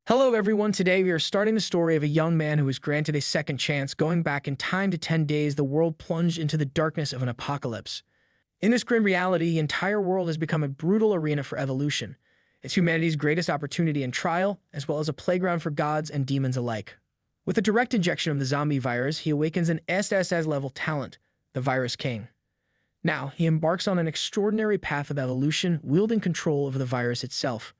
Hello everyone, today we are starting the story of a young man who was granted a second chance. Going back in time to 10 days, the world plunged into the darkness of an apocalypse. In this grim reality, the entire world has become a brutal arena for evolution. It's humanity's greatest opportunity and trial, as well as a playground for gods and demons alike. With a direct injection of the zombie virus, he awakens an SSS-level talent, the Virus King. Now, he embarks on an extraordinary path of evolution, wielding control over the virus itself.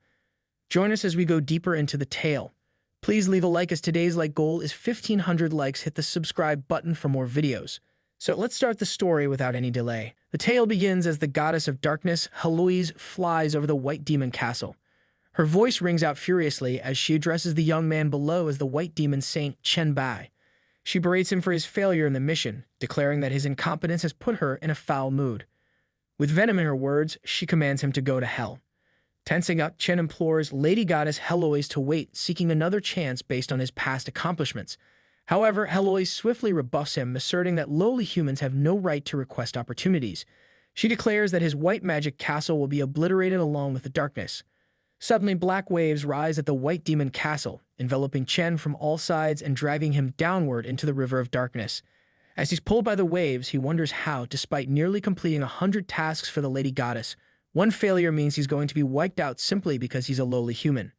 Join us as we go deeper into the tale. Please leave a like as today's like goal is 1,500 likes. Hit the subscribe button for more videos. So let's start the story without any delay. The tale begins as the goddess of darkness, Heloise, flies over the White Demon Castle. Her voice rings out furiously as she addresses the young man below as the White Demon Saint Chen Bai. She berates him for his failure in the mission, declaring that his incompetence has put her in a foul mood. With venom in her words, she commands him to go to hell. Tensing up, Chen implores Lady Goddess Heloise to wait, seeking another chance based on his past accomplishments. However, Heloise swiftly rebuffs him, asserting that lowly humans have no right to request opportunities. She declares that his white magic castle will be obliterated along with the darkness. Suddenly, black waves rise at the White Demon Castle, enveloping Chen from all sides and dragging him downward into the river of darkness. As he's pulled by the waves, he wonders how, despite nearly completing 100 tasks for the Lady Goddess, one failure means he's going to be wiped out simply because he's a lowly human.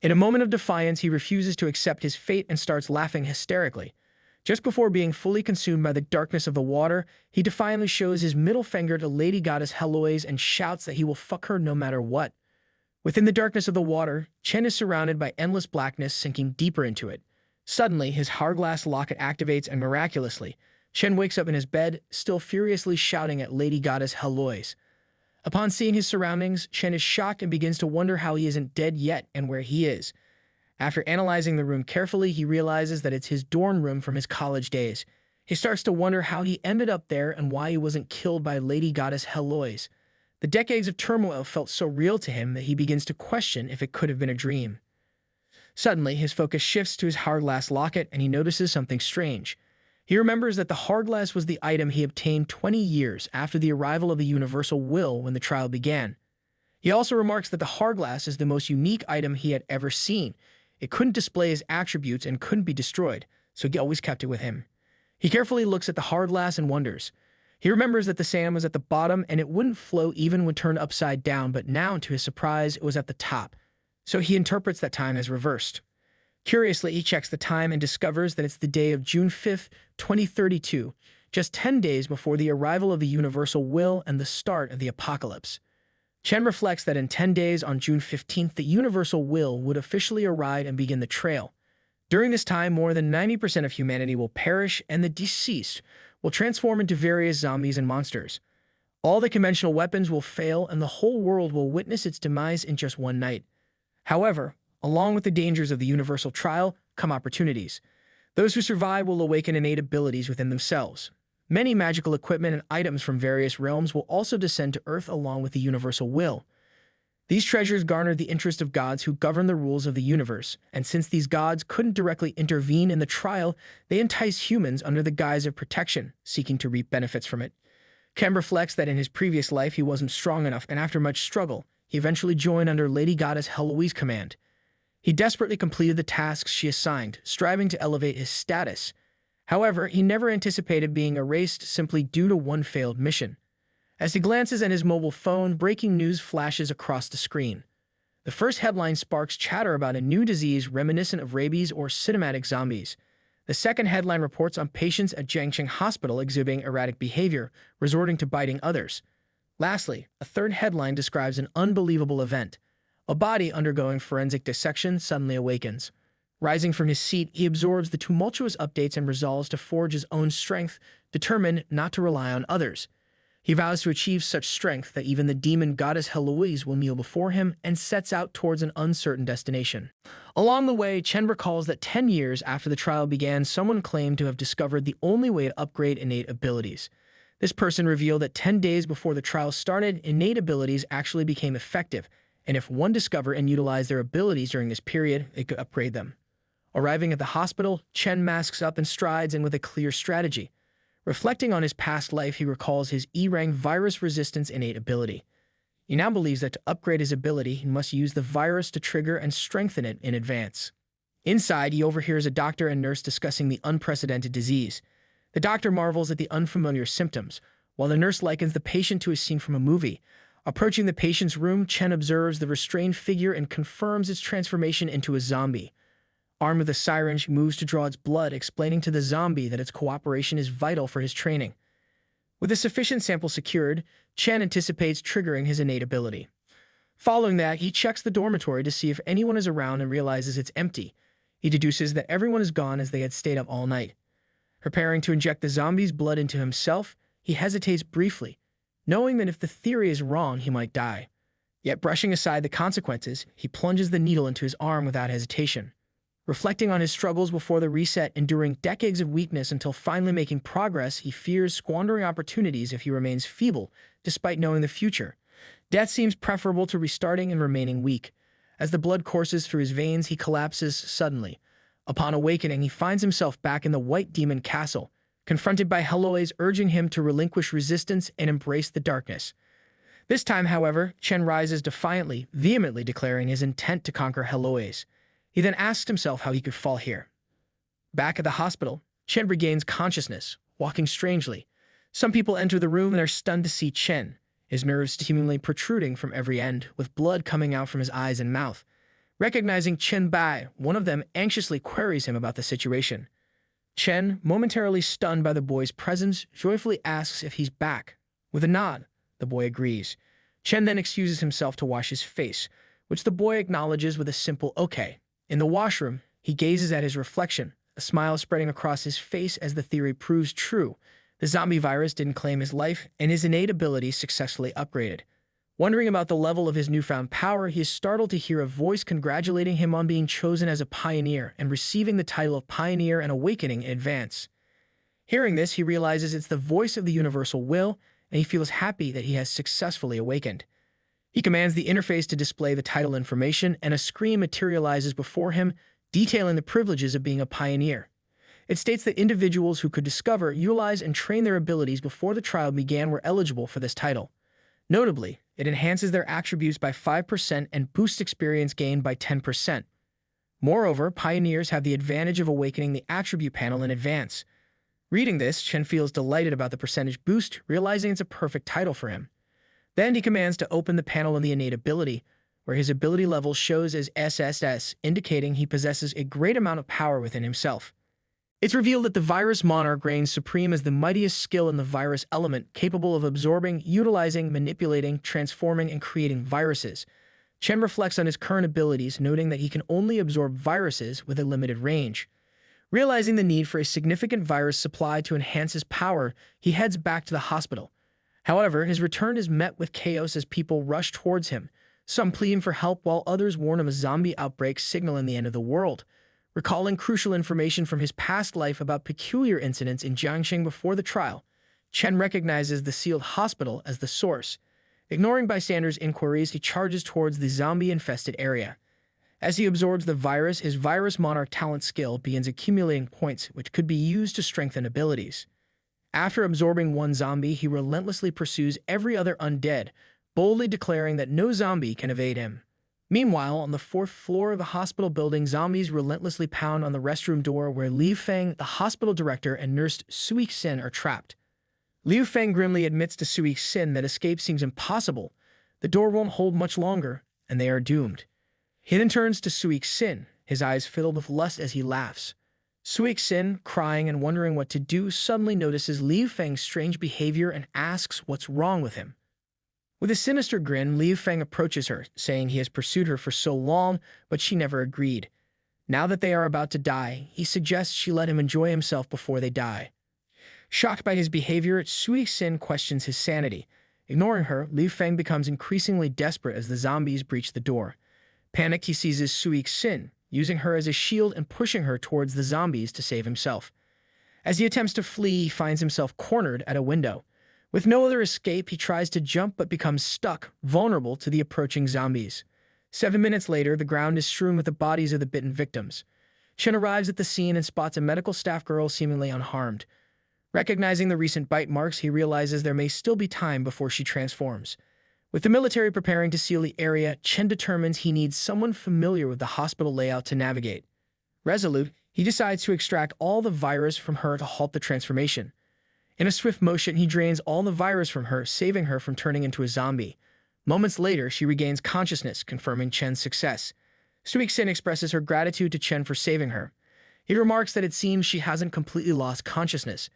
In a moment of defiance, he refuses to accept his fate and starts laughing hysterically. Just before being fully consumed by the darkness of the water, he defiantly shows his middle finger to Lady Goddess Heloise and shouts that he will fuck her no matter what. Within the darkness of the water, Chen is surrounded by endless blackness, sinking deeper into it. Suddenly, his hourglass locket activates and miraculously, Chen wakes up in his bed, still furiously shouting at Lady Goddess Heloise. Upon seeing his surroundings, Chen is shocked and begins to wonder how he isn't dead yet and where he is. After analyzing the room carefully, he realizes that it's his dorm room from his college days. He starts to wonder how he ended up there and why he wasn't killed by Lady Goddess Heloise. The decades of turmoil felt so real to him that he begins to question if it could have been a dream. Suddenly, his focus shifts to his hourglass locket and he notices something strange. He remembers that the hourglass was the item he obtained 20 years after the arrival of the universal will when the trial began. He also remarks that the hourglass is the most unique item he had ever seen. It couldn't display his attributes and couldn't be destroyed, so he always kept it with him. He carefully looks at the hourglass and wonders. He remembers that the sand was at the bottom and it wouldn't flow even when turned upside down, but now, to his surprise, it was at the top. So he interprets that time as reversed. Curiously, he checks the time and discovers that it's the day of June 5th, 2032, just 10 days before the arrival of the universal will and the start of the apocalypse. Chen reflects that in 10 days on June 15th, the universal will would officially arrive and begin the trail. During this time, more than 90% of humanity will perish and the deceased will transform into various zombies and monsters. All the conventional weapons will fail and the whole world will witness its demise in just one night. However, along with the dangers of the universal trial come opportunities. Those who survive will awaken innate abilities within themselves. Many magical equipment and items from various realms will also descend to Earth along with the universal will. These treasures garner the interest of gods who govern the rules of the universe, and since these gods couldn't directly intervene in the trial, they entice humans under the guise of protection, seeking to reap benefits from it. Ken reflects that in his previous life he wasn't strong enough, and after much struggle, he eventually joined under Lady Goddess Heloise's command. He desperately completed the tasks she assigned, striving to elevate his status. However, he never anticipated being erased simply due to one failed mission. As he glances at his mobile phone, breaking news flashes across the screen. The first headline sparks chatter about a new disease reminiscent of rabies or cinematic zombies. The second headline reports on patients at Jiangxing Hospital exhibiting erratic behavior, resorting to biting others. Lastly, a third headline describes an unbelievable event. A body undergoing forensic dissection suddenly awakens. Rising from his seat, he absorbs the tumultuous updates and resolves to forge his own strength, determined not to rely on others. He vows to achieve such strength that even the demon goddess Heloise will kneel before him and sets out towards an uncertain destination. Along the way, Chen recalls that 10 years after the trial began, someone claimed to have discovered the only way to upgrade innate abilities. This person revealed that 10 days before the trial started, innate abilities actually became effective, and if one discovered and utilized their abilities during this period, it could upgrade them. Arriving at the hospital, Chen masks up and strides in with a clear strategy. Reflecting on his past life, he recalls his E-ranked virus resistance innate ability. He now believes that to upgrade his ability, he must use the virus to trigger and strengthen it in advance. Inside, he overhears a doctor and nurse discussing the unprecedented disease. The doctor marvels at the unfamiliar symptoms, while the nurse likens the patient to a scene from a movie. Approaching the patient's room, Chen observes the restrained figure and confirms its transformation into a zombie. Armed with a syringe, he moves to draw its blood, explaining to the zombie that its cooperation is vital for his training. With a sufficient sample secured, Chen anticipates triggering his innate ability. Following that, he checks the dormitory to see if anyone is around and realizes it's empty. He deduces that everyone is gone as they had stayed up all night. Preparing to inject the zombie's blood into himself, he hesitates briefly, knowing that if the theory is wrong, he might die. Yet brushing aside the consequences, he plunges the needle into his arm without hesitation. Reflecting on his struggles before the reset, enduring decades of weakness until finally making progress, he fears squandering opportunities if he remains feeble, despite knowing the future. Death seems preferable to restarting and remaining weak. As the blood courses through his veins, he collapses suddenly. Upon awakening, he finds himself back in the White Demon Castle, confronted by Heloise urging him to relinquish resistance and embrace the darkness. This time, however, Chen rises defiantly, vehemently declaring his intent to conquer Heloise. He then asks himself how he could fall here. Back at the hospital, Chen regains consciousness, walking strangely. Some people enter the room and are stunned to see Chen, his nerves seemingly protruding from every end, with blood coming out from his eyes and mouth. Recognizing Chen Bai, one of them anxiously queries him about the situation. Chen, momentarily stunned by the boy's presence, joyfully asks if he's back. With a nod, the boy agrees. Chen then excuses himself to wash his face, which the boy acknowledges with a simple okay. In the washroom, he gazes at his reflection, a smile spreading across his face as the theory proves true. The zombie virus didn't claim his life, and his innate abilities successfully upgraded. Wondering about the level of his newfound power, he is startled to hear a voice congratulating him on being chosen as a pioneer and receiving the title of Pioneer and Awakening in advance. Hearing this, he realizes it's the voice of the universal will, and he feels happy that he has successfully awakened. He commands the interface to display the title information, and a screen materializes before him, detailing the privileges of being a pioneer. It states that individuals who could discover, utilize, and train their abilities before the trial began were eligible for this title. Notably, it enhances their attributes by 5% and boosts experience gained by 10%. Moreover, pioneers have the advantage of awakening the attribute panel in advance. Reading this, Chen feels delighted about the percentage boost, realizing it's a perfect title for him. Then he commands to open the panel of the innate ability, where his ability level shows as SSS, indicating he possesses a great amount of power within himself. It's revealed that the virus monarch reigns supreme as the mightiest skill in the virus element, capable of absorbing, utilizing, manipulating, transforming, and creating viruses. Chen reflects on his current abilities, noting that he can only absorb viruses with a limited range. Realizing the need for a significant virus supply to enhance his power, he heads back to the hospital. However, his return is met with chaos as people rush towards him, some pleading for help while others warn of a zombie outbreak signaling the end of the world. Recalling crucial information from his past life about peculiar incidents in Jiangxing before the trial, Chen recognizes the sealed hospital as the source. Ignoring bystanders' inquiries, he charges towards the zombie-infested area. As he absorbs the virus, his Virus Monarch talent skill begins accumulating points which could be used to strengthen abilities. After absorbing one zombie, he relentlessly pursues every other undead, boldly declaring that no zombie can evade him. Meanwhile, on the 4th floor of the hospital building, zombies relentlessly pound on the restroom door where Liu Feng, the hospital director, and nurse Sui Xin are trapped. Liu Feng grimly admits to Sui Xin that escape seems impossible. The door won't hold much longer, and they are doomed. He then turns to Sui Xin, his eyes filled with lust as he laughs. Sui Xin, crying and wondering what to do, suddenly notices Liu Feng's strange behavior and asks what's wrong with him. With a sinister grin, Liu Feng approaches her, saying he has pursued her for so long, but she never agreed. Now that they are about to die, he suggests she let him enjoy himself before they die. Shocked by his behavior, Sui Xin questions his sanity. Ignoring her, Liu Feng becomes increasingly desperate as the zombies breach the door. Panicked, he seizes Sui Xin, using her as a shield and pushing her towards the zombies to save himself. As he attempts to flee, he finds himself cornered at a window. With no other escape, he tries to jump but becomes stuck, vulnerable to the approaching zombies. 7 minutes later, the ground is strewn with the bodies of the bitten victims. Chen arrives at the scene and spots a medical staff girl seemingly unharmed. Recognizing the recent bite marks, he realizes there may still be time before she transforms. With the military preparing to seal the area, Chen determines he needs someone familiar with the hospital layout to navigate. Resolute, he decides to extract all the virus from her to halt the transformation. In a swift motion, he drains all the virus from her, saving her from turning into a zombie. Moments later, she regains consciousness, confirming Chen's success. Suixin expresses her gratitude to Chen for saving her. He remarks that it seems she hasn't completely lost consciousness.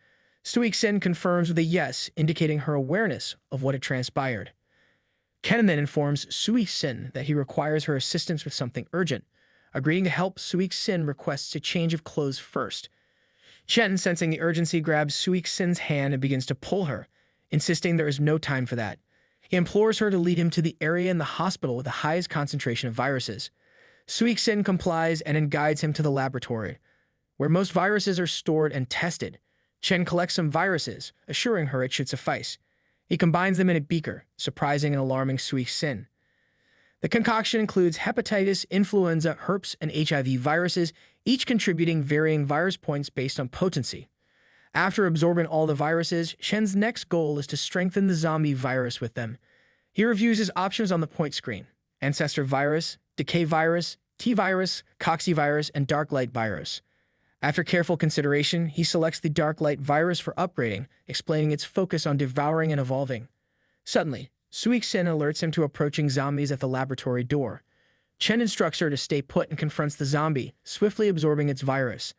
Suixin confirms with a yes, indicating her awareness of what had transpired. Chen then informs Suixin that he requires her assistance with something urgent. Agreeing to help, Suixin requests a change of clothes first. Chen, sensing the urgency, grabs Suixin's hand and begins to pull her, insisting there is no time for that. He implores her to lead him to the area in the hospital with the highest concentration of viruses. Suixin complies and then guides him to the laboratory, where most viruses are stored and tested. Chen collects some viruses, assuring her it should suffice. He combines them in a beaker, surprising and alarming Suixin. The concoction includes hepatitis, influenza, herpes, and HIV viruses, each contributing varying virus points based on potency. After absorbing all the viruses, Chen's next goal is to strengthen the zombie virus with them. He reviews his options on the point screen: Ancestor virus, Decay virus, T-virus, Cocci-virus, and Dark Light virus. After careful consideration, he selects the Dark Light virus for upgrading, explaining its focus on devouring and evolving. Suddenly, Suixin alerts him to approaching zombies at the laboratory door. Chen instructs her to stay put and confronts the zombie, swiftly absorbing its virus.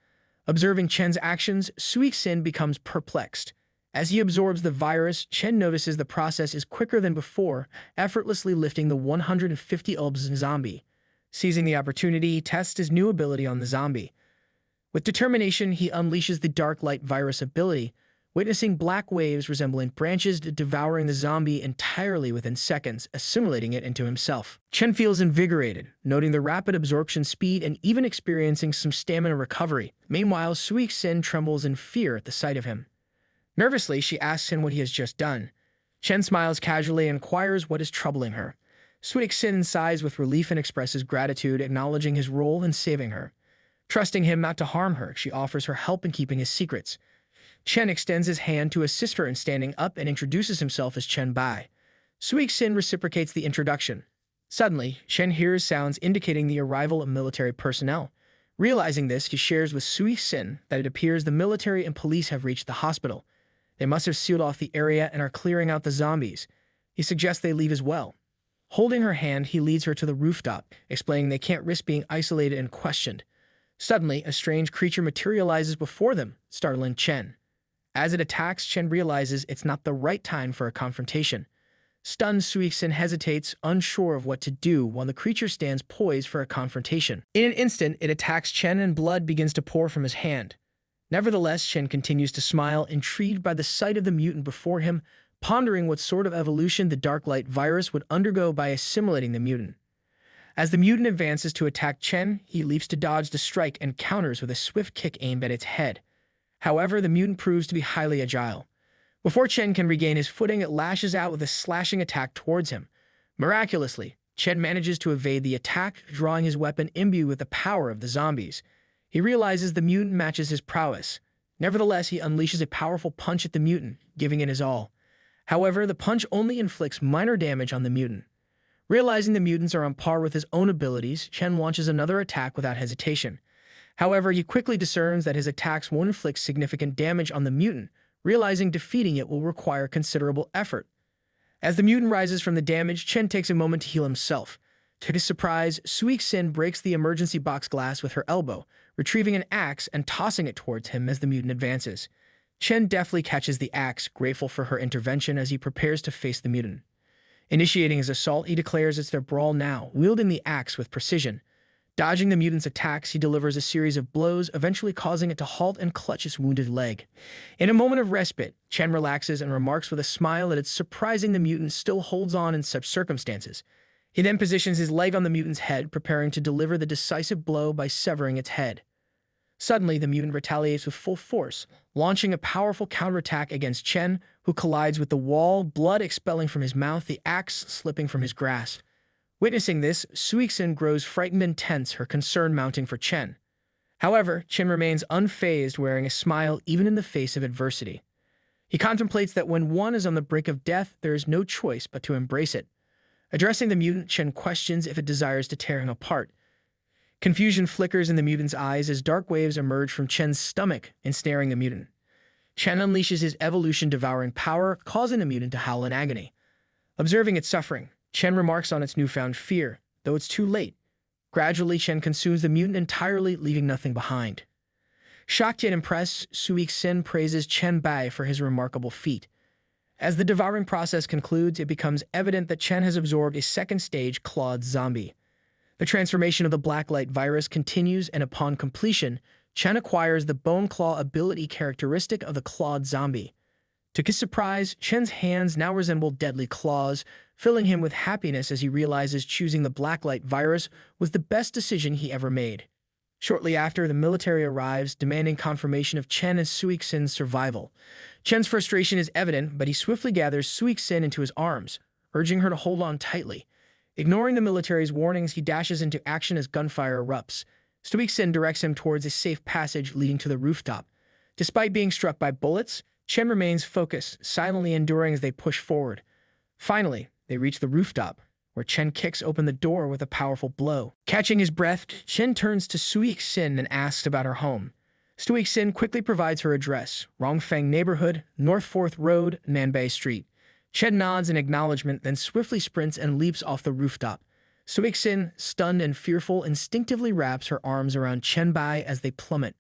Observing Chen's actions, Suixin becomes perplexed. As he absorbs the virus, Chen notices the process is quicker than before, effortlessly lifting the 150 ulbs zombie. Seizing the opportunity, he tests his new ability on the zombie. With determination, he unleashes the Dark Light virus ability, witnessing black waves resembling branches devouring the zombie entirely within seconds, assimilating it into himself. Chen feels invigorated, noting the rapid absorption speed and even experiencing some stamina recovery. Meanwhile, Suixin trembles in fear at the sight of him. Nervously, she asks him what he has just done. Chen smiles casually and inquires what is troubling her. Suixin sighs with relief and expresses gratitude, acknowledging his role in saving her. Trusting him not to harm her, she offers her help in keeping his secrets. Chen extends his hand to assist her in standing up and introduces himself as Chen Bai. Suixin reciprocates the introduction. Suddenly, Chen hears sounds indicating the arrival of military personnel. Realizing this, he shares with Suixin that it appears the military and police have reached the hospital. They must have sealed off the area and are clearing out the zombies. He suggests they leave as well. Holding her hand, he leads her to the rooftop, explaining they can't risk being isolated and questioned. Suddenly, a strange creature materializes before them, startling Chen. As it attacks, Chen realizes it's not the right time for a confrontation. Stunned, Suixin hesitates, unsure of what to do, while the creature stands poised for a confrontation. In an instant, it attacks Chen and blood begins to pour from his hand. Nevertheless, Chen continues to smile, intrigued by the sight of the mutant before him, pondering what sort of evolution the Dark Light virus would undergo by assimilating the mutant. As the mutant advances to attack Chen, he leaps to dodge the strike and counters with a swift kick aimed at its head. However, the mutant proves to be highly agile. Before Chen can regain his footing, it lashes out with a slashing attack towards him. Miraculously, Chen manages to evade the attack, drawing his weapon imbued with the power of the zombies. He realizes the mutant matches his prowess. Nevertheless, he unleashes a powerful punch at the mutant, giving it his all. However, the punch only inflicts minor damage on the mutant. Realizing the mutants are on par with his own abilities, Chen launches another attack without hesitation. However, he quickly discerns that his attacks won't inflict significant damage on the mutant, realizing defeating it will require considerable effort. As the mutant rises from the damage, Chen takes a moment to heal himself. To his surprise, Suixin breaks the emergency box glass with her elbow, retrieving an axe and tossing it towards him as the mutant advances. Chen deftly catches the axe, grateful for her intervention as he prepares to face the mutant. Initiating his assault, he declares it's their brawl now, wielding the axe with precision. Dodging the mutant's attacks, he delivers a series of blows, eventually causing it to halt and clutch its wounded leg. In a moment of respite, Chen relaxes and remarks with a smile that it's surprising the mutant still holds on in such circumstances. He then positions his leg on the mutant's head, preparing to deliver the decisive blow by severing its head. Suddenly, the mutant retaliates with full force, launching a powerful counterattack against Chen, who collides with the wall, blood expelling from his mouth, the axe slipping from his grasp. Witnessing this, Suixin grows frightened and tense, her concern mounting for Chen. However, Chen remains unfazed, wearing a smile even in the face of adversity. He contemplates that when one is on the brink of death, there is no choice but to embrace it. Addressing the mutant, Chen questions if it desires to tear him apart. Confusion flickers in the mutant's eyes as dark waves emerge from Chen's stomach, ensnaring the mutant. Chen unleashes his evolution-devouring power, causing the mutant to howl in agony. Observing its suffering, Chen remarks on its newfound fear, though it's too late. Gradually, Chen consumes the mutant entirely, leaving nothing behind. Shocked yet impressed, Suixin praises Chen Bai for his remarkable feat. As the devouring process concludes, it becomes evident that Chen has absorbed a second-stage clawed zombie. The transformation of the blacklight virus continues, and upon completion, Chen acquires the bone claw ability characteristic of the clawed zombie. To his surprise, Chen's hands now resemble deadly claws, filling him with happiness as he realizes choosing the blacklight virus was the best decision he ever made. Shortly after, the military arrives, demanding confirmation of Chen and Suixin's survival. Chen's frustration is evident, but he swiftly gathers Suixin into his arms, urging her to hold on tightly. Ignoring the military's warnings, he dashes into action as gunfire erupts. Suixin directs him towards a safe passage leading to the rooftop. Despite being struck by bullets, Chen remains focused, silently enduring as they push forward. Finally, they reach the rooftop, where Chen kicks open the door with a powerful blow. Catching his breath, Chen turns to Suixin and asks about her home. Suixin quickly provides her address: Rongfeng Neighborhood, North 4th Road, Nanbei Street. Chen nods in acknowledgement, then swiftly sprints and leaps off the rooftop. Suixin, stunned and fearful, instinctively wraps her arms around Chen Bai as they plummet.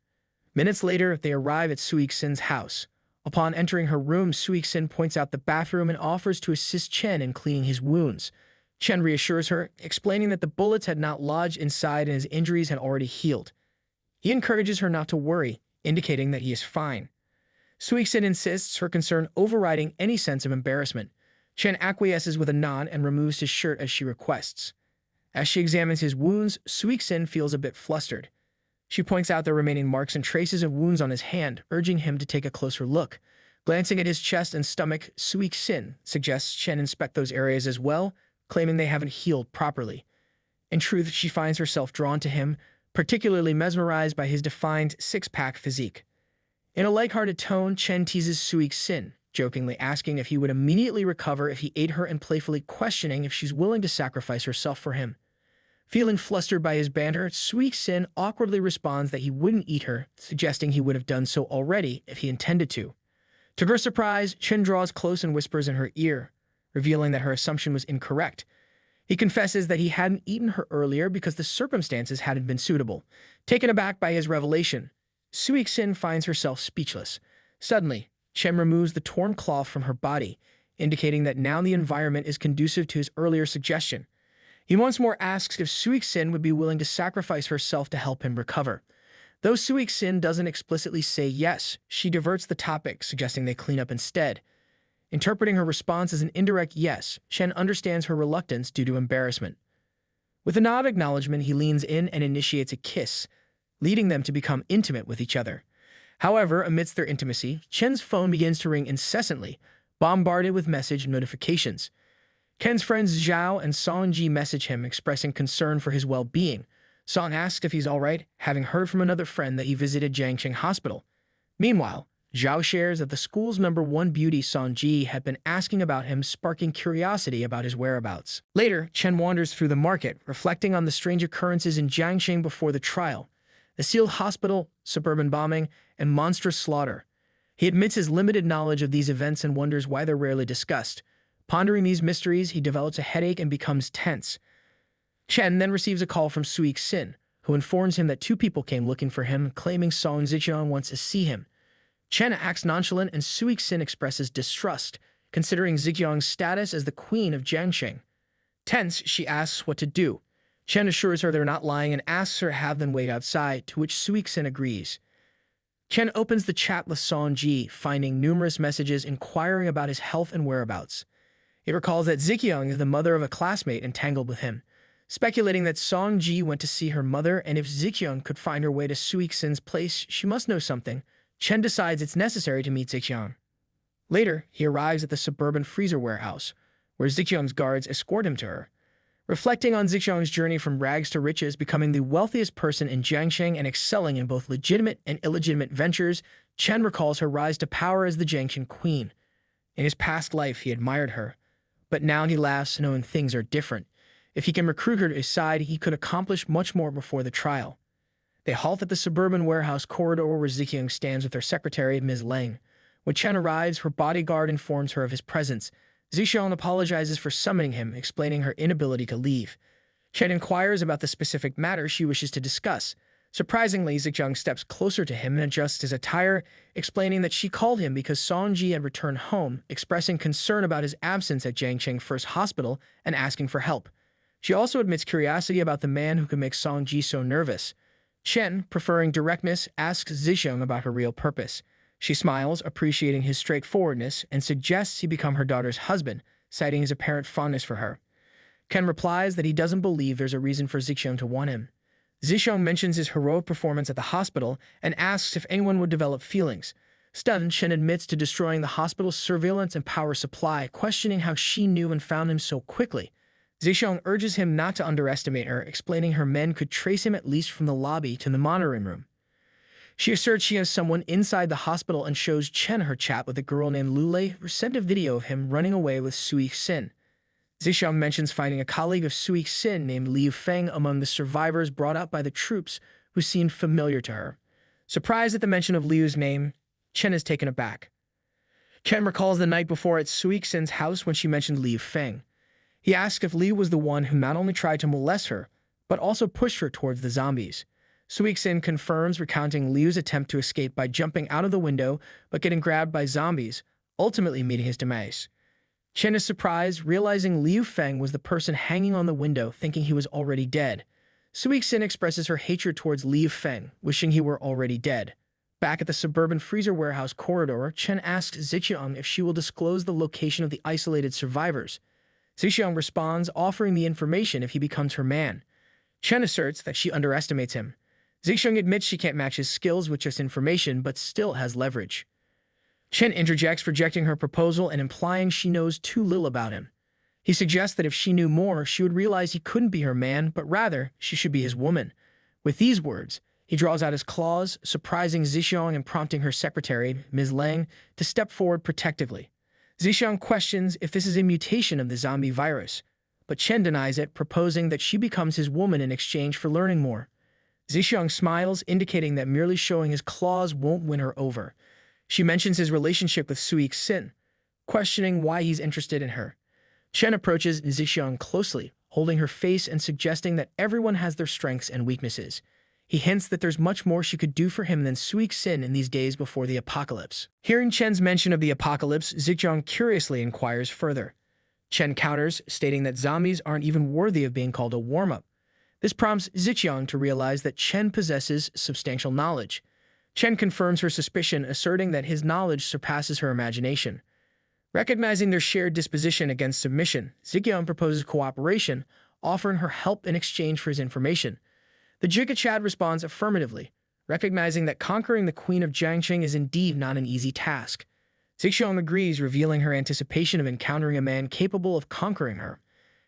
Minutes later, they arrive at Suixin's house. Upon entering her room, Suixin points out the bathroom and offers to assist Chen in cleaning his wounds. Chen reassures her, explaining that the bullets had not lodged inside and his injuries had already healed. He encourages her not to worry, indicating that he is fine. Suixin insists, her concern overriding any sense of embarrassment. Chen acquiesces with a nod and removes his shirt as she requests. As she examines his wounds, Suixin feels a bit flustered. She points out the remaining marks and traces of wounds on his hand, urging him to take a closer look. Glancing at his chest and stomach, Suixin suggests Chen inspect those areas as well, claiming they haven't healed properly. In truth, she finds herself drawn to him, particularly mesmerized by his defined six-pack physique. In a lighthearted tone, Chen teases Suixin, jokingly asking if he would immediately recover if he ate her and playfully questioning if she's willing to sacrifice herself for him. Feeling flustered by his banter, Suixin awkwardly responds that he wouldn't eat her, suggesting he would have done so already if he intended to. To her surprise, Chen draws close and whispers in her ear, revealing that her assumption was incorrect. He confesses that he hadn't eaten her earlier because the circumstances hadn't been suitable. Taken aback by his revelation, Suixin finds herself speechless. Suddenly, Chen removes the torn cloth from her body, indicating that now the environment is conducive to his earlier suggestion. He once more asks if Suixin would be willing to sacrifice herself to help him recover. Though Suixin doesn't explicitly say yes, she diverts the topic, suggesting they clean up instead. Interpreting her response as an indirect yes, Chen understands her reluctance due to embarrassment. With a nod of acknowledgement, he leans in and initiates a kiss, leading them to become intimate with each other. However, amidst their intimacy, Chen's phone begins to ring incessantly, bombarded with message notifications. Ken's friends Zhao and Songji message him, expressing concern for his well-being. Song asks if he's alright, having heard from another friend that he visited Jiangxing Hospital. Meanwhile, Zhao shares that the school's #1 beauty Songji had been asking about him, sparking curiosity about his whereabouts. Later, Chen wanders through the market, reflecting on the strange occurrences in Jiangxing before the trial. The sealed hospital, suburban bombing, and monstrous slaughter. He admits his limited knowledge of these events and wonders why they're rarely discussed. Pondering these mysteries, he develops a headache and becomes tense. Chen then receives a call from Suixin, who informs him that 2 people came looking for him, claiming Song Zijiang wants to see him. Chen acts nonchalant and Suixin expresses distrust, considering Zijiang's status as the queen of Jiangxing. Tense, she asks what to do. Chen assures her they're not lying and asks her to have them wait outside, to which Suixin agrees. Chen opens the chat with Songji, finding numerous messages inquiring about his health and whereabouts. It recalls that Zijiang is the mother of a classmate entangled with him, speculating that Songji went to see her mother, and if Zijiang could find her way to Suixin's place, she must know something. Chen decides it's necessary to meet Zijiang. Later, he arrives at the suburban freezer warehouse, where Zijiang's guards escort him to her. Reflecting on Zijiang's journey from rags to riches, becoming the wealthiest person in Jiangxing and excelling in both legitimate and illegitimate ventures, Chen recalls her rise to power as the Jiangxing queen. In his past life, he admired her, but now he laughs knowing things are different. If he can recruit her to his side, he could accomplish much more before the trial. They halt at the suburban warehouse corridor where Zikyung stands with her secretary, Ms. Lang. When Chen arrives, her bodyguard informs her of his presence. Zixiong apologizes for summoning him, explaining her inability to leave. Chen inquires about the specific matter she wishes to discuss. Surprisingly, Zixiong steps closer to him and adjusts his attire, explaining that she called him because Songji had returned home, expressing concern about his absence at Jiangcheng First Hospital and asking for help. She also admits curiosity about the man who could make Songji so nervous. Chen, preferring directness, asks Zixiong about her real purpose. She smiles, appreciating his straightforwardness, and suggests he become her daughter's husband, citing his apparent fondness for her. Ken replies that he doesn't believe there's a reason for Zixiong to want him. Zixiong mentions his heroic performance at the hospital and asks if anyone would develop feelings. Stunned, Chen admits to destroying the hospital's surveillance and power supply, questioning how she knew and found him so quickly. Zixiong urges him not to underestimate her, explaining her men could trace him at least from the lobby to the monitoring room. She asserts she has someone inside the hospital and shows Chen her chat with a girl named Lulei, who sent a video of him running away with Sui Xin. Zixiong mentions finding a colleague of Sui Xin named Liu Feng among the survivors brought up by the troops, who seemed familiar to her. Surprised at the mention of Liu's name, Chen is taken aback. Chen recalls the night before at Sui Xin's house when she mentioned Liu Feng. He asks if Liu was the one who not only tried to molest her, but also pushed her towards the zombies. Sui Xin confirms, recounting Liu's attempt to escape by jumping out of the window but getting grabbed by zombies, ultimately meeting his demise. Chen is surprised, realizing Liu Feng was the person hanging on the window, thinking he was already dead. Sui Xin expresses her hatred towards Liu Feng, wishing he were already dead. Back at the suburban freezer warehouse corridor, Chen asks Zixiong if she will disclose the location of the isolated survivors. Zixiong responds, offering the information if he becomes her man. Chen asserts that she underestimates him. Zixiong admits she can't match his skills with just information, but still has leverage. Chen interjects, rejecting her proposal and implying she knows too little about him. He suggests that if she knew more, she would realize he couldn't be her man, but rather she should be his woman. With these words, he draws out his claws, surprising Zixiong and prompting her secretary, Ms. Lang, to step forward protectively. Zixiong questions if this is a mutation of the zombie virus, but Chen denies it, proposing that she becomes his woman in exchange for learning more. Zixiong smiles, indicating that merely showing his claws won't win her over. She mentions his relationship with Sui Xin, questioning why he's interested in her. Chen approaches Zixiong closely, holding her face and suggesting that everyone has their strengths and weaknesses. He hints that there's much more she could do for him than Sui Xin in these days before the apocalypse. Hearing Chen's mention of the apocalypse, Zixiong curiously inquires further. Chen counters, stating that zombies aren't even worthy of being called a warm-up. This prompts Zixiong to realize that Chen possesses substantial knowledge. Chen confirms her suspicion, asserting that his knowledge surpasses her imagination. Recognizing their shared disposition against submission, Zixiong proposes cooperation, offering her help in exchange for his information. The Jigachad responds affirmatively, recognizing that conquering the Queen of Jiangcheng is indeed not an easy task. Zixiong agrees, revealing her anticipation of encountering a man capable of conquering her.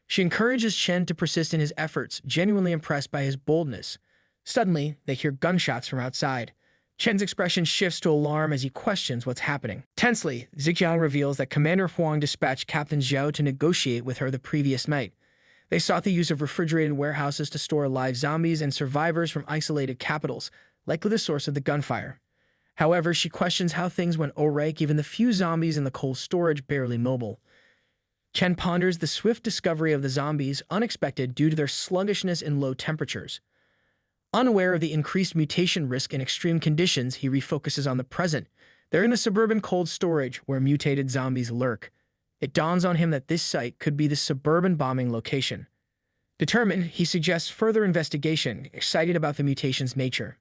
She encourages Chen to persist in his efforts, genuinely impressed by his boldness. Suddenly, they hear gunshots from outside. Chen's expression shifts to alarm as he questions what's happening. Tensely, Zixiong reveals that Commander Huang dispatched Captain Zhao to negotiate with her the previous night. They sought the use of refrigerated warehouses to store live zombies and survivors from isolated capitals, likely the source of the gunfire. However, she questions how things went awry given the few zombies in the cold storage barely mobile. Chen ponders the swift discovery of the zombies, unexpected due to their sluggishness and low temperatures. Unaware of the increased mutation risk in extreme conditions, he refocuses on the present. They're in a suburban cold storage where mutated zombies lurk. It dawns on him that this site could be the suburban bombing location. Determined, he suggests further investigation, excited about the mutation's nature.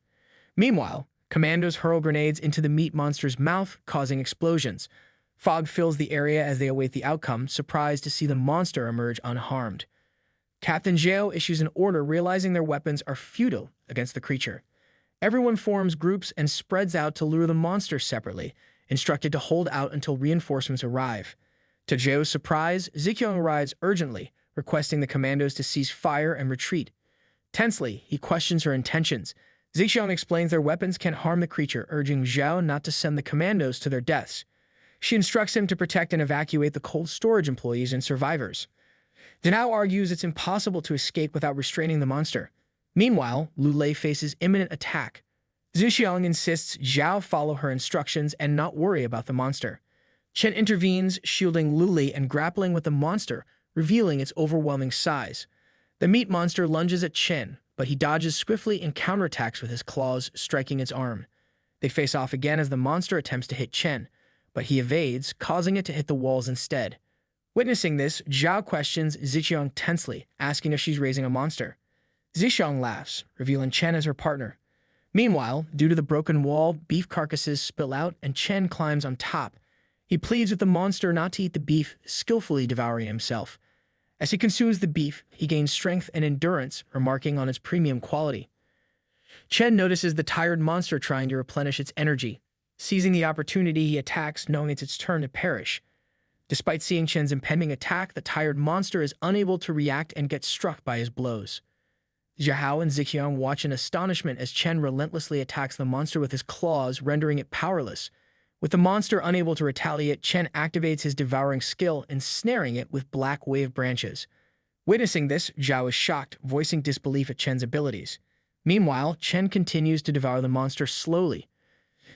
Meanwhile, commandos hurl grenades into the meat monster's mouth, causing explosions. Fog fills the area as they await the outcome, surprised to see the monster emerge unharmed. Captain Zhao issues an order, realizing their weapons are futile against the creature. Everyone forms groups and spreads out to lure the monster separately, instructed to hold out until reinforcements arrive. To Zhao's surprise, Zixiong arrives urgently, requesting the commandos to cease fire and retreat. Tensely, he questions her intentions. Zixiong explains their weapons can't harm the creature, urging Zhao not to send the commandos to their deaths. She instructs him to protect and evacuate the cold storage employees and survivors. Zhao argues it's impossible to escape without restraining the monster. Meanwhile, Lu Lei faces imminent attack. Zixiang insists Zhao follow her instructions and not worry about the monster. Chen intervenes, shielding Lu Lei and grappling with the monster, revealing its overwhelming size. The meat monster lunges at Chen, but he dodges swiftly and counterattacks with his claws, striking its arm. They face off again as the monster attempts to hit Chen, but he evades, causing it to hit the walls instead. Witnessing this, Zhao questions Zixiang tensely, asking if she's raising a monster. Zixiang laughs, revealing Chen as her partner. Meanwhile, due to the broken wall, beef carcasses spill out and Chen climbs on top. He pleads with the monster not to eat the beef, skillfully devouring himself. As he consumes the beef, he gains strength and endurance, remarking on its premium quality. Chen notices the tired monster trying to replenish its energy. Seizing the opportunity, he attacks, knowing it's its turn to perish. Despite seeing Chen's impending attack, the tired monster is unable to react and gets struck by his blows. Zhao and Zixiang watch in astonishment as Chen relentlessly attacks the monster with his claws, rendering it powerless. With the monster unable to retaliate, Chen activates his devouring skill, ensnaring it with black wave branches. Witnessing this, Zhao is shocked, voicing disbelief at Chen's abilities. Meanwhile, Chen continues to devour the monster slowly.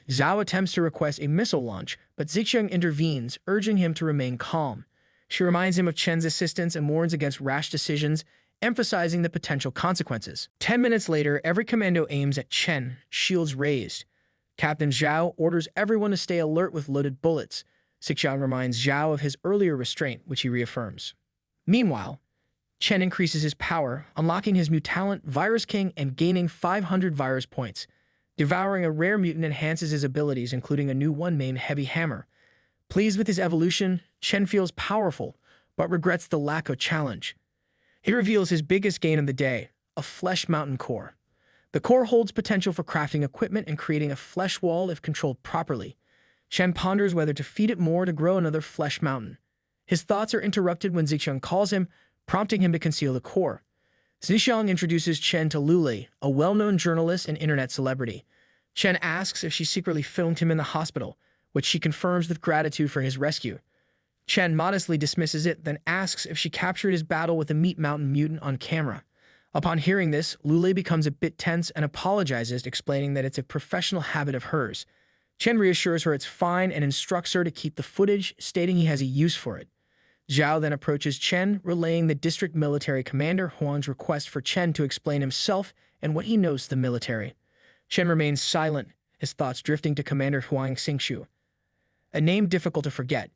Zhao attempts to request a missile launch, but Zixiang intervenes, urging him to remain calm. She reminds him of Chen's assistance and warns against rash decisions, emphasizing the potential consequences. 10 minutes later, every commando aims at Chen, shields raised. Captain Zhao orders everyone to stay alert with loaded bullets. Zixiang reminds Zhao of his earlier restraint, which he reaffirms. Meanwhile, Chen increases his power, unlocking his new talent, Virus King, and gaining 500 virus points. Devouring a rare mutant enhances his abilities, including a new one named Heavy Hammer. Pleased with his evolution, Chen feels powerful, but regrets the lack of challenge. He reveals his biggest gain of the day, a Flesh Mountain core. The core holds potential for crafting equipment and creating a flesh wall if controlled properly. Chen ponders whether to feed it more to grow another Flesh Mountain. His thoughts are interrupted when Zixiang calls him, prompting him to conceal the core. Zixiang introduces Chen to Lu Lei, a well-known journalist and internet celebrity. Chen asks if she secretly filmed him in the hospital, which she confirms with gratitude for his rescue. Chen modestly dismisses it, then asks if she captured his battle with the Meat Mountain mutant on camera. Upon hearing this, Lu Lei becomes a bit tense and apologizes, explaining that it's a professional habit of hers. Chen reassures her it's fine and instructs her to keep the footage, stating he has a use for it. Zhao then approaches Chen, relaying the district military commander Huang's request for Chen to explain himself and what he knows to the military. Chen remains silent, his thoughts drifting to Commander Huang Xingshu, a name difficult to forget.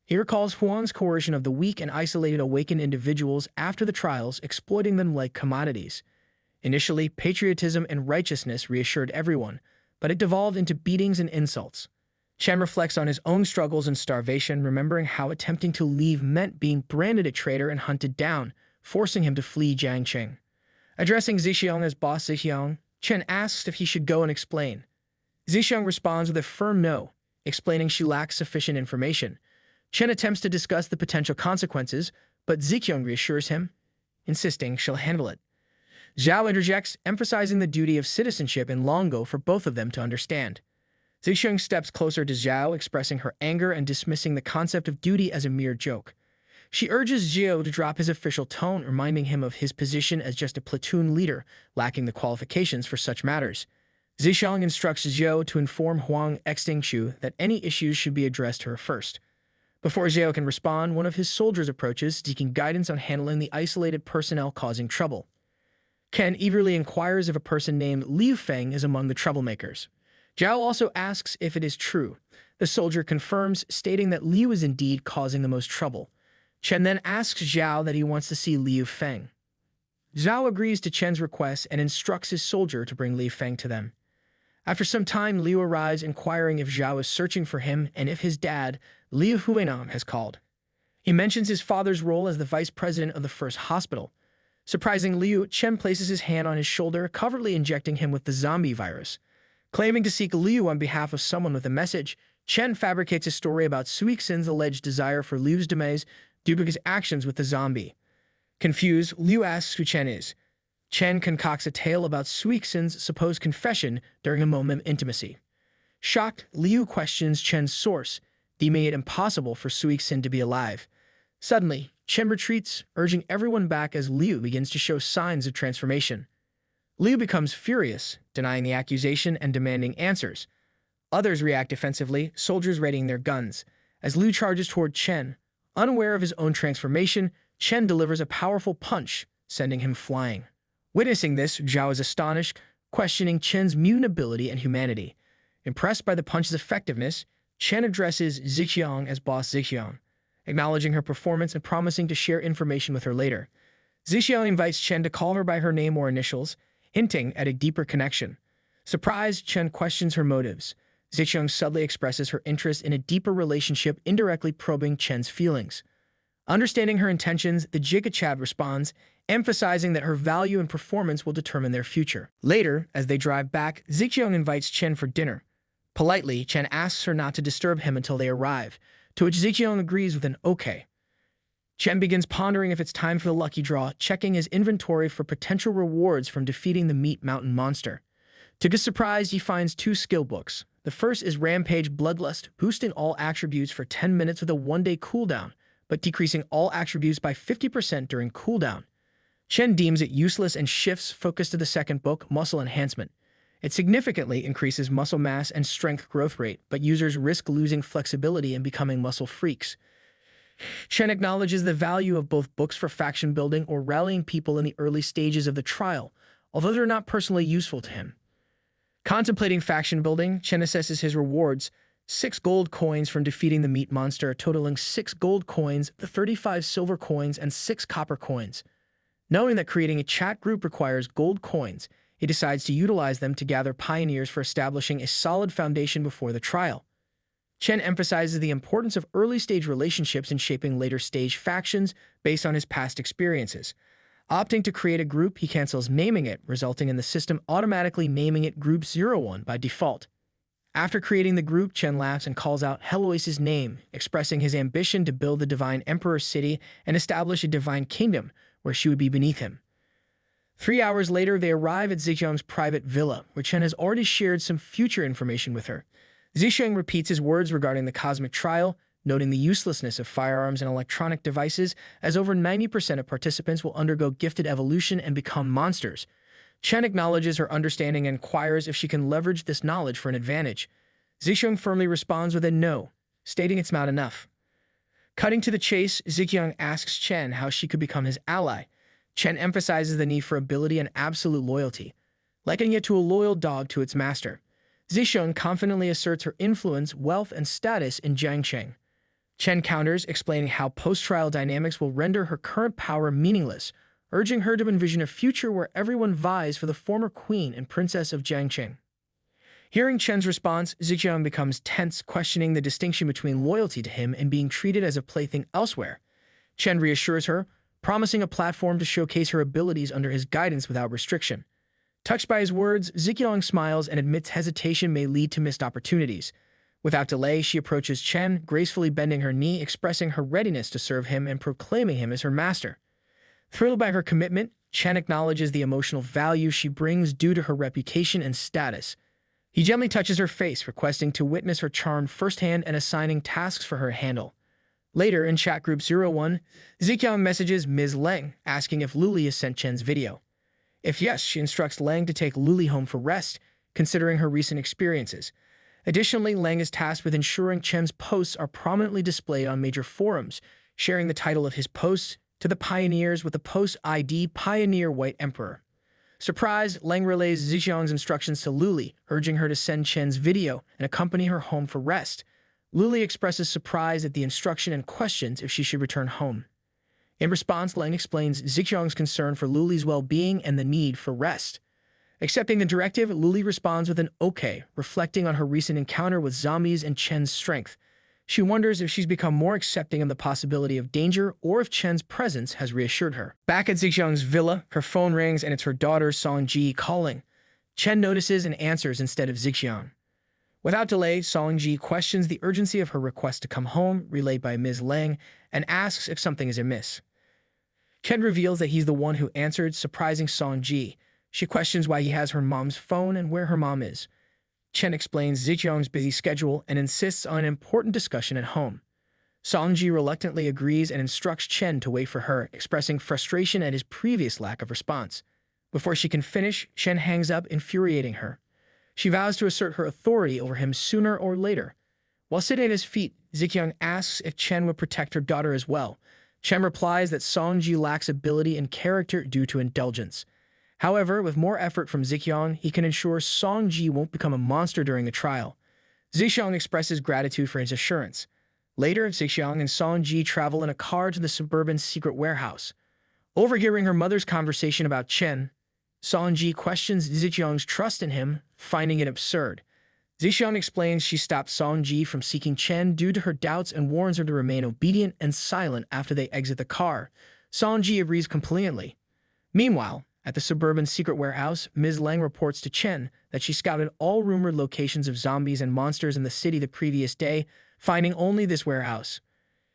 He recalls Huang's coercion of the weak and isolated awakened individuals after the trials, exploiting them like commodities. Initially, patriotism and righteousness reassured everyone, but it devolved into beatings and insults. Chen reflects on his own struggles and starvation, remembering how attempting to leave meant being branded a traitor and hunted down, forcing him to flee Jiangcheng. Addressing Zixiang as boss Zixiang, Chen asks if he should go and explain. Zixiang responds with a firm no, explaining she lacks sufficient information. Chen attempts to discuss the potential consequences, but Zixiang reassures him, insisting she'll handle it. Zhao interjects, emphasizing the duty of citizenship in Longo for both of them to understand. Zixiang steps closer to Zhao, expressing her anger and dismissing the concept of duty as a mere joke. She urges Zhao to drop his official tone, reminding him of his position as just a platoon leader, lacking the qualifications for such matters. Zixiang instructs Zhao to inform Huang Xingshu that any issues should be addressed to her first. Before Zhao can respond, one of his soldiers approaches, seeking guidance on handling the isolated personnel causing trouble. Ken eagerly inquires if a person named Liu Feng is among the troublemakers. Zhao also asks if it is true. The soldier confirms, stating that Liu is indeed causing the most trouble. Chen then asks Zhao that he wants to see Liu Feng. Zhao agrees to Chen's request and instructs his soldier to bring Liu Feng to them. After some time, Liu arrives, inquiring if Zhao is searching for him and if his dad, Liu Huinam, has called. He mentions his father's role as the vice president of the first hospital. Surprising Liu, Chen places his hand on his shoulder, covertly injecting him with the zombie virus. Claiming to seek Liu on behalf of someone with a message, Chen fabricates a story about Suixin's alleged desire for Liu's demise due to his actions with the zombie. Confused, Liu asks who Chen is. Chen concocts a tale about Suixin's supposed confession during a moment of intimacy. Shocked, Liu questions Chen's source, deeming it impossible for Suixin to be alive. Suddenly, Chen retreats, urging everyone back as Liu begins to show signs of transformation. Liu becomes furious, denying the accusation and demanding answers. Others react defensively, soldiers readying their guns. As Liu charges toward Chen, unaware of his own transformation, Chen delivers a powerful punch, sending him flying. Witnessing this, Zhao is astonished, questioning Chen's mutant ability and humanity. Impressed by the punch's effectiveness, Chen addresses Zixiang as Boss Zixiang, acknowledging her performance and promising to share information with her later. Zixiang invites Chen to call her by her name or initials, hinting at a deeper connection. Surprised, Chen questions her motives. Zixiang subtly expresses her interest in a deeper relationship, indirectly probing Chen's feelings. Understanding her intentions, the Jigachad responds, emphasizing that her value and performance will determine their future. Later, as they drive back, Zixiang invites Chen for dinner. Politely, Chen asks her not to disturb him until they arrive, to which Zixiang agrees with an okay. Chen begins pondering if it's time for the lucky draw, checking his inventory for potential rewards from defeating the Meat Mountain monster. To his surprise, he finds 2 skill books. The first is Rampage Bloodlust, boosting all attributes for 10 minutes with a 1-day cooldown, but decreasing all attributes by 50% during cooldown. Chen deems it useless and shifts focus to the second book, Muscle Enhancement. It significantly increases muscle mass and strength growth rate, but users risk losing flexibility and becoming muscle freaks. Chen acknowledges the value of both books for faction building or rallying people in the early stages of the trial, although they're not personally useful to him. Contemplating faction building, Chen assesses his rewards: 6 gold coins from defeating the meat monster, totaling 6 gold coins, 35 silver coins, and 6 copper coins. Knowing that creating a chat group requires gold coins, he decides to utilize them to gather pioneers for establishing a solid foundation before the trial. Chen emphasizes the importance of early-stage relationships in shaping later-stage factions based on his past experiences. Opting to create a group, he cancels naming it, resulting in the system automatically naming it Group 01 by default. After creating the group, Chen laughs and calls out Heloise's name, expressing his ambition to build the Divine Emperor city and establish a divine kingdom where she would be beneath him. 3 hours later, they arrive at Zixiang's private villa, where Chen has already shared some future information with her. Zixiang repeats his words regarding the cosmic trial, noting the uselessness of firearms and electronic devices, as over 90% of participants will undergo gifted evolution and become monsters. Chen acknowledges her understanding and inquires if she can leverage this knowledge for an advantage. Zixiang firmly responds with a no, stating it's not enough. Cutting to the chase, Zixiang asks Chen how she could become his ally. Chen emphasizes the need for ability and absolute loyalty, likening it to a loyal dog to its master. Zixiang confidently asserts her influence, wealth, and status in Jiangcheng. Chen counters, explaining how post-trial dynamics will render her current power meaningless, urging her to envision a future where everyone vies for the former queen and princess of Jiangcheng. Hearing Chen's response, Zixiang becomes tense, questioning the distinction between loyalty to him and being treated as a plaything elsewhere. Chen reassures her, promising a platform to showcase her abilities under his guidance without restriction. Touched by his words, Zixiang smiles and admits hesitation may lead to missed opportunities. Without delay, she approaches Chen, gracefully bending her knee, expressing her readiness to serve him and proclaiming him as her master. Thrilled by her commitment, Chen acknowledges the emotional value she brings due to her reputation and status. He gently touches her face, requesting to witness her charm firsthand and assigning tasks for her to handle. Later, in Chat Group 01, Zixiang messages Ms. Leng, asking if Luli has sent Chen's video. If yes, she instructs Leng to take Luli home for rest, considering her recent experiences. Additionally, Leng is tasked with ensuring Chen's posts are prominently displayed on major forums, sharing the title of his posts to the pioneers with the post ID Pioneer White Emperor. Surprised, Leng relays Zixiang's instructions to Luli, urging her to send Chen's video and accompany her home for rest. Luli expresses surprise at the instruction and questions if she should return home. In response, Leng explains Zixiang's concern for Luli's well-being and the need for rest. Accepting the directive, Luli responds with an okay, reflecting on her recent encounter with zombies and Chen's strength. She wonders if she's become more accepting of the possibility of danger or if Chen's presence has reassured her. Back at Zixiang's villa, her phone rings and it's her daughter Songji calling. Chen notices and answers instead of Zixiang. Without delay, Songji questions the urgency of her request to come home, relayed by Ms. Leng, and asks if something is amiss. Chen reveals that he's the one who answered, surprising Songji. She questions why he has her mom's phone and where her mom is. Chen explains Ziqiang's busy schedule and insists on an important discussion at home. Songji reluctantly agrees and instructs Chen to wait for her, expressing frustration at his previous lack of response. Before she can finish, Chen hangs up, infuriating her. She vows to assert her authority over him sooner or later. While sitting at his feet, Ziqiang asks if Chen would protect her daughter as well. Chen replies that Songji lacks ability and character due to indulgence. However, with more effort from Ziqiang, he can ensure Songji won't become a monster during the trial. Ziqiang expresses gratitude for his assurance. Later, Ziqiang and Songji travel in a car to the suburban secret warehouse. Overhearing her mother's conversation about Chen, Songji questions Ziqiang's trust in him, finding it absurd. Ziqiang explains she stopped Songji from seeking Chen due to her doubts and warns her to remain obedient and silent after they exit the car. Songji agrees compliantly. Meanwhile, at the suburban secret warehouse, Ms. Lang reports to Chen that she scouted all rumored locations of zombies and monsters in the city the previous day, finding only this warehouse.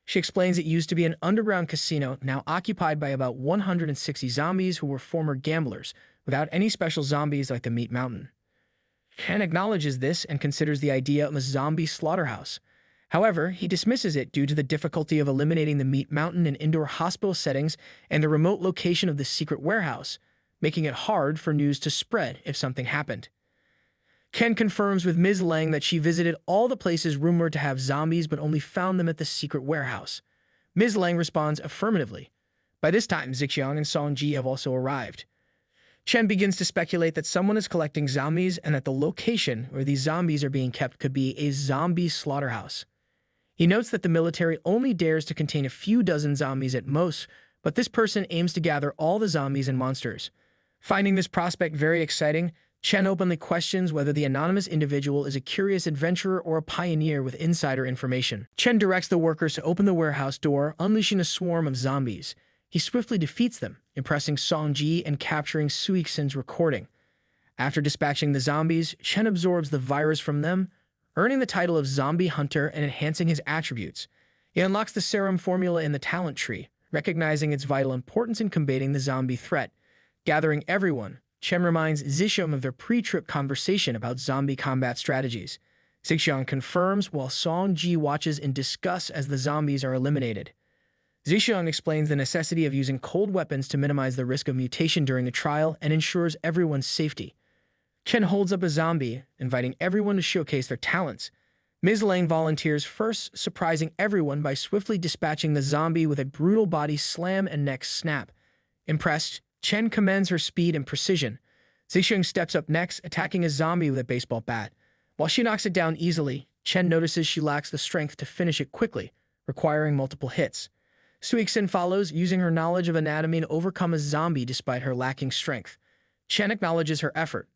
She explains it used to be an underground casino, now occupied by about 160 zombies who were former gamblers, without any special zombies like the Meat Mountain. Chen acknowledges this and considers the idea of a zombie slaughterhouse. However, he dismisses it due to the difficulty of eliminating the Meat Mountain in indoor hospital settings and the remote location of the secret warehouse, making it hard for news to spread if something happened. Ken confirms with Ms. Lang that she visited all the places rumored to have zombies but only found them at the secret warehouse. Ms. Lang responds affirmatively. By this time, Ziqiang and Songji have also arrived. Chen begins to speculate that someone is collecting zombies and that the location where these zombies are being kept could be a zombie slaughterhouse. He notes that the military only dares to contain a few dozen zombies at most, but this person aims to gather all the zombies and monsters. Finding this prospect very exciting, Chen openly questions whether the anonymous individual is a curious adventurer or a pioneer with insider information. Chen directs the workers to open the warehouse door, unleashing a swarm of zombies. He swiftly defeats them, impressing Songji and capturing Suixin's recording. After dispatching the zombies, Chen absorbs the virus from them, earning the title of Zombie Hunter and enhancing his attributes. He unlocks the serum formula in the talent tree, recognizing its vital importance in combating the zombie threat. Gathering everyone, Chen reminds Ziqiang of their pre-trip conversation about zombie combat strategies. Ziqiang confirms while Songji watches in disgust as the zombies are eliminated. Ziqiang explains the necessity of using cold weapons to minimize the risk of mutation during the trial and ensures everyone's safety. Chen holds up a zombie, inviting everyone to showcase their talents. Ms. Lang volunteers first, surprising everyone by swiftly dispatching the zombie with a brutal body slam and neck snap. Impressed, Chen commends her speed and precision. Ziqiang steps up next, attacking a zombie with a baseball bat. While she knocks it down easily, Chen notices she lacks the strength to finish it quickly, requiring multiple hits. Suixin follows, using her knowledge of anatomy to overcome a zombie despite her lacking strength. Chen acknowledges her effort.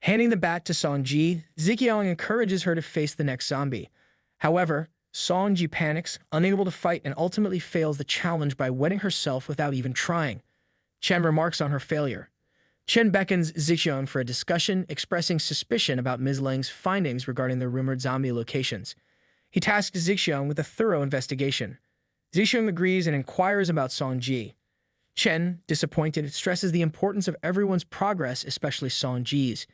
Handing the bat to Songji, Ziqiang encourages her to face the next zombie. However, Songji panics, unable to fight, and ultimately fails the challenge by wetting herself without even trying. Chen remarks on her failure. Chen beckons Ziqiang for a discussion, expressing suspicion about Ms. Lang's findings regarding the rumored zombie locations. He tasks Ziqiang with a thorough investigation. Ziqiang agrees and inquires about Songji. Chen, disappointed, stresses the importance of everyone's progress, especially Songji's.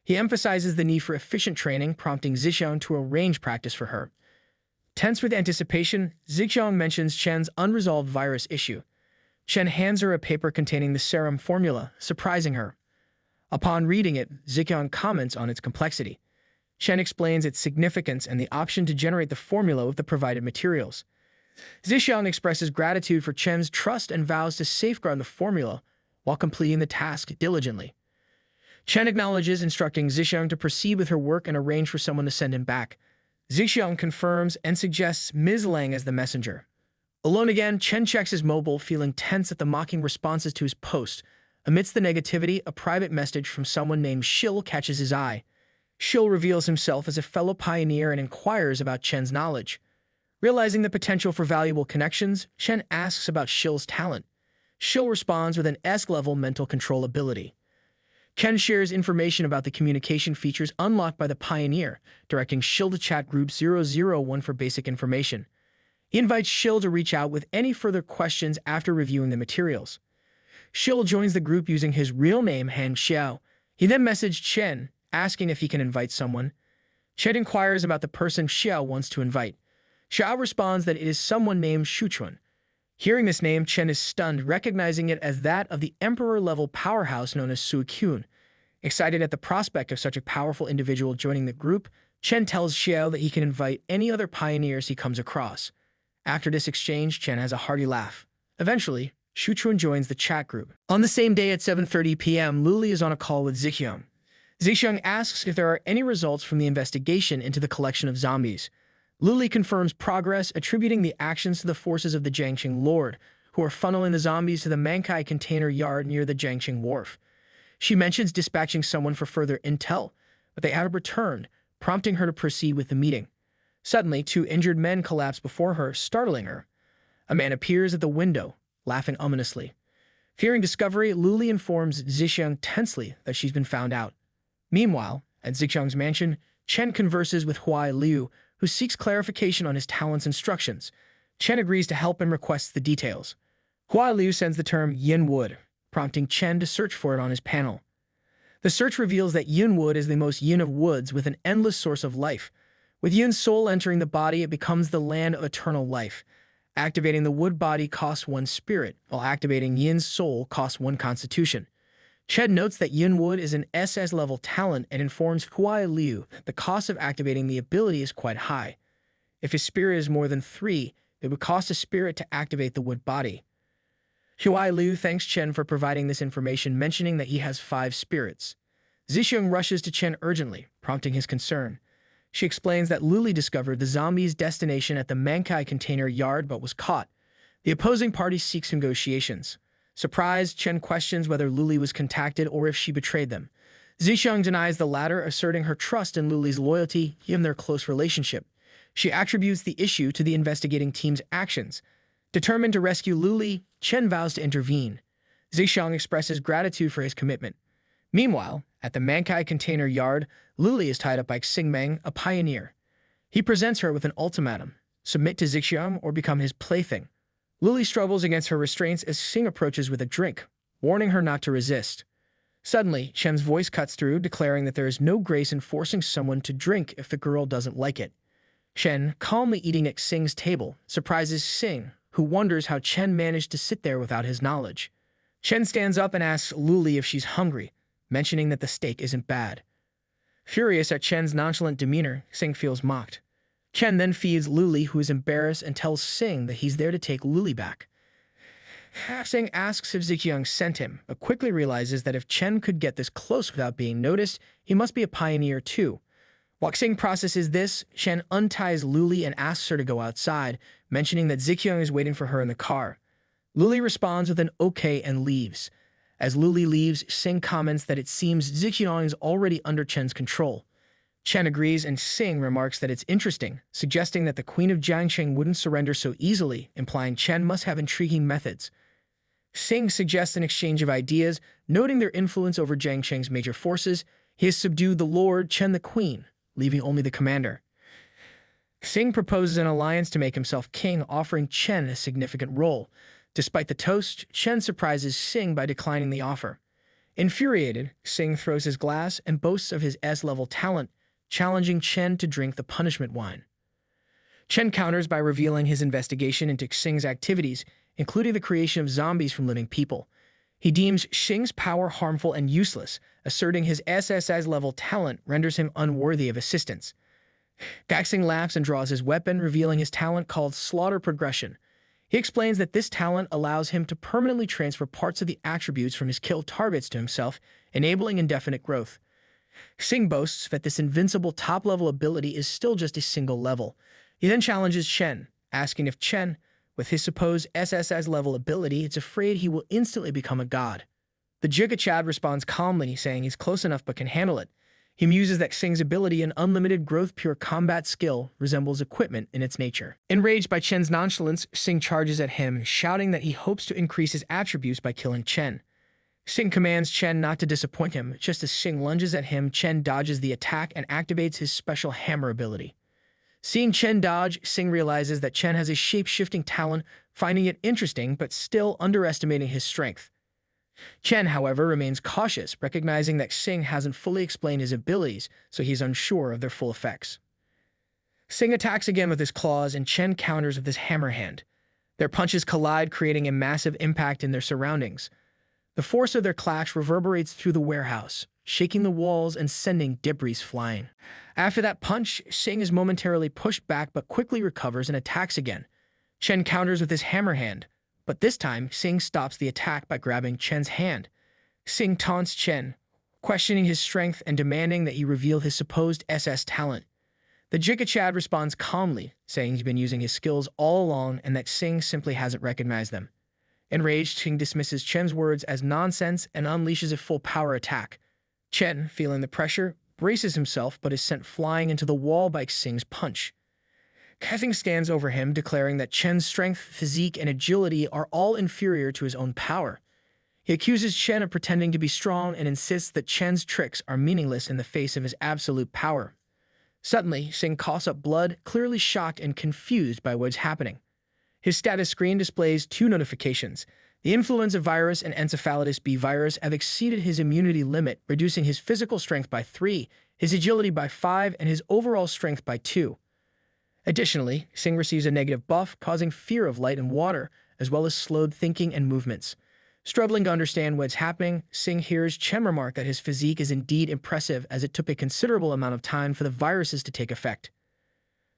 He emphasizes the need for efficient training, prompting Ziqiang to arrange practice for her. Tense with anticipation, Ziqiang mentions Chen's unresolved virus issue. Chen hands her a paper containing the serum formula, surprising her. Upon reading it, Ziqiang comments on its complexity. Chen explains its significance and the option to generate the formula with the provided materials. Ziqiang expresses gratitude for Chen's trust and vows to safeguard the formula while completing the task diligently. Chen acknowledges, instructing Ziqiang to proceed with her work and arrange for someone to send him back. Ziqiang confirms and suggests Ms. Lang as the messenger. Alone again, Chen checks his mobile, feeling tense at the mocking responses to his post. Amidst the negativity, a private message from someone named Shil catches his eye. Shil reveals himself as a fellow pioneer and inquires about Chen's knowledge. Realizing the potential for valuable connections, Chen asks about Shil's talent. Shil responds with an S-level mental control ability. Chen shares information about the communication features unlocked by the pioneer, directing Shil to chat group 001 for basic information. He invites Shil to reach out with any further questions after reviewing the materials. Shil joins the group using his real name, Han Xiao. He then messaged Chen, asking if he can invite someone. Chen inquires about the person Xiao wants to invite. Xiao responds that it is someone named Shuchuan. Hearing this name, Chen is stunned, recognizing it as that of the emperor-level powerhouse known as Su Qun. Excited at the prospect of such a powerful individual joining the group, Chen tells Xiao that he can invite any other pioneers he comes across. After this exchange, Chen has a hearty laugh. Eventually, Shuchuan joins the chat group. On the same day at 7:30 p.m., Luli is on a call with Zixiang. Zixiang asks if there are any results from the investigation into the collection of zombies. Luli confirms progress, attributing the actions to the forces of the Jiangqing Lord, who are funneling the zombies to the Manga container yard near the Jiangqing Wharf. She mentions dispatching someone for further intel, but they haven't returned, prompting her to proceed with the meeting. Suddenly, 2 injured men collapse before her, startling her. A man appears at the window, laughing ominously. Fearing discovery, Luli informs Zixiang tensely that she's been found out. Meanwhile, at Zixiang's mansion, Chen converses with Huai Liu, who seeks clarification on his talent's instructions. Chen agrees to help and requests the details. Huai Liu sends the term yin wood, prompting Chen to search for it on his panel. The search reveals that yin wood is the most yin of woods with an endless source of life. With yin's soul entering the body, it becomes the land of eternal life. Activating the wood body costs 1 spirit, while activating yin's soul costs 1 constitution. Chen notes that yin wood is an SS-level talent and informs Huai Liu that the cost of activating the ability is quite high. If his spirit is more than 3, it would cost a spirit to activate the wood body. Huai Liu thanks Chen for providing this information, mentioning that he has 5 spirits. Zixiang rushes to Chen urgently, prompting his concern. She explains that Luli discovered the zombies' destination at the Mankai container yard but was caught. The opposing party seeks negotiations. Surprised, Chen questions whether Luli was contacted or if she betrayed them. Zixiang denies the latter, asserting her trust in Luli's loyalty given their close relationship. She attributes the issue to the investigating team's actions. Determined to rescue Luli, Chen vows to intervene. Zixiang expresses gratitude for his commitment. Meanwhile, at the Mankai container yard, Luli is tied up by Xingmeng, a pioneer. He presents her with an ultimatum: submit to Zixiang or become his plaything. Luli struggles against her restraints as Xing approaches with a drink, warning her not to resist. Suddenly, Chen's voice cuts through, declaring that there is no grace in forcing someone to drink if the girl doesn't like it. Chen, calmly eating at Xing's table, surprises Xing, who wonders how Chen managed to sit there without his knowledge. Chen stands up and asks Luli if she's hungry, mentioning that the steak isn't bad. Furious at Chen's nonchalant demeanor, Xing feels mocked. Chen then feeds Luli, who is embarrassed, and tells Xing that he's there to take Luli back. Xing asks if Zixiang sent him, but quickly realizes that if Chen could get this close without being noticed, he must be a pioneer too. While Xing processes this, Chen unties Luli and asks her to go outside, mentioning that Zixiang is waiting for her in the car. Luli responds with an okay and leaves. As Luli leaves, Xing comments that it seems Zixiang is already under Chen's control. Chen agrees, and Xing remarks that it's interesting, suggesting that the Queen of Jiangqing wouldn't surrender so easily, implying Chen must have intriguing methods. Xing suggests an exchange of ideas, noting their influence over Jiangqing's major forces. He has subdued the Lord, Chen the Queen, leaving only the commander. Xing proposes an alliance to make himself king, offering Chen a significant role. Despite the toast, Chen surprises Xing by declining the offer. Infuriated, Xing throws his glass and boasts of his S-level talent, challenging Chen to drink the punishment wine. Chen counters by revealing his investigation into Xing's activities, including the creation of zombies from living people. He deems Xing's power harmful and useless, asserting his SSS-level talent renders him unworthy of assistance. Xing laughs and draws his weapon, revealing his talent called Slaughter Progression. He explains that this talent allows him to permanently transfer parts of the attributes from his kill targets to himself, enabling indefinite growth. Xing boasts that this invincible top-level ability is still just a single level. He then challenges Chen, asking if Chen, with his supposed SSS-level ability, is afraid he will instantly become a god. The Jiga Chad responds calmly, saying he's close enough but can handle it. He muses that Xing's ability and unlimited growth pure combat skill resembles equipment in its nature. Enraged by Chen's nonchalance, Xing charges at him, shouting that he hopes to increase his attributes by killing Chen. Xing commands Chen not to disappoint him. Just as Xing lunges at him, Chen dodges the attack and activates his special hammer ability. Seeing Chen dodge, Xing realizes that Chen has a shape-shifting talent, finding it interesting but still underestimating his strength. Chen, however, remains cautious, recognizing that Xing hasn't fully explained his abilities, so he's unsure of their full effects. Xing attacks again with his claws, and Chen counters with his hammer hand. Their punches collide, creating a massive impact in their surroundings. The force of their clash reverberates through the warehouse, shaking the walls and sending debris flying. After that punch, Xing is momentarily pushed back but quickly recovers and attacks again. Chen counters with his hammer hand, but this time Xing stops the attack by grabbing Chen's hand. Xing taunts Chen, questioning his strength and demanding that he reveal his supposed SS talent. The Jigachad responds calmly, saying he's been using his skills all along and that Xing simply hasn't recognized them. Enraged, Xing dismisses Chen's words as nonsense and unleashes a full-power attack. Chen, feeling the pressure, braces himself but is sent flying into the wall by Xing's punch. Xing stands over him, declaring that Chen's strength, physique, and agility are all inferior to his own power. He accuses Chen of pretending to be strong and insists that Chen's tricks are meaningless in the face of his absolute power. Suddenly, Xing coughs up blood, clearly shocked and confused by what's happening. His status screen displays two notifications. The influenza virus and encephalitis B virus have exceeded his immunity limit, reducing his physical strength by 3, his agility by 5, and his overall strength by 2. Additionally, Xing receives a negative buff, causing fear of light and water, as well as slowed thinking and movements. Struggling to understand what's happening, Xing hears Chen remark that his physique is indeed impressive, as it took a considerable amount of time for the viruses to take effect.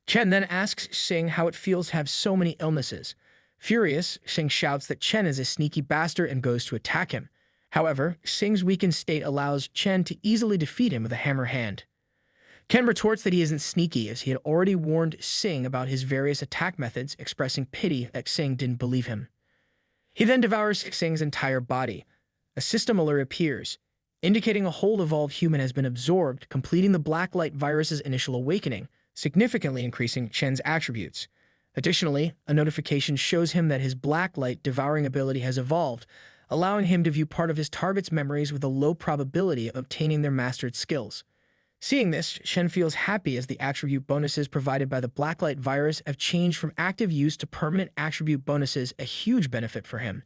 Chen then asks Xing how it feels to have so many illnesses. Furious, Xing shouts that Chen is a sneaky bastard and goes to attack him. However, Xing's weakened state allows Chen to easily defeat him with a hammer hand. Chen retorts that he isn't sneaky, as he had already warned Xing about his various attack methods, expressing pity that Xing didn't believe him. He then devours Xing's entire body. A system alert appears, indicating a whole evolved human has been absorbed, completing the Black Light virus's initial awakening, significantly increasing Chen's attributes. Additionally, a notification shows him that his Black Light devouring ability has evolved, allowing him to view part of his target's memories with a low probability of obtaining their mastered skills. Seeing this, Chen feels happy as the attribute bonuses provided by the Blacklight virus have changed from active use to permanent attribute bonuses, a huge benefit for him.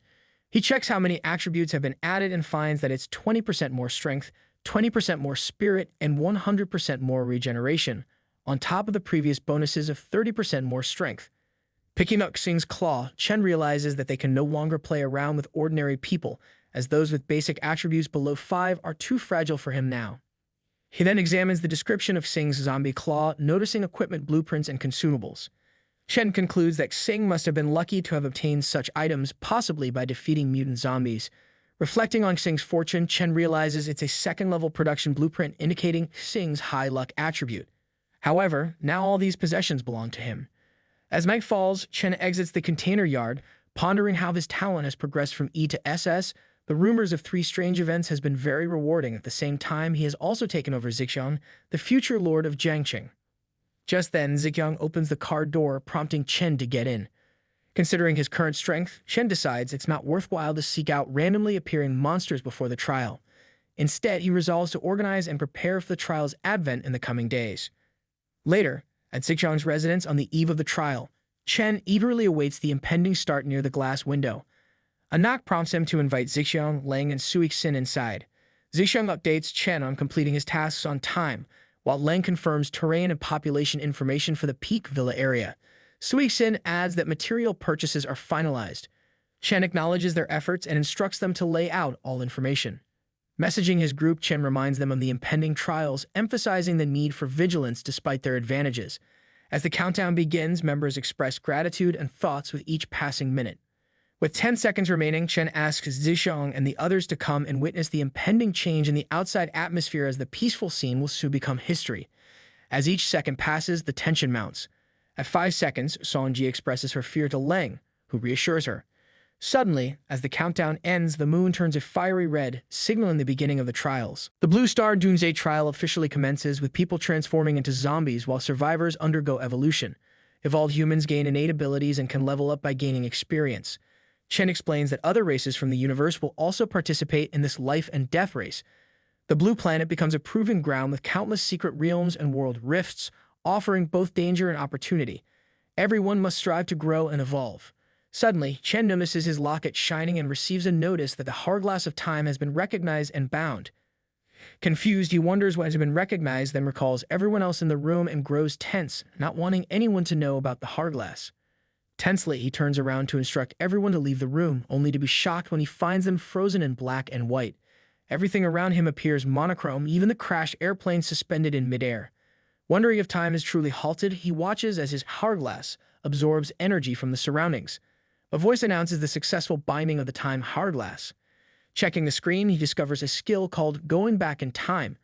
He checks how many attributes have been added and finds that it's 20% more strength, 20% more spirit, and 100% more regeneration, on top of the previous bonuses of 30% more strength. Picking up Xing's claw, Chen realizes that they can no longer play around with ordinary people, as those with basic attributes below 5 are too fragile for him now. He then examines the description of Xing's zombie claw, noticing equipment blueprints and consumables. Chen concludes that Xing must have been lucky to have obtained such items, possibly by defeating mutant zombies. Reflecting on Xing's fortune, Chen realizes it's a second-level production blueprint indicating Xing's high luck attribute. However, now all these possessions belong to him. As night falls, Chen exits the container yard, pondering how his talent has progressed from E to SS. The rumors of 3 strange events has been very rewarding. At the same time, he has also taken over Zixiang, the future lord of Jiangqing. Just then, Zixiang opens the car door, prompting Chen to get in. Considering his current strength, Chen decides it's not worthwhile to seek out randomly appearing monsters before the trial. Instead, he resolves to organize and prepare for the trial's advent in the coming days. Later, at Zixiang's residence on the eve of the trial, Chen eagerly awaits the impending start near the glass window. A knock prompts him to invite Zixiang, Leng, and Suixin inside. Zixiang updates Chen on completing his tasks on time, while Leng confirms terrain and population information for the Peak Villa area. Suixin adds that material purchases are finalized. Chen acknowledges their efforts and instructs them to lay out all information. Messaging his group, Chen reminds them of the impending trials, emphasizing the need for vigilance despite their advantages. As the countdown begins, members express gratitude and thoughts with each passing minute. With 10 seconds remaining, Chen asks Zixiang and the others to come and witness the impending change in the outside atmosphere, as the peaceful scene will soon become history. As each second passes, the tension mounts. At 5 seconds, Sonji expresses her fear to Leng, who reassures her. Suddenly, as the countdown ends, the moon turns a fiery red, signaling the beginning of the trials. The Blue Star Doomsday trial officially commences, with people transforming into zombies while survivors undergo evolution. Evolved humans gain innate abilities and can level up by gaining experience. Chen explains that other races from the universe will also participate in this life and death race. The Blue Planet becomes a proving ground with countless secret realms and world rifts, offering both danger and opportunity. Everyone must strive to grow and evolve. Suddenly, Chen notices his locket shining and receives a notice that the hourglass of time has been recognized and bound. Confused, he wonders what has been recognized, then recalls everyone else in the room and grows tense, not wanting anyone to know about the hourglass. Tensely, he turns around to instruct everyone to leave the room, only to be shocked when he finds them frozen in black and white. Everything around him appears monochrome, even the crashed airplane suspended in midair. Wondering if time is truly halted, he watches as his hourglass absorbs energy from the surroundings. A voice announces the successful binding of the time hourglass. Checking the screen, he discovers a skill called Going Back in Time,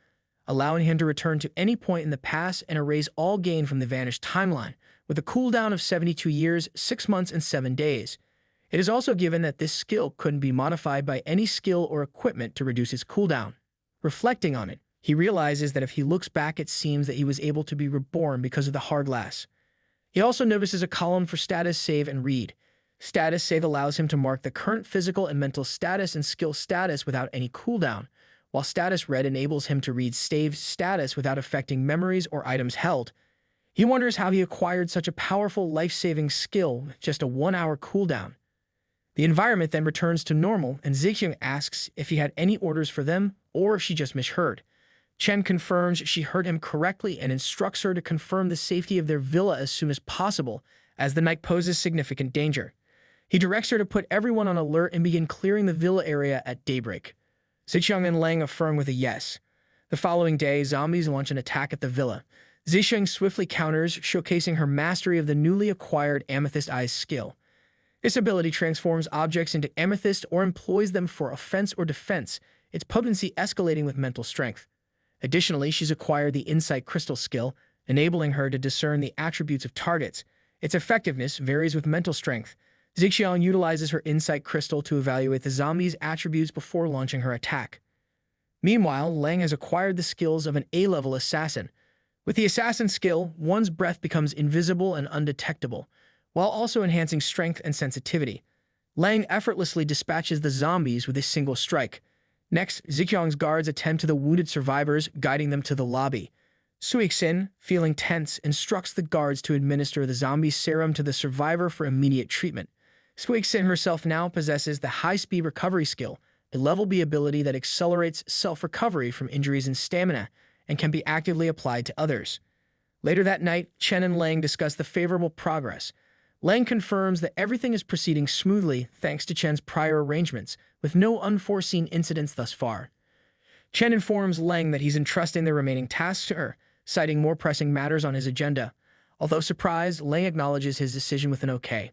allowing him to return to any point in the past and erase all gain from the vanished timeline, with a cooldown of 72 years, 6 months, and 7 days. It is also given that this skill couldn't be modified by any skill or equipment to reduce its cooldown. Reflecting on it, he realizes that if he looks back, it seems that he was able to be reborn because of the hourglass. He also notices a column for status save and read. Status save allows him to mark the current physical and mental status and skill status without any cooldown, while status read enables him to read saved status without affecting memories or items held. He wonders how he acquired such a powerful life-saving skill with just a 1-hour cooldown. The environment then returns to normal, and Zixiang asks if he had any orders for them or if she just misheard. Chen confirms she heard him correctly and instructs her to confirm the safety of their villa as soon as possible, as the night poses significant danger. He directs her to put everyone on alert and begin clearing the villa area at daybreak. Zixiang and Lang affirm with a yes. The following day, zombies launch an attack at the villa. Zixiang swiftly counters, showcasing her mastery of the newly acquired Amethyst Eyes skill. This ability transforms objects into amethyst or employs them for offense or defense, its potency escalating with mental strength. Additionally, she's acquired the Insight Crystal skill, enabling her to discern the attributes of targets. Its effectiveness varies with mental strength. Zixiang utilizes her Insight Crystal to evaluate the zombie's attributes before launching her attack. Meanwhile, Lang has acquired the skills of an A-level assassin. With the assassin skill, one's breath becomes invisible and undetectable, while also enhancing strength and sensitivity. Lang effortlessly dispatches the zombies with a single strike. Next, Zixiang's guards attend to the wounded survivors, guiding them to the lobby. Suixin, feeling tense, instructs the guards to administer the zombie serum to the survivor for immediate treatment. Suixin herself now possesses the high-speed recovery skill, a level B ability that accelerates self-recovery from injuries and stamina, and can be actively applied to others. Later that night, Chen and Lang discuss the favorable progress. Lang confirms that everything is proceeding smoothly thanks to Chen's prior arrangements, with no unforeseen incidents thus far. Chen informs Lang that he's entrusting the remaining tasks to her, citing more pressing matters on his agenda. Although surprised, Lang acknowledges his decision with an okay.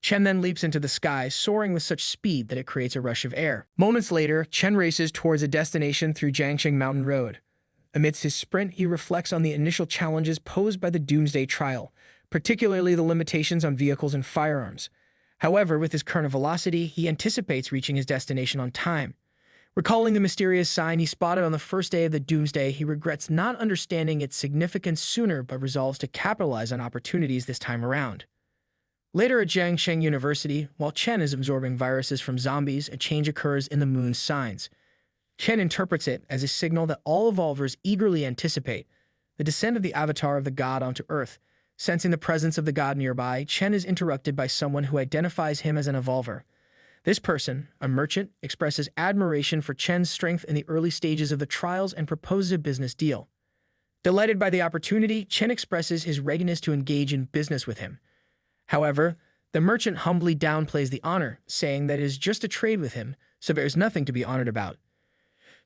Chen then leaps into the sky, soaring with such speed that it creates a rush of air. Moments later, Chen races towards a destination through Jiangxing Mountain Road. Amidst his sprint, he reflects on the initial challenges posed by the Doomsday Trial, particularly the limitations on vehicles and firearms. However, with his current velocity, he anticipates reaching his destination on time. Recalling the mysterious sign he spotted on the first day of the Doomsday, he regrets not understanding its significance sooner but resolves to capitalize on opportunities this time around. Later at Jiangxing University, while Chen is absorbing viruses from zombies, a change occurs in the moon's signs. Chen interprets it as a signal that all evolvers eagerly anticipate, the descent of the avatar of the god onto Earth. Sensing the presence of the god nearby, Chen is interrupted by someone who identifies him as an evolver. This person, a merchant, expresses admiration for Chen's strength in the early stages of the trials and proposes a business deal. Delighted by the opportunity, Chen expresses his readiness to engage in business with him. However, the merchant humbly downplays the honor, saying that it is just a trade with him, so there is nothing to be honored about.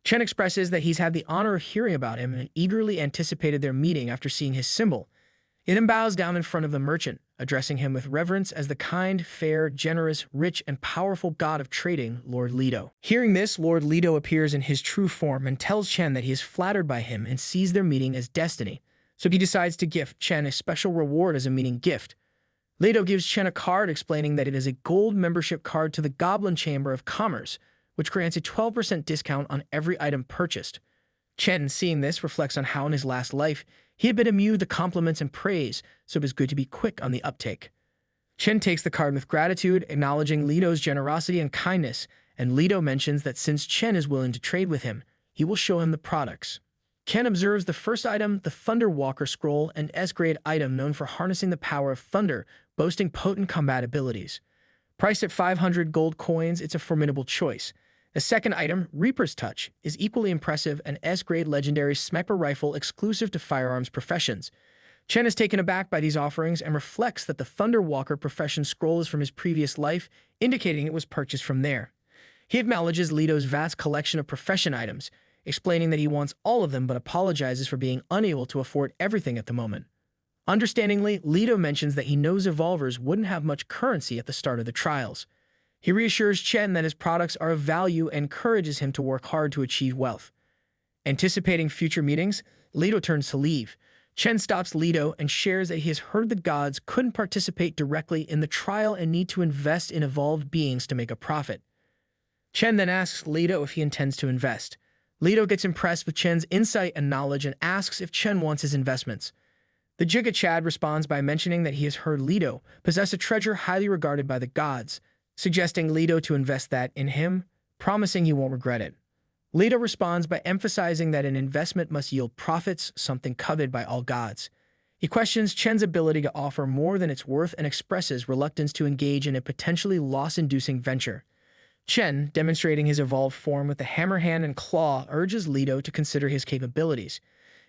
Chen expresses that he's had the honor of hearing about him and eagerly anticipated their meeting after seeing his symbol. He then bows down in front of the merchant, addressing him with reverence as the kind, fair, generous, rich, and powerful god of trading, Lord Lido. Hearing this, Lord Lido appears in his true form and tells Chen that he is flattered by him and sees their meeting as destiny, so he decides to gift Chen a special reward as a meeting gift. Lido gives Chen a card explaining that it is a gold membership card to the Goblin Chamber of Commerce, which grants a 12% discount on every item purchased. Chen, seeing this, reflects on how in his last life he had been immune to compliments and praise, so it was good to be quick on the uptake. Chen takes the card with gratitude, acknowledging Lido's generosity and kindness, and Lido mentions that since Chen is willing to trade with him, he will show him the products. Chen observes the first item, the Thunder Walker Scroll, an S-grade item known for harnessing the power of thunder, boasting potent combat abilities. Priced at 500 gold coins, it's a formidable choice. The second item, Reaper's Touch, is equally impressive, an S-grade legendary sniper rifle exclusive to firearms professions. Chen is taken aback by these offerings and reflects that the Thunderwalker profession scroll is from his previous life, indicating it was purchased from there. He acknowledges Leto's vast collection of profession items, explaining that he wants all of them but apologizes for being unable to afford everything at the moment. Understandingly, Leto mentions that he knows evolvers wouldn't have much currency at the start of the trials. He reassures Chen that his products are of value and encourages him to work hard to achieve wealth. Anticipating future meetings, Leto turns to leave. Chen stops Leto and shares that he has heard the gods couldn't participate directly in the trial and need to invest in evolved beings to make a profit. Chen then asks Leto if he intends to invest. Leto gets impressed with Chen's insight and knowledge and asks if Chen wants his investments. The Giga Chad responds by mentioning that he has heard Leto possess a treasure highly regarded by the gods, suggesting Leto to invest that in him, promising he won't regret it. Leto responds by emphasizing that an investment must yield profits, something coveted by all gods. He questions Chen's ability to offer more than it's worth and expresses reluctance to engage in a potentially loss-inducing venture. Chen, demonstrating his evolved form with the hammer hand and claw, urges Leto to consider his capabilities.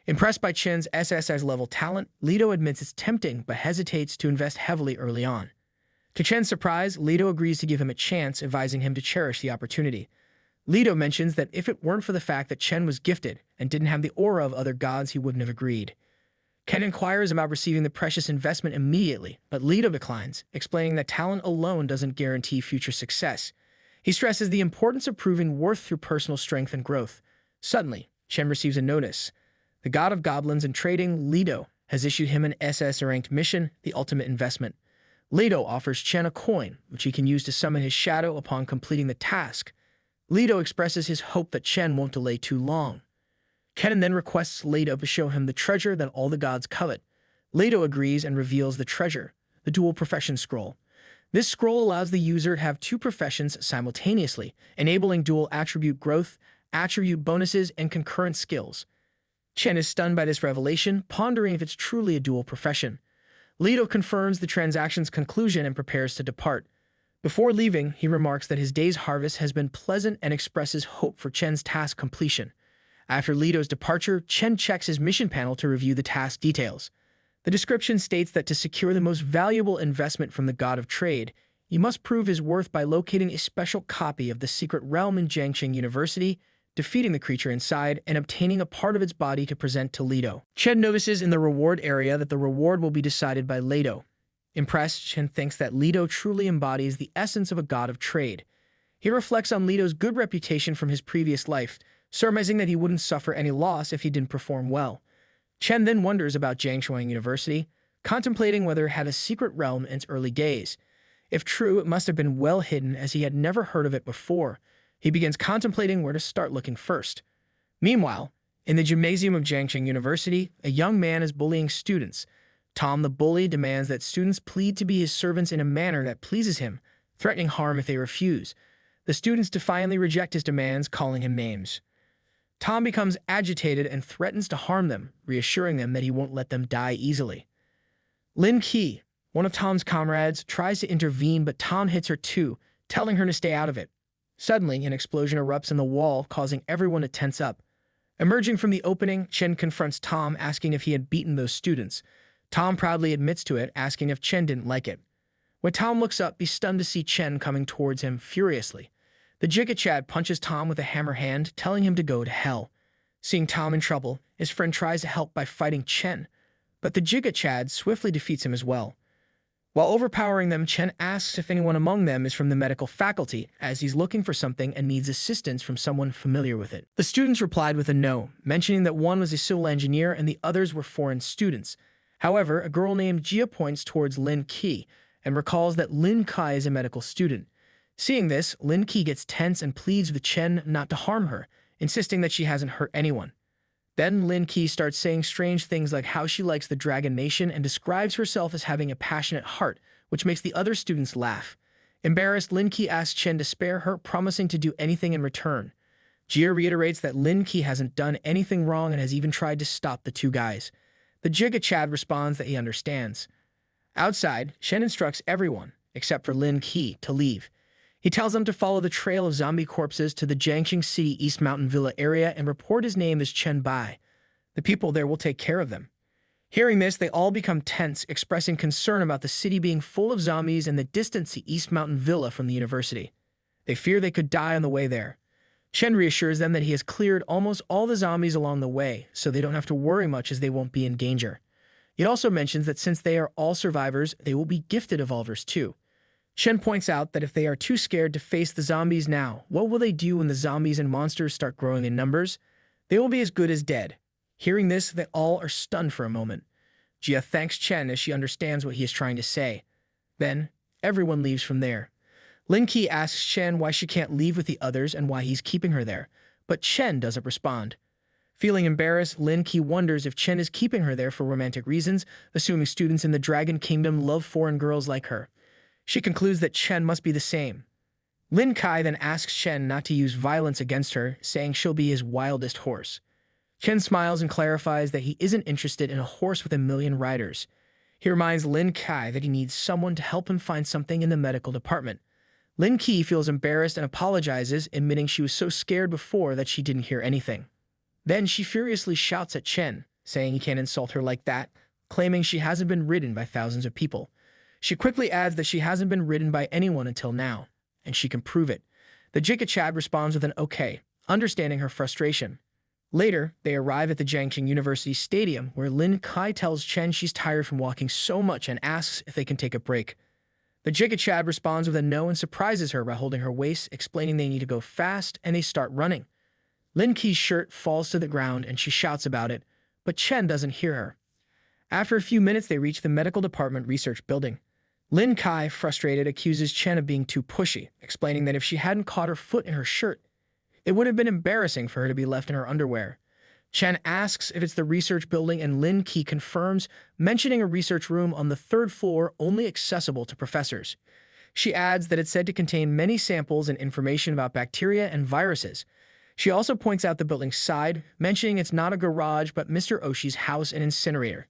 Impressed by Chen's SSS-level talent, Leto admits it's tempting but hesitates to invest heavily early on. To Chen's surprise, Leto agrees to give him a chance, advising him to cherish the opportunity. Leto mentions that if it weren't for the fact that Chen was gifted and didn't have the aura of other gods, he wouldn't have agreed. Chen inquires about receiving the precious investment immediately, but Leto declines, explaining that talent alone doesn't guarantee future success. He stresses the importance of proving worth through personal strength and growth. Suddenly, Chen receives a notice. The god of goblins and trading, Leto, has issued him an SS-ranked mission, the ultimate investment. Leto offers Chen a coin, which he can use to summon his shadow upon completing the task. Leto expresses his hope that Chen won't delay too long. Chen then requests Leto to show him the treasure that all the gods covet. Leto agrees and reveals the treasure, the dual profession scroll. This scroll allows the user to have two professions simultaneously, enabling dual attribute growth, attribute bonuses, and concurrent skills. Chen is stunned by this revelation, pondering if it's truly a dual profession. Leto confirms the transaction's conclusion and prepares to depart. Before leaving, he remarks that his day's harvest has been pleasant and expresses hope for Chen's task completion. After Leto's departure, Chen checks his mission panel to review the task details. The description states that to secure the most valuable investment from the god of trade, he must prove his worth by locating a special copy of the secret realm in Jiangxing University, defeating the creature inside, and obtaining a part of its body to present to Leto. Chen notices in the reward area that the reward will be decided by Leto. Impressed, Chen thinks that Leto truly embodies the essence of a god of trade. He reflects on Leto's good reputation from his previous life, surmising that he wouldn't suffer any loss if he didn't perform well. Chen then wonders about Jiangxing University, contemplating whether it had a secret realm in its early days. If true, it must have been well hidden as he had never heard of it before. He begins contemplating where to start looking first. Meanwhile, in the gymnasium of Jiangxing University, a young man is bullying students. Tom the bully demands that students plead to be his servants in a manner that pleases him, threatening harm if they refuse. The students defiantly reject his demands, calling him names. Tom becomes agitated and threatens to harm them, reassuring them that he won't let them die easily. Lin Qi, one of Tom's comrades, tries to intervene, but Tom hits her too, telling her to stay out of it. Suddenly, an explosion erupts in the wall, causing everyone to tense up. Emerging from the opening, Chen confronts Tom, asking if he had beaten those students. Tom proudly admits to it, asking if Chen didn't like it. When Tom looks up, he's stunned to see Chen coming towards him furiously. The Giga Chad punches Tom with a hammer hand, telling him to go to hell. Seeing Tom in trouble, his friend tries to help by fighting Chen, but the Giga Chad swiftly defeats him as well. While overpowering them, Chen asks if anyone among them is from the medical faculty, as he's looking for something and needs assistance from someone familiar with it. The students replied with a no, mentioning that one was a civil engineer and the others were foreign students. However, a girl named Jia points towards Lin Qi and recalls that Lin Kai is a medical student. Seeing this, Lin Qi gets tense and pleads with Chen not to harm her, insisting that she hasn't hurt anyone. Then Lin Qi starts saying strange things like how she likes the Dragon Nation and describes herself as having a passionate heart, which makes the other students laugh. Embarrassed, Lin Qi asks Chen to spare her, promising to do anything in return. Jia reiterates that Lin Qi hasn't done anything wrong and has even tried to stop the two guys. The Giga Chad responds that he understands. Outside, Chen instructs everyone, except for Lin Qi, to leave. He tells them to follow the trail of zombie corpses to the Jiangxing City East Mountain Villa area and report his name as Chen Bai. The people there will take care of them. Hearing this, they all become tense, expressing concern about the city being full of zombies and the distance to East Mountain Villa from the university. They fear they could die on the way there. Chen reassures them that he has cleared almost all the zombies along the way, so they don't have to worry much as they won't be in danger. He also mentions that since they are all survivors, they will be gifted evolvers too. Chen points out that if they are too scared to face the zombies now, what will they do when the zombies and monsters start growing in numbers? They will be as good as dead. Hearing this, they all are stunned for a moment. Jia thanks Chen as she understands what he is trying to say. Then, everyone leaves from there. Lin Qi asks Chen why she can't leave with the others and why he's keeping her there, but Chen doesn't respond. Feeling embarrassed, Lin Qi wonders if Chen is keeping her there for romantic reasons, assuming students in the Dragon Kingdom love foreign girls like her. She concludes that Chen must be the same. Lin Kai then asks Chen not to use violence against her, saying she'll be his wildest horse. Chen smiles and clarifies that he isn't interested in a horse with 1,000,000 riders. He reminds Lin Kai that he needs someone to help him find something in the medical department. Lin Qi feels embarrassed and apologizes, admitting she was so scared before that she didn't hear anything. Then she furiously shouts at Chen, saying he can't insult her like that, claiming she hasn't been ridden by thousands of people. She quickly adds that she hasn't been ridden by anyone until now, and she can prove it. The Jikachad responds with an okay, understanding her frustration. Later, they arrive at the Jiangxing University Stadium, where Lin Kai tells Chen she's tired from walking so much and asks if they can take a break. The Jikachad responds with a no and surprises her by holding her waist, explaining they need to go fast, and they start running. Lin Qi's shirt falls to the ground and she shouts about it, but Chen doesn't hear her. After a few minutes, they reach the medical department research building. Lin Kai, frustrated, accuses Chen of being too pushy, explaining that if she hadn't caught her foot in her shirt, it would have been embarrassing for her to be left in her underwear. Chen asks if it's the research building and Lin Qi confirms, mentioning a research room on the 3rd floor only accessible to professors. She adds that it's said to contain many samples and information about bacteria and viruses. She also points out the building's side, mentioning it's not a garage but Mr. Oshi's house and incinerator.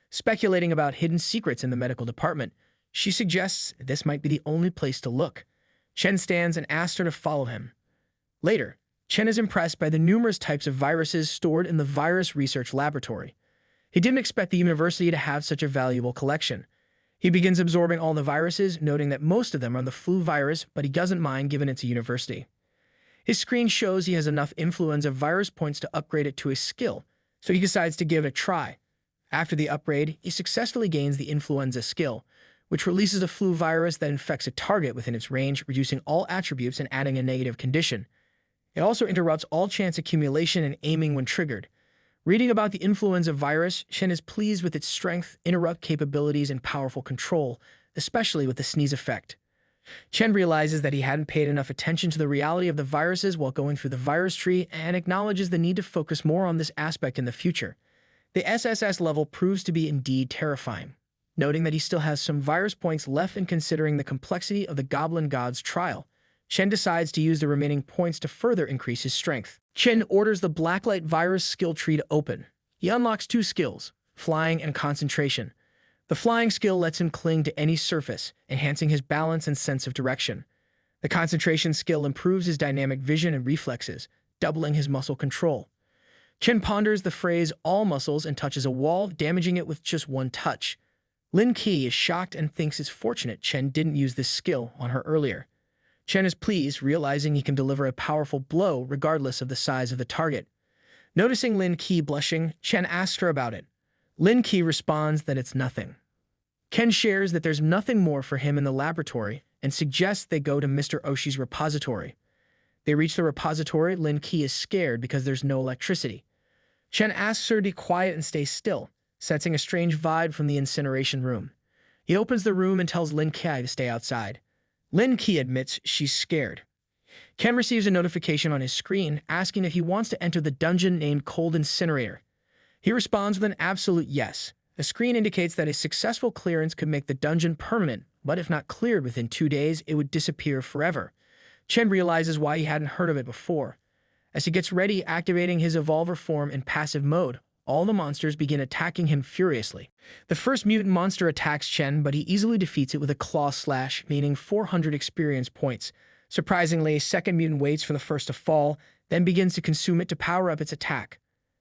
Speculating about hidden secrets in the medical department, she suggests this might be the only place to look. Chen stands and asks her to follow him. Later, Chen is impressed by the numerous types of viruses stored in the virus research laboratory. He didn't expect the university to have such a valuable collection. He begins absorbing all the viruses, noting that most of them are the flu virus, but he doesn't mind given it's a university. His screen shows he has enough influenza virus points to upgrade it to a skill, so he decides to give it a try. After the upgrade, he successfully gains the influenza skill, which releases a flu virus that infects a target within its range, reducing all attributes and adding a negative condition. It also interrupts all chance accumulation and aiming when triggered. Reading about the influenza virus, Chen is pleased with its strength, interrupt capabilities, and powerful control, especially with the sneeze effect. Chen realizes that he hadn't paid enough attention to the reality of the viruses while going through the virus tree and acknowledges the need to focus more on this aspect in the future. The SSS level proves to be indeed terrifying, noting that he still has some virus points left and considering the complexity of the Goblin God's trial. Chen decides to use the remaining points to further increase his strength. Chen orders the Blacklight virus skill tree to open. He unlocks 2 skills, flying and concentration. The flying skill lets him cling to any surface, enhancing his balance and sense of direction. The concentration skill improves his dynamic vision and reflexes, doubling his muscle control. Chen ponders the phrase all muscles and touches a wall, damaging it with just 1 touch. Lin Qi is shocked and thinks it's fortunate Chen didn't use this skill on her earlier. Chen is pleased, realizing he can deliver a powerful blow regardless of the size of the target. Noticing Lin Qi blushing, Chen asks her about it. Lin Qi responds that it's nothing. Ken shares that there's nothing more for him in the laboratory and suggests they go to Mr. Oshi's repository. They reach the repository. Lin Qi is scared because there's no electricity. Chen asks her to be quiet and stay still, sensing a strange vibe from the incineration room. He opens the room and tells Lin Qi to stay outside. Lin Qi admits she's scared. Ken receives a notification on his screen asking if he wants to enter the dungeon named Cold Incinerator. He responds with an absolute yes. The screen indicates that a successful clearance could make the dungeon permanent, but if not cleared within 2 days, it would disappear forever. Chen realizes why he hadn't heard of it before. As he gets ready, activating his evolver form in passive mode, all the monsters begin attacking him furiously. The first mutant monster attacks Chen, but he easily defeats it with a claw slash, meaning 400 experience points. Surprisingly, second mutant waits for the first to fall, then begins to consume it to power up its attack.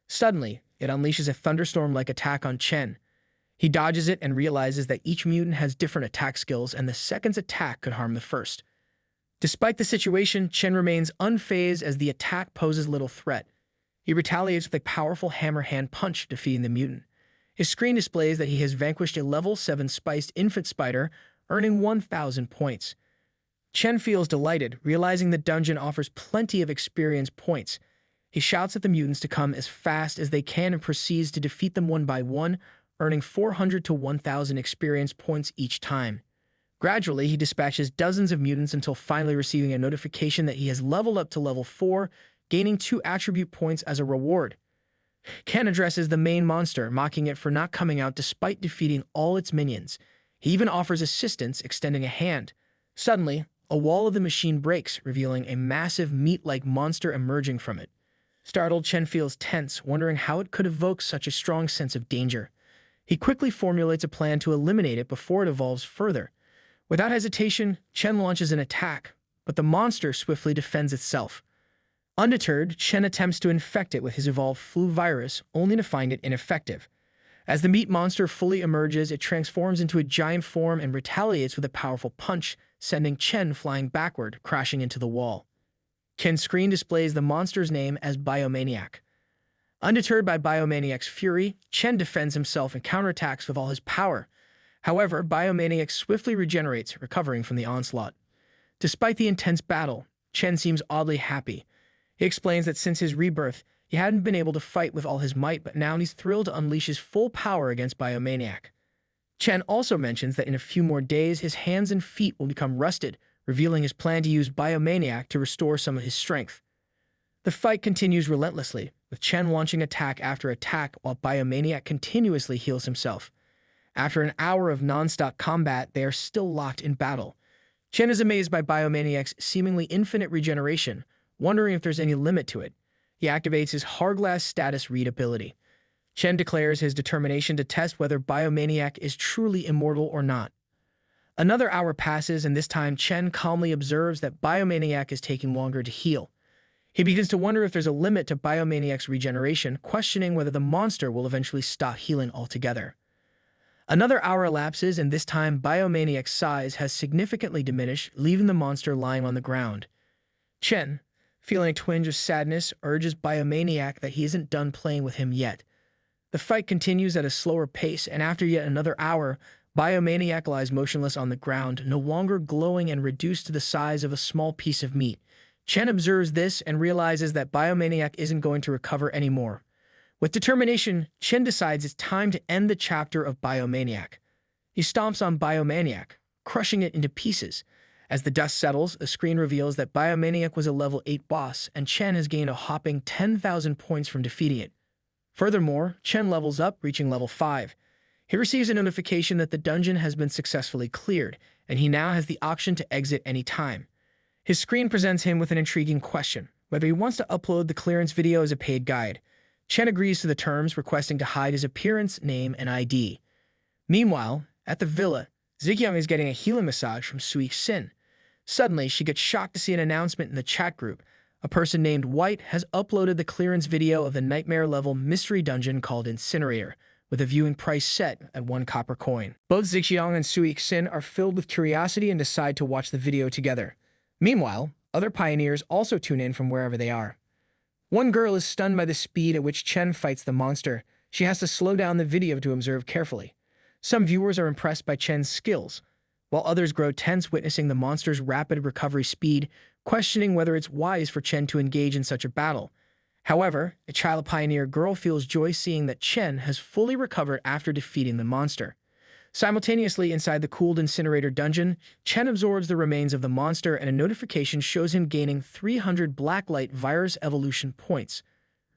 Suddenly, it unleashes a thunderstorm-like attack on Chen. He dodges it and realizes that each mutant has different attack skills, and the second's attack could harm the first. Despite the situation, Chen remains unfazed as the attack poses little threat. He retaliates with a powerful hammer hand punch, defeating the mutant. His screen displays that he has vanquished a level 7 spiced infant spider, earning 1,000 points. Chen feels delighted, realizing the dungeon offers plenty of experience points. He shouts at the mutants to come as fast as they can and proceeds to defeat them one by one, earning 400 to 1,000 experience points each time. Gradually, he dispatches dozens of mutants until finally receiving a notification that he has leveled up to level 4, gaining 2 attribute points as a reward. Ken addresses the main monster, mocking it for not coming out despite defeating all its minions. He even offers assistance, extending a hand. Suddenly, a wall of the machine breaks, revealing a massive meat-like monster emerging from it. Startled, Chen feels tense, wondering how it could evoke such a strong sense of danger. He quickly formulates a plan to eliminate it before it evolves further. Without hesitation, Chen launches an attack, but the monster swiftly defends itself. Undeterred, Chen attempts to infect it with his evolved flu virus, only to find it ineffective. As the meat monster fully emerges, it transforms into a giant form and retaliates with a powerful punch, sending Chen flying backward, crashing into the wall. Ken's screen displays the monster's name as Biomaniac. Undeterred by Biomaniac's fury, Chen defends himself and counterattacks with all his power. However, Biomaniac swiftly regenerates, recovering from the onslaught. Despite the intense battle, Chen seems oddly happy. He explains that since his rebirth, he hadn't been able to fight with all his might, but now he's thrilled to unleash his full power against Biomaniac. Chen also mentions that in a few more days, his hands and feet will become rusted, revealing his plan to use Biomaniac to restore some of his strength. The fight continues relentlessly, with Chen launching attack after attack while Biomaniac continuously heals himself. After an hour of non-stop combat, they are still locked in battle. Chen is amazed by Biomaniac's seemingly infinite regeneration, wondering if there's any limit to it. He activates his Hourglass status read ability. Chen declares his determination to test whether Biomaniac is truly immortal or not. Another hour passes, and this time Chen calmly observes that Biomaniac is taking longer to heal. He begins to wonder if there's a limit to Biomaniac's regeneration, questioning whether the monster will eventually stop healing altogether. Another hour elapses, and this time Biomaniac's size has significantly diminished, leaving the monster lying on the ground. Chen, feeling a twinge of sadness, urges Biomaniac that he isn't done playing with him yet. The fight continues at a slower pace, and after yet another hour, Biomaniac lies motionless on the ground, no longer glowing and reduced to the size of a small piece of meat. Chen observes this and realizes that Biomaniac isn't going to recover anymore. With determination, Chen decides it's time to end the chapter of Biomaniac. He stomps on Biomaniac, crushing it into pieces. As the dust settles, the screen reveals that Biomaniac was a level 8 boss, and Chen has gained a hopping 10,000 points from defeating it. Furthermore, Chen levels up, reaching level 5. He receives a notification that the dungeon has been successfully cleared, and he now has the option to exit any time. His screen presents him with an intriguing question, whether he wants to upload the clearance video as a paid guide. Chen agrees to the terms, requesting to hide his appearance, name, and ID. Meanwhile, at the villa, Zikyung is getting a healing massage from Sui Xin. Suddenly, she gets shocked to see an announcement in the chat group. A person named White has uploaded the clearance video of the nightmare-level mystery dungeon called Incinerator, with a viewing price set at 1 copper coin. Both Zikyung and Sui Xin are filled with curiosity and decide to watch the video together. Meanwhile, other pioneers also tune in from wherever they are. One girl is stunned by the speed at which Chen fights the monster. She has to slow down the video to observe carefully. Some viewers are impressed by Chen's skills, while others grow tense witnessing the monster's rapid recovery speed, questioning whether it's wise for Chen to engage in such a battle. However, a child pioneer girl feels joy seeing that Chen has fully recovered after defeating the monster. Simultaneously, inside the cooled incinerator dungeon, Chen absorbs the remains of the monster, and a notification shows him gaining 300 Blacklight virus evolution points.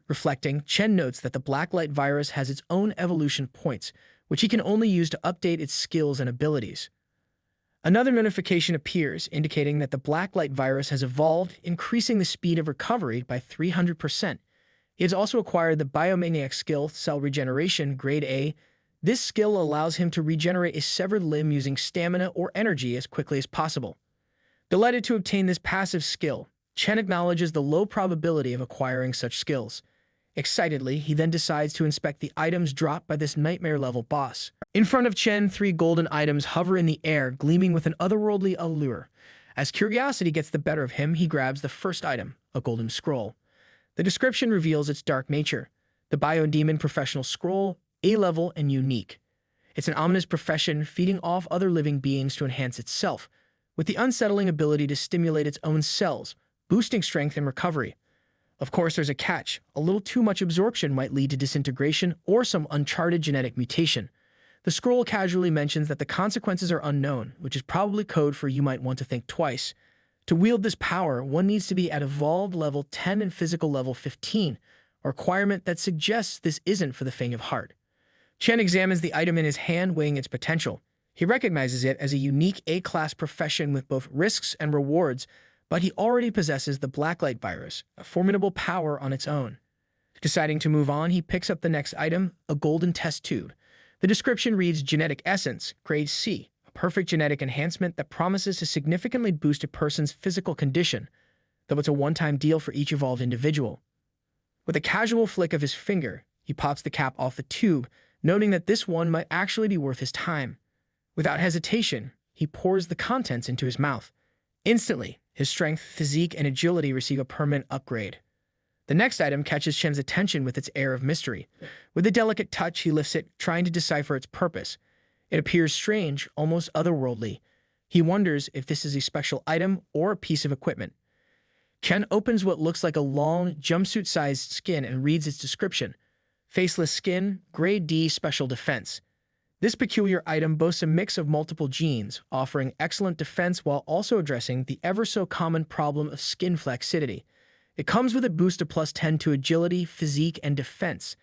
Reflecting, Chen notes that the Blacklight virus has its own evolution points, which he can only use to update its skills and abilities. Another notification appears, indicating that the Blacklight virus has evolved, increasing the speed of recovery by 300%. He has also acquired the biomaniac skill, Cell Regeneration, Grade A. This skill allows him to regenerate a severed limb using stamina or energy as quickly as possible. Delighted to obtain this passive skill, Chen acknowledges the low probability of acquiring such skills. Excitedly, he then decides to inspect the items dropped by this nightmare-level boss. In front of Chen, 3 golden items hover in the air, gleaming with an otherworldly allure. As curiosity gets the better of him, he grabs the first item, a golden scroll. The description reveals its dark nature. The Biodemon Professional Scroll, A-level and unique. It's an ominous profession feeding off other living beings to enhance itself, with the unsettling ability to stimulate its own cells, boosting strength and recovery. Of course, there's a catch. A little too much absorption might lead to disintegration or some uncharted genetic mutation. The scroll casually mentions that the consequences are unknown, which is probably code for you might want to think twice. To wield this power, one needs to be at evolved level 10 and physical level 15, a requirement that suggests this isn't for the faint of heart. Chen examines the item in his hand, weighing its potential. He recognizes it as a unique A-class profession with both risks and rewards, but he already possesses the Blacklight virus, a formidable power on its own. Deciding to move on, he picks up the next item, a golden test tube. The description reads Genetic Essence, Grade C, a perfect genetic enhancement that promises to significantly boost a person's physical condition, though it's a one-time deal for each evolved individual. With a casual flick of his finger, he pops the cap off the tube, noting that this one might actually be worth his time. Without hesitation, he pours the contents into his mouth. Instantly, his strength, physique, and agility receive a permanent upgrade. The next item catches Chen's attention with its air of mystery. With a delicate touch, he lifts it, trying to decipher its purpose. It appears strange, almost otherworldly. He wonders if this is a special item or a piece of equipment. Chen opens what looks like a long, jumpsuit-sized skin and reads its description. Faceless skin, Grade D special defense. This peculiar item boasts a mix of multiple genes, offering excellent defense while also addressing the ever-so-common problem of skin flexidity. It comes with a boost of plus 10 to agility, physique, and defense.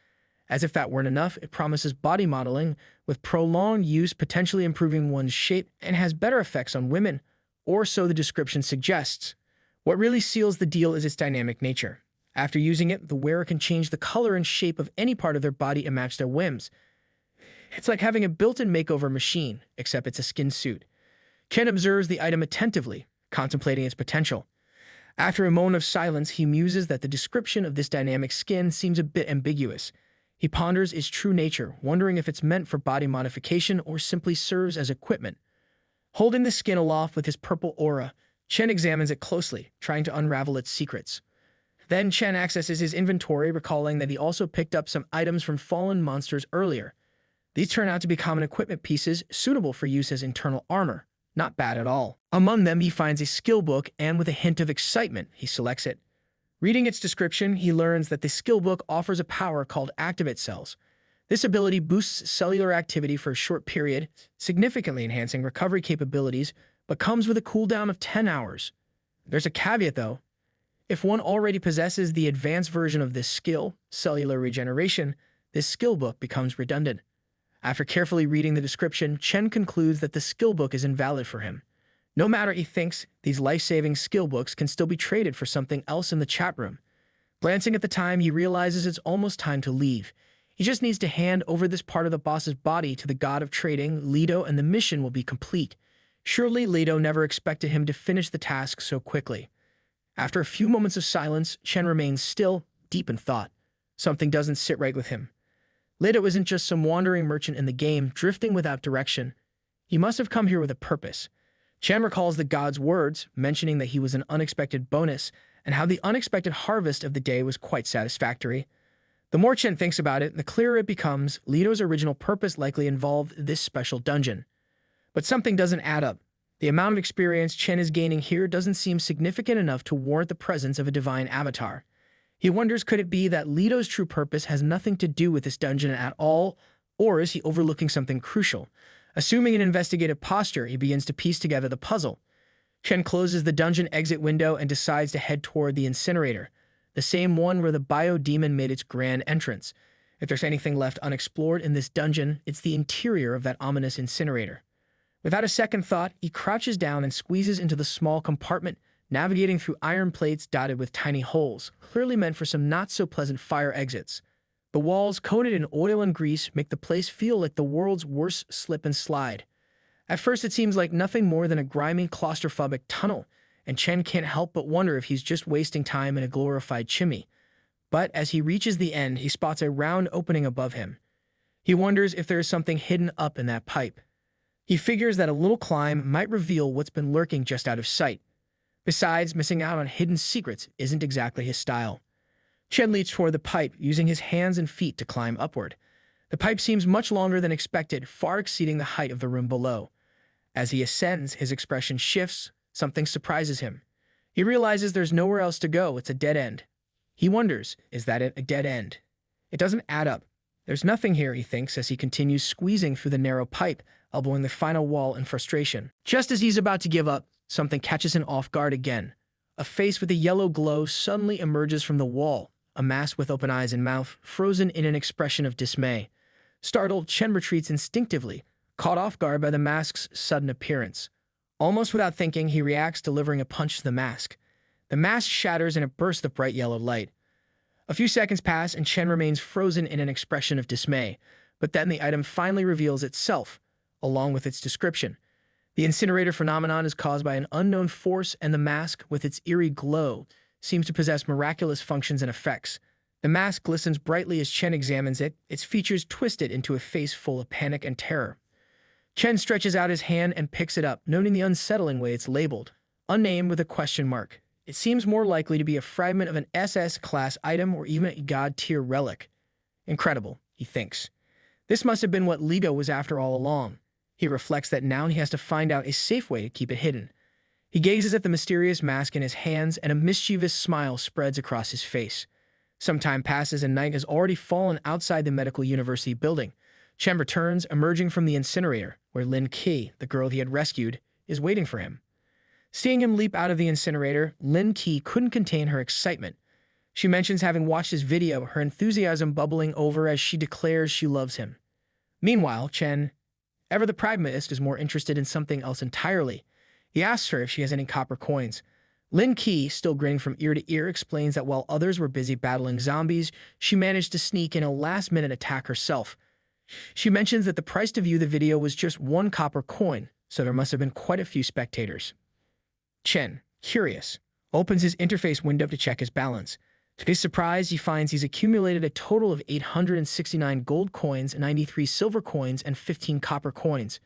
As if that weren't enough, it promises body modeling, with prolonged use potentially improving one's shape and has better effects on women, or so the description suggests. What really seals the deal is its dynamic nature. After using it, the wearer can change the color and shape of any part of their body to match their whims. It's like having a built-in makeover machine, except it's a skin suit. Chen observes the item attentively, contemplating its potential. After a moment of silence, he muses that the description of this dynamic skin seems a bit ambiguous. He ponders its true nature, wondering if it's meant for body modification or simply serves as equipment. Holding the skin aloft with his purple aura, Chen examines it closely, trying to unravel its secrets. Then Chen accesses his inventory, recalling that he also picked up some items from fallen monsters earlier. These turn out to be common equipment pieces suitable for use as internal armor. Not bad at all. Among them, he finds a skill book, and with a hint of excitement, he selects it. Reading its description, he learns that the skill book offers a power called Activate Cells. This ability boosts cellular activity for a short period, significantly enhancing recovery capabilities, but comes with a cooldown of 10 hours. There's a caveat, though. If one already possesses the advanced version of this skill, Cellular Regeneration, this skill book becomes redundant. After carefully reading the description, Chen concludes that the skill book is invalid for him. No matter, he thinks, these life-saving skill books can still be traded for something else in the chat room. Glancing at the time, he realizes it's almost time to leave. He just needs to hand over this part of the boss's body to the god of trading, Leto, and the mission will be complete. Surely Leto never expected him to finish the task so quickly. After a few moments of silence, Chen remains still, deep in thought. Something doesn't sit right with him. Leto isn't just some wandering merchant in the game, drifting without direction. He must have come here with a purpose. Chen recalls the god's words, mentioning that he was an unexpected bonus, and how the unexpected harvest of the day was quite satisfactory. The more Chen thinks about it, the clearer it becomes Leto's original purpose likely involved this special dungeon. But something doesn't add up. The amount of experience Chen is gaining here doesn't seem significant enough to warrant the presence of a divine avatar. He wonders, could it be that Leto's true purpose has nothing to do with this dungeon at all, or is he overlooking something crucial? Assuming an investigative posture, he begins to piece together the puzzle. Chen closes the dungeon exit window and decides to head toward the incinerator, the same one where the biodemon made its grand entrance. If there's anything left unexplored in this dungeon, it's the interior of that ominous incinerator. Without a second thought, he crouches down and squeezes into the small compartment, navigating through iron plates dotted with tiny holes, clearly meant for some not-so-pleasant fire exits. The walls, coated in oil and grease, make the place feel like the world's worst slip and slide. At first, it seems like nothing more than a grimy, claustrophobic tunnel, and Chen can't help but wonder if he's just wasting time in a glorified chimney. But as he reaches the end, he spots a round opening above him. He wonders if there is something hidden up in that pipe. He figures that a little climb might reveal what's been lurking just out of sight. Besides, missing out on hidden secrets isn't exactly his style. Chen leaps toward the pipe, using his hands and feet to climb upward. The pipe seems much longer than expected, far exceeding the height of the room below. As he ascends, his expression shifts. Something surprises him. He realizes there's nowhere else to go. It's a dead end. He wonders, is that it, a dead end? It doesn't add up. There's nothing here, he thinks, as he continues squeezing through the narrow pipe, elbowing the final wall in frustration. Just as he's about to give up, something catches him off guard again. A face with a yellow glow suddenly emerges from the wall, a mask with open eyes and mouth, frozen in an expression of dismay. Startled, Chen retreats instinctively, caught off guard by the mask's sudden appearance. Almost without thinking, he reacts, delivering a punch to the mask. The mask shatters in a burst of bright yellow light. A few seconds pass, and Chen remains frozen in an expression of dismay, but then the item finally reveals itself, along with its description. The incinerator phenomenon is caused by an unknown force, and the mask, with its eerie glow, seems to possess miraculous functions and effects. The mask glistens brightly as Chen examines it, its features twisted into a face full of panic and terror. Chen stretches out his hand and picks it up, noting the unsettling way it's labeled. Unnamed with a question mark. It seems more likely to be a fragment of an SS-class item or even a god-tier relic. Incredible, he thinks. This must have been what Ligo was after all along. He reflects that now he has to find out a safe way to keep it hidden. He gazes at the mysterious mask in his hands, and a mischievous smile spreads across his face. Some time passes, and night has already fallen outside the medical university building. Chen returns, emerging from the incinerator, where Lin Qi, the girl he had rescued, is waiting for him. Seeing him leap out of the incinerator, Lin Qi couldn't contain her excitement. She mentions having watched his video, her enthusiasm bubbling over as she declares she loves him. Meanwhile, Chen, ever the pragmatist, is more interested in something else entirely. He asks her if she has any copper coins. Lin Qi, still grinning from ear to ear, explains that while others were busy battling zombies, she managed to sneak in a last-minute attack herself. She mentions that the price to view the video was just 1 copper coin, so there must have been quite a few spectators. Chen, curious, opens his interface window to check his balance. To his surprise, he finds he's accumulated a total of 869 gold coins, 93 silver coins, and 15 copper coins.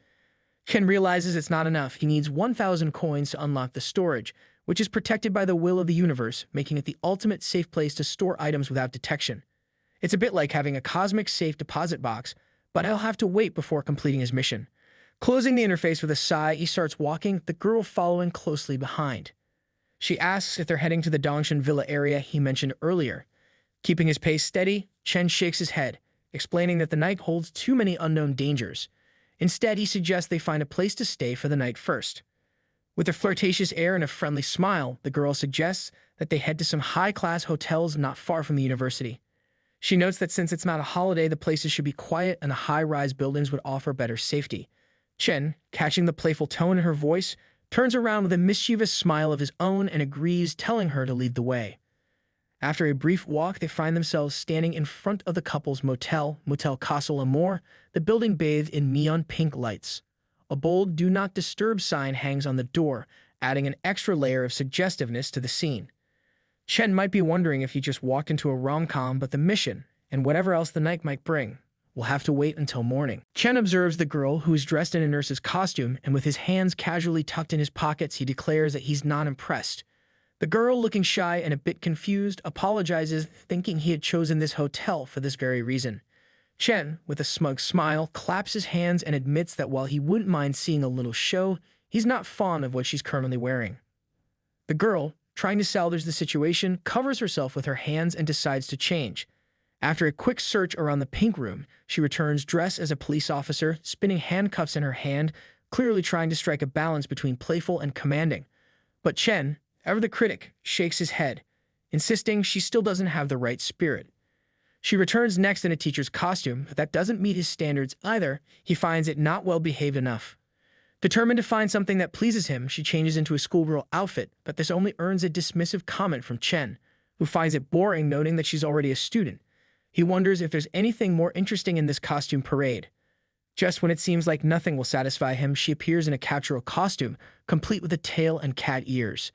Chen realizes it's not enough. He needs 1,000 coins to unlock the storage, which is protected by the will of the universe, making it the ultimate safe place to store items without detection. It's a bit like having a cosmic safe deposit box, but he'll have to wait before completing his mission. Closing the interface with a sigh, he starts walking, the girl following closely behind. She asks if they're heading to the Dongshan Villa area he mentioned earlier. Keeping his pace steady, Chen shakes his head, explaining that the night holds too many unknown dangers. Instead, he suggests they find a place to stay for the night first. With a flirtatious air and a friendly smile, the girl suggests that they head to some high-class hotels not far from the university. She notes that since it's not a holiday, the places should be quiet and the high-rise buildings would offer better safety. Chen, catching the playful tone in her voice, turns around with a mischievous smile of his own and agrees, telling her to lead the way. After a brief walk, they find themselves standing in front of the couple's motel, Motel Casa L'Amour, the building bathed in neon pink lights. A bold "Do Not Disturb" sign hangs on the door, adding an extra layer of suggestiveness to the scene. Chen might be wondering if he just walked into a rom-com, but the mission, and whatever else the night might bring, will have to wait until morning. Chen observes the girl, who is dressed in a nurse's costume, and with his hands casually tucked in his pockets, he declares that he's not impressed. The girl, looking shy and a bit confused, apologizes, thinking he had chosen this hotel for this very reason. Chen, with a smug smile, claps his hands and admits that while he wouldn't mind seeing a little show, he's not fond of what she's currently wearing. The girl, trying to salvage the situation, covers herself with her hands and decides to change. After a quick search around the pink room, she returns dressed as a police officer, spinning handcuffs in her hand, clearly trying to strike a balance between playful and commanding. But Chen, ever the critic, shakes his head, insisting she still doesn't have the right spirit. She returns next in a teacher's costume, but that doesn't meet his standards either. He finds it not well behaved enough. Determined to find something that pleases him, she changes into a schoolgirl outfit, but this only earns a dismissive comment from Chen, who finds it boring noting that she's already a student. He wonders if there's anything more interesting in this costume parade. Just when it seems like nothing will satisfy him, she appears in a captural costume, complete with a tail and cat ears.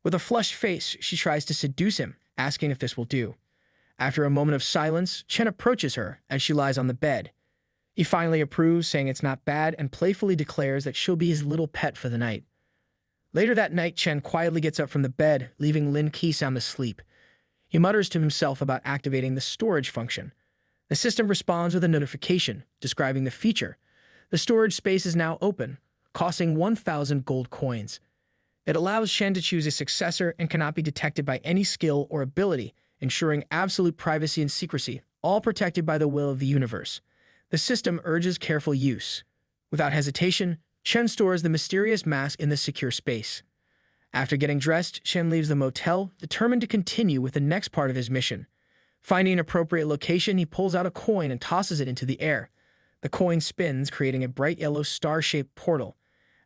With a flushed face, she tries to seduce him, asking if this will do. After a moment of silence, Chen approaches her as she lies on the bed. He finally approves, saying it's not bad, and playfully declares that she'll be his little pet for the night. Later that night, Chen quietly gets up from the bed, leaving Lin Qi sound asleep. He mutters to himself about activating the storage function. The system responds with a notification, describing the feature. The storage space is now open, costing 1,000 gold coins. It allows Chen to choose a successor and cannot be detected by any skill or ability, ensuring absolute privacy and secrecy, all protected by the will of the universe. The system urges careful use. Without hesitation, Chen stores the mysterious mask in the secure space. After getting dressed, Chen leaves the motel, determined to continue with the next part of his mission. Finding an appropriate location, he pulls out a coin and tosses it into the air. The coin spins, creating a bright yellow star-shaped portal.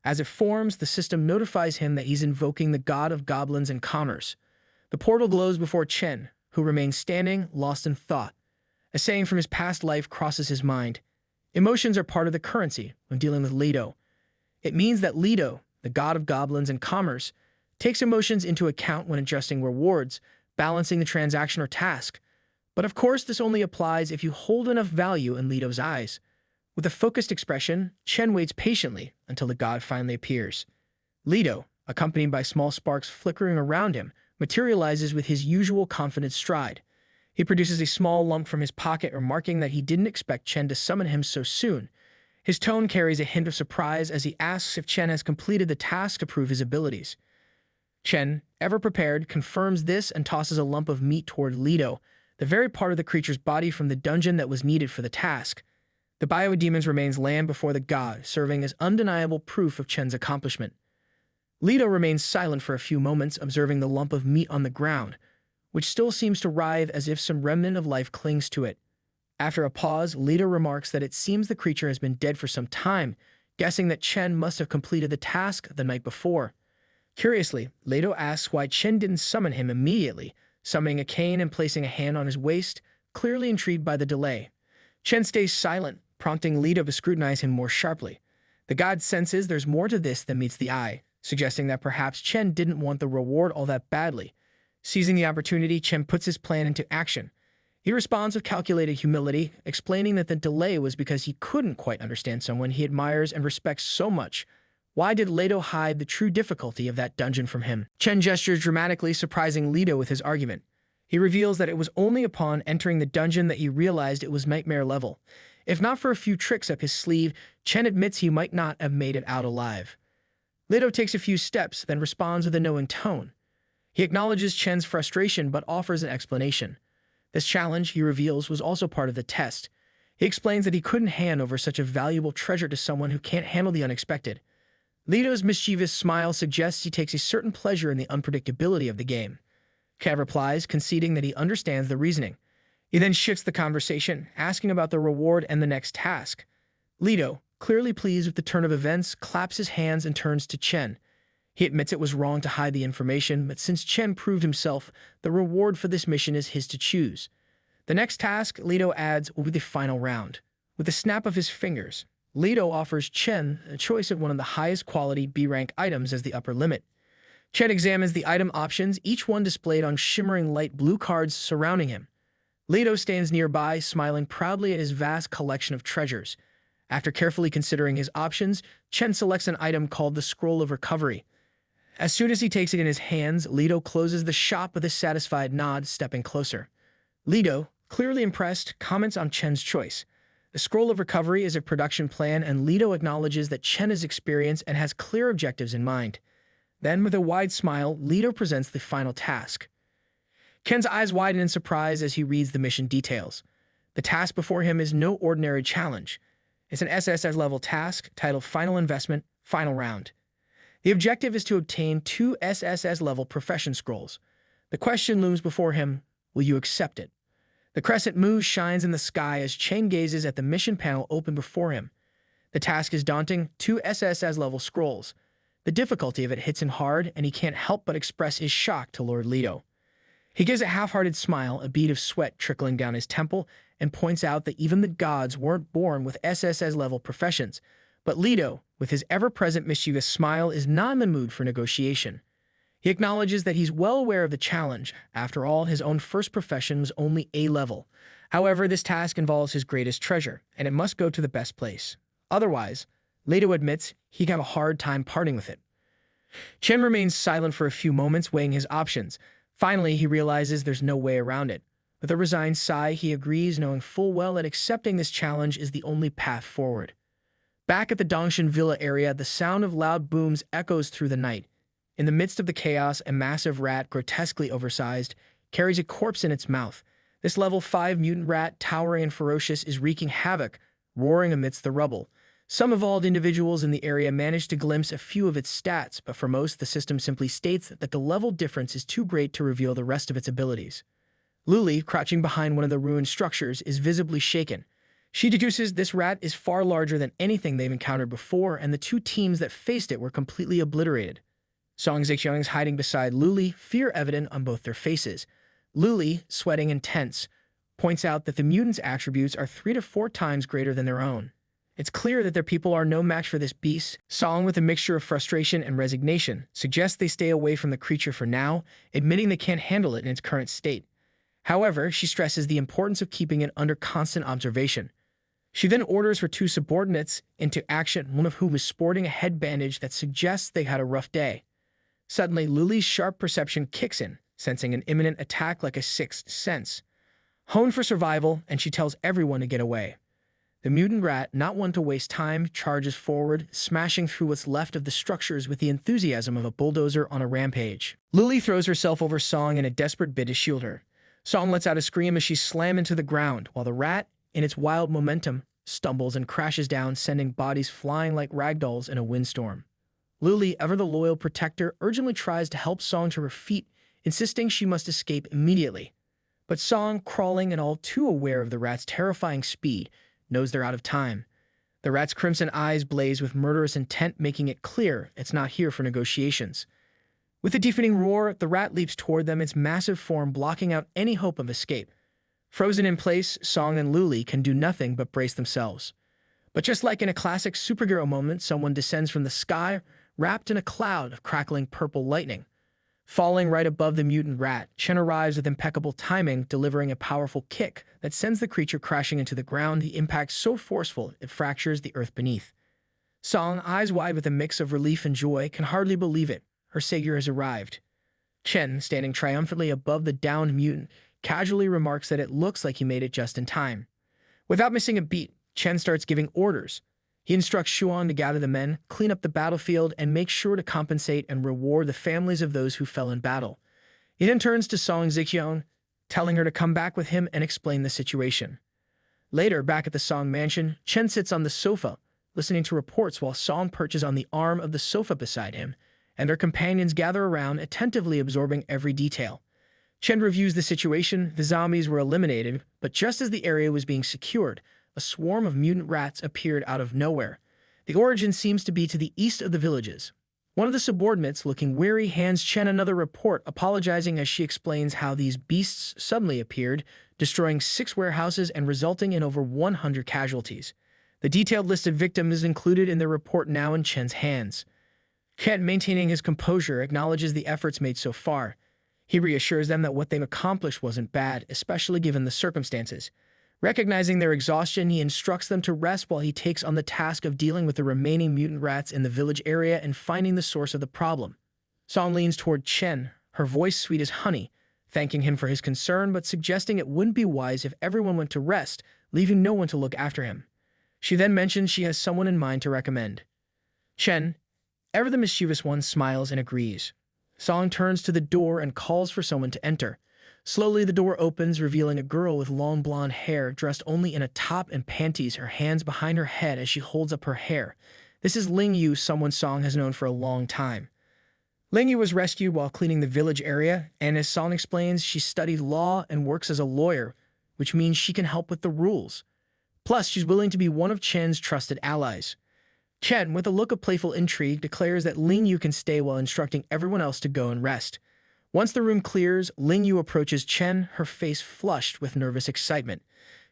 As it forms, the system notifies him that he's invoking the god of goblins and commerce. The portal glows before Chen, who remains standing, lost in thought. A saying from his past life crosses his mind. Emotions are part of the currency when dealing with Lido. It means that Lido, the god of goblins and commerce, takes emotions into account when adjusting rewards, balancing the transaction or task. But of course, this only applies if you hold enough value in Lido's eyes. With a focused expression, Chen waits patiently until the god finally appears. Lido, accompanied by small sparks flickering around him, materializes with his usual confident stride. He produces a small lump from his pocket, remarking that he didn't expect Chen to summon him so soon. His tone carries a hint of surprise as he asks if Chen has completed the task to prove his abilities. Chen, ever prepared, confirms this and tosses a lump of meat toward Lido, the very part of the creature's body from the dungeon that was needed for the task. The biodemons remains land before the god, serving as undeniable proof of Chen's accomplishment. Lido remains silent for a few moments, observing the lump of meat on the ground, which still seems to writhe as if some remnant of life clings to it. After a pause, Lido remarks that it seems the creature has been dead for some time, guessing that Chen must have completed the task the night before. Curiously, Lido asks why Chen didn't summon him immediately, summoning a cane and placing a hand on his waist, clearly intrigued by the delay. Chen stays silent, prompting Lido to scrutinize him more sharply. The god senses there's more to this than meets the eye, suggesting that perhaps Chen didn't want the reward all that badly. Seizing the opportunity, Chen puts his plan into action. He responds with calculated humility, explaining that the delay was because he couldn't quite understand someone he admires and respects so much. Why did Lido hide the true difficulty of that dungeon from him? Chen gestures dramatically, surprising Lido with his argument. He reveals that it was only upon entering the dungeon that he realized it was nightmare level. If not for a few tricks up his sleeve, Chen admits he might not have made it out alive. Lido takes a few steps, then responds with a knowing tone. He acknowledges Chen's frustration but offers an explanation. This challenge, he reveals, was also part of the test. He explains that he couldn't hand over such a valuable treasure to someone who can't handle the unexpected. Lido's mischievous smile suggests he takes a certain pleasure in the unpredictability of the game. Chen replies, conceding that he understands the reasoning. He then shifts the conversation, asking about the reward and the next task. Lido, clearly pleased with the turn of events, claps his hands and turns to Chen. He admits it was wrong to hide the information, but since Chen proved himself, the reward for this mission is his to choose. The next task, Lido adds, will be the final round. With a snap of his fingers, Lido offers Chen a choice of one of the highest quality B-rank items as the upper limit. Chen examines the item options, each one displayed on shimmering light blue cards surrounding him. Lido stands nearby, smiling proudly at his vast collection of treasures. After carefully considering his options, Chen selects an item called the Scroll of Recovery. As soon as he takes it in his hands, Lido closes the shop with a satisfied nod, stepping closer. Lido, clearly impressed, comments on Chen's choice. The Scroll of Recovery is a production plan, and Lido acknowledges that Chen is experienced and has clear objectives in mind. Then, with a wide smile, Lido presents the final task. Chen's eyes widen in surprise as he reads the mission details. The task before him is no ordinary challenge. It's an SSS-level task titled Final Investment, Final Round. The objective is to obtain 2 SSS-level profession scrolls. The question looms before him, will you accept it? The crescent moon shines in the sky as Chen gazes at the mission panel open before him. The task is daunting, 2 SSS-level scrolls. The difficulty of it hits him hard, and he can't help but express his shock to Lord Leto. He gives a half-hearted smile, a bead of sweat trickling down his temple, and points out that even the gods weren't born with SSS-level professions. But Leto, with his ever-present mischievous smile, is not in the mood for negotiation. He acknowledges that he's well aware of the challenge. After all, his own first profession was only A-level. However, this task involves his greatest treasure, and it must go to the best place. Otherwise, Leto admits he'd have a hard time parting with it. Chen remains silent for a few moments, weighing his options. Finally, he realizes there's no way around it. With a resigned sigh, he agrees, knowing full well that accepting this challenge is the only path forward. Back at the Dongshan Villa area, the sound of loud booms echoes through the night. In the midst of the chaos, a massive rat, grotesquely oversized, carries a corpse in its mouth. This level 5 mutant rat, towering and ferocious, is wreaking havoc, roaring amidst the rubble. Some evolved individuals in the area manage to glimpse a few of its stats, but for most, the system simply states that the level difference is too great to reveal the rest of its abilities. Luli, crouching behind one of the ruined structures, is visibly shaken. She deduces this rat is far larger than anything they've encountered before, and the 2 teams that faced it were completely obliterated. Song Zixiang is hiding beside Luli, fear evident on both their faces. Luli, sweating and tense, points out that the mutants' attributes are 3 to 4 times greater than their own. It's clear that their people are no match for this beast. Song, with a mixture of frustration and resignation, suggests they stay away from the creature for now, admitting they can't handle it in its current state. However, she stresses the importance of keeping it under constant observation. She then orders her 2 subordinates into action, one of whom is sporting a head bandage that suggests they had a rough day. Suddenly, Luli's sharp perception kicks in, sensing an imminent attack like a sixth sense. Honed for survival, and she tells everyone to get away. The mutant rat, not one to waste time, charges forward, smashing through what's left of the structures with the enthusiasm of a bulldozer on a rampage. Luli throws herself over Song in a desperate bid to shield her. Song lets out a scream as she slams into the ground, while the rat, in its wild momentum, stumbles and crashes down, sending bodies flying like ragdolls in a windstorm. Luli, ever the loyal protector, urgently tries to help Song to her feet, insisting she must escape immediately. But Song, crawling and all too aware of the rat's terrifying speed, knows they're out of time. The rat's crimson eyes blaze with murderous intent, making it clear it's not here for negotiations. With a deafening roar, the rat leaps toward them, its massive form blocking out any hope of escape. Frozen in place, Song and Luli can do nothing but brace themselves. But just like in a classic superhero moment, someone descends from the sky, wrapped in a cloud of crackling purple lightning. Falling right above the mutant rat, Chen arrives with impeccable timing, delivering a powerful kick that sends the creature crashing into the ground, the impact so forceful it fractures the earth beneath. Song, eyes wide with a mix of relief and joy, can hardly believe it. Her savior has arrived. Chen, standing triumphantly above the downed mutant, casually remarks that it looks like he made it just in time. Without missing a beat, Chen starts giving orders. He instructs Xuan to gather the men, clean up the battlefield, and make sure to compensate and reward the families of those who fell in battle. He then turns to Song Zixiang, telling her to come back with him and explain the situation. Later, back at the Song mansion, Chen sits on the sofa, listening to reports while Song perches on the arm of the sofa beside him, and their companions gather around, attentively absorbing every detail. Chen reviews the situation. The zombies were eliminated, but just as the area was being secured, a swarm of mutant rats appeared out of nowhere. The origin seems to be to the east of the villages. One of the subordinates, looking weary, hands Chen another report, apologizing as she explains how these beasts suddenly appeared, destroying 6 warehouses and resulting in over 100 casualties. The detailed list of victims is included in the report now in Chen's hands. Chen, maintaining his composure, acknowledges the efforts made so far. He reassures them that what they've accomplished wasn't bad, especially given the circumstances. Recognizing their exhaustion, he instructs them to rest while he takes on the task of dealing with the remaining mutant rats in the village area and finding the source of the problem. Song leans toward Chen, her voice sweet as honey, thanking him for his concern but suggesting it wouldn't be wise if everyone went to rest, leaving no one to look after him. She then mentions she has someone in mind to recommend. Chen, ever the mischievous one, smiles and agrees. Song turns to the door and calls for someone to enter. Slowly, the door opens, revealing a girl with long blonde hair, dressed only in a top and panties, her hands behind her head as she holds up her hair. This is Ling Yu, someone Song has known for a long time. Ling Yu was rescued while cleaning the village area, and as Song explains, she studied law and works as a lawyer, which means she can help with the rules. Plus, she's willing to be one of Chen's trusted allies. Chen, with a look of playful intrigue, declares that Ling Yu can stay while instructing everyone else to go and rest. Once the room clears, Ling Yu approaches Chen, her face flushed with nervous excitement.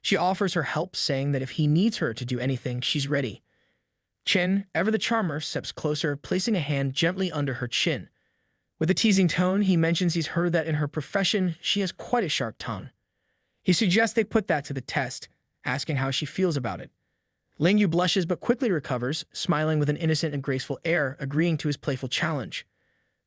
She offers her help, saying that if he needs her to do anything, she's ready. Chen, ever the charmer, steps closer, placing a hand gently under her chin. With a teasing tone, he mentions he's heard that in her profession, she has quite a sharp tongue. He suggests they put that to the test, asking how she feels about it. Ling Yu blushes but quickly recovers, smiling with an innocent and graceful air, agreeing to his playful challenge.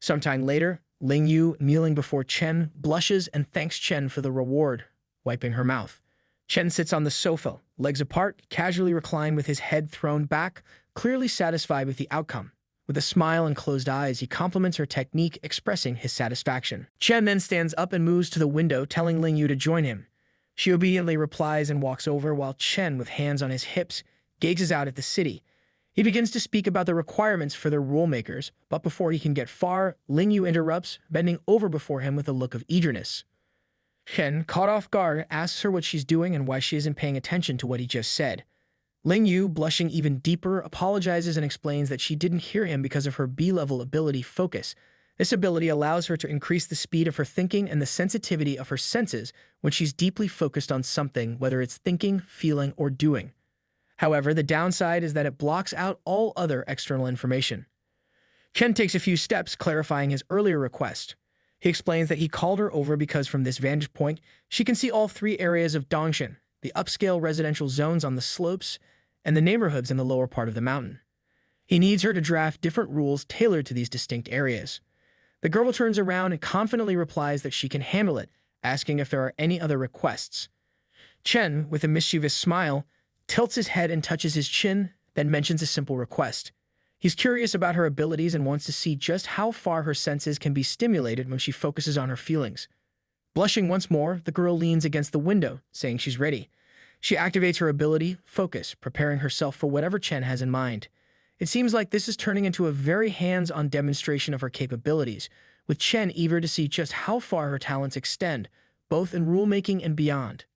Sometime later, Ling Yu, kneeling before Chen, blushes and thanks Chen for the reward, wiping her mouth. Chen sits on the sofa, legs apart, casually reclined with his head thrown back, clearly satisfied with the outcome. With a smile and closed eyes, he compliments her technique, expressing his satisfaction. Chen then stands up and moves to the window, telling Ling Yu to join him. She obediently replies and walks over, while Chen, with hands on his hips, gazes out at the city. He begins to speak about the requirements for their rulemakers, but before he can get far, Ling Yu interrupts, bending over before him with a look of eagerness. Chen, caught off guard, asks her what she's doing and why she isn't paying attention to what he just said. Ling Yu, blushing even deeper, apologizes and explains that she didn't hear him because of her B-level ability focus. This ability allows her to increase the speed of her thinking and the sensitivity of her senses when she's deeply focused on something, whether it's thinking, feeling, or doing. However, the downside is that it blocks out all other external information. Chen takes a few steps, clarifying his earlier request. He explains that he called her over because from this vantage point, she can see all three areas of Dongshan, the upscale residential zones on the slopes, and the neighborhoods in the lower part of the mountain. He needs her to draft different rules tailored to these distinct areas. The girl turns around and confidently replies that she can handle it, asking if there are any other requests. Chen, with a mischievous smile, tilts his head and touches his chin, then mentions a simple request. He's curious about her abilities and wants to see just how far her senses can be stimulated when she focuses on her feelings. Blushing once more, the girl leans against the window, saying she's ready. She activates her ability, Focus, preparing herself for whatever Chen has in mind. It seems like this is turning into a very hands-on demonstration of her capabilities, with Chen eager to see just how far her talents extend, both in rulemaking and beyond.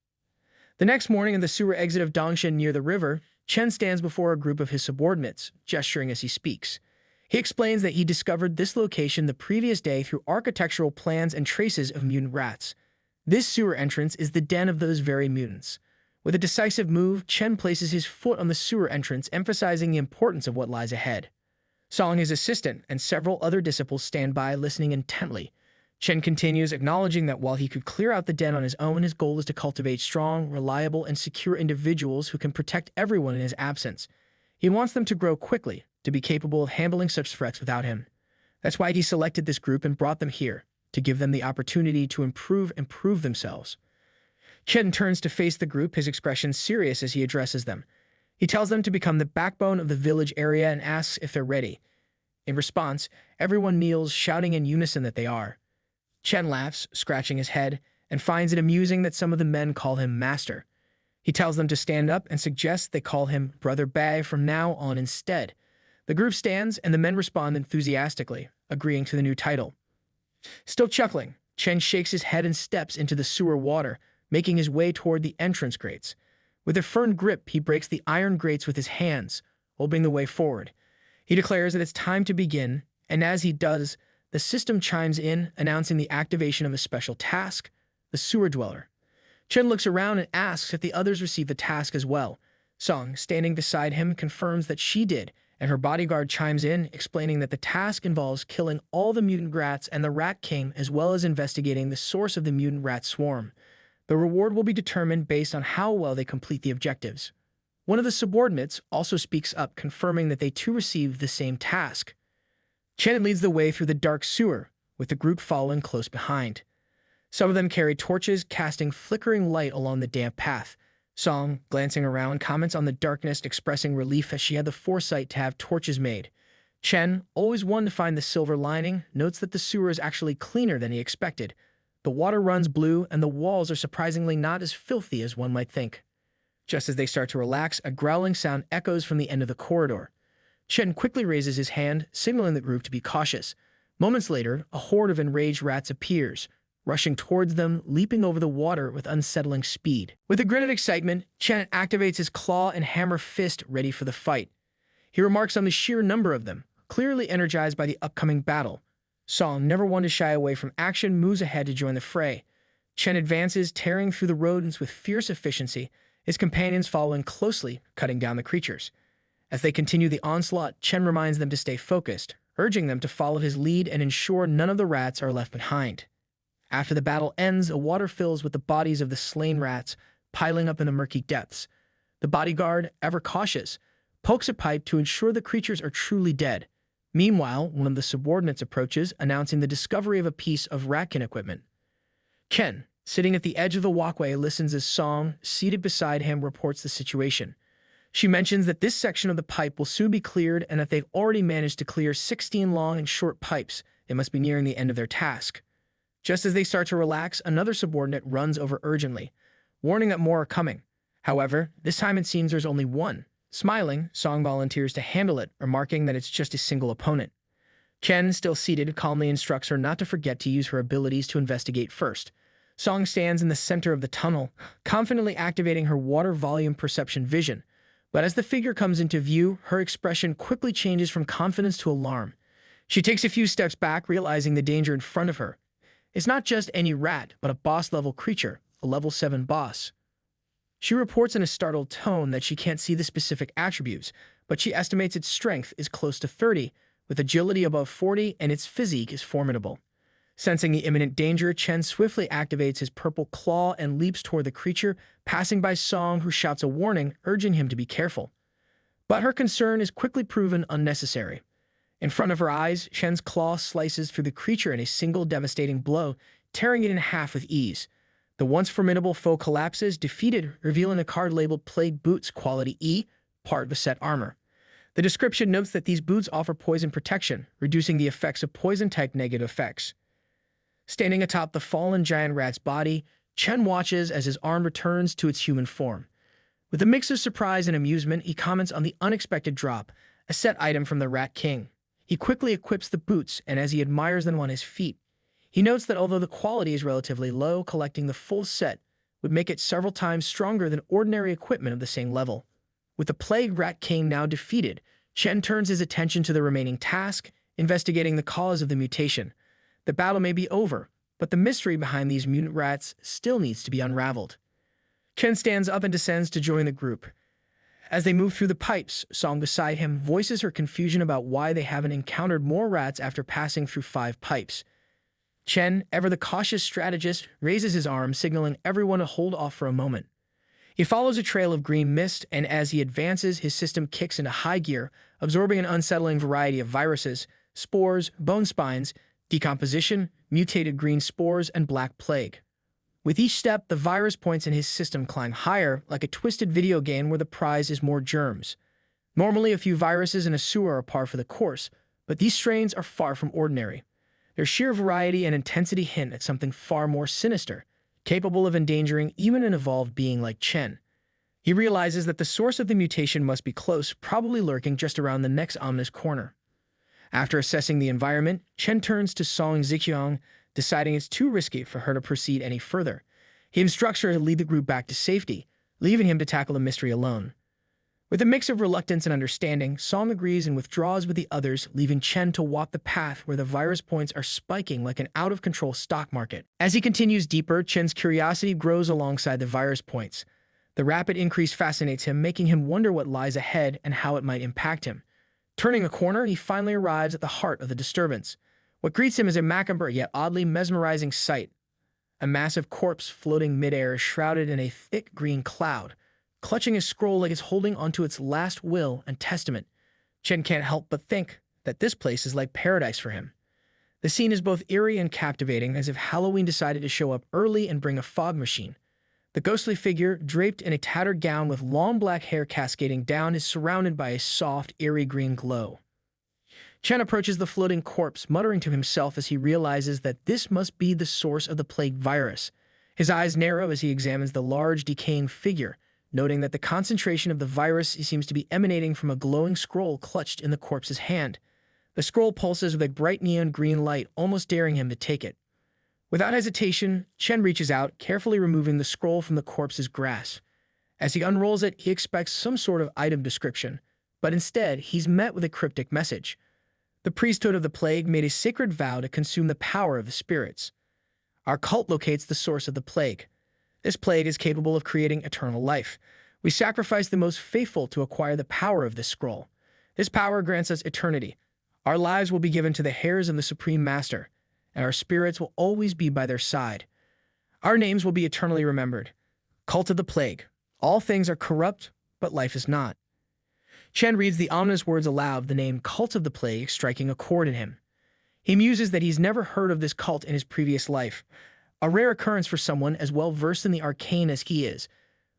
The next morning, in the sewer exit of Dongshan near the river, Chen stands before a group of his subordinates, gesturing as he speaks. He explains that he discovered this location the previous day through architectural plans and traces of mutant rats. This sewer entrance is the den of those very mutants. With a decisive move, Chen places his foot on the sewer entrance, emphasizing the importance of what lies ahead. Song, his assistant, and several other disciples stand by, listening intently. Chen continues, acknowledging that while he could clear out the den on his own, his goal is to cultivate strong, reliable, and secure individuals who can protect everyone in his absence. He wants them to grow quickly, to be capable of handling such threats without him. That's why he selected this group and brought them here, to give them the opportunity to improve and prove themselves. Chen turns to face the group, his expression serious as he addresses them. He tells them to become the backbone of the village area and asks if they're ready. In response, everyone kneels, shouting in unison that they are. Chen laughs, scratching his head, and finds it amusing that some of the men call him Master. He tells them to stand up and suggests they call him Brother Bai from now on instead. The group stands, and the men respond enthusiastically, agreeing to the new title. Still chuckling, Chen shakes his head and steps into the sewer water, making his way toward the entrance grates. With a firm grip, he breaks the iron grates with his hands, opening the way forward. He declares that it's time to begin, and as he does, the system chimes in, announcing the activation of a special task, the sewer dweller. Chen looks around and asks if the others received the task as well. Song, standing beside him, confirms that she did, and her bodyguard chimes in, explaining that the task involves killing all the mutant rats and the Rat King, as well as investigating the source of the mutant rat swarm. The reward will be determined based on how well they complete the objectives. One of the subordinates also speaks up, confirming that they too received the same task. Chen leads the way through the dark sewer, with the group following close behind. Some of them carry torches, casting flickering light along the damp path. Song, glancing around, comments on the darkness, expressing relief as she had the foresight to have torches made. Chen, always one to find the silver lining, notes that the sewer is actually cleaner than he expected. The water runs blue, and the walls are surprisingly not as filthy as one might think. Just as they start to relax, a growling sound echoes from the end of the corridor. Chen quickly raises his hand, signaling the group to be cautious. Moments later, a horde of enraged rats appears, rushing towards them, leaping over the water with unsettling speed. With a grin of excitement, Chen activates his claw and hammer fist ready for the fight. He remarks on the sheer number of them, clearly energized by the upcoming battle. Song, never one to shy away from action, moves ahead to join the fray. Chen advances, tearing through the rodents with fierce efficiency, his companions following closely, cutting down the creatures. As they continue the onslaught, Chen reminds them to stay focused, urging them to follow his lead and ensure none of the rats are left behind. After the battle ends, a water fills with the bodies of the slain rats, piling up in the murky depths. The bodyguard, ever cautious, pokes a pipe to ensure the creatures are truly dead. Meanwhile, one of the subordinates approaches, announcing the discovery of a piece of ratkin equipment. Chen, sitting at the edge of the walkway, listens as Song, seated beside him, reports the situation. She mentions that this section of the pipe will soon be cleared and that they've already managed to clear 16 long and short pipes. They must be nearing the end of their task. Just as they start to relax, another subordinate runs over urgently, warning that more are coming. However, this time it seems there's only one. Smiling, Song volunteers to handle it, remarking that it's just a single opponent. Chen, still seated, calmly instructs her not to forget to use her abilities to investigate first. Song stands in the center of the tunnel, confidently activating her water volume perception vision. But as the figure comes into view, her expression quickly changes from confidence to alarm. She takes a few steps back, realizing the danger in front of her. It's not just any rat, but a boss-level creature, a level 7 boss. She reports in a startled tone that she can't see the specific attributes, but she estimates its strength is close to 30, with agility above 40, and its physique is formidable. Sensing the imminent danger, Chen swiftly activates his purple claw and leaps toward the creature, passing by Song, who shouts a warning, urging him to be careful. But her concern is quickly proven unnecessary. In front of her eyes, Chen's claw slices through the creature in a single devastating blow, tearing it in half with ease. The once formidable foe collapses, defeated, revealing a card labeled Plague Boots Quality E, part of the set armor. The description notes that these boots offer poison protection, reducing the effects of poison-type negative effects. Standing atop the fallen giant rat's body, Chen watches as his arm returns to its human form. With a mix of surprise and amusement, he comments on the unexpected drop, a set item from the Rat King. He quickly equips the boots, and as he admires them on his feet, he notes that although the quality is relatively low, collecting the full set would make it several times stronger than ordinary equipment of the same level. With the Plague Rat King now defeated, Chen turns his attention to the remaining task, investigating the cause of the mutation. The battle may be over, but the mystery behind these mutant rats still needs to be unraveled. Chen stands up and descends to join the group. As they move through the pipes, Song beside him voices her confusion about why they haven't encountered more rats after passing through 5 pipes. Chen, ever the cautious strategist, raises his arm, signaling everyone to hold off for a moment. He follows a trail of green mist, and as he advances, his system kicks into high gear, absorbing an unsettling variety of viruses, spores, bone spines, decomposition, mutated green spores, and black plague. With each step, the virus points in his system climb higher, like a twisted video game where the prize is more germs. Normally, a few viruses in a sewer are par for the course, but these strains are far from ordinary. Their sheer variety and intensity hint at something far more sinister, capable of endangering even an evolved being like Chen. He realizes that the source of the mutation must be close, probably lurking just around the next ominous corner. After assessing the environment, Chen turns to Song Ziqiang, deciding it's too risky for her to proceed any further. He instructs her to lead the group back to safety, leaving him to tackle the mystery alone. With a mix of reluctance and understanding, Song agrees and withdraws with the others, leaving Chen to walk the path where the virus points are spiking like an out-of-control stock market. As he continues deeper, Chen's curiosity grows alongside the virus points. The rapid increase fascinates him, making him wonder what lies ahead and how it might impact him. Turning a corner, he finally arrives at the heart of the disturbance. What greets him is a macabre yet oddly mesmerizing sight. A massive corpse floating midair, shrouded in a thick green cloud, clutching a scroll like it's holding onto its last will and testament. Chen can't help but think that this place is like paradise for him. The scene is both eerie and captivating, as if Halloween decided to show up early and bring a fog machine. The ghostly figure, draped in a tattered gown with long black hair cascading down, is surrounded by a soft, eerie green glow. Chen approaches the floating corpse, muttering to himself as he realizes that this must be the source of the plague virus. His eyes narrow as he examines the large, decaying figure, noting that the concentration of the virus seems to be emanating from a glowing scroll clutched in the corpse's hand. The scroll pulses with a bright neon green light, almost daring him to take it. Without hesitation, Chen reaches out, carefully removing the scroll from the corpse's grasp. As he unrolls it, he expects some sort of item description, but instead, he's met with a cryptic message. The priesthood of the plague made a sacred vow to consume the power of the spirits. Our cult locates the source of the plague. This plague is capable of creating eternal life. We sacrifice the most faithful to acquire the power of this scroll. This power grants us eternity. Our lives will be given to the heirs of the Supreme Master, and our spirits will always be by their side. Our names will be eternally remembered. Cult of the Plague. All things are corrupt, but life is not. Chen reads the ominous words aloud, the name Cult of the Plague striking a chord in him. He muses that he's never heard of this cult in his previous life, a rare occurrence for someone as well-versed in the arcane as he is.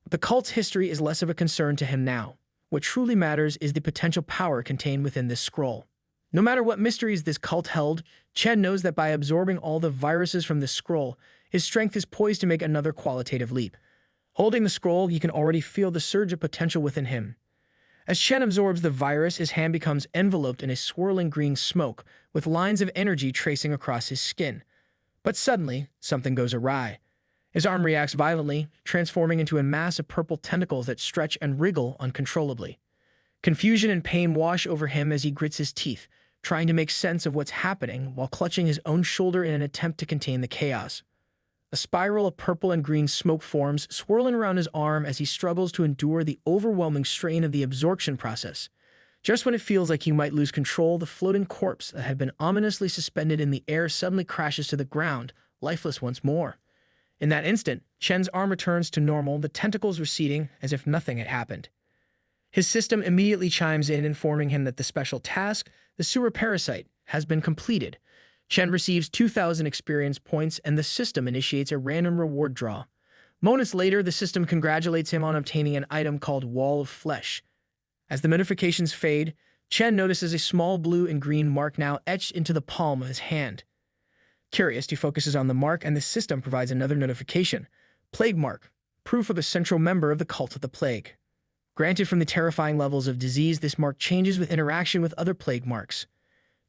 The cult's history is less of a concern to him now. What truly matters is the potential power contained within this scroll. No matter what mysteries this cult held, Chen knows that by absorbing all the viruses from this scroll, his strength is poised to make another qualitative leap. Holding the scroll, he can already feel the surge of potential within him. As Chen absorbs the virus, his hand becomes enveloped in a swirling green smoke, with lines of energy tracing across his skin. But suddenly, something goes awry. His arm reacts violently, transforming into a mass of purple tentacles that stretch and wriggle uncontrollably. Confusion and pain wash over him as he grits his teeth, trying to make sense of what's happening while clutching his own shoulder in an attempt to contain the chaos. A spiral of purple and green smoke forms, swirling around his arm as he struggles to endure the overwhelming strain of the absorption process. Just when it feels like he might lose control, the floating corpse that had been ominously suspended in the air suddenly crashes to the ground, lifeless once more. In that instant, Chen's arm returns to normal, the tentacles receding as if nothing had happened. His system immediately chimes in, informing him that the special task, the sewer parasite, has been completed. Chen receives 2,000 experience points, and the system initiates a random reward draw. Moments later, the system congratulates him on obtaining an item called Wall of Flesh. As the notifications fade, Chen notices a small blue and green mark now etched into the palm of his hand. Curious, he focuses on the mark, and the system provides another notification. Plague mark, proof of a central member of the Cult of the Plague. Granted from the terrifying levels of disease, this mark changes with interaction with other plague marks.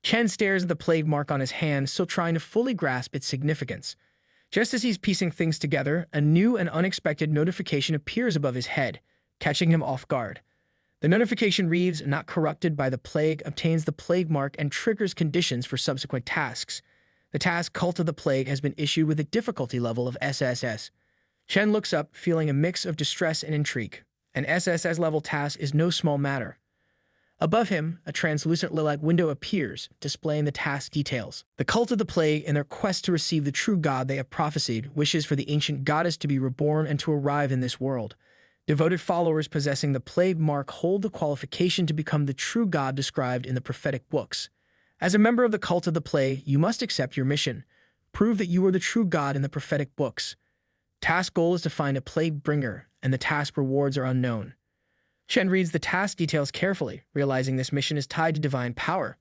Chen stares at the plague mark on his hand, still trying to fully grasp its significance. Just as he's piecing things together, a new and unexpected notification appears above his head, catching him off guard. The notification reads, "Not corrupted by the plague, obtains the plague mark and triggers conditions for subsequent tasks." The task Cult of the Plague has been issued with a difficulty level of SSS. Chen looks up, feeling a mix of distress and intrigue. An SSS-level task is no small matter. Above him, a translucent lilac window appears, displaying the task details. The Cult of the Plague, in their quest to receive the true god they have prophesied, wishes for the ancient goddess to be reborn and to arrive in this world. Devoted followers possessing the plague mark hold the qualification to become the true god described in the prophetic books. As a member of the Cult of the Plague, you must accept your mission. Prove that you are the true god in the prophetic books. Task goal is to find a plague bringer, and the task rewards are unknown. Chen reads the task details carefully, realizing this mission is tied to divine power.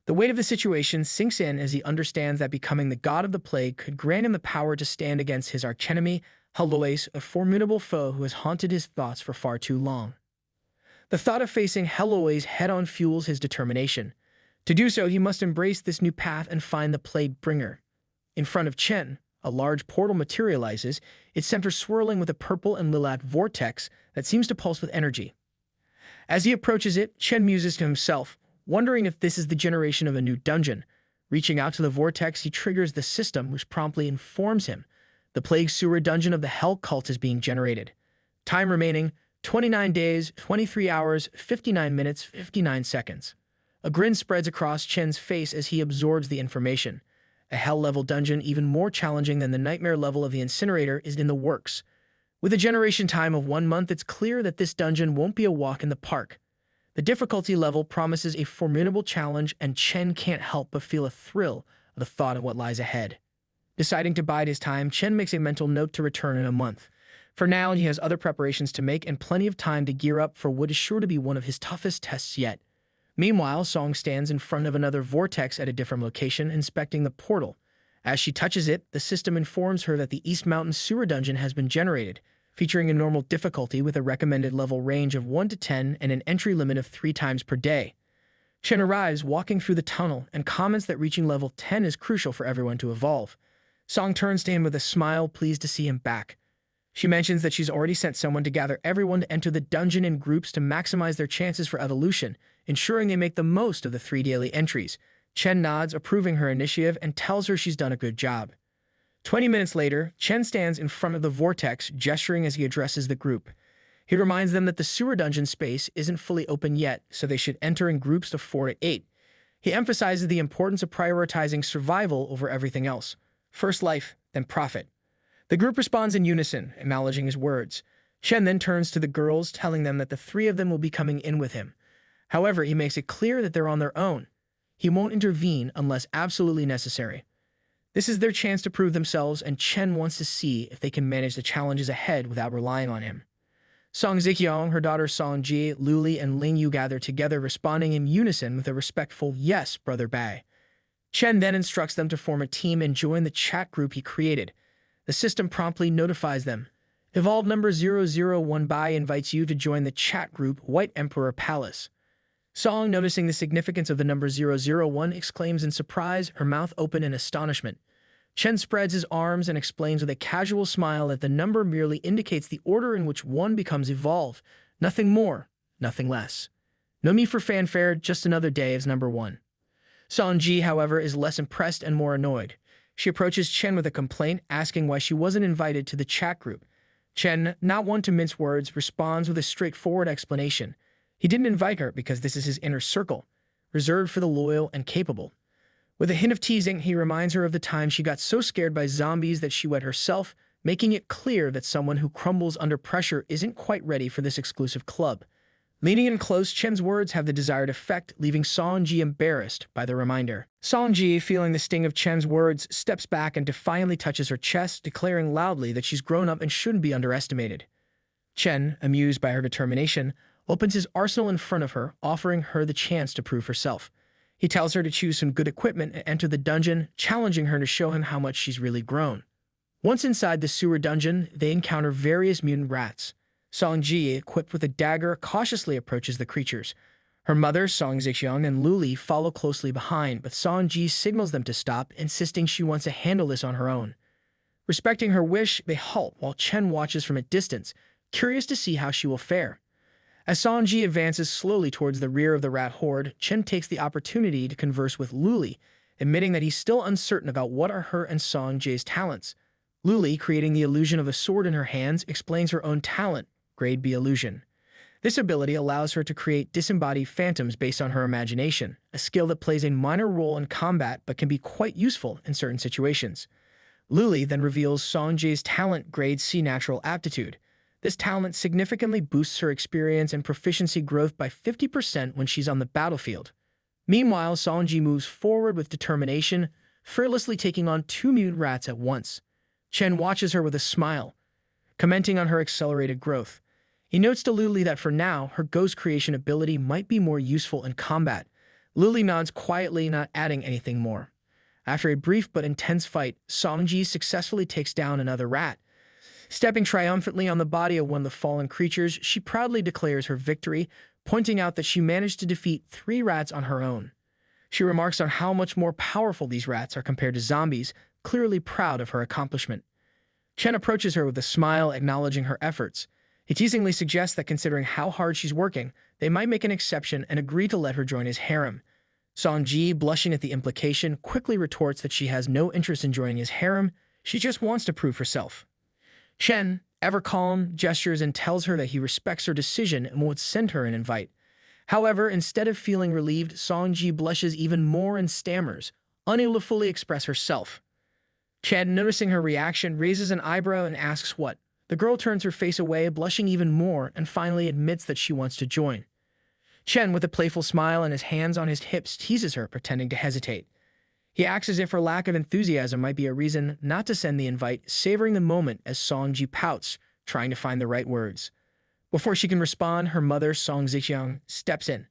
The weight of the situation sinks in as he understands that becoming the god of the plague could grant him the power to stand against his archenemy, Heloise, a formidable foe who has haunted his thoughts for far too long. The thought of facing Heloise head-on fuels his determination. To do so, he must embrace this new path and find the plague bringer. In front of Chen, a large portal materializes, its center swirling with a purple and lilac vortex that seems to pulse with energy. As he approaches it, Chen muses to himself, wondering if this is the generation of a new dungeon. Reaching out to the vortex, he triggers the system, which promptly informs him the plague sewer dungeon of the Hell Cult is being generated. Time remaining, 29 days, 23 hours, 59 minutes, 59 seconds. A grin spreads across Chen's face as he absorbs the information. A hell-level dungeon even more challenging than the nightmare level of the incinerator is in the works. With a generation time of 1 month, it's clear that this dungeon won't be a walk in the park. The difficulty level promises a formidable challenge, and Chen can't help but feel a thrill at the thought of what lies ahead. Deciding to bide his time, Chen makes a mental note to return in a month. For now, he has other preparations to make and plenty of time to gear up for what is sure to be one of his toughest tests yet. Meanwhile, Song stands in front of another vortex at a different location, inspecting the portal. As she touches it, the system informs her that the East Mountain Sewer Dungeon has been generated, featuring a normal difficulty with a recommended level range of 1 to 10 and an entry limit of 3 times per day. Chen arrives walking through the tunnel and comments that reaching level 10 is crucial for everyone to evolve. Song turns to him with a smile, pleased to see him back. She mentions that she's already sent someone to gather everyone to enter the dungeon in groups to maximize their chances for evolution, ensuring they make the most of the 3 daily entries. Chen nods, approving her initiative, and tells her she's done a good job. 20 minutes later, Chen stands in front of the vortex, gesturing as he addresses the group. He reminds them that the sewer dungeon space isn't fully open yet, so they should enter in groups of 4 to 8. He emphasizes the importance of prioritizing survival over everything else. First life, then profit. The group responds in unison, acknowledging his words. Chen then turns to the girls, telling them that the 3 of them will be coming in with him. However, he makes it clear that they're on their own. He won't intervene unless absolutely necessary. This is their chance to prove themselves, and Chen wants to see if they can manage the challenges ahead without relying on him. Song Ziqiang, her daughter Song Ji, Luli, and Ling Yu gather together, responding in unison with a respectful "Yes, Brother Bai." Chen then instructs them to form a team and join the chat group he created. The system promptly notifies them. Evolved number 001 Bai invites you to join the chat group White Emperor Palace. Song, noticing the significance of the number 001, exclaims in surprise, her mouth open in astonishment. Chen spreads his arms and explains with a casual smile that the number merely indicates the order in which one becomes evolved. Nothing more, nothing less. No need for fanfare, just another day as number 1. Song Ji, however, is less impressed and more annoyed. She approaches Chen with a complaint, asking why she wasn't invited to the chat group. Chen, not one to mince words, responds with a straightforward explanation. He didn't invite her because this is his inner circle, reserved for the loyal and capable. With a hint of teasing, he reminds her of the time she got so scared by zombies that she wet herself, making it clear that someone who crumbles under pressure isn't quite ready for this exclusive club. Leaning in close, Chen's words have the desired effect, leaving Song Ji embarrassed by the reminder. Song Ji, feeling the sting of Chen's words, steps back and defiantly touches her chest, declaring loudly that she's grown up and shouldn't be underestimated. Chen, amused by her determination, opens his arsenal in front of her, offering her the chance to prove herself. He tells her to choose some good equipment and enter the dungeon, challenging her to show him how much she's really grown. Once inside the sewer dungeon, they encounter various mutant rats. Song Ji, equipped with a dagger, cautiously approaches the creatures. Her mother, Song Ziqiang, and Luli follow closely behind, but Song Ji signals them to stop, insisting she wants to handle this on her own. Respecting her wish, they halt while Chen watches from a distance, curious to see how she will fare. As Song Ji advances slowly towards the rear of the rat horde, Chen takes the opportunity to converse with Luli, admitting that he's still uncertain about what are her and Song Ji's talents. Luli, creating the illusion of a sword in her hands, explains her own talent, Grade B illusion. This ability allows her to create disembodied phantoms based on her imagination, a skill that plays a minor role in combat but can be quite useful in certain situations. Luli then reveals Song Ji's talent, Grade C natural aptitude. This talent significantly boosts her experience and proficiency growth by 50% when she's on the battlefield. Meanwhile, Song Ji moves forward with determination, fearlessly taking on 2 mutant rats at once. Chen watches her with a smile, commenting on her accelerated growth. He notes to Luli that for now, her ghost creation ability might be more useful in combat. Luli nods quietly, not adding anything more. After a brief but intense fight, Song Ji successfully takes down another rat. Stepping triumphantly on the body of one of the fallen creatures, she proudly declares her victory, pointing out that she managed to defeat 3 rats on her own. She remarks on how much more powerful these rats are compared to zombies, clearly proud of her accomplishment. Chen approaches her with a smile, acknowledging her efforts. He teasingly suggests that considering how hard she's working, they might make an exception and agree to let her join his harem. Song Ji, blushing at the implication, quickly retorts that she has no interest in joining his harem, she just wants to prove herself. Chen, ever calm, gestures and tells her that he respects her decision and won't send her an invite. However, instead of feeling relieved, Song Ji blushes even more and stammers, unable to fully express herself. Chen, noticing her reaction, raises an eyebrow and asks what. The girl turns her face away, blushing even more, and finally admits that she wants to join. Chen, with a playful smile and his hands on his hips, teases her, pretending to hesitate. He acts as if her lack of enthusiasm might be a reason not to send the invite, savoring the moment as Song Ji pouts, trying to find the right words. Before she can respond, her mother, Song Ziqiang, steps in.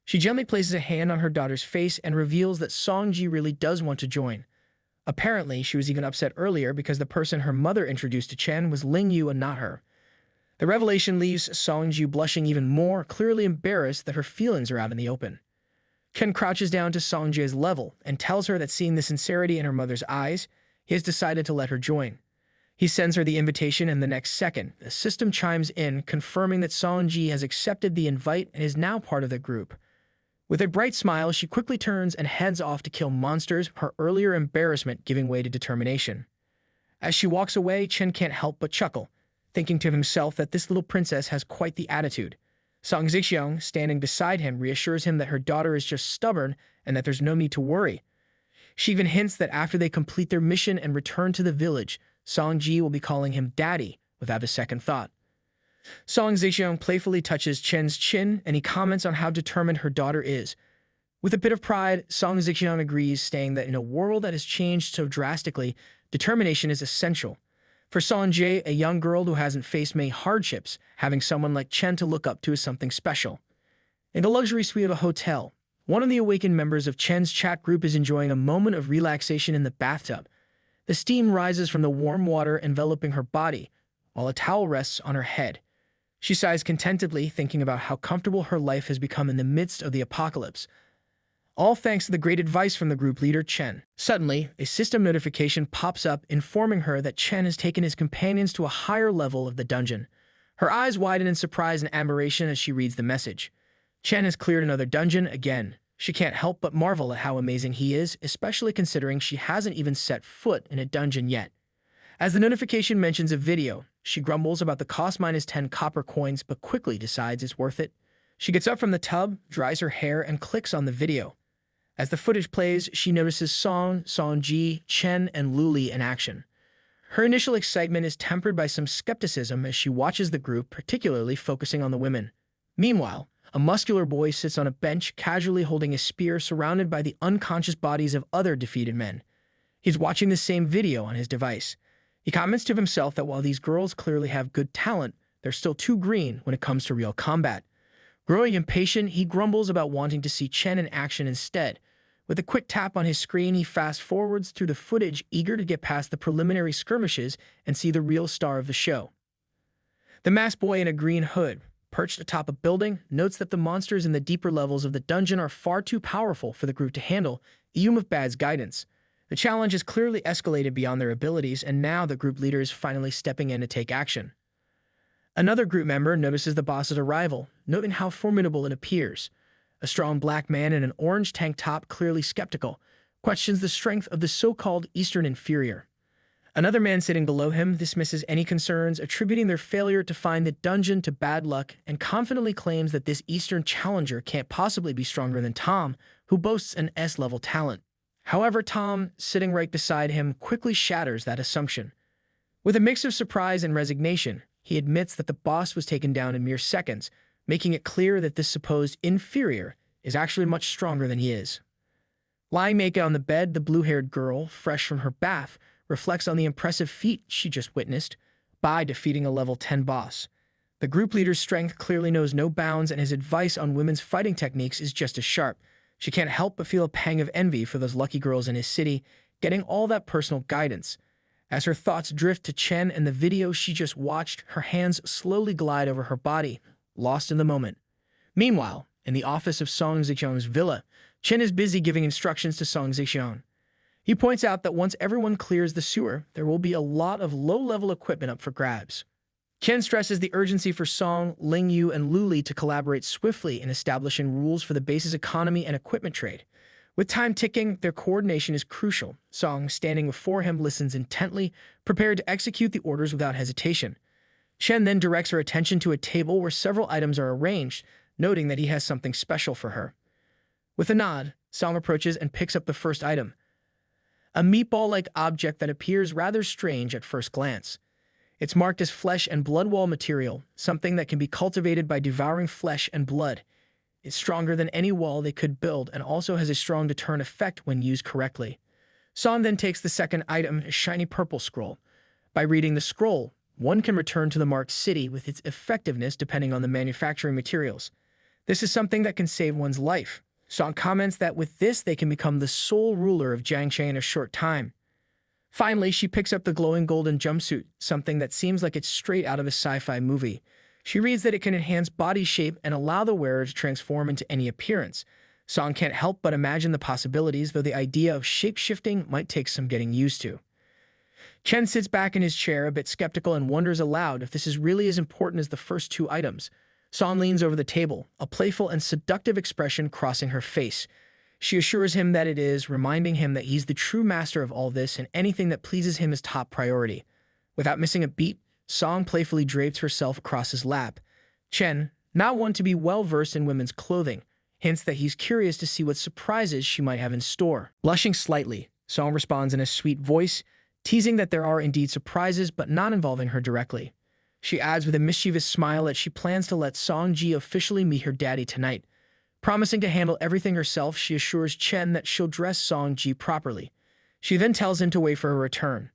She gently places a hand on her daughter's face and reveals that Song Ji really does want to join. Apparently, she was even upset earlier because the person her mother introduced to Chen was Ling Yu and not her. The revelation leaves Song Ji blushing even more, clearly embarrassed that her feelings are out in the open. Chen crouches down to Song Ji's level and tells her that seeing the sincerity in her mother's eyes, he has decided to let her join. He sends her the invitation, and the next second, the system chimes in, confirming that Song-ji has accepted the invite and is now part of the group. With a bright smile, she quickly turns and heads off to kill monsters, her earlier embarrassment giving way to determination. As she walks away, Chen can't help but chuckle, thinking to himself that this little princess has quite the attitude. Song Zixiang, standing beside him, reassures him that her daughter is just stubborn and that there's no need to worry. She even hints that after they complete their mission and return to the village, Song-ji will be calling him daddy without a second thought. Song Zixiang playfully touches Chen's chin, and he comments on how determined her daughter is. With a bit of pride, Song Zixiang agrees, saying that in a world that has changed so drastically, determination is essential. For Song-ji, a young girl who hasn't faced many hardships, having someone like Chen to look up to is something special. In the luxury suite of a hotel, one of the awakened members of Chen's chat group is enjoying a moment of relaxation in the bathtub. The steam rises from the warm water enveloping her body, while a towel rests on her head. She sighs contentedly, thinking about how comfortable her life has become in the midst of the apocalypse. All thanks to the great advice from the group leader, Chen. Suddenly, a system notification pops up informing her that Chen has taken his companions to a higher level of the dungeon. Her eyes widen in surprise and admiration as she reads the message. Chen has cleared another dungeon again. She can't help but marvel at how amazing he is, especially considering she hasn't even set foot in a dungeon yet. As the notification mentions a video, she grumbles about the cost -10 copper coins but quickly decides it's worth it. She gets up from the tub, dries her hair, and clicks on the video. As the footage plays, she notices Song-ji, Chen, and Luli in action. Her initial excitement is tempered by some skepticism as she watches the group, particularly focusing on the women. Meanwhile, a muscular boy sits on a bench, casually holding a spear surrounded by the unconscious bodies of other defeated men. He's watching the same video on his device. He comments to himself that while these girls clearly have good talent, they're still too green when it comes to real combat. Growing impatient, he grumbles about wanting to see Chen in action instead. With a quick tap on his screen, he fast-forwards through the footage, eager to get past the preliminary skirmishes and see the real star of the show. The masked boy in a green hood, perched atop a building, notes that the monsters in the deeper levels of the dungeon are far too powerful for the group to handle, even with Bad's guidance. The challenge has clearly escalated beyond their abilities, and now the group leader is finally stepping in to take action. Another group member notices the boss's arrival, noting how formidable it appears. A strong black man in an orange tank top, clearly skeptical, questions the strength of the so-called Eastern inferior. Another man sitting below him dismisses any concerns, attributing their failure to find the dungeon to bad luck, and confidently claims that this Eastern challenger can't possibly be stronger than Tom, who boasts an S-level talent. However, Tom, sitting right beside him, quickly shatters that assumption. With a mix of surprise and resignation, he admits that the boss was taken down in mere seconds, making it clear that this supposed inferior is actually much stronger than he is. Lying naked on the bed, the blue-haired girl, fresh from her bath, reflects on the impressive feat she just witnessed by defeating a level 10 boss. The group leader's strength clearly knows no bounds, and his advice on women's fighting techniques is just as sharp. She can't help but feel a pang of envy for those lucky girls in his city, getting all that personal guidance. As her thoughts drift to Chen and the video she just watched, her hands slowly glide over her body, lost in the moment. Meanwhile, in the office of Song Zixiang's villa, Chen is busy giving instructions to Song Zixiang. He points out that once everyone clears the sewer, there will be a lot of low-level equipment up for grabs. Chen stresses the urgency for Song, Lingyu, and Luli to collaborate swiftly in establishing rules for the base's economy and equipment trade. With time ticking, their coordination is crucial. Song, standing before him, listens intently, prepared to execute the orders without hesitation. Chen then directs her attention to a table where several items are arranged, noting that he has something special for her. With a nod, Song approaches and picks up the first item, a meatball-like object that appears rather strange at first glance. It's marked as flesh and blood wall material, something that can be cultivated by devouring flesh and blood. It's stronger than any wall they could build and also has a strong deterrent effect when used correctly. Song then takes the second item, a shiny purple scroll. By reading the scroll, one can return to the marked city with its effectiveness depending on the manufacturing materials. This is something that can save one's life. Song comments that with this they can become the sole ruler of Jiangche in a short time. Finally, she picks up the glowing golden jumpsuit, something that seems like it's straight out of a sci-fi movie. She reads that it can enhance body shape and allow the wearer to transform into any appearance. Song can't help but imagine the possibilities, though the idea of shape-shifting might take some getting used to. Chen sits back in his chair, a bit skeptical, and wonders aloud if this is really as important as the first two items. Song leans over the table, a playful and seductive expression crossing her face. She assures him that it is, reminding him that he's the true master of all this and anything that pleases him is top priority. Without missing a beat, Song playfully drapes herself across his lap. Chen, not one to be well-versed in women's clothing, hints that he's curious to see what surprises she might have in store. Blushing slightly, Song responds in a sweet voice, teasing that there are indeed surprises but not involving her directly. She adds with a mischievous smile that she plans to let Song Ji officially meet her daddy tonight. Promising to handle everything herself, she assures Chen that she'll dress Song Ji properly. She then tells him to wait for her return.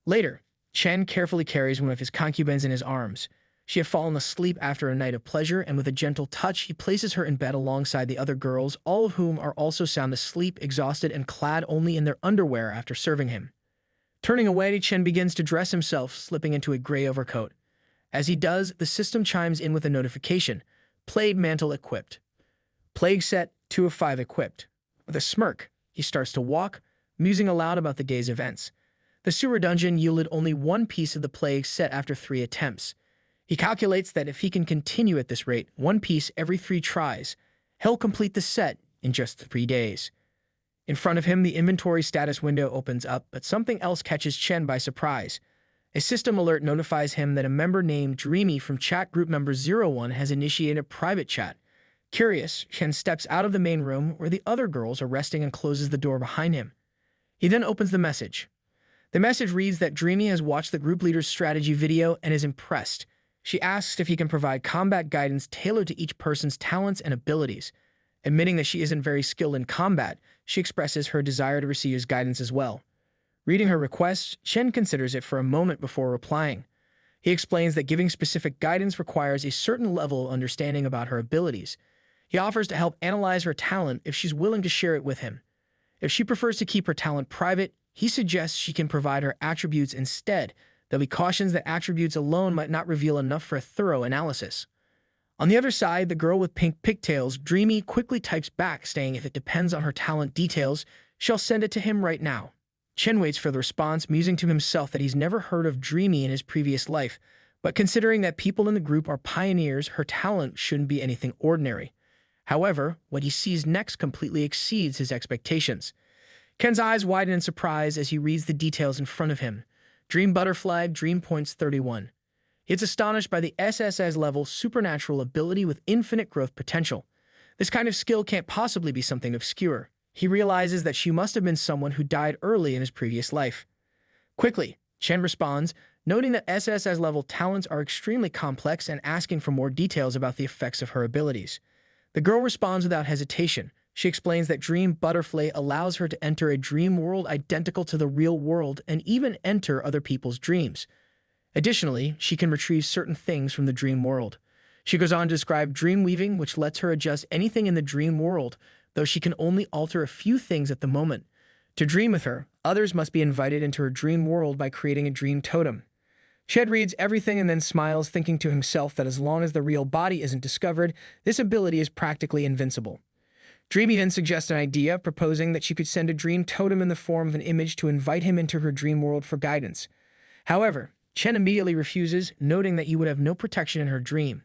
Later, Chen carefully carries one of his concubines in his arms. She had fallen asleep after a night of pleasure, and with a gentle touch, he places her in bed alongside the other girls, all of whom are also sound asleep, exhausted, and clad only in their underwear after serving him. Turning away, Chen begins to dress himself, slipping into a gray overcoat. As he does, the system chimes in with a notification. Plague mantle equipped. Plague set 2 of 5 equipped. With a smirk, he starts to walk, musing aloud about the day's events. The sewer dungeon yielded only one piece of the plague set after 3 attempts. He calculates that if he can continue at this rate, 1 piece every 3 tries, he'll complete the set in just 3 days. In front of him, the inventory status window opens up, but something else catches Chen by surprise. A system alert notifies him that a member named Dreamy from chat group member 01 has initiated a private chat. Curious, Chen steps out of the main room where the other girls are resting and closes the door behind him. He then opens the message. The message reads that Dreamy has watched the group leader's strategy video and is impressed. She asks if he can provide combat guidance tailored to each person's talents and abilities. Admitting that she isn't very skilled in combat, she expresses her desire to receive his guidance as well. Reading her request, Chen considers it for a moment before replying. He explains that giving specific guidance requires a certain level of understanding about her abilities. He offers to help analyze her talent if she's willing to share it with him. If she prefers to keep her talent private, he suggests she can provide her attributes instead, though he cautions that attributes alone might not reveal enough for a thorough analysis. On the other side, the girl with pink pigtails, Dreamy, quickly types back, saying if it depends on her talent details, she'll send it to him right now. Chen waits for the response, musing to himself that he's never heard of Dreamy in his previous life, but considering that people in the group are pioneers, her talent shouldn't be anything ordinary. However, what he sees next completely exceeds his expectations. Ken's eyes widen in surprise as he reads the details in front of him. Dream Butterfly, Dream Points 31. It's astonished by the SSS-level supernatural ability with infinite growth potential. This kind of skill can't possibly be something obscure. He realizes that she must have been someone who died early in his previous life. Quickly, Chen responds, noting that SSS-level talents are extremely complex and asking for more details about the effects of her abilities. The girl responds without hesitation. She explains that Dream Butterfly allows her to enter a dream world identical to the real world and even enter other people's dreams. Additionally, she can retrieve certain things from the dream world. She goes on to describe dream weaving, which lets her adjust anything in the dream world, though she can only alter a few things at the moment. To dream with her, others must be invited into her dream world by creating a dream totem. Ched reads everything and then smiles, thinking to himself that as long as the real body isn't discovered, this ability is practically invincible. Dreamy then suggests an idea, proposing that she could send a dream totem in the form of an image to invite him into her dream world for guidance. However, Chen immediately refuses, noting that he would have no protection in her dream.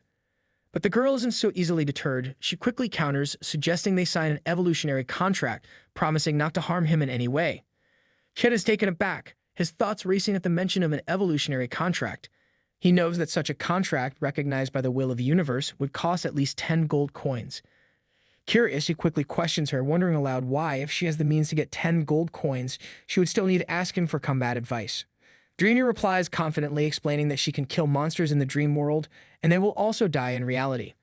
But the girl isn't so easily deterred. She quickly counters, suggesting they sign an evolutionary contract, promising not to harm him in any way. Chen is taken aback, his thoughts racing at the mention of an evolutionary contract. He knows that such a contract, recognized by the will of the universe, would cost at least 10 gold coins. Curious, he quickly questions her, wondering aloud why, if she has the means to get 10 gold coins, she would still need to ask him for combat advice. Dreamy replies confidently, explaining that she can kill monsters in the dream world, and they will also die in reality.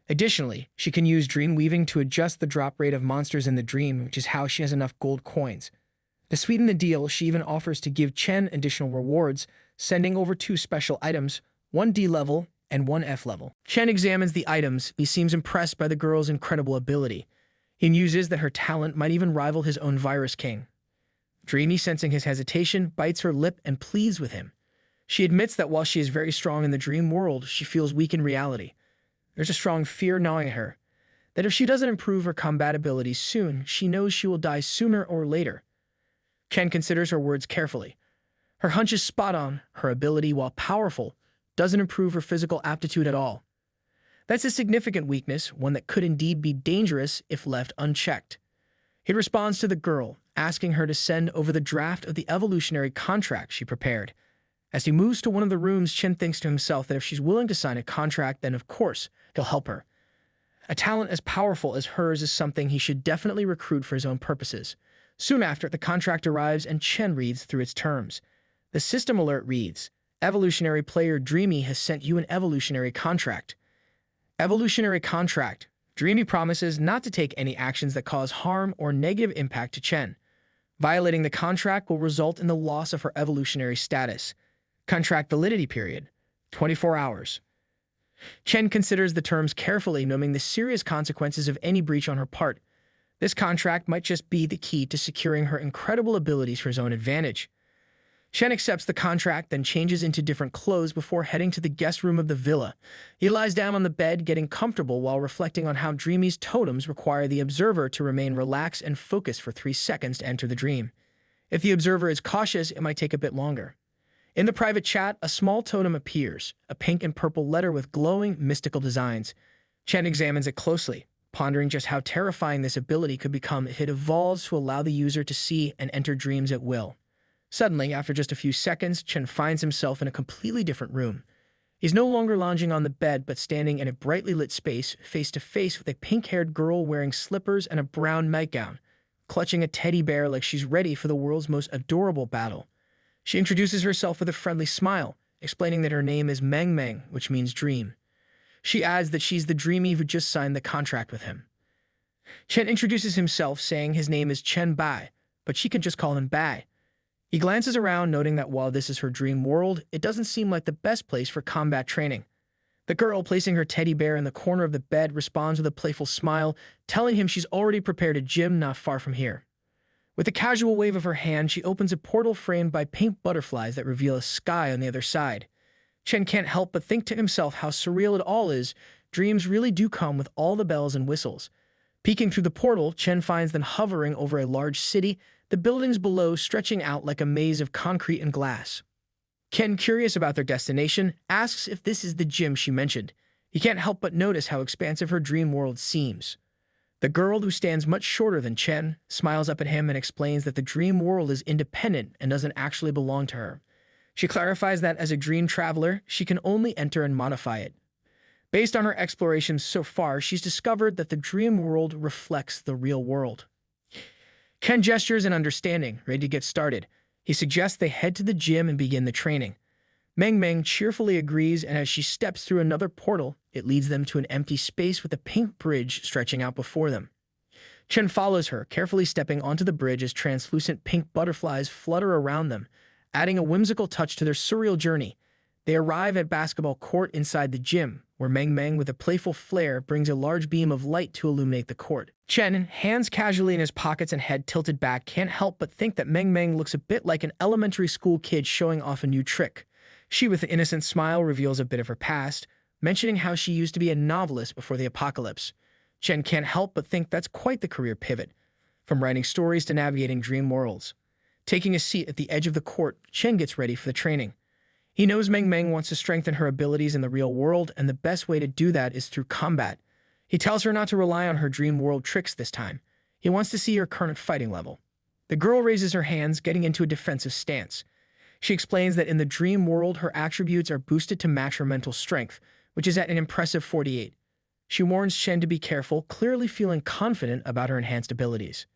Additionally, she can use dream weaving to adjust the drop rate of monsters in the dream, which is how she has enough gold coins. To sweeten the deal, she even offers to give Chen additional rewards, sending over 2 special items, 1 D level and 1 F level. Chen examines the items. He seems impressed by the girl's incredible ability. He muses that her talent might even rival his own Virus King. Dreamy, sensing his hesitation, bites her lip and pleads with him. She admits that while she is very strong in the dream world, she feels weak in reality. There's a strong fear gnawing at her, that if she doesn't improve her combat abilities soon, she knows she will die sooner or later. Chen considers her words carefully. Her hunch is spot on. Her ability, while powerful, doesn't improve her physical aptitude at all. That's a significant weakness, one that could indeed be dangerous if left unchecked. He responds to the girl, asking her to send over the draft of the evolutionary contract she prepared. As he moves to one of the rooms, Chen thinks to himself that if she's willing to sign a contract, then of course, he'll help her. A talent as powerful as hers is something he should definitely recruit for his own purposes. Soon after, the contract arrives and Chen reads through its terms. The system alert reads, "Evolutionary player Dreamy has sent you an evolutionary contract." Evolutionary contract. Dreamy promises not to take any actions that cause harm or negative impact to Chen. Violating the contract will result in the loss of her evolutionary status. Contract validity period, 24 hours. Chen considers the terms carefully, knowing the serious consequences of any breach on her part. This contract might just be the key to securing her incredible abilities for his own advantage. Chen accepts the contract, then changes into different clothes before heading to the guest room of the villa. He lies down on the bed, getting comfortable while reflecting on how Dreamy's totems require the observer to remain relaxed and focused for 3 seconds to enter the dream. If the observer is cautious, it might take a bit longer. In the private chat, a small totem appears, a pink and purple letter with glowing, mystical designs. Chen examines it closely, pondering just how terrifying this ability could become if it evolves to allow the user to see and enter dreams at will. Suddenly, after just a few seconds, Chen finds himself in a completely different room. He's no longer lounging on the bed, but standing in a brightly lit space, face to face with a pink-haired girl wearing slippers and a brown nightgown, clutching a teddy bear like she's ready for the world's most adorable battle. She introduces herself with a friendly smile, explaining that her name is Meng Meng, which means dream. She adds that she's the Dreamy who just signed the contract with him. Chen introduces himself, saying his name is Chen Bai, but she can just call him Bai. He glances around, noting that while this is her dream world, it doesn't seem like the best place for combat training. The girl, placing her teddy bear in the corner of the bed, responds with a playful smile, telling him she's already prepared a gym not far from here. With a casual wave of her hand, she opens a portal framed by pink butterflies that reveal a sky on the other side. Chen can't help but think to himself how surreal it all is. Dreams really do come with all the bells and whistles. Peeking through the portal, Chen finds them hovering over a large city, the buildings below stretching out like a maze of concrete and glass. Ken, curious about their destination, asks if this is the gym she mentioned. He can't help but notice how expansive her dream world seems. The girl, who stands much shorter than Chen, smiles up at him and explains that the dream world is independent and doesn't actually belong to her. She clarifies that as a dream traveler, she can only enter and modify it. Based on her explorations so far, she's discovered that the dream world reflects the real world. Ken gestures in understanding, ready to get started. He suggests they head to the gym and begin the training. Meng Meng cheerfully agrees, and as she steps through another portal, it leads them to an empty space with a pink bridge stretching out before them. Chen follows her, carefully stepping onto the bridge as translucent pink butterflies flutter around them, adding a whimsical touch to their surreal journey. They arrive at basketball court inside the gym, where Meng Meng, with a playful flair, brings a large beam of light to illuminate the court. Chen, hands casually in his pockets and head tilted back, can't help but think that Meng Meng looks a bit like an elementary school kid showing off a new trick. She, with an innocent smile, reveals a bit of her past, mentioning how she used to be a novelist before the apocalypse. Chen can't help but think that's quite the career pivot, from writing stories to navigating dream worlds. Taking a seat at the edge of the court, Chen gets ready for the training. He knows Meng Meng wants to strengthen her abilities in the real world, and the best way to do that is through combat. He tells her not to rely on her dream world tricks this time. He wants to see her current fighting level. The girl raises her hands, getting into a defensive stance. She explains that in the dream world, her attributes are boosted to match her mental strength, which is at an impressive 48. She warns Chen to be careful, clearly feeling confident about her enhanced abilities.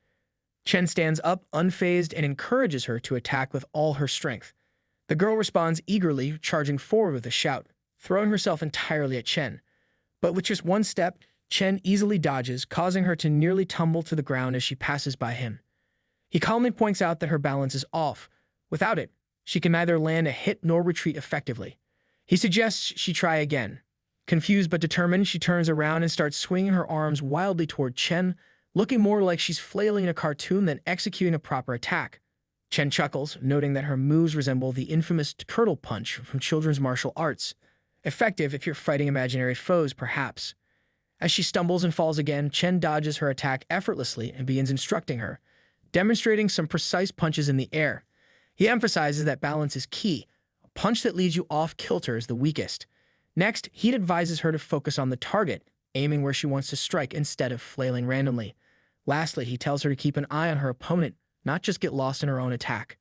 Chen stands up, unfazed, and encourages her to attack with all her strength. The girl responds eagerly, charging forward with a shout, throwing herself entirely at Chen. But with just one step, Chen easily dodges, causing her to nearly tumble to the ground as she passes by him. He calmly points out that her balance is off. Without it, she can neither land a hit nor retreat effectively. He suggests she try again. Confused but determined, she turns around and starts swinging her arms wildly toward Chen, looking more like she's flailing in a cartoon than executing a proper attack. Chen chuckles, noting that her moves resemble the infamous turtle punch from children's martial arts. Effective if you're fighting imaginary foes, perhaps. As she stumbles and falls again, Chen dodges her attack effortlessly and begins instructing her, demonstrating some precise punches in the air. He emphasizes that balance is key. A punch that leads you off kilter is the weakest. Next, he advises her to focus on the target, aiming where she wants to strike instead of flailing randomly. Lastly, he tells her to keep an eye on her opponent, not just get lost in her own attack.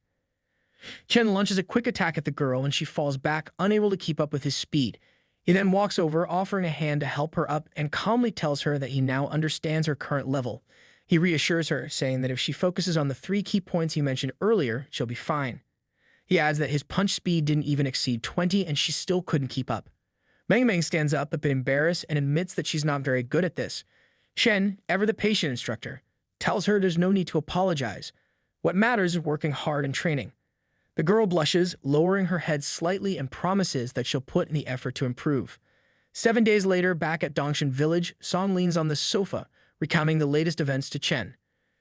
Chen launches a quick attack at the girl and she falls back, unable to keep up with his speed. He then walks over, offering a hand to help her up, and calmly tells her that he now understands her current level. He reassures her, saying that if she focuses on the 3 key points he mentioned earlier, she'll be fine. He adds that his punch speed didn't even exceed 20 and she still couldn't keep up. Meng stands up a bit embarrassed and admits that she's not very good at this. Chen, ever the patient instructor, tells her there's no need to apologize. What matters is working hard and training. The girl blushes, lowering her head slightly, and promises that she'll put in the effort to improve. 7 days later, back at Dongshan village, Song leans on the sofa, recounting the latest events to Chen.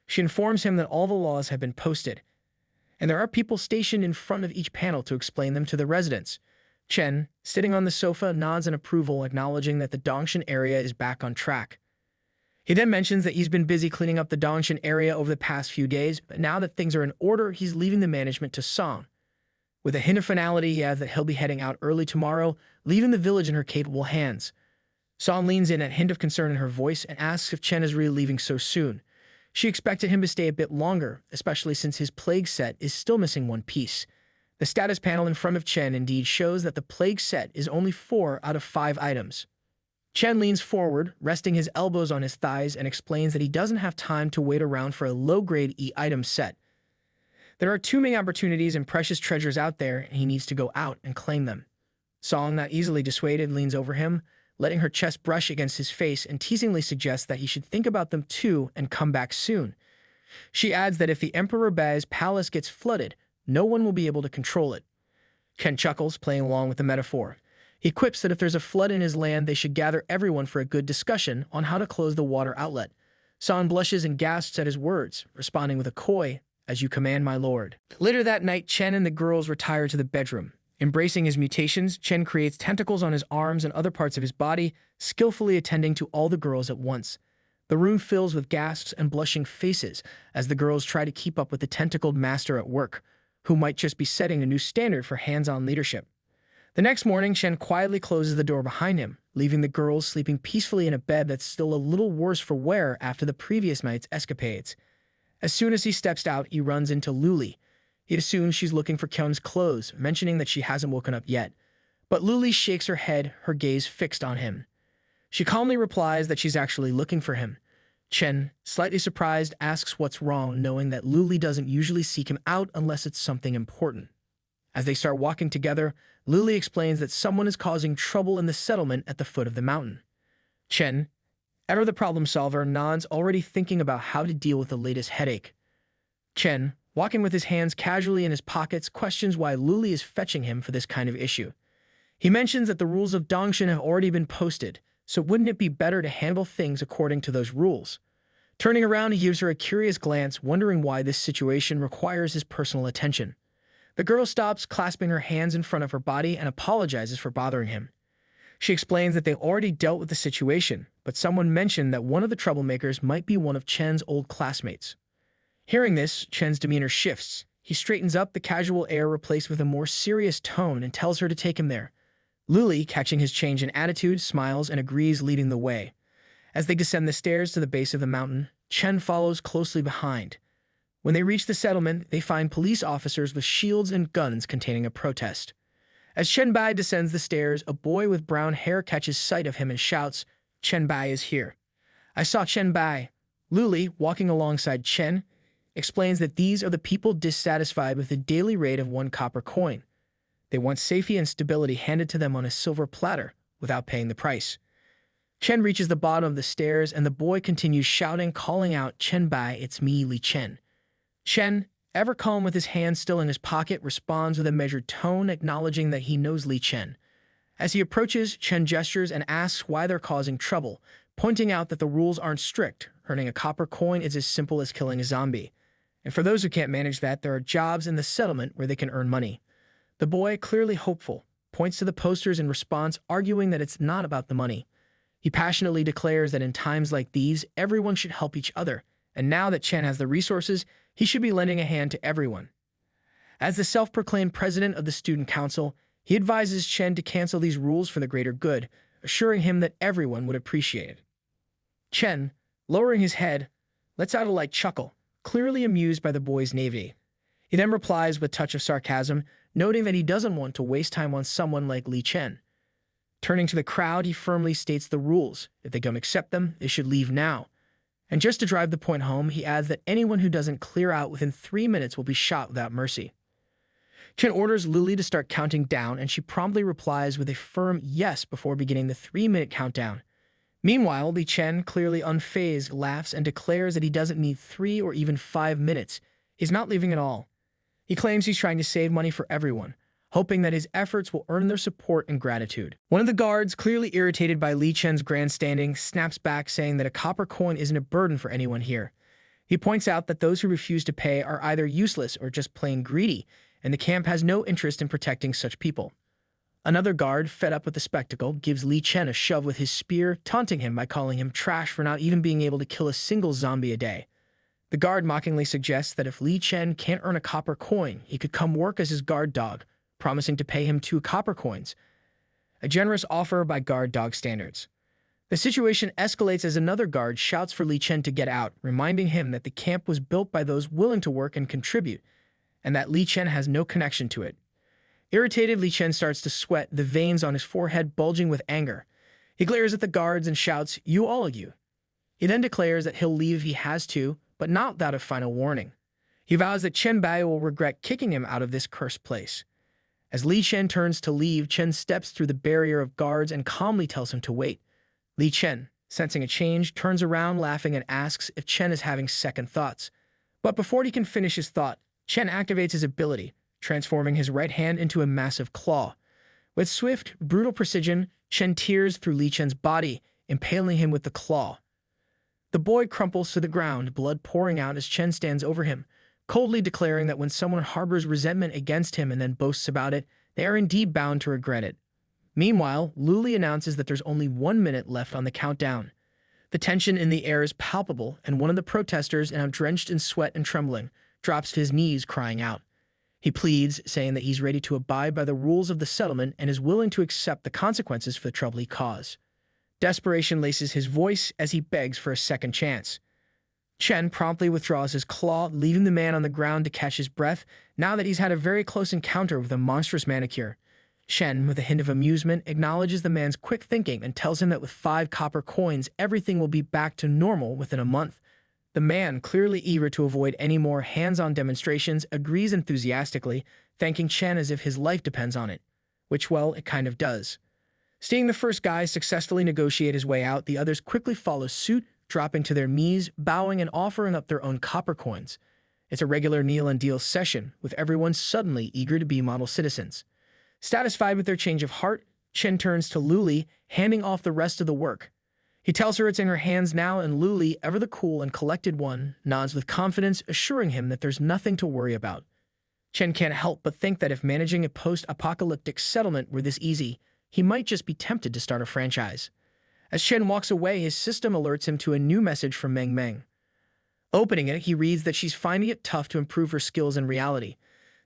She informs him that all the laws have been posted, and there are people stationed in front of each panel to explain them to the residents. Chen, sitting on the sofa, nods in approval, acknowledging that the Dongshan area is back on track. He then mentions that he's been busy cleaning up the Dongshan area over the past few days, but now that things are in order, he's leaving the management to Song. With a hint of finality, he adds that he'll be heading out early tomorrow, leaving the village in her capable hands. Song leans in at a hint of concern in her voice and asks if Chen is really leaving so soon. She expected him to stay a bit longer, especially since his plague set is still missing one piece. The status panel in front of Chen indeed shows that the plague set is only 4 out of 5 items. Chen leans forward, resting his elbows on his thighs, and explains that he doesn't have time to wait around for a low-grade E-item set. There are too many opportunities and precious treasures out there, and he needs to go out and claim them. Song, not easily dissuaded, leans over him, letting her chest brush against his face, and teasingly suggests that he should think about them too and come back soon. She adds that if the Emperor Bai's palace gets flooded, no one will be able to control it. Chen chuckles, playing along with the metaphor. He quips that if there's a flood in his land, they should gather everyone for a good discussion on how to close the water outlet. Song blushes and gasps at his words, responding with a coy, "As you command, my lord." Later that night, Chen and the girls retire to the bedroom. Embracing his mutations, Chen creates tentacles on his arms and other parts of his body, skillfully attending to all the girls at once. The room fills with gasps and blushing faces as the girls try to keep up with the tentacled master at work, who might just be setting a new standard for hands-on leadership. The next morning, Chen quietly closes the door behind him, leaving the girls sleeping peacefully in a bed that's still a little worse for wear after the previous night's escapades. As soon as he steps out, he runs into Luli. He assumes she's looking for Kyun's clothes, mentioning that she hasn't woken up yet. But Luli shakes her head, her gaze fixed on him. She calmly replies that she's actually looking for him. Chen, slightly surprised, asks what's wrong, knowing that Luli doesn't usually seek him out unless it's something important. As they start walking together, Luli explains that someone is causing trouble in the settlement at the foot of the mountain. Chen, ever the problem solver, nods, already thinking about how to deal with the latest headache. Chen, walking with his hands casually in his pockets, questions why Luli is fetching him for this kind of issue. He mentions that the rules of Dongshan have already been posted, so wouldn't it be better to handle things according to those rules? Turning around, he gives her a curious glance, wondering why this situation requires his personal attention. The girl stops, clasping her hands in front of her body, and apologizes for bothering him. She explains that they already dealt with the situation, but someone mentioned that one of the troublemakers might be one of Chen's old classmates. Hearing this, Chen's demeanor shifts. He straightens up, the casual air replaced with a more serious tone, and tells her to take him there. Luli, catching his change in attitude, smiles and agrees, leading the way. As they descend the stairs to the base of the mountain, Chen follows closely behind. When they reach the settlement, they find police officers with shields and guns containing a protest. As Chen Bai descends the stairs, a boy with brown hair catches sight of him and shouts, "Chen Bai is here." "I saw Chen Bai." Luli, walking alongside Chen, explains that these are the people dissatisfied with the daily rate of 1 copper coin. They want safety and stability handed to them on a silver platter, without paying the price. Chen reaches the bottom of the stairs, and the boy continues shouting, calling out, "Chen Bai, it's me, Li Chen." Chen, ever calm with his hand still in his pocket, responds with a measured tone, acknowledging that he knows Li Chen. As he approaches, Chen gestures and asks why they're causing trouble, pointing out that the rules aren't strict. Earning a copper coin is as simple as killing a zombie. And for those who can't manage that, there are jobs in the settlement where they can earn money. The boy, clearly hopeful, points to the posters in response, arguing that it's not about the money. He passionately declares that in times like these, everyone should help each other, and now that Chen has the resources, he should be lending a hand to everyone. As the self-proclaimed president of the student council, he advises Chen to cancel these rules for the greater good, assuring him that everyone would appreciate it. Chen, lowering his head, lets out a light chuckle, clearly amused by the boy's naivety. He then replies with a touch of sarcasm, noting that he doesn't want to waste time on someone like Li Chen. Turning to the crowd, he firmly states the rules. If they don't accept them, they should leave now. And just to drive the point home, he adds that anyone who doesn't clear out within 3 minutes will be shot without mercy. Chen orders Luli to start counting down, and she promptly replies with a firm yes before beginning the 3-minute countdown. Meanwhile, Li Chen, clearly unfazed, laughs and declares that he doesn't need 3 or even 5 minutes. He's not leaving at all. He claims he's trying to save money for everyone, hoping that his efforts will earn their support and gratitude. One of the guards, clearly irritated by Li Chen's grandstanding, snaps back saying that a copper coin isn't a burden for anyone here. He points out that those who refuse to pay are either useless or just plain greedy, and the camp has no interest in protecting such people. Another guard, fed up with the spectacle, gives Li Chen a shove with his spear, taunting him by calling him trash for not even being able to kill a single zombie a day. The guard mockingly suggests that if Li Chen can't earn a copper coin, he could come work as his guard dog, promising to pay him 2 copper coins. A generous offer by guard dog standards. The situation escalates as another guard shouts for Li Chen to get out, reminding him that the camp was built by those willing to work and contribute, and that Li Chen has no connection to it. Irritated, Li Chen starts to sweat, the veins on his forehead bulging with anger. He glares at the guards and shouts, "You all of you." He then declares that he'll leave if he has to, but not without a final warning. He vows that Chen Bai will regret kicking him out of this cursed place. As Li Chen turns to leave, Chen steps through the barrier of guards and calmly tells him to wait. Li Chen, sensing a change, turns around laughing and asks if Chen is having second thoughts. But before he can finish his thought, Chen activates his ability, transforming his right hand into a massive claw. With swift, brutal precision, Chen tears through Li Chen's body, impaling him with the claw. The boy crumples to the ground, blood pouring out as Chen stands over him, coldly declaring that when someone harbors resentment against him and then boasts about it, they are indeed bound to regret it. Meanwhile, Luli announces that there's only 1 minute left on the countdown. The tension in the air is palpable, and one of the protesters, now drenched in sweat and trembling, drops to his knees, crying out. He pleads, saying that he's ready to abide by the rules of the settlement and is willing to accept the consequences for the trouble he caused. Desperation laces his voice as he begs for a second chance. Chen promptly withdraws his claw, leaving the man on the ground to catch his breath, now that he's had a very close encounter with a monstrous manicure. Chen, with a hint of amusement, acknowledges the man's quick thinking and tells him that with 5 copper coins, everything will be back to normal within a month. The man, clearly eager to avoid any more hands-on demonstrations, agrees enthusiastically, thanking Chen as if his life depends on it. Which, well, it kind of does. Seeing the first guy successfully negotiate his way out, the others quickly follow suit, dropping to their knees, bowing and offering up their own copper coins. It's a regular kneel and deal session, with everyone suddenly eager to be model citizens. Satisfied with their change of heart, Chen turns to Luli, handing off the rest of the work. He tells her it's in her hands now, and Luli, ever the cool and collected one, nods with confidence, assuring him that there's nothing to worry about. Chen can't help but think that if managing a post-apocalyptic settlement were this easy, he might just be tempted to start a franchise. As Chen walks away, his system alerts him to a new message from Meng Meng. Opening it, he reads that she's finding it tough to improve her skills in reality.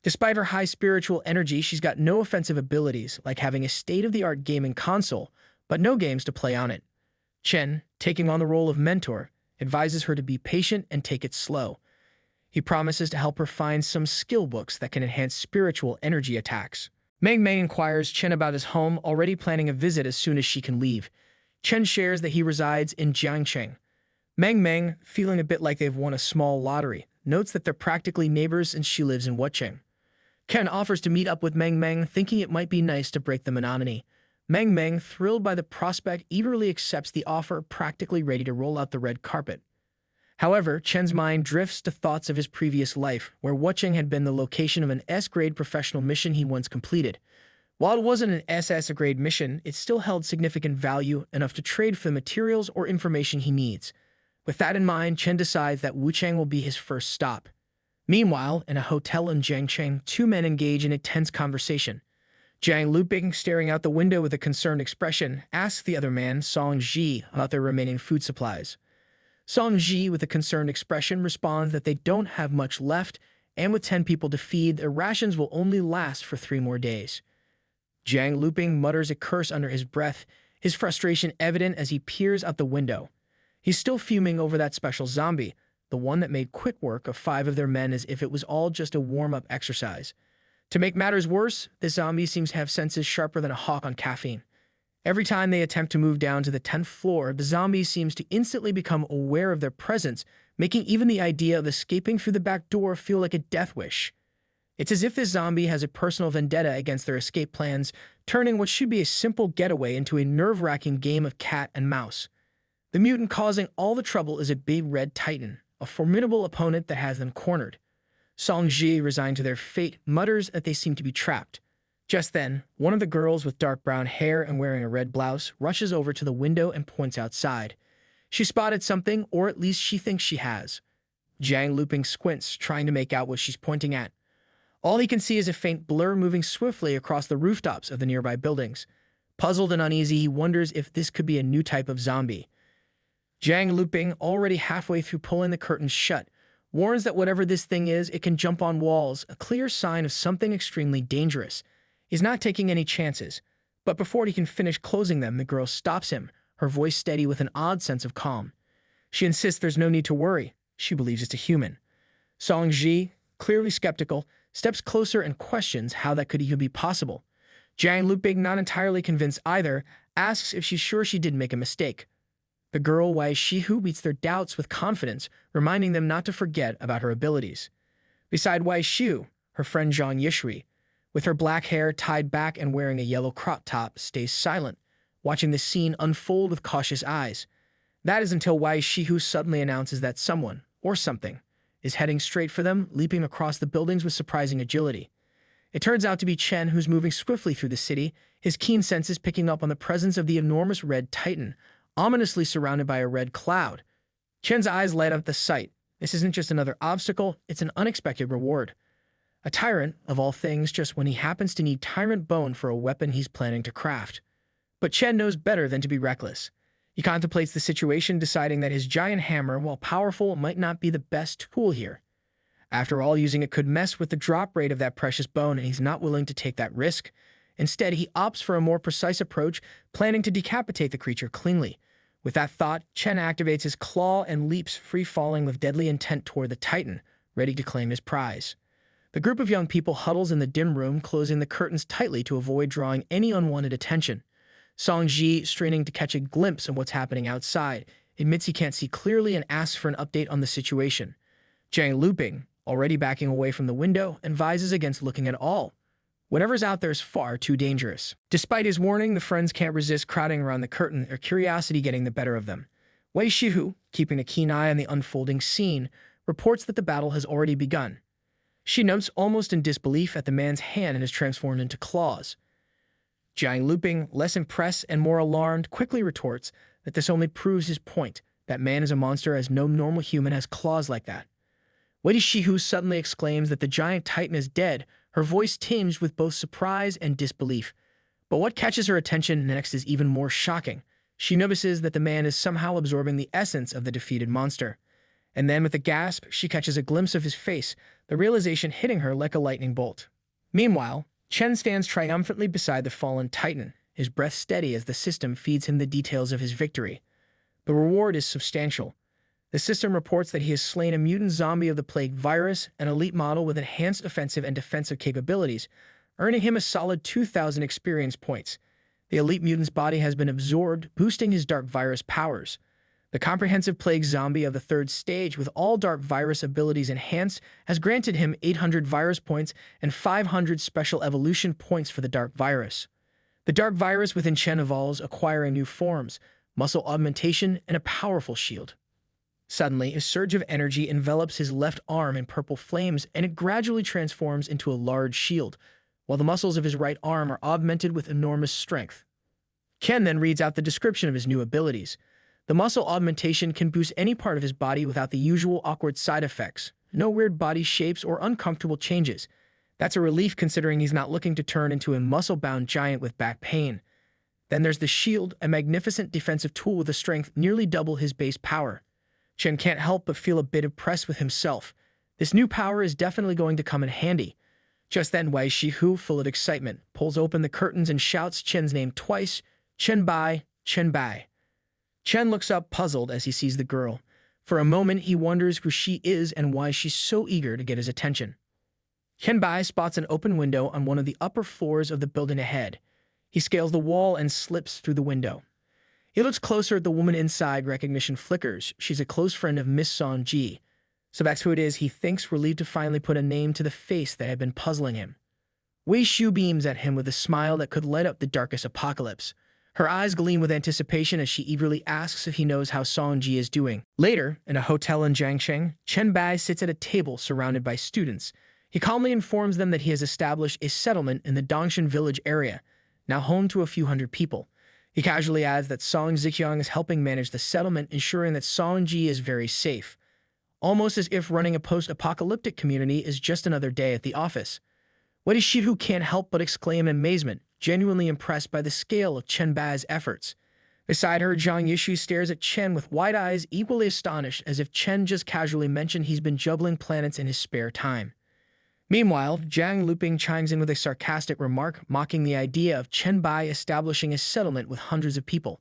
Despite her high spiritual energy, she's got no offensive abilities, like having a state-of-the-art gaming console, but no games to play on it. Chen, taking on the role of mentor, advises her to be patient and take it slow. He promises to help her find some skill books that can enhance spiritual energy attacks. Meng Meng inquires Chen about his home, already planning a visit as soon as she can leave. Chen shares that he resides in Jiangcheng. Meng Meng, feeling a bit like they've won a small lottery, notes that they're practically neighbors and she lives in Wucheng. Ken offers to meet up with Meng Meng, thinking it might be nice to break the monotony. Meng Meng, thrilled by the prospect, eagerly accepts the offer, practically ready to roll out the red carpet. However, Chen's mind drifts to thoughts of his previous life, where Wucheng had been the location of an S-grade professional mission he once completed. While it wasn't an SS-grade mission, it still held significant value, enough to trade for the materials or information he needs. With that in mind, Chen decides that Wucheng will be his first stop. Meanwhile, in a hotel in Jiangcheng, 2 men engage in a tense conversation. Jiang Luping, staring out the window with a concerned expression, asks the other man, Song Ji, about their remaining food supplies. Song Ji, with a concerned expression, responds that they don't have much left and with 10 people to feed, their rations will only last for 3 more days. Jiang Luping mutters a curse under his breath, his frustration evident as he peers out the window. He's still fuming over that special zombie, the one that made quick work of 5 of their men as if it was all just a warm-up exercise. To make matters worse, this zombie seems to have senses sharper than a hawk on caffeine. Every time they attempt to move down to the 10th floor, the zombie seems to instantly become aware of their presence, making even the idea of escaping through the back door feel like a death wish. It's as if this zombie has a personal vendetta against their escape plans, turning what should be a simple getaway into a nerve-wracking game of cat and mouse. The mutant causing all the trouble is a big red titan, a formidable opponent that has them cornered. Song Ji, resigned to their fate, mutters that they seem to be trapped. Just then, one of the girls with dark brown hair and wearing a red blouse rushes over to the window and points outside. She spotted something, or at least she thinks she has. Jiang Luping squints, trying to make out what she's pointing at. All he can see is a faint blur moving swiftly across the rooftops of the nearby buildings. Puzzled and uneasy, he wonders if this could be a new type of zombie. Jiang Luping, already halfway through pulling the curtains shut, warns that whatever this thing is, it can jump on walls, a clear sign of something extremely dangerous. He's not taking any chances, but before he can finish closing them, the girl stops him, her voice steady with an odd sense of calm. She insists there's no need to worry. She believes it's a human. Song Ji, clearly skeptical, steps closer and questions how that could even be possible. Jiang Luping, not entirely convinced either, asks if she's sure she didn't make a mistake. The girl, Wei Shihu, meets their doubts with confidence, reminding them not to forget about her abilities. Beside Wei Shihu, her friend Zhang Yishui, with her black hair tied back and wearing a yellow crop top, stays silent, watching the scene unfold with cautious eyes. That is until Wei Shihu suddenly announces that someone, or something, is heading straight for them, leaping across the buildings with surprising agility. It turns out to be Chen, who's moving swiftly through the city, his keen senses picking up on the presence of the enormous red titan, ominously surrounded by a red cloud. Chen's eyes light up at the sight. This isn't just another obstacle, it's an unexpected reward. A tyrant, of all things, just when he happens to need tyrant bone for a weapon he's planning to craft. But Chen knows better than to be reckless. He contemplates the situation, deciding that his giant hammer, while powerful, might not be the best tool here. After all, using it could mess with the drop rate of that precious bone, and he's not willing to take that risk. Instead, he opts for a more precise approach, planning to decapitate the creature cleanly. With that thought, Chen activates his claw and leaps, free-falling with deadly intent toward the titan, ready to claim his prize. The group of young people huddles in the dim room, closing the curtains tightly to avoid drawing any unwanted attention. Song Ji, straining to catch a glimpse of what's happening outside, admits he can't see clearly and asks for an update on the situation. Jiang Luping, already backing away from the window, advises against looking at all. Whatever's out there is far too dangerous. Despite his warning, the friends can't resist crowding around the curtain, their curiosity getting the better of them. Wei Shihu, keeping a keen eye on the unfolding scene, reports that the battle has already begun. She notes, almost in disbelief, at the man's hand and is transformed into claws. Jiang Luping, less impressed and more alarmed, quickly retorts that this only proves his point, that man is a monster as no normal human has claws like that. Wei Shihu suddenly exclaims that the giant titan is dead, her voice tinged with both surprise and disbelief. But what catches her attention next is even more shocking. She notices that the man is somehow absorbing the essence of the defeated monster. And then, with a gasp, she catches a glimpse of his face, the realization hitting her like a lightning bolt. Meanwhile, Chen stands triumphantly beside the fallen titan, his breath steady as the system feeds him the details of his victory. The reward is substantial. The system reports that he has slain a mutant zombie of the plague virus, an elite model with enhanced offensive and defensive capabilities, earning him a solid 2,000 experience points. The elite mutant's body has been absorbed, boosting his dark virus powers. The comprehensive plague zombie of the 3rd stage, with all dark virus abilities enhanced, has granted him 800 virus points and 500 special evolution points for the dark virus. The dark virus within Chen evolves, acquiring new forms, muscle augmentation, and a powerful shield. Suddenly, a surge of energy envelops his left arm in purple flames, and it gradually transforms into a large shield, while the muscles of his right arm are augmented with enormous strength. Chen then reads out the description of his new abilities. The muscle augmentation can boost any part of his body without the usual awkward side effects. No weird body shapes or uncomfortable changes. That's a relief considering he's not looking to turn into a muscle-bound giant with back pain. Then there's the shield, a magnificent defensive tool with a strength nearly double his base power. Chen can't help but feel a bit impressed with himself. This new power is definitely going to come in handy. Just then, Wei Shihu, full of excitement, pulls open the curtains and shouts Chen's name twice, Chen Bai, Chen Bai. Chen looks up puzzled as he sees the girl. For a moment, he wonders who she is and why she's so eager to get his attention. Chen Bai spots an open window on one of the upper floors of the building ahead. He scales the wall and slips through the window. He looks closer at the woman inside. Recognition flickers. She's a close friend of Miss Song Ji. So that's who it is, he thinks, relieved to finally put a name to the face that had been puzzling him. Wei Shu beams at him with a smile that could light up the darkest apocalypse. Her eyes gleam with anticipation as she eagerly asks if he knows how Song Ji is doing. Later, in a hotel in Jiangsheng, Chen Bai sits at a table surrounded by students. He calmly informs them that he has established a settlement in the Dongshan village area, now home to a few hundred people. He casually adds that Song Ziqiang is helping manage the settlement, ensuring that Song Ji is very safe. Almost as if running a post-apocalyptic community is just another day at the office. Wei Shihu can't help but exclaim in amazement, genuinely impressed by the scale of Chen Bai's efforts. Beside her, Zhang Yishu stares at Chen with wide eyes, equally astonished, as if Chen just casually mentioned he's been juggling planets in his spare time. Meanwhile, Zhang Luping chimes in with a sarcastic remark, mocking the idea of Chen Bai establishing a settlement with hundreds of people.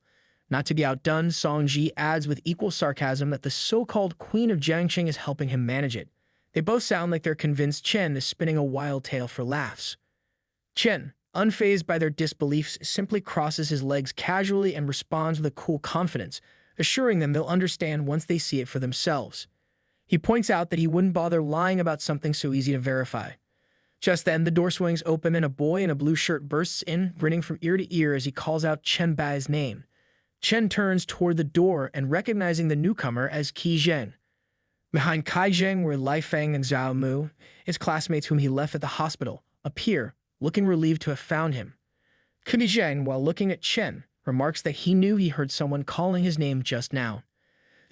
Not to be outdone, Song Ji adds with equal sarcasm that the so-called Queen of Jiangsheng is helping him manage it. They both sound like they're convinced Chen is spinning a wild tale for laughs. Chen, unfazed by their disbeliefs, simply crosses his legs casually and responds with a cool confidence, assuring them they'll understand once they see it for themselves. He points out that he wouldn't bother lying about something so easy to verify. Just then, the door swings open and a boy in a blue shirt bursts in, grinning from ear to ear as he calls out Chen Bai's name. Chen turns toward the door and recognizing the newcomer as Qi Zheng. Behind Kai Zheng were Lai Feng and Zhao Mu, his classmates whom he left at the hospital, appear, looking relieved to have found him. Qi Zheng, while looking at Chen, remarks that he knew he heard someone calling his name just now.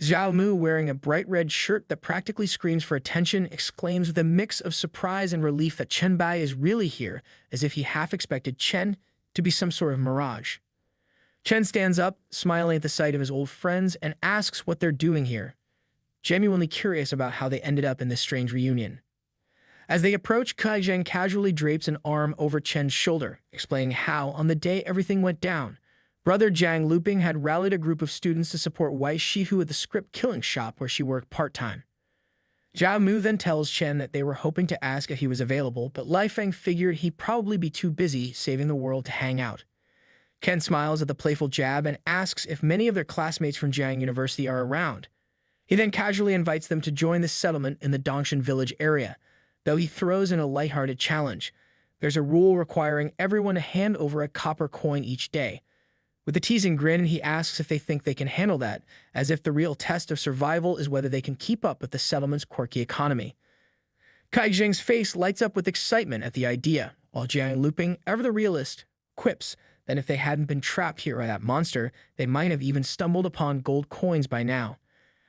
Zhao Mu, wearing a bright red shirt that practically screams for attention, exclaims with a mix of surprise and relief that Chen Bai is really here, as if he half expected Chen to be some sort of mirage. Chen stands up, smiling at the sight of his old friends, and asks what they're doing here, genuinely curious about how they ended up in this strange reunion. As they approach, Kai Zheng casually drapes an arm over Chen's shoulder, explaining how, on the day everything went down, Brother Zhang Luping had rallied a group of students to support Wei Shihu at the script killing shop where she worked part-time. Zhao Mu then tells Chen that they were hoping to ask if he was available, but Lai Feng figured he'd probably be too busy saving the world to hang out. Ken smiles at the playful jab and asks if many of their classmates from Jiang University are around. He then casually invites them to join the settlement in the Dongshan village area, though he throws in a lighthearted challenge. There's a rule requiring everyone to hand over a copper coin each day. With a teasing grin, he asks if they think they can handle that, as if the real test of survival is whether they can keep up with the settlement's quirky economy. Kai Zheng's face lights up with excitement at the idea, while Jiang Luping, ever the realist, quips that if they hadn't been trapped here by that monster, they might have even stumbled upon gold coins by now.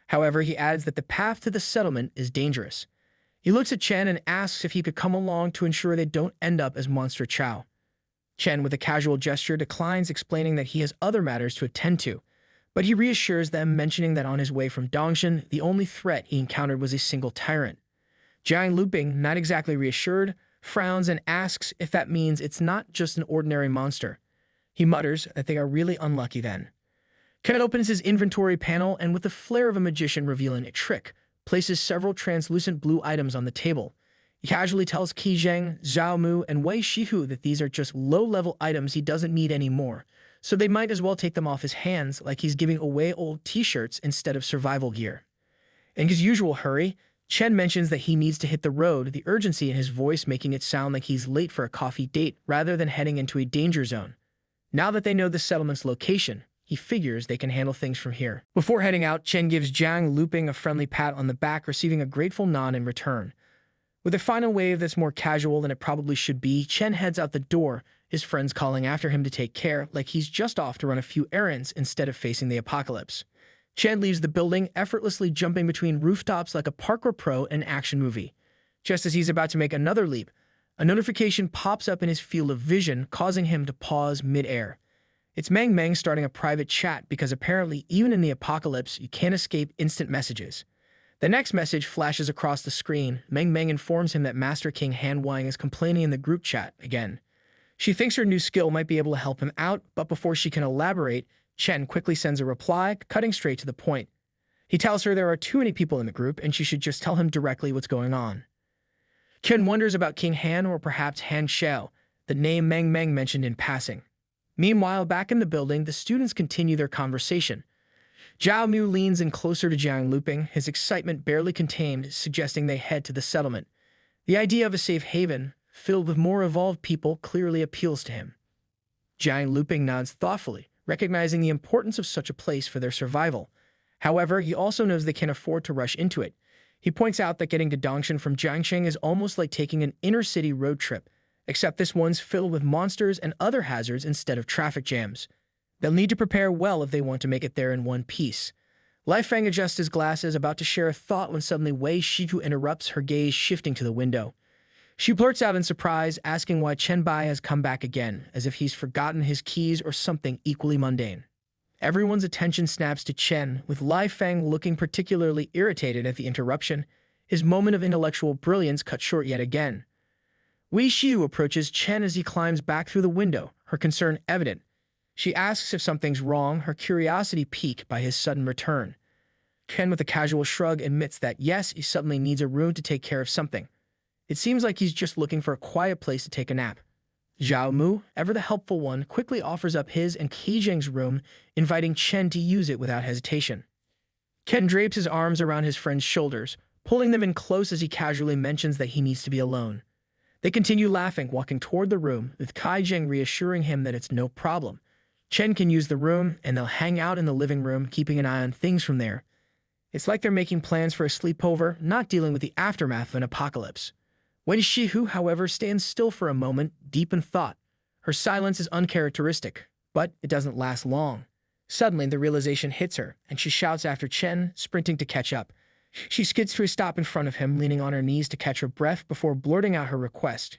However, he adds that the path to the settlement is dangerous. He looks at Chen and asks if he could come along to ensure they don't end up as Monster Chow. Chen, with a casual gesture, declines, explaining that he has other matters to attend to, but he reassures them, mentioning that on his way from Dongshan, the only threat he encountered was a single tyrant. Jiang Luping, not exactly reassured, frowns and asks if that means it's not just an ordinary monster. He mutters that they are really unlucky then. Ken opens his inventory panel and, with the flair of a magician revealing a trick, places several translucent blue items on the table. He casually tells Qi Zheng, Zhao Mu, and Wei Shihu that these are just low-level items he doesn't need anymore, so they might as well take them off his hands like he's giving away old t-shirts instead of survival gear. In his usual hurry, Chen mentions that he needs to hit the road, the urgency in his voice making it sound like he's late for a coffee date rather than heading into a danger zone. Now that they know the settlement's location, he figures they can handle things from here. Before heading out, Chen gives Zhang Luping a friendly pat on the back, receiving a grateful nod in return. With a final wave that's more casual than it probably should be, Chen heads out the door, his friends calling after him to take care, like he's just off to run a few errands instead of facing the apocalypse. Chen leaves the building, effortlessly jumping between rooftops like a parkour pro in an action movie. Just as he's about to make another leap, a notification pops up in his field of vision, causing him to pause mid-air. It's Meng Meng starting a private chat because apparently even in the apocalypse, you can't escape instant messages. The next message flashes across the screen. Meng Meng informs him that Master King Han Wang is complaining in the group chat again. She thinks her new skill might be able to help him out, but before she can elaborate, Chen quickly sends a reply, cutting straight to the point. He tells her there are too many people in the group and she should just tell him directly what's going on. Chen wonders about King Han or perhaps Han Xiao, the name Meng Meng mentioned in passing. Meanwhile, back in the building, the students continue their conversation. Zhao Mu leans in closer to Jiang Luping, his excitement barely contained, suggesting they head to the settlement. The idea of a safe haven, filled with more evolved people, clearly appeals to him. Jiang Luping nods thoughtfully, recognizing the importance of such a place for their survival. However, he also knows they can't afford to rush into it. He points out that getting to Dongshan from Jiangsheng is almost like taking an inner-city road trip, except this one's filled with monsters and other hazards instead of traffic jams. They'll need to prepare well if they want to make it there in one piece. Li Feng adjusts his glasses, about to share a thought when suddenly Wei Shifu interrupts, her gaze shifting to the window. She blurts out in surprise, asking why Chen Bai has come back again, as if he's forgotten his keys or something equally mundane. Everyone's attention snaps to Chen, with Li Feng looking particularly irritated at the interruption, his moment of intellectual brilliance cut short yet again. Wei Shifu approaches Chen as he climbs back through the window, her concern evident. She asks if something's wrong, her curiosity piqued by his sudden return. Chen, with a casual shrug, admits that yes, he suddenly needs a room to take care of something. It seems like he's just looking for a quiet place to take a nap. Zhao Mu, ever the helpful one, quickly offers up his and Qi Zheng's room, inviting Chen to use it without hesitation. Chen drapes his arms around his friend's shoulders, pulling them in close as he casually mentions that he needs to be alone. They continue laughing, walking toward the room, with Qi Zheng reassuring him that it's no problem. Chen can use the room, and they'll hang out in the living room, keeping an eye on things from there. It's like they're making plans for a sleepover, not dealing with the aftermath of an apocalypse. Wei Shifu, however, stands still for a moment, deep in thought. Her silence is uncharacteristic, but it doesn't last long. Suddenly, the realization hits her, and she shouts after Chen, sprinting to catch up. She skids to a stop in front of him, leaning on her knees to catch her breath before blurting out her request.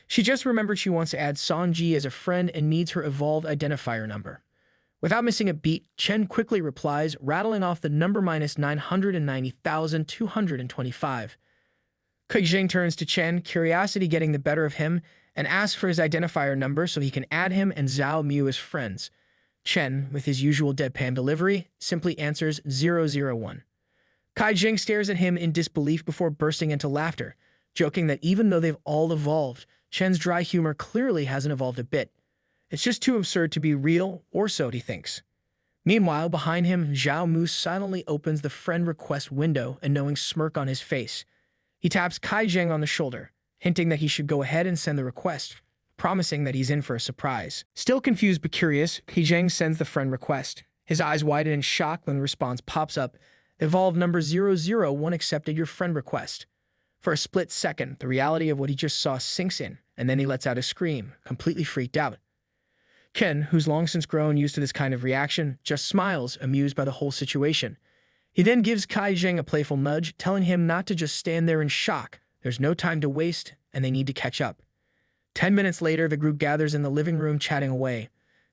She just remembered she wants to add Sanji as a friend and needs her evolved identifier number. Without missing a beat, Chen quickly replies, rattling off the number -990,225. Qi Zheng turns to Chen, curiosity getting the better of him, and asks for his identifier number so he can add him and Zhao Mu as friends. Chen, with his usual deadpan delivery, simply answers 001. Qi Zheng stares at him in disbelief before bursting into laughter, joking that even though they've all evolved, Chen's dry humor clearly hasn't evolved a bit. It's just too absurd to be real, or so he thinks. Meanwhile, behind him, Zhao Mu silently opens the friend request window, a knowing smirk on his face. He taps Qi Zheng on the shoulder, hinting that he should go ahead and send the request, promising that he's in for a surprise. Still confused but curious, Qi Zheng sends the friend request. His eyes widen in shock when the response pops up. Evolved number 001 accepted your friend request. For a split second, the reality of what he just saw sinks in, and then he lets out a scream, completely freaked out. Ken, who's long since grown used to this kind of reaction, just smiles, amused by the whole situation. He then gives Qi Zheng a playful nudge, telling him not to just stand there in shock. There's no time to waste, and they need to catch up. 10 minutes later, the group gathers in the living room chatting away.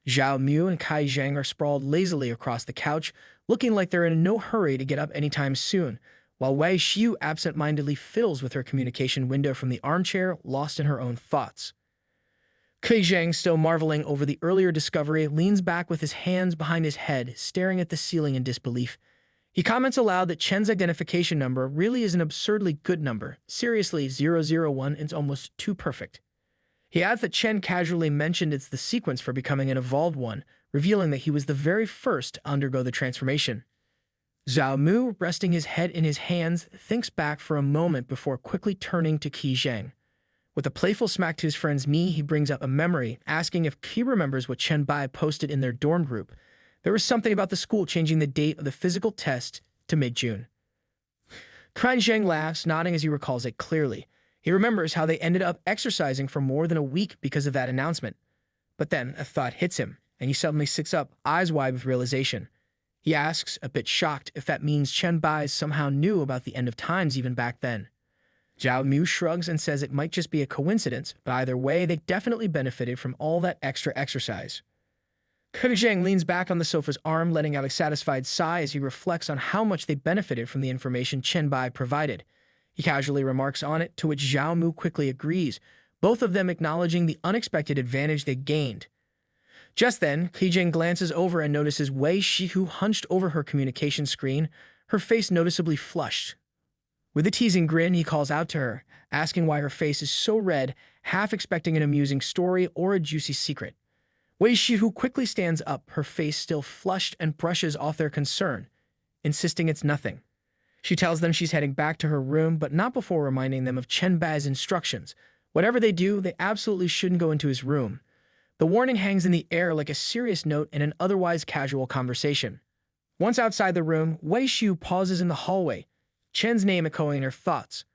Zhao Mu and Qi Zheng are sprawled lazily across the couch, looking like they're in no hurry to get up anytime soon, while Wei Shifu absent-mindedly fiddles with her communication window from the armchair, lost in her own thoughts. Qi Zheng, still marveling over the earlier discovery, leans back with his hands behind his head, staring at the ceiling in disbelief. He comments aloud that Chen's identification number really is an absurdly good number. Seriously, 001 is almost too perfect. He adds that Chen casually mentioned it's the sequence for becoming an evolved one, revealing that he was the very first to undergo the transformation. Zhao Mu, resting his head in his hands, thinks back for a moment before quickly turning to Qi Zheng. With a playful smack to his friend's knee, he brings up a memory, asking if Qi remembers what Chen Bai posted in their dorm group. There was something about the school changing the date of the physical test to mid-June. Qi Zheng laughs, nodding as he recalls it clearly. He remembers how they ended up exercising for more than a week because of that announcement. But then a thought hits him, and he suddenly sits up, eyes wide with realization. He asks, a bit shocked, if that means Chen Bai somehow knew about the end of times even back then. Zhao Mu shrugs and says it might just be a coincidence, but either way, they definitely benefited from all that extra exercise. Zhang leans back on the sofa's arm, letting out a satisfied sigh as he reflects on how much they benefited from the information Chen Bai provided. He casually remarks on it, to which Zhao Mu quickly agrees, both of them acknowledging the unexpected advantage they gained. Just then, Zhang glances over and notices Wei Shihu hunched over her communication screen, her face noticeably flushed. With a teasing grin, he calls out to her, asking why her face is so red, half expecting an amusing story or a juicy secret. Wei Shihu quickly stands up, her face still flushed, and brushes off their concern, insisting it's nothing. She tells them she's heading back to her room, but not before reminding them of Chen Bai's instructions. Whatever they do, they absolutely shouldn't go into his room. The warning hangs in the air like a serious note in an otherwise casual conversation. Once outside the room, Wei Shihu pauses in the hallway, Chen's name echoing in her thoughts.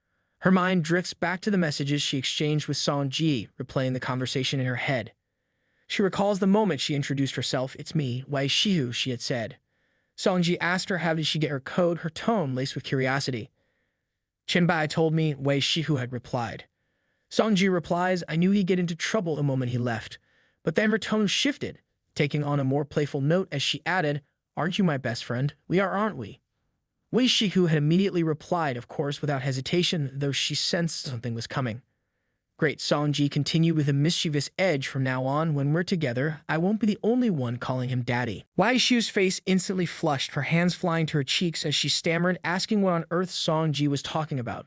Her mind drifts back to the messages she exchanged with Song Ji, replaying the conversation in her head. She recalls the moment she introduced herself. "It's me, Wei Shihu," she had said. Song Ji asked her how did she get her code, her tone laced with curiosity. "Chen Bai told me," Wei Shihu had replied. Song Ji replies, "I knew he'd get into trouble the moment he left." But then her tone shifted, taking on a more playful note as she added, "Aren't you my best friend? We are, aren't we?" Wei Shihu had immediately replied, of course, without hesitation, though she sensed something was coming. "Great," Song Ji continued with a mischievous edge. "From now on, when we're together, I won't be the only one calling him daddy." Wei Shihu's face instantly flushed, her hands flying to her cheeks as she stammered, asking what on earth Song Ji was talking about.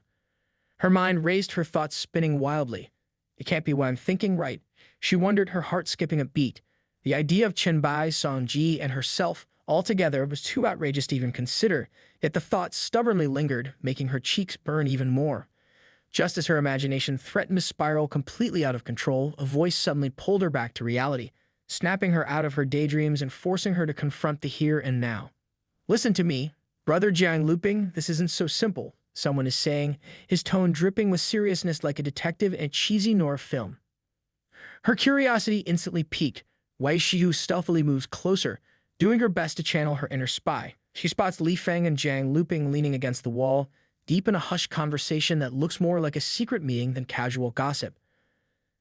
Her mind raced, her thoughts spinning wildly. It can't be what I'm thinking, right? She wondered, her heart skipping a beat. The idea of Chen Bai, Song Ji, and herself all together was too outrageous to even consider, yet the thought stubbornly lingered, making her cheeks burn even more. Just as her imagination threatened to spiral completely out of control, a voice suddenly pulled her back to reality, snapping her out of her daydreams and forcing her to confront the here and now. "Listen to me, Brother Jiang Luping, this isn't so simple," someone is saying, his tone dripping with seriousness like a detective in a cheesy noir film. Her curiosity instantly piqued. Wei Shihu stealthily moves closer, doing her best to channel her inner spy. She spots Li Feng and Jiang Luping leaning against the wall, deep in a hushed conversation that looks more like a secret meeting than casual gossip.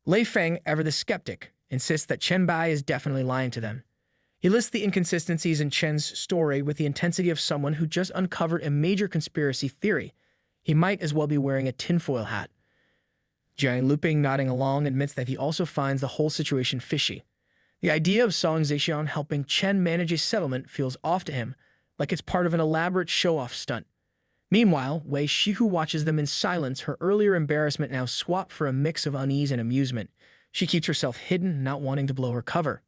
Li Feng, ever the skeptic, insists that Chen Bai is definitely lying to them. He lists the inconsistencies in Chen's story with the intensity of someone who just uncovered a major conspiracy theory. He might as well be wearing a tinfoil hat. Jiang Luping, nodding along, admits that he also finds the whole situation fishy. The idea of Song Zhexian helping Chen manage a settlement feels off to him, like it's part of an elaborate show-off stunt. Meanwhile, Wei Shihu watches them in silence, her earlier embarrassment now swapped for a mix of unease and amusement. She keeps herself hidden, not wanting to blow her cover.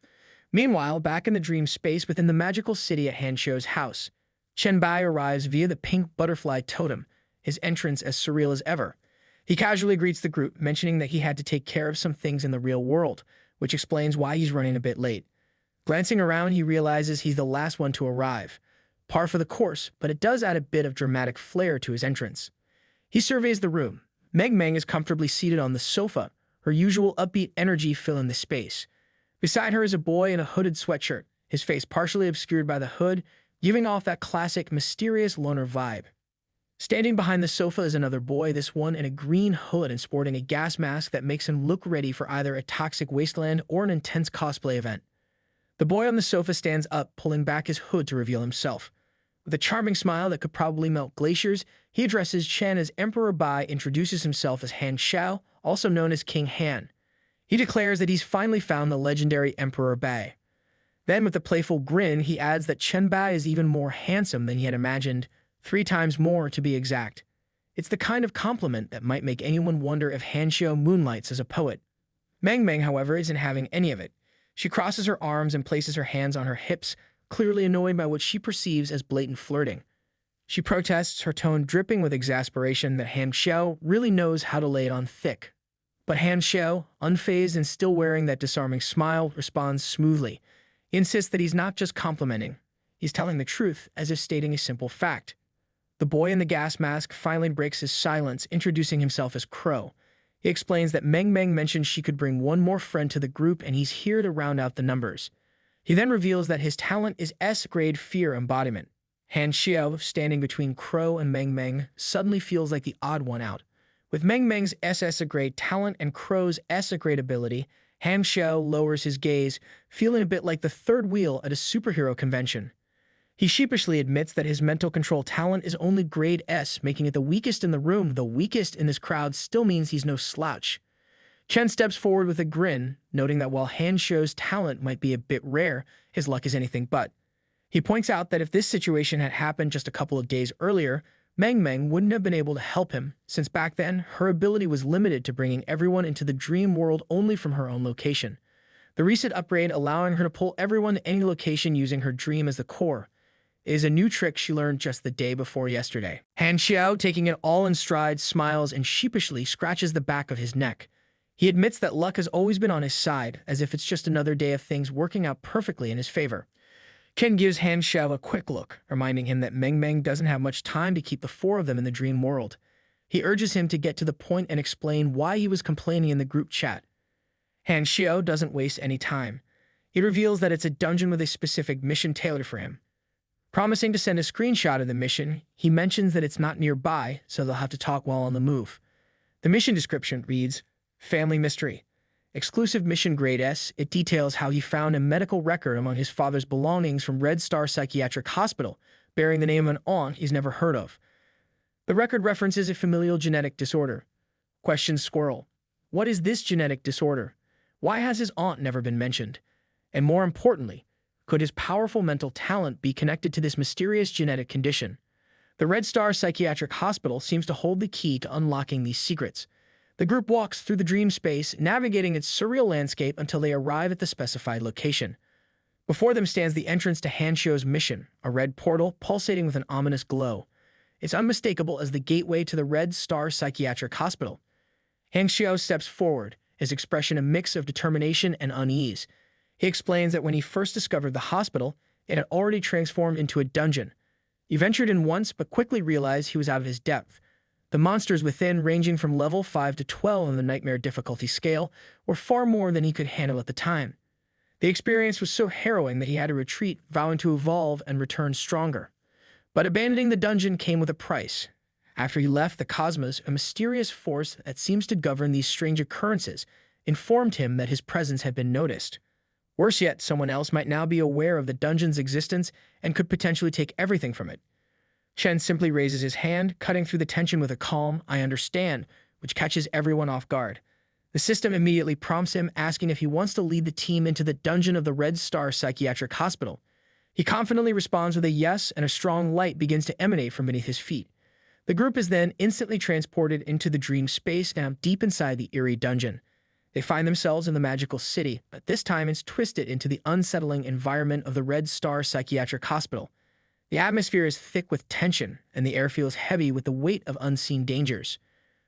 Meanwhile, back in the dream space within the magical city at Hanshou's house, Chen Bai arrives via the pink butterfly totem, his entrance as surreal as ever. He casually greets the group, mentioning that he had to take care of some things in the real world, which explains why he's running a bit late. Glancing around, he realizes he's the last one to arrive. Par for the course, but it does add a bit of dramatic flair to his entrance. He surveys the room. Meng Meng is comfortably seated on the sofa, her usual upbeat energy filling the space. Beside her is a boy in a hooded sweatshirt, his face partially obscured by the hood, giving off that classic mysterious loner vibe. Standing behind the sofa is another boy, this one in a green hood and sporting a gas mask that makes him look ready for either a toxic wasteland or an intense cosplay event. The boy on the sofa stands up, pulling back his hood to reveal himself. With a charming smile that could probably melt glaciers, he addresses Chen as Emperor Bai, introduces himself as Han Xiao, also known as King Han. He declares that he's finally found the legendary Emperor Bai. Then, with a playful grin, he adds that Chen Bai is even more handsome than he had imagined, 3 times more to be exact. It's the kind of compliment that might make anyone wonder if Han Xiao moonlights as a poet. Meng Meng, however, isn't having any of it. She crosses her arms and places her hands on her hips, clearly annoyed by what she perceives as blatant flirting. She protests, her tone dripping with exasperation, that Han Xiao really knows how to lay it on thick. But Han Xiao, unfazed and still wearing that disarming smile, responds smoothly. He insists that he's not just complimenting. He's telling the truth, as if stating a simple fact. The boy in the gas mask finally breaks his silence, introducing himself as Crow. He explains that Meng Meng mentioned she could bring one more friend to the group and he's here to round out the numbers. He then reveals that his talent is S-grade fear embodiment. Han Xiao, standing between Crow and Meng Meng, suddenly feels like the odd one out. With Meng Meng's SS-grade talent and Crow's S-grade ability, Han Xiao lowers his gaze, feeling a bit like the third wheel at a superhero convention. He sheepishly admits that his mental control talent is only grade S, making it the weakest in the room. The weakest in this crowd still means he's no slouch. Chen steps forward with a grin, noting that while Han Xiao's talent might be a bit rare, his luck is anything but. He points out that if this situation had happened just a couple of days earlier, Meng wouldn't have been able to help him, since back then, her ability was limited to bringing everyone into the dream world only from her own location. The recent upgrade allowing her to pull everyone to any location using her dream as the core is a new trick she learned just the day before yesterday. Han Xiao, taking it all in stride, smiles and sheepishly scratches the back of his neck. He admits that luck has always been on his side, as if it's just another day of things working out perfectly in his favor. Ken gives Han Xiao a quick look, reminding him that Meng doesn't have much time to keep the four of them in the dream world. He urges him to get to the point and explain why he was complaining in the group chat. Han Xiao doesn't waste any time. He reveals that it's a dungeon with a specific mission tailored for him. Promising to send a screenshot of the mission, he mentions that it's not nearby, so they'll have to talk while on the move. The mission description reads, Family Mystery. Exclusive mission grade S, it details how he found a medical record among his father's belongings from Red Star Psychiatric Hospital, bearing the name of an aunt he's never heard of. The record references a familial genetic disorder. Questions Squirrel. What is this genetic disorder? Why has his aunt never been mentioned? And more importantly, could his powerful mental talent be connected to this mysterious genetic condition? The Red Star Psychiatric Hospital seems to hold the key to unlocking these secrets. The group walks through the dream space, navigating its surreal landscape until they arrive at the specified location. Before them stands the entrance to Han Xiao's mission, a red portal pulsating with an ominous glow. It's unmistakable as the gateway to the Red Star Psychiatric Hospital. Han Xiao steps forward, his expression a mix of determination and unease. He explains that when he first discovered the hospital, it had already transformed into a dungeon. He ventured in once, but quickly realized he was out of his depth. The monsters within, ranging from level 5 to 12 on the nightmare difficulty scale, were far more than he could handle at the time. The experience was so harrowing that he had to retreat, vowing to evolve and return stronger. But abandoning the dungeon came with a price. After he left the cosmos, a mysterious force that seems to govern these strange occurrences informed him that his presence had been noticed. Worse yet, someone else might now be aware of the dungeon's existence and could potentially take everything from it. Chen simply raises his hand, cutting through the tension with a calm, I understand, which catches everyone off guard. The system immediately prompts him, asking if he wants to lead the team into the dungeon of the Red Star Psychiatric Hospital. He confidently responds with a yes, and a strong light begins to emanate from beneath his feet. The group is then instantly transported into the dream space, now deep inside the eerie dungeon. They find themselves in the magical city, but this time it's twisted into the unsettling environment of the Red Star Psychiatric Hospital. The atmosphere is thick with tension, and the air feels heavy with the weight of unseen dangers.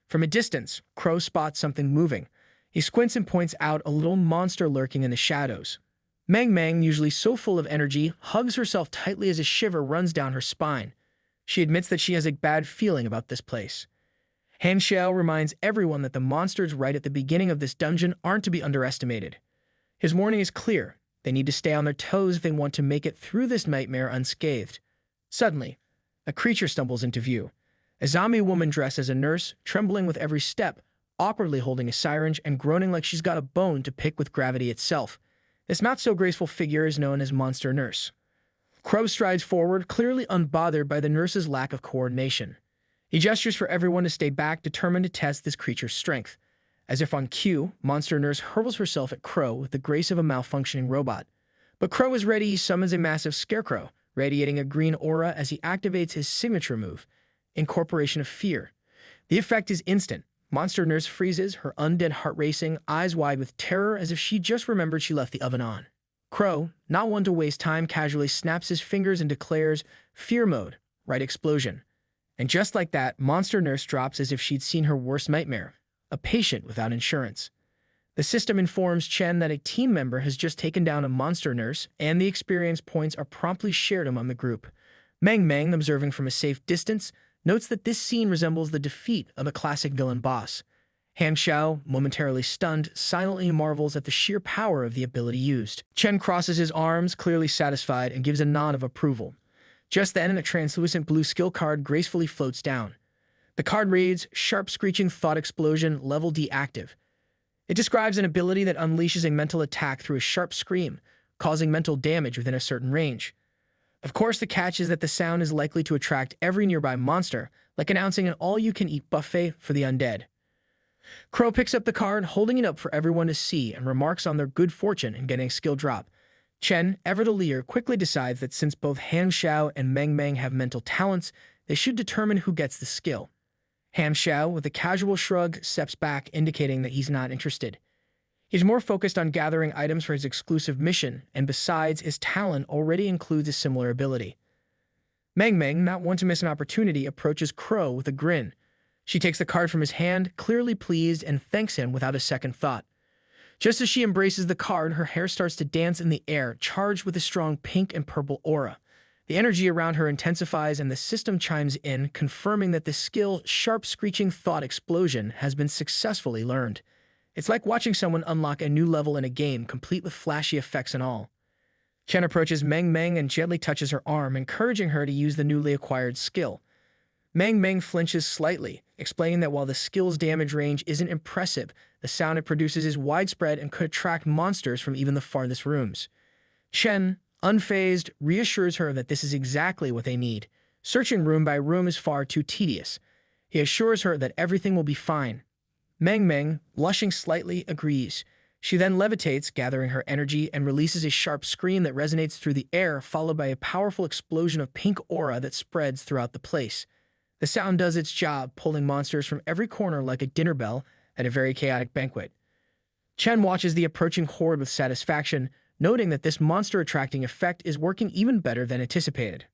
From a distance, Crow spots something moving. He squints and points out a little monster lurking in the shadows. Meng, usually so full of energy, hugs herself tightly as a shiver runs down her spine. She admits that she has a bad feeling about this place. Han Xiao reminds everyone that the monsters right at the beginning of this dungeon aren't to be underestimated. His warning is clear. They need to stay on their toes if they want to make it through this nightmare unscathed. Suddenly, a creature stumbles into view. A zombie woman dressed as a nurse, trembling with every step, awkwardly holding a syringe and groaning like she's got a bone to pick with gravity itself. This not-so-graceful figure is known as Monster Nurse. Crow strides forward, clearly unbothered by the nurse's lack of coordination. He gestures for everyone to stay back, determined to test this creature's strength. As if on cue, Monster Nurse hurls herself at Crow with the grace of a malfunctioning robot. But Crow is ready. He summons a massive scarecrow, radiating a green aura as he activates his signature move, Incorporation of Fear. The effect is instant. Monster Nurse freezes, her undead heart racing, eyes wide with terror as if she just remembered she left the oven on. Crow, not one to waste time, casually snaps his fingers and declares, Fear mode, right explosion. And just like that, Monster Nurse drops as if she'd seen her worst nightmare, a patient without insurance. The system informs Chen that a team member has just taken down a Monster Nurse, and the experience points are promptly shared among the group. Meng, observing from a safe distance, notes that this scene resembles the defeat of a classic villain boss. Han Xiao, momentarily stunned, silently marvels at the sheer power of the ability used. Chen crosses his arms, clearly satisfied, and gives a nod of approval. Just then, a translucent blue skill card gracefully floats down. The card reads, Sharp Screeching Thought Explosion, Level D active. It describes an ability that unleashes a mental attack through a sharp scream, causing mental damage within a certain range. Of course, the catch is that the sound is likely to attract every nearby monster, like announcing an all-you-can-eat buffet for the undead. Crow picks up the card, holding it up for everyone to see, and remarks on their good fortune in getting a skill drop. Chen, ever the leader, quickly decides that since both Han Xiao and Meng Meng have mental talents, they should determine who gets the skill. Han Xiao, with a casual shrug, steps back, indicating that he's not interested. He's more focused on gathering items for his exclusive mission, and besides, his talent already includes a similar ability. Meng Meng, not one to miss an opportunity, approaches Crow with a grin. She takes the card from his hand, clearly pleased, and thanks him without a second thought. Just as she embraces the card, her hair starts to dance in the air, charged with a strong pink and purple aura. The energy around her intensifies, and the system chimes in, confirming that the skill Sharp Screeching Thought Explosion has been successfully learned. It's like watching someone unlock a new level in a game, complete with flashy effects and all. Chen approaches Meng Meng and gently touches her arm, encouraging her to use the newly acquired skill. Meng Meng flinches slightly, explaining that while the skill's damage range isn't impressive, the sound it produces is widespread and could attract monsters from even the farthest rooms. Chen, unfazed, reassures her that this is exactly what they need. Searching room by room is far too tedious. He assures her that everything will be fine. Meng Meng, blushing slightly, agrees. She then levitates, gathering her energy, and releases a sharp scream that resonates through the air, followed by a powerful explosion of pink aura that spreads throughout the place. The sound does its job, pulling monsters from every corner like a dinner bell at a very chaotic banquet. Chen watches the approaching horde with satisfaction, noting that this monster-attracting effect is working even better than anticipated.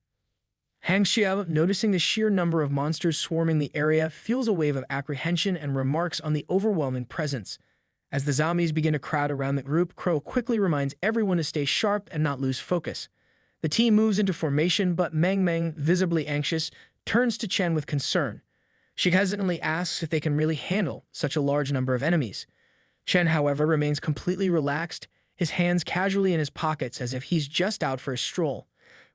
Han Xiao, noticing the sheer number of monsters swarming the area, feels a wave of apprehension and remarks on the overwhelming presence. As the zombies begin to crowd around the group, Crow quickly reminds everyone to stay sharp and not lose focus. The team moves into formation, but Meng Meng, visibly anxious, turns to Chen with concern. She hesitantly asks if they can really handle such a large number of enemies. Chen, however, remains completely relaxed, his hands casually in his pockets as if he's just out for a stroll.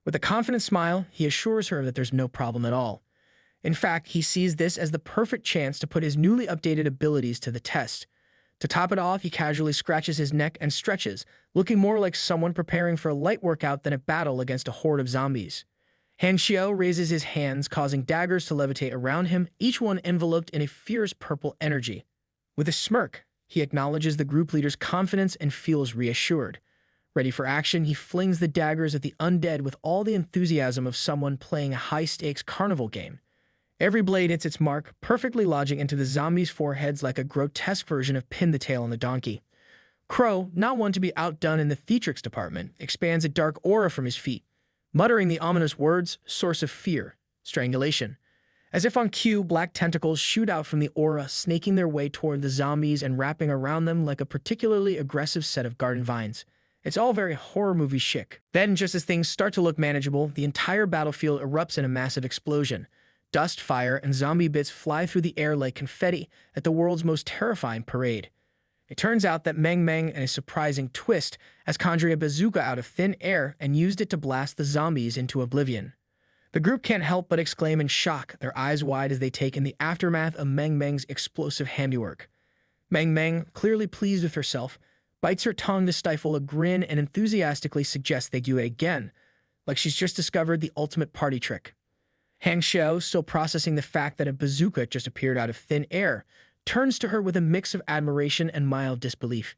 With a confident smile, he assures her that there's no problem at all. In fact, he sees this as the perfect chance to put his newly updated abilities to the test. To top it off, he casually scratches his neck and stretches, looking more like someone preparing for a light workout than a battle against a horde of zombies. Han Xiao raises his hands, causing daggers to levitate around him, each one enveloped in a fierce purple energy. With a smirk, he acknowledges the group leader's confidence and feels reassured. Ready for action, he flings the daggers at the undead with all the enthusiasm of someone playing a high-stakes carnival game. Every blade hits its mark, perfectly lodging into the zombies' foreheads like a grotesque version of Pin the Tail on the Donkey. Crow, not one to be outdone in the theatrics department, expands a dark aura from his feet, muttering the ominous words, source of fear, strangulation. As if on cue, black tentacles shoot out from the aura, snaking their way toward the zombies and wrapping around them like a particularly aggressive set of garden vines. It's all very horror movie chic. Then, just as things start to look manageable, the entire battlefield erupts in a massive explosion. Dust, fire, and zombie bits fly through the air like confetti at the world's most terrifying parade. It turns out that Meng Meng, in a surprising twist, has conjured a bazooka out of thin air and used it to blast the zombies into oblivion. The group can't help but exclaim in shock, their eyes wide as they take in the aftermath of Meng Meng's explosive handiwork. Meng Meng, clearly pleased with herself, bites her tongue to stifle a grin and enthusiastically suggests they do it again, like she's just discovered the ultimate party trick. Han Xiao, still processing the fact that a bazooka just appeared out of thin air, turns to her with a mix of admiration and mild disbelief.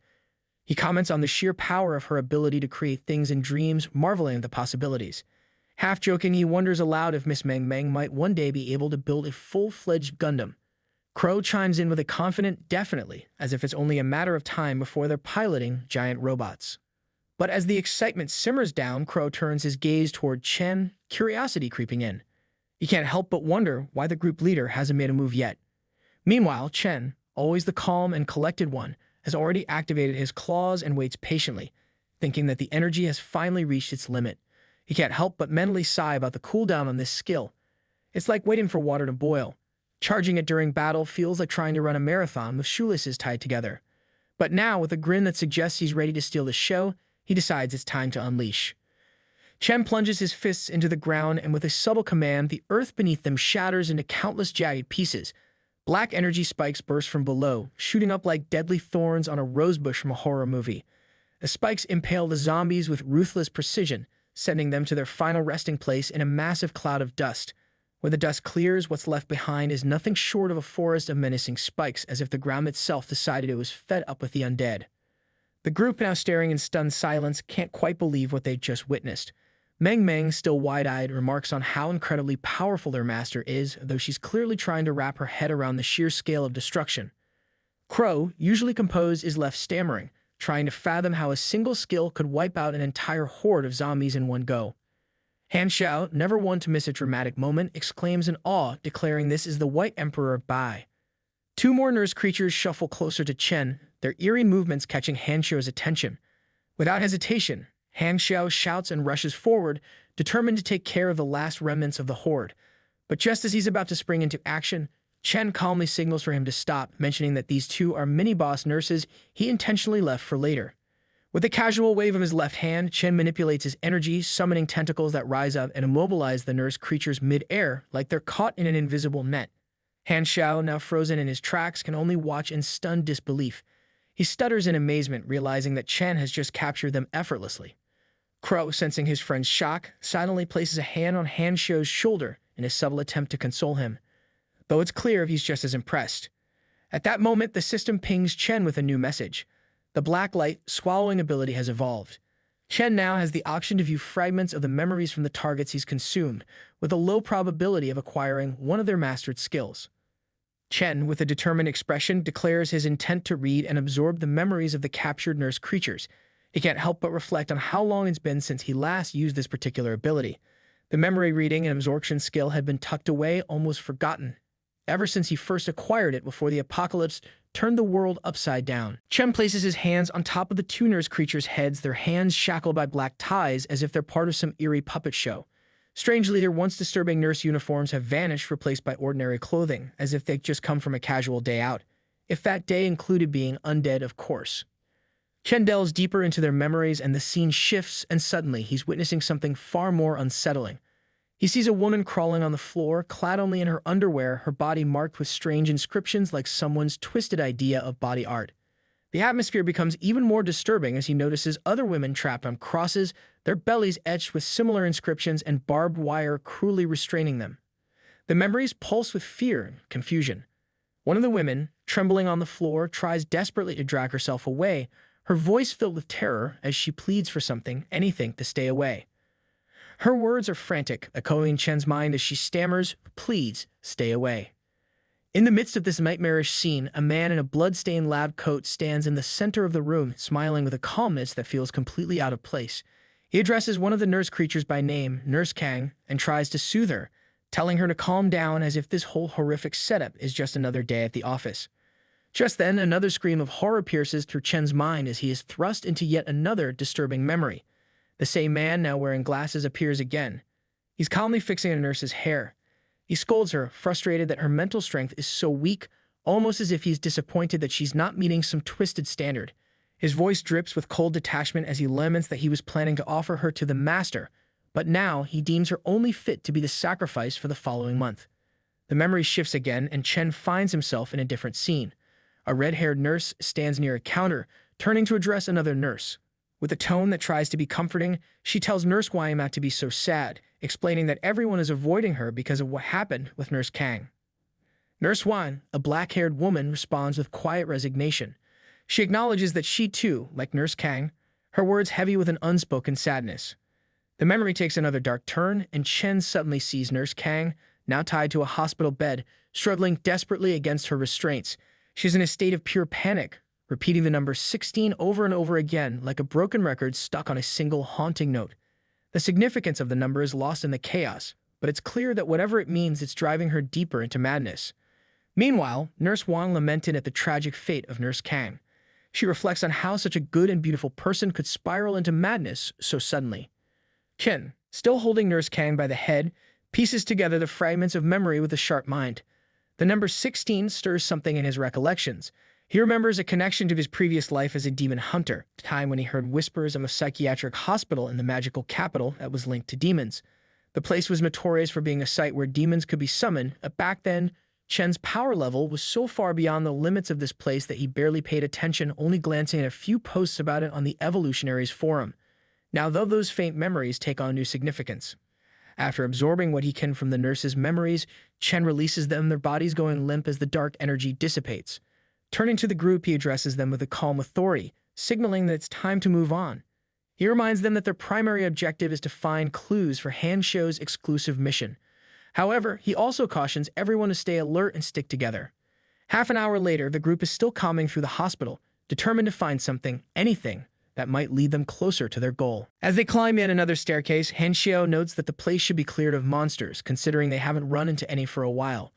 He comments on the sheer power of her ability to create things in dreams, marveling at the possibilities. Half-joking, he wonders aloud if Miss Meng Meng might one day be able to build a full-fledged Gundam. Crow chimes in with a confident definitely, as if it's only a matter of time before they're piloting giant robots. But as the excitement simmers down, Crow turns his gaze toward Chen, curiosity creeping in. He can't help but wonder why the group leader hasn't made a move yet. Meanwhile, Chen, always the calm and collected one, has already activated his claws and waits patiently, thinking that the energy has finally reached its limit. He can't help but mentally sigh about the cooldown on this skill. It's like waiting for water to boil. Charging it during battle feels like trying to run a marathon with shoelaces tied together. But now, with a grin that suggests he's ready to steal the show, he decides it's time to unleash. Chen plunges his fists into the ground, and with a subtle command, the earth beneath them shatters into countless jagged pieces. Black energy spikes burst from below, shooting up like deadly thorns on a rosebush from a horror movie. The spikes impale the zombies with ruthless precision, sending them to their final resting place in a massive cloud of dust. When the dust clears, what's left behind is nothing short of a forest of menacing spikes, as if the ground itself decided it was fed up with the undead. The group, now staring in stunned silence, can't quite believe what they've just witnessed. Meng, still wide-eyed, remarks on how incredibly powerful their master is, though she's clearly trying to wrap her head around the sheer scale of destruction. Crow, usually composed, is left stammering, trying to fathom how a single skill could wipe out an entire horde of zombies in one go. Han Xiao, never one to miss a dramatic moment, exclaims in awe, declaring this is the White Emperor Bai. Two more nurse creatures shuffle closer to Chen, their eerie movements catching Han Xiao's attention. Without hesitation, Han Xiao shouts and rushes forward, determined to take care of the last remnants of the horde. But just as he's about to spring into action, Chen calmly signals for him to stop, mentioning that these two are mini-boss nurses he intentionally left for later. With a casual wave of his left hand, Chen manipulates his energy, summoning tentacles that rise up and immobilize the nurse creatures mid-air like they're caught in an invisible net. Han Xiao, now frozen in his tracks, can only watch in stunned disbelief. He stutters in amazement, realizing that Chen has just captured them effortlessly. Crow, sensing his friend's shock, silently places a hand on Han Xiao's shoulder in a subtle attempt to console him, though it's clear he's just as impressed. At that moment, the system pings Chen with a new message. The black light swallowing ability has evolved. Chen now has the option to view fragments of the memories from the targets he's consumed, with a low probability of acquiring one of their mastered skills. Chen, with a determined expression, declares his intent to read and absorb the memories of the captured nurse creatures. He can't help but reflect on how long it's been since he last used this particular ability. The memory reading and absorption skill had been tucked away, almost forgotten, ever since he first acquired it before the apocalypse turned the world upside down. Chen places his hands on top of the two nurse creatures' heads, their hands shackled by black ties as if they're part of some eerie puppet show. Strangely, their once disturbing nurse uniforms have vanished, replaced by ordinary clothing, as if they'd just come from a casual day out. If that day included being undead, of course. Chen delves deeper into their memories, and the scene shifts, and suddenly he's witnessing something far more unsettling. He sees a woman crawling on the floor, clad only in her underwear, her body marked with strange inscriptions like someone's twisted idea of body art. The atmosphere becomes even more disturbing as he notices other women trapped on crosses, their bellies etched with similar inscriptions and barbed wire cruelly restraining them. The memories pulse with fear and confusion. One of the women, trembling on the floor, tries desperately to drag herself away, her voice filled with terror as she pleads for something, anything, to stay away. Her words are frantic, echoing Chen's mind as she stammers, "Please, stay away." In the midst of this nightmarish scene, a man in a blood-stained lab coat stands in the center of the room, smiling with a calmness that feels completely out of place. He addresses one of the nurse creatures by name, Nurse Kang, and tries to soothe her, telling her to calm down as if this whole horrific setup is just another day at the office. Just then, another scream of horror pierces through Chen's mind as he is thrust into yet another disturbing memory. The same man, now wearing glasses, appears again. He's calmly fixing a nurse's hair. He scolds her, frustrated that her mental strength is so weak, almost as if he's disappointed that she's not meeting some twisted standard. His voice drips with cold detachment as he laments that he was planning to offer her to the master, but now he deems her only fit to be the sacrifice for the following month. The memory shifts again, and Chen finds himself in a different scene. A red-haired nurse stands near a counter, turning to address another nurse. With a tone that tries to be comforting, she tells Nurse Wang not to be so sad, explaining that everyone is avoiding her because of what happened with Nurse Kang. Nurse Wang, a black-haired woman, responds with quiet resignation. She acknowledges that she too, like Nurse Kang, her words heavy with an unspoken sadness. The memory takes another dark turn, and Chen suddenly sees Nurse Kang, now tied to a hospital bed, struggling desperately against her restraints. She's in a state of pure panic, repeating the number 16 over and over again like a broken record stuck on a single haunting note. The significance of the number is lost in the chaos, but it's clear that whatever it means, it's driving her deeper into madness. Meanwhile, Nurse Wang lamented at the tragic fate of Nurse Kang. She reflects on how such a good and beautiful person could spiral into madness so suddenly. Chen, still holding Nurse Kang by the head, pieces together the fragments of memory with a sharp mind. The number 16 stirs something in his recollections. He remembers a connection to his previous life as a demon hunter, a time when he heard whispers of a psychiatric hospital in the magical capital that was linked to demons. The place was notorious for being a site where demons could be summoned, but back then, Chen's power level was so far beyond the limits of this place that he barely paid attention, only glancing at a few posts about it on the Evolutionaries forum. Now, though those faint memories take on new significance. After absorbing what he can from the nurse's memories, Chen releases them, their bodies going limp as the dark energy dissipates. Turning to the group, he addresses them with a calm authority, signaling that it's time to move on. He reminds them that their primary objective is to find clues for Hanshou's exclusive mission. However, he also cautions everyone to stay alert and stick together. Half an hour later, the group is still combing through the hospital, determined to find something, anything, that might lead them closer to their goal. As they climb yet another staircase, Hanshou notes that the place should be cleared of monsters, considering they haven't run into any for a while.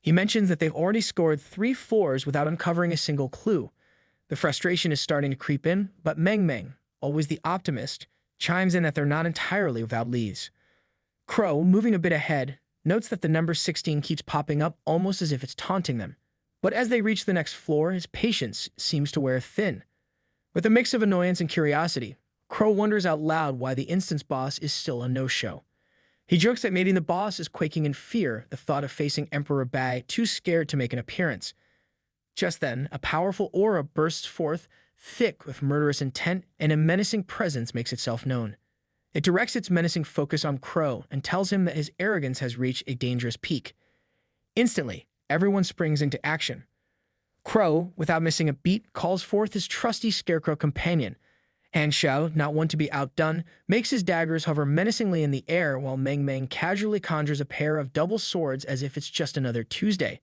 He mentions that they've already scored 3 floors without uncovering a single clue. The frustration is starting to creep in, but Meng Meng, always the optimist, chimes in that they're not entirely without leads. Crow, moving a bit ahead, notes that the number 16 keeps popping up almost as if it's taunting them. But as they reach the next floor, his patience seems to wear thin. With a mix of annoyance and curiosity, Crow wonders out loud why the instance boss is still a no-show. He jokes that maybe the boss is quaking in fear, the thought of facing Emperor Bai, too scared to make an appearance. Just then, a powerful aura bursts forth, thick with murderous intent, and a menacing presence makes itself known. It directs its menacing focus on Crow and tells him that his arrogance has reached a dangerous peak. Instantly, everyone springs into action. Crow, without missing a beat, calls forth his trusty scarecrow companion. Hanshou, not one to be outdone, makes his daggers hover menacingly in the air while Meng Meng casually conjures a pair of double swords as if it's just another Tuesday.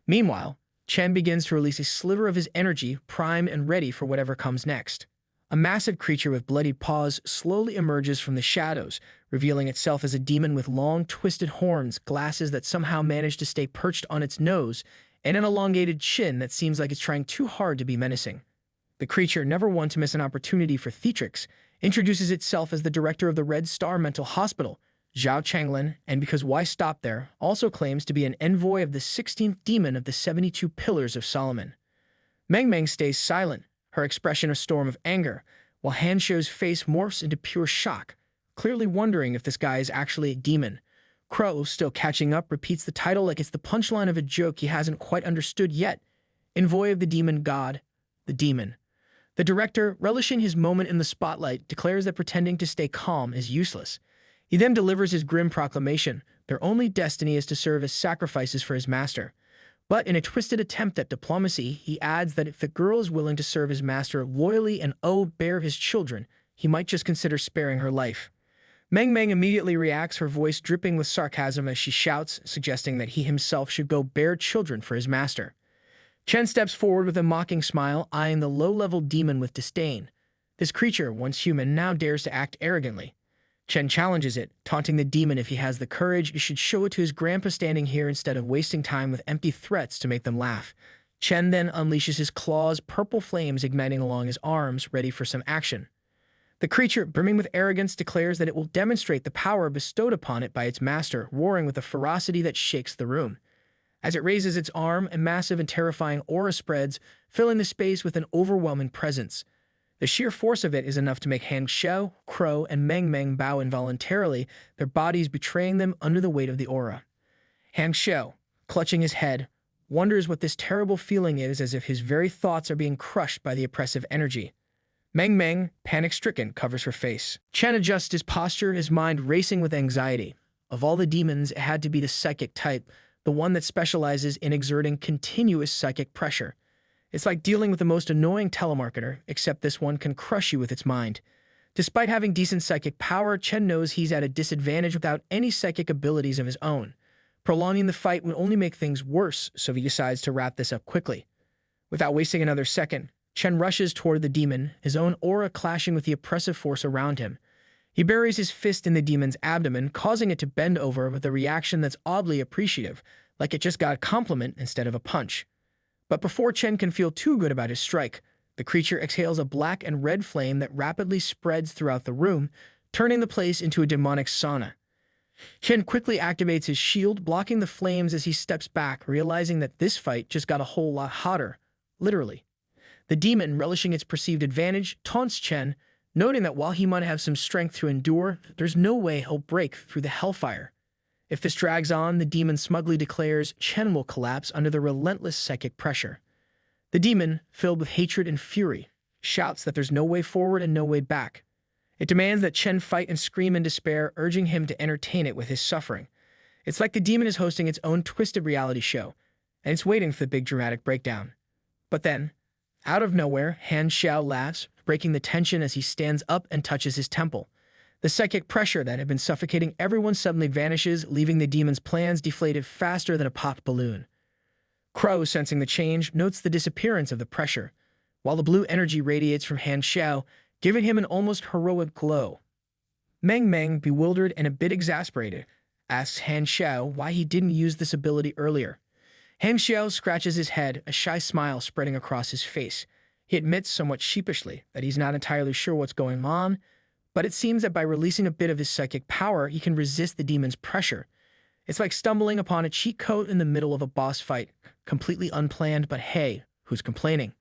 Meanwhile, Chen begins to release a sliver of his energy, primed and ready for whatever comes next. A massive creature with bloodied paws slowly emerges from the shadows, revealing itself as a demon with long, twisted horns, glasses that somehow manage to stay perched on its nose, and an elongated chin that seems like it's trying too hard to be menacing. The creature, never one to miss an opportunity for theatrics, introduces itself as the director of the Red Star Mental Hospital, Zhao Changlin, and because why stop there, also claims to be an envoy of the 16th demon of the 72 Pillars of Solomon. Meng Meng stays silent, her expression a storm of anger, while Hanshou's face morphs into pure shock, clearly wondering if this guy is actually a demon. Crow, still catching up, repeats the title like it's the punchline of a joke he hasn't quite understood yet. Envoy of the demon god, the demon. The director, relishing his moment in the spotlight, declares that pretending to stay calm is useless. He then delivers his grim proclamation. Their only destiny is to serve as sacrifices for his master. But in a twisted attempt at diplomacy, he adds that if the girl is willing to serve his master loyally and bear his children, he might just consider sparing her life. Meng Meng immediately reacts, her voice dripping with sarcasm as she shouts, suggesting that he himself should go bear children for his master. Chen steps forward with a mocking smile, eyeing the low-level demon with disdain. This creature, once human, now dares to act arrogantly. Chen challenges it, taunting the demon if he has the courage, he should show it to his grandpa standing here instead of wasting time with empty threats to make them laugh. Chen then unleashes his claws, purple flames igniting along his arms, ready for some action. The creature, brimming with arrogance, declares that it will demonstrate the power bestowed upon it by its master, roaring with a ferocity that shakes the room. As it raises its arm, a massive and terrifying aura spreads, filling the space with an overwhelming presence. The sheer force of it is enough to make Hanshou, Crow, and Meng Meng bow involuntarily, their bodies betraying them under the weight of the aura. Hanshou, clutching his head, wonders what this terrible feeling is, as if his very thoughts are being crushed by the oppressive energy. Meng Meng, panic-stricken, covers her face. Chen adjusts his posture, his mind racing with anxiety. Of all the demons, it had to be the psychic type, the one that specializes in exerting continuous psychic pressure. It's like dealing with the most annoying telemarketer, except this one can crush you with its mind. Despite having decent psychic power, Chen knows he's at a disadvantage without any psychic abilities of his own. Prolonging the fight would only make things worse, so he decides to wrap this up quickly. Without wasting another second, Chen rushes toward the demon, his own aura clashing with the oppressive force around him. He buries his fist in the demon's abdomen, causing it to bend over with a reaction that's oddly appreciative, like it just got a compliment instead of a punch. But before Chen can feel too good about his strike, the creature exhales a black and red flame that rapidly spreads throughout the room, turning the place into a demonic sauna. Chen quickly activates his shield, blocking the flames as he steps back, realizing that this fight just got a whole lot hotter, literally. The demon, relishing its perceived advantage, taunts Chen, noting that while he might have some strength to endure, there's no way he'll break through the hellfire. If this drags on, the demon smugly declares Chen will collapse under the relentless psychic pressure. The demon, filled with hatred and fury, shouts that there's no way forward and no way back. It demands that Chen fight and scream in despair, urging him to entertain it with his suffering. It's like the demon is hosting its own twisted reality show, and it's waiting for the big dramatic breakdown. But then, out of nowhere, Han Xiao laughs, breaking the tension as he stands up and touches his temple. The psychic pressure that had been suffocating everyone suddenly vanishes, leaving the demon's plans deflated faster than a popped balloon. Crow, sensing the change, notes the disappearance of the pressure, while the blue energy radiates from Han Xiao, giving him an almost heroic glow. Meng, bewildered and a bit exasperated, asks Han Xiao why he didn't use this ability earlier. Han Xiao scratches his head, a shy smile spreading across his face. He admits somewhat sheepishly that he's not entirely sure what's going on, but it seems that by releasing a bit of his psychic power, he can resist the demon's pressure. It's like stumbling upon a cheat code in the middle of a boss fight, completely unplanned, but hey, who's complaining?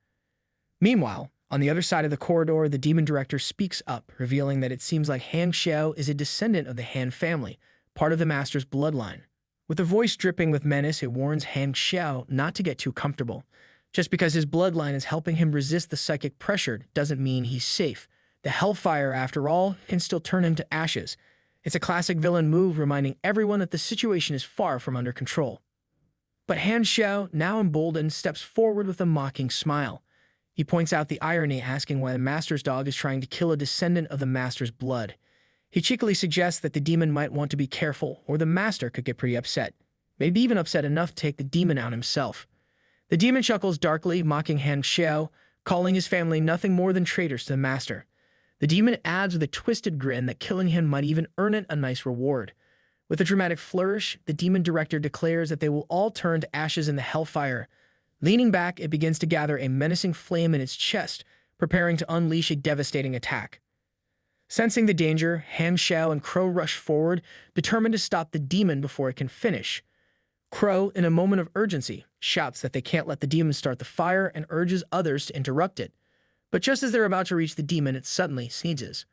Meanwhile, on the other side of the corridor, the demon director speaks up, revealing that it seems like Han Xiao is a descendant of the Han family, part of the master's bloodline. With a voice dripping with menace, it warns Han Xiao not to get too comfortable. Just because his bloodline is helping him resist the psychic pressure doesn't mean he's safe. The hellfire, after all, can still turn him to ashes. It's a classic villain move, reminding everyone that the situation is far from under control. But Han Xiao, now emboldened, steps forward with a mocking smile. He points out the irony, asking why the master's dog is trying to kill a descendant of the master's blood. He cheekily suggests that the demon might want to be careful, or the master could get pretty upset. Maybe even upset enough to take the demon out himself. The demon chuckles darkly, mocking Han Xiao, calling his family nothing more than traitors to the master. The demon adds with a twisted grin that killing him might even earn it a nice reward. With a dramatic flourish, the demon director declares that they will all turn to ashes in the hellfire. Leaning back, it begins to gather a menacing flame in its chest, preparing to unleash a devastating attack. Sensing the danger, Han Xiao and Crow rush forward, determined to stop the demon before it can finish. Crow, in a moment of urgency, shouts that they can't let the demon start the fire and urges others to interrupt it. But just as they're about to reach the demon, it suddenly sneezes.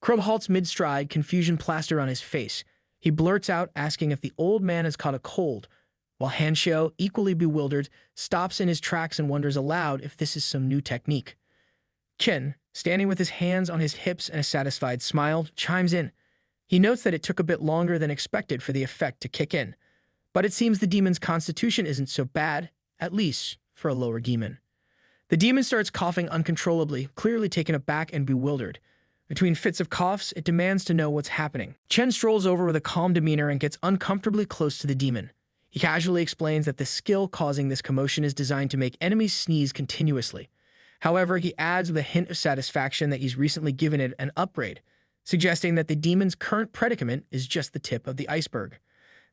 Crow halts mid-stride, confusion plastered on his face. He blurts out, asking if the old man has caught a cold, while Han Xiao, equally bewildered, stops in his tracks and wonders aloud if this is some new technique. Chen, standing with his hands on his hips and a satisfied smile, chimes in. He notes that it took a bit longer than expected for the effect to kick in, but it seems the demon's constitution isn't so bad, at least for a lower demon. The demon starts coughing uncontrollably, clearly taken aback and bewildered. Between fits of coughs, it demands to know what's happening. Chen strolls over with a calm demeanor and gets uncomfortably close to the demon. He casually explains that the skill causing this commotion is designed to make enemies sneeze continuously. However, he adds with a hint of satisfaction that he's recently given it an upgrade, suggesting that the demon's current predicament is just the tip of the iceberg.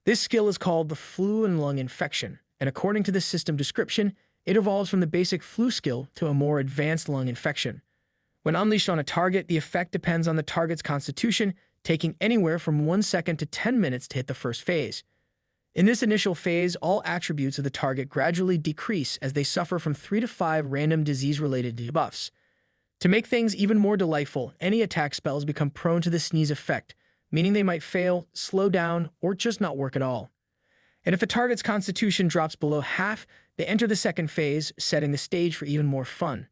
This skill is called the flu and lung infection, and according to the system description, it evolves from the basic flu skill to a more advanced lung infection. When unleashed on a target, the effect depends on the target's constitution, taking anywhere from 1 second to 10 minutes to hit the first phase. In this initial phase, all attributes of the target gradually decrease as they suffer from 3 to 5 random disease-related debuffs. To make things even more delightful, any attack spells become prone to the sneeze effect, meaning they might fail, slow down, or just not work at all. And if a target's constitution drops below half, they enter the second phase, setting the stage for even more fun.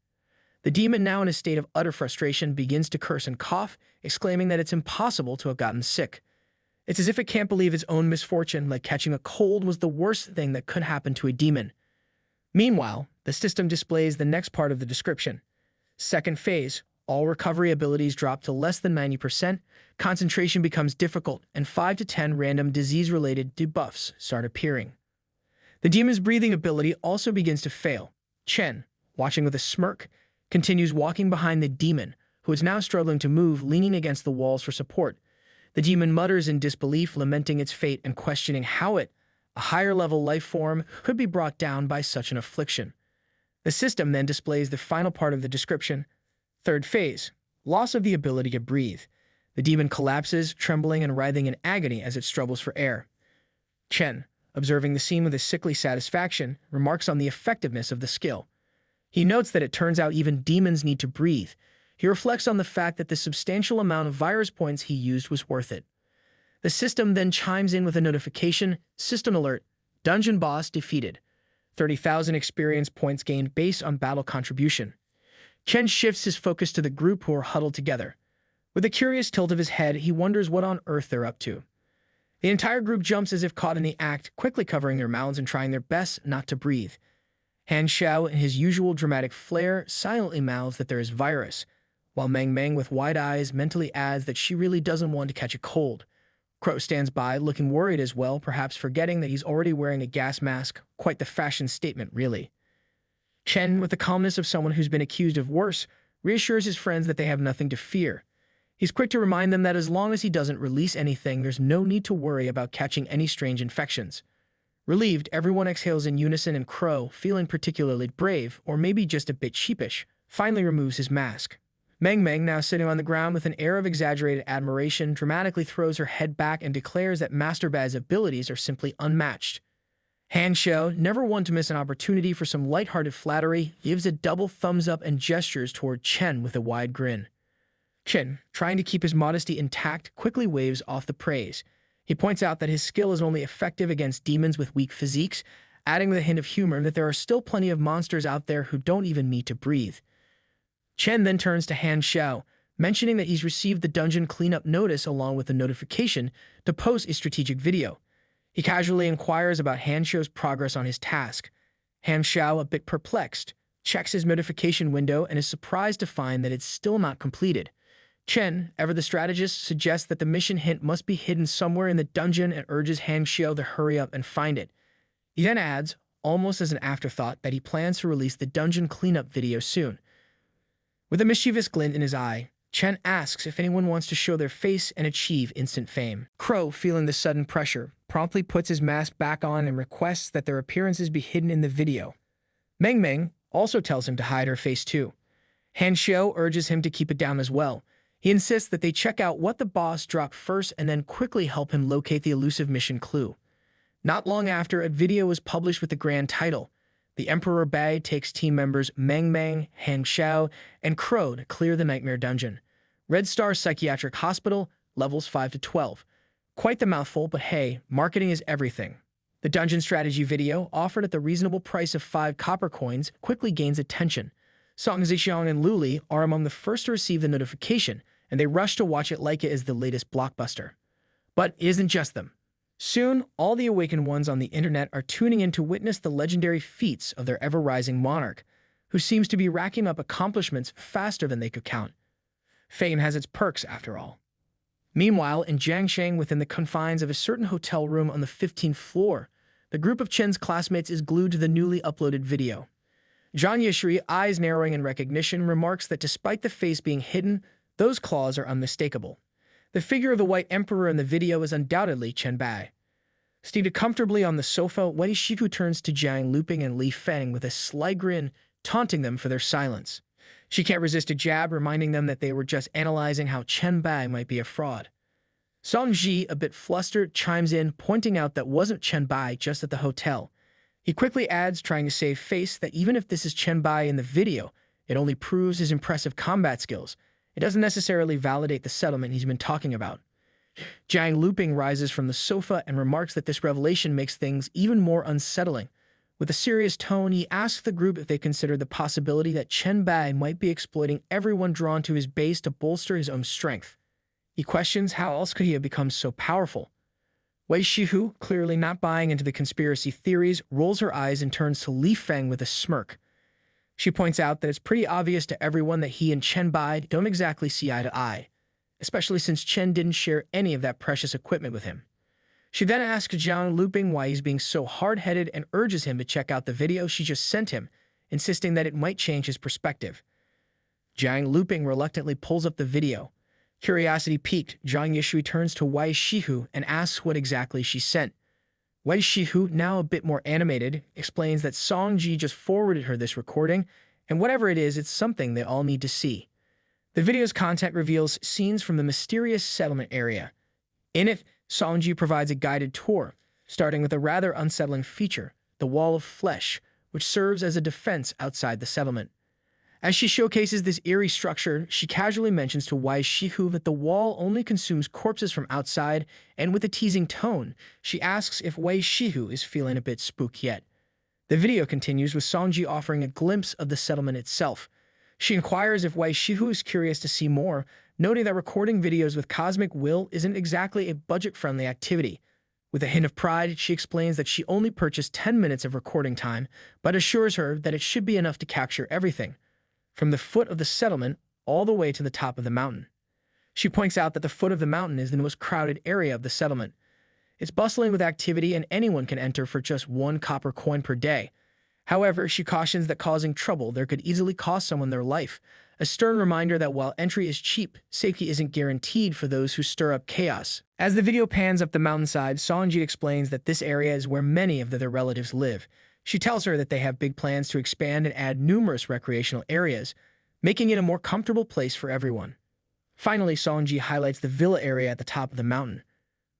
The demon, now in a state of utter frustration, begins to curse and cough, exclaiming that it's impossible to have gotten sick. It's as if it can't believe its own misfortune, like catching a cold was the worst thing that could happen to a demon. Meanwhile, the system displays the next part of the description. Second phase, all recovery abilities drop to less than 90%, concentration becomes difficult, and 5 to 10 random disease-related debuffs start appearing. The demon's breathing ability also begins to fail. Chen, watching with a smirk, continues walking behind the demon, who is now struggling to move, leaning against the walls for support. The demon mutters in disbelief, lamenting its fate and questioning how it, a higher-level life form, could be brought down by such an affliction. The system then displays the final part of the description. Third phase, loss of the ability to breathe. The demon collapses, trembling and writhing in agony as it struggles for air. Chen, observing the scene with a sickly satisfaction, remarks on the effectiveness of the skill. He notes that it turns out even demons need to breathe. He reflects on the fact that the substantial amount of virus points he used was worth it. The system then chimes in with a notification, system alert, dungeon boss defeated. 30,000 experience points gained based on battle contribution. Chen shifts his focus to the group who are huddled together. With a curious tilt of his head, he wonders what on earth they're up to. The entire group jumps as if caught in the act, quickly covering their mouths and trying their best not to breathe. Han Xiao, in his usual dramatic flair, silently mouths that there is virus, while Meng Meng, with wide eyes, mentally adds that she really doesn't want to catch a cold. Crow stands by, looking worried as well, perhaps forgetting that he's already wearing a gas mask. Quite the fashion statement, really. Chen, with the calmness of someone who's been accused of worse, reassures his friends that they have nothing to fear. He's quick to remind them that as long as he doesn't release anything, there's no need to worry about catching any strange infections. Relieved, everyone exhales in unison, and Crow, feeling particularly brave, or maybe just a bit sheepish, finally removes his mask. Meng Meng, now sitting on the ground with an air of exaggerated admiration, dramatically throws her head back and declares that Master Bai's abilities are simply unmatched. Han Xiao, never one to miss an opportunity for some lighthearted flattery, gives a double thumbs up and gestures toward Chen with a wide grin. Chen, trying to keep his modesty intact, quickly waves off the praise. He points out that his skill is only effective against demons with weak physiques, adding with a hint of humor that there are still plenty of monsters out there who don't even need to breathe. Chen then turns to Han Xiao, mentioning that he's received the dungeon cleanup notice along with the notification to post a strategic video. He casually inquires about Han Xiao's progress on his task. Han Xiao, a bit perplexed, checks his notification window and is surprised to find that it's still not completed. Chen, ever the strategist, suggests that the mission hint must be hidden somewhere in the dungeon and urges Han Xiao to hurry up and find it. He then adds, almost as an afterthought, that he plans to release the dungeon cleanup video soon. With a mischievous glint in his eye, Chen asks if anyone wants to show their face and achieve instant fame. Crow, feeling the sudden pressure, promptly puts his mask back on and requests that their appearances be hidden in the video. Meng Meng also tells him to hide her face too. Han Xiao urges him to keep it down as well. He insists that they check out what the boss dropped first and then quickly help him locate the elusive mission clue. Not long after, a video was published with the grand title, The Emperor Bai takes team members Meng Meng, Han Xiao, and Crow to clear the Nightmare Dungeon. Red Star Psychiatric Hospital, levels 5 to 12. Quite the mouthful, but hey, marketing is everything. The dungeon strategy video, offered at the reasonable price of 5 copper coins, quickly gains attention. Song Zixiang and Luli are among the first to receive the notification, and they rush to watch it like it is the latest blockbuster. But it isn't just them. Soon, all the awakened ones on the internet are tuning in to witness the legendary feats of their ever-rising monarch, who seems to be racking up accomplishments faster than they could count. Fame has its perks, after all. Meanwhile, in Jiangsheng, within the confines of a certain hotel room on the 15th floor, the group of Chen's classmates is glued to the newly uploaded video. Zhang Yishui, eyes narrowing in recognition, remarks that despite the face being hidden, those claws are unmistakable. The figure of the White Emperor in the video is undoubtedly Chen Bai. Seated comfortably on the sofa, Wei Shifu turns to Jiang Luping and Li Feng with a sly grin, taunting them for their silence. She can't resist a jab, reminding them that they were just analyzing how Chen Bai might be a fraud. Song Ji, a bit flustered, chimes in, pointing out that wasn't Chen Bai just at the hotel. He quickly adds, trying to save face, that even if this is Chen Bai in the video, it only proves his impressive combat skills. It doesn't necessarily validate the settlement he's been talking about. Jiang Luping rises from the sofa and remarks that this revelation makes things even more unsettling. With a serious tone, he asks the group if they consider the possibility that Chen Bai might be exploiting everyone drawn to his base to bolster his own strength. He questions how else could he have become so powerful. Wei Shihu, clearly not buying into the conspiracy theories, rolls her eyes and turns to Li Feng with a smirk. She points out that it's pretty obvious to everyone that he and Chen Bai don't exactly see eye to eye, especially since Chen didn't share any of that precious equipment with him. She then asks Jiang Luping why he's being so hard-headed and urges him to check out the video she just sent him, insisting that it might change his perspective. Jiang Luping reluctantly pulls up the video. Curiosity piqued, Zhang Yishui turns to Wei Shihu and asks what exactly she sent. Wei Shihu, now a bit more animated, explains that Song Ji just forwarded her this recording, and whatever it is, it's something they all need to see. The video's content reveals scenes from the mysterious settlement area. In it, Song Ji provides a guided tour, starting with a rather unsettling feature, the Wall of Flesh, which serves as a defense outside the settlement. As she showcases this eerie structure, she casually mentions to Wei Shihu that the wall only consumes corpses from outside, and with a teasing tone, she asks if Wei Shihu is feeling a bit spooked yet. The video continues with Songji offering a glimpse of the settlement itself. She inquires if Wei Shihu is curious to see more, noting that recording videos with Cosmic Will isn't exactly a budget-friendly activity. With a hint of pride, she explains that she only purchased 10 minutes of recording time, but assures her that it should be enough to capture everything, from the foot of the settlement all the way to the top of the mountain. She points out that the foot of the mountain is the most crowded area of the settlement. It's bustling with activity and anyone can enter for just 1 copper coin per day. However, she cautions that causing trouble there could easily cost someone their life, a stern reminder that while entry is cheap, safety isn't guaranteed for those who stir up chaos. As the video pans up the mountainside, Songji explains that this area is where many of their relatives live. She tells her that they have big plans to expand and add numerous recreational areas, making it a more comfortable place for everyone. Finally, Songji highlights the villa area at the top of the mountain.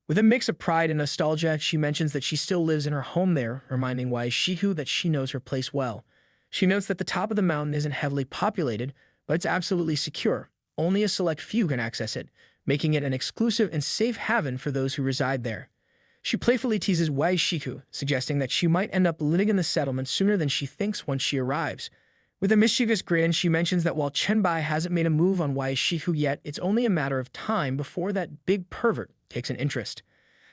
With a mix of pride and nostalgia, she mentions that she still lives in her home there, reminding Wei Shihu that she knows her place well. She notes that the top of the mountain isn't heavily populated, but it's absolutely secure. Only a select few can access it, making it an exclusive and safe haven for those who reside there. She playfully teases Wei Shihu, suggesting that she might end up living in the settlement sooner than she thinks once she arrives. With a mischievous grin, she mentions that while Chen Bai hasn't made a move on Wei Shihu yet, it's only a matter of time before that big pervert takes an interest.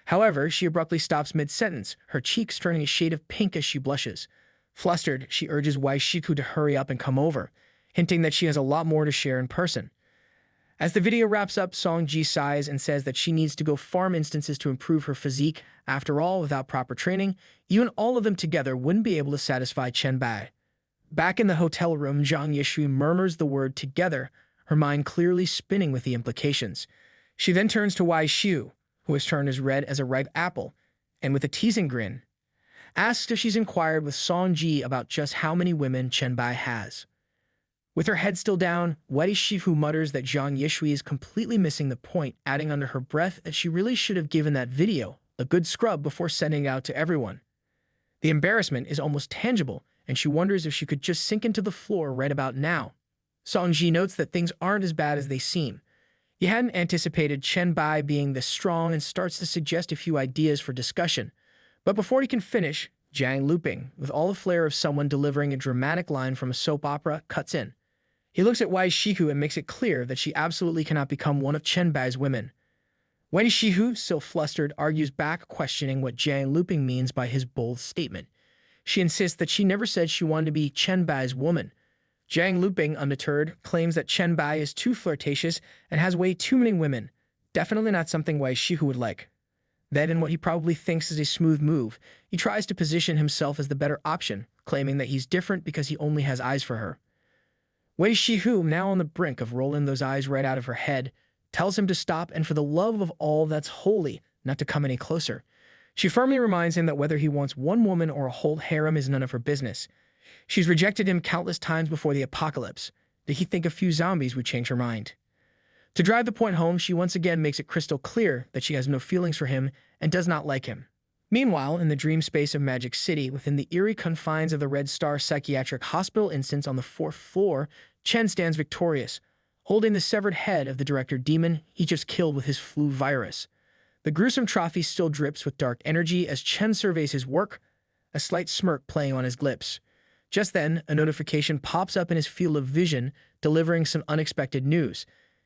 However, she abruptly stops mid-sentence, her cheeks turning a shade of pink as she blushes. Flustered, she urges Wei Shihu to hurry up and come over, hinting that she has a lot more to share in person. As the video wraps up, Songji sighs and says that she needs to go farm instances to improve her physique. After all, without proper training, even all of them together wouldn't be able to satisfy Chen Bai. Back in the hotel room, Zhang Yishui murmurs the word together, her mind clearly spinning with the implications. She then turns to Wei Shihu, who has turned as red as a ripe apple, and with a teasing grin, asks if she's inquired with Songji about just how many women Chen Bai has. With her head still down, Wei Shihu mutters that Zhang Yishui is completely missing the point, adding under her breath that she really should have given that video a good scrub before sending it out to everyone. The embarrassment is almost tangible, and she wonders if she could just sink into the floor right about now. Songji notes that things aren't as bad as they seem. He hadn't anticipated Chen Bai being this strong and starts to suggest a few ideas for discussion. But before he can finish, Jiang looping, with all the flair of someone delivering a dramatic line from a soap opera, cuts in. He looks at Wei Shihu and makes it clear that she absolutely cannot become one of Chen Bai's women. Wei Shihu, still flustered, argues back, questioning what Jiang looping means by his bold statement. She insists that she never said she wanted to be Chen Bai's woman. Jiang looping, undeterred, claims that Chen Bai is too flirtatious and has way too many women. Definitely not something Wei Shihu would like. Then, in what he probably thinks is a smooth move, he tries to position himself as the better option, claiming that he's different because he only has eyes for her. Wei Shihu, now on the brink of rolling those eyes right out of her head, tells him to stop and for the love of all that's holy, not to come any closer. She firmly reminds him that whether he wants one woman or a whole harem is none of her business. She's rejected him countless times before the apocalypse. Did he think a few zombies would change her mind? To drive the point home, she once again makes it crystal clear that she has no feelings for him and does not like him. Meanwhile, in the dream space of Magic City, within the eerie confines of the Red Star Psychiatric Hospital instance on the 4th floor, Chen stands victorious, holding the severed head of the director demon he just killed with his flu virus. The gruesome trophy still drips with dark energy as Chen surveys his work, a slight smirk playing on his lips. Just then, a notification pops up in his field of vision, delivering some unexpected news.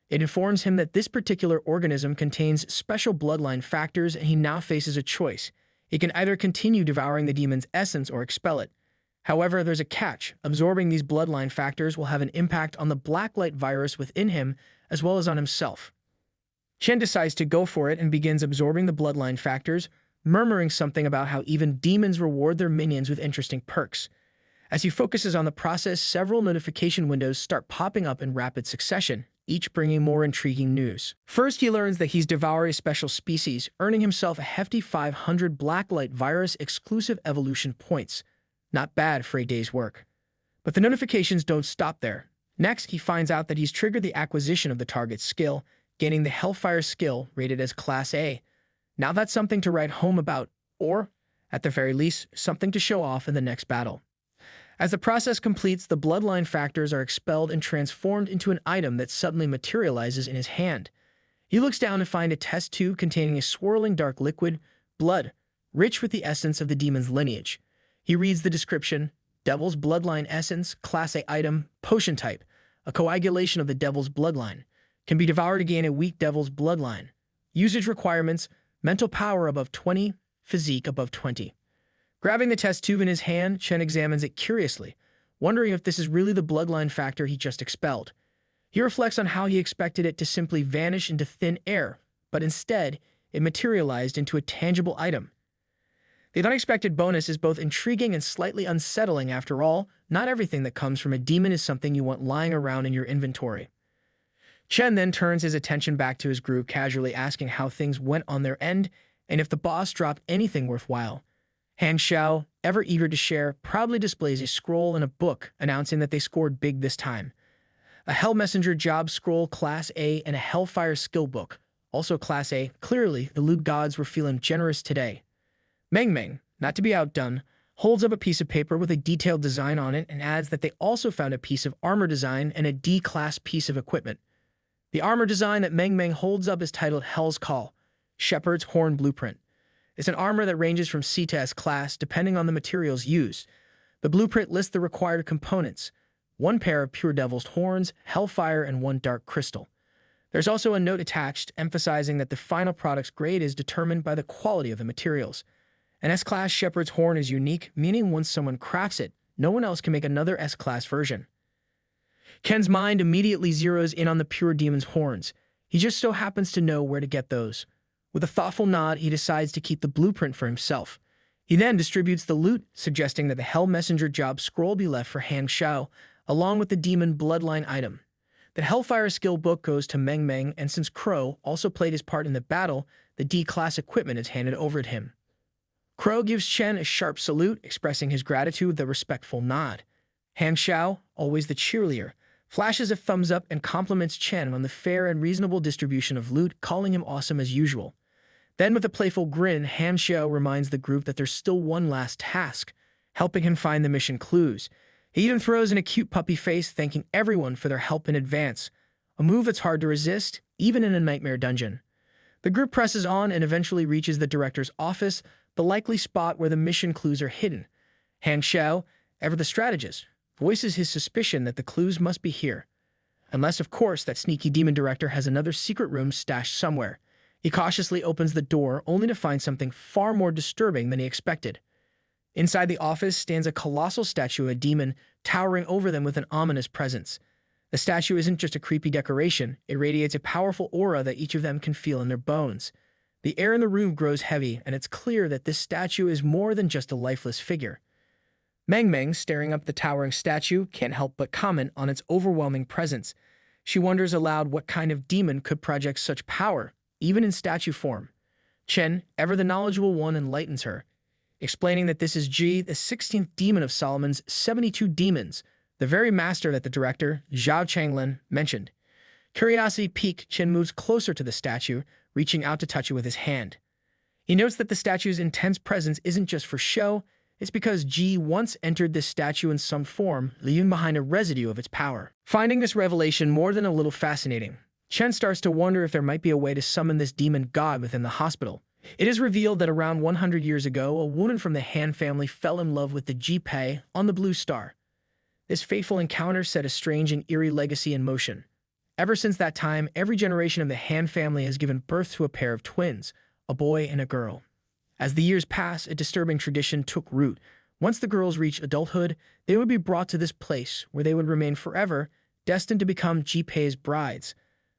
It informs him that this particular organism contains special bloodline factors and he now faces a choice. He can either continue devouring the demon's essence or expel it. However, there's a catch. Absorbing these bloodline factors will have an impact on the blacklight virus within him as well as on himself. Chen decides to go for it and begins absorbing the bloodline factors, murmuring something about how even demons reward their minions with interesting perks. As he focuses on the process, several notification windows start popping up in rapid succession, each bringing more intriguing news. First, he learns that he's devoured a special species, earning himself a hefty 500 blacklight virus exclusive evolution points. Not bad for a day's work. But the notifications don't stop there. Next, he finds out that he's triggered the acquisition of the target's skill, gaining the Hellfire skill rated as Class A. Now that's something to write home about, or, at the very least, something to show off in the next battle. As the process completes, the bloodline factors are expelled and transformed into an item that suddenly materializes in his hand. He looks down to find a test tube containing a swirling dark liquid, blood, rich with the essence of the demon's lineage. He reads the description: Devil's Bloodline Essence, Class A item, potion type, a coagulation of the Devil's Bloodline. Can be devoured to gain a weak Devil's Bloodline. Usage requirements: mental power above 20, physique above 20. Grabbing the test tube in his hand, Chen examines it curiously, wondering if this is really the bloodline factor he just expelled. He reflects on how he expected it to simply vanish into thin air, but instead, it materialized into a tangible item. The unexpected bonus is both intriguing and slightly unsettling. After all, not everything that comes from a demon is something you want lying around in your inventory. Chen then turns his attention back to his group, casually asking how things went on their end and if the boss dropped anything worthwhile. Han Xiao, ever eager to share, proudly displays a scroll and a book announcing that they scored big this time. A Hell Messenger Job Scroll Class A and a Hellfire Skill Book, also Class A. Clearly, the loot gods were feeling generous today. Meng Meng, not to be outdone, holds up a piece of paper with a detailed design on it and adds that they also found a piece of armor design and a D-class piece of equipment. The armor design that Meng Meng holds up is titled Hell's Call, Shepherd's Horn Blueprint. It's an armor that ranges from C to S class depending on the materials used. The blueprint lists the required components: 1 pair of pure devil's horns, hellfire, and 1 dark crystal. There's also a note attached emphasizing that the final product's grade is determined by the quality of the materials. An S-class shepherd's horn is unique, meaning once someone crafts it, no one else can make another S-class version. Ken's mind immediately zeroes in on the pure demon's horns. He just so happens to know where to get those. With a thoughtful nod, he decides to keep the blueprint for himself. He then distributes the loot, suggesting that the Hell Messenger Job Scroll be left for Han Xiao, along with the Demon Bloodline item. The Hellfire Skill Book goes to Meng Meng, and since Crow also played his part in the battle, the D-class equipment is handed over to him. Crow gives Chen a sharp salute, expressing his gratitude with a respectful nod. Han Xiao, always the cheerleader, flashes a thumbs up and compliments Chen on the fair and reasonable distribution of loot, calling him awesome as usual. Then, with a playful grin, Han Xiao reminds the group that there's still one last task, helping him find the mission clues. He even throws in a cute puppy face, thanking everyone for their help in advance, a move that's hard to resist, even in a nightmare dungeon. The group presses on and eventually reaches the director's office, the likely spot where the mission clues are hidden. Han Xiao, ever the strategist, voices his suspicion that the clues must be here. Unless, of course, that sneaky demon director has another secret room stashed somewhere. He cautiously opens the door, only to find something far more disturbing than he expected. Inside the office stands a colossal statue of a demon, towering over them with an ominous presence. The statue isn't just a creepy decoration, it radiates a powerful aura that each of them can feel in their bones. The air in the room grows heavy, and it's clear that this statue is more than just a lifeless figure. Meng Meng, staring up the towering statue, can't help but comment on its overwhelming presence. She wonders aloud what kind of demon could project such power, even in statue form. Chen, ever the knowledgeable one, enlightens her, explaining that this is Ji, the 16th demon of Solomon's 72 demons, the very master that the director, Zhao Changlin, mentioned. Curiosity piqued, Chen moves closer to the statue, reaching out to touch it with his hand. He notes that the statue's intense presence isn't just for show, it's because Ji once entered this statue in some form, leaving behind a residue of its power. Finding this revelation more than a little fascinating, Chen starts to wonder if there might be a way to summon this demon god within the hospital. It is revealed that around 100 years ago, a woman from the Han family fell in love with the Ji Pei on the Blue Star. This fateful encounter set a strange and eerie legacy in motion. Ever since that time, every generation of the Han family has given birth to a pair of twins, a boy and a girl. As the years pass, a disturbing tradition took root. Once the girls reached adulthood, they would be brought to this place, where they would remain forever, destined to become Ji Pei's brides.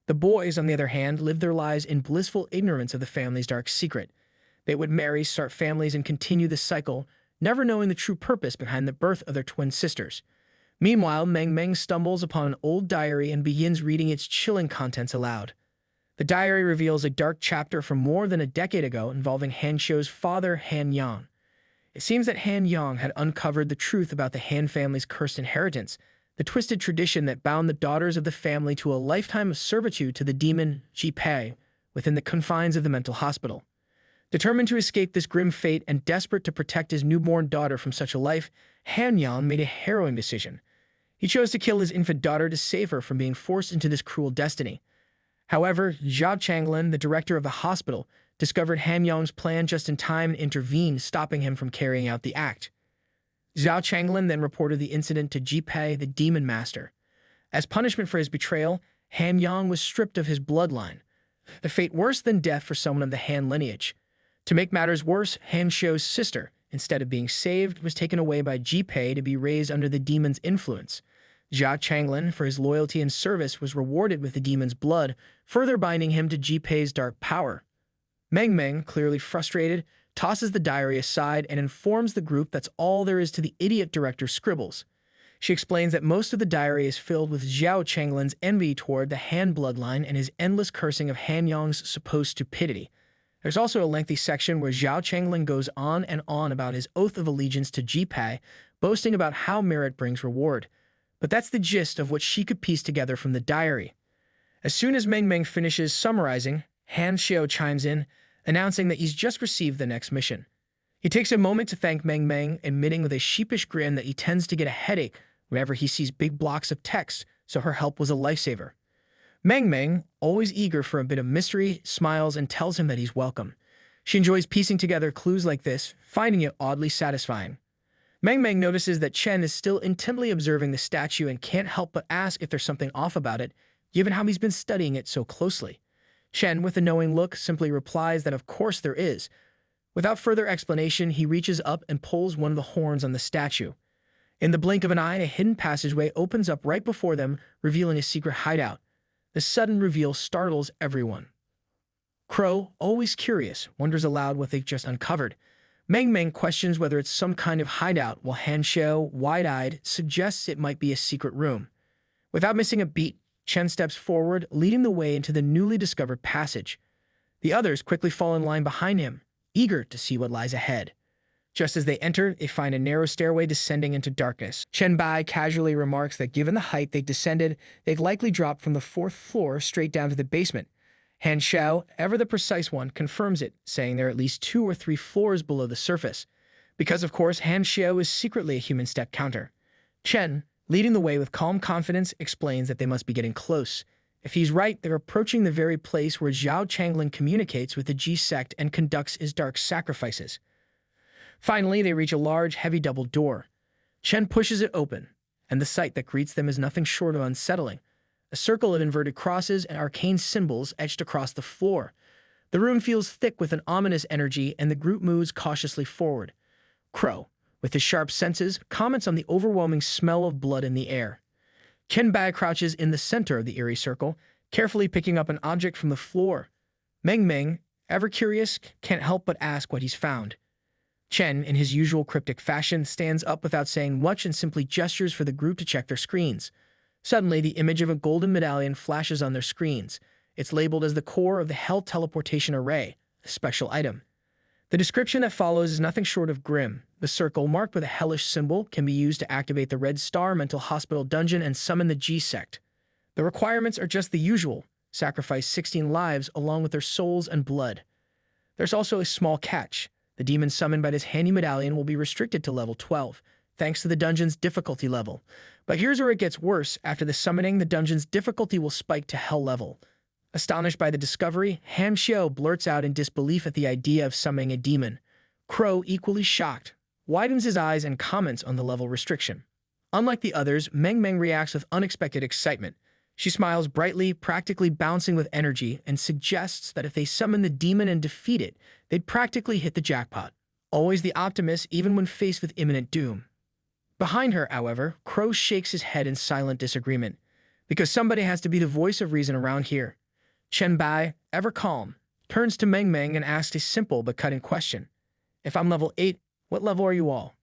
The boys, on the other hand, lived their lives in blissful ignorance of the family's dark secret. They would marry, start families, and continue this cycle, never knowing the true purpose behind the birth of their twin sisters. Meanwhile, Meng Meng stumbles upon an old diary and begins reading its chilling contents aloud. The diary reveals a dark chapter from more than a decade ago involving Han Xiao's father, Han Yang. It seems that Han Yang had uncovered the truth about the Han family's cursed inheritance, the twisted tradition that bound the daughters of the family to a lifetime of servitude to the demon Ji Pei within the confines of the mental hospital. Determined to escape this grim fate and desperate to protect his newborn daughter from such a life, Han Yang made a harrowing decision. He chose to kill his infant daughter to save her from being forced into this cruel destiny. However, Zhao Changlin, the director of the hospital, discovered Han Yang's plan just in time and intervened, stopping him from carrying out the act. Zhao Changlin then reported the incident to Ji Pei, the demon master. As punishment for his betrayal, Han Yang was stripped of his bloodline, a fate worse than death for someone of the Han lineage. To make matters worse, Han Xiu's sister, instead of being saved, was taken away by Ji Pei to be raised under the demon's influence. Zhao Changlin, for his loyalty and service, was rewarded with the demon's blood, further binding him to Ji Pei's dark power. Meng Meng, clearly frustrated, tosses the diary aside and informs the group that's all there is to the idiot director's scribbles. She explains that most of the diary is filled with Zhao Changlin's envy toward the Han bloodline and his endless cursing of Han Yang's supposed stupidity. There's also a lengthy section where Zhao Changlin goes on and on about his oath of allegiance to Ji Pei, boasting about how merit brings reward. But that's the gist of what she could piece together from the diary. As soon as Meng Meng finishes summarizing, Han Xiu chimes in, announcing that he's just received the next mission. He takes a moment to thank Meng Meng, admitting with a sheepish grin that he tends to get a headache whenever he sees big blocks of text, so her help was a lifesaver. Meng Meng, always eager for a bit of mystery, smiles and tells him that he's welcome. She enjoys piecing together clues like this, finding it oddly satisfying. Meng Meng notices that Chen is still intently observing the statue and can't help but ask if there's something off about it, given how he's been studying it so closely. Chen, with a knowing look, simply replies that of course there is. Without further explanation, he reaches up and pulls one of the horns on the statue. In the blink of an eye, a hidden passageway opens up right before them, revealing a secret hideout. The sudden reveal startles everyone. Crow, always curious, wonders aloud what they've just uncovered. Meng Meng questions whether it's some kind of hideout, while Han Xiu, wide-eyed, suggests it might be a secret room. Without missing a beat, Chen steps forward, leading the way into the newly discovered passage. The others quickly fall in line behind him, eager to see what lies ahead. Just as they enter, they find a narrow stairway descending into darkness. Chen Bai casually remarks that given the height they descended, they'd likely drop from the 4th floor straight down to the basement. Han Xiu, ever the precise one, confirms it, saying they're at least 2 or 3 floors below the surface. Because, of course, Han Xiu is secretly a human step counter. Chen, leading the way with calm confidence, explains that they must be getting close. If he's right, they're approaching the very place where Zhao Changlin communicates with the Ji sect and conducts his dark sacrifices. Finally, they reach a large, heavy double door. Chen pushes it open, and the sight that greets them is nothing short of unsettling. A circle of inverted crosses and arcane symbols etched across the floor. The room feels thick with an ominous energy, and the group moves cautiously forward. Crow, with his sharp senses, comments on the overwhelming smell of blood in the air. Chen Bai crouches in the center of the eerie circle, carefully picking up an object from the floor. Meng Meng, ever curious, can't help but ask what he's found. Chen, in his usual cryptic fashion, stands up without saying much and simply gestures for the group to check their screens. Suddenly, the image of a golden medallion flashes on their screens. It's labeled as the core of the Hell Teleportation Array, a special item. The description that follows is nothing short of grim. The circle, marked with a hellish symbol, can be used to activate the Red Star Mental Hospital Dungeon and summon the Ji sect. The requirements are just the usual: sacrifice 16 lives along with their souls and blood. There's also a small catch. The demon summoned by this handy medallion will be restricted to level 12, thanks to the dungeon's difficulty level. But here's where it gets worse. After the summoning, the dungeon's difficulty will spike to hell level. Astonished by the discovery, Han Xiu blurts out in disbelief at the idea of summoning a demon. Crow, equally shocked, widens his eyes and comments on the level restriction. Unlike the others, Meng Meng reacts with unexpected excitement. She smiles brightly, practically bouncing with energy, and suggests that if they summon the demon and defeat it, they'd practically hit the jackpot. Always the optimist, even when faced with imminent doom. Behind her, however, Crow shakes his head in silent disagreement. Because somebody has to be the voice of reason around here. Chen Bai, ever calm, turns to Meng Meng and asks a simple but cutting question. If I'm level 8, what level are you all?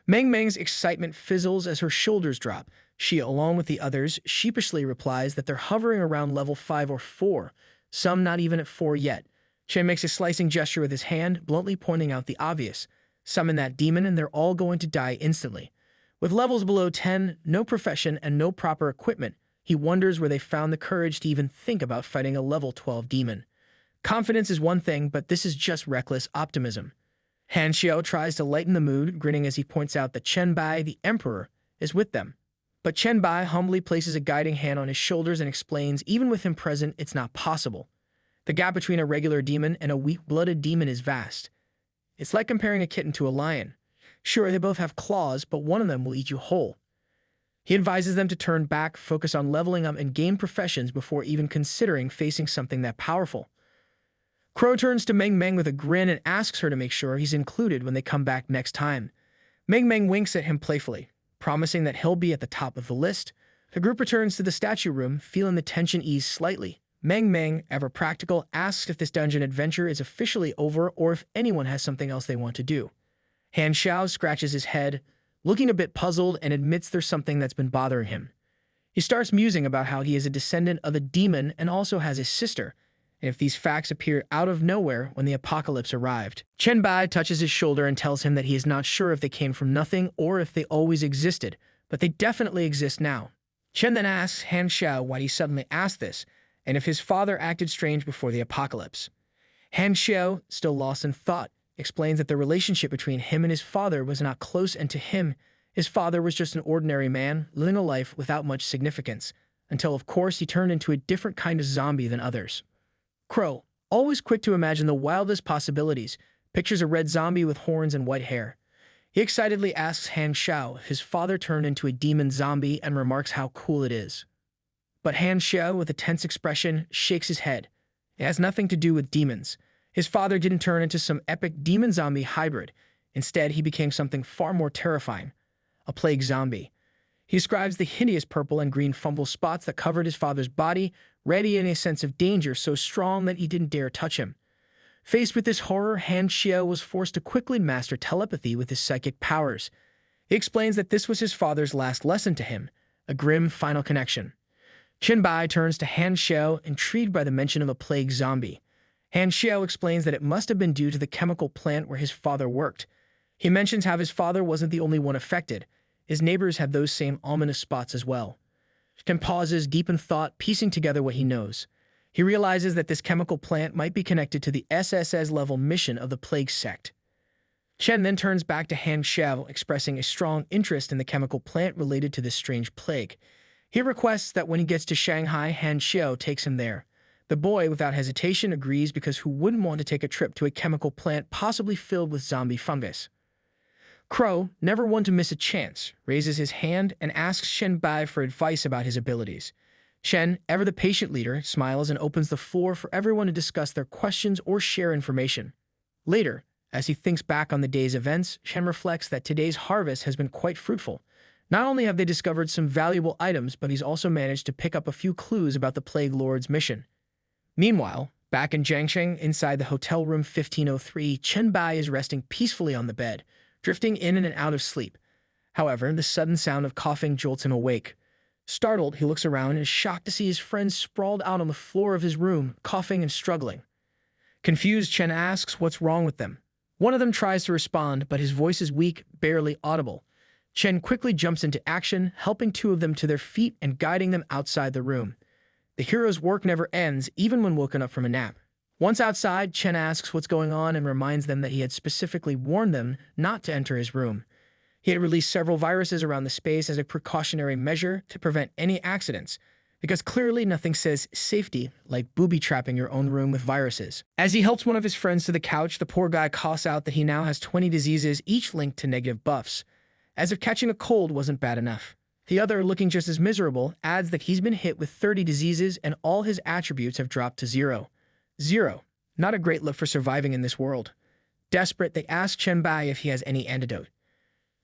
Meng Meng's excitement fizzles as her shoulders drop. She, along with the others, sheepishly replies that they're hovering around level 5 or 4, some not even at 4 yet. Chen makes a slicing gesture with his hand, bluntly pointing out the obvious. Summon that demon and they're all going to die instantly. With levels below 10, no profession, and no proper equipment, he wonders where they found the courage to even think about fighting a level 12 demon. Confidence is one thing, but this is just reckless optimism. Han Xiao tries to lighten the mood, grinning as he points out that Chen Bai, the emperor, is with them. But Chen Bai humbly places a guiding hand on his shoulders and explains even with him present, it's not possible. The gap between a regular demon and a weak-blooded demon is vast. It's like comparing a kitten to a lion. Sure, they both have claws, but one of them will eat you whole. He advises them to turn back, focus on leveling up, and gain professions before even considering facing something that powerful. Crow turns to Meng Meng with a grin and asks her to make sure he's included when they come back next time. Meng Meng winks at him playfully, promising that he'll be at the top of the list. The group returns to the statue room, feeling the tension ease slightly. Meng Meng, ever practical, asks if this dungeon adventure is officially over or if anyone has something else they want to do. Han Xiao scratches his head, looking a bit puzzled, and admits there's something that's been bothering him. He starts musing about how he is a descendant of a demon and also has a sister, and if these facts appeared out of nowhere when the apocalypse arrived. Chen Bai touches his shoulder and tells him that he is not sure if they came from nothing or if they always existed, but they definitely exist now. Chen then asks Han Xiao why he suddenly asked this, and if his father acted strange before the apocalypse. Han Xiao, still lost in thought, explains that the relationship between him and his father was not close, and to him, his father was just an ordinary man living a life without much significance, until of course he turned into a different kind of zombie than others. Crow, always quick to imagine the wildest possibilities, pictures a red zombie with horns and white hair. He excitedly asks Han Xiao if his father turned into a demon zombie and remarks how cool it is. But Han Xiao, with a tense expression, shakes his head. It has nothing to do with demons. His father didn't turn into some epic demon-zombie hybrid. Instead, he became something far more terrifying, a plague zombie. He describes the hideous purple and green fungal spots that covered his father's body, radiating a sense of danger so strong that he didn't dare touch him. Faced with this horror, Han Xiao was forced to quickly master telepathy with his psychic powers. He explains that this was his father's last lesson to him, a grim final connection. Chen Bai turns to Han Xiao, intrigued by the mention of a plague zombie. Han Xiao explains that it must have been due to the chemical plant where his father worked. He mentions how his father wasn't the only one affected. His neighbors had those same ominous spots as well. Chen pauses, deep in thought, piecing together what he knows. He realizes that this chemical plant might be connected to the SSS-level mission of the plague sect. Chen then turns back to Han Xiao, expressing a strong interest in the chemical plant related to this strange plague. He requests that when he gets to Shanghai, Han Xiao takes him there. The boy, without hesitation, agrees because who wouldn't want to take a trip to a chemical plant possibly filled with zombie fungus? Crow, never one to miss a chance, raises his hand and asks Chen Bai for advice about his abilities. Chen, ever the patient leader, smiles and opens the floor for everyone to discuss their questions or share information. Later, as he thinks back on the day's events, Chen reflects that today's harvest has been quite fruitful. Not only have they discovered some valuable items, but he's also managed to pick up a few clues about the Plague Lord's mission. Meanwhile, back in Jiangsheng, inside the hotel room 1503, Chen Bai is resting peacefully on the bed, drifting in and out of sleep. However, the sudden sound of coughing jolts him awake. Startled, he looks around and is shocked to see his friends sprawled out on the floor of his room, coughing and struggling. Confused, Chen asks what's wrong with them. One of them tries to respond, but his voice is weak, barely audible. Chen quickly jumps into action, helping two of them to their feet and guiding them outside the room. The hero's work never ends, even when woken up from a nap. Once outside, Chen asks what's going on and reminds them that he had specifically warned them not to enter his room. He had released several viruses around the space as a precautionary measure to prevent any accidents, because clearly nothing says safety like booby-trapping your own room with viruses. As he helps one of his friends to the couch, the poor guy coughs out that he now has 20 diseases, each linked to negative buffs. As if catching a cold wasn't bad enough. The other, looking just as miserable, adds that he's been hit with 30 diseases and all his attributes have dropped to 0. 0. Not a great look for surviving in this world. Desperate, they ask Chen Bai if he has any antidote.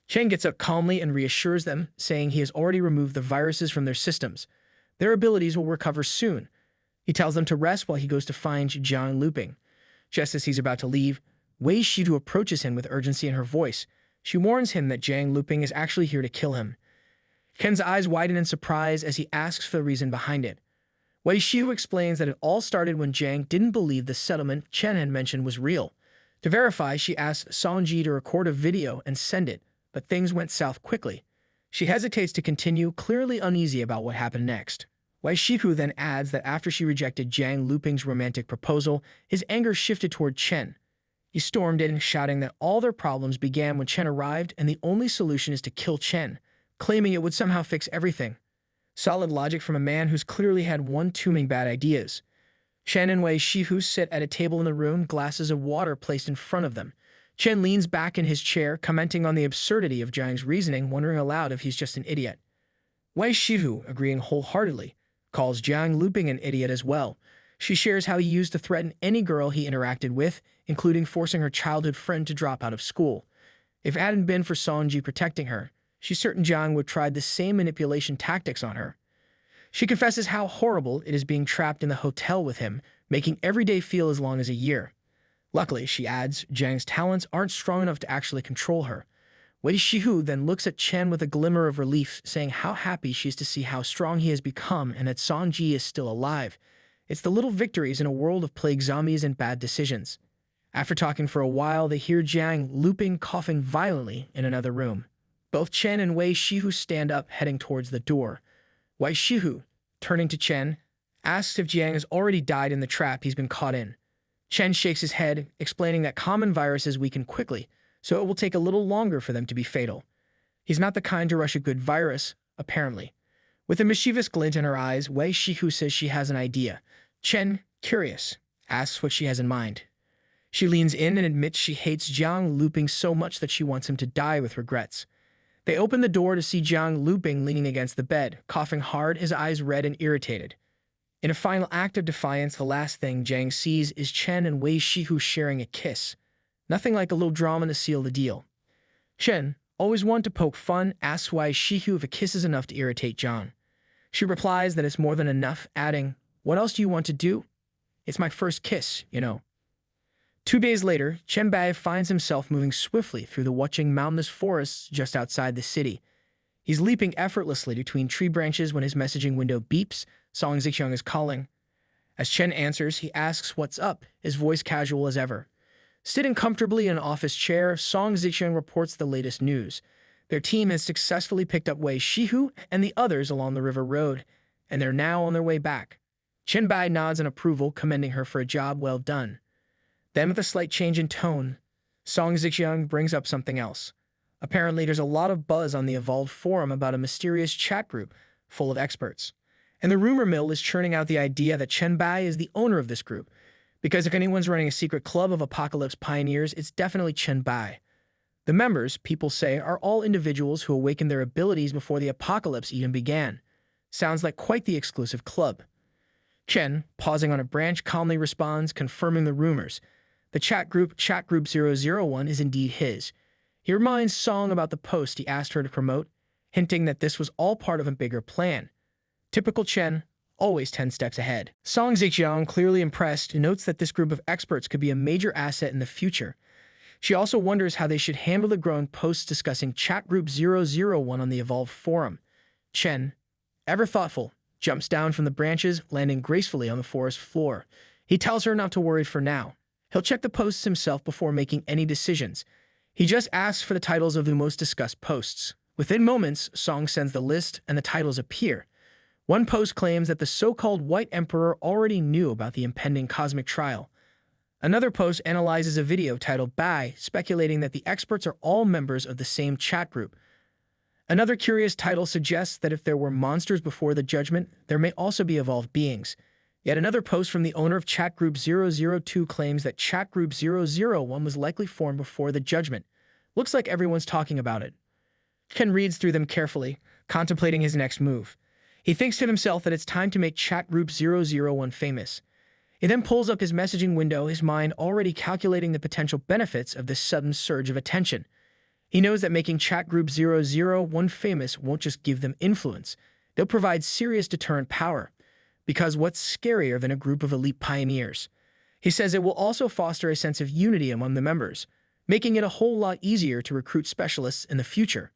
Chen gets up calmly and reassures them, saying he has already removed the viruses from their systems. Their abilities will recover soon. He tells them to rest while he goes to find Jiang Luping. Just as he's about to leave, Wei Shidu approaches him with urgency in her voice. She warns him that Jiang Luping is actually here to kill him. Ken's eyes widen in surprise as he asks for the reason behind it. Wei Shidu explains that it all started when Jiang didn't believe the settlement Chen had mentioned was real. To verify, she asked Songji to record a video and send it, but things went south quickly. She hesitates to continue, clearly uneasy about what happened next. Wei Shidu then adds that after she rejected Jiang Luping's romantic proposal, his anger shifted toward Chen. He stormed in, shouting that all their problems began when Chen arrived and the only solution is to kill Chen, claiming it would somehow fix everything. Solid logic from a man who's clearly had one too many bad ideas. Chen and Wei Shihu sit at a table in the room, glasses of water placed in front of them. Chen leans back in his chair, commenting on the absurdity of Jiang's reasoning, wondering aloud if he's just an idiot. Wei Shihu, agreeing wholeheartedly, calls Jiang Luping an idiot as well. She shares how he used to threaten any girl he interacted with, including forcing her childhood friend to drop out of school. If it hadn't been for Songji protecting her, she's certain Jiang would try the same manipulation tactics on her. She confesses how horrible it is being trapped in the hotel with him, making every day feel as long as a year. Luckily, she adds, Jiang's talents aren't strong enough to actually control her. Wei Shihu then looks at Chen with a glimmer of relief, saying how happy she is to see how strong he has become and that Songji is still alive. It's the little victories in a world of plague zombies and bad decisions. After talking for a while, they hear Jiang Luping coughing violently in another room. Both Chen and Wei Shihu stand up, heading towards the door. Wei Shihu, turning to Chen, asks if Jiang has already died in the trap he's been caught in. Chen shakes his head, explaining that common viruses weaken quickly, so it will take a little longer for them to be fatal. He's not the kind to rush a good virus, apparently. With a mischievous glint in her eyes, Wei Shihu says she has an idea. Chen, curious, asks what she has in mind. She leans in and admits she hates Jiang Luping so much that she wants him to die with regrets. They open the door to see Jiang Luping leaning against the bed, coughing hard, his eyes red and irritated. In a final act of defiance, the last thing Jiang sees is Chen and Wei Shihu sharing a kiss. Nothing like a little drama to seal the deal. Chen, always one to poke fun, asks Wei Shihu if a kiss is enough to irritate Jiang. She replies that it's more than enough, adding, "What else do you want to do? It's my first kiss, you know." 2 days later, Chen Bai finds himself moving swiftly through the watching mountainous forests just outside the city. He's leaping effortlessly between tree branches when his messaging window beeps. Song Zixiang is calling. As Chen answers, he asks what's up, his voice casual as ever. Sitting comfortably in an office chair, Song Zixiang reports the latest news. Their team has successfully picked up Wei Shihu and the others along the river road, and they're now on their way back. Chen Bai nods in approval, commending her for a job well done. Then, with a slight change in tone, Song Zixiang brings up something else. Apparently, there's a lot of buzz on the Evolved forum about a mysterious chat group full of experts. And the rumor mill is churning out the idea that Chen Bai is the owner of this group, because if anyone's running a secret club of apocalypse pioneers, it's definitely Chen Bai. The members, people say, are all individuals who awakened their abilities before the apocalypse even began. Sounds like quite the exclusive club. Chen, pausing on a branch, calmly responds, confirming the rumors. The chat group 001 is indeed his. He reminds Song about the post he asked her to promote, hinting that this was all part of a bigger plan. Typical Chen, always 10 steps ahead. Song Zixiang, clearly impressed, notes that this group of experts could be a major asset in the future. She also wonders how they should handle the growing posts discussing chat group 001 on the Evolved forum. Chen, ever thoughtful, jumps down from the branches, landing gracefully on the forest floor. He tells her not to worry for now. He'll check the posts himself before making any decisions. He just asks for the titles of the most discussed posts. Within moments, Song sends the list and the titles appear. One post claims that the so-called White Emperor already knew about the impending cosmic trial. Another post analyzes a video titled Bai, speculating that the experts are all members of the same chat group. Another curious title suggests that if there were monsters before the judgment, there may also be evolved beings. Yet another post from the owner of chat group 002 claims that chat group 001 was likely formed before the judgment. Looks like everyone's talking about it. Chen reads through them carefully, contemplating his next move. He thinks to himself that it's time to make chat group 001 famous. He then pulls up his messaging window, his mind already calculating the potential benefits of this sudden surge of attention. He knows that making chat group 001 famous won't just give them influence. They'll provide serious deterrent power. Because what's scarier than a group of elite pioneers? He says it will also foster a sense of unity among the members, making it a whole lot easier to recruit specialists in the future.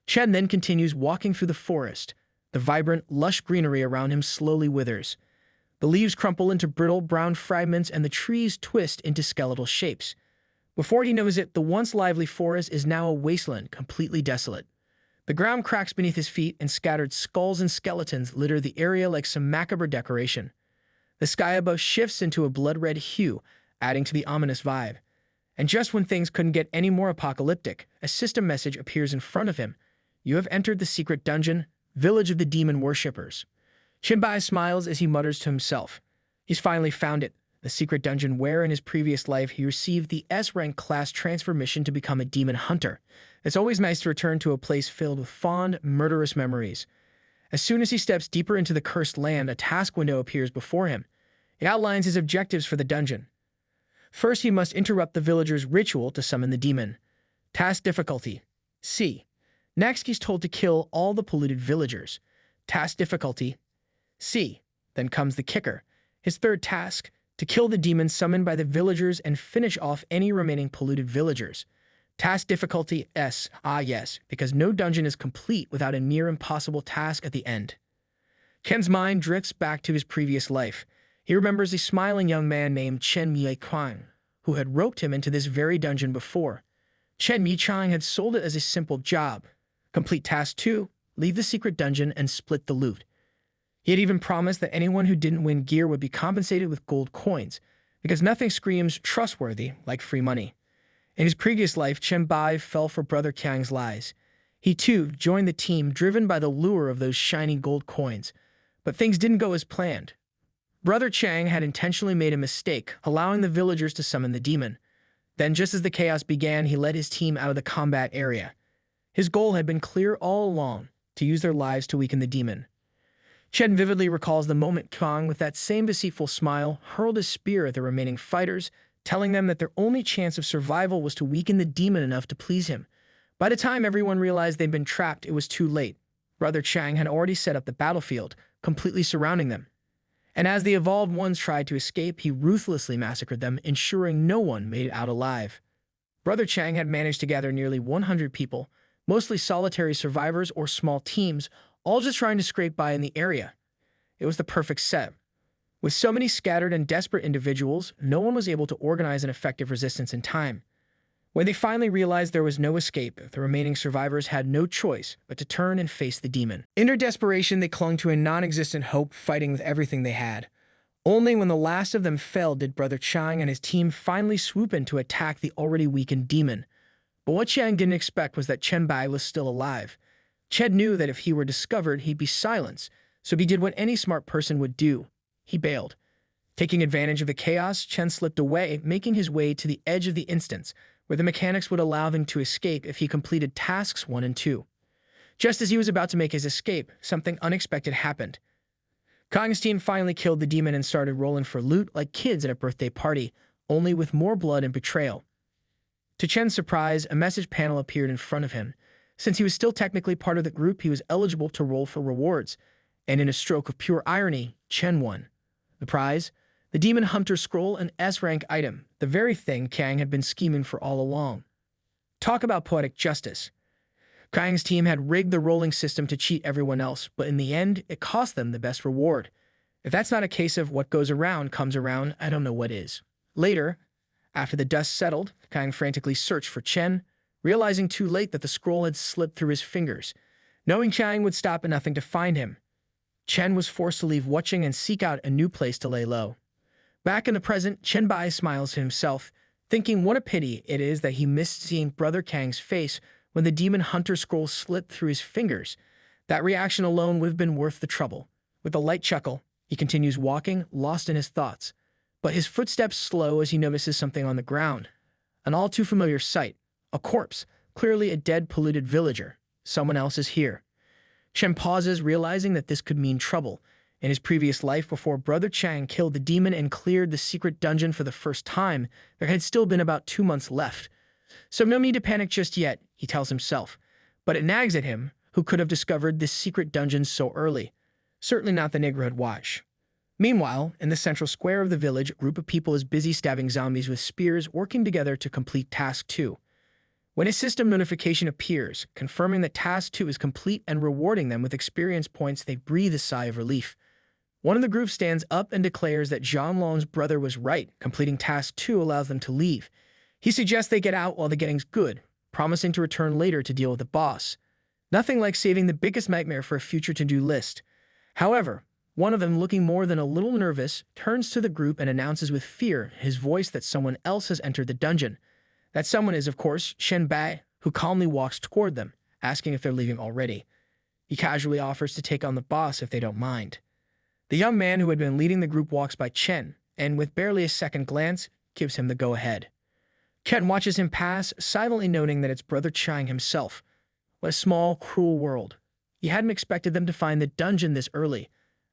Chen then continues walking through the forest. The vibrant, lush greenery around him slowly withers. The leaves crumple into brittle brown fragments and the trees twist into skeletal shapes. Before he knows it, the once lively forest is now a wasteland, completely desolate. The ground cracks beneath his feet and scattered skulls and skeletons litter the area like some macabre decoration. The sky above shifts into a blood-red hue, adding to the ominous vibe. And just when things couldn't get any more apocalyptic, a system message appears in front of him. You have entered the secret dungeon, village of the demon worshippers. Chen Bai smiles as he mutters to himself. He's finally found it, the secret dungeon where in his previous life he received the S-rank class transfer mission to become a demon hunter. It's always nice to return to a place filled with fond, murderous memories. As soon as he steps deeper into the cursed land, a task window appears before him. It outlines his objectives for the dungeon. First, he must interrupt the villagers' ritual to summon the demon. Task difficulty: C. Next, he's told to kill all the polluted villagers. Task difficulty: C. Then comes the kicker. His third task: to kill the demon summoned by the villagers and finish off any remaining polluted villagers. Task difficulty: S. Ah yes, because no dungeon is complete without a near impossible task at the end. Ken's mind drifts back to his previous life. He remembers a smiling young man named Chen Bai, who had roped him into this very dungeon before. Chen Bai had sold it as a simple job. Complete task 2, leave the secret dungeon and split the loot. He had even promised that anyone who didn't win gear would be compensated with gold coins, because nothing screams trustworthy like free money. In his previous life, Chen Bai fell for Brother Kang's lies. He too joined the team driven by the lure of those shiny gold coins, but things didn't go as planned. Brother Chang had intentionally made a mistake, allowing the villagers to summon the demon. Then, just as the chaos began, he led his team out of the combat area. His goal had been clear all along, to use their lives to weaken the demon. Chen vividly recalls the moment Kang, with that same deceitful smile, hurled a spear at the remaining fighters, telling them that their only chance of survival was to weaken the demon enough to please him. By the time everyone realized they'd been trapped, it was too late. Brother Chang had already set up the battlefield, completely surrounding them. And as the evolved ones tried to escape, he ruthlessly massacred them, ensuring no one made it out alive. Brother Chang had managed to gather nearly 100 people, mostly solitary survivors or small teams, all just trying to scrape by in the area. It was the perfect set. With so many scattered and desperate individuals, no one was able to organize an effective resistance in time. When they finally realized there was no escape, the remaining survivors had no choice but to turn and face the demon. In their desperation, they clung to a non-existent hope, fighting with everything they had. Only when the last of them fell did Brother Chang and his team finally swoop in to attack the already weakened demon. But what Chang didn't expect was that Chen Bai was still alive. Chen knew that if he were discovered, he'd be silenced, so he did what any smart person would do. He bailed. Taking advantage of the chaos, Chen slipped away, making his way to the edge of the instance, where the mechanics would allow him to escape if he completed tasks 1 and 2. Just as he was about to make his escape, something unexpected happened. Kang's team finally killed the demon and started rolling for loot like kids at a birthday party, only with more blood and betrayal. To Chen's surprise, a message panel appeared in front of him. Since he was still technically part of the group, he was eligible to roll for rewards, and in a stroke of pure irony, Chen won. The prize? The Demon Hunter Scroll, an S-rank item, the very thing Kang had been scheming for all along. Talk about poetic justice. Kang's team had rigged the rolling system to cheat everyone else, but in the end, it cost them the best reward. If that's not a case of what goes around comes around, I don't know what is. Later, after the dust settled, Kang frantically searched for Chen, realizing too late that the scroll had slipped through his fingers. Knowing Chang would stop at nothing to find him, Chen was forced to leave watching and seek out a new place to lay low. Back in the present, Chen Bai smiles to himself, thinking what a pity it is that he missed seeing Brother Kang's face when the Demon Hunter Scroll slipped through his fingers. That reaction alone would have been worth the trouble. With a light chuckle, he continues walking, lost in his thoughts. But his footsteps slow as he notices something on the ground. An all-too-familiar sight. A corpse, clearly a dead, polluted villager. Someone else is here. Chen pauses, realizing that this could mean trouble. In his previous life, before Brother Chang killed the demon and cleared the secret dungeon for the first time, there had still been about 2 months left. So no need to panic just yet, he tells himself. But it nags at him, who could have discovered this secret dungeon so early. Certainly not the neighborhood watch. Meanwhile, in the central square of the village, a group of people is busy stabbing zombies with spears, working together to complete Task 2. When a system notification appears, confirming that Task 2 is complete and rewarding them with experience points, they breathe a sigh of relief. One of the group stands up and declares that Zhanglong's brother was right. Completing Task 2 allows them to leave. He suggests they get out while the getting's good, promising to return later to deal with the boss. Nothing like saving the biggest nightmare for a future to-do list. However, one of them, looking more than a little nervous, turns to the group and announces with fear in his voice that someone else has entered the dungeon. That someone is, of course, Chen Bai, who calmly walks toward them, asking if they're leaving already. He casually offers to take on the boss if they don't mind. The young man who had been leading the group walks by Chen, and with barely a second glance, gives him the go-ahead. Chen watches him pass, silently noting that it's Brother Chang himself. What a small, cruel world. He hadn't expected them to find the dungeon this early.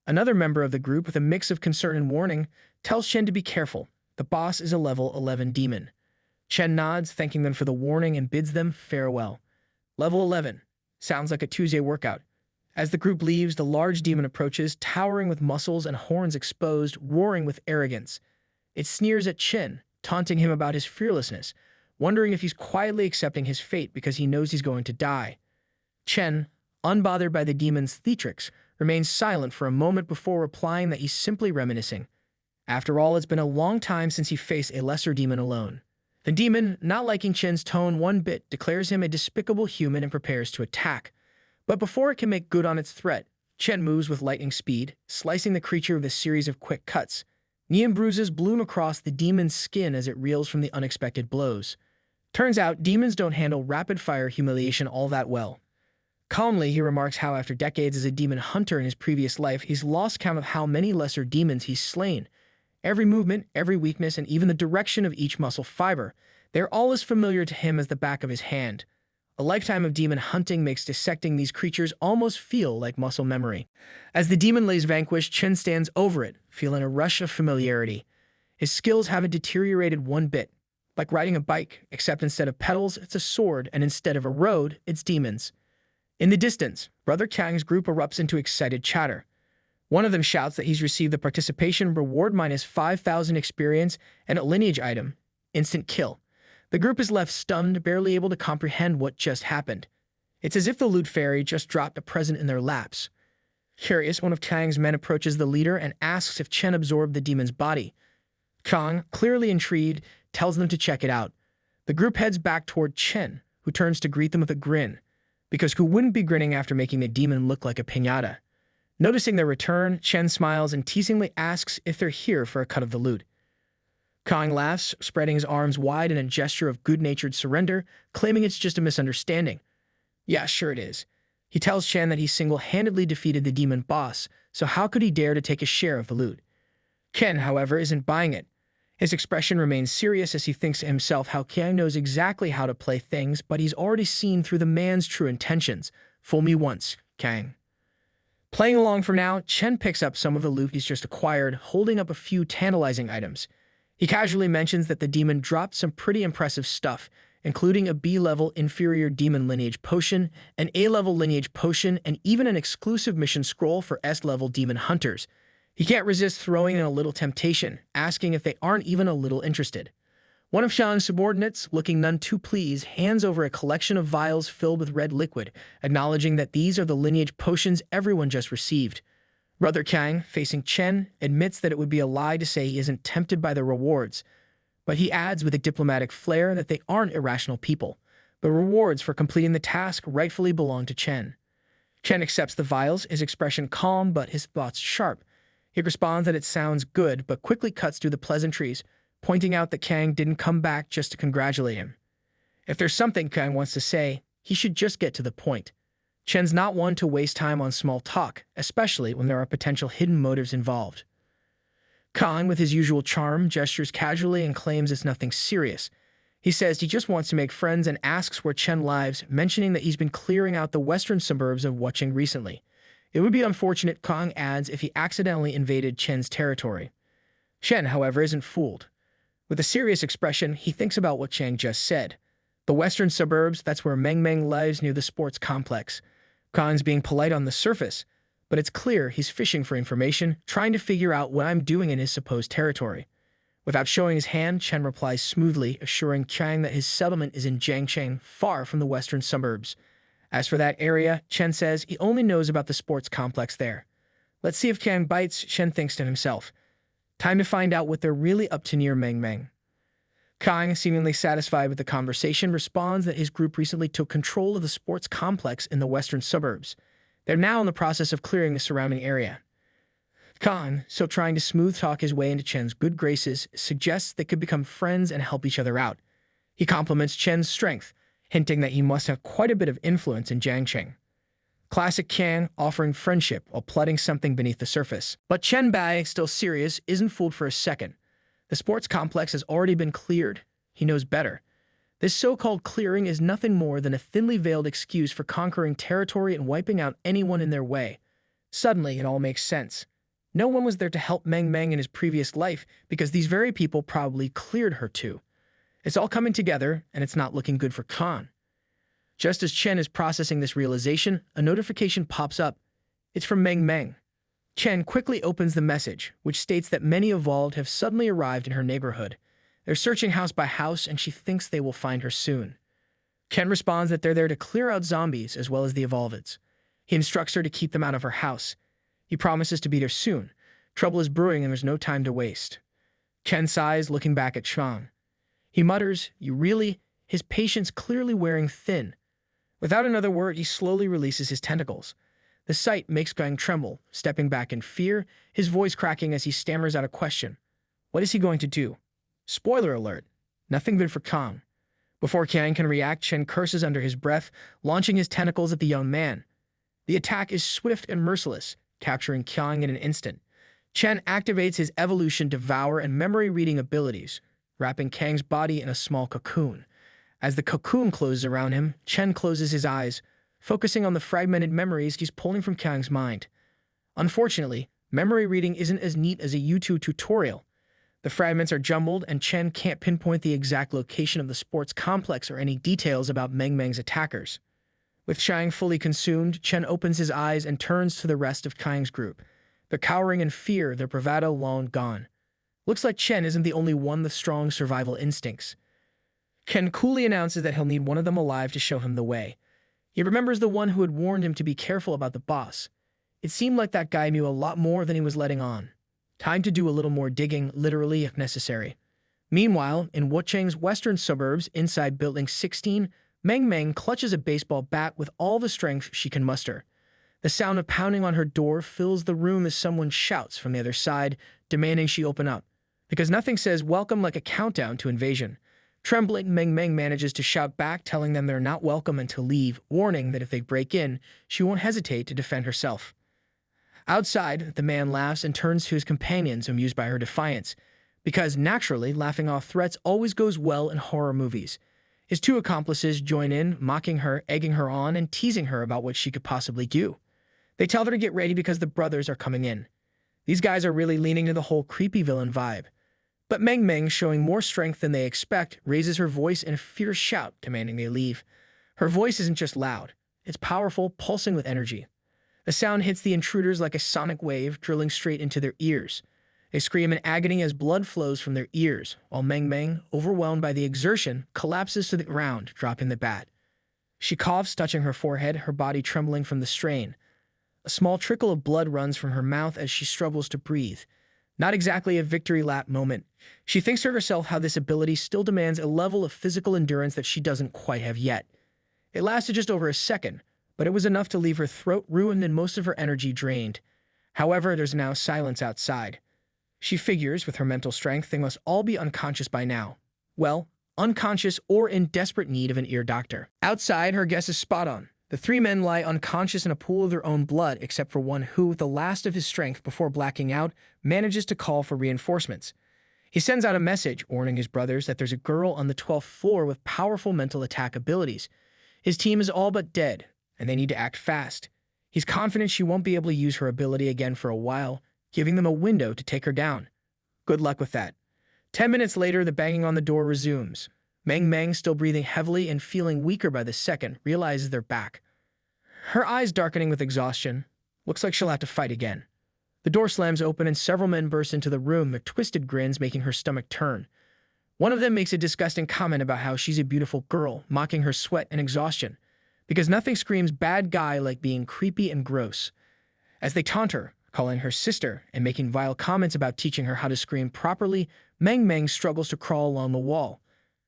Another member of the group, with a mix of concern and warning, tells Chen to be careful. The boss is a level 11 demon. Chen nods, thanking them for the warning, and bids them farewell. Level 11. Sounds like a Tuesday workout. As the group leaves, the large demon approaches, towering with muscles and horns exposed, roaring with arrogance. It sneers at Chen, taunting him about his fearlessness, wondering if he's quietly accepting his fate because he knows he's going to die. Chen, unbothered by the demon's theatrics, remains silent for a moment before replying that he's simply reminiscing. After all, it's been a long time since he faced a lesser demon alone. The demon, not liking Chen's tone one bit, declares him a despicable human and prepares to attack. But before it can make good on its threat, Chen moves with lightning speed, slicing the creature with a series of quick cuts. Neon bruises bloom across the demon's skin as it reels from the unexpected blows. Turns out, demons don't handle rapid-fire humiliation all that well. Calmly, he remarks how after decades as a demon hunter in his previous life, he's lost count of how many lesser demons he's slain. Every movement, every weakness, and even the direction of each muscle fiber, they're all as familiar to him as the back of his hand. A lifetime of demon hunting makes dissecting these creatures almost feel like muscle memory. As the demon lays vanquished, Chen stands over it, feeling a rush of familiarity. His skills haven't deteriorated one bit. Like riding a bike, except instead of pedals, it's a sword, and instead of a road, it's demons. In the distance, Brother Kang's group erupts into excited chatter. One of them shouts that he's received the participation reward minus 5,000 experience and a lineage item. Instant kill. The group is left stunned, barely able to comprehend what just happened. It's as if the loot fairy just dropped a present in their laps. Curious, one of Kang's men approaches the leader and asks if Chen absorbed the demon's body. Kang, clearly intrigued, tells them to check it out. The group heads back toward Chen, who turns to greet them with a grin. Because who wouldn't be grinning after making the demon look like a piñata? Noticing their return, Chen smiles and teasingly asks if they're here for a cut of the loot. Kang laughs, spreading his arms wide in a gesture of good-natured surrender, claiming it's just a misunderstanding. Yeah, sure it is. He tells Chen that he single-handedly defeated the demon boss, so how could he dare to take a share of the loot? Chen, however, isn't buying it. His expression remains serious as he thinks to himself how Kang knows exactly how to play things, but he's already seen through the man's true intentions. Fool me once, Kang. Playing along for now, Chen picks up some of the loot he's just acquired, holding up a few tantalizing items. He casually mentions that the demon dropped some pretty impressive stuff, including a B-level inferior demon lineage potion, an A-level lineage potion, and even an exclusive mission scroll for S-level demon hunters. He can't resist throwing in a little temptation, asking if they aren't even a little interested. One of Shan's subordinates, looking none too pleased, hands over a collection of vials filled with red liquid, acknowledging that these are the lineage potions everyone just received. Brother Kang, facing Chen, admits that it would be a lie to say he isn't tempted by the rewards, but he adds with a diplomatic flair that they aren't irrational people. The rewards for completing the task rightfully belong to Chen. Chen accepts the vials, his expression calm but his thoughts sharp. He responds that it sounds good, but quickly cuts through the pleasantries, pointing out that Kang didn't come back just to congratulate him. If there's something Kang wants to say, he should just get to the point. Chen's not one to waste time on small talk, especially when there are potential hidden motives involved. Kang, with his usual charm, gestures casually and claims it's nothing serious. He says he just wants to make friends and asks where Chen lives, mentioning that he's been clearing out the western suburbs of Wucheng recently. It would be unfortunate, Kang adds, if he accidentally invaded Chen's territory. Chen, however, isn't fooled. With a serious expression, he thinks about what Chang just said. The western suburbs, that's where Meng Meng lives near the sports complex. Kang's being polite on the surface, but it's clear he's fishing for information, trying to figure out what I'm doing in his supposed territory. Without showing his hand, Chen replies smoothly, assuring Chang that his settlement is in Jiangcheng, far from the western suburbs. As for that area, Chen says he only knows about the sports complex there. Let's see if Kang bites, Chen thinks to himself. Time to find out what they're really up to near Meng Meng. Kang, seemingly satisfied with the conversation, responds that his group recently took control of the sports complex in the western suburbs. They're now in the process of clearing the surrounding area. Kang, still trying to smooth talk his way into Chen's good graces, suggests they could become friends and help each other out. He compliments Chen's strength, hinting that he must have quite a bit of influence in Jiangcheng. Classic Kang offering friendship while plotting something beneath the surface. But Chen Bai, still serious, isn't fooled for a second. The sports complex has already been cleared. He knows better. This so-called clearing is nothing more than a thinly veiled excuse for conquering territory and wiping out anyone in their way. Suddenly, it all makes sense. No one was there to help Meng Meng in his previous life because these very people probably cleared her too. It's all coming together, and it's not looking good for Khan. Just as Chen is processing this realization, a notification pops up. It's from Meng Meng. Chen quickly opens the message, which states that many evolved have suddenly arrived in her neighborhood. They're searching house by house, and she thinks they will find her soon. Chen responds that they're there to clear out zombies as well as the evolveds. He instructs her to keep them out of her house. He promises to be there soon. Trouble is brewing and there's no time to waste. Chen sighs, looking back at Chang. He mutters, "You really?" His patience clearly wearing thin. Without another word, he slowly releases his tentacles. The sight makes Gang tremble, stepping back in fear, his voice cracking as he stammers out a question. What is he going to do? Spoiler alert. Nothing good for Kang. Before Kang can react, Chen curses under his breath, launching his tentacles at the young man. The attack is swift and merciless, capturing Kang in an instant. Chen activates his evolution devour and memory reading abilities, wrapping Kang's body in a small cocoon. As the cocoon closes around him, Chen closes his eyes, focusing on the fragmented memories he's pulling from Kang's mind. Unfortunately, memory reading isn't as neat as a YouTube tutorial. The fragments are jumbled, and Chen can't pinpoint the exact location of the sports complex or any details about Meng Meng's attackers. With Shang fully consumed, Chen opens his eyes and turns to the rest of Kang's group. They're cowering in fear, their bravado long gone. Looks like Chen isn't the only one with strong survival instincts. Ken coolly announces that he'll need one of them alive to show him the way. He remembers the one who had warned him to be careful about the boss. It seemed like that guy knew a lot more than he was letting on. Time to do a little more digging, literally if necessary. Meanwhile, in Wucheng's western suburbs, inside Building 16, Meng Meng clutches a baseball bat with all the strength she can muster. The sound of pounding on her door fills the room as someone shouts from the other side, demanding she open up. Because nothing says welcome like a countdown to invasion. Trembling, Meng Meng manages to shout back, telling them they're not welcome and to leave, warning that if they break in, she won't hesitate to defend herself. Outside, the man laughs and turns to his companions, amused by her defiance, because naturally, laughing off threats always goes well in horror movies. His two accomplices join in, mocking her, egging her on, and teasing her about what she could possibly do. They tell her to get ready because the brothers are coming in. These guys are really leaning to the whole creepy villain vibe. But Meng Meng, showing more strength than they expect, raises her voice in a fierce shout, demanding they leave. Her voice isn't just loud. It's powerful, pulsing with energy. The sound hits the intruders like a sonic wave, drilling straight into their ears. They scream in agony as blood flows from their ears, while Meng Meng, overwhelmed by the exertion, collapses to the ground, dropping the bat. She coughs, touching her forehead, her body trembling from the strain. A small trickle of blood runs from her mouth as she struggles to breathe. Not exactly a victory lap moment. She thinks to herself how this ability still demands a level of physical endurance that she doesn't quite have yet. It lasted just over a second, but it was enough to leave her throat ruined and most of her energy drained. However, there's now silence outside. She figures, with her mental strength, they must all be unconscious by now. Well, unconscious or in desperate need of an ear doctor. Outside, her guess is spot on. The three men lie unconscious in a pool of their own blood, except for one who, with the last of his strength before blacking out, manages to call for reinforcements. He sends out a message, warning his brothers that there's a girl on the 12th floor with powerful mental attack abilities. His team is all but dead, and they need to act fast. He's confident she won't be able to use her ability again for a while, giving them a window to take her down. Good luck with that. 10 minutes later, the banging on the door resumes. Meng Meng, still breathing heavily and feeling weaker by the second, realizes they're back. Her eyes darkening with exhaustion. Looks like she'll have to fight again. The door slams open and several men burst into the room, their twisted grins making her stomach turn. One of them makes a disgusting comment about how she's a beautiful girl, mocking her sweat and exhaustion, because nothing screams bad guy like being creepy and gross. As they taunt her, calling her sister and making vile comments about teaching her how to scream properly, Meng Meng struggles to crawl along the wall.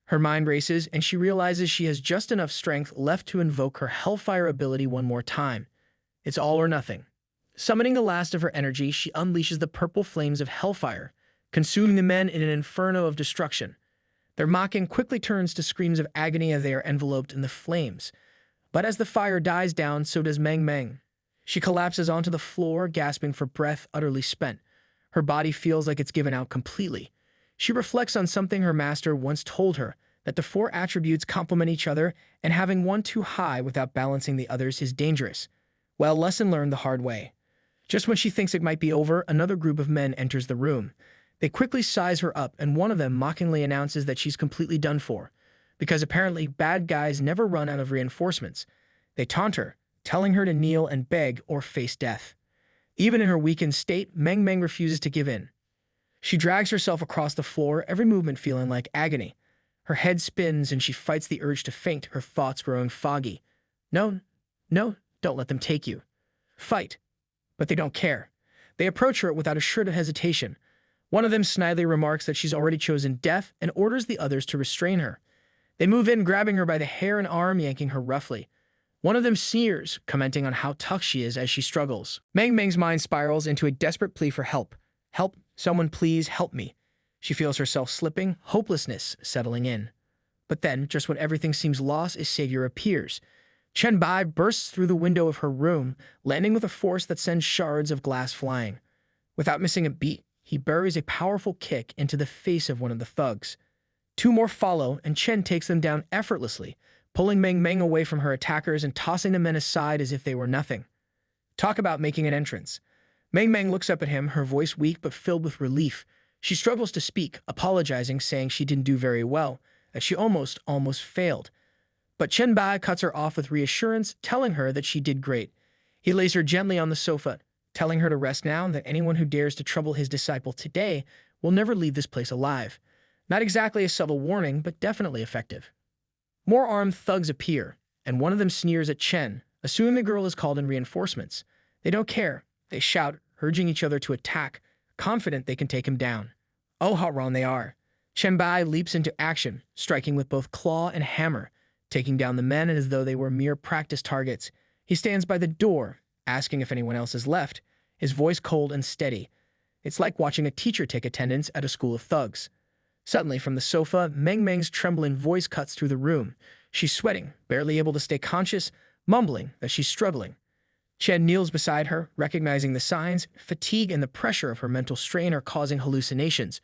Her mind races, and she realizes she has just enough strength left to invoke her Hellfire ability one more time. It's all or nothing. Summoning the last of her energy, she unleashes the purple flames of Hellfire, consuming the men in an inferno of destruction. Their mocking quickly turns to screams of agony as they are enveloped in the flames. But as the fire dies down, so does Meng Meng. She collapses onto the floor, gasping for breath, utterly spent. Her body feels like it's given out completely. She reflects on something her master once told her, that the four attributes complement each other, and having one too high without balancing the others is dangerous. Well, lesson learned the hard way. Just when she thinks it might be over, another group of men enters the room. They quickly size her up, and one of them mockingly announces that she's completely done for, because apparently bad guys never run out of reinforcements. They taunt her, telling her to kneel and beg or face death. Even in her weakened state, Meng Meng refuses to give in. She drags herself across the floor, every movement feeling like agony. Her head spins and she fights the urge to faint, her thoughts growing foggy. No, don't let them take you. Fight. But they don't care. They approach her without a shred of hesitation. One of them snidely remarks that she's already chosen death and orders the others to restrain her. They move in, grabbing her by the hair and arm, yanking her roughly. One of them sneers, commenting on how tough she is as she struggles. Meng Meng's mind spirals into a desperate plea for help. Help, someone please help me. She feels herself slipping, hopelessness settling in. But then, just when everything seems lost, a savior appears. Chen Bai bursts through the window of her room, landing with a force that sends shards of glass flying. Without missing a beat, he buries a powerful kick into the face of one of the thugs. Two more follow, and Chen takes them down effortlessly, pulling Meng Meng away from her attackers and tossing the men aside as if they were nothing. Talk about making an entrance. Meng Meng looks up at him, her voice weak but filled with relief. She struggles to speak, apologizing, saying she didn't do very well, that she almost failed. But Chen Bai cuts her off with reassurance, telling her that she did great. He lays her gently on the sofa, telling her to rest now and that anyone who dares to trouble his disciple today will never leave this place alive. Not exactly a subtle warning, but definitely effective. More armed thugs appear, and one of them sneers at Chen, assuming the girl is called in reinforcements. They don't care. They shout, urging each other to attack, confident they can take him down. Oh, how wrong they are. Chen Bai leaps into action, striking with both claw and hammer, taking down the men as though they were mere practice targets. He stands by the door, asking if anyone else has left, his voice cold and steady. It's like watching a teacher take attendance at a school of thugs. Suddenly, from the sofa, Meng Meng's trembling voice cuts through the room. She's sweating, barely able to stay conscious, mumbling that she's struggling. Chen kneels beside her, recognizing the signs. Fatigue and the pressure of her mental strain are causing hallucinations.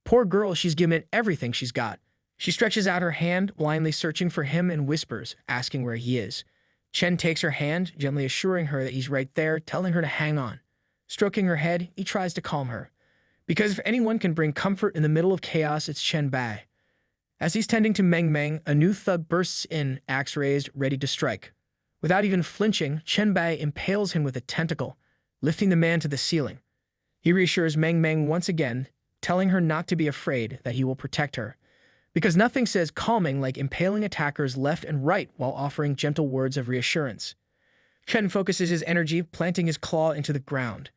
Poor girl, she's given it everything she's got. She stretches out her hand, blindly searching for him, and whispers, asking where he is. Chen takes her hand, gently assuring her that he's right there, telling her to hang on. Stroking her head, he tries to calm her. Because if anyone can bring comfort in the middle of chaos, it's Chen Bai. As he's tending to Meng Meng, a new thug bursts in, axe raised, ready to strike. Without even flinching, Chen Bai impales him with a tentacle, lifting the man to the ceiling. He reassures Meng Meng once again, telling her not to be afraid, that he will protect her. Because nothing says calming like impaling attackers left and right while offering gentle words of reassurance. Chen focuses his energy, planting his claw into the ground.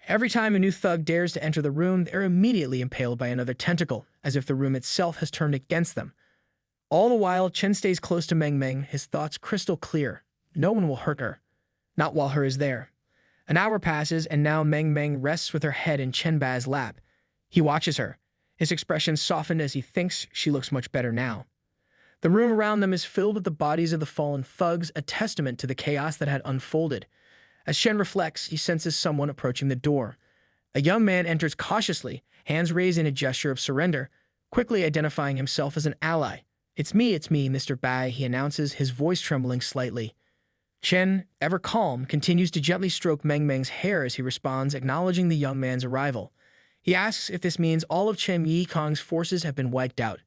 Every time a new thug dares to enter the room, they're immediately impaled by another tentacle, as if the room itself has turned against them. All the while, Chen stays close to Meng Meng, his thoughts crystal clear. No one will hurt her. Not while her is there. An hour passes, and now Meng Meng rests with her head in Chen Bai's lap. He watches her, his expression softened as he thinks she looks much better now. The room around them is filled with the bodies of the fallen thugs, a testament to the chaos that had unfolded. As Chen reflects, he senses someone approaching the door. A young man enters cautiously, hands raised in a gesture of surrender, quickly identifying himself as an ally. It's me, Mr. Bai," he announces, his voice trembling slightly. Chen, ever calm, continues to gently stroke Meng Meng's hair as he responds, acknowledging the young man's arrival. He asks if this means all of Chen Yikong's forces have been wiped out.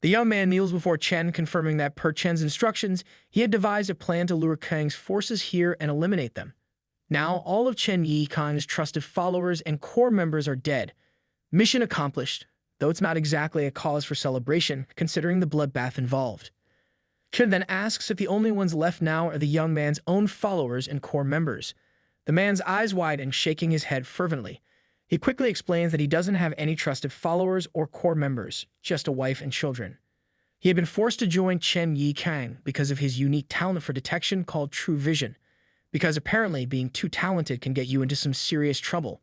The young man kneels before Chen, confirming that per Chen's instructions, he had devised a plan to lure Kang's forces here and eliminate them. Now, all of Chen Yikong's trusted followers and core members are dead. Mission accomplished, though it's not exactly a cause for celebration, considering the bloodbath involved. Chen then asks if the only ones left now are the young man's own followers and core members. The man's eyes widen, shaking his head fervently. He quickly explains that he doesn't have any trusted followers or core members, just a wife and children. He had been forced to join Chen Yikong because of his unique talent for detection called True Vision, because apparently being too talented can get you into some serious trouble.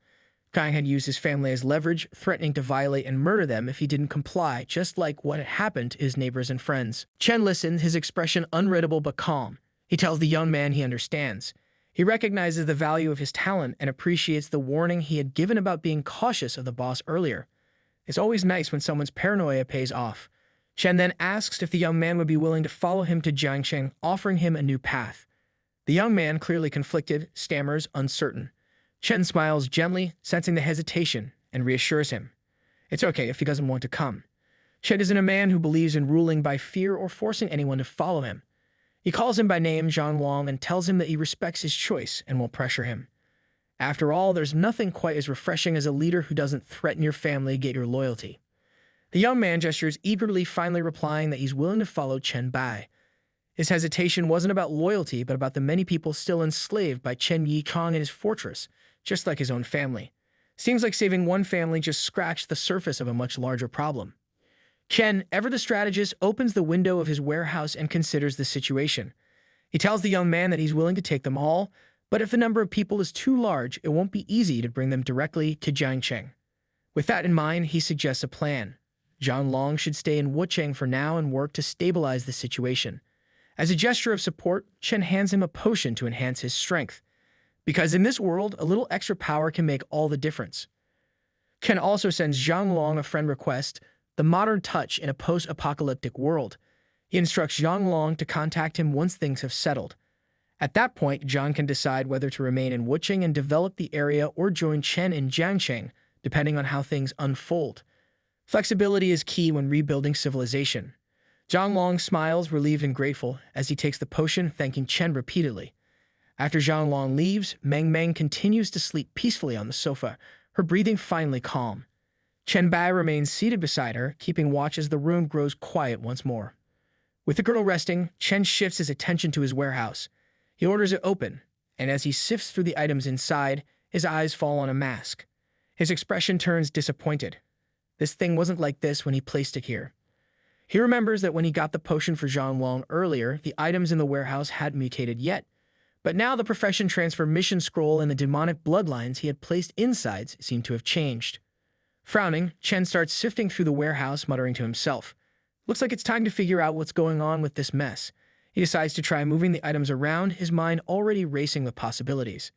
Gang had used his family as leverage, threatening to violate and murder them if he didn't comply, just like what had happened to his neighbors and friends. Chen listened, his expression unreadable but calm. He tells the young man he understands. He recognizes the value of his talent and appreciates the warning he had given about being cautious of the boss earlier. It's always nice when someone's paranoia pays off. Chen then asks if the young man would be willing to follow him to Jiangsheng, offering him a new path. The young man, clearly conflicted, stammers, uncertain. Chen smiles gently, sensing the hesitation, and reassures him. It's okay if he doesn't want to come. Chen isn't a man who believes in ruling by fear or forcing anyone to follow him. He calls him by name, Zhang Long, and tells him that he respects his choice and won't pressure him. After all, there's nothing quite as refreshing as a leader who doesn't threaten your family to get your loyalty. The young man gestures eagerly, finally replying that he's willing to follow Chen Bai. His hesitation wasn't about loyalty, but about the many people still enslaved by Chen Yikong and his fortress, just like his own family. Seems like saving one family just scratched the surface of a much larger problem. Chen, ever the strategist, opens the window of his warehouse and considers the situation. He tells the young man that he's willing to take them all, but if the number of people is too large, it won't be easy to bring them directly to Jiangsheng. With that in mind, he suggests a plan. Zhang Long should stay in Wucheng for now and work to stabilize the situation. As a gesture of support, Chen hands him a potion to enhance his strength. Because in this world, a little extra power can make all the difference. Chen also sends Zhang Long a friend request, the modern touch in a post-apocalyptic world. He instructs Zhang Long to contact him once things have settled. At that point, Zhang can decide whether to remain in Wucheng and develop the area or join Chen in Jiangsheng, depending on how things unfold. Flexibility is key when rebuilding civilization. Zhang Long smiles, relieved and grateful, as he takes the potion, thanking Chen repeatedly. After Zhang Long leaves, Meng Meng continues to sleep peacefully on the sofa, her breathing finally calm. Chen Bai remains seated beside her, keeping watch as the room grows quiet once more. With the girl resting, Chen shifts his attention to his warehouse. He orders it open, and as he sifts through the items inside, his eyes fall on a mask. His expression turns disappointed. This thing wasn't like this when he placed it here. He remembers that when he got the potion for Zhang Long earlier, the items in the warehouse hadn't mutated yet, but now the profession transfer mission scroll and the demonic bloodlines he had placed inside seemed to have changed. Frowning, Chen starts sifting through the warehouse, muttering to himself. Looks like it's time to figure out what's going on with this mess. He decides to try moving the items around, his mind already racing with possibilities.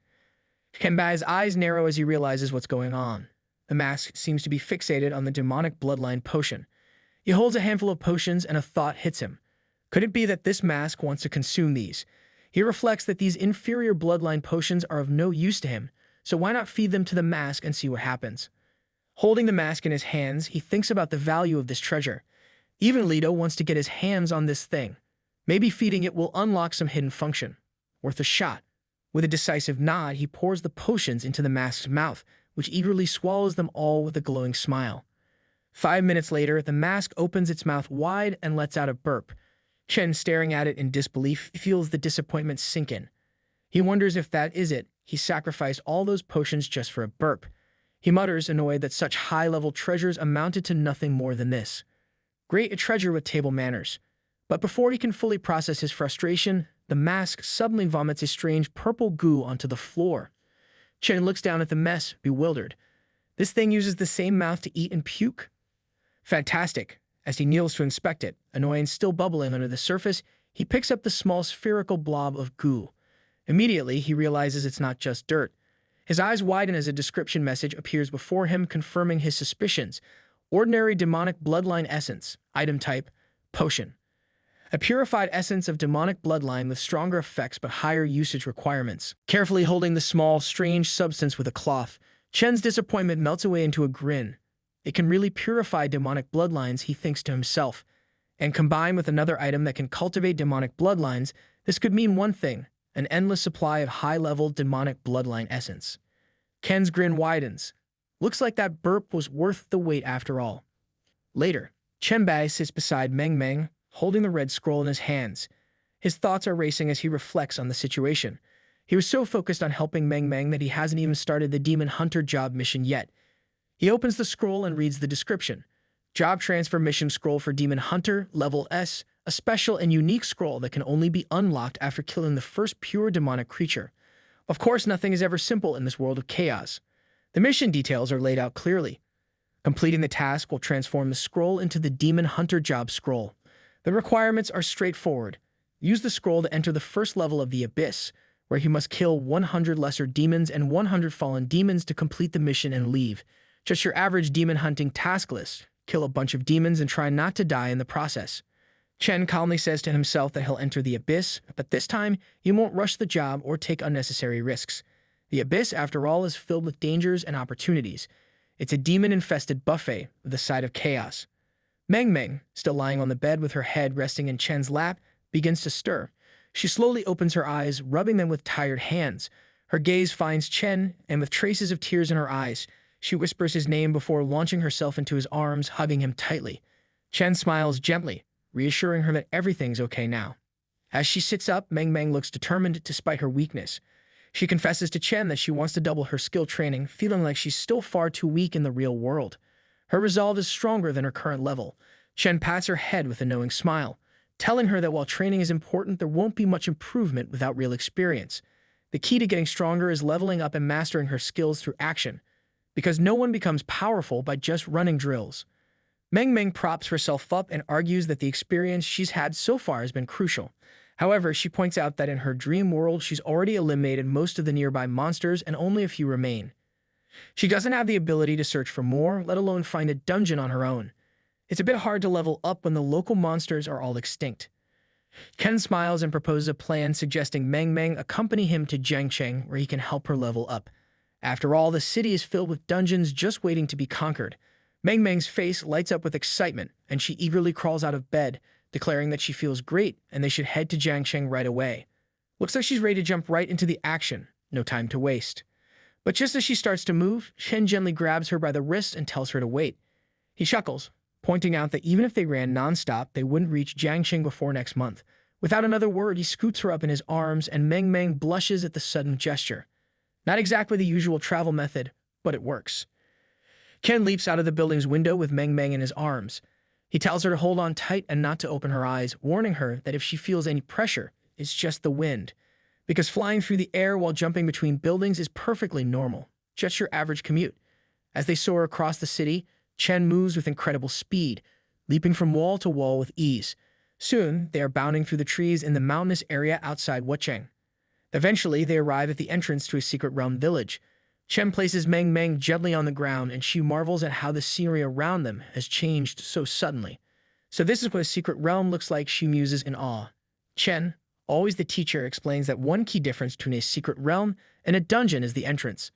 Chen Bai's eyes narrow as he realizes what's going on. The mask seems to be fixated on the demonic bloodline potion. He holds a handful of potions and a thought hits him. Could it be that this mask wants to consume these? He reflects that these inferior bloodline potions are of no use to him, so why not feed them to the mask and see what happens? Holding the mask in his hands, he thinks about the value of this treasure. Even Lido wants to get his hands on this thing. Maybe feeding it will unlock some hidden function. Worth a shot. With a decisive nod, he pours the potions into the mask's mouth, which eagerly swallows them all with a glowing smile. 5 minutes later, the mask opens its mouth wide and lets out a burp. Chen, staring at it in disbelief, feels the disappointment sink in. He wonders if that is it. He sacrificed all those potions just for a burp. He mutters, annoyed that such high-level treasures amounted to nothing more than this. Great a treasure with table manners. But before he can fully process his frustration, the mask suddenly vomits a strange purple goo onto the floor. Chen looks down at the mess, bewildered. This thing uses the same mouth to eat and puke? Fantastic. As he kneels to inspect it, annoyance still bubbling under the surface, he picks up the small spherical blob of goo. Immediately, he realizes it's not just dirt. His eyes widen as a description message appears before him, confirming his suspicions. Ordinary demonic bloodline essence. Item type, potion. A purified essence of demonic bloodline with stronger effects but higher usage requirements. Carefully holding the small, strange substance with a cloth, Chen's disappointment melts away into a grin. It can really purify demonic bloodlines, he thinks to himself. And combined with another item that can cultivate demonic bloodlines, this could mean one thing: an endless supply of high-level demonic bloodline essence. Ken's grin widens. Looks like that burp was worth the wait after all. Later, Chen Bai sits beside Meng Meng, holding the red scroll in his hands. His thoughts are racing as he reflects on the situation. He was so focused on helping Meng Meng that he hasn't even started the Demon Hunter job mission yet. He opens the scroll and reads the description. Job transfer mission scroll for Demon Hunter, level S, a special and unique scroll that can only be unlocked after killing the first pure demonic creature. Of course, nothing is ever simple in this world of chaos. The mission details are laid out clearly. Completing the task will transform the scroll into the Demon Hunter Job Scroll. The requirements are straightforward. Use the scroll to enter the first level of the Abyss, where you must kill 100 lesser demons and 100 fallen demons to complete the mission and leave. Just your average demon hunting task list. Kill a bunch of demons and try not to die in the process. Chen calmly says to himself that he'll enter the Abyss, but this time he won't rush the job or take unnecessary risks. The Abyss, after all, is filled with dangers and opportunities. It's a demon-infested buffet with a side of chaos. Meng Meng, still lying on the bed with her head resting in Chen's lap, begins to stir. She slowly opens her eyes, rubbing them with tired hands. Her gaze finds Chen, and with traces of tears in her eyes, she whispers his name before launching herself into his arms, hugging him tightly. Chen smiles gently, reassuring her that everything's okay now. As she sits up, Meng Meng looks determined despite her weakness. She confesses to Chen that she wants to double her skill training, feeling like she's still far too weak in the real world. Her resolve is stronger than her current level. Chen pats her head with a knowing smile, telling her that while training is important, there won't be much improvement without real experience. The key to getting stronger is leveling up and mastering her skills through action, because no one becomes powerful by just running drills. Meng Meng props herself up and argues that the experience she's had so far has been crucial. However, she points out that in her dream world, she's already eliminated most of the nearby monsters and only a few remain. She doesn't have the ability to search for more, let alone find a dungeon on her own. It's a bit hard to level up when the local monsters are all extinct. Ken smiles and proposes a plan, suggesting Meng Meng accompany him to Jiangcheng, where he can help her level up. After all, the city is filled with dungeons just waiting to be conquered. Meng Meng's face lights up with excitement, and she eagerly crawls out of bed, declaring that she feels great and they should head to Jiangcheng right away. Looks like she's ready to jump right into the action, no time to waste. But just as she starts to move, Chen gently grabs her by the wrist and tells her to wait. He chuckles, pointing out that even if they ran nonstop, they wouldn't reach Jiangcheng before next month. Without another word, he scoots her up in his arms, and Meng Meng blushes at the sudden gesture. Not exactly the usual travel method, but it works. Ken leaps out of the building's window with Meng Meng in his arms. He tells her to hold on tight and not to open her eyes, warning her that if she feels any pressure, it's just the wind. Because flying through the air while jumping between buildings is perfectly normal, just your average commute. As they soar across the city, Chen moves with incredible speed, leaping from wall to wall with ease. Soon, they are bounding through the trees in the mountainous area outside Wucheng. Eventually, they arrive at the entrance to a secret realm village. Chen places Meng Meng gently on the ground, and she marvels at how the scenery around them has changed so suddenly. So this is what a secret realm looks like, she muses in awe. Chen, always the teacher, explains that one key difference between a secret realm and a dungeon is the entrance.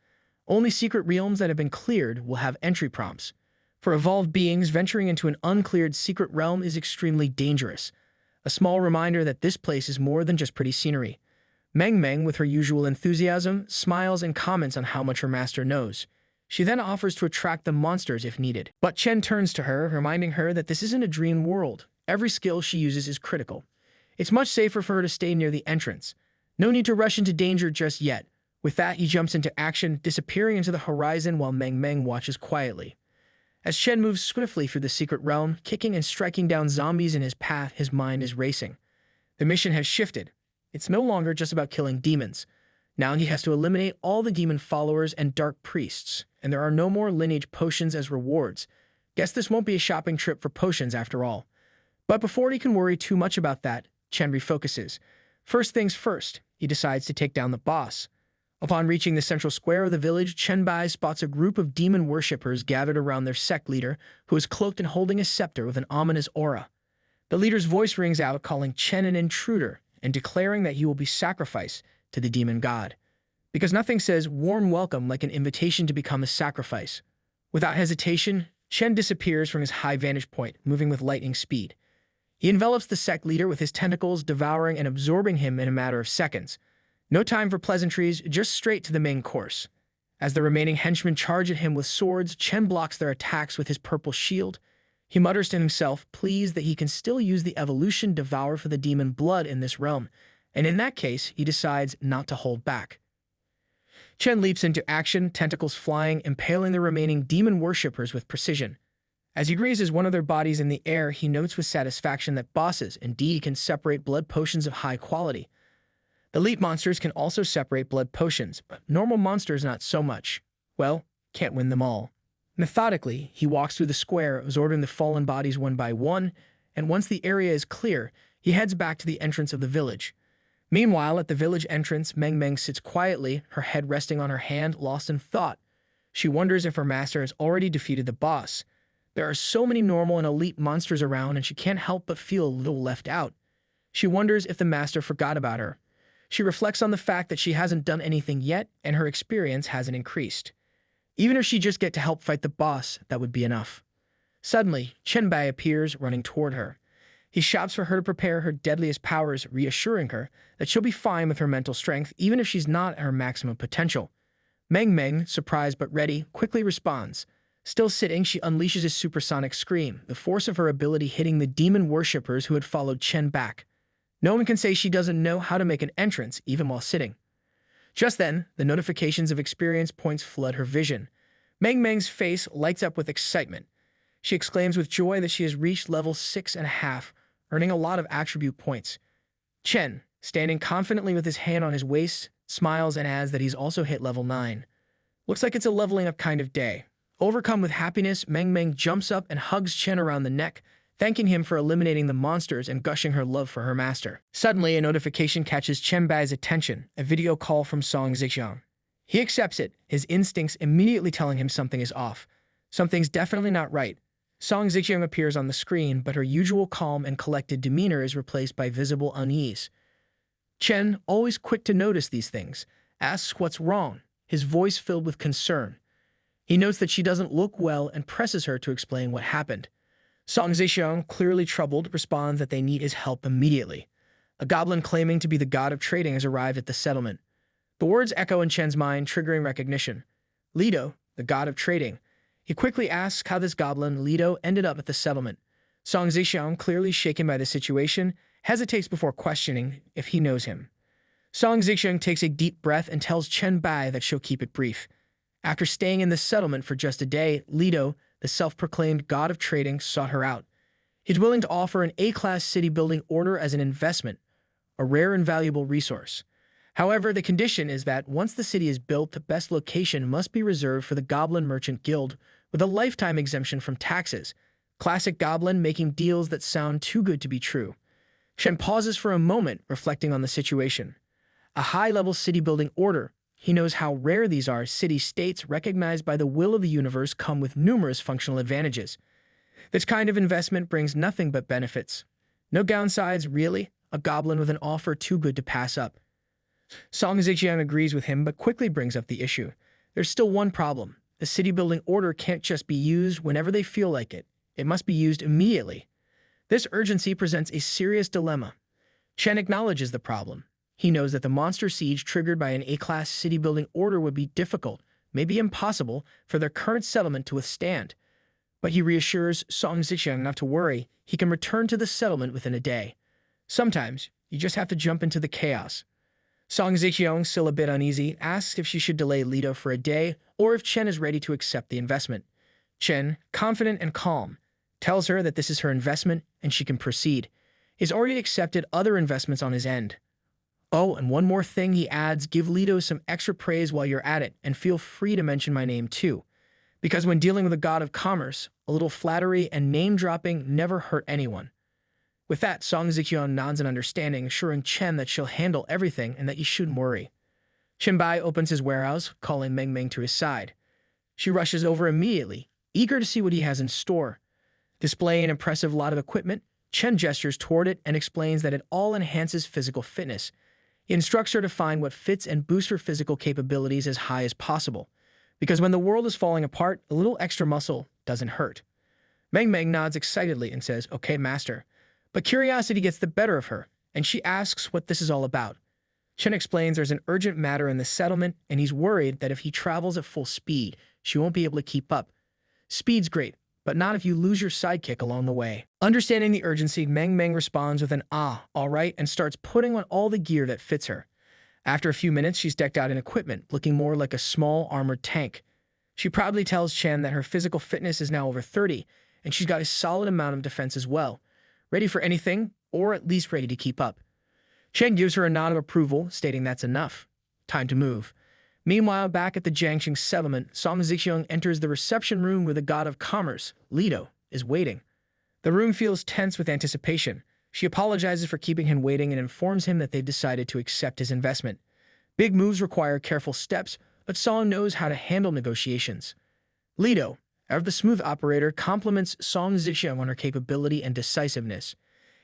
Only secret realms that have been cleared will have entry prompts. For evolved beings, venturing into an uncleared secret realm is extremely dangerous. A small reminder that this place is more than just pretty scenery. Meng Meng, with her usual enthusiasm, smiles and comments on how much her master knows. She then offers to attract the monsters if needed. But Chen turns to her, reminding her that this isn't a dream world. Every skill she uses is critical. It's much safer for her to stay near the entrance. No need to rush into danger just yet. With that, he jumps into action, disappearing into the horizon while Meng Meng watches quietly. As Chen moves swiftly through the secret realm, kicking and striking down zombies in his path, his mind is racing. The mission has shifted. It's no longer just about killing demons. Now he has to eliminate all the demon followers and dark priests, and there are no more lineage potions as rewards. Guess this won't be a shopping trip for potions after all. But before he can worry too much about that, Chen refocuses. First things first, he decides to take down the boss. Upon reaching the central square of the village, Chen Bai spots a group of demon worshippers gathered around their sect leader, who is cloaked and holding a scepter with an ominous aura. The leader's voice rings out, calling Chen an intruder and declaring that he will be sacrificed to the demon god. Because nothing says warm welcome like an invitation to become a sacrifice. Without hesitation, Chen disappears from his high vantage point, moving with lightning speed. He envelops the sect leader with his tentacles, devouring and absorbing him in a matter of seconds. No time for pleasantries, just straight to the main course. As the remaining henchmen charge at him with swords, Chen blocks their attacks with his purple shield. He mutters to himself, pleased that he can still use the evolution Devour for the demon blood in this realm, and in that case, he decides not to hold back. Chen leaps into action, tentacles flying, impaling the remaining demon worshippers with precision. As he grazes one of their bodies in the air, he notes with satisfaction that bosses indeed can separate blood potions of high quality. Elite monsters can also separate blood potions, but normal monsters not so much. Well, can't win them all. Methodically, he walks through the square, absorbing the fallen bodies one by one, and once the area is clear, he heads back to the entrance of the village. Meanwhile, at the village entrance, Meng Meng sits quietly, her head resting on her hand, lost in thought. She wonders if her master has already defeated the boss. There are so many normal and elite monsters around, and she can't help but feel a little left out. She wonders if the master forgot about her. She reflects on the fact that she hasn't done anything yet, and her experience hasn't increased. Even if she just get to help fight the boss, that would be enough. Suddenly, Chen Bai appears, running toward her. He shouts for her to prepare her deadliest powers, reassuring her that she'll be fine with her mental strength, even if she's not at her maximum potential. Meng Meng, surprised but ready, quickly responds. Still sitting, she unleashes a supersonic scream, the force of her ability hitting the demon worshippers who had followed Chen back. No one can say she doesn't know how to make an entrance, even while sitting. Just then, the notifications of experience points flood her vision. Meng Meng's face lights up with excitement. She exclaims with joy that she has reached level 6.5, earning a lot of attribute points. Chen, standing confidently with his hand on his waist, smiles and adds that he's also hit level 9. Looks like it's a leveling up kind of day. Overcome with happiness, Meng Meng jumps up and hugs Chen around the neck, thanking him for eliminating the monsters and gushing her love for her master. Suddenly, a notification catches Chen Bai's attention, a video call from Song Zixiang. He accepts it, his instincts immediately telling him something is off. Something's definitely not right. Song Zixiang appears on the screen, but her usual calm and collected demeanor is replaced by visible unease. Chen, always quick to notice these things, asks what's wrong, his voice filled with concern. He notes that she doesn't look well and presses her to explain what happened. Song Zixiang, clearly troubled, responds that they need his help immediately. A goblin claiming to be the god of trading has arrived at the settlement. The words echo in Chen's mind, triggering recognition. Lido, the god of trading. He quickly asks how this goblin, Lido, ended up at the settlement. Song Zixiang, clearly shaken by the situation, hesitates before questioning if he knows him. Song Zixiang takes a deep breath and tells Chen Bai that she'll keep it brief. After staying in the settlement for just a day, Lido, the self-proclaimed god of trading, sought her out. He's willing to offer an A-class city-building order as an investment, a rare and valuable resource. However, the condition is that once the city is built, the best location must be reserved for the Goblin Merchant Guild, with a lifetime exemption from taxes. Classic Goblin making deals that sound too good to be true. Shen pauses for a moment, reflecting on the situation. A high-level city-building order. He knows how rare these are. City-states recognized by the will of the universe come with numerous functional advantages. This kind of investment brings nothing but benefits. No downsides, really. A goblin with an offer too good to pass up. Song Zixiang agrees with him, but quickly brings up the issue. There's still one problem. The city-building order can't just be used whenever they feel like it. It must be used immediately. This urgency presents a serious dilemma. Chen acknowledges the problem. He knows that the monster siege triggered by an A-class city-building order would be difficult, maybe impossible, for their current settlement to withstand. But he reassures Song Zixiang not to worry. He can return to the settlement within a day. Sometimes, you just have to jump into the chaos. Song Zixiang, still a bit uneasy, asks if she should delay Lido for a day or if Chen is ready to accept the investment. Chen, confident and calm, tells her that this is her investment and she can proceed. He's already accepted other investments on his end. Oh, and one more thing, he adds, give Lido some extra praise while you're at it, and feel free to mention my name too. Because when dealing with a god of commerce, a little flattery and name-dropping never hurt anyone. With that, Song Zixiang nods in understanding, assuring Chen that she'll handle everything and that you shouldn't worry. Chen Bai opens his warehouse, calling Meng Meng to his side. She rushes over immediately, eager to see what he has in store. Displaying an impressive lot of equipment, Chen gestures toward it and explains that it all enhances physical fitness. He instructs her to find what fits and boosts her physical capabilities as high as possible, because when the world is falling apart, a little extra muscle doesn't hurt. Meng Meng nods excitedly and says, "Okay, master." But curiosity gets the better of her, and she asks what this is all about. Chen explains there's an urgent matter in the settlement, and he's worried that if he travels at full speed, she won't be able to keep up. Speed's great, but not if you lose your sidekick along the way. Understanding the urgency, Meng Meng responds with an all right, and starts putting on all the gear that fits her. After a few minutes, she's decked out in equipment, looking more like a small armored tank. She proudly tells Chen that her physical fitness is now over 30, and she's got a solid amount of defense as well. Ready for anything, or at least ready to keep up. Chen gives her a nod of approval, stating that's enough. Time to move. Meanwhile, back at the Jiangxing settlement, Song Zixiang enters the reception room where the god of commerce, Lido, is waiting. The room feels tense with anticipation. She apologizes for keeping him waiting and informs him that they've decided to accept his investment. Big moves require careful steps, but Song knows how to handle negotiations. Lido, ever the smooth operator, compliments Song Zixiang on her capability and decisiveness.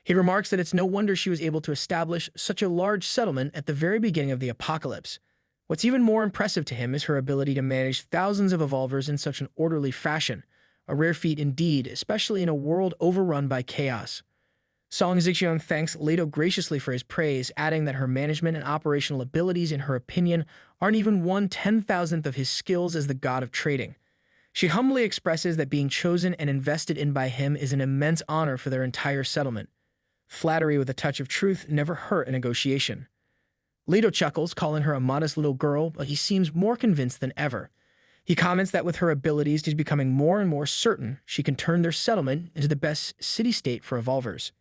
He remarks that it's no wonder she was able to establish such a large settlement at the very beginning of the apocalypse. What's even more impressive to him is her ability to manage thousands of evolvers in such an orderly fashion, a rare feat indeed, especially in a world overrun by chaos. Song Zixiang thanks Lido graciously for his praise, adding that her management and operational abilities, in her opinion, aren't even 1/10,000th of his skills as the god of trading. She humbly expresses that being chosen and invested in by him is an immense honor for their entire settlement. Flattery with a touch of truth never hurt a negotiation. Lido chuckles, calling her a modest little girl, but he seems more convinced than ever. He comments that with her abilities, he's becoming more and more certain she can turn their settlement into the best city-state for evolvers.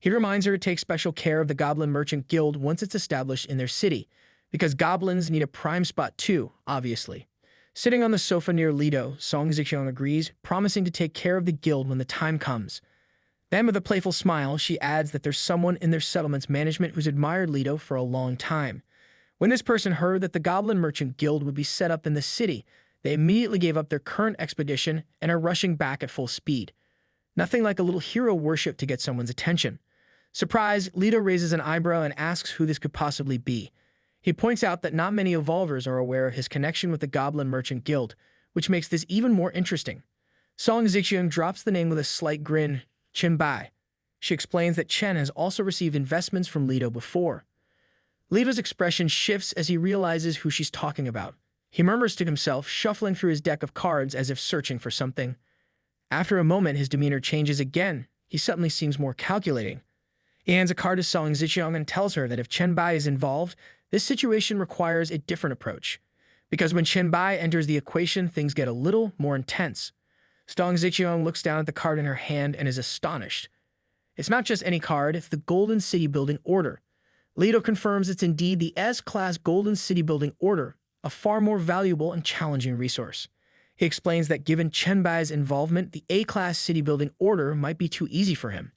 He reminds her to take special care of the Goblin Merchant Guild once it's established in their city, because goblins need a prime spot too, obviously. Sitting on the sofa near Lido, Song Zixiang agrees, promising to take care of the guild when the time comes. Then, with a playful smile, she adds that there's someone in their settlement's management who's admired Lido for a long time. When this person heard that the Goblin Merchant Guild would be set up in the city, they immediately gave up their current expedition and are rushing back at full speed. Nothing like a little hero worship to get someone's attention. Surprised, Lido raises an eyebrow and asks who this could possibly be. He points out that not many evolvers are aware of his connection with the Goblin Merchant Guild, which makes this even more interesting. Song Zixiang drops the name with a slight grin, Chen Bai. She explains that Chen has also received investments from Lido before. Lido's expression shifts as he realizes who she's talking about. He murmurs to himself, shuffling through his deck of cards as if searching for something. After a moment, his demeanor changes again. He suddenly seems more calculating. He hands a card to Song Zixiang and tells her that if Chen Bai is involved, this situation requires a different approach. Because when Chen Bai enters the equation, things get a little more intense. Song Zixiang looks down at the card in her hand and is astonished. It's not just any card, it's the Golden City Building Order. Lido confirms it's indeed the S-Class Golden City Building Order, a far more valuable and challenging resource. He explains that given Chen Bai's involvement, the A-Class City Building Order might be too easy for him.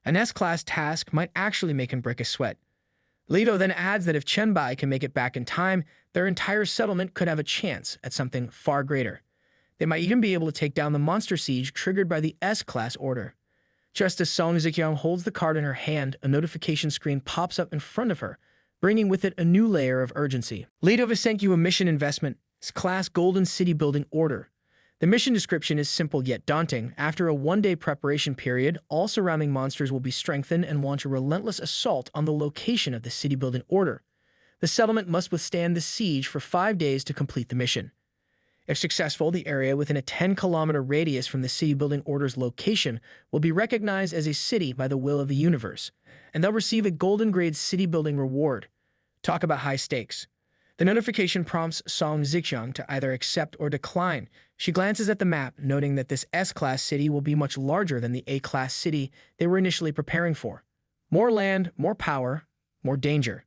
An S-Class task might actually make him break a sweat. Lido then adds that if Chen Bai can make it back in time, their entire settlement could have a chance at something far greater. They might even be able to take down the monster siege triggered by the S-Class order. Just as Song Zixiang holds the card in her hand, a notification screen pops up in front of her, bringing with it a new layer of urgency. Lido has sent you a mission investment, S-Class Golden City Building Order. The mission description is simple yet daunting. After a one-day preparation period, all surrounding monsters will be strengthened and launch a relentless assault on the location of the city building order. The settlement must withstand the siege for 5 days to complete the mission. If successful, the area within a 10-kilometer radius from the city building order's location will be recognized as a city by the will of the universe, and they'll receive a golden grade city building reward. Talk about high stakes. The notification prompts Song Zixiang to either accept or decline. She glances at the map, noting that this S-Class city will be much larger than the A-Class city they were initially preparing for. More land, more power, more danger.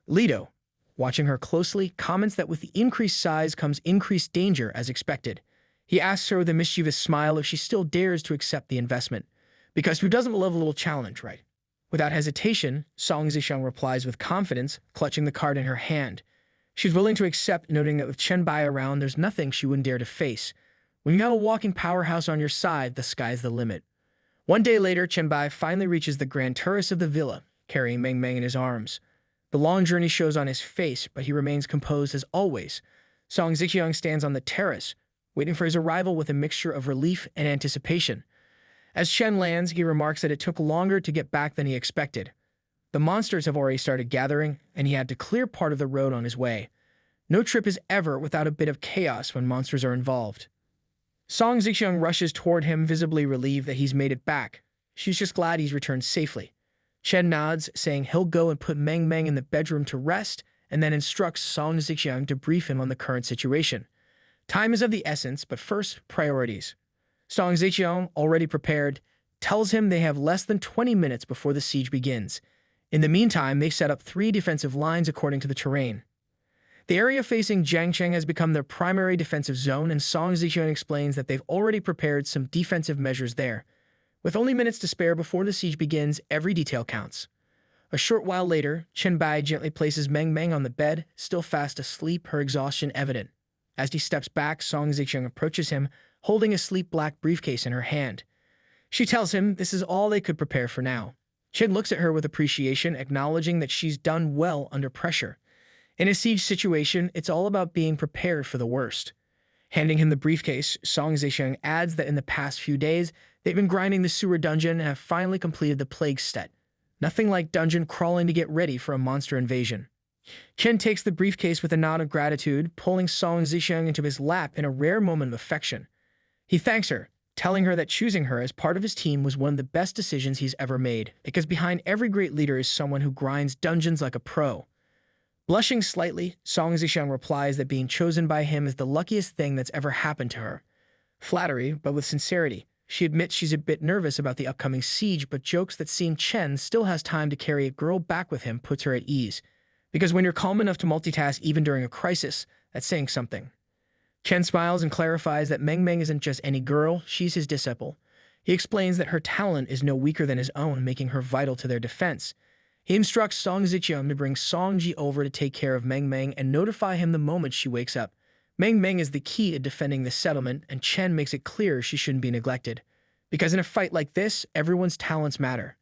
Lido, watching her closely, comments that with the increased size comes increased danger as expected. He asks her with a mischievous smile if she still dares to accept the investment. Because who doesn't love a little challenge, right? Without hesitation, Song Zixiang replies with confidence, clutching the card in her hand. She's willing to accept, noting that with Chen Bai around, there's nothing she wouldn't dare to face. When you have a walking powerhouse on your side, the sky's the limit. One day later, Chen Bai finally reaches the grand terrace of the villa, carrying Meng Meng in his arms. The long journey shows on his face, but he remains composed as always. Song Zixiang stands on the terrace, waiting for his arrival with a mixture of relief and anticipation. As Chen lands, he remarks that it took longer to get back than he expected. The monsters have already started gathering, and he had to clear part of the road on his way. No trip is ever without a bit of chaos when monsters are involved. Song Zixiang rushes toward him, visibly relieved that he's made it back. She's just glad he's returned safely. Chen nods, saying he'll go and put Meng Meng in the bedroom to rest, and then instructs Song Zixiang to brief him on the current situation. Time is of the essence, but first, priorities. Song Zixiang, already prepared, tells him they have less than 20 minutes before the siege begins. In the meantime, they set up 3 defensive lines according to the terrain. The area facing Jiangcheng has become their primary defensive zone, and Song Zixian explains that they've already prepared some defensive measures there. With only minutes to spare before the siege begins, every detail counts. A short while later, Chen Bai gently places Meng Meng on the bed, still fast asleep, her exhaustion evident. As he steps back, Song Zixian approaches him, holding a sleek black briefcase in her hand. She tells him this is all they could prepare for now. Chen looks at her with appreciation, acknowledging that she's done well under pressure. In a siege situation, it's all about being prepared for the worst. Handing him the briefcase, Song Zixian adds that in the past few days, they've been grinding the sewer dungeon and have finally completed the plague set. Nothing like dungeon crawling to get ready for a monster invasion. Chen takes the briefcase with a nod of gratitude, pulling Song Zixian into his lap in a rare moment of affection. He thanks her, telling her that choosing her as part of his team was one of the best decisions he's ever made, because behind every great leader is someone who grinds dungeons like a pro. Blushing slightly, Song Zixian replies that being chosen by him is the luckiest thing that's ever happened to her. Flattery, but with sincerity. She admits she's a bit nervous about the upcoming siege, but jokes that seeing Chen still has time to carry a girl back with him puts her at ease. Because when you're calm enough to multitask even during a crisis, that's saying something. Chen smiles and clarifies that Meng Meng isn't just any girl, she's his disciple. He explains that her talent is no weaker than his own, making her vital to their defense. He instructs Song Zixian to bring Song Ji over to take care of Meng Meng and notify him the moment she wakes up. Meng Meng is the key to defending the settlement, and Chen makes it clear she shouldn't be neglected. Because in a fight like this, everyone's talents matter.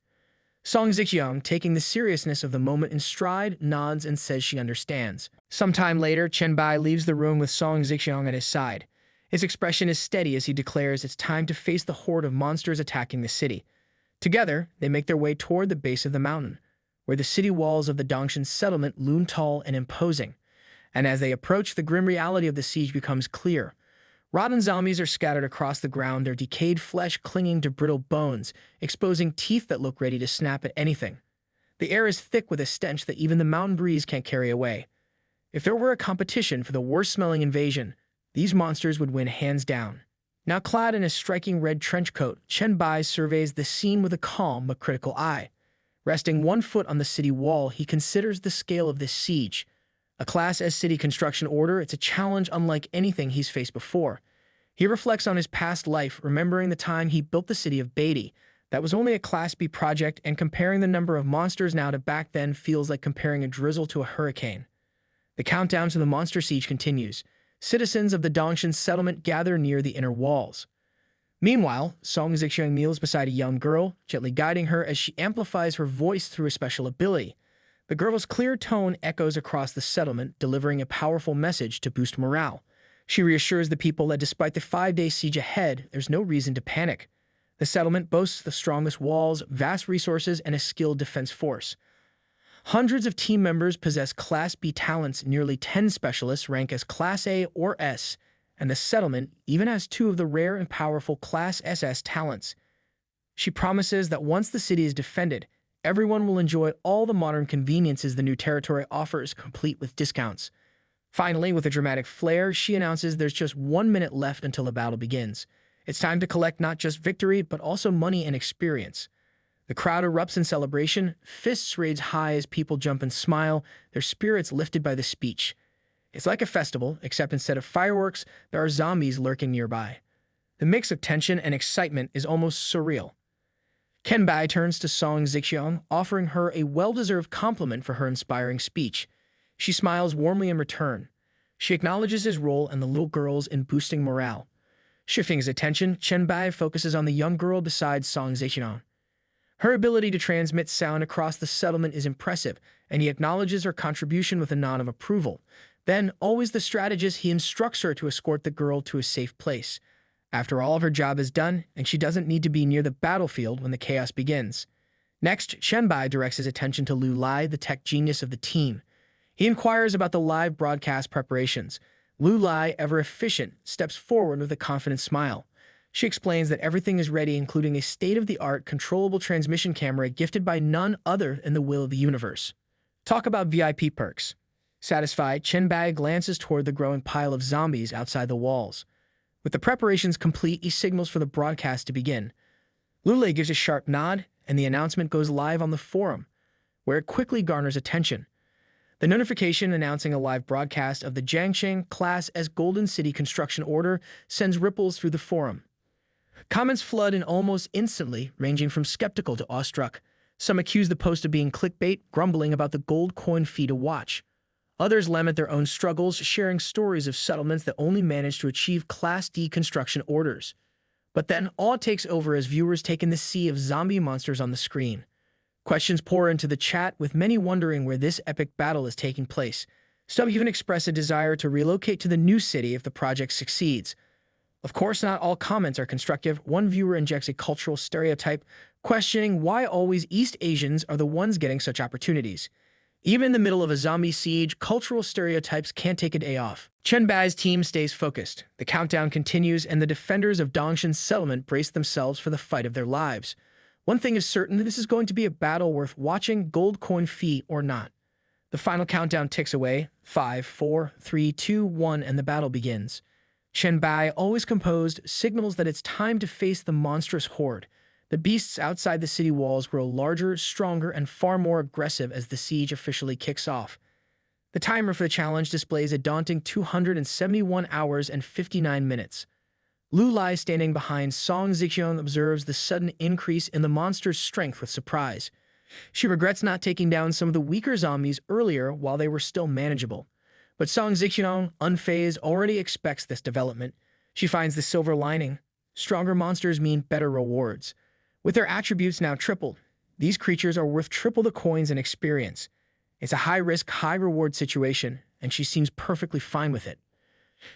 Song Zixian, taking the seriousness of the moment in stride, nods and says she understands. Sometime later, Chen Bai leaves the room with Song Zixian at his side. His expression is steady as he declares it's time to face the horde of monsters attacking the city. Together, they make their way toward the base of the mountain, where the city walls of the Dongshan settlement loom tall and imposing. And as they approach, the grim reality of the siege becomes clear. Rotten zombies are scattered across the ground, their decayed flesh clinging to brittle bones, exposing teeth that look ready to snap at anything. The air is thick with a stench that even the mountain breeze can't carry away. If there were a competition for the worst-smelling invasion, these monsters would win hands down. Now clad in a striking red trench coat, Chen Bai surveys the scene with a calm but critical eye. Resting one foot on the city wall, he considers the scale of this siege. A Class S city construction order, it's a challenge unlike anything he's faced before. He reflects on his past life, remembering the time he built the city of Beatty. That was only a Class B project, and comparing the number of monsters now to back then feels like comparing a drizzle to a hurricane. The countdown to the monster siege continues. Citizens of the Dongshan settlement gather near the inner walls. Meanwhile, Song Zixian kneels beside a young girl, gently guiding her as she amplifies her voice through a special ability. The girl's clear tone echoes across the settlement, delivering a powerful message to boost morale. She reassures the people that despite the 5-day siege ahead, there's no reason to panic. The settlement boasts the strongest walls, vast resources, and a skilled defense force. Hundreds of team members possess Class B talents, nearly 10 specialists rank as Class A or S, and the settlement even has 2 of the rare and powerful Class SS talents. She promises that once the city is defended, everyone will enjoy all the modern conveniences the new territory offers, complete with discounts. Finally, with a dramatic flair, she announces there's just 1 minute left until the battle begins. It's time to collect not just victory, but also money and experience. The crowd erupts in celebration, fists raised high as people jump and smile, their spirits lifted by the speech. It's like a festival, except instead of fireworks, there are zombies lurking nearby. The mix of tension and excitement is almost surreal. Chen Bai turns to Song Zixian, offering her a well-deserved compliment for her inspiring speech. She smiles warmly in return. She acknowledges his role and the little girl's in boosting morale. Shifting his attention, Chen Bai focuses on the young girl beside Song Zixian. Her ability to transmit sound across the settlement is impressive, and he acknowledges her contribution with a nod of approval. Then, always the strategist, he instructs her to escort the girl to a safe place. After all of her job is done, and she doesn't need to be near the battlefield when the chaos begins. Next, Chen Bai directs his attention to Lu Lai, the tech genius of the team. He inquires about the live broadcast preparations. Lu Lai, ever efficient, steps forward with a confident smile. She explains that everything is ready, including a state-of-the-art controllable transmission camera gifted by none other than the will of the universe. Talk about VIP perks. Satisfied, Chen Bai glances toward the growing pile of zombies outside the walls. With the preparations complete, he signals for the broadcast to begin. Lule gives a sharp nod, and the announcement goes live on the forum, where it quickly garners attention. The notification announcing a live broadcast of the Jiangxing class as Golden City construction order sends ripples through the forum. Comments flood in almost instantly, ranging from skeptical to awestruck. Some accuse the post of being clickbait, grumbling about the gold coin fee to watch. Others lament their own struggles, sharing stories of settlements that only managed to achieve Class D construction orders. But then, awe takes over as viewers take in the sea of zombie monsters on the screen. Questions pour into the chat, with many wondering where this epic battle is taking place. Some even express a desire to relocate to the new city if the project succeeds. Of course, not all comments are constructive. One viewer injects a cultural stereotype, questioning why always East Asians are the ones getting such opportunities. Even in the middle of a zombie siege, cultural stereotypes can't take a day off. Chen Bai's team stays focused. The countdown continues, and the defenders of Dongshan's settlement brace themselves for the fight of their lives. One thing is certain, that this is going to be a battle worth watching, gold coin fee or not. The final countdown ticks away. 5, 4, 3, 2, 1, and the battle begins. Chen Bai, always composed, signals that it's time to face the monstrous horde. The beasts outside the city walls grow larger, stronger, and far more aggressive as the siege officially kicks off. The timer for the challenge displays a daunting 271 hours and 59 minutes. Lu Lai, standing behind Song Zixiong, observes the sudden increase in the monster's strength with surprise. She regrets not taking down some of the weaker zombies earlier while they were still manageable. But Song Zixiong, unfazed, already expects this development. She finds the silver lining. Stronger monsters mean better rewards. With their attributes now tripled, these creatures are worth triple the coins and experience. It's a high-risk, high-reward situation, and she seems perfectly fine with it.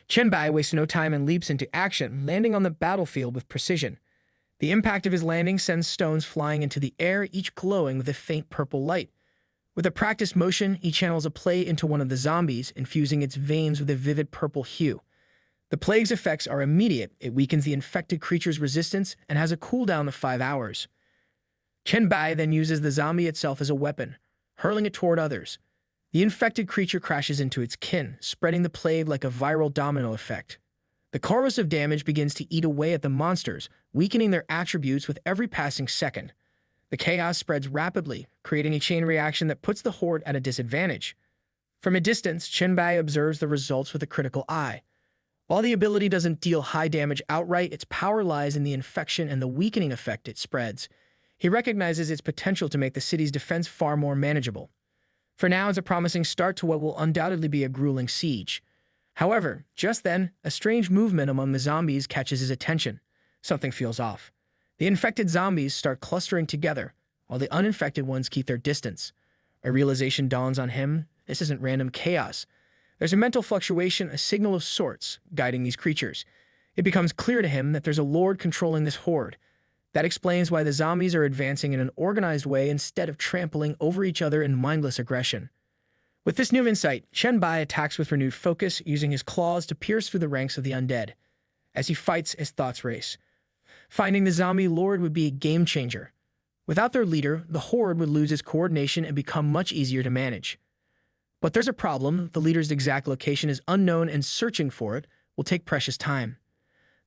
Chen Bai wastes no time and leaps into action, landing on the battlefield with precision. The impact of his landing sends stones flying into the air, each glowing with a faint purple light. With a practiced motion, he channels a play into one of the zombies, infusing its veins with a vivid purple hue. The plague's effects are immediate. It weakens the infected creature's resistance and has a cooldown of 5 hours. Chen Bai then uses the zombie itself as a weapon, hurling it toward others. The infected creature crashes into its kin, spreading the plague like a viral domino effect. The chorus of damage begins to eat away at the monsters, weakening their attributes with every passing second. The chaos spreads rapidly, creating a chain reaction that puts the horde at a disadvantage. From a distance, Chen Bai observes the results with a critical eye. While the ability doesn't deal high damage outright, its power lies in the infection and the weakening effect it spreads. He recognizes its potential to make the city's defense far more manageable. For now, it's a promising start to what will undoubtedly be a grueling siege. However, just then, a strange movement among the zombies catches his attention. Something feels off. The infected zombies start clustering together, while the uninfected ones keep their distance. A realization dawns on him. This isn't random chaos. There's a mental fluctuation, a signal of sorts, guiding these creatures. It becomes clear to him that there's a lord controlling this horde. That explains why the zombies are advancing in an organized way instead of trampling over each other in mindless aggression. With this new insight, Chen Bai attacks with renewed focus, using his claws to pierce through the ranks of the undead. As he fights, his thoughts race. Finding the zombie lord would be a game-changer. Without their leader, the horde would lose its coordination and become much easier to manage. But there's a problem. The leader's exact location is unknown, and searching for it will take precious time.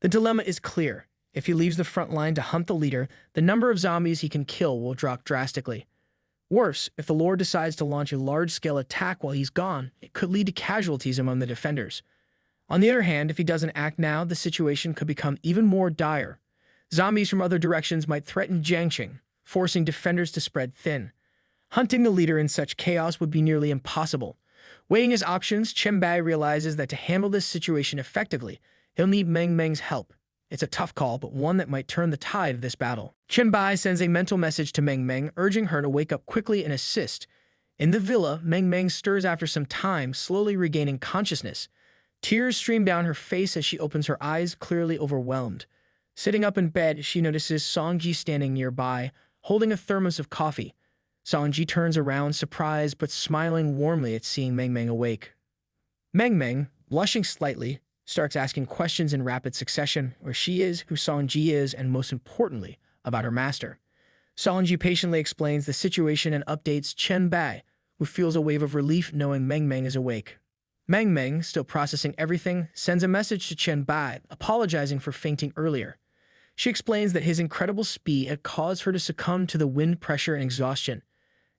The dilemma is clear. If he leaves the front line to hunt the leader, the number of zombies he can kill will drop drastically. Worse, if the lord decides to launch a large-scale attack while he's gone, it could lead to casualties among the defenders. On the other hand, if he doesn't act now, the situation could become even more dire. Zombies from other directions might threaten Jiangxing, forcing defenders to spread thin. Hunting the leader in such chaos would be nearly impossible. Weighing his options, Chen Bai realizes that to handle this situation effectively, he'll need Meng Meng's help. It's a tough call, but one that might turn the tide of this battle. Chen Bai sends a mental message to Meng Meng, urging her to wake up quickly and assist. In the villa, Meng Meng stirs after some time, slowly regaining consciousness. Tears stream down her face as she opens her eyes, clearly overwhelmed. Sitting up in bed, she notices Songji standing nearby, holding a thermos of coffee. Songji turns around, surprised but smiling warmly at seeing Meng Meng awake. Meng Meng, blushing slightly, starts asking questions in rapid succession, where she is, who Songji is, and most importantly, about her master. Songji patiently explains the situation and updates Chen Bai, who feels a wave of relief knowing Meng Meng is awake. Meng Meng, still processing everything, sends a message to Chen Bai, apologizing for fainting earlier. She explains that his incredible speed had caused her to succumb to the wind pressure and exhaustion.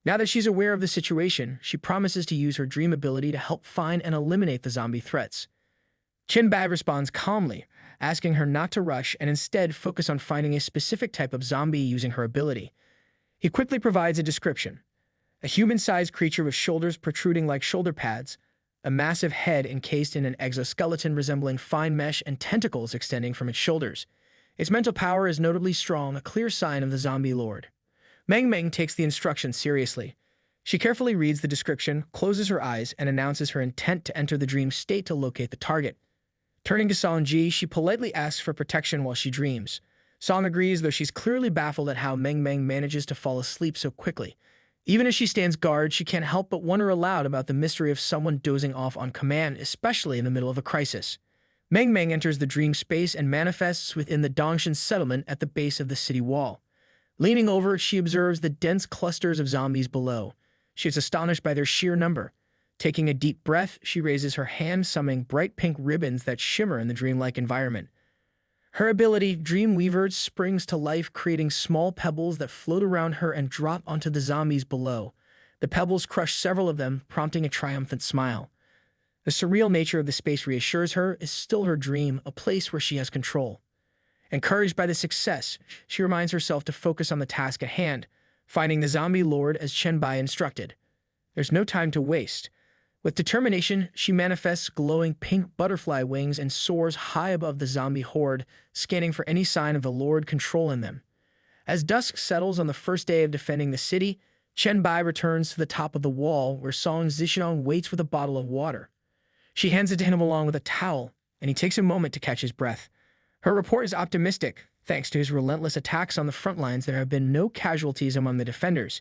Now that she's aware of the situation, she promises to use her dream ability to help find and eliminate the zombie threats. Chen Bai responds calmly, asking her not to rush and instead focus on finding a specific type of zombie using her ability. He quickly provides a description: a human-sized creature with shoulders protruding like shoulder pads, a massive head encased in an exoskeleton resembling fine mesh and tentacles extending from its shoulders. Its mental power is notably strong, a clear sign of the zombie lord. Meng takes the instructions seriously. She carefully reads the description, closes her eyes, and announces her intent to enter the dream state to locate the target. Turning to Song-ji, she politely asks for protection while she dreams. Song agrees, though she's clearly baffled at how Meng manages to fall asleep so quickly. Even as she stands guard, she can't help but wonder aloud about the mystery of someone dozing off on command, especially in the middle of a crisis. Meng enters the dream space and manifests within the Dongshan settlement at the base of the city wall. Leaning over, she observes the dense clusters of zombies below. She is astonished by their sheer number. Taking a deep breath, she raises her hand, summoning bright pink ribbons that shimmer in the dreamlike environment. Her ability, Dream Weaver, springs to life, creating small pebbles that float around her and drop onto the zombies below. The pebbles crush several of them, prompting a triumphant smile. The surreal nature of the space reassures her is still her dream, a place where she has control. Encouraged by the success, she reminds herself to focus on the task at hand, finding the zombie lord as Chen Bai instructed. There's no time to waste. With determination, she manifests glowing pink butterfly wings and soars high above the zombie horde, scanning for any sign of the Lord controlling them. As dusk settles on the first day of defending the city, Chen Bai returns to the top of the wall where Song Zixiang waits with a bottle of water. She hands it to him along with a towel, and he takes a moment to catch his breath. Her report is optimistic. Thanks to his relentless attacks on the front lines, there have been no casualties among the defenders.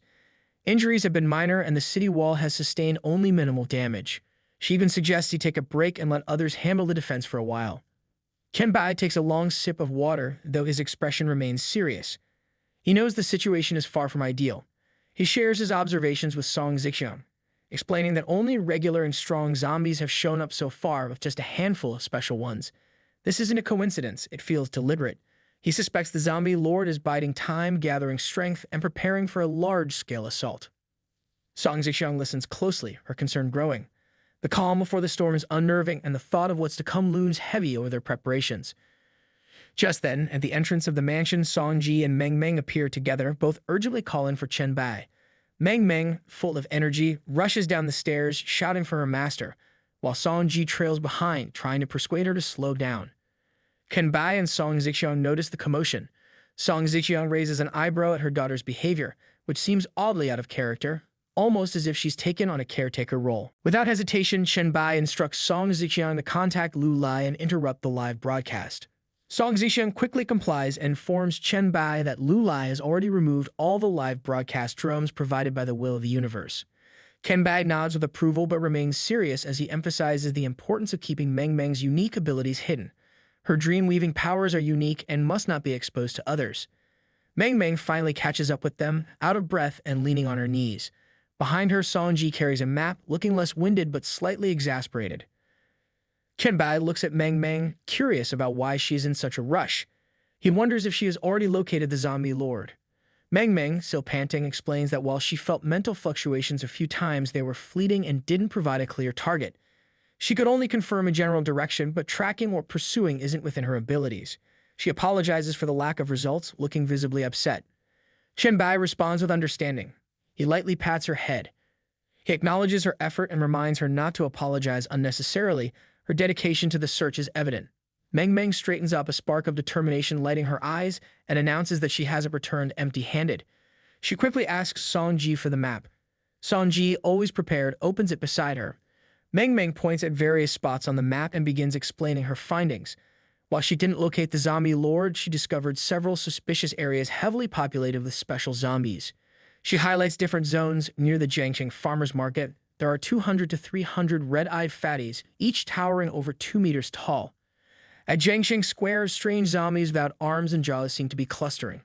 Injuries have been minor, and the city wall has sustained only minimal damage. She even suggests he take a break and let others handle the defense for a while. Chen Bai takes a long sip of water, though his expression remains serious. He knows the situation is far from ideal. He shares his observations with Song Zixiang, explaining that only regular and strong zombies have shown up so far, with just a handful of special ones. This isn't a coincidence, it feels deliberate. He suspects the zombie lord is biding time, gathering strength, and preparing for a large-scale assault. Song Zixiang listens closely, her concern growing. The calm before the storm is unnerving, and the thought of what's to come looms heavy over their preparations. Just then, at the entrance of the mansion, Song-ji and Meng appear together, both urgently calling for Chen Bai. Meng, full of energy, rushes down the stairs, shouting for her master, while Song-ji trails behind, trying to persuade her to slow down. Chen Bai and Song Zixiang notice the commotion. Song Zixiang raises an eyebrow at her daughter's behavior, which seems oddly out of character, almost as if she's taken on a caretaker role. Without hesitation, Chen Bai instructs Song Zixiang to contact Lu Lai and interrupt the live broadcast. Song Zixiang quickly complies and informs Chen Bai that Lu Lai has already removed all the live broadcast drones provided by the will of the universe. Chen Bai nods with approval but remains serious as he emphasizes the importance of keeping Meng's unique abilities hidden. Her dream-weaving powers are unique and must not be exposed to others. Meng finally catches up with them, out of breath and leaning on her knees. Behind her, Song-ji carries a map, looking less winded but slightly exasperated. Chen Bai looks at Meng, curious about why she is in such a rush. He wonders if she has already located the zombie lord. Meng, still panting, explains that while she felt mental fluctuations a few times, they were fleeting and didn't provide a clear target. She could only confirm a general direction, but tracking or pursuing isn't within her abilities. She apologizes for the lack of results, looking visibly upset. Chen Bai responds with understanding. He lightly pats her head. He acknowledges her effort and reminds her not to apologize unnecessarily. Her dedication to the search is evident. Meng straightens up, a spark of determination lighting her eyes, and announces that she hasn't returned empty-handed. She quickly asks Song-ji for the map. Song-ji, always prepared, opens it beside her. Meng points at various spots on the map and begins explaining her findings. While she didn't locate the zombie lord, she discovered several suspicious areas heavily populated with special zombies. She highlights different zones. Near the Jiangxing farmers market, there are 200 to 300 red-eyed fatties, each towering over 2 meters tall. At Jiangxing Square, strange zombies without arms and jaws seem to be clustering.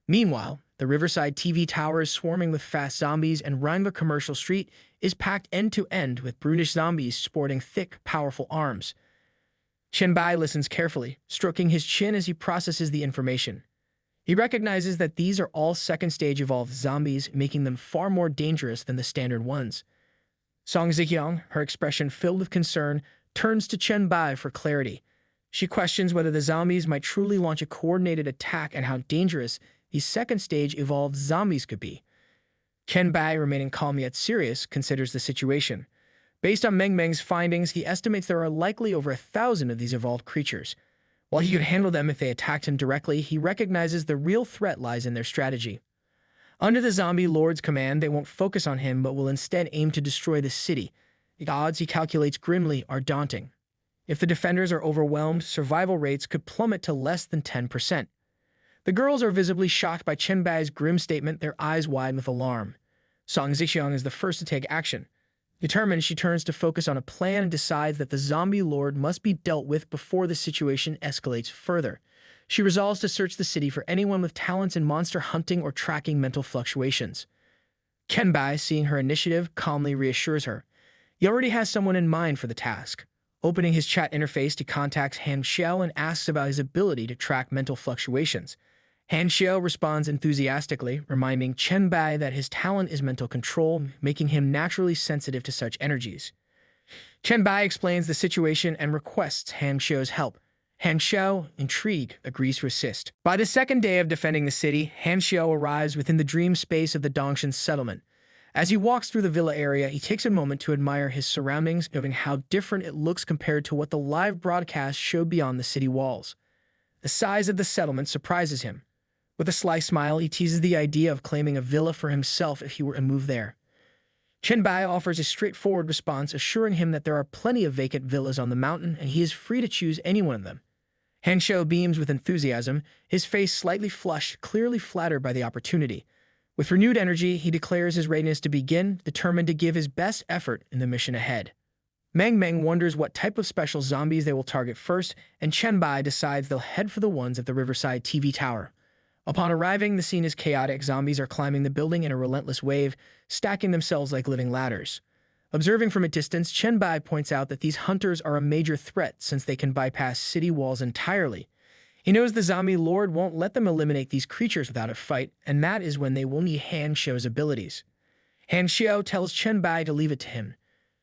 Meanwhile, the Riverside TV tower is swarming with fast zombies, and Rheinberg Commercial Street is packed end-to-end with brutish zombies sporting thick, powerful arms. Chen Bai listens carefully, stroking his chin as he processes the information. He recognizes that these are all second-stage evolved zombies, making them far more dangerous than the standard ones. Song Zikyong, her expression filled with concern, turns to Chen Bai for clarity. She questions whether the zombies might truly launch a coordinated attack and how dangerous these second-stage evolved zombies could be. Chen Bai, remaining calm yet serious, considers the situation. Based on Meng Meng's findings, he estimates there are likely over 1,000 of these evolved creatures. While he could handle them if they attacked him directly, he recognizes the real threat lies in their strategy. Under the zombie lord's command, they won't focus on him but will instead aim to destroy the city. The odds, he calculates grimly, are daunting. If the defenders are overwhelmed, survival rates could plummet to less than 10%. The girls are visibly shocked by Chen Bai's grim statement, their eyes wide with alarm. Song Zixiang is the first to take action. Determined, she turns to focus on a plan and decides that the zombie lord must be dealt with before the situation escalates further. She resolves to search the city for anyone with talents in monster hunting or tracking mental fluctuations. Chen Bai, seeing her initiative, calmly reassures her. He already has someone in mind for the task. Opening his chat interface, he contacts Han Xiao and asks about his ability to track mental fluctuations. Han Xiao responds enthusiastically, reminding Chen Bai that his talent is mental control, making him naturally sensitive to such energies. Chen Bai explains the situation and requests Han Xiao's help. Han Xiao, intrigued, agrees to assist. By the second day of defending the city, Han Xiao arrives within the dream space of the Dongshan settlement. As he walks through the villa area, he takes a moment to admire his surroundings, noting how different it looks compared to what the live broadcast showed beyond the city walls. The size of the settlement surprises him. With a sly smile, he teases the idea of claiming a villa for himself if he were to move there. Chen Bai offers a straightforward response, assuring him that there are plenty of vacant villas on the mountain and he is free to choose any one of them. Han Xiao beams with enthusiasm, his face slightly flushed, clearly flattered by the opportunity. With renewed energy, he declares his readiness to begin, determined to give his best effort in the mission ahead. Meng Meng wonders what type of special zombies they will target first, and Chen Bai decides they'll head for the ones at the Riverside TV tower. Upon arriving, the scene is chaotic. Zombies are climbing the building in a relentless wave, stacking themselves like living ladders. Observing from a distance, Chen Bai points out that these hunters are a major threat since they can bypass city walls entirely. He knows the zombie lord won't let them eliminate these creatures without a fight, and that is when they will need Han Xiao's abilities. Han Xiao tells Chen Bai to leave it to him.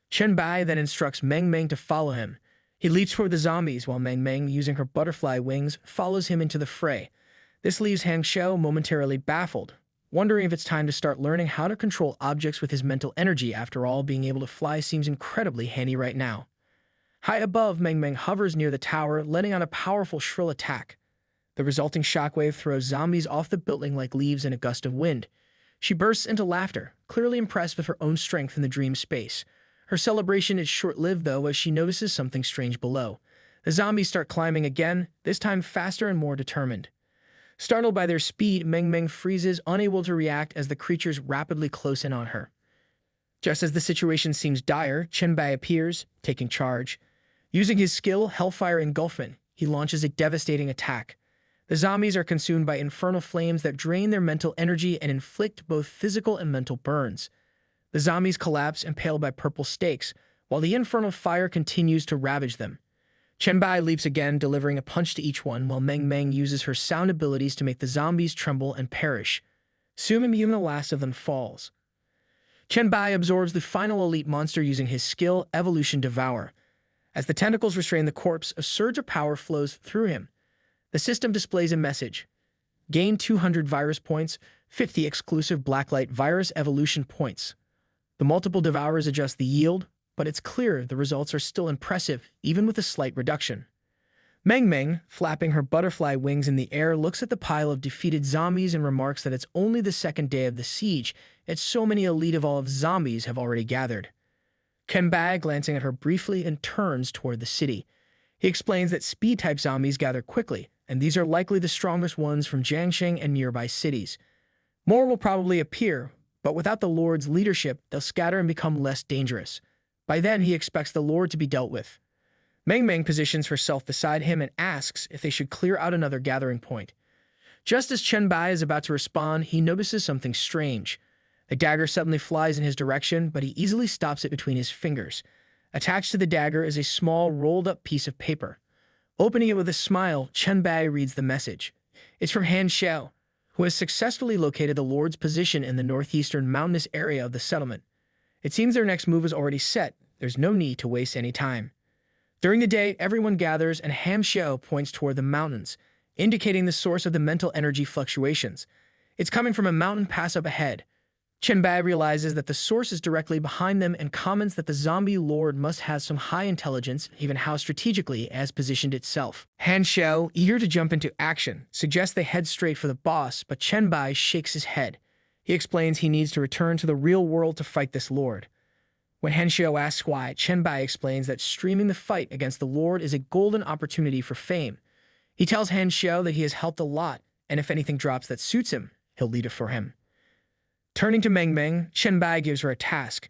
Chen Bai then instructs Meng Meng to follow him. He leaps toward the zombies while Meng Meng, using her butterfly wings, follows him into the fray. This leaves Han Xiao momentarily baffled, wondering if it's time to start learning how to control objects with his mental energy. After all, being able to fly seems incredibly handy right now. High above, Meng Meng hovers near the tower, letting out a powerful shrill attack. The resulting shockwave throws zombies off the building like leaves in a gust of wind. She bursts into laughter, clearly impressed with her own strength in the dream space. Her celebration is short-lived, though, as she notices something strange below. The zombies start climbing again, this time faster and more determined. Startled by their speed, Meng Meng freezes, unable to react as the creatures rapidly close in on her. Just as the situation seems dire, Chen Bai appears, taking charge. Using his skill, Hellfire Engulfment, he launches a devastating attack. The zombies are consumed by infernal flames that drain their mental energy and inflict both physical and mental burns. The zombies collapse, impaled by purple stakes, while the infernal fire continues to ravage them. Chen Bai leaps again, delivering a punch to each one, while Meng Meng uses her sound abilities to make the zombies tremble and perish. Soon even the last of them falls. Chen Bai absorbs the final elite monster using his skill, Evolution Devour. As the tentacles restrain the corpse, a surge of power flows through him. The system displays a message. Gain 200 virus points, 50 exclusive Blacklight virus evolution points. The multiple devourers adjust the yield, but it's clear the results are still impressive, even with a slight reduction. Meng Meng, flapping her butterfly wings in the air, looks at the pile of defeated zombies and remarks that it's only the second day of the siege, yet so many elite evolved zombies have already gathered. Chen Bai, glancing at her briefly, and turns toward the city. He explains that speed-type zombies gather quickly, and these are likely the strongest ones from Jiangsheng and nearby cities. More will probably appear, but without the Lord's leadership, they'll scatter and become less dangerous. By then, he expects the Lord to be dealt with. Meng Meng positions herself beside him and asks if they should clear out another gathering point. Just as Chen Bai is about to respond, he notices something strange. A dagger suddenly flies in his direction, but he easily stops it between his fingers. Attached to the dagger is a small, rolled-up piece of paper. Opening it with a smile, Chen Bai reads the message. It's from Han Xiao, who has successfully located the Lord's position in the northeastern mountainous area of the settlement. It seems their next move is already set. There's no need to waste any time. During the day, everyone gathers and Han Xiao points toward the mountains, indicating the source of the mental energy fluctuations. It's coming from a mountain pass up ahead. Chen Bai realizes that the source is directly behind them and comments that the zombie lord must have some high intelligence, even how strategically it has positioned itself. Han Xiao, eager to jump into action, suggests they head straight for the boss, but Chen Bai shakes his head. He explains he needs to return to the real world to fight this lord. When Han Xiao asks why, Chen Bai explains that streaming the fight against the lord is a golden opportunity for fame. He tells Han Xiao that he has helped a lot, and if anything drops that suits him, he'll lead it for him. Turning to Meng Meng, Chen Bai gives her a task.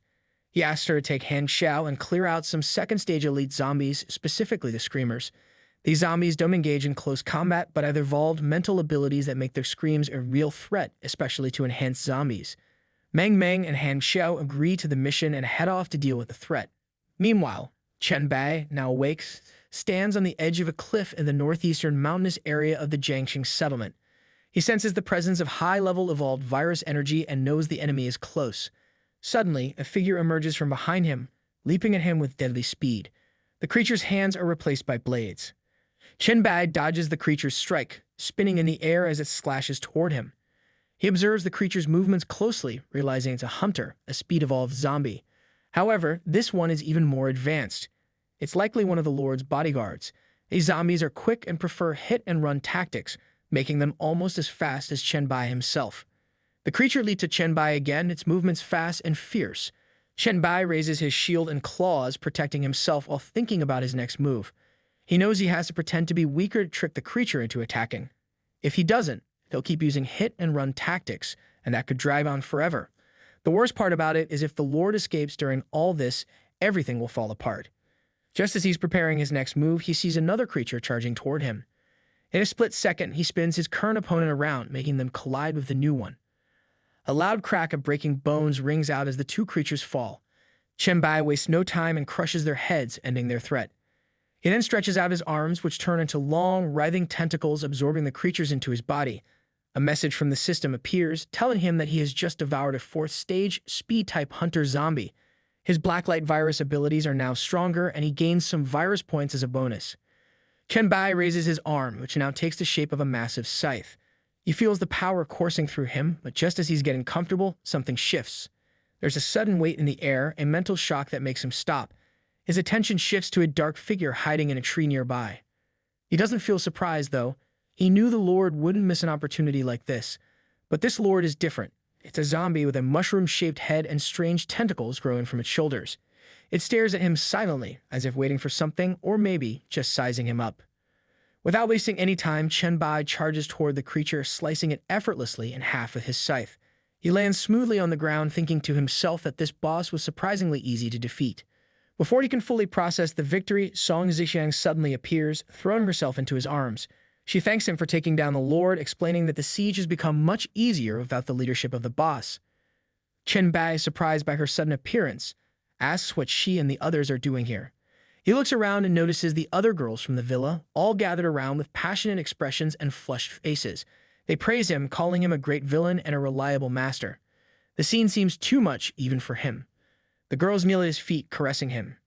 He asks her to take Han Xiao and clear out some second-stage elite zombies, specifically the Screamers. These zombies don't engage in close combat, but have evolved mental abilities that make their screams a real threat, especially to enhanced zombies. Meng Meng and Han Xiao agree to the mission and head off to deal with the threat. Meanwhile, Chen Bai, now awakes, stands on the edge of a cliff in the northeastern mountainous area of the Jiangxing settlement. He senses the presence of high-level evolved virus energy and knows the enemy is close. Suddenly, a figure emerges from behind him, leaping at him with deadly speed. The creature's hands are replaced by blades. Chen Bai dodges the creature's strike, spinning in the air as it slashes toward him. He observes the creature's movements closely, realizing it's a hunter, a speed-evolved zombie. However, this one is even more advanced. It's likely one of the Lord's bodyguards. These zombies are quick and prefer hit-and-run tactics, making them almost as fast as Chen Bai himself. The creature leaps at Chen Bai again, its movements fast and fierce. Chen Bai raises his shield and claws, protecting himself while thinking about his next move. He knows he has to pretend to be weaker to trick the creature into attacking. If he doesn't, they'll keep using hit-and-run tactics, and that could drag on forever. The worst part about it is if the Lord escapes during all this, everything will fall apart. Just as he's preparing his next move, he sees another creature charging toward him. In a split second, he spins his current opponent around, making them collide with the new one. A loud crack of breaking bones rings out as the two creatures fall. Chen Bai wastes no time and crushes their heads, ending their threat. He then stretches out his arms, which turn into long, writhing tentacles, absorbing the creatures into his body. A message from the system appears, telling him that he has just devoured a fourth-stage, speed-type hunter zombie. His blacklight virus abilities are now stronger, and he gains some virus points as a bonus. Chen Bai raises his arm, which now takes the shape of a massive scythe. He feels the power coursing through him, but just as he's getting comfortable, something shifts. There's a sudden weight in the air, a mental shock that makes him stop. His attention shifts to a dark figure hiding in a tree nearby. He doesn't feel surprised, though. He knew the Lord wouldn't miss an opportunity like this. But this Lord is different. It's a zombie with a mushroom-shaped head and strange tentacles growing from its shoulders. It stares at him silently, as if waiting for something, or maybe just sizing him up. Without wasting any time, Chen Bai charges toward the creature, slicing it effortlessly in half with his scythe. He lands smoothly on the ground, thinking to himself that this boss was surprisingly easy to defeat. Before he can fully process the victory, Song Zixiang suddenly appears, throwing herself into his arms. She thanks him for taking down the Lord, explaining that the siege has become much easier without the leadership of the boss. Chen Bai, surprised by her sudden appearance, asks what she and the others are doing here. He looks around and notices the other girls from the villa, all gathered around with passionate expressions and flushed faces. They praise him, calling him a great villain and a reliable master. The scene seems too much even for him. The girls kneel at his feet, caressing him.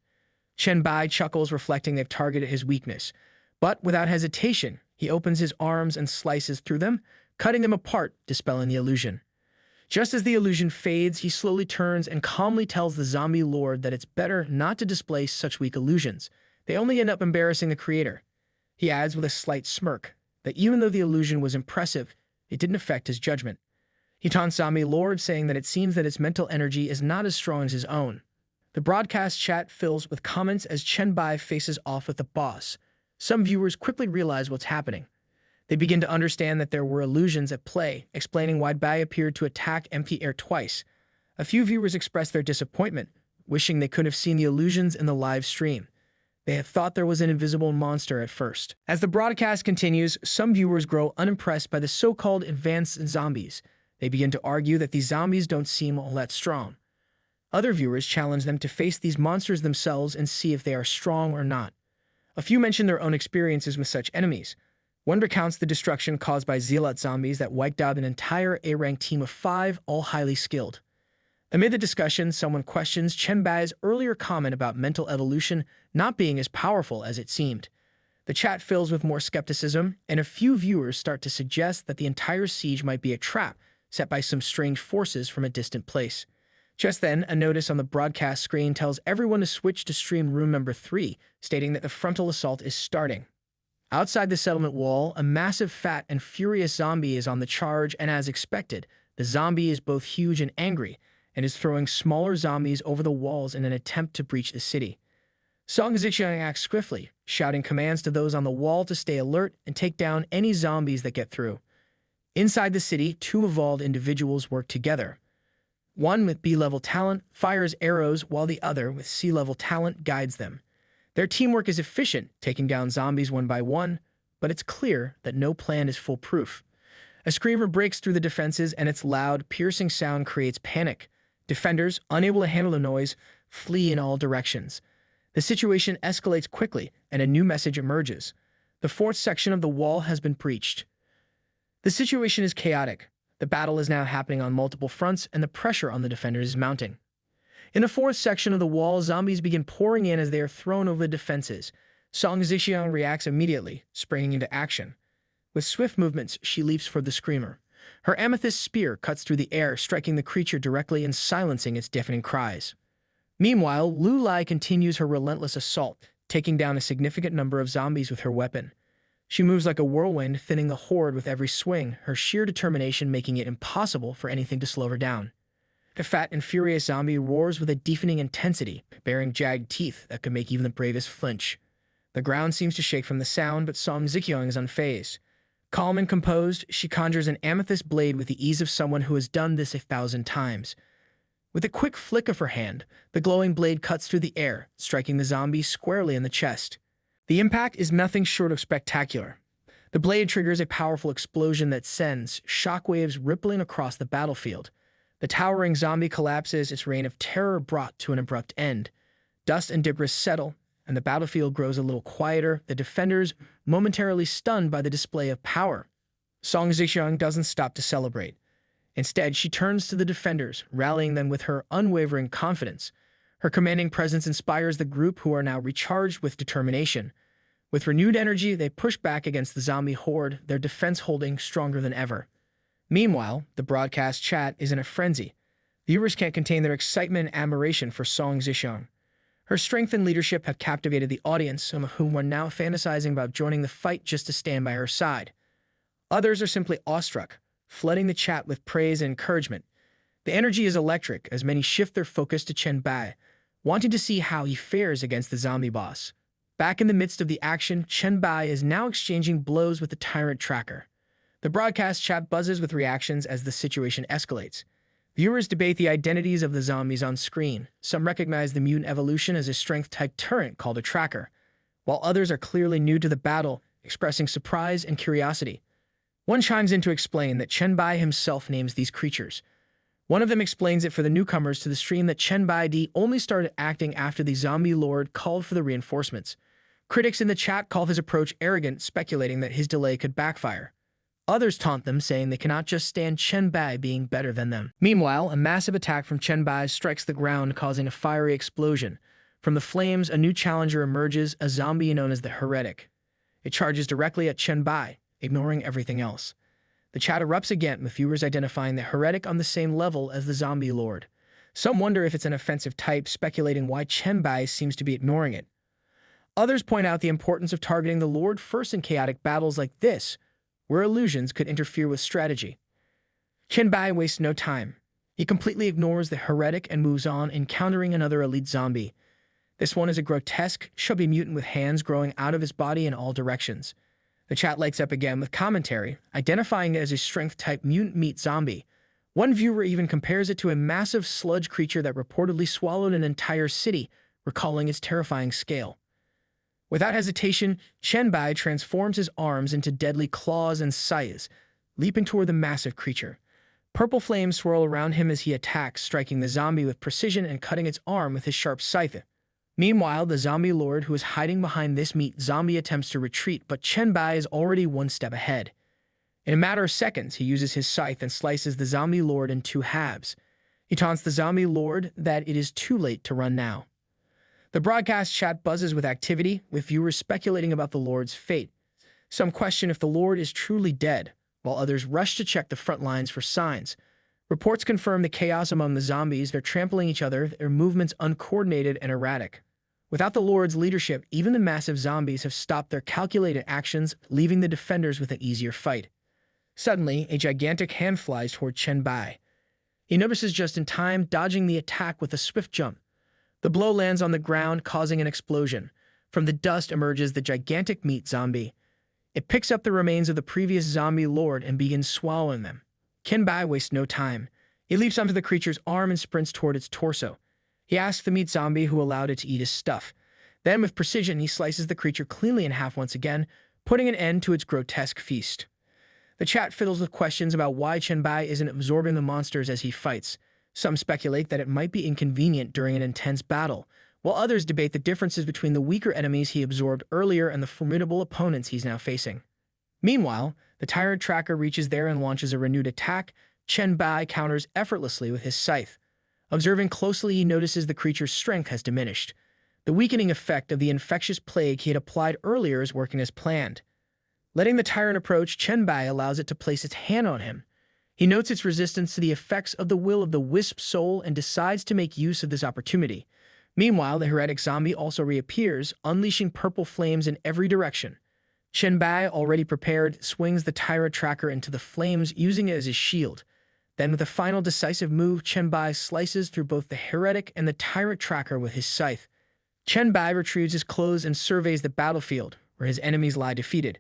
Chen Bai chuckles, reflecting they've targeted his weakness. But without hesitation, he opens his arms and slices through them, cutting them apart, dispelling the illusion. Just as the illusion fades, he slowly turns and calmly tells the zombie lord that it's better not to display such weak illusions. They only end up embarrassing the creator. He adds with a slight smirk that even though the illusion was impressive, it didn't affect his judgment. He taunts zombie lord, saying that it seems that its mental energy is not as strong as his own. The broadcast chat fills with comments as Chen Bai faces off with the boss. Some viewers quickly realize what's happening. They begin to understand that there were illusions at play, explaining why Bai appeared to attack empty air twice. A few viewers expressed their disappointment, wishing they could have seen the illusions in the live stream. They had thought there was an invisible monster at first. As the broadcast continues, some viewers grow unimpressed by the so-called advanced zombies. They begin to argue that these zombies don't seem all that strong. Other viewers challenge them to face these monsters themselves and see if they are strong or not. A few mention their own experiences with such enemies. One recounts the destruction caused by zealot zombies that wiped out an entire A-ranked team of 5, all highly skilled. Amid the discussion, someone questions Chen Bai's earlier comment about mental evolution not being as powerful as it seemed. The chat fills with more skepticism, and a few viewers start to suggest that the entire siege might be a trap set by some strange forces from a distant place. Just then, a notice on the broadcast screen tells everyone to switch to stream room number 3, stating that the frontal assault is starting. Outside the settlement wall, a massive, fat, and furious zombie is on the charge, and as expected, the zombie is both huge and angry, and is throwing smaller zombies over the walls in an attempt to breach the city. Song Zixiang acts swiftly, shouting commands to those on the wall to stay alert and take down any zombies that get through. Inside the city, 2 evolved individuals work together. One with B-level talent fires arrows, while the other with C-level talent guides them. Their teamwork is efficient, taking down zombies one by one, but it's clear that no plan is foolproof. A screamer breaks through the defenses, and its loud, piercing sound creates panic. Defenders, unable to handle the noise, flee in all directions. The situation escalates quickly, and a new message emerges. The 4th section of the wall has been breached. The situation is chaotic. The battle is now happening on multiple fronts, and the pressure on the defenders is mounting. In the 4th section of the wall, zombies begin pouring in as they are thrown over the defenses. Song Zixiang reacts immediately, springing into action. With swift movements, she leaps for the screamer. Her amethyst spear cuts through the air, striking the creature directly and silencing its deafening cries. Meanwhile, Lu Lai continues her relentless assault, taking down a significant number of zombies with her weapon. She moves like a whirlwind, thinning the horde with every swing, her sheer determination making it impossible for anything to slow her down. The fat and furious zombie roars with a deafening intensity, baring jagged teeth that could make even the bravest flinch. The ground seems to shake from the sound, but Song Zixiang is unfazed. Calm and composed, she conjures an amethyst blade with the ease of someone who has done this 1,000 times. With a quick flick of her hand, the glowing blade cuts through the air, striking the zombie squarely in the chest. The impact is nothing short of spectacular. The blade triggers a powerful explosion that sends shockwaves rippling across the battlefield. The towering zombie collapses, its reign of terror brought to an abrupt end. Dust and debris settle, and the battlefield grows a little quieter, the defenders momentarily stunned by the display of power. Song Zixiang doesn't stop to celebrate. Instead, she turns to the defenders, rallying them with her unwavering confidence. Her commanding presence inspires the group, who are now recharged with determination. With renewed energy, they push back against the zombie horde, their defense holding stronger than ever. Meanwhile, the broadcast chat is in a frenzy. Viewers can't contain their excitement and admiration for Song Zixiang. Her strength and leadership have captivated the audience, some of whom are now fantasizing about joining the fight just to stand by her side. Others are simply awestruck, flooding the chat with praise and encouragement. The energy is electric as many shift their focus to Chen Bai, wanting to see how he fares against the zombie boss. Back in the midst of the action, Chen Bai is now exchanging blows with the tyrant tracker. The broadcast chat buzzes with reactions as the situation escalates. Viewers debate the identities of the zombies on screen. Some recognize the mutant evolution as a strength-type turret called a tracker, while others are clearly new to the battle, expressing surprise and curiosity. One chimes in to explain that Chen Bai himself names these creatures. One of them explains it for the newcomers to the stream that Chen Bai only started acting after the zombie lord called for the reinforcements. Critics in the chat call his approach arrogant, speculating that his delay could backfire. Others taunt them, saying they cannot just stand Chen Bai being better than them. Meanwhile, a massive attack from Chen Bai strikes the ground, causing a fiery explosion. From the flames, a new challenger emerges, a zombie known as the Heretic. It charges directly at Chen Bai, ignoring everything else. The chat erupts again, with viewers identifying the Heretic on the same level as the zombie lord. Some wonder if it's an offensive type, speculating why Chen Bai seems to be ignoring it. Others point out the importance of targeting the lord first in chaotic battles like this, where illusions could interfere with strategy. Chen Bai wastes no time. He completely ignores the Heretic and moves on, encountering another elite zombie. This one is a grotesque, chubby mutant with hands growing out of his body in all directions. The chat lights up again with commentary, identifying it as a strength-type mutant meat zombie. One viewer even compares it to a massive sludge creature that reportedly swallowed an entire city, recalling its terrifying scale. Without hesitation, Chen Bai transforms his arms into deadly claws and scythes, leaping toward the massive creature. Purple flames swirl around him as he attacks, striking the zombie with precision and cutting its arm with his sharp scythe. Meanwhile, the zombie lord who is hiding behind this meat zombie attempts to retreat, but Chen Bai is already one step ahead. In a matter of seconds, he uses his scythe and slices the zombie lord in two halves. He taunts the zombie lord that it is too late to run now. The broadcast chat buzzes with activity, with viewers speculating about the lord's fate. Some question if the lord is truly dead, while others rush to check the front lines for signs. Reports confirm the chaos among the zombies. They're trampling each other, their movements uncoordinated and erratic. Without the lord's leadership, even the massive zombies have stopped their calculated actions, leaving the defenders with an easier fight. Suddenly, a gigantic hand flies toward Chen Bai. He notices just in time, dodging the attack with a swift jump. The blow lands on the ground, causing an explosion. From the dust emerges the gigantic meat zombie. It picks up the remains of the previous zombie lord and begins swallowing them. Chen Bai wastes no time. He leaps onto the creature's arm and sprints toward its torso. He asks the meat zombie who allowed it to eat his stuff. Then, with precision, he slices the creature cleanly in half once again, putting an end to its grotesque feast. The chat fiddles with questions about why Chen Bai isn't absorbing the monsters as he fights. Some speculate that it might be inconvenient during an intense battle, while others debate the differences between the weaker enemies he absorbed earlier and the formidable opponents he's now facing. Meanwhile, the tyrant tracker reaches there and launches a renewed attack. Chen Bai counters effortlessly with his scythe. Observing closely, he notices the creature's strength has diminished. The weakening effect of the infectious plague he had applied earlier is working as planned. Letting the tyrant approach, Chen Bai allows it to place its hand on him. He notes its resistance to the effects of the will of the wisp soul and decides to make use of this opportunity. Meanwhile, the heretic zombie also reappears, unleashing purple flames in every direction. Chen Bai, already prepared, swings the tyrant tracker into the flames, using it as his shield. Then, with a final decisive move, Chen Bai slices through both the heretic and the tyrant tracker with his scythe. Chen Bai retrieves his clothes and surveys the battlefield, where his enemies lie defeated.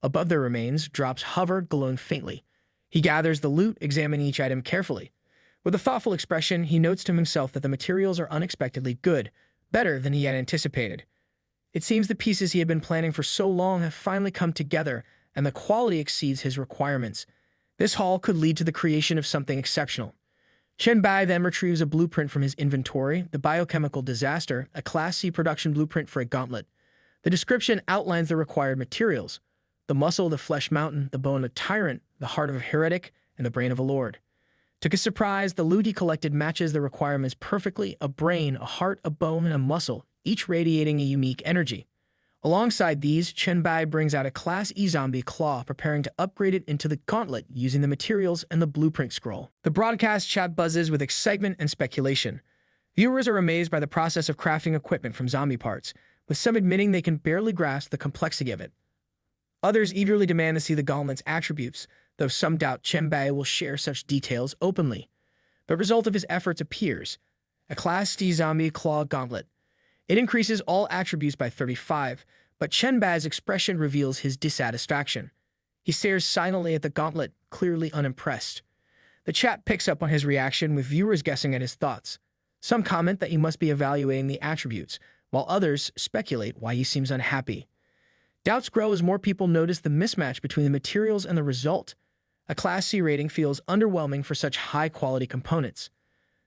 Above their remains, drops hover, glowing faintly. He gathers the loot, examining each item carefully. With a thoughtful expression, he notes to himself that the materials are unexpectedly good, better than he had anticipated. It seems the pieces he had been planning for so long have finally come together, and the quality exceeds his requirements. This haul could lead to the creation of something exceptional. Chen Bai then retrieves a blueprint from his inventory, the biochemical disaster, a Class C production blueprint for a gauntlet. The description outlines the required materials: the muscle of the flesh mountain, the bone of a tyrant, the heart of a heretic, and the brain of a lord. To his surprise, the loot he collected matches the requirements perfectly: a brain, a heart, a bone, and a muscle, each radiating a unique energy. Alongside these, Chen Bai brings out a Class E zombie claw, preparing to upgrade it into the gauntlet using the materials and the blueprint scroll. The broadcast chat buzzes with excitement and speculation. Viewers are amazed by the process of crafting equipment from zombie parts, with some admitting they can barely grasp the complexity of it. Others eagerly demand to see the gauntlet's attributes, though some doubt Chen Bai will share such details openly. The result of his efforts appears: a Class D zombie claw gauntlet. It increases all attributes by 35, but Chen Bai's expression reveals his dissatisfaction. He stares silently at the gauntlet, clearly unimpressed. The chat picks up on his reaction, with viewers guessing at his thoughts. Some comment that he must be evaluating the attributes, while others speculate why he seems unhappy. Doubts grow as more people notice the mismatch between the materials and the result. A Class C rating feels underwhelming for such high-quality components.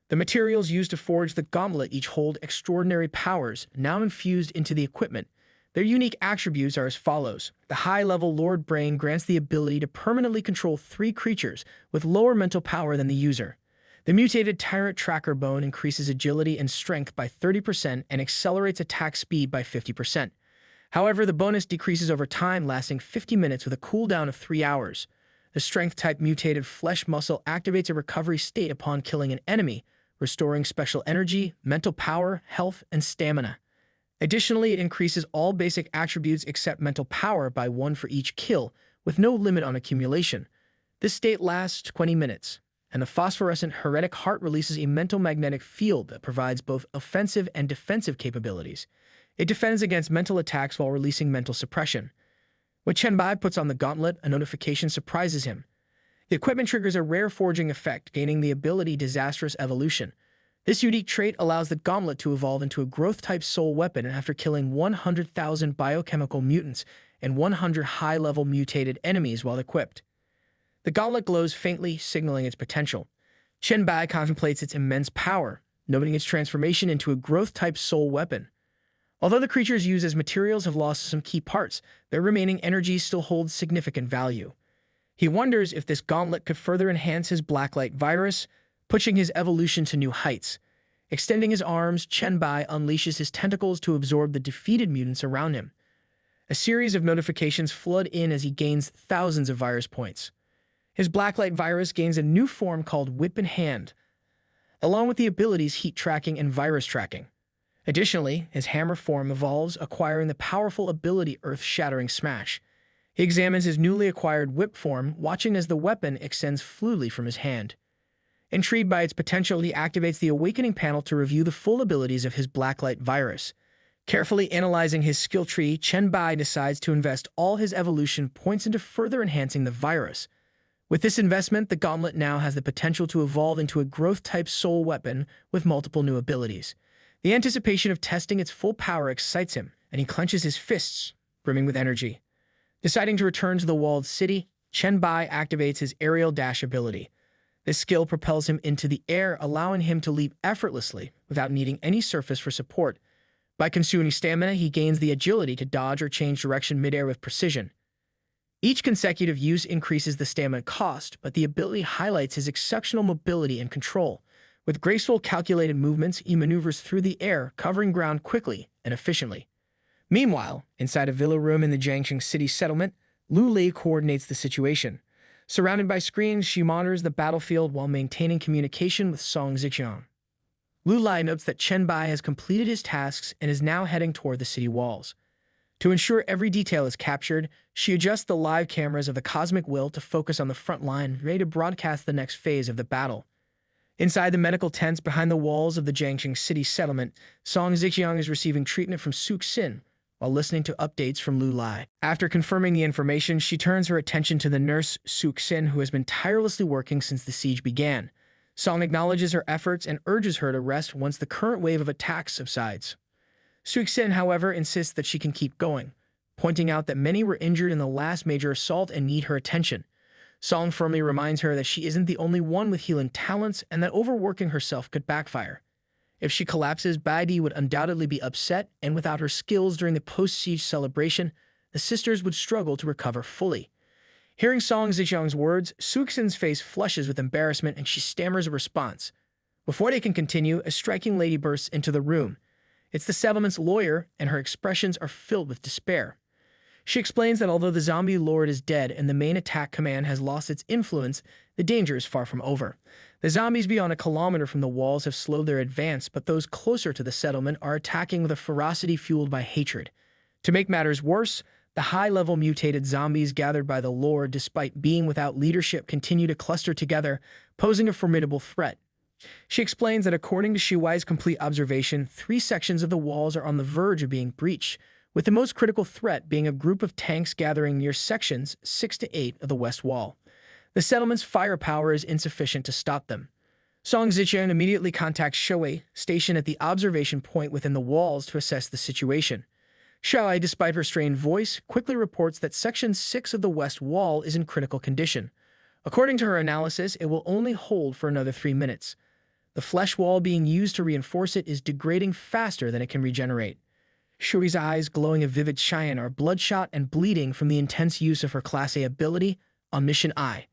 The materials used to forge the gauntlet each hold extraordinary powers, now infused into the equipment. Their unique attributes are as follows. The high-level Lord Brain grants the ability to permanently control 3 creatures with lower mental power than the user. The mutated Tyrant Tracker Bone increases agility and strength by 30% and accelerates attack speed by 50%. However, the bonus decreases over time, lasting 50 minutes with a cooldown of 3 hours. The Strength-type mutated Flesh Muscle activates a recovery state upon killing an enemy, restoring special energy, mental power, health, and stamina. Additionally, it increases all basic attributes except mental power by 1 for each kill, with no limit on accumulation. This state lasts 20 minutes, and the phosphorescent Heretic Heart releases a mental magnetic field that provides both offensive and defensive capabilities. It defends against mental attacks while releasing mental suppression. When Chen Bai puts on the gauntlet, a notification surprises him. The equipment triggers a rare forging effect, gaining the ability Disastrous Evolution. This unique trait allows the gauntlet to evolve into a growth-type soul weapon after killing 100,000 biochemical mutants and 100 high-level mutated enemies while equipped. The gauntlet glows faintly, signaling its potential. Chen Bai contemplates its immense power, noting its transformation into a growth-type soul weapon. Although the creatures used as materials have lost some key parts, their remaining energy still holds significant value. He wonders if this gauntlet could further enhance his blacklight virus, pushing his evolution to new heights. Extending his arms, Chen Bai unleashes his tentacles to absorb the defeated mutants around him. A series of notifications flood in as he gains thousands of virus points. His blacklight virus gains a new form called Whip in Hand, along with the abilities Heat Tracking and Virus Tracking. Additionally, his hammer form evolves, acquiring the powerful ability Earth-Shattering Smash. He examines his newly acquired whip form, watching as the weapon extends fluidly from his hand. Intrigued by its potential, he activates the Awakening panel to review the full abilities of his blacklight virus. Carefully analyzing his skill tree, Chen Bai decides to invest all his evolution points into further enhancing the virus. With this investment, the gauntlet now has the potential to evolve into a growth-type soul weapon with multiple new abilities. The anticipation of testing its full power excites him, and he clenches his fists, brimming with energy. Deciding to return to the walled city, Chen Bai activates his aerial dash ability. This skill propels him into the air, allowing him to leap effortlessly without needing any surface for support. By consuming stamina, he gains the agility to dodge or change direction midair with precision. Each consecutive use increases the stamina cost, but the ability highlights his exceptional mobility and control. With graceful, calculated movements, he maneuvers through the air, covering ground quickly and efficiently. Meanwhile, inside a villa room in the Jiangxing city settlement, Lu Lei coordinates the situation. Surrounded by screens, she monitors the battlefield while maintaining communication with Song Zixiang. Lu Lei notes that Chen Bai has completed his tasks and is now heading toward the city walls. To ensure every detail is captured, she adjusts the live cameras of the Cosmic Will to focus on the front line, ready to broadcast the next phase of the battle. Inside the medical tents behind the walls of the Jiangxing city settlement, Song Zixiang is receiving treatment from Suxin while listening to updates from Lu Lei. After confirming the information, she turns her attention to the nurse Suxin, who has been tirelessly working since the siege began. Song acknowledges her efforts and urges her to rest once the current wave of attacks subsides. Suxin, however, insists that she can keep going, pointing out that many were injured in the last major assault and need her attention. Song firmly reminds her that she isn't the only one with healing talents and that overworking herself could backfire. If she collapses, Baidi would undoubtedly be upset, and without her skills during the post-siege celebration, the sisters would struggle to recover fully. Hearing Song Zixiang's words, Suxin's face flushes with embarrassment and she stammers a response. Before they can continue, a striking lady bursts into the room. It's the settlement's lawyer, and her expressions are filled with despair. She explains that although the zombie lord is dead and the main attack command has lost its influence, the danger is far from over. The zombies beyond a kilometer from the walls have slowed their advance, but those closer to the settlement are attacking with a ferocity fueled by hatred. To make matters worse, the high-level mutated zombies gathered by the lord, despite being without leadership, continue to cluster together, posing a formidable threat. She explains that according to Shiwai's complete observation, 3 sections of the walls are on the verge of being breached, with the most critical threat being a group of tanks gathering near sections 6 to 8 of the west wall. The settlement's firepower is insufficient to stop them. Song Zixiang immediately contacts Shui, stationed at the observation point within the walls, to assess the situation. Shui, despite her strained voice, quickly reports that Section 6 of the west wall is in critical condition. According to her analysis, it will only hold for another 3 minutes. The flesh wall being used to reinforce it is degrading faster than it can regenerate. Shui's eyes, glowing a vivid cyan, are bloodshot and bleeding from the intense use of her Class A ability, Omniscient Eye.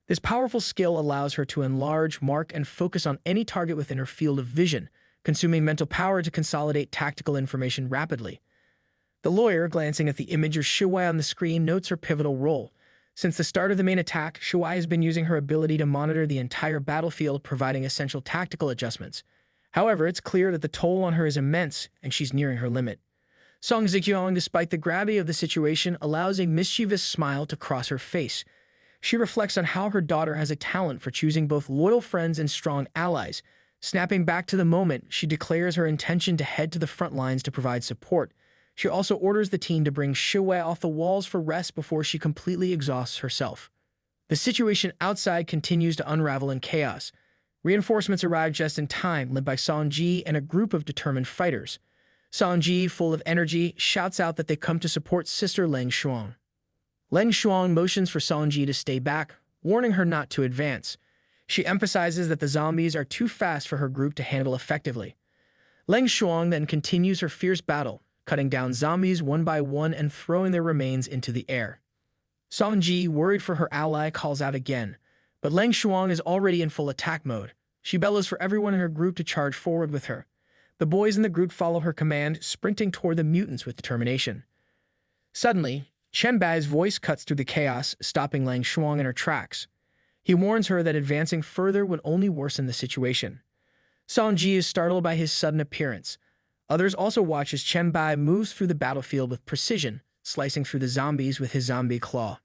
This powerful skill allows her to enlarge, mark, and focus on any target within her field of vision, consuming mental power to consolidate tactical information rapidly. The lawyer, glancing at the image of Shui on the screen, notes her pivotal role. Since the start of the main attack, Shui has been using her ability to monitor the entire battlefield, providing essential tactical adjustments. However, it's clear that the toll on her is immense, and she's nearing her limit. Song Zixiang, despite the gravity of the situation, allows a mischievous smile to cross her face. She reflects on how her daughter has a talent for choosing both loyal friends and strong allies. Snapping back to the moment, she declares her intention to head to the front lines to provide support. She also orders the team to bring Shui off the walls for rest before she completely exhausts herself. The situation outside continues to unravel in chaos. Reinforcements arrive just in time, led by Song Ji and a group of determined fighters. Song Ji, full of energy, shouts out that they come to support Sister Leng Shuang. Leng Shuang motions for Song Ji to stay back, warning her not to advance. She emphasizes that the zombies are too fast for her group to handle effectively. Leng Shuang then continues her fierce battle, cutting down zombies one by one and throwing their remains into the air. Song-ji, worried for her ally, calls out again, but Lang Shuang is already in full attack mode. She bellows for everyone in her group to charge forward with her. The boys in the group follow her command, sprinting toward the mutants with determination. Suddenly, Chen Bai's voice cuts through the chaos, stopping Lang Shuang in her tracks. He warns her that advancing further would only worsen the situation. Song-ji is startled by his sudden appearance. Others also watch as Chen Bai moves through the battlefield with precision, slicing through the zombies with his zombie claw.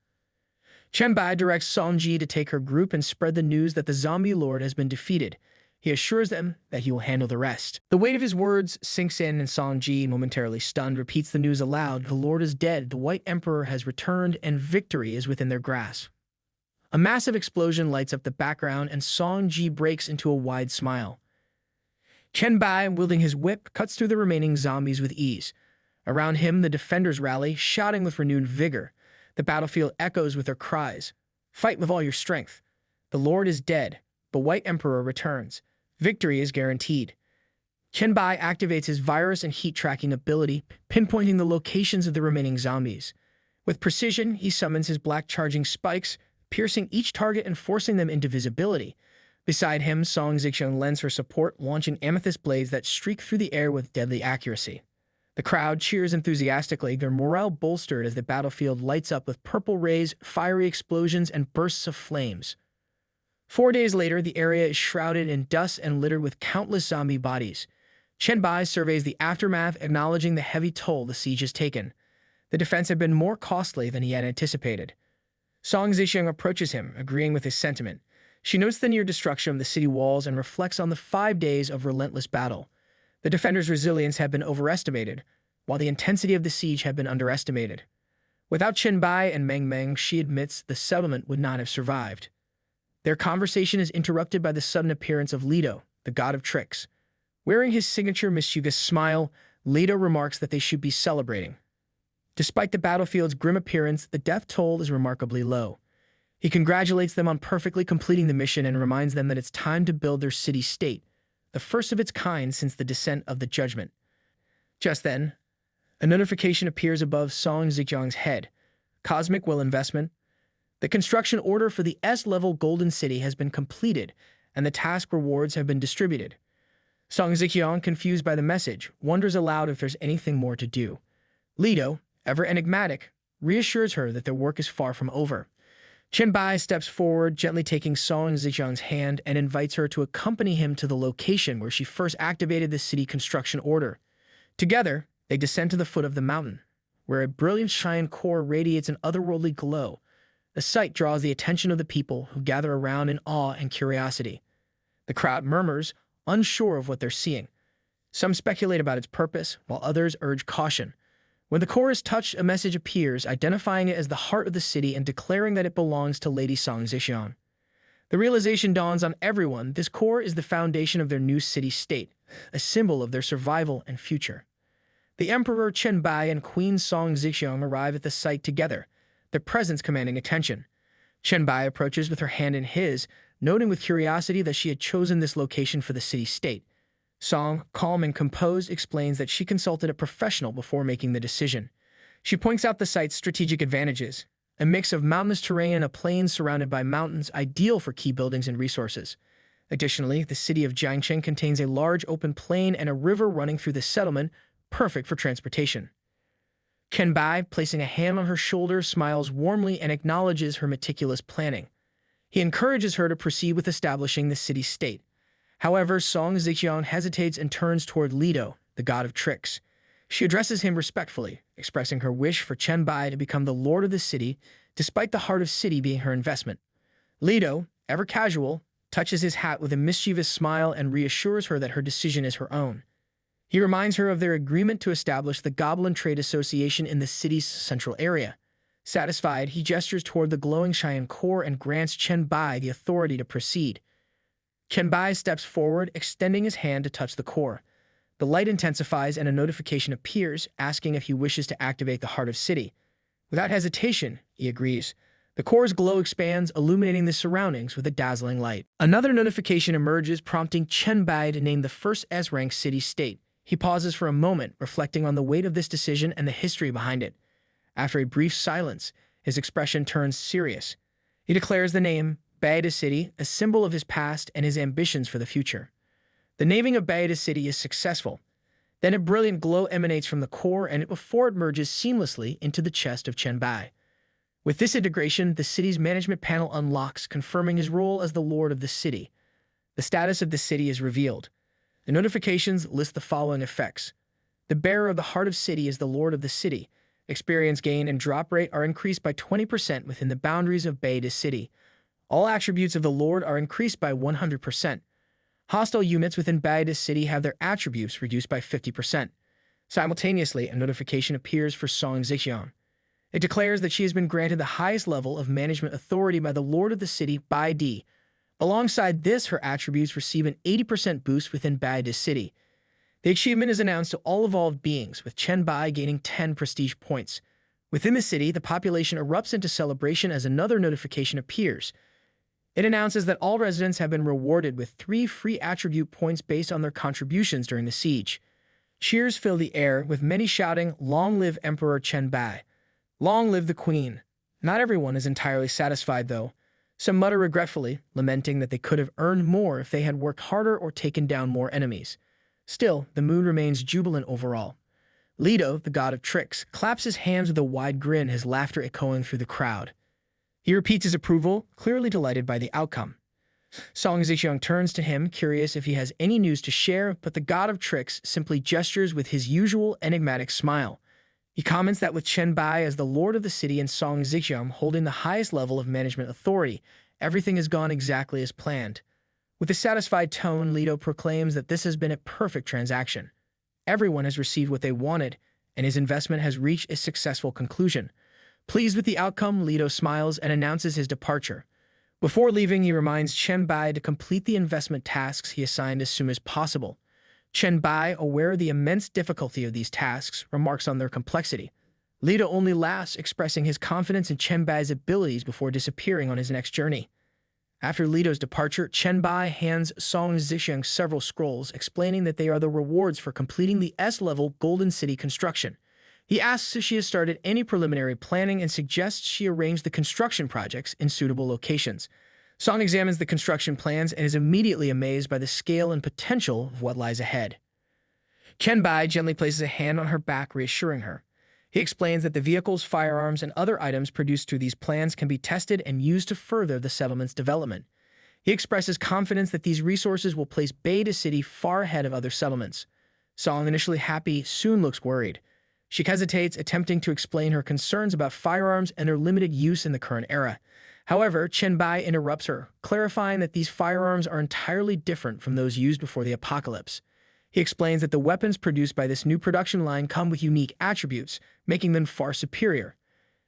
Chen Bai directs Song-ji to take her group and spread the news that the zombie lord has been defeated. He assures them that he will handle the rest. The weight of his words sinks in, and Song-ji, momentarily stunned, repeats the news aloud. The lord is dead, the White Emperor has returned, and victory is within their grasp. A massive explosion lights up the background, and Song-ji breaks into a wide smile. Chen Bai, wielding his whip, cuts through the remaining zombies with ease. Around him, the defenders rally, shouting with renewed vigor. The battlefield echoes with their cries. Fight with all your strength. The lord is dead. The White Emperor returns. Victory is guaranteed. Chen Bai activates his virus and heat tracking ability, pinpointing the locations of the remaining zombies. With precision, he summons his black charging spikes, piercing each target and forcing them into visibility. Beside him, Song Zixiang lends her support, launching amethyst blades that streak through the air with deadly accuracy. The crowd cheers enthusiastically, their morale bolstered as the battlefield lights up with purple rays, fiery explosions, and bursts of flames. 4 days later, the area is shrouded in dust and littered with countless zombie bodies. Chen Bai surveys the aftermath, acknowledging the heavy toll the siege has taken. The defense had been more costly than he had anticipated. Song Zixiang approaches him, agreeing with his sentiment. She notes the near destruction of the city walls and reflects on the 5 days of relentless battle. The defenders' resilience had been overestimated, while the intensity of the siege had been underestimated. Without Chen Bai and Meng Meng, she admits the settlement would not have survived. Their conversation is interrupted by the sudden appearance of Lido, the god of tricks. Wearing his signature mischievous smile, Lido remarks that they should be celebrating. Despite the battlefield's grim appearance, the death toll is remarkably low. He congratulates them on perfectly completing the mission and reminds them that it's time to build their city-state, the first of its kind since the descent of the Judgment. Just then, a notification appears above Song Zixiang's head. Cosmic Will Investment. The construction order for the S-level Golden City has been completed, and the task rewards have been distributed. Song Zixiang, confused by the message, wonders aloud if there's anything more to do. Lido, ever enigmatic, reassures her that their work is far from over. Chen Bai steps forward, gently taking Song Zixiang's hand, and invites her to accompany him to the location where she first activated the city construction order. Together, they descend to the foot of the mountain, where a brilliant Cheyenne core radiates an otherworldly glow. The sight draws the attention of the people, who gather around in awe and curiosity. The crowd murmurs, unsure of what they're seeing. Some speculate about its purpose, while others urge caution. When the core is touched, a message appears, identifying it as the heart of the city and declaring that it belongs to Lady Song Zixiang. The realization dawns on everyone: this core is the foundation of their new city-state, a symbol of their survival and future. The Emperor Chen Bai and Queen Song Zixiang arrive at the site together, their presence commanding attention. Chen Bai approaches with her hand in his, noting with curiosity that she had chosen this location for the city-state. Song, calm and composed, explains that she consulted a professional before making the decision. She points out the site's strategic advantages: a mix of mountainous terrain and a plain surrounded by mountains, ideal for key buildings and resources. Additionally, the city of Jiangcheng contains a large open plain and a river running through the settlement, perfect for transportation. Chen Bai, placing a hand on her shoulder, smiles warmly and acknowledges her meticulous planning. He encourages her to proceed with establishing the city-state. However, Song Zixiang hesitates and turns toward Lido, the god of tricks. She addresses him respectfully, expressing her wish for Chen Bai to become the lord of the city, despite the heart of city being her investment. Lido, ever casual, touches his hat with a mischievous smile and reassures her that her decision is her own. He reminds her of their agreement to establish the Goblin Trade Association in the city's central area. Satisfied, he gestures toward the glowing Cheyenne core and grants Chen Bai the authority to proceed. Chen Bai steps forward, extending his hand to touch the core. The light intensifies and a notification appears, asking if he wishes to activate the Heart of City. Without hesitation, he agrees. The core's glow expands, illuminating the surroundings with a dazzling light. Another notification emerges, prompting Chen Bai to name the first S-ranked city-state, He pauses for a moment, reflecting on the weight of this decision and the history behind it. After a brief silence, his expression turns serious. He declares the name, Baeda City, a symbol of his past and his ambitions for the future. The naming of Baeda City is successful. Then a brilliant glow emanates from the core before it merges seamlessly into the chest of Chen Bai. With this integration, the city's management panel unlocks, confirming his role as the lord of the city. The status of the city is revealed. The notifications list the following effects. The bearer of the heart of city is the lord of the city. Experience gain and drop rate are increased by 20% within the boundaries of Baeda City. All attributes of the lord are increased by 100%. Hostile units within Baeda City have their attributes reduced by 50%. Simultaneously, a notification appears for Song Zixiang. It declares that she has been granted the highest level of management authority by the lord of the city, Bai Di. Alongside this, her attributes receive an 80% boost within Baeda City. The achievement is announced to all evolved beings, with Chen Bai gaining 10 prestige points. Within the city, the population erupts into celebration as another notification appears. It announces that all residents have been rewarded with 3 free attribute points based on their contributions during the siege. Cheers fill the air, with many shouting, "Long live Emperor Chen Bai! Long live the Queen!" Not everyone is entirely satisfied, though. Some mutter regretfully, lamenting that they could have earned more if they had worked harder or taken down more enemies. Still, the mood remains jubilant overall. Leto, the god of tricks, claps his hands with a wide grin, his laughter echoing through the crowd. He repeats his approval, clearly delighted by the outcome. Song Zixiang turns to him, curious if he has any news to share, but the god of tricks simply gestures with his usual enigmatic smile. He comments that with Chen Bai as the lord of the city and Song Zixiang holding the highest level of management authority, everything has gone exactly as planned. With a satisfied tone, Leto proclaims that this has been a perfect transaction. Everyone has received what they wanted, and his investment has reached a successful conclusion. Pleased with the outcome, Leto smiles and announces his departure. Before leaving, he reminds Chen Bai to complete the investment tasks he assigned as soon as possible. Chen Bai, aware of the immense difficulty of these tasks, remarks on their complexity. Leto only laughs, expressing his confidence in Chen Bai's abilities before disappearing on his next journey. After Leto's departure, Chen Bai hands Song Zixiang several scrolls, explaining that they are the rewards for completing the S-level Golden City construction. He asks if she has started any preliminary planning and suggests she arrange the construction projects in suitable locations. Song examines the construction plans and is immediately amazed by the scale and potential of what lies ahead. Chen Bai gently places a hand on her back, reassuring her. He explains that the vehicles, firearms, and other items produced through these plans can be tested and used to further the settlement's development. He expresses confidence that these resources will place Baeda City far ahead of other settlements. Song, initially happy, soon looks worried. She hesitates, attempting to explain her concerns about firearms and their limited use in the current era. However, Chen Bai interrupts her, clarifying that these firearms are entirely different from those used before the apocalypse. He explains that the weapons produced by this new production line come with unique attributes, making them far superior.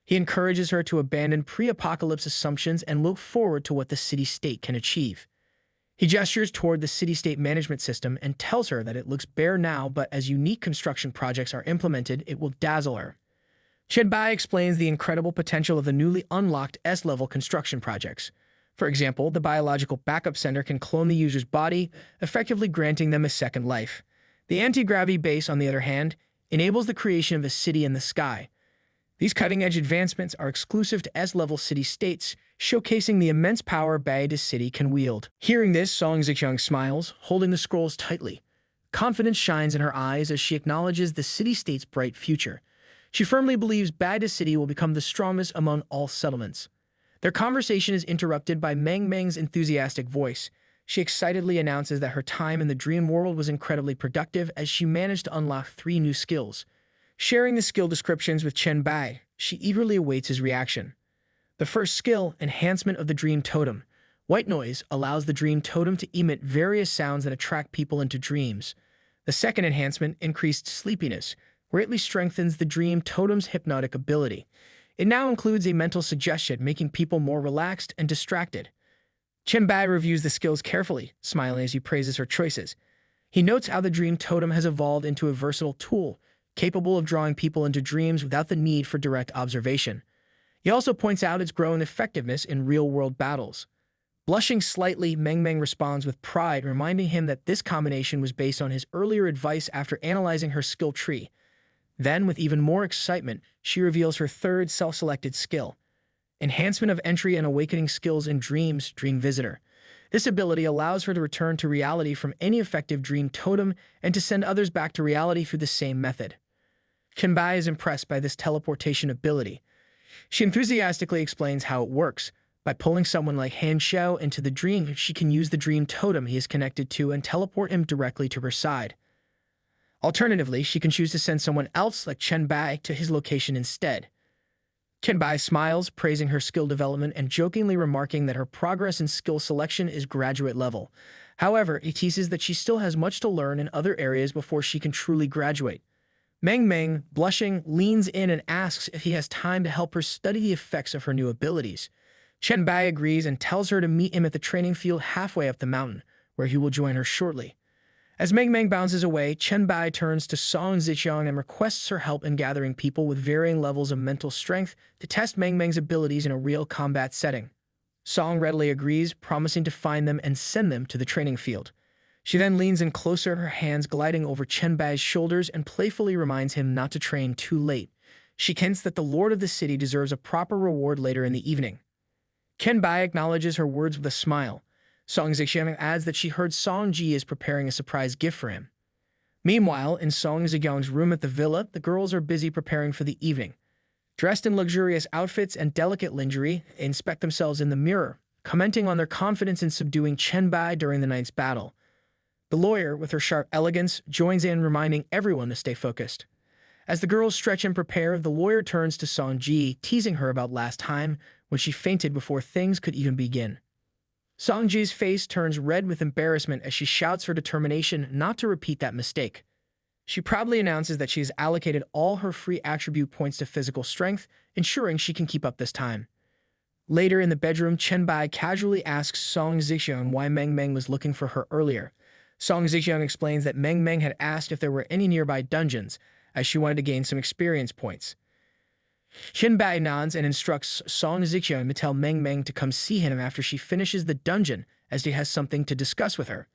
He encourages her to abandon pre-apocalypse assumptions and look forward to what the city-state can achieve. He gestures toward the city-state management system and tells her that it looks bare now, but as unique construction projects are implemented, it will dazzle her. Chen Bai explains the incredible potential of the newly unlocked S-level construction projects. For example, the biological backup center can clone the user's body, effectively granting them a second life. The anti-gravity base, on the other hand, enables the creation of a city in the sky. These cutting-edge advancements are exclusive to S-level city-states, showcasing the immense power Baeda City can wield. Hearing this, Song Zixiang smiles, holding the scrolls tightly. Confidence shines in her eyes as she acknowledges the city-state's bright future. She firmly believes Baeda City will become the strongest among all settlements. Their conversation is interrupted by Meng Meng's enthusiastic voice. She excitedly announces that her time in the dream world was incredibly productive as she managed to unlock 3 new skills. Sharing the skill descriptions with Chen Bai, she eagerly awaits his reaction. The first skill, Enhancement of the Dream Totem. White noise allows the dream totem to emit various sounds that attract people into dreams. The second enhancement, Increased Sleepiness, greatly strengthens the dream totem's hypnotic ability. It now includes a mental suggestion, making people more relaxed and distracted. Chen Bai reviews the skills carefully, smiling as he praises her choices. He notes how the dream totem has evolved into a versatile tool, capable of drawing people into dreams without the need for direct observation. He also points out its growing effectiveness in real-world battles. Blushing slightly, Meng Meng responds with pride, reminding him that this combination was based on his earlier advice after analyzing her skill tree. Then, with even more excitement, she reveals her third self-selected skill, Enhancement of Entry and Awakening Skills in Dreams, Dream Visitor. This ability allows her to return to reality from any effective dream totem and to send others back to reality through the same method. Chen Bai is impressed by this teleportation ability. She enthusiastically explains how it works. By pulling someone like Han Xiao into the dream, she can use the dream totem he is connected to and teleport him directly to her side. Alternatively, she can choose to send someone else like Chen Bai to his location instead. Chen Bai smiles, praising her skill development and jokingly remarking that her progress in skill selection is graduate level. However, he teases that she still has much to learn in other areas before she can truly graduate. Meng Meng, blushing, leans in and asks if he has time to help her study the effects of her new abilities. Chen Bai agrees and tells her to meet him at the training field halfway up the mountain, where he will join her shortly. As Meng Meng bounces away, Chen Bai turns to Song Zixiang and requests her help in gathering people with varying levels of mental strength to test Meng Meng's abilities in a real combat setting. Song readily agrees, promising to find them and send them to the training field. She then leans in closer, her hands gliding over Chen Bai's shoulders, and playfully reminds him not to train too late. She hints that the lord of the city deserves a proper reward later in the evening. Chen Bai acknowledges her words with a smile. Song Zixiang adds that she heard Song Ji is preparing a surprise gift for him. Meanwhile, in Song Zixiang's room at the villa, the girls are busy preparing for the evening. Dressed in luxurious outfits and delicate lingerie, they inspect themselves in the mirror, commenting on their confidence in subduing Chen Bai during the night's battle. The lawyer, with her sharp elegance, joins in, reminding everyone to stay focused. As the girls stretch and prepare, the lawyer turns to Song Ji, teasing her about last time, when she fainted before things could even begin. Song Ji's face turns red with embarrassment as she shouts her determination not to repeat that mistake. She proudly announces that she has allocated all her free attribute points to physical strength, ensuring she can keep up this time. Later in the bedroom, Chen Bai casually asks Song Zixiang why Meng Meng was looking for her earlier. Song Zixiang explains that Meng Meng had asked if there were any nearby dungeons, as she wanted to gain some experience points. Chen Bai nods and instructs Song Zixiang to tell Meng Meng to come see him after she finishes the dungeon, as he has something to discuss with her.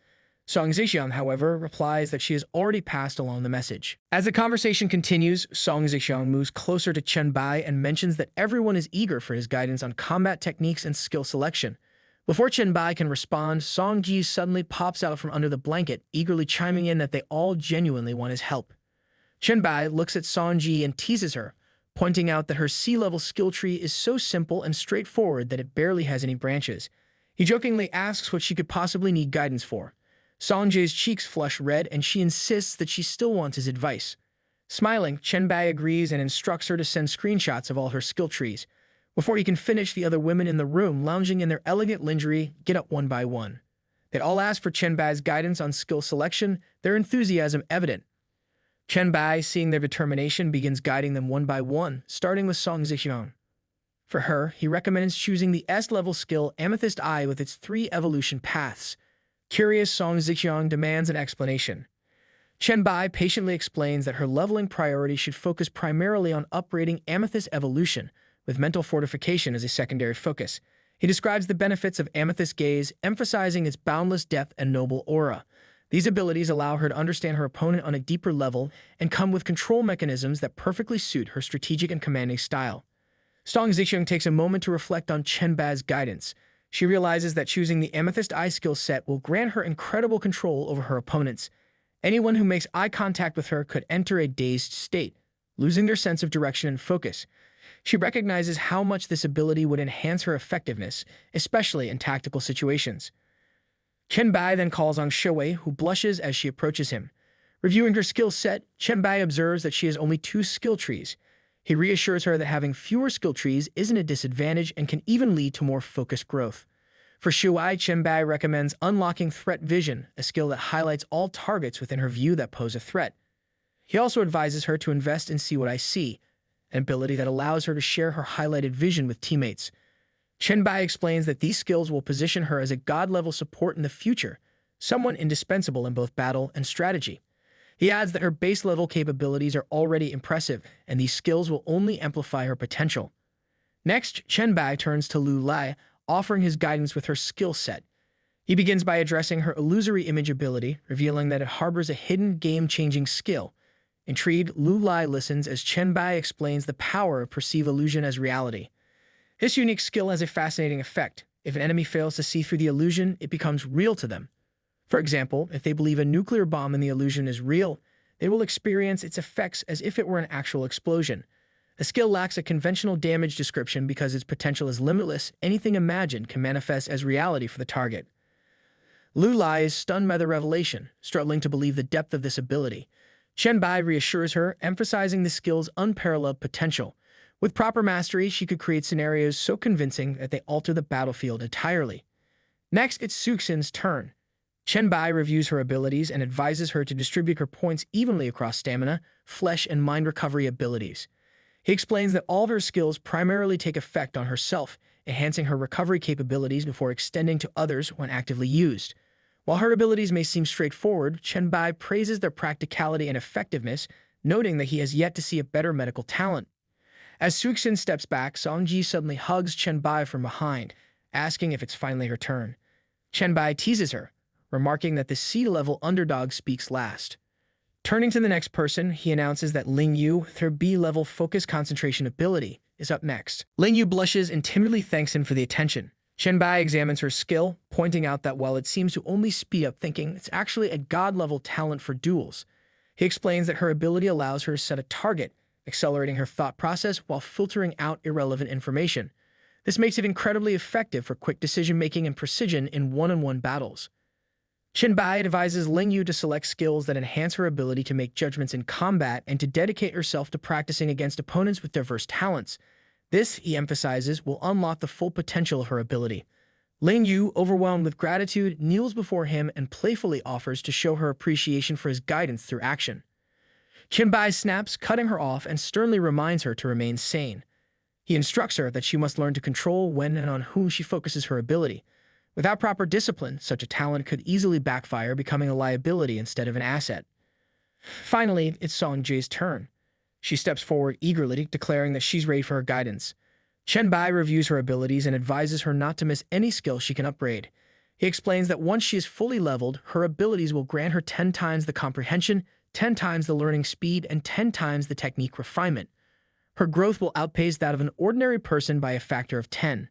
Song Zixiang, however, replies that she has already passed along the message. As the conversation continues, Song Zixiang moves closer to Chen Bai and mentions that everyone is eager for his guidance on combat techniques and skill selection. Before Chen Bai can respond, Song Ji suddenly pops out from under the blanket, eagerly chiming in that they all genuinely want his help. Chen Bai looks at Song Ji and teases her, pointing out that her sea-level skill tree is so simple and straightforward that it barely has any branches. He jokingly asks what she could possibly need guidance for. Song Ji's cheeks flush red, and she insists that she still wants his advice. Smiling, Chen Bai agrees and instructs her to send screenshots of all her skill trees. Before he can finish, the other women in the room, lounging in their elegant lingerie, get up one by one. They all ask for Chen Bai's guidance on skill selection, their enthusiasm evident. Chen Bai, seeing their determination, begins guiding them one by one, starting with Song Zixiang. For her, he recommends choosing the S-level skill Amethyst Eye with its 3 evolution paths. Curious, Song Zixiang demands an explanation. Chen Bai patiently explains that her leveling priority should focus primarily on upgrading Amethyst evolution, with mental fortification as a secondary focus. He describes the benefits of Amethyst Gaze, emphasizing its boundless depth and noble aura. These abilities allow her to understand her opponent on a deeper level and come with control mechanisms that perfectly suit her strategic and commanding style. Song Zixiang takes a moment to reflect on Chen Bai's guidance. She realizes that choosing the Amethyst Eye skill set will grant her incredible control over her opponents. Anyone who makes eye contact with her could enter a dazed state, losing their sense of direction and focus. She recognizes how much this ability would enhance her effectiveness, especially in tactical situations. Chen Bai then calls on Shui, who blushes as she approaches him. Reviewing her skill set, Chen Bai observes that she has only 2 skill trees. He reassures her that having fewer skill trees isn't a disadvantage and can even lead to more focused growth. For Shui, Chen Bai recommends unlocking Threat Vision, a skill that highlights all targets within her view that pose a threat. He also advises her to invest in See What I See, an ability that allows her to share her highlighted vision with teammates. Chen Bai explains that these skills will position her as a god-level support in the future, someone indispensable in both battle and strategy. He adds that her base-level capabilities are already impressive, and these skills will only amplify her potential. Next, Chen Bai turns to Lu Lai, offering his guidance with her skill set. He begins by addressing her illusory image ability, revealing that it harbors a hidden game-changing skill. Intrigued, Lu Lai listens as Chen Bai explains the power of perceived illusion as reality. This unique skill has a fascinating effect. If an enemy fails to see through the illusion, it becomes real to them. For example, if they believe a nuclear bomb in the illusion is real, they will experience its effects as if it were an actual explosion. The skill lacks a conventional damage description because its potential is limitless. Anything imagined can manifest as reality for the target. Lu Lai is stunned by the revelation, struggling to believe the depth of this ability. Chen Bai reassures her, emphasizing the skill's unparalleled potential. With proper mastery, she could create scenarios so convincing that they alter the battlefield entirely. Next, it's Suxin's turn. Chen Bai reviews her abilities and advises her to distribute her points evenly across stamina, flesh, and mind recovery abilities. He explains that all of her skills primarily take effect on herself, enhancing her recovery capabilities before extending to others when actively used. While her abilities may seem straightforward, Chen Bai praises their practicality and effectiveness, noting that he has yet to see a better medical talent. As Suxin steps back, Songji suddenly hugs Chen Bai from behind, asking if it's finally her turn. Chen Bai teases her, remarking that the C-level underdog speaks last. Turning to the next person, he announces that Ling Yu, with her B-level focus concentration ability, is up next. Ling Yu blushes and timidly thanks him for the attention. Chen Bai examines her skill, pointing out that while it seems to only speed up thinking, it's actually a god-level talent for duels. He explains that her ability allows her to set a target, accelerating her thought process while filtering out irrelevant information. This makes it incredibly effective for quick decision-making and precision in one-on-one battles. Chen Bai advises Ling Yu to select skills that enhance her ability to make judgments in combat and to dedicate herself to practicing against opponents with diverse talents. This, he emphasizes, will unlock the full potential of her ability. Ling Yu, overwhelmed with gratitude, kneels before him and playfully offers to show her appreciation for his guidance through action. Chen Bai snaps, cutting her off, and sternly reminds her to remain sane. He instructs her that she must learn to control when and on whom she focuses her ability. Without proper discipline, such a talent could easily backfire, becoming a liability instead of an asset. Finally, it's Song Jae's turn. She steps forward eagerly, declaring that she's ready for her guidance. Chen Bai reviews her abilities and advises her not to miss any skill she can upgrade. He explains that once she is fully leveled, her abilities will grant her 10 times the comprehension, 10 times the learning speed, and 10 times the technique refinement. Her growth will outpace that of an ordinary person by a factor of 10.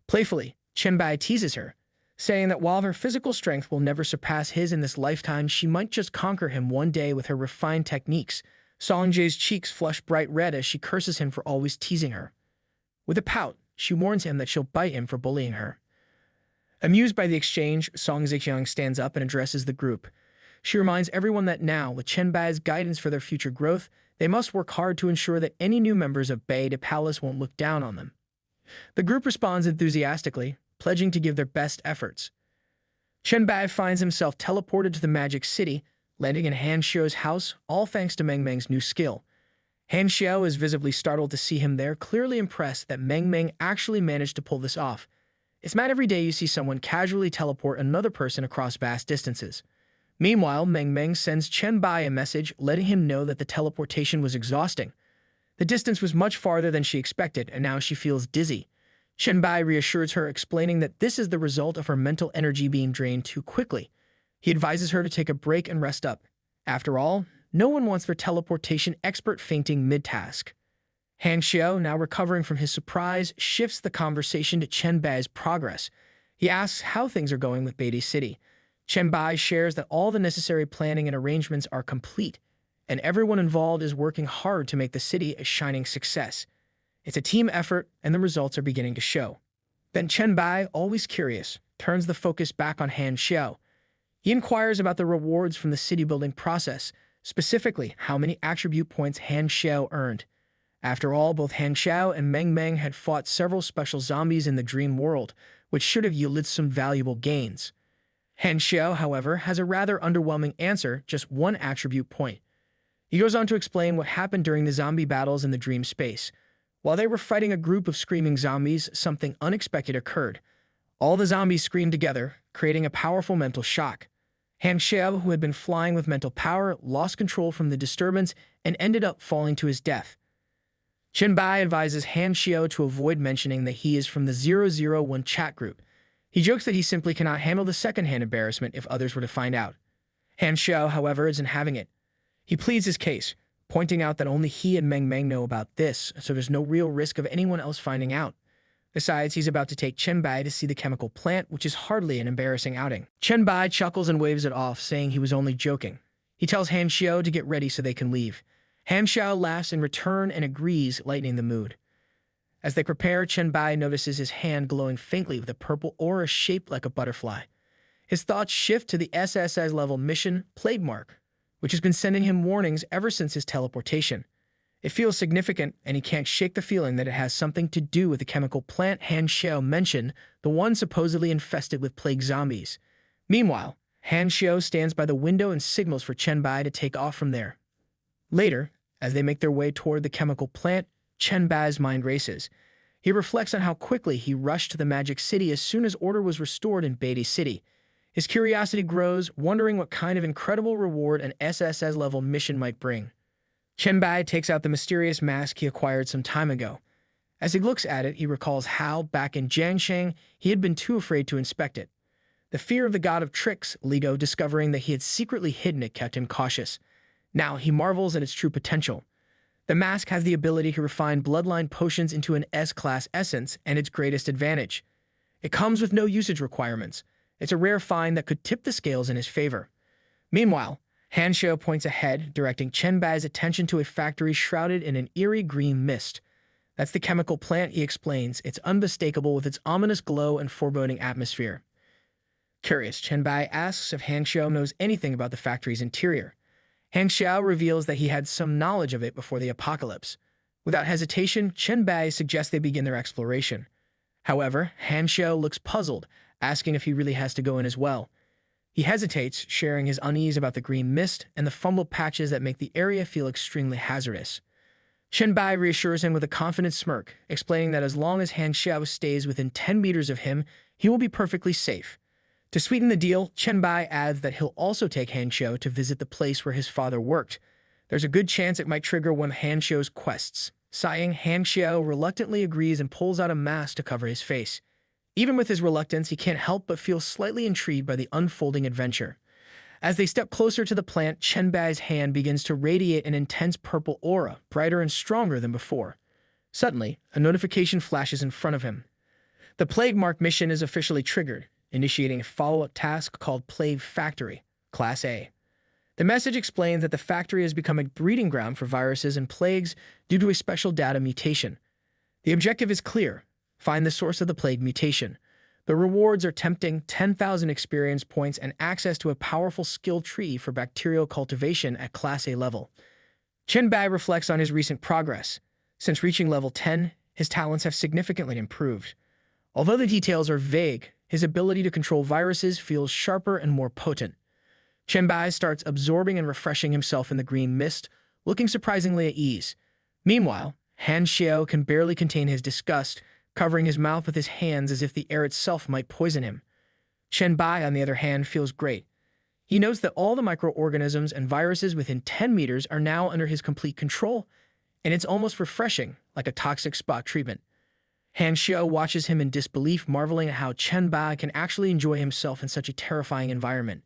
Playfully, Chen Bai teases her, saying that while her physical strength will never surpass his in this lifetime, she might just conquer him one day with her refined techniques. Song Jae's cheeks flush bright red as she curses him for always teasing her. With a pout, she warns him that she'll bite him for bullying her. Amused by the exchange, Song Ziqiang stands up and addresses the group. She reminds everyone that now, with Chen Bai's guidance for their future growth, they must work hard to ensure that any new members of Bai de Palace won't look down on them. The group responds enthusiastically, pledging to give their best efforts. Chen Bai finds himself teleported to the Magic City, landing in Han Xiao's house, all thanks to Meng Meng's new skill. Han Xiao is visibly startled to see him there, clearly impressed that Meng Meng actually managed to pull this off. It's not every day you see someone casually teleport another person across vast distances. Meanwhile, Meng Meng sends Chen Bai a message letting him know that the teleportation was exhausting. The distance was much farther than she expected, and now she feels dizzy. Chen Bai reassures her, explaining that this is the result of her mental energy being drained too quickly. He advises her to take a break and rest up. After all, no one wants their teleportation expert fainting mid-task. Han Xiao, now recovering from his surprise, shifts the conversation to Chen Bai's progress. He asks how things are going with Beide City. Chen Bai shares that all the necessary planning and arrangements are complete, and everyone involved is working hard to make the city a shining success. It's a team effort, and the results are beginning to show. Then Chen Bai, always curious, turns the focus back on Han Xiao. He inquires about the rewards from the city-building process, specifically how many attribute points Han Xiao earned. After all, both Han Xiao and Meng Meng had fought several special zombies in the dream world, which should have yielded some valuable gains. Han Xiao, however, has a rather underwhelming answer, just 1 attribute point. He goes on to explain what happened during the zombie battles in the dream space. While they were fighting a group of screaming zombies, something unexpected occurred. All the zombies screamed together, creating a powerful mental shock. Han Xiao, who had been flying with mental power, lost control from the disturbance and ended up falling to his death. Chen Bai advises Han Xiao to avoid mentioning that he is from the 001 chat group. He jokes that he simply cannot handle the secondhand embarrassment if others were to find out. Han Xiao, however, isn't having it. He pleads his case, pointing out that only he and Meng Meng know about this, so there's no real risk of anyone else finding out. Besides, he's about to take Chen Bai to see the chemical plant, which is hardly an embarrassing outing. Chen Bai chuckles and waves it off, saying he was only joking. He tells Han Xiao to get ready so they can leave. Han Xiao laughs in return and agrees, lightening the mood. As they prepare, Chen Bai notices his hand glowing faintly with a purple aura shaped like a butterfly. His thoughts shift to the SSS-level mission, Plague Mark, which has been sending him warnings ever since his teleportation. It feels significant, and he can't shake the feeling that it has something to do with the chemical plant Han Xiao mentioned, the one supposedly infested with plague zombies. Meanwhile, Han Xiao stands by the window and signals for Chen Bai to take off from there. Later, as they make their way toward the chemical plant, Chen Bai's mind races. He reflects on how quickly he rushed to the Magic City as soon as order was restored in Beatty City. His curiosity grows, wondering what kind of incredible reward an SSS-level mission might bring. Chen Bai takes out the mysterious mask he acquired some time ago. As he looks at it, he recalls how, back in Jiangshang, he had been too afraid to inspect it. The fear of the god of tricks, Ligo, discovering that he had secretly hidden it, kept him cautious. Now he marvels at its true potential. The mask has the ability to refine bloodline potions into an S-class essence, and its greatest advantage. It comes with no usage requirements. It's a rare find that could tip the scales in his favor. Meanwhile, Han Xiao points ahead, directing Chen Bai's attention to a factory shrouded in an eerie green mist. That's the chemical plant, he explains. It's unmistakable with its ominous glow and foreboding atmosphere. Curious, Chen Bai asks if Han Xiao knows anything about the factory's interior. Han Xiao reveals that he had some knowledge of it before the apocalypse. Without hesitation, Chen Bai suggests they begin their exploration. However, Han Xiao looks puzzled, asking if he really has to go in as well. He hesitates, sharing his unease about the green mist and the fungal patches that make the area feel extremely hazardous. Chen Bai reassures him with a confident smirk, explaining that as long as Han Xiao stays within 10 meters of him, he will be perfectly safe. To sweeten the deal, Chen Bai adds that he'll also take Han Xiao to visit the place where his father worked. There's a good chance it might trigger one of Han Xiao's quests. Sighing, Han Xiao reluctantly agrees and pulls out a mask to cover his face. Even with his reluctance, he can't help but feel slightly intrigued by the unfolding adventure. As they step closer to the plant, Chen Bai's hand begins to radiate an intense purple aura, brighter and stronger than before. Suddenly, a notification flashes in front of him. The Plague Mark mission is officially triggered, initiating a follow-up task called Plague Factory, Class A. The message explains that the factory has become a breeding ground for viruses and plagues due to a special data mutation. The objective is clear: find the source of the plague mutation. The rewards are tempting: 10,000 experience points and access to a powerful skill tree for bacterial cultivation at Class A level. Chen Bai reflects on his recent progress. Since reaching level 10, his talents have significantly improved. Although the details are vague, his ability to control viruses feels sharper and more potent. Chen Bai starts absorbing and refreshing himself in the green mist, looking surprisingly at ease. Meanwhile, Han Xiao can barely contain his disgust, covering his mouth with his hands as if the air itself might poison him. Chen Bai, on the other hand, feels great. He knows that all the microorganisms and viruses within 10 meters are now under his complete control, and it's almost refreshing, like a toxic spot treatment. Han Xiao watches him in disbelief, marveling at how Chen Bai can actually enjoy himself in such a terrifying environment.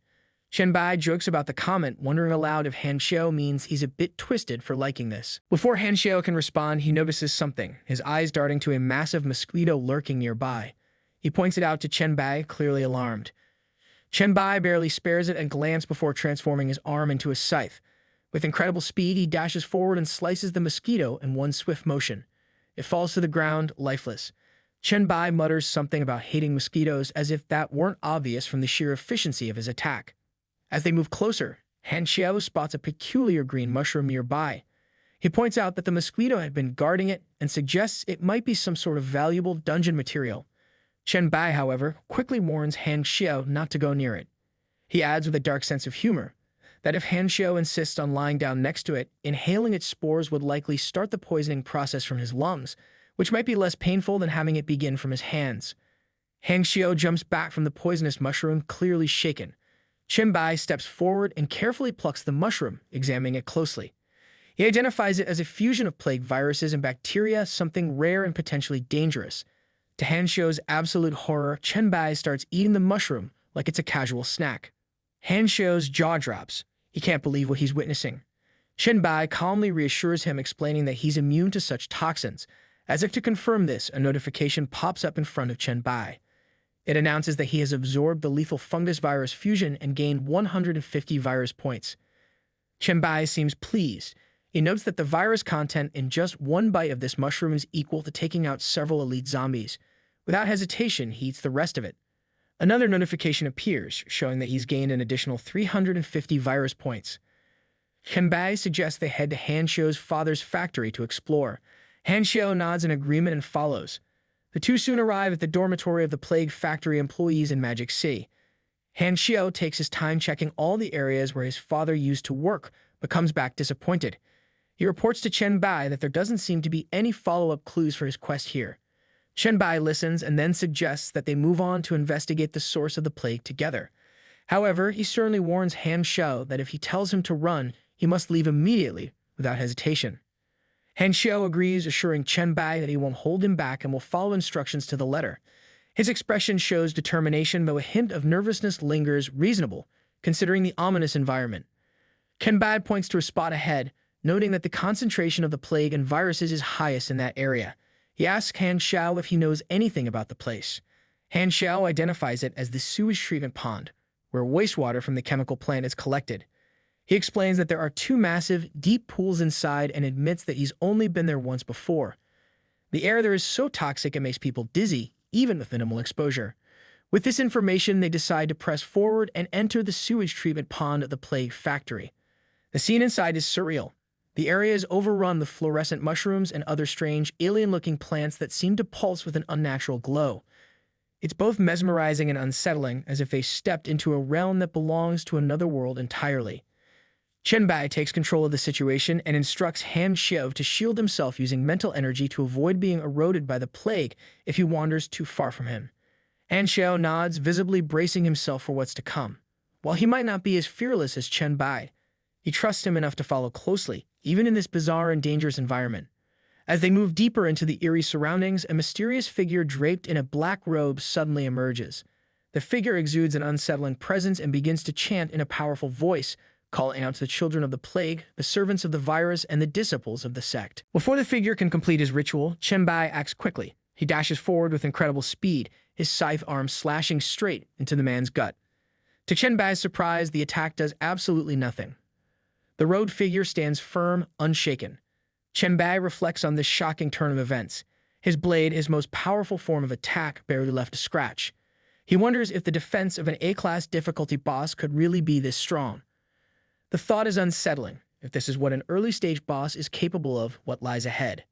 Chen Bai jokes about the comment, wondering aloud if Han Xiao means he's a bit twisted for liking this. Before Han Xiao can respond, he notices something, his eyes darting to a massive mosquito lurking nearby. He points it out to Chen Bai, clearly alarmed. Chen Bai barely spares it and glances before transforming his arm into a scythe. With incredible speed, he dashes forward and slices the mosquito in one swift motion. It falls to the ground, lifeless. Chen Bai mutters something about hating mosquitoes, as if that weren't obvious from the sheer efficiency of his attack. As they move closer, Han Xiao spots a peculiar green mushroom nearby. He points out that the mosquito had been guarding it and suggests it might be some sort of valuable dungeon material. Chen Bai, however, quickly warns Han Xiao not to go near it. He adds with a dark sense of humor that if Han Xiao insists on lying down next to it, inhaling its spores would likely start the poisoning process from his lungs, which might be less painful than having it begin from his hands. Han Xiao jumps back from the poisonous mushroom, clearly shaken. Chen Bai steps forward and carefully plucks the mushroom, examining it closely. He identifies it as a fusion of plague viruses and bacteria, something rare and potentially dangerous. To Han Xiu's absolute horror, Chen Bai starts eating the mushroom like it's a casual snack. Han Xiu's jaw drops. He can't believe what he's witnessing. Chen Bai calmly reassures him, explaining that he's immune to such toxins. As if to confirm this, a notification pops up in front of Chen Bai. It announces that he has absorbed the lethal fungus virus fusion and gained 150 virus points. Chen Bai seems pleased. He notes that the virus content in just one bite of this mushroom is equal to taking out several elite zombies. Without hesitation, he eats the rest of it. Another notification appears, showing that he's gained an additional 350 virus points. Chen Bai suggests they head to Han Xiu's father's factory to explore. Han Xiu nods in agreement and follows. The two soon arrive at the dormitory of the plague factory employees in Magic City. Han Xiu takes his time checking all the areas where his father used to work, but comes back disappointed. He reports to Chen Bai that there doesn't seem to be any follow-up clues for his quest here. Chen Bai listens and then suggests that they move on to investigate the source of the plague together. However, he sternly warns Han Xiu that if he tells him to run, he must leave immediately, without hesitation. Han Xiu agrees, assuring Chen Bai that he won't hold him back and will follow instructions to the letter. His expression shows determination, though a hint of nervousness lingers, reasonable, considering the ominous environment. Chen Bai points to a spot ahead, noting that the concentration of the plague and viruses is highest in that area. He asks Han Xiu if he knows anything about the place. Han Xiu identifies it as the sewage treatment pond, where wastewater from the chemical plant is collected. He explains that there are two massive, deep pools inside and admits that he's only been there once before. The air there is so toxic it makes people dizzy, even with minimal exposure. With this information, they decide to press forward and enter the sewage treatment pond of the plague factory. The scene inside is surreal. The area is overrun with fluorescent mushrooms and other strange, alien-looking plants that seem to pulse with an unnatural glow. It's both mesmerizing and unsettling, as if they stepped into a realm that belongs to another world entirely. Chen Bai takes control of the situation and instructs Han Xiu to shield himself using mental energy to avoid being eroded by the plague if he wanders too far from him. Han Xiu nods, visibly bracing himself for what's to come. While he might not be as fearless as Chen Bai, he trusts him enough to follow closely, even in this bizarre and dangerous environment. As they move deeper into the eerie surroundings, a mysterious figure draped in a black robe suddenly emerges. The figure exudes an unsettling presence and begins to chant in a powerful voice, calling out to the children of the plague, the servants of the virus, and the disciples of the sect. Before the figure can complete his ritual, Chen Bai acts quickly. He dashes forward with incredible speed, his scythe arm slashing straight into the man's gut. To Chen Bai's surprise, the attack does absolutely nothing. The robed figure stands firm, unshaken. Chen Bai reflects on this shocking turn of events. His blade, his most powerful form of attack, barely left a scratch. He wonders if the defense of an A-class difficulty boss could really be this strong. The thought is unsettling. If this is what an early-stage boss is capable of, what lies ahead?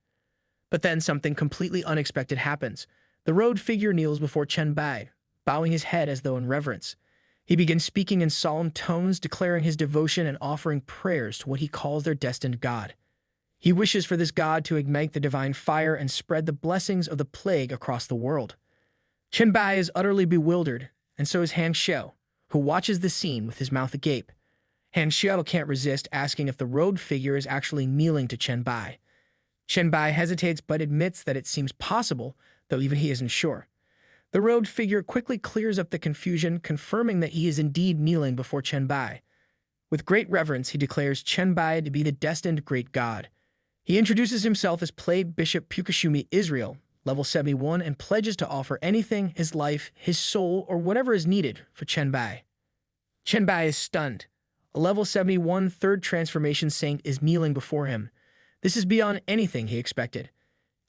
But then something completely unexpected happens. The robed figure kneels before Chen Bai, bowing his head as though in reverence. He begins speaking in solemn tones, declaring his devotion and offering prayers to what he calls their destined god. He wishes for this god to ignite the divine fire and spread the blessings of the plague across the world. Chen Bai is utterly bewildered, and so is Han Xiu, who watches the scene with his mouth agape. Han Xiu can't resist asking if the robed figure is actually kneeling to Chen Bai. Chen Bai hesitates but admits that it seems possible, though even he isn't sure. The robed figure quickly clears up the confusion, confirming that he is indeed kneeling before Chen Bai. With great reverence, he declares Chen Bai to be the destined great god. He introduces himself as Plague Bishop Pukashumi Israel, level 71, and pledges to offer anything, his life, his soul, or whatever is needed for Chen Bai. Chen Bai is stunned. A level 71 third transformation saint is kneeling before him. This is beyond anything he expected.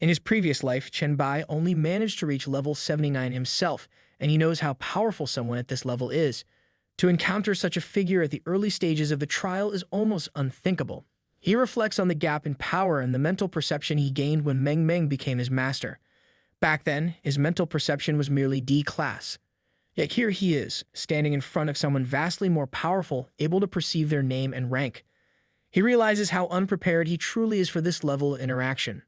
In his previous life, Chen Bai only managed to reach level 79 himself, and he knows how powerful someone at this level is. To encounter such a figure at the early stages of the trial is almost unthinkable. He reflects on the gap in power and the mental perception he gained when Meng Meng became his master. Back then, his mental perception was merely D-class. Yet here he is, standing in front of someone vastly more powerful, able to perceive their name and rank. He realizes how unprepared he truly is for this level of interaction.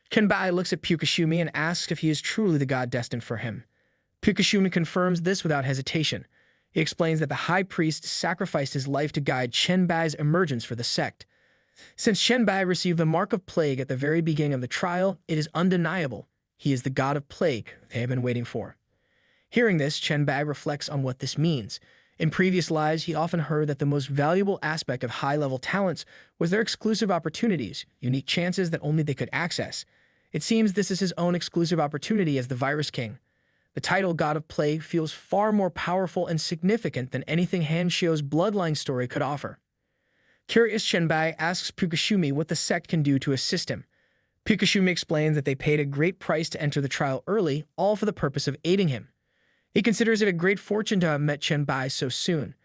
Chen Bai looks at Pukashumi and asks if he is truly the god destined for him. Pukashumi confirms this without hesitation. He explains that the high priest sacrificed his life to guide Chen Bai's emergence for the sect. Since Chen Bai received the mark of plague at the very beginning of the trial, it is undeniable he is the god of plague they have been waiting for. Hearing this, Chen Bai reflects on what this means. In previous lives, he often heard that the most valuable aspect of high-level talents was their exclusive opportunities, unique chances that only they could access. It seems this is his own exclusive opportunity as the Virus King. The title God of Plague feels far more powerful and significant than anything Hanshio's bloodline story could offer. Curious, Chen Bai asks Pukashumi what the sect can do to assist him. Pukashumi explains that they paid a great price to enter the trial early, all for the purpose of aiding him. He considers it a great fortune to have met Chen Bai so soon.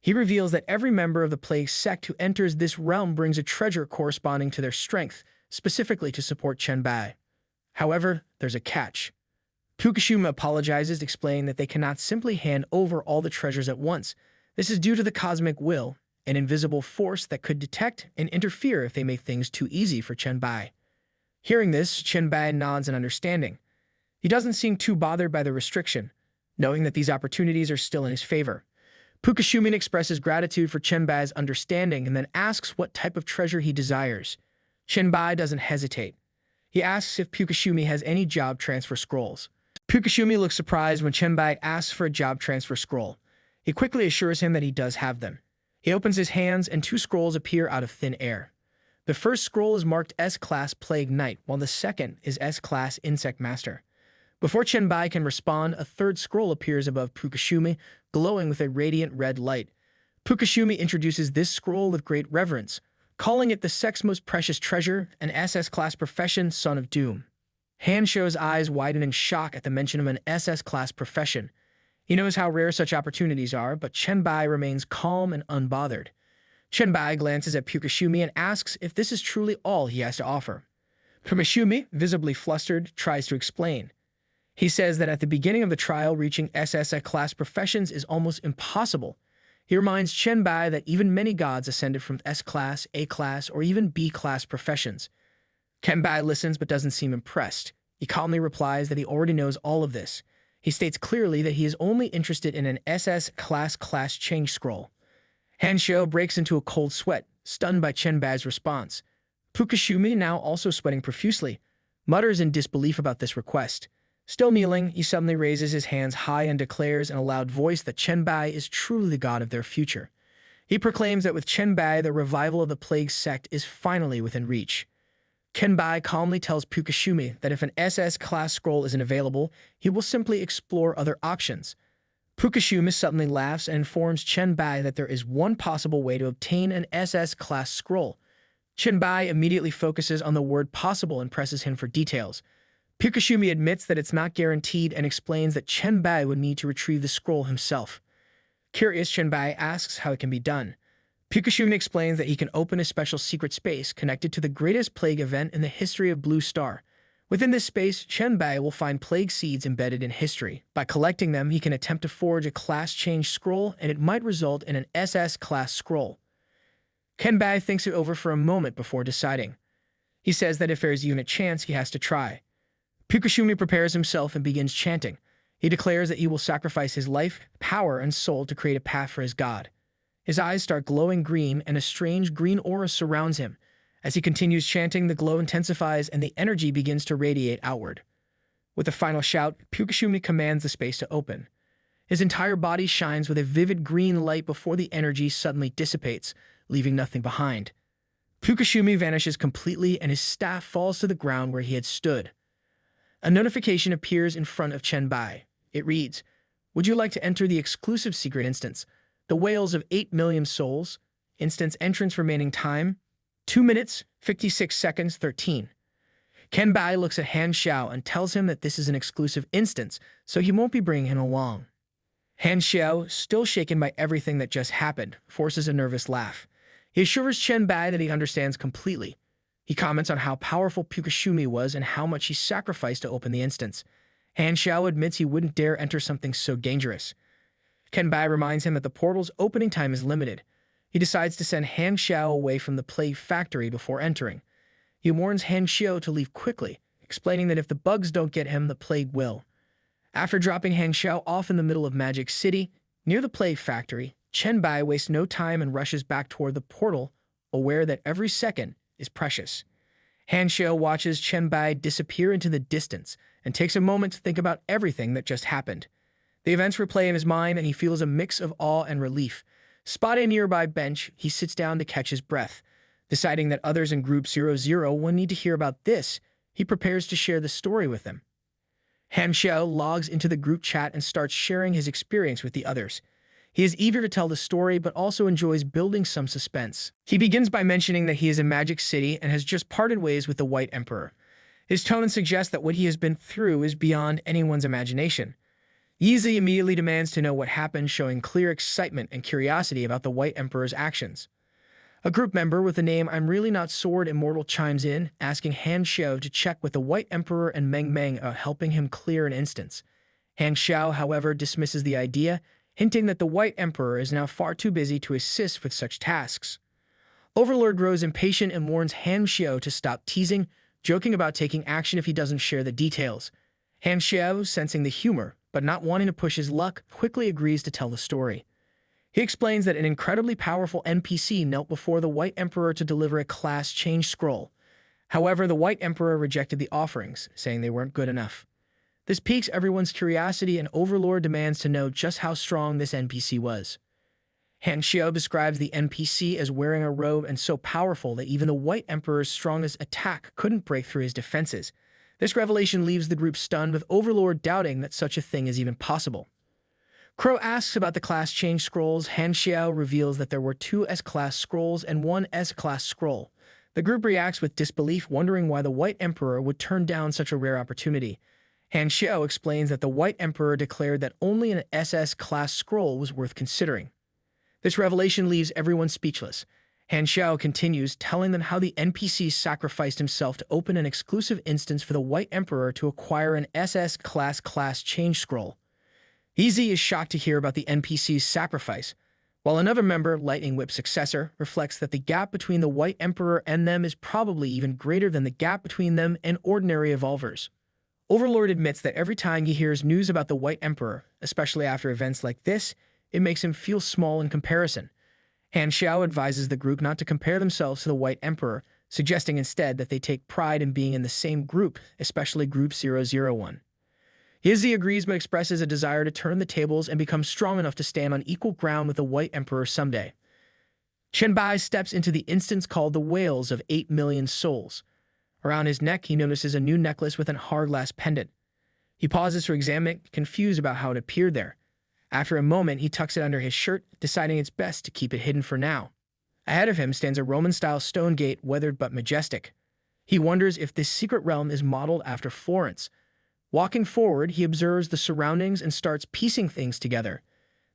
He reveals that every member of the plague sect who enters this realm brings a treasure corresponding to their strength, specifically to support Chen Bai. However, there's a catch. Pukashima apologizes, explaining that they cannot simply hand over all the treasures at once. This is due to the cosmic will, an invisible force that could detect and interfere if they make things too easy for Chen Bai. Hearing this, Chen Bai nods in understanding. He doesn't seem too bothered by the restriction, knowing that these opportunities are still in his favor. Pukashumi expresses gratitude for Chen Bai's understanding and then asks what type of treasure he desires. Chen Bai doesn't hesitate. He asks if Pukashumi has any job transfer scrolls. Pukashumi looks surprised when Chen Bai asks for a job transfer scroll. He quickly assures him that he does have them. He opens his hands and 2 scrolls appear out of thin air. The first scroll is marked S-Class Plague Knight, while the second is S-Class Insect Master. Before Chen Bai can respond, a 3rd scroll appears above Pukashumi, glowing with a radiant red light. Pukashumi introduces this scroll with great reverence, calling it the sect's most precious treasure, an SS-class profession, Son of Doom. Hanshio's eyes widen in shock at the mention of an SS-class profession. He knows how rare such opportunities are, but Chen Bai remains calm and unbothered. Chen Bai glances at Pukashumi and asks if this is truly all he has to offer. Pukashumi, visibly flustered, tries to explain. He says that at the beginning of the trial, reaching SS-class professions is almost impossible. He reminds Chen Bai that even many gods ascended from S-class, A-class, or even B-class professions. Chen Bai listens but doesn't seem impressed. He calmly replies that he already knows all of this. He states clearly that he is only interested in an SS-class change scroll. Hanshio breaks into a cold sweat, stunned by Chen Bai's response. Pukashumi, now also sweating profusely, mutters in disbelief about this request. Still kneeling, he suddenly raises his hands high and declares in a loud voice that Chen Bai is truly the god of their future. He proclaims that with Chen Bai, the revival of the plague sect is finally within reach. Chen Bai calmly tells Pukashumi that if an SS-class scroll isn't available, he will simply explore other options. Pukashumi suddenly laughs and informs Chen Bai that there is one possible way to obtain an SS-class scroll. Chen Bai immediately focuses on the word possible and presses him for details. Pukashumi admits that it's not guaranteed and explains that Chen Bai would need to retrieve the scroll himself. Curious, Chen Bai asks how it can be done. Pukashumi explains that he can open a special secret space connected to the greatest plague event in the history of Blue Star. Within this space, Chen Bai will find plague seeds embedded in history. By collecting them, he can attempt to forge a class change scroll, and it might result in an SS-class scroll. Chen Bai thinks it over for a moment before deciding. He says that if there is even a chance, he has to try. Pukashumi prepares himself and begins chanting. He declares that he will sacrifice his life, power, and soul to create a path for his god. His eyes start glowing green, and a strange green aura surrounds him. As he continues chanting, the glow intensifies and the energy begins to radiate outward. With a final shout, Pukashumi commands the space to open. His entire body shines with a vivid green light before the energy suddenly dissipates, leaving nothing behind. Pukashumi vanishes completely and his staff falls to the ground where he had stood. A notification appears in front of Chen Bai. It reads, "Would you like to enter the exclusive secret instance? The Whales of 8 million souls. Instance entrance remaining time, 2 minutes, 56 seconds, 13. Chen Bai looks at Han Xiao and tells him that this is an exclusive instance, so he won't be bringing him along. Han Xiao, still shaken by everything that just happened, forces a nervous laugh. He assures Chen Bai that he understands completely. He comments on how powerful Pukashumi was and how much he sacrificed to open the instance. Han Xiao admits he wouldn't dare enter something so dangerous. Chen Bai reminds him that the portal's opening time is limited. He decides to send Han Xiao away from the plague factory before entering. He warns Han Xiao to leave quickly, explaining that if the bugs don't get him, the plague will. After dropping Han Xiao off in the middle of Magic City, near the plague factory, Chen Bai wastes no time and rushes back toward the portal, aware that every second is precious. Hanxiu watches Chen Bai disappear into the distance and takes a moment to think about everything that just happened. The events replay in his mind, and he feels a mix of awe and relief. Spotting a nearby bench, he sits down to catch his breath. Deciding that others in Group 00 will need to hear about this, he prepares to share the story with them. Hanxiu logs into the group chat and starts sharing his experience with the others. He is eager to tell the story, but also enjoys building some suspense. He begins by mentioning that he is in Magic City and has just parted ways with the White Emperor. His tone suggests that what he has been through is beyond anyone's imagination. Yizi immediately demands to know what happened, showing clear excitement and curiosity about the White Emperor's actions. A group member with the name I'm Really Not Sword Immortal chimes in, asking Hanxiu to check with the White Emperor and Meng Meng about helping him clear an instance. Hanxiu, however, dismisses the idea, hinting that the White Emperor is now far too busy to assist with such tasks. Overlord grows impatient and warns Hanxiu to stop teasing, joking about taking action if he doesn't share the details. Hanxiu, sensing the humor, but not wanting to push his luck, quickly agrees to tell the story. He explains that an incredibly powerful NPC knelt before the White Emperor to deliver a class change scroll. However, the White Emperor rejected the offerings, saying they weren't good enough. This piques everyone's curiosity, and Overlord demands to know just how strong this NPC was. Hanxiu describes the NPC as wearing a robe and so powerful that even the White Emperor's strongest attack couldn't break through his defenses. This revelation leaves the group stunned, with Overlord doubting that such a thing is even possible. Crow asks about the class change scrolls. Hanxiu reveals that there were 2 S-class scrolls and 1 S-class scroll. The group reacts with disbelief, wondering why the White Emperor would turn down such a rare opportunity. Hanxiu explains that the White Emperor declared that only an SS-class scroll was worth considering. This revelation leaves everyone speechless. Hanxiu continues, telling them how the NPC sacrificed himself to open an exclusive instance for the White Emperor to acquire an SS-class change scroll. Yizi is shocked to hear about the NPC's sacrifice, while another member, Lightning Whip's successor, reflects that the gap between the White Emperor and them is probably even greater than the gap between them and ordinary evolvers. Overlord admits that every time he hears news about the White Emperor, especially after events like this, it makes him feel small in comparison. Hanxiu advises the group not to compare themselves to the White Emperor, suggesting instead that they take pride in being in the same group, especially Group 001. Yizi agrees, but expresses a desire to turn the tables and become strong enough to stand on equal ground with the White Emperor someday. Chen Bai steps into the instance called the Whales of 8 Million Souls. Around his neck, he notices a new necklace with an hourglass pendant. He pauses to examine it, confused about how it appeared there. After a moment, he tucks it under his shirt, deciding it's best to keep it hidden for now. Ahead of him stands a Roman-style stone gate, weathered but majestic. He wonders if this secret realm is modeled after Florence. Walking forward, he observes the surroundings and starts piecing things together.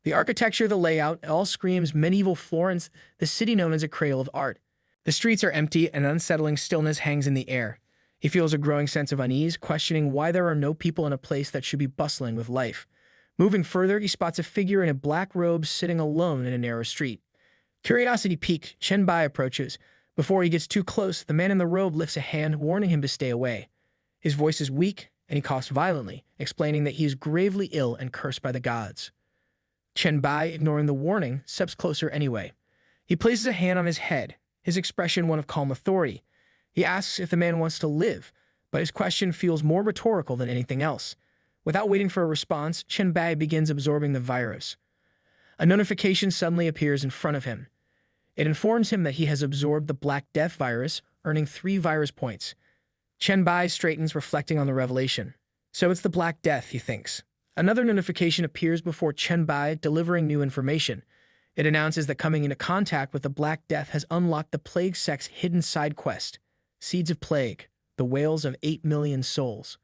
The architecture, the layout, all screams medieval Florence, the city known as a cradle of art. The streets are empty, and unsettling stillness hangs in the air. He feels a growing sense of unease, questioning why there are no people in a place that should be bustling with life. Moving further, he spots a figure in a black robe sitting alone in a narrow street. Curiosity piqued, Chen Bai approaches. Before he gets too close, the man in the robe lifts a hand, warning him to stay away. His voice is weak, and he coughs violently, explaining that he is gravely ill and cursed by the gods. Chen Bai, ignoring the warning, steps closer anyway. He places a hand on his head, his expression one of calm authority. He asks if the man wants to live, but his question feels more rhetorical than anything else. Without waiting for a response, Chen Bai begins absorbing the virus. A notification suddenly appears in front of him. It informs him that he has absorbed the Black Death virus, earning 3 virus points. Chen Bai straightens, reflecting on the revelation. So it's the Black Death, he thinks. Another notification appears before Chen Bai, delivering new information. It announces that coming into contact with the Black Death has unlocked the Plague Sect's hidden side quest, Seeds of Plague, the Whales of 8 Million Souls.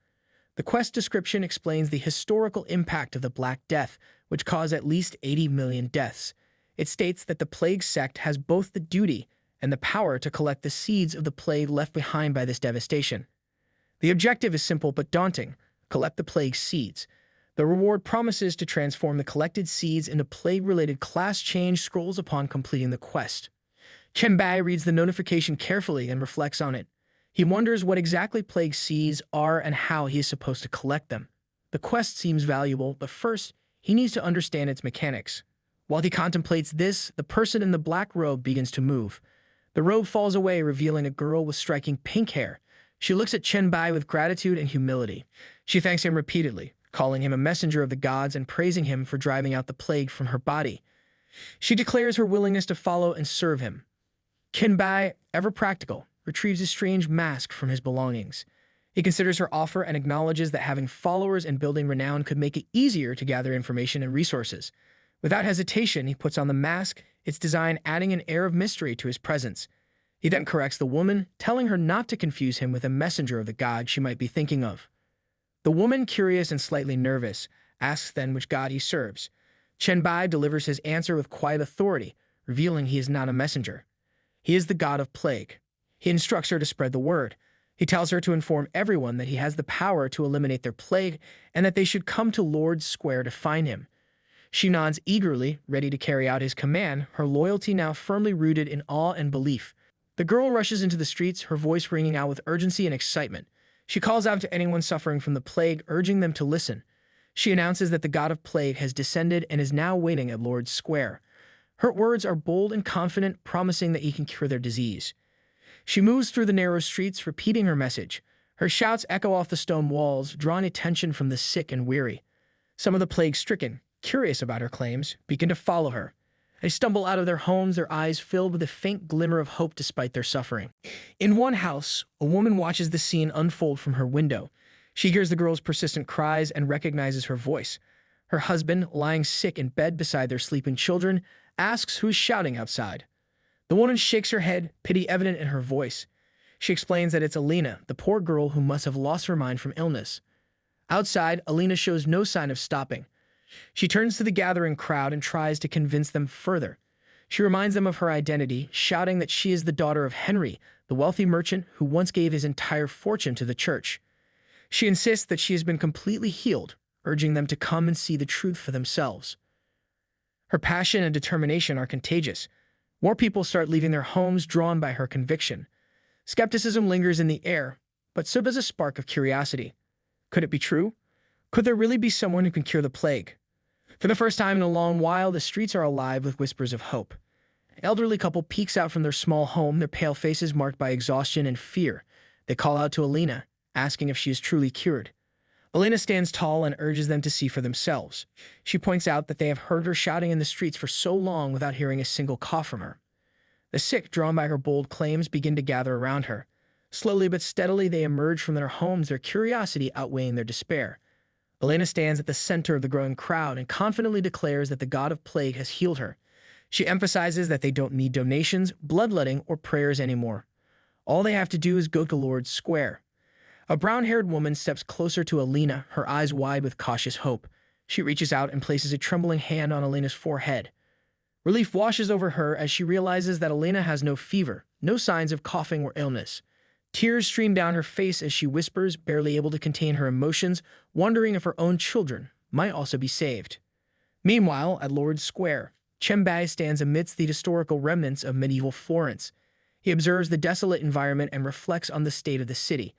The quest description explains the historical impact of the Black Death, which caused at least 80 million deaths. It states that the Plague Sect has both the duty and the power to collect the seeds of the plague left behind by this devastation. The objective is simple but daunting: collect the plague seeds. The reward promises to transform the collected seeds into plague-related class change scrolls upon completing the quest. Chen Bai reads the notification carefully and reflects on it. He wonders what exactly plague seeds are and how he is supposed to collect them. The quest seems valuable, but first, he needs to understand its mechanics. While he contemplates this, the person in the black robe begins to move. The robe falls away, revealing a girl with striking pink hair. She looks at Chen Bai with gratitude and humility. She thanks him repeatedly, calling him a messenger of the gods and praising him for driving out the plague from her body. She declares her willingness to follow and serve him. Chen Bai, ever practical, retrieves a strange mask from his belongings. He considers her offer and acknowledges that having followers and building renown could make it easier to gather information and resources. Without hesitation, he puts on the mask, its design adding an air of mystery to his presence. He then corrects the woman, telling her not to confuse him with a messenger of the god she might be thinking of. The woman, curious and slightly nervous, asks then which god he serves. Chen Bai delivers his answer with quiet authority, revealing he is not a messenger. He is the god of plague. He instructs her to spread the word. He tells her to inform everyone that he has the power to eliminate their plague and that they should come to Lord's Square to find him. She nods eagerly, ready to carry out his command, her loyalty now firmly rooted in awe and belief. The girl rushes into the streets, her voice ringing out with urgency and excitement. She calls out to anyone suffering from the plague, urging them to listen. She announces that the god of plague has descended and is now waiting at Lord's Square. Her words are bold and confident, promising that he can cure their disease. She moves through the narrow streets, repeating her message. Her shouts echo off the stone walls, drawing attention from the sick and weary. Some of the plague-stricken, curious about her claims, begin to follow her. They stumble out of their homes, their eyes filled with a faint glimmer of hope despite their suffering. In one house, a woman watches the scene unfold from her window. She hears the girl's persistent cries and recognizes her voice. Her husband, lying sick in bed beside their sleeping children, asks who is shouting outside. The woman shakes her head, pity evident in her voice. She explains that it's Alina, the poor girl who must have lost her mind from illness. Outside, Alina shows no sign of stopping. She turns to the gathering crowd and tries to convince them further. She reminds them of her identity, shouting that she is the daughter of Henry, the wealthy merchant who once gave his entire fortune to the church. She insists that she has been completely healed, urging them to come and see the truth for themselves. Her passion and determination are contagious. More people start leaving their homes, drawn by her conviction. Skepticism lingers in the air, but so does a spark of curiosity. Could it be true? Could there really be someone who can cure the plague? For the first time in a long while, the streets are alive with whispers of hope. An elderly couple peeks out from their small home, their pale faces marked by exhaustion and fear. They call out to Alina, asking if she is truly cured. Alina stands tall and urges them to see for themselves. She points out that they have heard her shouting in the streets for so long without hearing a single cough from her. The sick, drawn by her bold claims, begin to gather around her. Slowly but steadily, they emerge from their homes, their curiosity outweighing their despair. Alina stands at the center of the growing crowd and confidently declares that the god of plague has healed her. She emphasizes that they don't need donations, bloodletting, or prayers anymore. All they have to do is go to Lord's Square. A brown-haired woman steps closer to Alina, her eyes wide with cautious hope. She reaches out and places a trembling hand on Alina's forehead. Relief washes over her as she realizes that Alina has no fever, no signs of coughing or illness. Tears stream down her face as she whispers, barely able to contain her emotions, wondering if her own children might also be saved. Meanwhile, at Lord's Square, Chen Bai stands amidst the historical remnants of medieval Florence. He observes the desolate environment and reflects on the state of the city.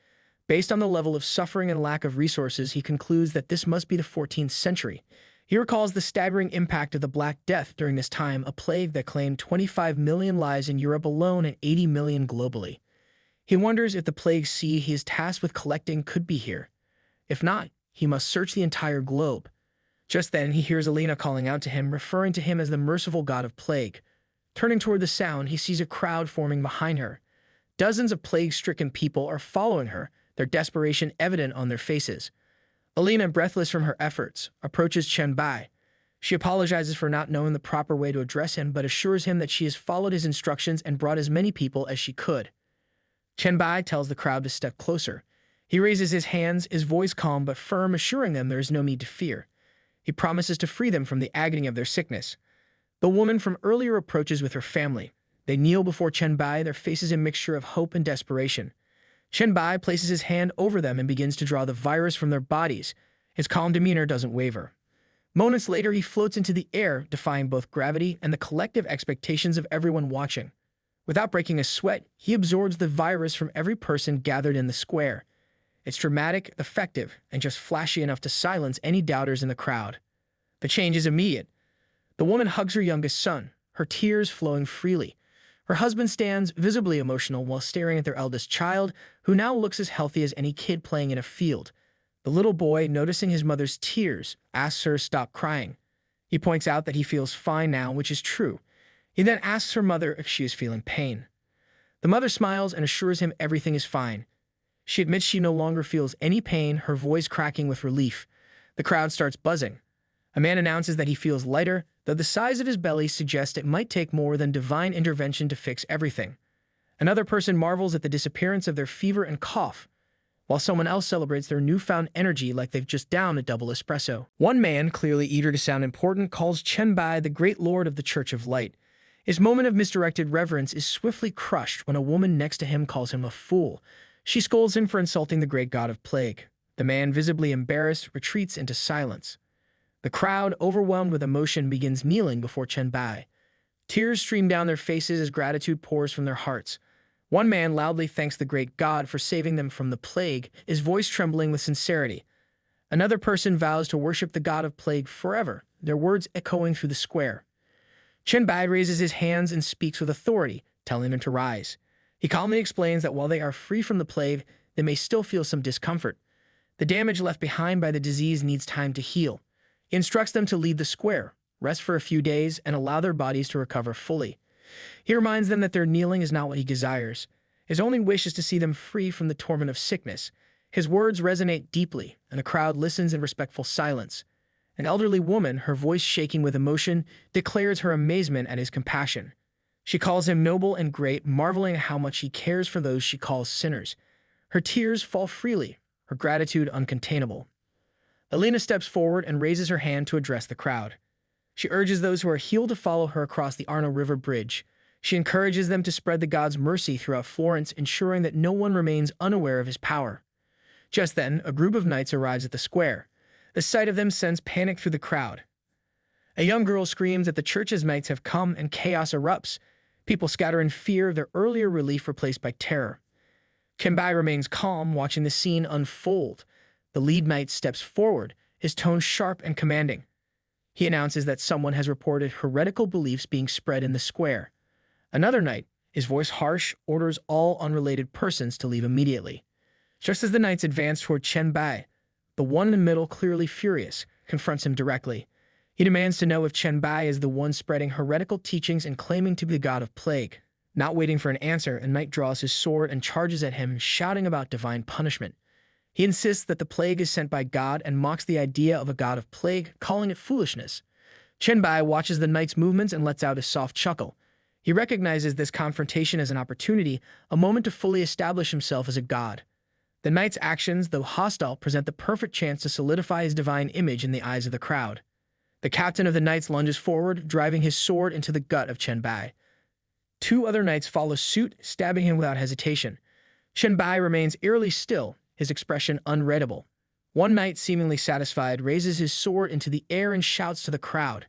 Based on the level of suffering and lack of resources, he concludes that this must be the 14th century. He recalls the staggering impact of the Black Death during this time, a plague that claimed 25 million lives in Europe alone and 80 million globally. He wonders if the plague sea he is tasked with collecting could be here. If not, he must search the entire globe. Just then, he hears Alina calling out to him, referring to him as the merciful god of plague. Turning toward the sound, he sees a crowd forming behind her. Dozens of plague-stricken people are following her, their desperation evident on their faces. Alina, breathless from her efforts, approaches Chen Bai. She apologizes for not knowing the proper way to address him, but assures him that she has followed his instructions and brought as many people as she could. Chen Bai tells the crowd to step closer. He raises his hands, his voice calm but firm, assuring them there is no need to fear. He promises to free them from the agony of their sickness. The woman from earlier approaches with her family. They kneel before Chen Bai, their faces a mixture of hope and desperation. Chen Bai places his hand over them and begins to draw the virus from their bodies. His calm demeanor doesn't waver. Moments later, he floats into the air, defying both gravity and the collective expectations of everyone watching. Without breaking a sweat, he absorbs the virus from every person gathered in the square. It's dramatic, effective, and just flashy enough to silence any doubters in the crowd. The change is immediate. The woman hugs her youngest son, her tears flowing freely. Her husband stands, visibly emotional, while staring at their eldest child, who now looks as healthy as any kid playing in a field. The little boy, noticing his mother's tears, asks her to stop crying. He points out that he feels fine now, which is true. He then asks her mother if she is feeling pain. The mother smiles and assures him everything is fine. She admits she no longer feels any pain, her voice cracking with relief. The crowd starts buzzing. A man announces that he feels lighter, though the size of his belly suggests it might take more than divine intervention to fix everything. Another person marvels at the disappearance of their fever and cough, while someone else celebrates their newfound energy like they've just downed a double espresso. One man, clearly eager to sound important, calls Chen Bai the great lord of the Church of Light. His moment of misdirected reverence is swiftly crushed when a woman next to him calls him a fool. She scolds him for insulting the great god of plague. The man, visibly embarrassed, retreats into silence. The crowd, overwhelmed with emotion, begins kneeling before Chen Bai. Tears stream down their faces as gratitude pours from their hearts. One man loudly thanks the great god for saving them from the plague, his voice trembling with sincerity. Another person vows to worship the god of plague forever, their words echoing through the square. Chen Bai raises his hands and speaks with authority, telling them to rise. He calmly explains that while they are free from the plague, they may still feel some discomfort. The damage left behind by the disease needs time to heal. He instructs them to leave the square, rest for a few days, and allow their bodies to recover fully. He reminds them that their kneeling is not what he desires. His only wish is to see them free from the torment of sickness. His words resonate deeply, and the crowd listens in respectful silence. An elderly woman, her voice shaking with emotion, declares her amazement at his compassion. She calls him noble and great, marveling at how much he cares for those she calls sinners. Her tears fall freely, her gratitude uncontainable. Alina steps forward and raises her hand to address the crowd. She urges those who are healed to follow her across the Arno River Bridge. She encourages them to spread the god's mercy throughout Florence, ensuring that no one remains unaware of his power. Just then, a group of knights arrives at the square. The sight of them sends panic through the crowd. A young girl screams that the church's knights have come, and chaos erupts. People scatter in fear, their earlier relief replaced by terror. Chen Bai remains calm, watching the scene unfold. The lead knight steps forward, his tone sharp and commanding. He announces that someone has reported heretical beliefs being spread in the square. Another knight, his voice harsh, orders all unrelated persons to leave immediately. Just as the knights advance toward Chen Bai, the one in the middle, clearly furious, confronts him directly. He demands to know if Chen Bai is the one spreading heretical teachings and claiming to be the god of plague. Not waiting for an answer, a knight draws his sword and charges at him, shouting about divine punishment. He insists that the plague is sent by God and mocks the idea of a god of plague, calling it foolishness. Chen Bai watches the knight's movements and lets out a soft chuckle. He recognizes this confrontation as an opportunity, a moment to fully establish himself as a god. The knight's actions, though hostile, present the perfect chance to solidify his divine image in the eyes of the crowd. The captain of the knights lunges forward, driving his sword into the gut of Chen Bai. Two other knights follow suit, stabbing him without hesitation. Chen Bai remains eerily still, his expression unreadable. One knight, seemingly satisfied, raises his sword into the air and shouts to the crowd.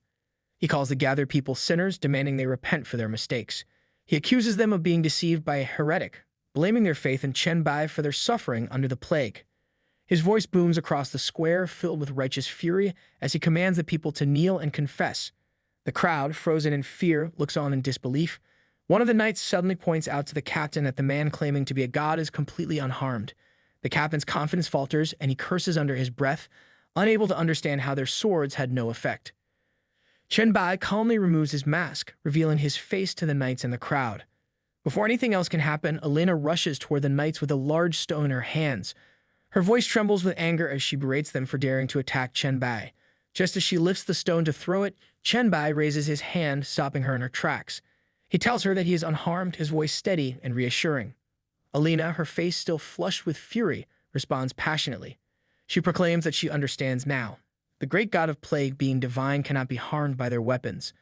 He calls the gathered people sinners, demanding they repent for their mistakes. He accuses them of being deceived by a heretic, blaming their faith in Chen Bai for their suffering under the plague. His voice booms across the square, filled with righteous fury, as he commands the people to kneel and confess. The crowd, frozen in fear, looks on in disbelief. One of the knights suddenly points out to the captain that the man claiming to be a god is completely unharmed. The captain's confidence falters, and he curses under his breath, unable to understand how their swords had no effect. Chen Bai calmly removes his mask, revealing his face to the knights in the crowd. Before anything else can happen, Elena rushes toward the knights with a large stone in her hands. Her voice trembles with anger as she berates them for daring to attack Chen Bai. Just as she lifts the stone to throw it, Chen Bai raises his hand, stopping her in her tracks. He tells her that he is unharmed, his voice steady and reassuring. Alina, her face still flushed with fury, responds passionately. She proclaims that she understands now. The great god of plague, being divine, cannot be harmed by their weapons,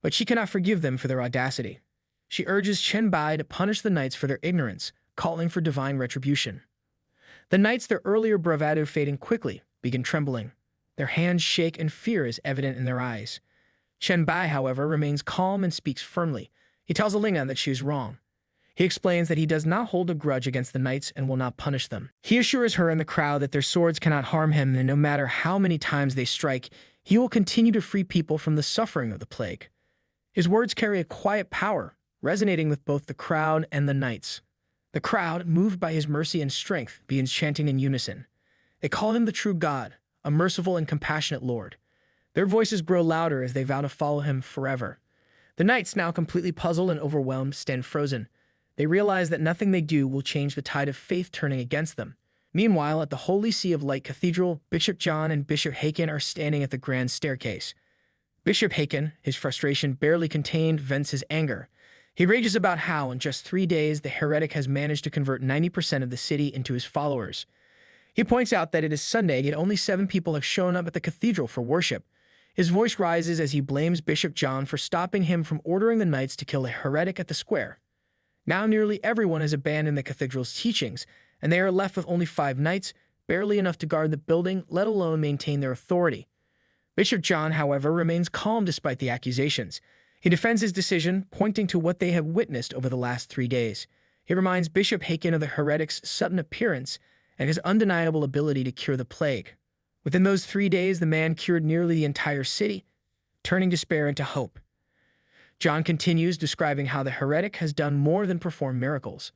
but she cannot forgive them for their audacity. She urges Chen Bai to punish the knights for their ignorance, calling for divine retribution. The knights, their earlier bravado fading quickly, begin trembling. Their hands shake and fear is evident in their eyes. Chen Bai, however, remains calm and speaks firmly. He tells Alina that she is wrong. He explains that he does not hold a grudge against the knights and will not punish them. He assures her and the crowd that their swords cannot harm him, and no matter how many times they strike, he will continue to free people from the suffering of the plague. His words carry a quiet power, resonating with both the crowd and the knights. The crowd, moved by his mercy and strength, begins chanting in unison. They call him the true God, a merciful and compassionate Lord. Their voices grow louder as they vow to follow him forever. The knights, now completely puzzled and overwhelmed, stand frozen. They realize that nothing they do will change the tide of faith turning against them. Meanwhile, at the Holy See of Light Cathedral, Bishop John and Bishop Haken are standing at the grand staircase. Bishop Haken, his frustration barely contained, vents his anger. He rages about how, in just 3 days, the heretic has managed to convert 90% of the city into his followers. He points out that it is Sunday, yet only 7 people have shown up at the cathedral for worship. His voice rises as he blames Bishop John for stopping him from ordering the knights to kill a heretic at the square. Now nearly everyone has abandoned the cathedral's teachings, and they are left with only 5 knights, barely enough to guard the building, let alone maintain their authority. Bishop John, however, remains calm despite the accusations. He defends his decision, pointing to what they have witnessed over the last 3 days. He reminds Bishop Haken of the heretic's sudden appearance and his undeniable ability to cure the plague. Within those 3 days, the man cured nearly the entire city, turning despair into hope. John continues, describing how the heretic has done more than perform miracles.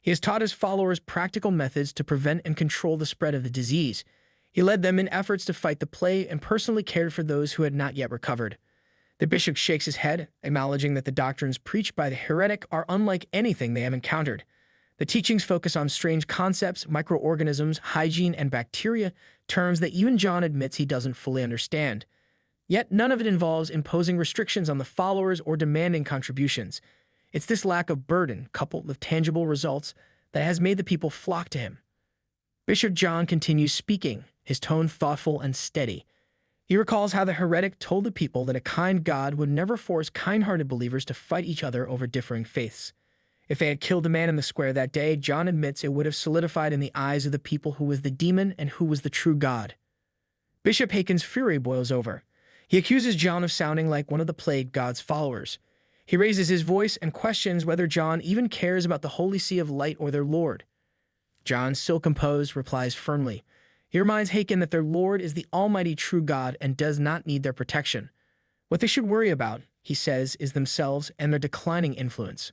He has taught his followers practical methods to prevent and control the spread of the disease. He led them in efforts to fight the plague and personally cared for those who had not yet recovered. The bishop shakes his head, acknowledging that the doctrines preached by the heretic are unlike anything they have encountered. The teachings focus on strange concepts, microorganisms, hygiene, and bacteria, terms that even John admits he doesn't fully understand. Yet none of it involves imposing restrictions on the followers or demanding contributions. It's this lack of burden, coupled with tangible results, that has made the people flock to him. Bishop John continues speaking, his tone thoughtful and steady. He recalls how the heretic told the people that a kind God would never force kind-hearted believers to fight each other over differing faiths. If they had killed the man in the square that day, John admits it would have solidified in the eyes of the people who was the demon and who was the true God. Bishop Haken's fury boils over. He accuses John of sounding like one of the plagued God's followers. He raises his voice and questions whether John even cares about the Holy See of Light or their Lord. John, still composed, replies firmly. He reminds Haken that their Lord is the almighty true God and does not need their protection. What they should worry about, he says, is themselves and their declining influence.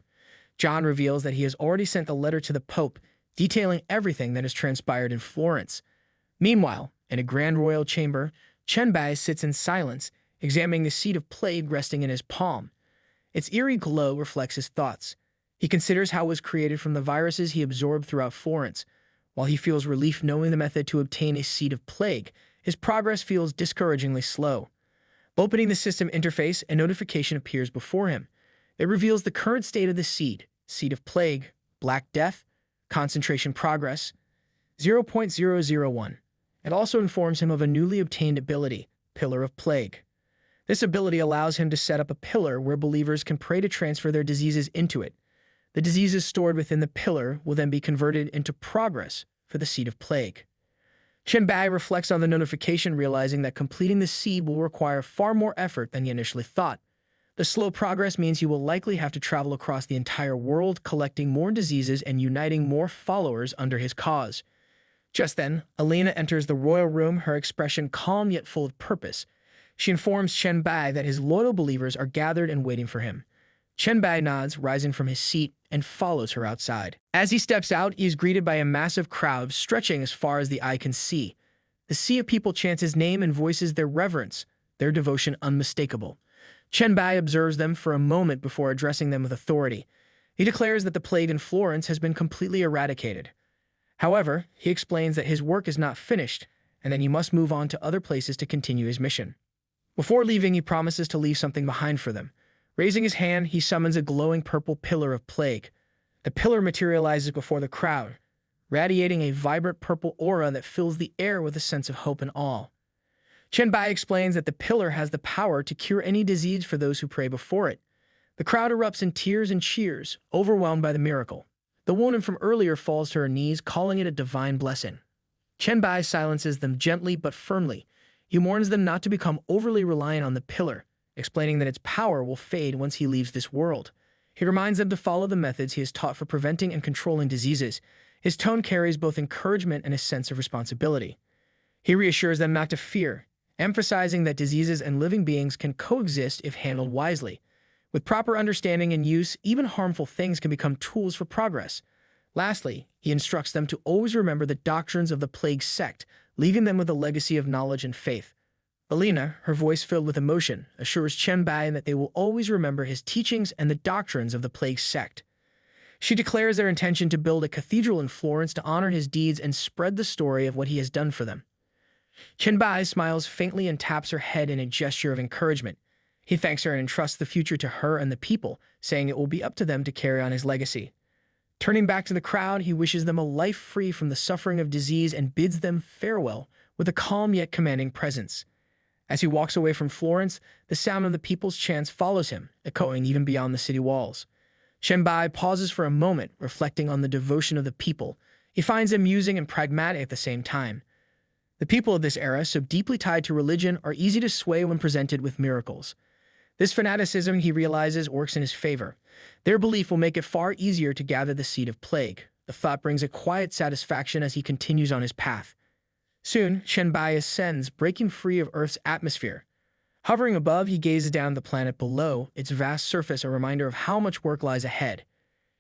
John reveals that he has already sent a letter to the Pope detailing everything that has transpired in Florence. Meanwhile, in a grand royal chamber, Chen Bai sits in silence, examining the seed of plague resting in his palm. Its eerie glow reflects his thoughts. He considers how it was created from the viruses he absorbed throughout Florence. While he feels relief knowing the method to obtain a seed of plague, his progress feels discouragingly slow. Opening the system interface, a notification appears before him. It reveals the current state of the seed of plague, Black Death, concentration progress, 0.001. It also informs him of a newly obtained ability, Pillar of Plague. This ability allows him to set up a pillar where believers can pray to transfer their diseases into it. The diseases stored within the pillar will then be converted into progress for the seed of plague. Chen Bai reflects on the notification, realizing that completing the seed will require far more effort than he initially thought. The slow progress means he will likely have to travel across the entire world, collecting more diseases and uniting more followers under his cause. Just then, Elena enters the royal room, her expression calm yet full of purpose. She informs Chen Bai that his loyal believers are gathered and waiting for him. Chen Bai nods, rising from his seat, and follows her outside. As he steps out, he is greeted by a massive crowd stretching as far as the eye can see. The sea of people chants his name and voices their reverence, their devotion unmistakable. Chen Bai observes them for a moment before addressing them with authority. He declares that the plague in Florence has been completely eradicated. However, he explains that his work is not finished and that he must move on to other places to continue his mission. Before leaving, he promises to leave something behind for them. Raising his hand, he summons a glowing purple pillar of plague. The pillar materializes before the crowd, radiating a vibrant purple aura that fills the air with a sense of hope and awe. Chen Bai explains that the pillar has the power to cure any disease for those who pray before it. The crowd erupts in tears and cheers, overwhelmed by the miracle. The woman from earlier falls to her knees, calling it a divine blessing. Chen Bai silences them gently but firmly. He warns them not to become overly reliant on the pillar, explaining that its power will fade once he leaves this world. He reminds them to follow the methods he has taught for preventing and controlling diseases. His tone carries both encouragement and a sense of responsibility. He reassures them not to fear, emphasizing that diseases and living beings can coexist if handled wisely. With proper understanding and use, even harmful things can become tools for progress. Lastly, he instructs them to always remember the doctrines of the plague sect, leaving them with a legacy of knowledge and faith. Alina, her voice filled with emotion, assures Chen Bai that they will always remember his teachings and the doctrines of the plague sect. She declares their intention to build a cathedral in Florence to honor his deeds and spread the story of what he has done for them. Chen Bai smiles faintly and taps her head in a gesture of encouragement. He thanks her and entrusts the future to her and the people, saying it will be up to them to carry on his legacy. Turning back to the crowd, he wishes them a life free from the suffering of disease and bids them farewell with a calm yet commanding presence. As he walks away from Florence, the sound of the people's chants follows him, echoing even beyond the city walls. Chen Bai pauses for a moment, reflecting on the devotion of the people. He finds them amusing and pragmatic at the same time. The people of this era, so deeply tied to religion, are easy to sway when presented with miracles. This fanaticism, he realizes, works in his favor. Their belief will make it far easier to gather the seed of plague. The thought brings a quiet satisfaction as he continues on his path. Soon, Chen Bai ascends, breaking free of Earth's atmosphere. Hovering above, he gazes down at the planet below, its vast surface a reminder of how much work lies ahead.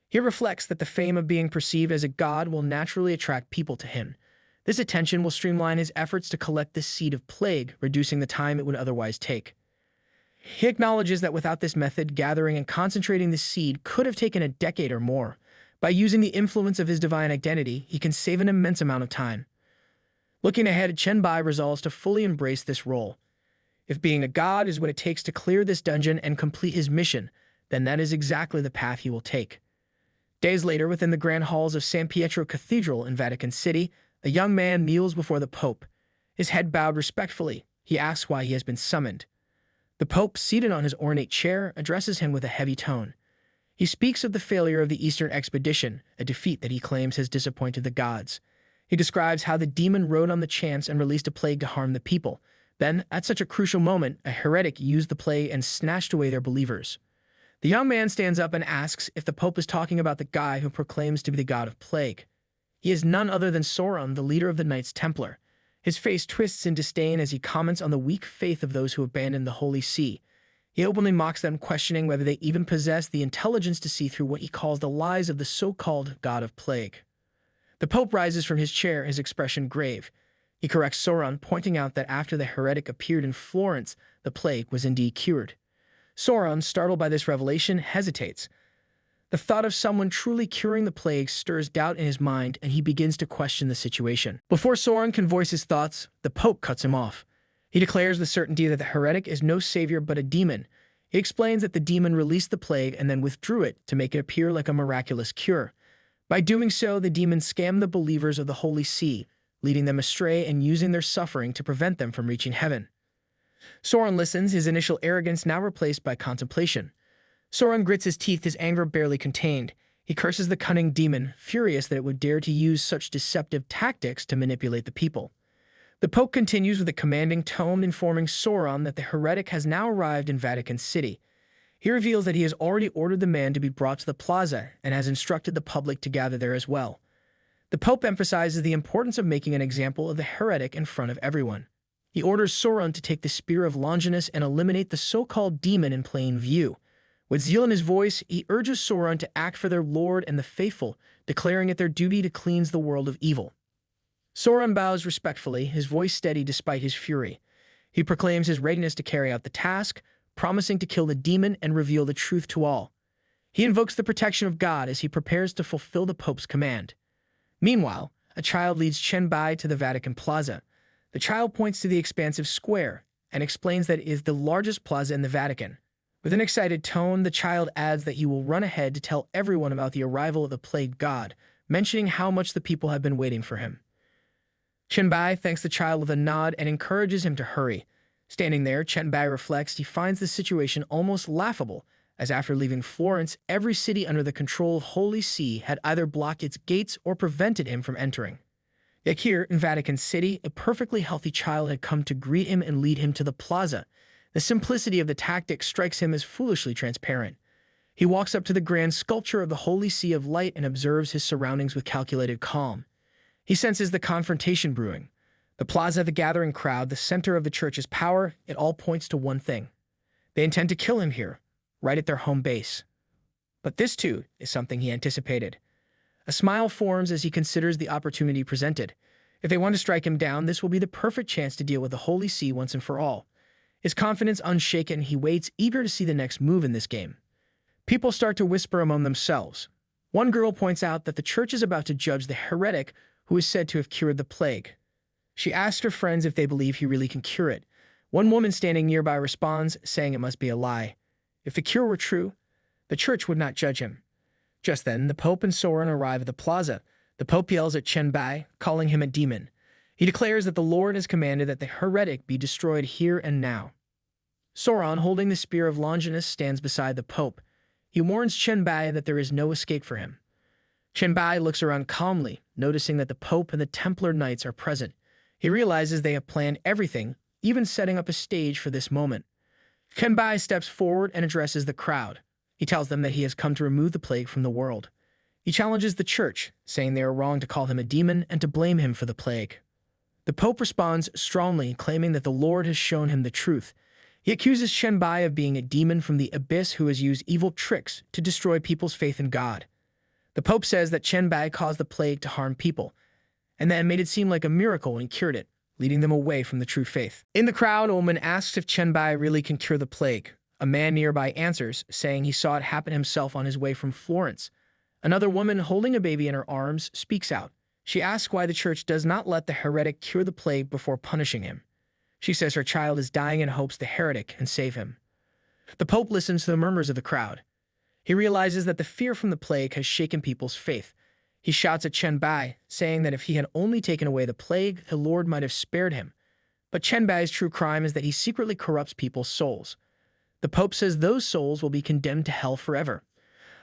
He reflects that the fame of being perceived as a god will naturally attract people to him. This attention will streamline his efforts to collect this seed of plague, reducing the time it would otherwise take. He acknowledges that without this method, gathering and concentrating the seed could have taken a decade or more. By using the influence of his divine identity, he can save an immense amount of time. Looking ahead, Chen Bai resolves to fully embrace this role. If being a god is what it takes to clear this dungeon and complete his mission, then that is exactly the path he will take. Days later, within the grand halls of San Pietro Cathedral in Vatican City, a young man kneels before the Pope. His head bowed respectfully, he asks why he has been summoned. The Pope, seated on his ornate chair, addresses him with a heavy tone. He speaks of the failure of the Eastern expedition, a defeat that he claims has disappointed the gods. He describes how the demon rode on the chance and released a plague to harm the people. Then, at such a crucial moment, a heretic used the plague and snatched away their believers. The young man stands up and asks if the Pope is talking about the guy who proclaims to be the god of plague. He is none other than Sauron, the leader of the Knights Templar. His face twists in disdain as he comments on the weak faith of those who abandoned the Holy See. He openly mocks them, questioning whether they even possess the intelligence to see through what he calls the lies of the so-called god of plague. The Pope rises from his chair, his expression grave. He corrects Sauron, pointing out that after the heretic appeared in Florence, the plague was indeed cured. Sauron, startled by this revelation, hesitates. The thought of someone truly curing the plague stirs doubt in his mind, and he begins to question the situation. Before Sauron can voice his thoughts, the Pope cuts him off. He declares with certainty that the heretic is no savior but a demon. He explains that the demon released the plague and then withdrew it to make it appear like a miraculous cure. By doing so, the demon scammed the believers of the Holy See, leading them astray and using their suffering to prevent them from reaching heaven. Sauron listens, his initial arrogance now replaced by contemplation. Sauron grits his teeth, his anger barely contained. He curses the cunning demon, furious that it would dare to use such deceptive tactics to manipulate the people. The Pope continues with a commanding tone, informing Sauron that the heretic has now arrived in Vatican City. He reveals that he has already ordered the man to be brought to the plaza and has instructed the public to gather there as well. The Pope emphasizes the importance of making an example of the heretic in front of everyone. He orders Sauron to take the Spear of Longinus and eliminate the so-called demon in plain view. With zeal in his voice, he urges Sauron to act for their Lord and the faithful, declaring it their duty to cleanse the world of evil. Sauron bows respectfully, his voice steady despite his fury. He proclaims his readiness to carry out the task, promising to kill the demon and reveal the truth to all. He invokes the protection of God as he prepares to fulfill the Pope's command. Meanwhile, a child leads Chen Bai to the Vatican Plaza. The child points to the expansive square and explains that it is the largest plaza in the Vatican. With an excited tone, the child adds that he will run ahead to tell everyone about the arrival of the plague god, mentioning how much the people have been waiting for him. Chen Bai thanks the child with a nod and encourages him to hurry. Standing there, Chen Bai reflects he finds the situation almost laughable, as after leaving Florence, every city under the control of Holy See had either blocked its gates or prevented him from entering. Yet here, in Vatican City, a perfectly healthy child had come to greet him and lead him to the plaza. The simplicity of the tactic strikes him as foolishly transparent. He walks up to the grand sculpture of the Holy Sea of Light and observes his surroundings with calculated calm. He senses the confrontation brewing. The plaza, the gathering crowd, the center of the church's power, it all points to one thing. They intend to kill him here. right at their home base. But this, too, is something he anticipated. A smile forms as he considers the opportunity presented. If they want to strike him down, this will be the perfect chance to deal with the Holy See once and for all. His confidence unshaken, he waits, eager to see the next move in this game. People start to whisper among themselves. One girl points out that the church is about to judge the heretic who is said to have cured the plague. She asks her friends if they believe he really can cure it. One woman standing nearby responds, saying it must be a lie. If the cure were true, the church would not judge him. Just then, the Pope and Soren arrive at the plaza. The Pope yells at Chen Bai, calling him a demon. He declares that the Lord has commanded that the heretic be destroyed here and now. Soren, holding the spear of Longinus, stands beside the Pope. He warns Chen Bai that there is no escape for him. Chen Bai looks around calmly, noticing that the Pope and the Templar Knights are present. He realizes they have planned everything, even setting up a stage for this moment. Chen Bai steps forward and addresses the crowd. He tells them that he has come to remove the plague from the world. He challenges the church, saying they are wrong to call him a demon and to blame him for the plague. The Pope responds strongly, claiming that the Lord has shown him the truth. He accuses Chen Bai of being a demon from the abyss who has used evil tricks to destroy people's faith in God. The Pope says that Chen Bai caused the plague to harm people, and that made it seem like a miracle when he cured it, leading them away from the true faith. In the crowd, a woman asks if Chen Bai really can cure the plague. A man nearby answers, saying he saw it happen himself on his way from Florence. Another woman, holding a baby in her arms, speaks out. She asks why the church does not let the heretic cure the plague before punishing him. She says her child is dying and hopes the heretic can save him. The Pope listens to the murmurs of the crowd. He realizes that the fear from the plague has shaken people's faith. He shouts at Chen Bai, saying that if he had only taken away the plague, the Lord might have spared him. But Chen Bai's true crime is that he secretly corrupts people's souls. The Pope says those souls will be condemned to hell forever.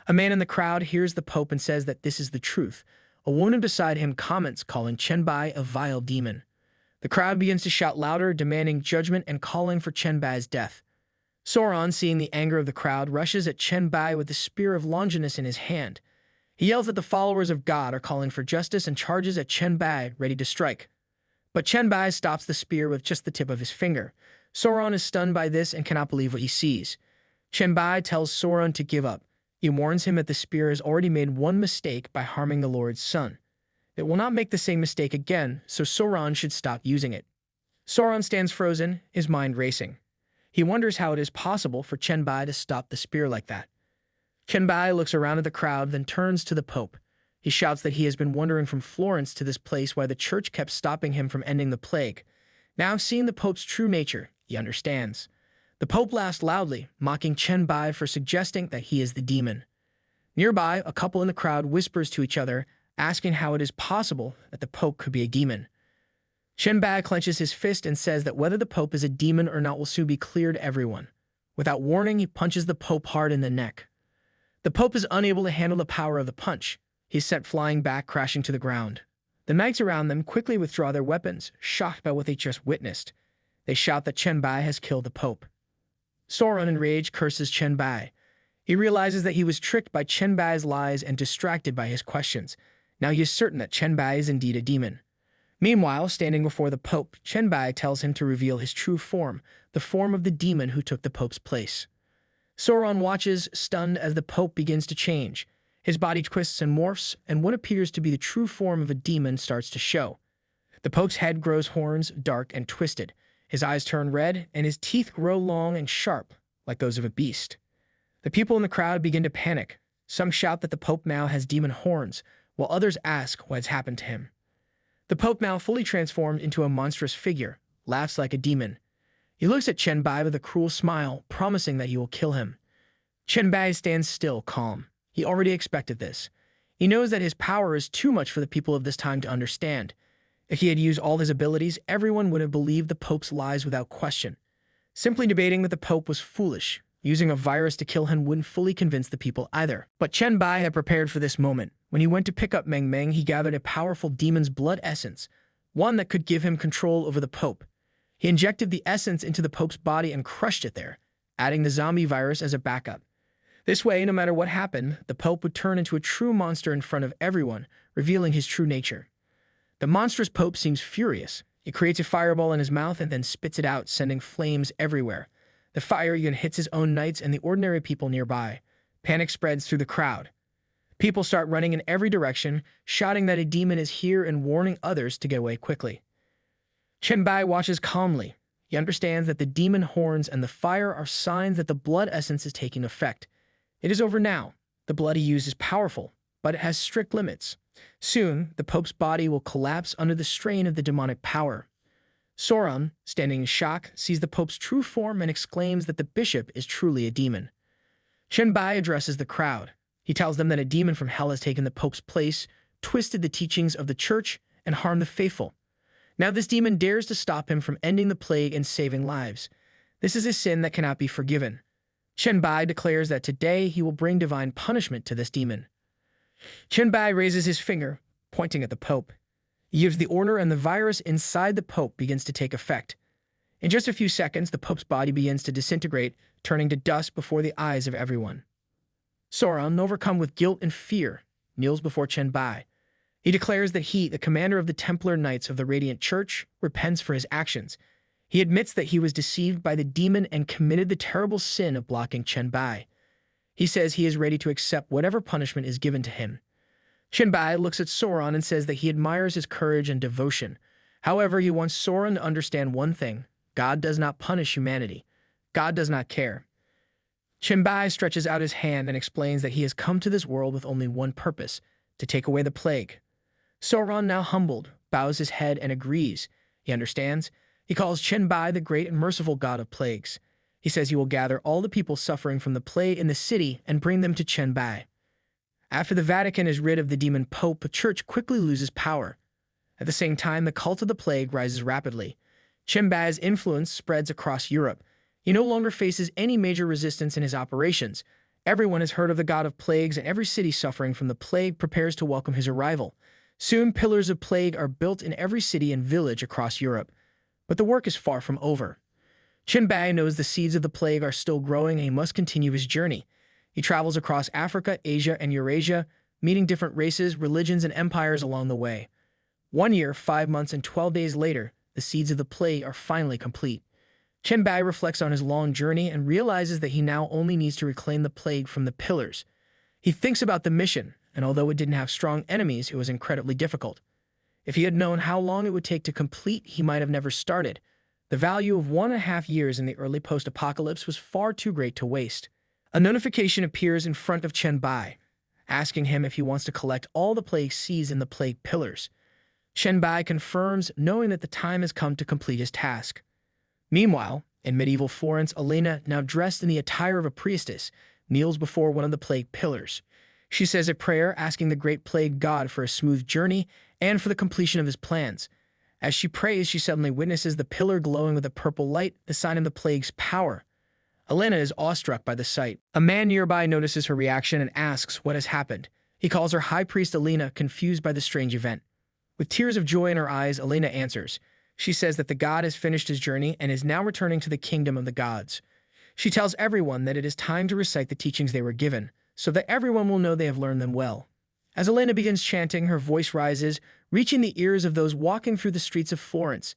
A man in the crowd hears the Pope and says that this is the truth. A woman beside him comments, calling Chen Bai a vile demon. The crowd begins to shout louder, demanding judgment and calling for Chen Bai's death. Soren, seeing the anger of the crowd, rushes at Chen Bai with the spear of Longinus in his hand. He yells that the followers of God are calling for justice and charges at Chen Bai, ready to strike. But Chen Bai stops the spear with just the tip of his finger. Soren is stunned by this and cannot believe what he sees. Chen Bai tells Soren to give up. He warns him that the spear has already made one mistake by harming the Lord's son. It will not make the same mistake again, so Soren should stop using it. Soren stands frozen, his mind racing. He wonders how it is possible for Chen Bai to stop the spear like that. Chen Bai looks around at the crowd, then turns to the Pope. He shouts that he has been wandering from Florence to this place why the church kept stopping him from ending the plague. Now, seeing the Pope's true nature, he understands. The Pope laughs loudly, mocking Chen Bai for suggesting that he is the demon. Nearby, a couple in the crowd whispers to each other, asking how it is possible that the Pope could be a demon. Chen Bai clenches his fist and says that whether the Pope is a demon or not will soon be clear to everyone. Without warning, he punches the Pope hard in the neck. The Pope is unable to handle the power of the punch. He is sent flying back, crashing to the ground. The knights around them quickly withdraw their weapons, shocked by what they just witnessed. They shout that Chen Bai has killed the Pope. Soren, enraged, curses Chen Bai. He realizes that he was tricked by Chen Bai's lies and distracted by his questions. Now he is certain that Chen Bai is indeed a demon. Meanwhile, standing before the Pope, Chen Bai tells him to reveal his true form, the form of the demon who took the Pope's place. Soren watches, stunned, as the Pope begins to change. His body twists and morphs, and what appears to be the true form of a demon starts to show. The Pope's head grows horns, dark and twisted. His eyes turn red, and his teeth grow long and sharp, like those of a beast. The people in the crowd begin to panic. Some shout that the Pope now has demon horns, while others ask what has happened to him. The Pope, now fully transformed into a monstrous figure, laughs like a demon. He looks at Chen Bai with a cruel smile, promising that he will kill him. Chen Bai stands still, calm. He already expected this. He knows that his power is too much for the people of this time to understand. If he had used all his abilities, everyone would have believed the Pope's lies without question. Simply debating that the Pope was foolish. Using a virus to kill him wouldn't fully convince the people either. But Chen Bai had prepared for this moment. When he went to pick up Meng Meng, he gathered a powerful demon's blood essence, one that could give him control over the Pope. He injected the essence into the Pope's body and crushed it there, adding the zombie virus as a backup. This way, no matter what happened, the Pope would turn into a true monster in front of everyone, revealing his true nature. The monstrous Pope seems furious. He creates a fireball in his mouth and then spits it out, sending flames everywhere. The fire even hits his own knights and the ordinary people nearby. Panic spreads through the crowd. People start running in every direction, shouting that a demon is here and warning others to get away quickly. Chen Bai watches calmly. He understands that the demon horns and the fire are signs that the blood essence is taking effect. It is over now. The blood he used is powerful, but it has strict limits. Soon, the Pope's body will collapse under the strain of the demonic power. Sauron, standing in shock, sees the Pope's true form and exclaims that the bishop is truly a demon. Chen Bai addresses the crowd. He tells them that a demon from hell has taken the Pope's place, twisted the teachings of the church, and harmed the faithful. Now this demon dares to stop him from ending the plague and saving lives. This is a sin that cannot be forgiven. Chen Bai declares that today he will bring divine punishment to this demon. Chen Bai raises his finger, pointing at the Pope. He gives the order and the virus inside the Pope begins to take effect. In just a few seconds, the Pope's body begins to disintegrate, turning to dust before the eyes of everyone. Sauron, overcome with guilt and fear, kneels before Chen Bai. He declares that he, the commander of the Templar Knights of the Radiant Church, repents for his actions. He admits that he was deceived by the demon and committed the terrible sin of blocking Chen Bai. He says he is ready to accept whatever punishment is given to him. Chen Bai looks at Sauron and says that he admires his courage and devotion. However, he wants Sauron to understand one thing: God does not punish humanity. God does not care. Chen Bai stretches out his hand and explains that he has come to this world with only one purpose: to take away the plague. Sauron, now humbled, bows his head and agrees. He understands. He calls Chen Bai the great and merciful god of plagues. He says he will gather all the people suffering from the plague in the city and bring them to Chen Bai. After the Vatican is rid of the demon pope, the church quickly loses power. At the same time, the cult of the plague rises rapidly. Chen Bai's influence spreads across Europe. He no longer faces any major resistance in his operations. Everyone has heard of the god of plagues, and every city suffering from the plague prepares to welcome his arrival. Soon, pillars of plague are built in every city and village across Europe. But the work is far from over. Chen Bai knows the seeds of the plague are still growing and he must continue his journey. He travels across Africa, Asia, and Eurasia, meeting different races, religions, and empires along the way. 1 year, 5 months, and 12 days later, the seeds of the plague are finally complete. Chen Bai reflects on his long journey and realizes that he now only needs to reclaim the plague from the pillars. He thinks about the mission, and although it didn't have strong enemies, it was incredibly difficult. If he had known how long it would take to complete, he might have never started. The value of 1.5 years in the early post-apocalypse was far too great to waste. A notification appears in front of Chen Bai, asking him if he wants to collect all the plague seeds in the plague pillars. Chen Bai confirms, knowing that the time has come to complete his task. Meanwhile, in medieval Florence, Elena, now dressed in the attire of a priestess, kneels before one of the plague pillars. She says a prayer asking the great plague god for a smooth journey and for the completion of his plans. As she prays, she suddenly witnesses the pillar glowing with a purple light, the sign of the plague's power. Elena is awestruck by the sight. A man nearby notices her reaction and asks what has happened. He calls her High Priest Elena, confused by the strange event. With tears of joy in her eyes, Elena answers. She says that the god has finished his journey and is now returning to the kingdom of the gods. She tells everyone that it is time to recite the teachings they were given, so that everyone will know they have learned them well. As Elena begins chanting, her voice rises, reaching the ears of those walking through the streets of Florence.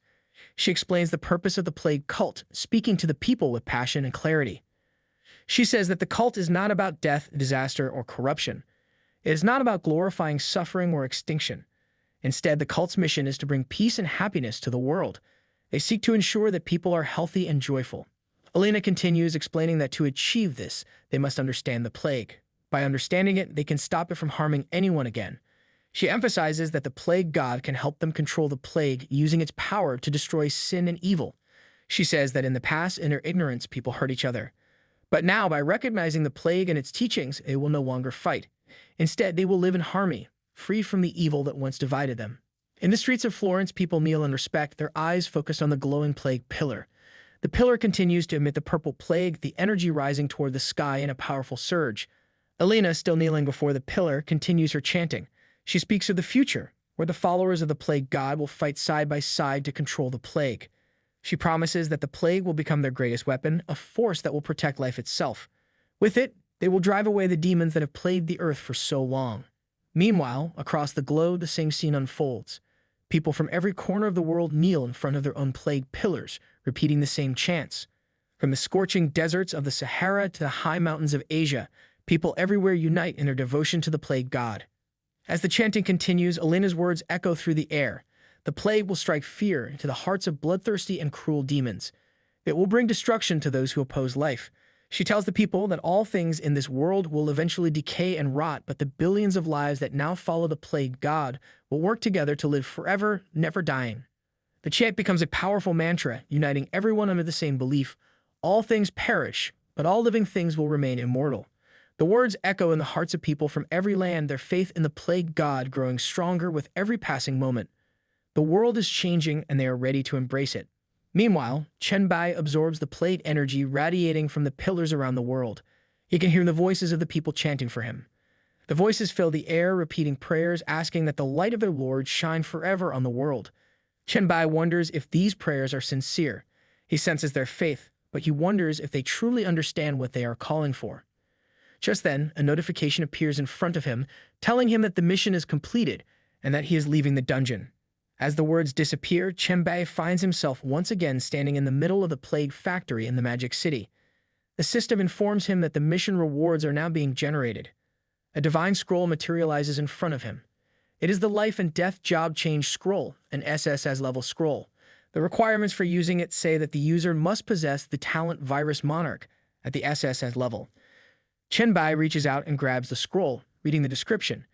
She explains the purpose of the plague cult, speaking to the people with passion and clarity. She says that the cult is not about death, disaster, or corruption. It is not about glorifying suffering or extinction. Instead, the cult's mission is to bring peace and happiness to the world. They seek to ensure that people are healthy and joyful. Elena continues, explaining that to achieve this, they must understand the plague. By understanding it, they can stop it from harming anyone again. She emphasizes that the plague god can help them control the plague, using its power to destroy sin and evil. She says that in the past, in their ignorance, people hurt each other. But now, by recognizing the plague and its teachings, they will no longer fight. Instead, they will live in harmony, free from the evil that once divided them. In the streets of Florence, people kneel in respect, their eyes focused on the glowing plague pillar. The pillar continues to emit the purple plague, the energy rising toward the sky in a powerful surge. Elena, still kneeling before the pillar, continues her chanting. She speaks of the future, where the followers of the plague god will fight side by side to control the plague. She promises that the plague will become their greatest weapon, a force that will protect life itself. With it, they will drive away the demons that have plagued the earth for so long. Meanwhile, across the globe, the same scene unfolds. People from every corner of the world kneel in front of their own plague pillars, repeating the same chants. From the scorching deserts of the Sahara to the high mountains of Asia, people everywhere unite in their devotion to the plague god. As the chanting continues, Elena's words echo through the air. The plague will strike fear into the hearts of bloodthirsty and cruel demons. It will bring destruction to those who oppose life. She tells the people that all things in this world will eventually decay and rot, but the billions of lives that now follow the plague god will work together to live forever, never dying. The chant becomes a powerful mantra, uniting everyone under the same belief. All things perish, but all living things will remain immortal. The words echo in the hearts of people from every land, their faith in the plague god growing stronger with every passing moment. The world is changing and they are ready to embrace it. Meanwhile, Chen Bai absorbs the plague energy radiating from the pillars around the world. He can hear the voices of the people chanting for him. The voices fill the air, repeating prayers, asking that the light of their Lord shine forever on the world. Chen Bai wonders if these prayers are sincere. He senses their faith, but he wonders if they truly understand what they are calling for. Just then, a notification appears in front of him, telling him that the mission is completed and that he is leaving the dungeon. As the words disappear, Chen Bai finds himself once again standing in the middle of the plague factory in the Magic City. The system informs him that the mission rewards are now being generated. A divine scroll materializes in front of him. It is the Life and Death Job Change Scroll, an SSS-level scroll. The requirements for using it say that the user must possess the talent Virus Monarch at the SSS level. Chen Bai reaches out and grabs the scroll, reading the description.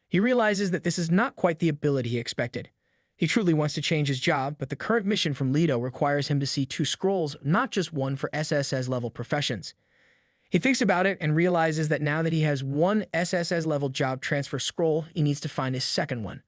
He realizes that this is not quite the ability he expected. He truly wants to change his job, but the current mission from Lido requires him to see 2 scrolls, not just one for SSS-level professions. He thinks about it and realizes that now that he has 1 SSS-level job transfer scroll, he needs to find his second one.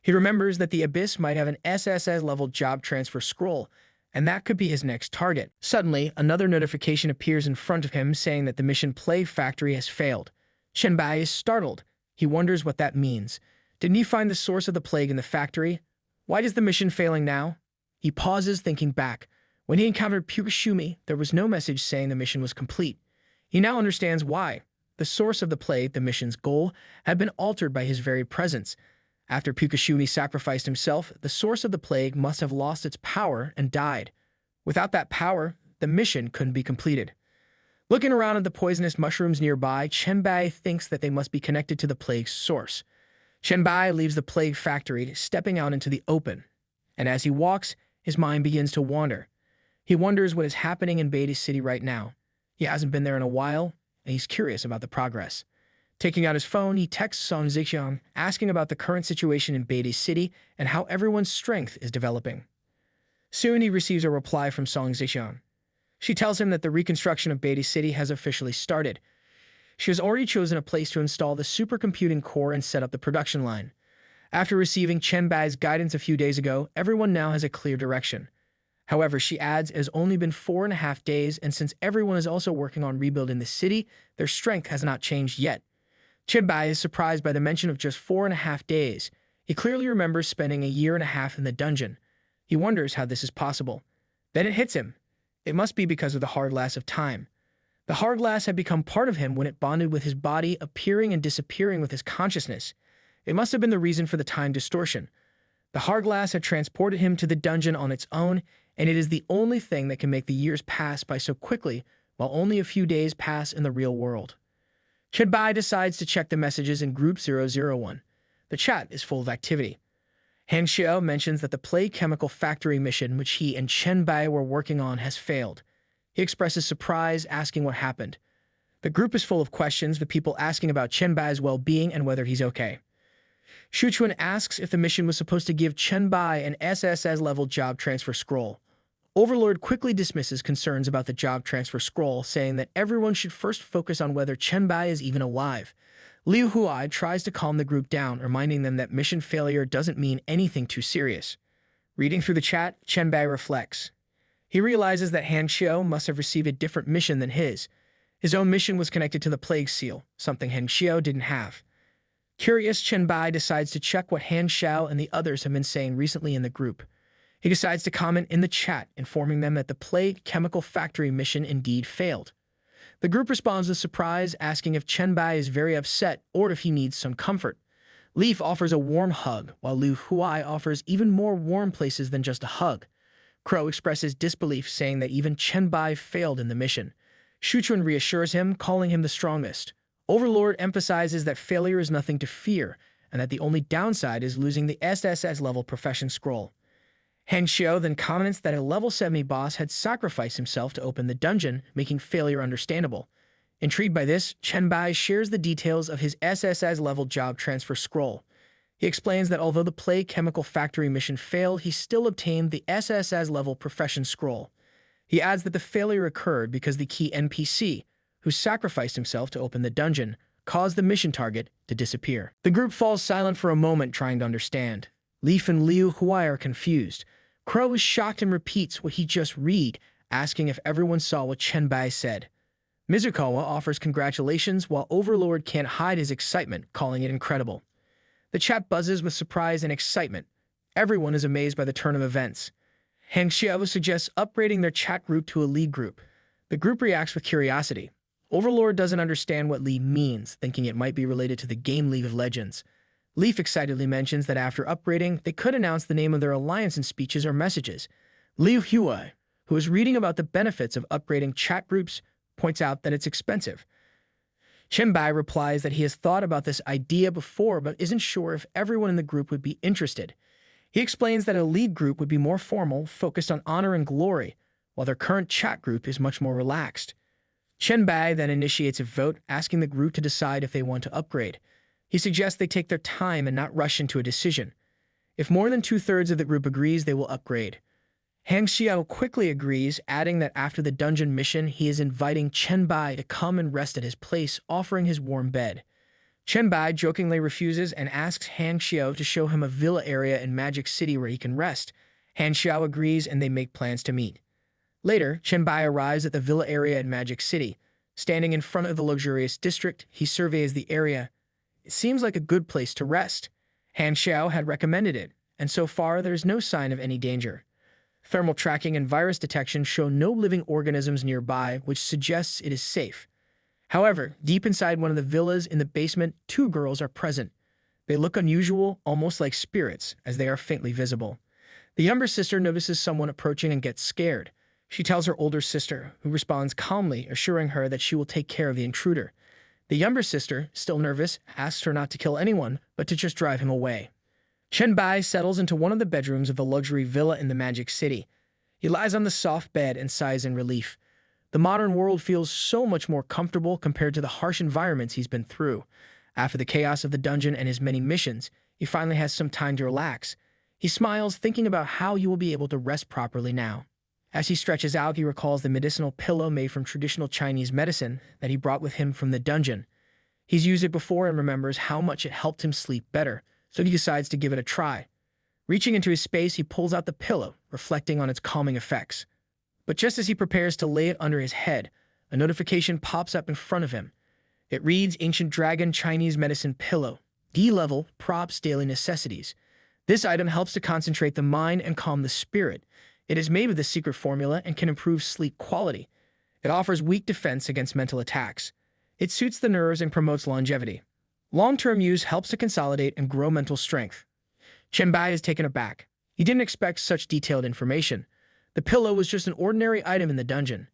He remembers that the Abyss might have an SSS-level job transfer scroll, and that could be his next target. Suddenly, another notification appears in front of him saying that the mission Plague Factory has failed. Chen Bai is startled. He wonders what that means. Didn't he find the source of the plague in the factory? Why is the mission failing now? He pauses, thinking back. When he encountered Pukashumi, there was no message saying the mission was complete. He now understands why. The source of the plague, the mission's goal, had been altered by his very presence. After Pukashumi sacrificed himself, the source of the plague must have lost its power and died. Without that power, the mission couldn't be completed. Looking around at the poisonous mushrooms nearby, Chen Bai thinks that they must be connected to the plague's source. Chen Bai leaves the plague factory, stepping out into the open. And as he walks, his mind begins to wander. He wonders what is happening in Beatty City right now. He hasn't been there in a while, and he's curious about the progress. Taking out his phone, he texts Song Zixian, asking about the current situation in Beatty City and how everyone's strength is developing. Soon he receives a reply from Song Zixian. She tells him that the reconstruction of Beatty City has officially started. She has already chosen a place to install the supercomputing core and set up the production line. After receiving Chen Bai's guidance a few days ago, everyone now has a clear direction. However, she adds it has only been 4.5 days, and since everyone is also working on rebuilding the city, their strength has not changed yet. Chen Bai is surprised by the mention of just 4.5 days. He clearly remembers spending 1.5 years in the dungeon. He wonders how this is possible. Then it hits him. It must be because of the hard glass of time. The hard glass had become part of him when it bonded with his body, appearing and disappearing with his consciousness. It must have been the reason for the time distortion. The hard glass had transported him to the dungeon on its own, and it is the only thing that can make the years pass by so quickly while only a few days pass in the real world. Chen Bai decides to check the messages in Group 001. The chat is full of activity. Han Xiao mentions that the Plague Chemical Factory mission which he and Chen Bai were working on has failed. He expresses surprise, asking what happened. The group is full of questions, with people asking about Chen Bai's well-being and whether he's okay. Shu Chuan asks if the mission was supposed to give Chen Bai an SSS-level job transfer scroll. Overlord quickly dismisses concerns about the job transfer scroll, saying that everyone should first focus on whether Chen Bai is even alive. Liu Huai tries to calm the group down, reminding them that mission failure doesn't mean anything too serious. Reading through the chat, Chen Bai reflects. He realizes that Han Xiao must have received a different mission than his. His own mission was connected to the Plague Seal, something Han Xiao didn't have. Curious, Chen Bai decides to check what Han Xiao and the others have been saying recently in the group. He decides to comment in the chat, informing them that the Plague Chemical Factory mission indeed failed. The group responds with surprise, asking if Chen Bai is very upset or if he needs some comfort. Leaf offers a warm hug, while Liu Huai offers even more warm places than just a hug. Crow expresses disbelief, saying that even Chen Bai failed in the mission. Shuchun reassures him, calling him the strongest. Overlord emphasizes that failure is nothing to fear, and that the only downside is losing the SSS-level profession scroll. Hang Xiao then comments that a level 70 boss had sacrificed himself to open the dungeon, making failure understandable. Intrigued by this, Chen Bai shares the details of his SSS-level job transfer scroll. He explains that although the Play Chemical Factory mission failed, he still obtained the SSS-level profession scroll. He adds that the failure occurred because the key NPC, who sacrificed himself to open the dungeon, caused the mission target to disappear. The group falls silent for a moment, trying to understand. Leaf and Liu Huai are confused. Crow is shocked and repeats what he just read, asking if everyone saw what Chen Bai said. Mizukawa offers congratulations, while Overlord can't hide his excitement, calling it incredible. The chat buzzes with surprise and excitement. Everyone is amazed by the turn of events. Hang Xiao suggests upgrading their chat group to a league group. The group reacts with curiosity. Overlord doesn't understand what League means, thinking it might be related to the game League of Legends. Leaf excitedly mentions that after upgrading, they could announce the name of their alliance in speeches or messages. Liu Huai, who is reading about the benefits of upgrading chat groups, points out that it's expensive. Chen Bai replies that he has thought about this idea before but isn't sure if everyone in the group would be interested. He explains that a lead group would be more formal, focused on honor and glory, while their current chat group is much more relaxed. Chen Bai then initiates a vote, asking the group to decide if they want to upgrade. He suggests they take their time and not rush into a decision. If more than 2/3 of the group agrees, they will upgrade. Hang Xiao quickly agrees, adding that after the dungeon mission, he is inviting Chen Bai to come and rest at his place, offering his warm bed. Chen Bai jokingly refuses and asks Hang Xiao to show him a villa area in Magic City where he can rest. Han Xiao agrees and they make plans to meet. Later, Chen Bai arrives at the villa area in Magic City. Standing in front of the luxurious district, he surveys the area. It seems like a good place to rest. Han Xiao had recommended it, and so far there is no sign of any danger. Thermal tracking and virus detection show no living organisms nearby, which suggests it is safe. However, deep inside one of the villas in the basement, 2 girls are present. They look unusual, almost like spirits, as they are faintly visible. The younger sister notices someone approaching and gets scared. She tells her older sister, who responds calmly, assuring her that she will take care of the intruder. The younger sister, still nervous, asks her not to kill anyone, but to just drive him away. Chen Bai settles into one of the bedrooms of the luxury villa in the Magic City. He lies on the soft bed and sighs in relief. The modern world feels so much more comfortable compared to the harsh environments he's been through. After the chaos of the dungeon and his many missions, he finally has some time to relax. He smiles, thinking about how he will be able to rest properly now. As he stretches out, he recalls the medicinal pillow made from traditional Chinese medicine that he brought with him from the dungeon. He's used it before and remembers how much it helped him sleep better, so he decides to give it a try. Reaching into his space, he pulls out the pillow, reflecting on its calming effects. But just as he prepares to lay it under his head, a notification pops up in front of him. It reads Ancient Dragon Chinese Medicine Pillow, D-level, props daily necessities. This item helps to concentrate the mind and calm the spirit. It is made with the secret formula and can improve sleep quality. It offers weak defense against mental attacks. It suits the nerves and promotes longevity. Long-term use helps to consolidate and grow mental strength. Chen Bai is taken aback. He didn't expect such detailed information. The pillow was just an ordinary item in the dungeon.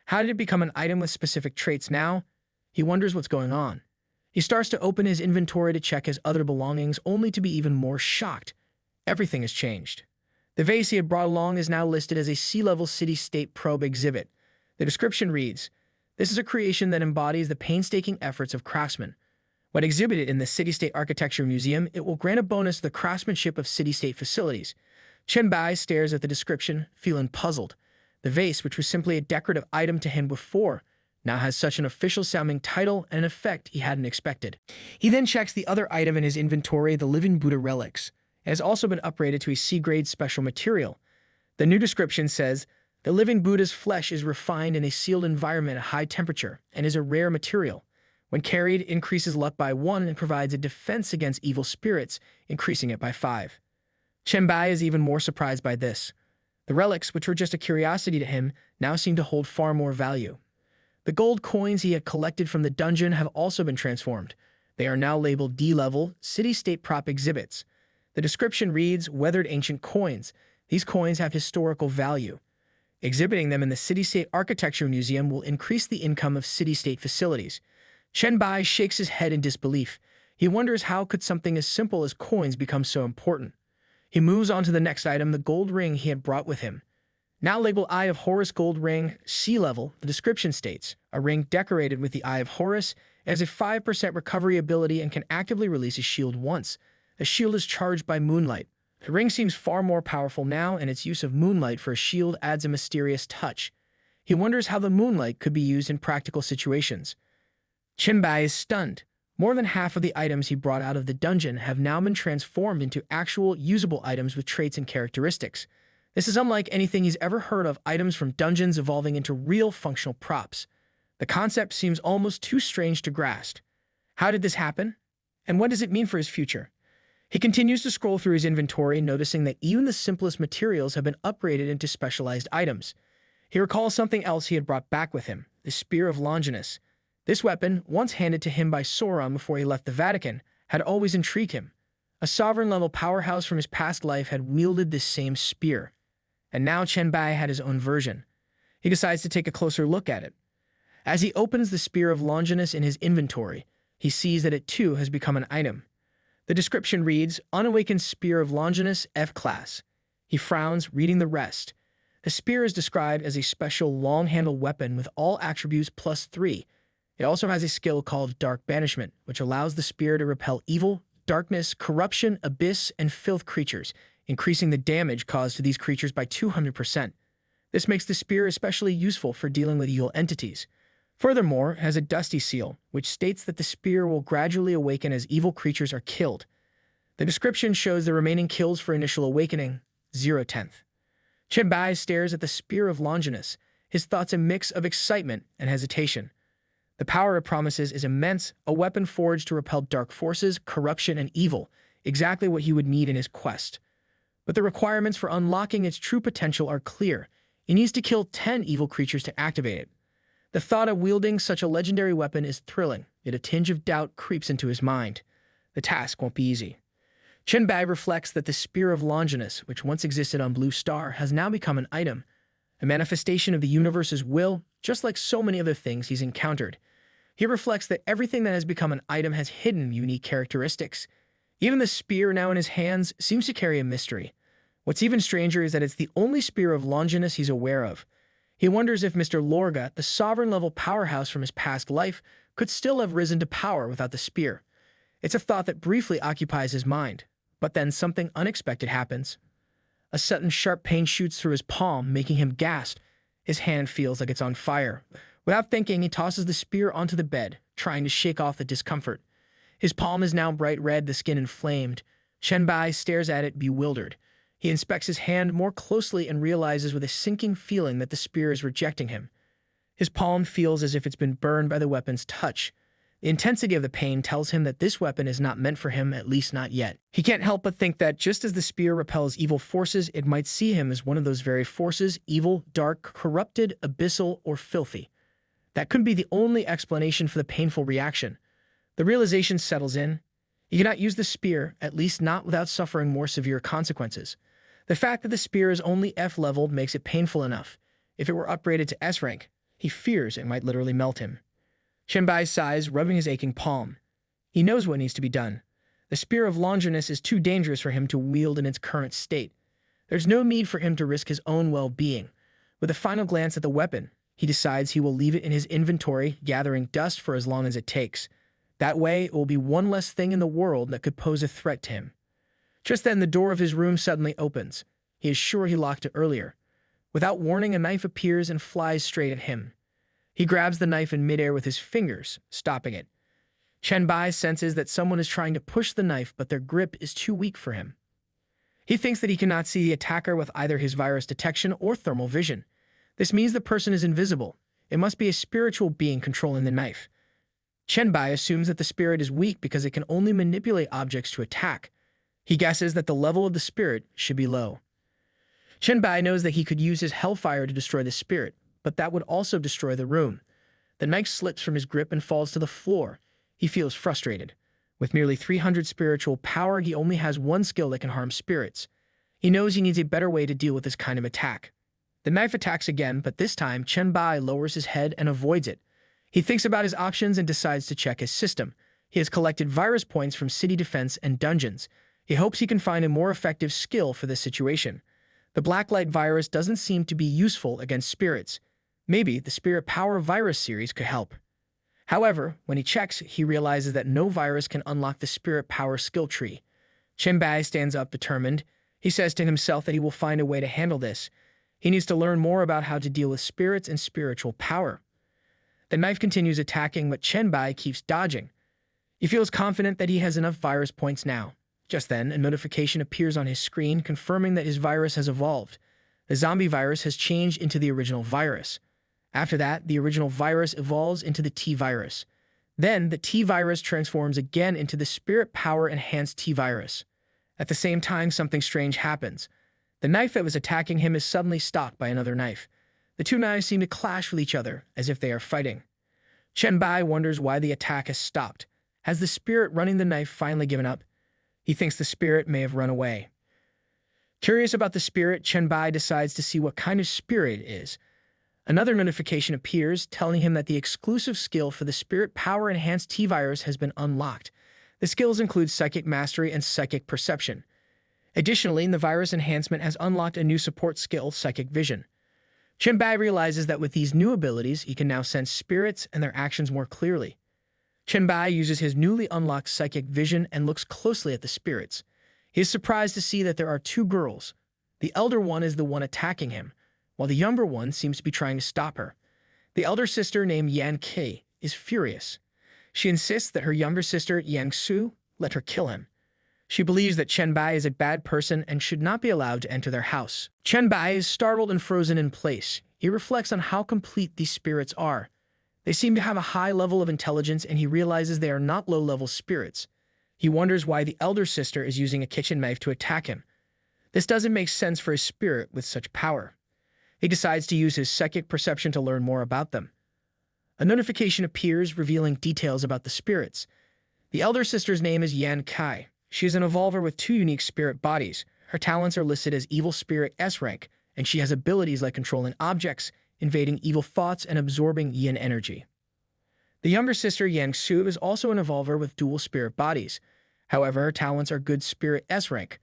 How did it become an item with specific traits now? He wonders what's going on. He starts to open his inventory to check his other belongings, only to be even more shocked. Everything has changed. The vase he had brought along is now listed as a sea-level city-state probe exhibit. The description reads, "This is a creation that embodies the painstaking efforts of craftsmen. When exhibited in the City-State Architecture Museum, it will grant a bonus to the craftsmanship of city-state facilities." Chen Bai stares at the description, feeling puzzled. The vase, which was simply a decorative item to him before, now has such an official-sounding title and an effect he hadn't expected. He then checks the other item in his inventory, the Living Buddha relics. It has also been upgraded to a C-grade special material. The new description says, "The living Buddha's flesh is refined in a sealed environment at high temperature and is a rare material. When carried, it increases luck by 1 and provides a defense against evil spirits, increasing it by 5. Chen Bai is even more surprised by this. The relics, which were just a curiosity to him, now seem to hold far more value. The gold coins he had collected from the dungeon have also been transformed. They are now labeled D-level, city-state prop exhibits. The description reads, "Weathered ancient coins. These coins have historical value. Exhibiting them in the City-State Architecture Museum will increase the income of city-state facilities. Chen Bai shakes his head in disbelief. He wonders how could something as simple as coins become so important. He moves on to the next item, the gold ring he had brought with him. Now labeled Eye of Horus Gold Ring, C-level, the description states, a ring decorated with the Eye of Horus, has a 5% recovery ability and can actively release a shield once. The shield is charged by moonlight. The ring seems far more powerful now, and its use of moonlight for a shield adds a mysterious touch. He wonders how the moonlight could be used in practical situations. Chen Bai is stunned. More than half of the items he brought out of the dungeon have now been transformed into actual, usable items with traits and characteristics. This is unlike anything he's ever heard of, items from dungeons evolving into real functional props. The concept seems almost too strange to grasp. How did this happen? And what does it mean for his future? He continues to scroll through his inventory, noticing that even the simplest materials have been upgraded into specialized items. He recalls something else he had brought back with him, the Spear of Longinus. This weapon, once handed to him by Sauron before he left the Vatican, had always intrigued him. A sovereign-level powerhouse from his past life had wielded this same spear. And now Chen Bai had his own version. He decides to take a closer look at it. As he opens the Spear of Longinus in his inventory, he sees that it too has become an item. The description reads, Unawakened Spear of Longinus, F-Class. He frowns, reading the rest. The spear is described as a special long-handled weapon with all attributes +3. It also has a skill called Dark Banishment, which allows the spear to repel evil, darkness, corruption, abyss, and filth creatures, increasing the damage caused to these creatures by 200%. This makes the spear especially useful for dealing with evil entities. Furthermore, it has a dusty seal, which states that the spear will gradually awaken as evil creatures are killed. The description shows the remaining kills for initial awakening, 0/10. Chen Bai stares at the Spear of Longinus, his thoughts a mix of excitement and hesitation. The power it promises is immense, a weapon forged to repel dark forces, corruption, and evil, exactly what he would need in his quest. But the requirements for unlocking its true potential are clear. He needs to kill 10 evil creatures to activate it. The thought of wielding such a legendary weapon is thrilling, yet a tinge of doubt creeps into his mind. The task won't be easy. Chen Bai reflects that the Spear of Longinus, which once existed on Blue Star, has now become an item, a manifestation of the universe's will, just like so many other things he's encountered. He reflects that everything that has become an item has hidden unique characteristics. Even the spear now in his hands seems to carry a mystery. What's even stranger is that it's the only Spear of Longinus he's aware of. He wonders if Mr. Lorga, the sovereign-level powerhouse from his past life, could still have risen to power without the spear. It's a thought that briefly occupies his mind, but then something unexpected happens. A sudden sharp pain shoots through his palm, making him gasp. His hand feels like it's on fire. Without thinking, he tosses the spear onto the bed, trying to shake off the discomfort. His palm is now bright red, the skin inflamed. Chen Bai stares at it, bewildered. He inspects his hand more closely and realizes with a sinking feeling that the spear is rejecting him. His palm feels as if it's been burned by the weapon's touch. The intensity of the pain tells him that this weapon is not meant for him, at least not yet. He can't help but think that just as the spear repels evil forces, it might see him as one of those very forces, evil, dark, corrupted, abyssal, or filthy. That could be the only explanation for the painful reaction. The realization settles in. He cannot use the spear, at least not without suffering more severe consequences. The fact that the spear is only F-leveled makes it painful enough. If it were upgraded to S-rank, he fears it might literally melt him. Chen Bai sighs, rubbing his aching palm. He knows what needs to be done. The Spear of Longinus is too dangerous for him to wield in its current state. There's no need for him to risk his own well-being. With a final glance at the weapon, he decides he will leave it in his inventory, gathering dust for as long as it takes. That way, it will be one less thing in the world that could pose a threat to him. Just then, the door of his room suddenly opens. He is sure he locked it earlier. Without warning, a knife appears and flies straight at him. He grabs the knife in midair with his fingers, stopping it. Chen Bai senses that someone is trying to push the knife, but their grip is too weak for him. He thinks that he cannot see the attacker with either his virus detection or thermal vision. This means the person is invisible. It must be a spiritual being controlling the knife. Chen Bai assumes that the spirit is weak because it can only manipulate objects to attack. He guesses that the level of the spirit should be low. Chen Bai knows that he could use his hellfire to destroy the spirit, but that would also destroy the room. The knife slips from his grip and falls to the floor. He feels frustrated. With nearly 300 spiritual power, he only has one skill that can harm spirits. He knows he needs a better way to deal with this kind of attack. The knife attacks again, but this time Chen Bai lowers his head and avoids it. He thinks about his options and decides to check his system. He has collected virus points from city defense and dungeons. He hopes he can find a more effective skill for this situation. The Blacklight virus doesn't seem to be useful against spirits. Maybe the Spirit Power virus series could help. However, when he checks, he realizes that no virus can unlock the Spirit Power skill tree. Chen Bai stands up determined. He says to himself that he will find a way to handle this. He needs to learn more about how to deal with spirits and spiritual power. The knife continues attacking, but Chen Bai keeps dodging. He feels confident that he has enough virus points now. Just then, a notification appears on his screen confirming that his virus has evolved. The zombie virus has changed into the original virus. After that, the original virus evolves into the T-virus. Then, the T-virus transforms again into the Spirit Power Enhanced T-virus. At the same time, something strange happens. The knife that was attacking him is suddenly stopped by another knife. The two knives seem to clash with each other, as if they are fighting. Chen Bai wonders why the attack has stopped. Has the spirit running the knife finally given up? He thinks the spirit may have run away. Curious about the spirit, Chen Bai decides to see what kind of spirit it is. Another notification appears, telling him that the exclusive skill for the Spirit Power Enhanced T-virus has been unlocked. The skills include Psychic Mastery and Psychic Perception. Additionally, the virus enhancement has unlocked a new support skill, Psychic Vision. Chen Bai realizes that with these new abilities, he can now sense spirits and their actions more clearly. Chen Bai uses his newly unlocked Psychic Vision and looks closely at the spirits. He is surprised to see that there are two girls. The elder one is the one attacking him, while the younger one seems to be trying to stop her. The elder sister, named Yan Ke, is furious. She insists that her younger sister, Yang Su, let her kill him. She believes that Chen Bai is a bad person and should not be allowed to enter their house. Chen Bai is startled and frozen in place. He reflects on how complete these spirits are. They seem to have a high level of intelligence, and he realizes they are not low-level spirits. He wonders why the elder sister is using a kitchen knife to attack him. This doesn't make sense for a spirit with such power. He decides to use his psychic perception to learn more about them. A notification appears revealing details about the spirits. The elder sister's name is Yan Kai. She is an evolver with 2 unique spirit bodies. Her talents are listed as Evil Spirit S rank, and she has abilities like controlling objects, invading evil thoughts, and absorbing yin energy. The younger sister, Yang Su, is also an evolver with dual spirit bodies. However, her talents are Good Spirit S rank.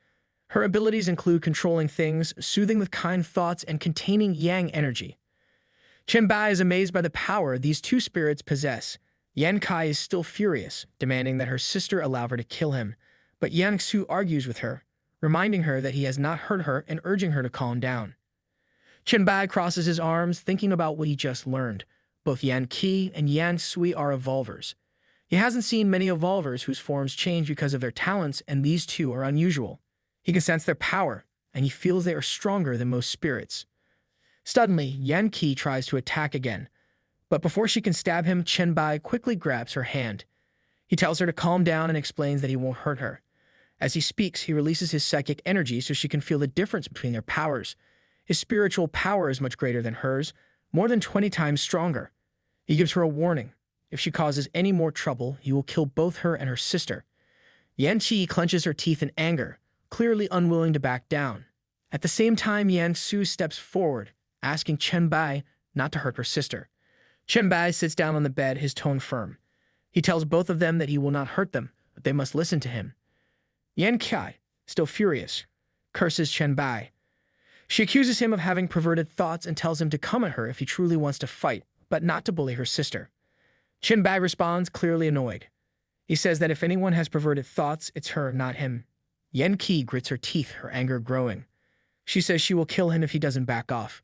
Her abilities include controlling things, soothing with kind thoughts, and containing yang energy. Chen Bai is amazed by the power these 2 spirits possess. Yan Kai is still furious, demanding that her sister allow her to kill him, but Yang Su argues with her, reminding her that he has not hurt her and urging her to calm down. Chen Bai crosses his arms, thinking about what he just learned. Both Yan Ki and Yang Sui are evolvers. He hasn't seen many evolvers whose forms change because of their talents, and these 2 are unusual. He can sense their power, and he feels they are stronger than most spirits. Suddenly, Yan Ki tries to attack again, but before she can stab him, Chen Bai quickly grabs her hand. He tells her to calm down and explains that he won't hurt her. As he speaks, he releases his psychic energy so she can feel the difference between their powers. His spiritual power is much greater than hers, more than 20 times stronger. He gives her a warning. If she causes any more trouble, he will kill both her and her sister. Yan Qi clenches her teeth in anger, clearly unwilling to back down. At the same time, Yang Su steps forward, asking Chen Bai not to hurt her sister. Chen Bai sits down on the bed, his tone firm. He tells both of them that he will not hurt them, but they must listen to him. Yan Kai, still furious, curses Chen Bai. She accuses him of having perverted thoughts and tells him to come at her if he truly wants to fight, but not to bully her sister. Chen Bai responds, clearly annoyed. He says that if anyone has perverted thoughts, it's her, not him. Yan Qi grits her teeth, her anger growing. She says she will kill him if he doesn't back off.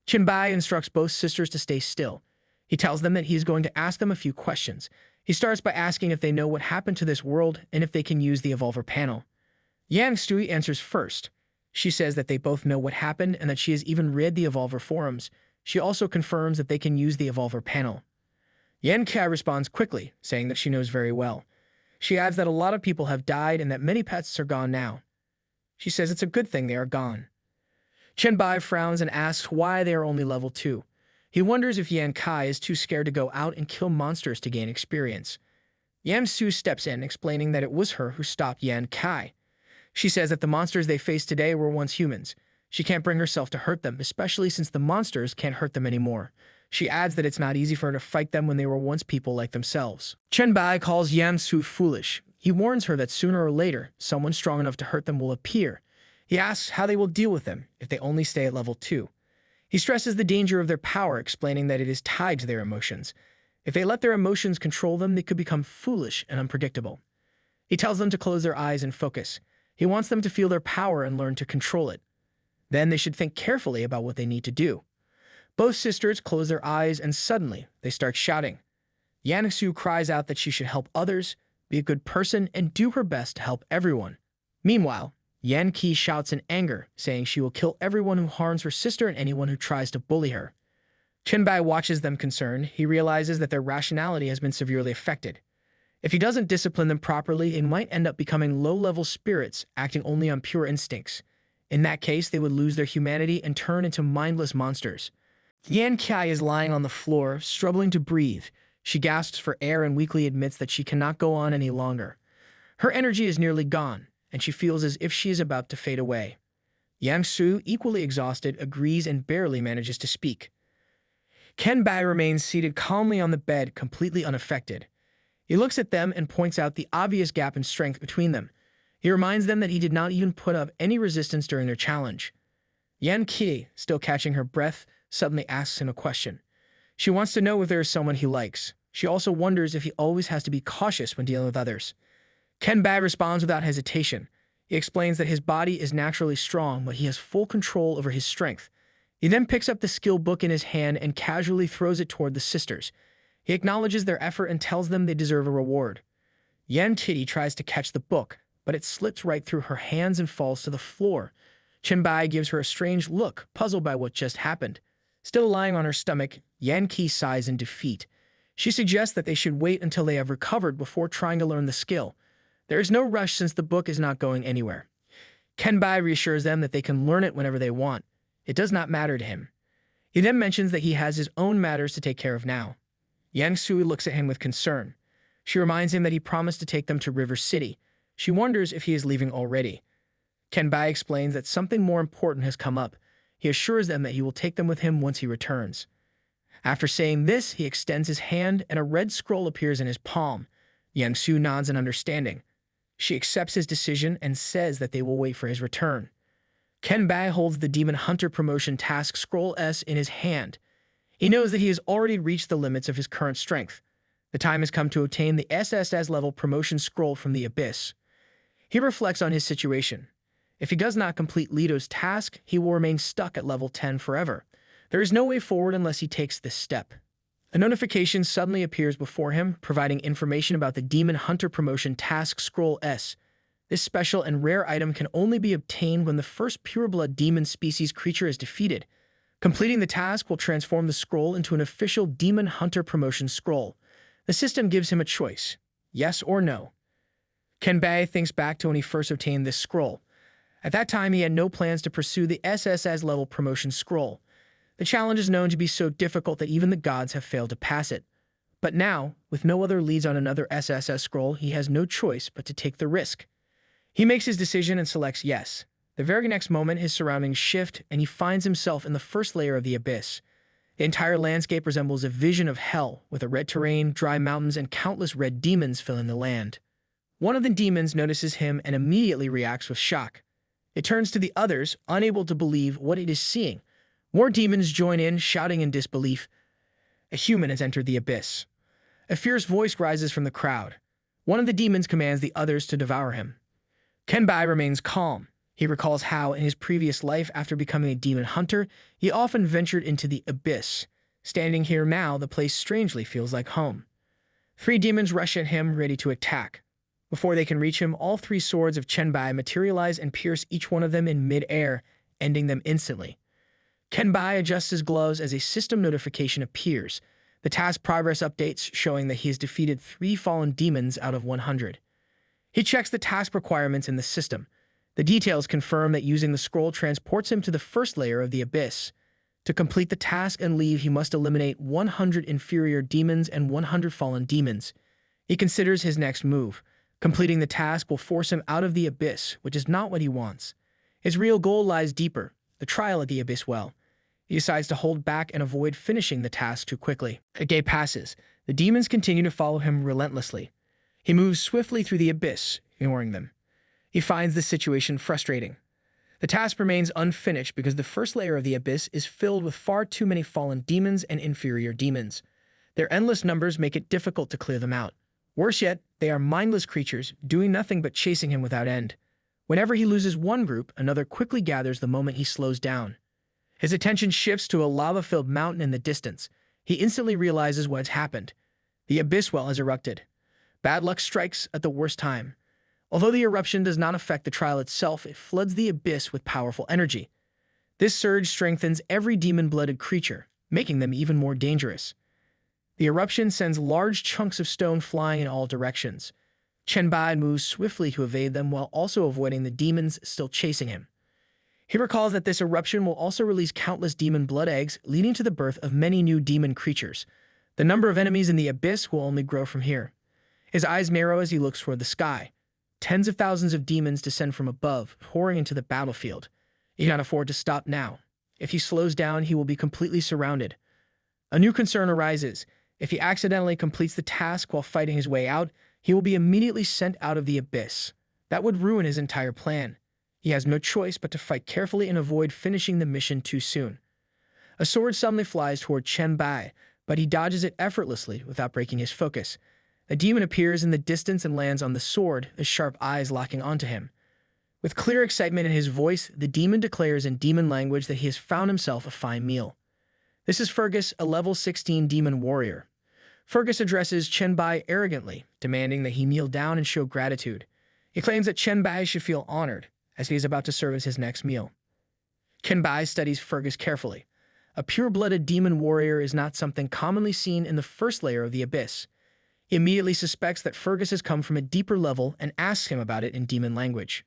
Chen Bai instructs both sisters to stay still. He tells them that he is going to ask them a few questions. He starts by asking if they know what happened to this world and if they can use the Evolver panel. Yang Sui answers first. She says that they both know what happened and that she has even read the Evolver forums. She also confirms that they can use the Evolver panel. Yan Kai responds quickly, saying that she knows very well. She adds that a lot of people have died and that many pets are gone now. She says it's a good thing they are gone. Chen Bai frowns and asks why they are only level 2. He wonders if Yan Kai is too scared to go out and kill monsters to gain experience. Yang Su steps in, explaining that it was her who stopped Yan Kai. She says that the monsters they face today were once humans. She can't bring herself to hurt them, especially since the monsters can't hurt them anymore. She adds that it's not easy for her to fight them when they were once people like themselves. Chen Bai calls Yan Su foolish. He warns her that sooner or later, someone strong enough to hurt them will appear. He asks how they will deal with them if they only stay at level 2. He stresses the danger of their power, explaining that it is tied to their emotions. If they let their emotions control them, they could become foolish and unpredictable. He tells them to close their eyes and focus. He wants them to feel their power and learn to control it. Then they should think carefully about what they need to do. Both sisters close their eyes and suddenly they start shouting. Yan Su cries out that she should help others, be a good person, and do her best to help everyone. Meanwhile, Yan Qi shouts in anger, saying she will kill everyone who harms her sister and anyone who tries to bully her. Chen Bai watches them concerned. He realizes that their rationality has been severely affected. If he doesn't discipline them properly, it might end up becoming low-level spirits, acting only on pure instincts. In that case, they would lose their humanity and turn into mindless monsters. Yan Qi is lying on the floor, struggling to breathe. She gasps for air and weakly admits that she cannot go on any longer. Her energy is nearly gone, and she feels as if she is about to fade away. Yang Su, equally exhausted, agrees and barely manages to speak. Chen Bai remains seated calmly on the bed, completely unaffected. He looks at them and points out the obvious gap in strength between them. He reminds them that he did not even put up any resistance during their challenge. Yan Qi, still catching her breath, suddenly asks him a question. She wants to know if there is someone he likes. She also wonders if he always has to be cautious when dealing with others. Chen Bai responds without hesitation. He explains that his body is naturally strong, but he has full control over his strength. He then picks up the skill book in his hand and casually throws it toward the sisters. He acknowledges their effort and tells them they deserve a reward. Yan Qi tries to catch the book, but it slips right through her hands and falls to the floor. Chen Bai gives her a strange look, puzzled by what just happened. Still lying on her stomach, Yan Qi sighs in defeat. She suggests that they should wait until they have recovered before trying to learn the skill. There is no rush since the book is not going anywhere. Chen Bai reassures them that they can learn it whenever they want. It does not matter to him. He then mentions that he has his own matters to take care of now. Yang Sui looks at him with concern. She reminds him that he promised to take them to River City. She wonders if he is leaving already. Chen Bai explains that something more important has come up. He assures them that he will take them with him once he returns. After saying this, he extends his hand and a red scroll appears in his palm. Yang Su nods in understanding. She accepts his decision and says that they will wait for his return. Chen Bai holds the Demon Hunter Promotion Task Scroll S in his hand. He knows that he has already reached the limits of his current strength. The time has come to obtain the SSS-level promotion scroll from the Abyss. He reflects on his situation. If he does not complete Leto's task, he will remain stuck at level 10 forever. There is no way forward unless he takes this step. A notification suddenly appears before him, providing information about the Demon Hunter Promotion Task Scroll S. This special and rare item can only be obtained when the first pureblood demon species creature is defeated. Completing the task will transform the scroll into an official Demon Hunter Promotion Scroll. The system gives him a choice, yes or no. Chen Bai thinks back to when he first obtained this scroll. At that time, he had no plans to pursue the SSS-level promotion scroll. The challenge is known to be so difficult that even the gods have failed to pass it. But now, with no other leads on another SSS scroll, he has no choice but to take the risk. He makes his decision and selects yes. The very next moment, his surroundings shift, and he finds himself in the first layer of the Abyss. The entire landscape resembles a vision of hell, with a red terrain, dry mountains, and countless red demons filling the land. One of the demons notices him and immediately reacts with shock. It turns to the others, unable to believe what it is seeing. More demons join in, shouting in disbelief. A human has entered the Abyss. A fierce voice rises from the crowd. One of the demons commands the others to devour him. Chen Bai remains calm. He recalls how, in his previous life after becoming a demon hunter, he often ventured into the Abyss. Standing here now, the place strangely feels like home. 3 demons rush at him, ready to attack. Before they can reach him, all 3 swords of Chen Bai materialize and pierce each one of them in mid-air, ending them instantly. Chen Bai adjusts his gloves as a system notification appears. The task progress updates showing that he has defeated 3 fallen demons out of 100. He checks the task requirements in the system. The details confirm that using the scroll transports him to the first layer of the Abyss. To complete the task and leave, he must eliminate 100 inferior demons and 100 fallen demons. He considers his next move. Completing the task will force him out of the abyss, which is not what he wants. His real goal lies deeper, the trial at the abyss well. He decides to hold back and avoid finishing the task too quickly. A day passes. The demons continue to follow him relentlessly. He moves swiftly through the abyss, ignoring them. He finds the situation frustrating. The task remains unfinished because the first layer of the abyss is filled with far too many fallen demons and inferior demons. Their endless numbers make it difficult to clear them out. Worse yet, they are mindless creatures, doing nothing but chasing him without end. Whenever he loses one group, another quickly gathers the moment he slows down. His attention shifts to a lava-filled mountain in the distance. He instantly realizes what has happened. The abyss well has erupted. Bad luck strikes at the worst time. Although the eruption does not affect the trial itself, it floods the abyss with powerful energy. This surge strengthens every demon-blooded creature, making them even more dangerous. The eruption sends large chunks of stone flying in all directions. Chen Bai moves swiftly to evade them while also avoiding the demons still chasing him. He recalls that this eruption will also release countless demon blood eggs, leading to the birth of many new demon creatures. The number of enemies in the abyss will only grow from here. His eyes narrow as he looks toward the sky. Tens of thousands of demons descend from above, pouring into the battlefield. He cannot afford to stop now. If he slows down, he will be completely surrounded. A new concern arises. If he accidentally completes the task while fighting his way out, he will be immediately sent out of the abyss. That would ruin his entire plan. He has no choice but to fight carefully and avoid finishing the mission too soon. A sword suddenly flies toward Chen Bai, but he dodges it effortlessly without breaking his focus. A demon appears in the distance and lands on the sword, his sharp eyes locking onto him. With clear excitement in his voice, the demon declares in demon language that he has found himself a fine meal. This is Fergus, a level 16 demon warrior. Fergus addresses Chen Bai arrogantly, demanding that he kneel down and show gratitude. He claims that Chen Bai should feel honored, as he is about to serve as his next meal. Chen Bai studies Fergus carefully. A pure-blooded demon warrior is not something commonly seen in the first layer of the abyss. He immediately suspects that Fergus has come from a deeper level and asks him about it in demon language.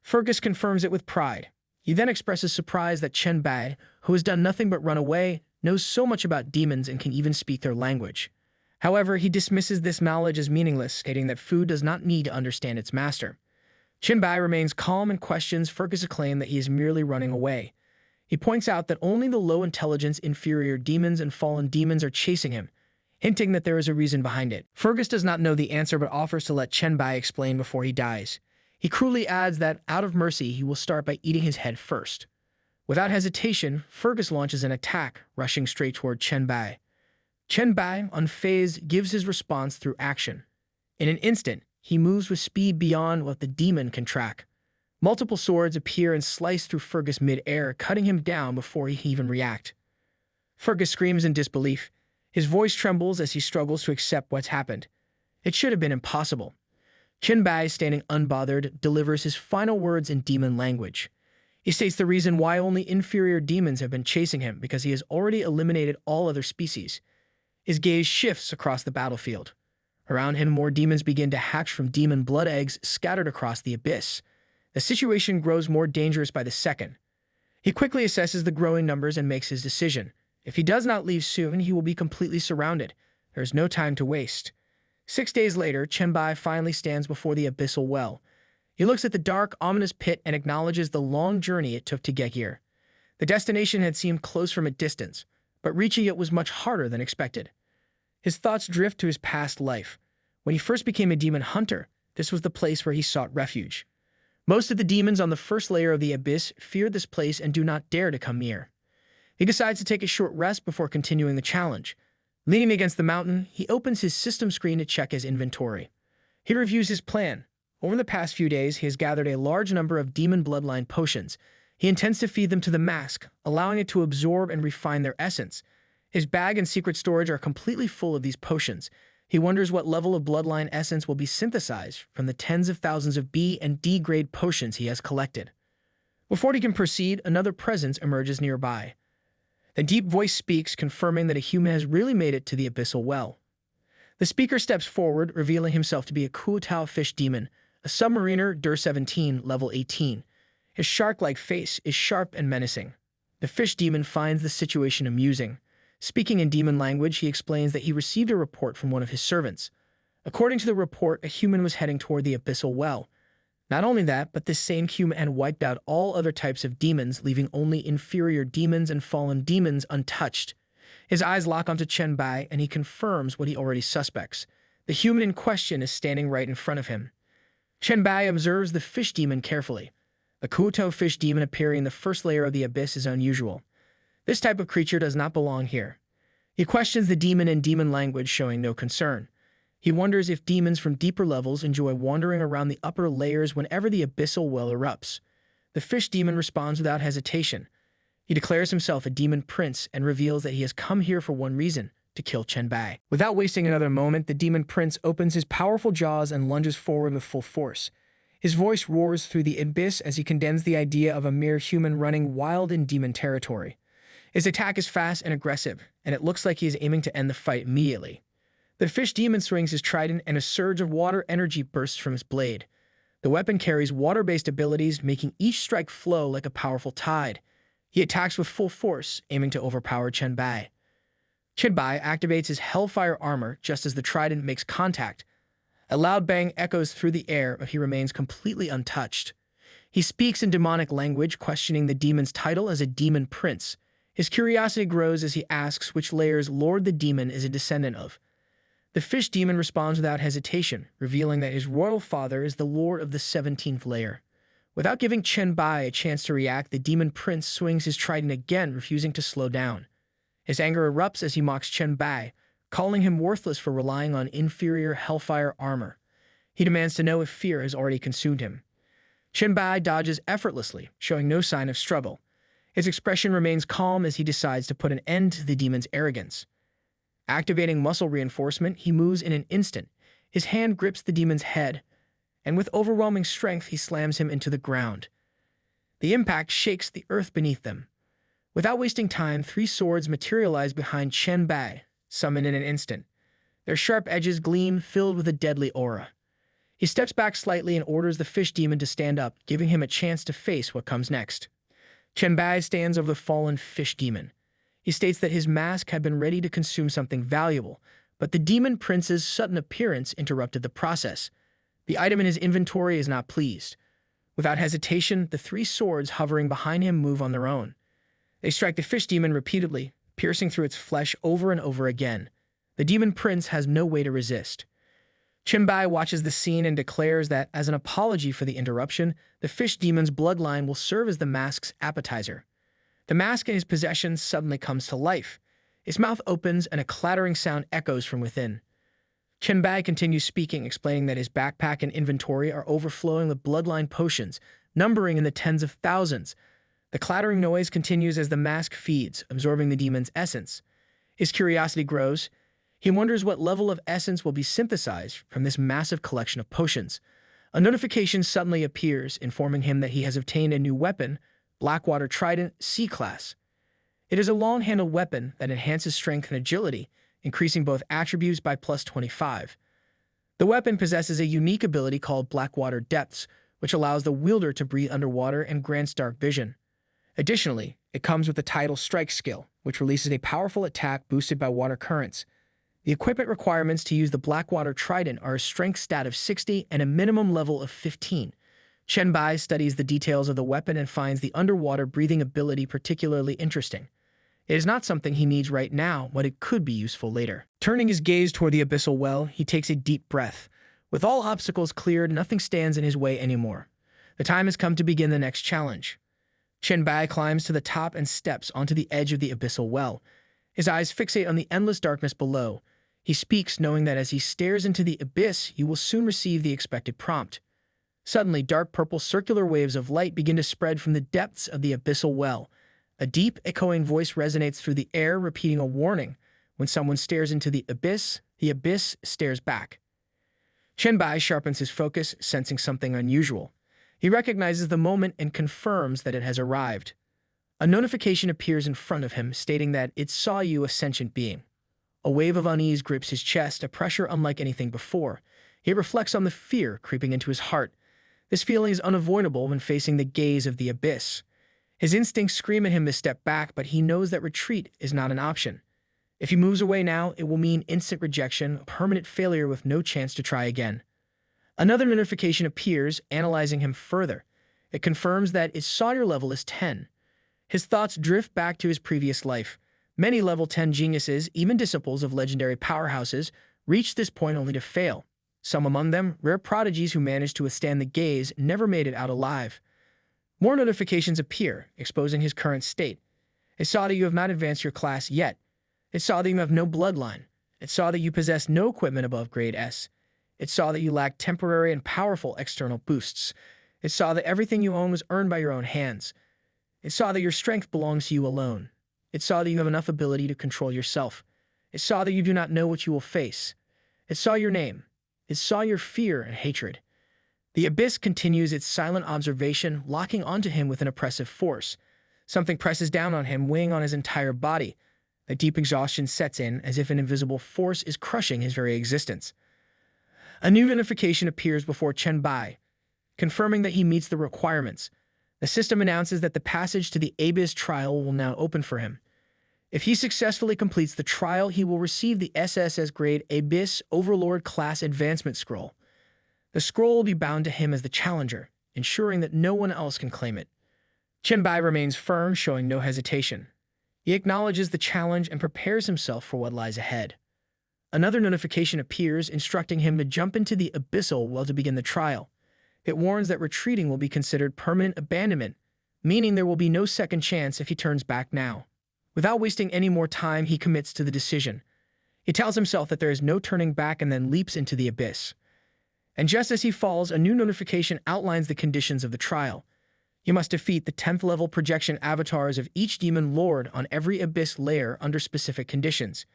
Fergus confirms it with pride. He then expresses surprise that Chen Bai, who has done nothing but run away, knows so much about demons and can even speak their language. However, he dismisses this knowledge as meaningless, stating that food does not need to understand its master. Chen Bai remains calm and questions Fergus' claim that he is merely running away. He points out that only the low-intelligence, inferior demons and fallen demons are chasing him, hinting that there is a reason behind it. Fergus does not know the answer but offers to let Chen Bai explain before he dies. He cruelly adds that, out of mercy, he will start by eating his head first. Without hesitation, Fergus launches an attack, rushing straight toward Chen Bai. Chen Bai, unfazed, gives his response through action. In an instant, he moves with speed beyond what the demon can track. Multiple swords appear and slice through Fergus mid-air, cutting him down before he can even react. Fergus screams in disbelief. His voice trembles as he struggles to accept what's happened. It should have been impossible. Chen Bai, standing unbothered, delivers his final words in demon language. He states the reason why only inferior demons have been chasing him, because he has already eliminated all other species. His gaze shifts across the battlefield. Around him, more demons begin to hatch from demon blood eggs scattered across the abyss. The situation grows more dangerous by the second. He quickly assesses the growing numbers and makes his decision. If he does not leave soon, he will be completely surrounded. There is no time to waste. 6 days later, Chen Bai finally stands before the abyssal well. He looks at the dark, ominous pit and acknowledges the long journey it took to get here. The destination had seemed close from a distance, but reaching it was much harder than expected. His thoughts drift to his past life. When he first became a demon hunter, this was the place where he sought refuge. Most of the demons on the first layer of the abyss fear this place and do not dare to come near. He decides to take a short rest before continuing the challenge. Leaning against the mountain, he opens his system screen to check his inventory. He reviews his plan. Over the past few days, he has gathered a large number of demon bloodline potions. He intends to feed them to the mask, allowing it to absorb and refine their essence. His bag and secret storage are completely full of these potions. He wonders what level of bloodline essence will be synthesized from the tens of thousands of B and D grade potions he has collected. Before he can proceed, another presence emerges nearby. The deep voice speaks, confirming that a human has really made it to the abyssal well. The speaker steps forward, revealing himself to be a Kuotao fish demon, a submariner, Der 17, level 18. His shark-like face is sharp and menacing. The fish demon finds the situation amusing. Speaking in demon language, he explains that he received a report from one of his servants. According to the report, a human was heading toward the abyssal well. Not only that, but this same human wiped out all other types of demons, leaving only inferior demons and fallen demons untouched. His eyes lock onto Chen Bai, and he confirms what he already suspects. The human in question is standing right in front of him. Chen Bai observes the fish demon carefully. The Kuoto fish demon appearing in the first layer of the abyss is unusual. This type of creature does not belong here. He questions the demon in demon language, showing no concern. He wonders if demons from deeper levels enjoy wandering around the upper layers whenever the abyssal well erupts. The fish demon responds without hesitation. He declares himself a demon prince and reveals that he has come here for one reason: to kill Chen Bai. Without wasting another moment, the demon prince opens his powerful jaws and lunges forward with full force. His voice roars through the abyss as he condemns the idea of a mere human running wild in demon territory. His attack is fast and aggressive, and it looks like he is aiming to end the fight immediately. The fish demon swings his trident, and a surge of water energy bursts from his blade. The weapon carries water-based abilities, making each strike flow like a powerful tide. He attacks with full force, aiming to overpower Chen Bai. Chen Bai activates his Hellfire armor just as the trident makes contact. A loud bang echoes through the air, but he remains completely untouched. He speaks in demonic language, questioning the demon's title as a demon prince. His curiosity grows as he asks which layers Lord the demon is a descendant of. The fish demon responds without hesitation, revealing that his royal father is the lord of the 17th layer. Without giving Chen Bai a chance to react, the demon prince swings his trident again, refusing to slow down. His anger erupts as he mocks Chen Bai, calling him worthless for relying on inferior Hellfire armor. He demands to know if fear has already consumed him. Chen Bai dodges effortlessly, showing no sign of struggle. His expression remains calm as he decides to put an end to the demon's arrogance. Activating muscle reinforcement, he moves in an instant. His hand grips the demon's head, and with overwhelming strength, he slams him into the ground. The impact shakes the earth beneath them. Without wasting time, 3 swords materialize behind Chen Bai, summoned in an instant. Their sharp edges gleam, filled with a deadly aura. He steps back slightly and orders the fish demon to stand up, giving him a chance to face what comes next. Chen Bai stands over the fallen fish demon. He states that his mask had been ready to consume something valuable, but the demon prince's sudden appearance interrupted the process. The item in his inventory is not pleased. Without hesitation, the 3 swords hovering behind him move on their own. They strike the fish demon repeatedly, piercing through its flesh over and over again. The demon prince has no way to resist. Chen Bai watches the scene and declares that, as an apology for the interruption, the fish demon's bloodline will serve as the mask's appetizer. The mask in his possession suddenly comes to life. His mouth opens and a clattering sound echoes from within. Chen Bai continues speaking, explaining that his backpack and inventory are overflowing with bloodline potions, numbering in the tens of thousands. The clattering noise continues as the mask feeds, absorbing the demon's essence. His curiosity grows. He wonders what level of essence will be synthesized from this massive collection of potions. A notification suddenly appears, informing him that he has obtained a new weapon, Blackwater Trident C-Class. It is a long-handled weapon that enhances strength and agility, increasing both attributes by plus 25. The weapon possesses a unique ability called Blackwater Depths, which allows the wielder to breathe underwater and grants dark vision. Additionally, it comes with the Tidal Strike skill, which releases a powerful attack boosted by water currents. The equipment requirements to use the Blackwater Trident are a strength stat of 60 and a minimum level of 15. Chen Bai studies the details of the weapon and finds the underwater breathing ability particularly interesting. It is not something he needs right now, but it could be useful later. Turning his gaze toward the abyssal well, he takes a deep breath. With all obstacles cleared, nothing stands in his way anymore. The time has come to begin the next challenge. Chen Bai climbs to the top and steps onto the edge of the abyssal well. His eyes fixate on the endless darkness below. He speaks, knowing that as he stares into the abyss, he will soon receive the expected prompt. Suddenly, dark purple circular waves of light begin to spread from the depths of the abyssal well. A deep, echoing voice resonates through the air, repeating a warning. When someone stares into the abyss stares back. Chen Bai sharpens his focus, sensing something unusual. He recognizes the moment and confirms that it has arrived. A notification appears in front of him, stating that it saw you, a sentient being. A wave of unease grips his chest, a pressure unlike anything before. He reflects on the fear creeping into his heart. This feeling is unavoidable when facing the gaze of the abyss. His instincts scream at him to step back, but he knows that retreat is not an option. If he moves away now, it will mean instant rejection, permanent failure with no chance to try again. Another notification appears, analyzing him further. It confirms that his soldier level is 10. His thoughts drift back to his previous life. Many level 10 geniuses, even disciples of legendary powerhouses, reach this point only to fail. Some among them, rare prodigies who managed to withstand the gaze, never made it out alive. More notifications appear, exposing his current state. It saw that you have not advanced your class yet. It saw that you have no bloodline. It saw that you possess no equipment above grade S. It saw that you lack temporary and powerful external boosts. It saw that everything you own was earned by your own hands. It saw that your strength belongs to you alone. It saw that you have enough ability to control yourself. It saw that you do not know what you will face. It saw your name. It saw your fear and hatred. The abyss continues its silent observation, locking onto him with an oppressive force. Something presses down on him, weighing on his entire body. A deep exhaustion sets in, as if an invisible force is crushing his very existence. A new notification appears before Chen Bai, confirming that he meets the requirements. The system announces that the passage to the Abyss trial will now open for him. If he successfully completes the trial, he will receive the SSS grade Abyss Overlord class advancement scroll. The scroll will be bound to him as the challenger, ensuring that no one else can claim it. Chen Bai remains firm, showing no hesitation. He acknowledges the challenge and prepares himself for what lies ahead. Another notification appears, instructing him to jump into the Abyssal well to begin the trial. It warns that retreating will be considered permanent abandonment, meaning there will be no second chance if he turns back now. Without wasting any more time, he commits to the decision. He tells himself that there is no turning back and then leaps into the abyss. And just as he falls, a new notification outlines the conditions of the trial. You must defeat the 10th level projection avatars of each demon lord on every abyss layer under specific conditions.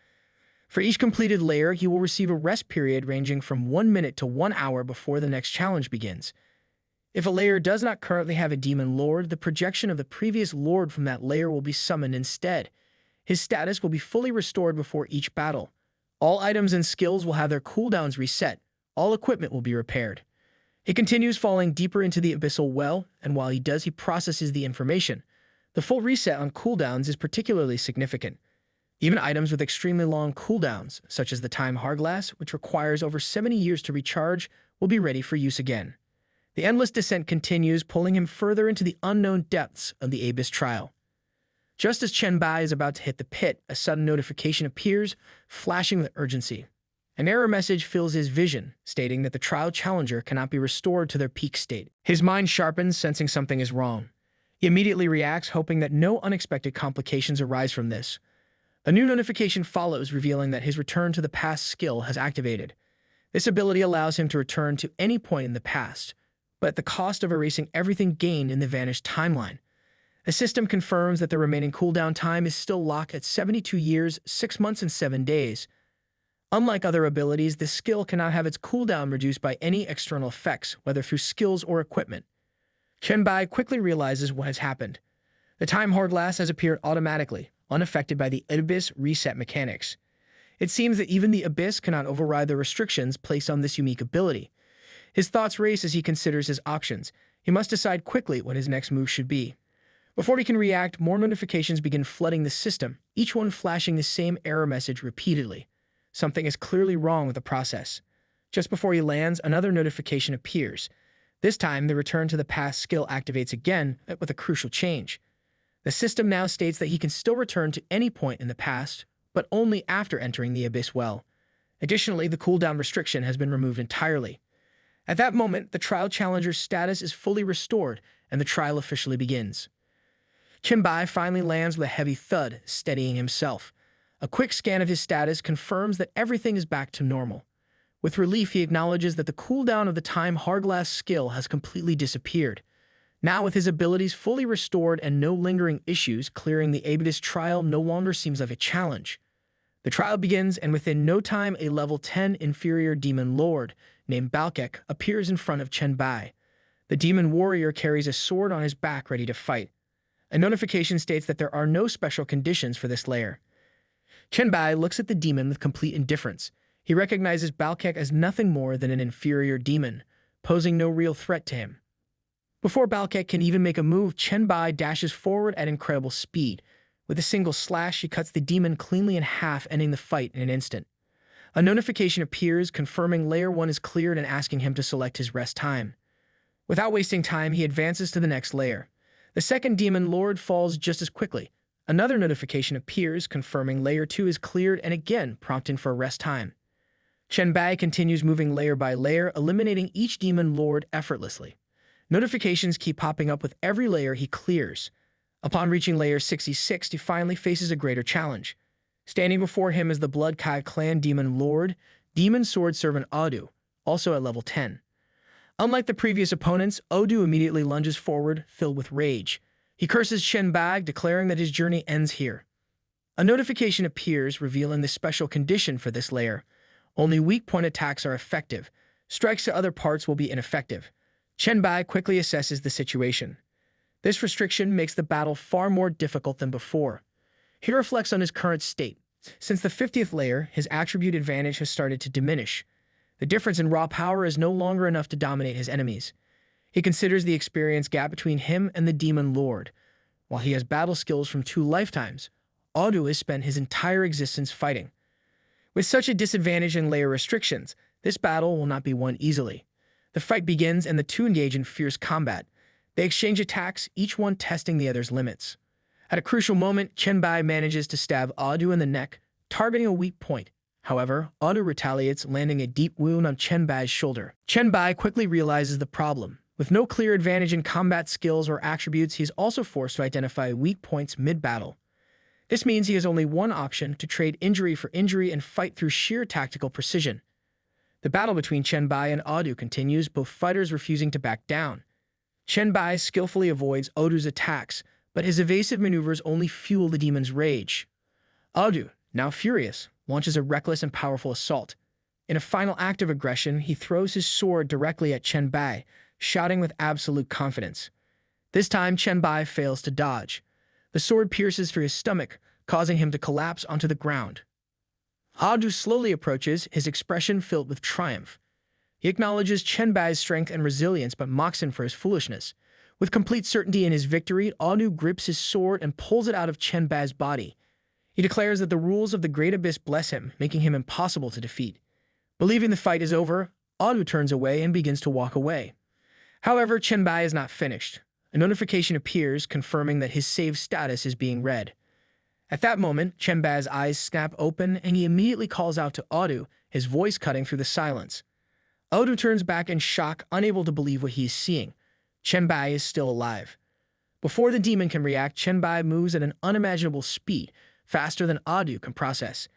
For each completed layer, he will receive a rest period ranging from 1 minute to 1 hour before the next challenge begins. If a layer does not currently have a demon lord, the projection of the previous lord from that layer will be summoned instead. His status will be fully restored before each battle. All items and skills will have their cooldowns reset. All equipment will be repaired. He continues falling deeper into the abyssal well, and while he does, he processes the information. The full reset on cooldowns is particularly significant. Even items with extremely long cooldowns, such as the Time Hourglass, which requires over 70 years to recharge, will be ready for use again. The endless descent continues, pulling him further into the unknown depths of the Abyss trial. Just as Chen Bai is about to hit the pit, a sudden notification appears, flashing with urgency. An error message fills his vision, stating that the trial challenger cannot be restored to their peak state. His mind sharpens, sensing something is wrong. He immediately reacts, hoping that no unexpected complications arise from this. A new notification follows, revealing that his return to the past skill has activated. This ability allows him to return to any point in the past, but at the cost of erasing everything gained in the vanished timeline. The system confirms that the remaining cooldown time is still locked at 72 years, 6 months, and 7 days. Unlike other abilities, this skill cannot have its cooldown reduced by any external effects, whether through skills or equipment. Chen Bai quickly realizes what has happened. The Time Hourglass has appeared automatically, unaffected by the Abyss reset mechanics. It seems that even the Abyss cannot override the restrictions placed on this unique ability. His thoughts race as he considers his options. He must decide quickly what his next move should be. Before he can react, more notifications begin flooding the system, each one flashing the same error message repeatedly. Something is clearly wrong with the process. Just before he lands, another notification appears. This time, the return to the past skill activates again, but with a crucial change. The system now states that he can still return to any point in the past, but only after entering the Abyss well. Additionally, the cooldown restriction has been removed entirely. At that moment, the trial challenger's status is fully restored, and the trial officially begins. Chen Bai finally lands with a heavy thud, steadying himself. A quick scan of his status confirms that everything is back to normal. With relief, he acknowledges that the cooldown of the Time Hourglass skill has completely disappeared. Now, with his abilities fully restored and no lingering issues, clearing the Abyss trial no longer seems like a challenge. The trial begins, and within no time, a level 10 inferior demon lord named Balkek appears in front of Chen Bai. The demon warrior carries a sword on his back ready to fight. A notification states that there are no special conditions for this layer. Chen Bai looks at the demon with complete indifference. He recognizes Balkek as nothing more than an inferior demon, posing no real threat to him. Before Balkek can even make a move, Chen Bai dashes forward at incredible speed. With a single slash, he cuts the demon cleanly in half, ending the fight in an instant. A notification appears confirming Layer 1 is cleared and asking him to select his rest time. Without wasting time, he advances to the next layer. The second demon lord falls just as quickly. Another notification appears confirming Layer 2 is cleared and again prompting for a rest time. Chen Bai continues moving layer by layer, eliminating each demon lord effortlessly. Notifications keep popping up with every layer he clears. Upon reaching layer 66, he finally faces a greater challenge. Standing before him is the Blood Kai clan demon lord, demon sword servant Odu, also at level 10. Unlike the previous opponents, Odu immediately lunges forward, filled with rage. He curses Chen Bai, declaring that his journey ends here. A notification appears, revealing the special condition for this layer. Only weak point attacks are effective. Strikes to other parts will be ineffective. Chen Bai quickly assesses the situation. This restriction makes the battle far more difficult than before. He reflects on his current state. Since the 50th layer, his attribute advantage has started to diminish. The difference in raw power is no longer enough to dominate his enemies. He considers the experience gap between him and the demon lord. While he has battle skills from 2 lifetimes, Odu has spent his entire existence fighting. With such a disadvantage in layer restrictions, this battle will not be won easily. The fight begins and the two engage in fierce combat. They exchange attacks, each one testing the other's limits. At a crucial moment, Chen Bai manages to stab Odu in the neck, targeting a weak point. However, Odu retaliates, landing a deep wound on Chen Bai's shoulder. Chen Bai quickly realizes the problem. With no clear advantage in combat skills or attributes, he is also forced to identify weak points mid-battle. This means he has only one option: to trade injury for injury and fight through sheer tactical precision. The battle between Chen Bai and Odu continues, both fighters refusing to back down. Chen Bai skillfully avoids Odu's attacks, but his evasive maneuvers only fuel the demon's rage. Odu, now furious, launches a reckless and powerful assault. In a final act of aggression, he throws his sword directly at Chen Bai, shouting with absolute confidence. This time, Chen Bai fails to dodge. The sword pierces through his stomach, causing him to collapse onto the ground. Odu slowly approaches, his expression filled with triumph. He acknowledges Chen Bai's strength and resilience, but mocks him for his foolishness. With complete certainty in his victory, Odu grips his sword and pulls it out of Chen Bai's body. He declares that the rules of the Great Abyss bless him, making him impossible to defeat. Believing the fight is over, Odu turns away and begins to walk away. However, Chen Bai is not finished. A notification appears, confirming that his save status is being read. At that moment, Chen Bai's eyes snap open, and he immediately calls out to Odu, his voice cutting through the silence. Odu turns back in shock, unable to believe what he is seeing. Chen Bai is still alive. Before the demon can react, Chen Bai moves at an unimaginable speed, faster than Odu can process.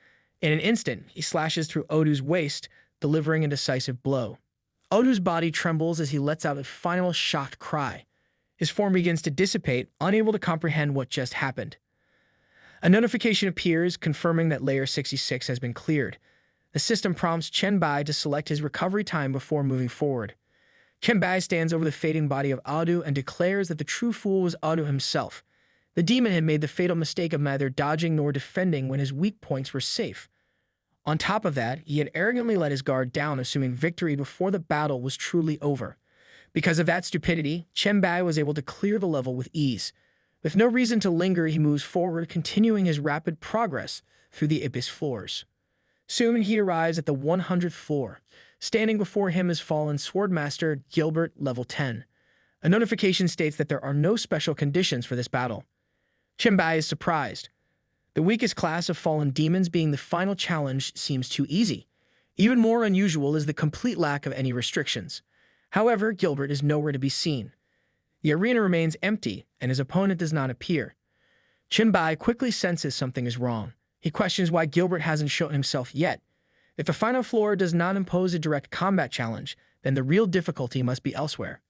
In an instant, he slashes through Odu's waist, delivering a decisive blow. Odu's body trembles as he lets out a final shocked cry. His form begins to dissipate, unable to comprehend what just happened. A notification appears, confirming that Layer 66 has been cleared. The system prompts Chen Bai to select his recovery time before moving forward. Chen Bai stands over the fading body of Odu and declares that the true fool was Odu himself. The demon had made the fatal mistake of neither dodging nor defending when his weak points were safe. On top of that, he had arrogantly let his guard down, assuming victory before the battle was truly over. Because of that stupidity, Chen Bai was able to clear the level with ease. With no reason to linger, he moves forward, continuing his rapid progress through the abyss floors. Soon he arrives at the 100th floor. Standing before him is fallen Swordmaster Gilbert, level 10. A notification states that there are no special conditions for this battle. Chen Bai is surprised. The weakest class of fallen demons being the final challenge seems too easy. Even more unusual is the complete lack of any restrictions. However, Gilbert is nowhere to be seen. The arena remains empty, and his opponent does not appear. Chen Bai quickly senses something is wrong. He questions why Gilbert hasn't shown himself yet. If the final floor does not impose a direct combat challenge, then the real difficulty must be elsewhere.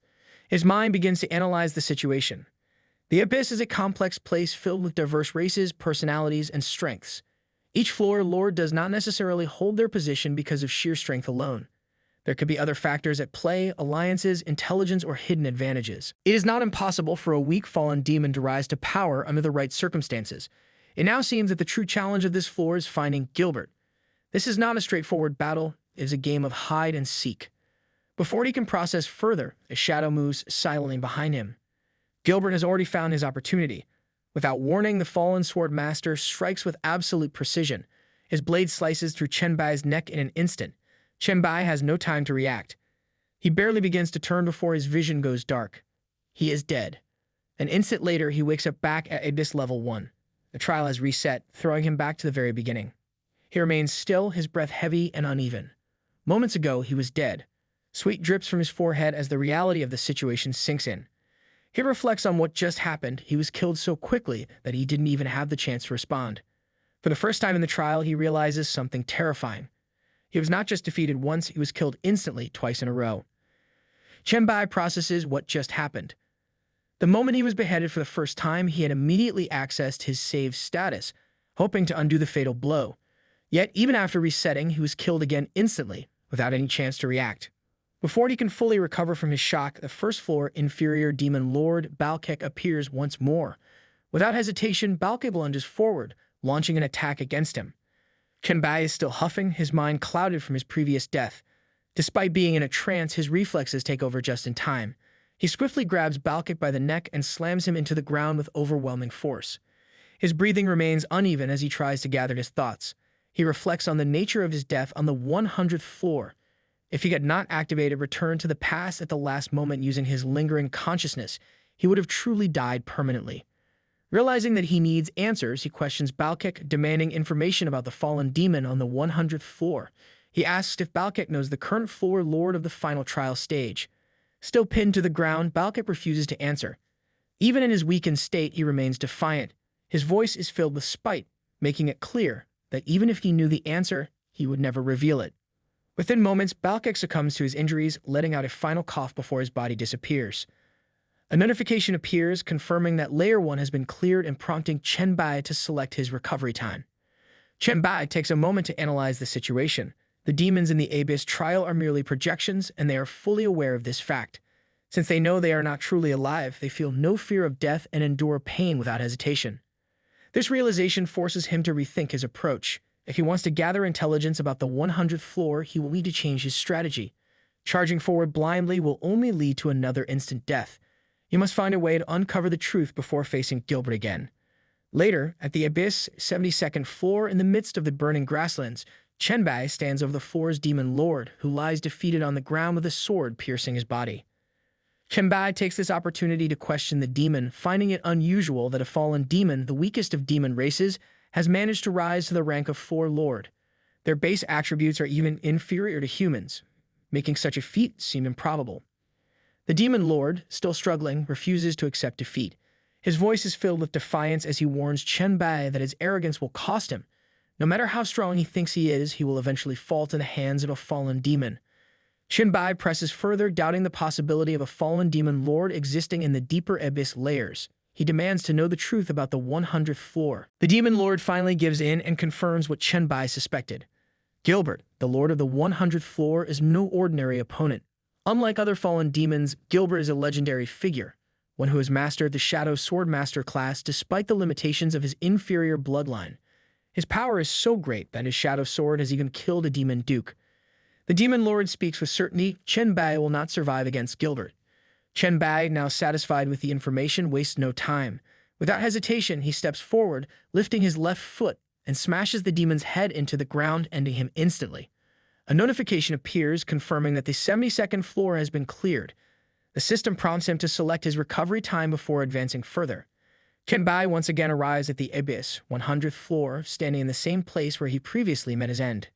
His mind begins to analyze the situation. The Abyss is a complex place filled with diverse races, personalities, and strengths. Each floor lord does not necessarily hold their position because of sheer strength alone. There could be other factors at play: alliances, intelligence, or hidden advantages. It is not impossible for a weak fallen demon to rise to power under the right circumstances. It now seems that the true challenge of this floor is finding Gilbert. This is not a straightforward battle, it is a game of hide and seek. Before he can process further, a shadow moves silently behind him. Gilbert has already found his opportunity. Without warning, the fallen sword master strikes with absolute precision. His blade slices through Chen Bai's neck in an instant. Chen Bai has no time to react. He barely begins to turn before his vision goes dark. He is dead. An instant later, he wakes up back at Abyss Level 1. The trial has reset, throwing him back to the very beginning. He remains still, his breath heavy and uneven. Moments ago, he was dead. Sweat drips from his forehead as the reality of the situation sinks in. He reflects on what just happened. He was killed so quickly that he didn't even have the chance to respond. For the first time in the trial, he realizes something terrifying. He was not just defeated once, he was killed instantly, twice in a row. Chen Bai processes what just happened. The moment he was beheaded for the first time, he had immediately accessed his save status, hoping to undo the fatal blow. Yet, even after resetting, he was killed again instantly, without any chance to react. Before he can fully recover from his shock, the first-floor inferior demon lord, Balkek, appears once more. Without hesitation, Balkek lunges forward, launching an attack against him. Chen Bai is still huffing, his mind clouded from his previous death. Despite being in a trance, his reflexes take over just in time. He swiftly grabs Balkek by the neck and slams him into the ground with overwhelming force. His breathing remains uneven as he tries to gather his thoughts. He reflects on the nature of his death on the 100th floor. If he had not activated Return to the Past at the last moment using his lingering consciousness, he would have truly died permanently. Realizing that he needs answers, he questions Balkek, demanding information about the fallen demon on the 100th floor. He asks if Balkek knows the current floor lord of the final trial stage. Still pinned to the ground, Balkek refuses to answer. Even in his weakened state, he remains defiant. His voice is filled with spite, making it clear that even if he knew the answer, he would never reveal it. Within moments, Balkek succumbs to his injuries, letting out a final cough before his body disappears. A notification appears, confirming that Layer 1 has been cleared and prompting Chen Bai to select his recovery time. Chen Bai takes a moment to analyze the situation. The demons in the Abyss trial are merely projections, and they are fully aware of this fact. Since they know they are not truly alive, they feel no fear of death and endure pain without hesitation. This realization forces him to rethink his approach. If he wants to gather intelligence about the 100th floor, he will need to change his strategy. Charging forward blindly will only lead to another instant death. He must find a way to uncover the truth before facing Gilbert again. Later, at the Abyss 72nd floor in the midst of the burning grasslands, Chen Bai stands over the floor's demon lord, who lies defeated on the ground with a sword piercing his body. Chen Bai takes this opportunity to question the demon, finding it unusual that a fallen demon, the weakest of demon races, has managed to rise to the rank of floor lord. Their base attributes are even inferior to humans, making such a feat seem improbable. The demon lord, still struggling, refuses to accept defeat. His voice is filled with defiance as he warns Chen Bai that his arrogance will cost him. No matter how strong he thinks he is, he will eventually fall to the hands of a fallen demon. Chen Bai presses further, doubting the possibility of a fallen demon lord existing in the deeper abyss layers. He demands to know the truth about the 100th floor. The demon lord finally gives in and confirms what Chen Bai suspected. Gilbert, the lord of the 100th floor, is no ordinary opponent. Unlike other fallen demons, Gilbert is a legendary figure, one who has mastered the Shadow Swordmaster class despite the limitations of his inferior bloodline. His power is so great that his Shadow Sword has even killed a demon duke. The demon lord speaks with certainty. Chen Bai will not survive against Gilbert. Chen Bai, now satisfied with the information, wastes no time. Without hesitation, he steps forward, lifting his left foot, and smashes the demon's head into the ground, ending him instantly. A notification appears, confirming that the 72nd floor has been cleared. The system prompts him to select his recovery time before advancing further. Chen Bai once again arrives at the Abyss, 100th floor, standing in the same place where he previously met his end.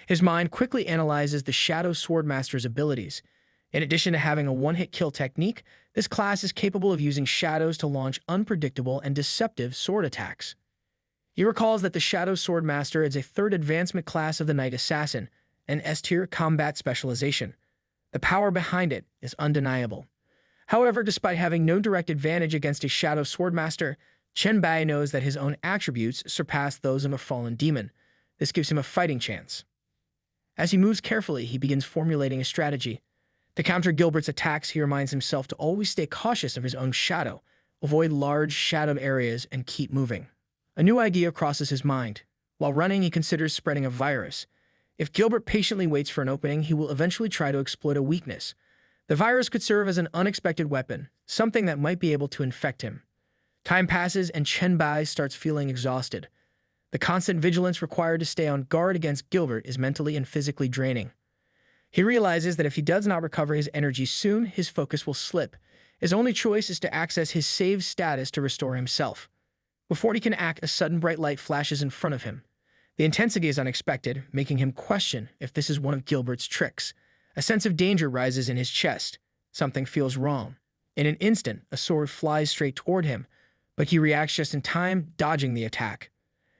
His mind quickly analyzes the Shadow Swordmaster's abilities. In addition to having a one-hit kill technique, this class is capable of using shadows to launch unpredictable and deceptive sword attacks. He recalls that the Shadow Swordmaster is a third advancement class of the Night Assassin, an S-tier combat specialization. The power behind it is undeniable. However, despite having no direct advantage against a Shadow Swordmaster, Chen Bai knows that his own attributes surpass those of a fallen demon. This gives him a fighting chance. As he moves carefully, he begins formulating a strategy. To counter Gilbert's attacks, he reminds himself to always stay cautious of his own shadow, avoid large, shadowed areas, and keep moving. A new idea crosses his mind. While running, he considers spreading a virus. If Gilbert patiently waits for an opening, he will eventually try to exploit a weakness. The virus could serve as an unexpected weapon, something that might be able to infect him. Time passes and Chen Bai starts feeling exhausted. The constant vigilance required to stay on guard against Gilbert is mentally and physically draining. He realizes that if he does not recover his energy soon, his focus will slip. His only choice is to access his saved status to restore himself. Before he can act, a sudden bright light flashes in front of him. The intensity is unexpected, making him question if this is one of Gilbert's tricks. A sense of danger rises in his chest. Something feels wrong. In an instant, a sword flies straight toward him, but he reacts just in time, dodging the attack.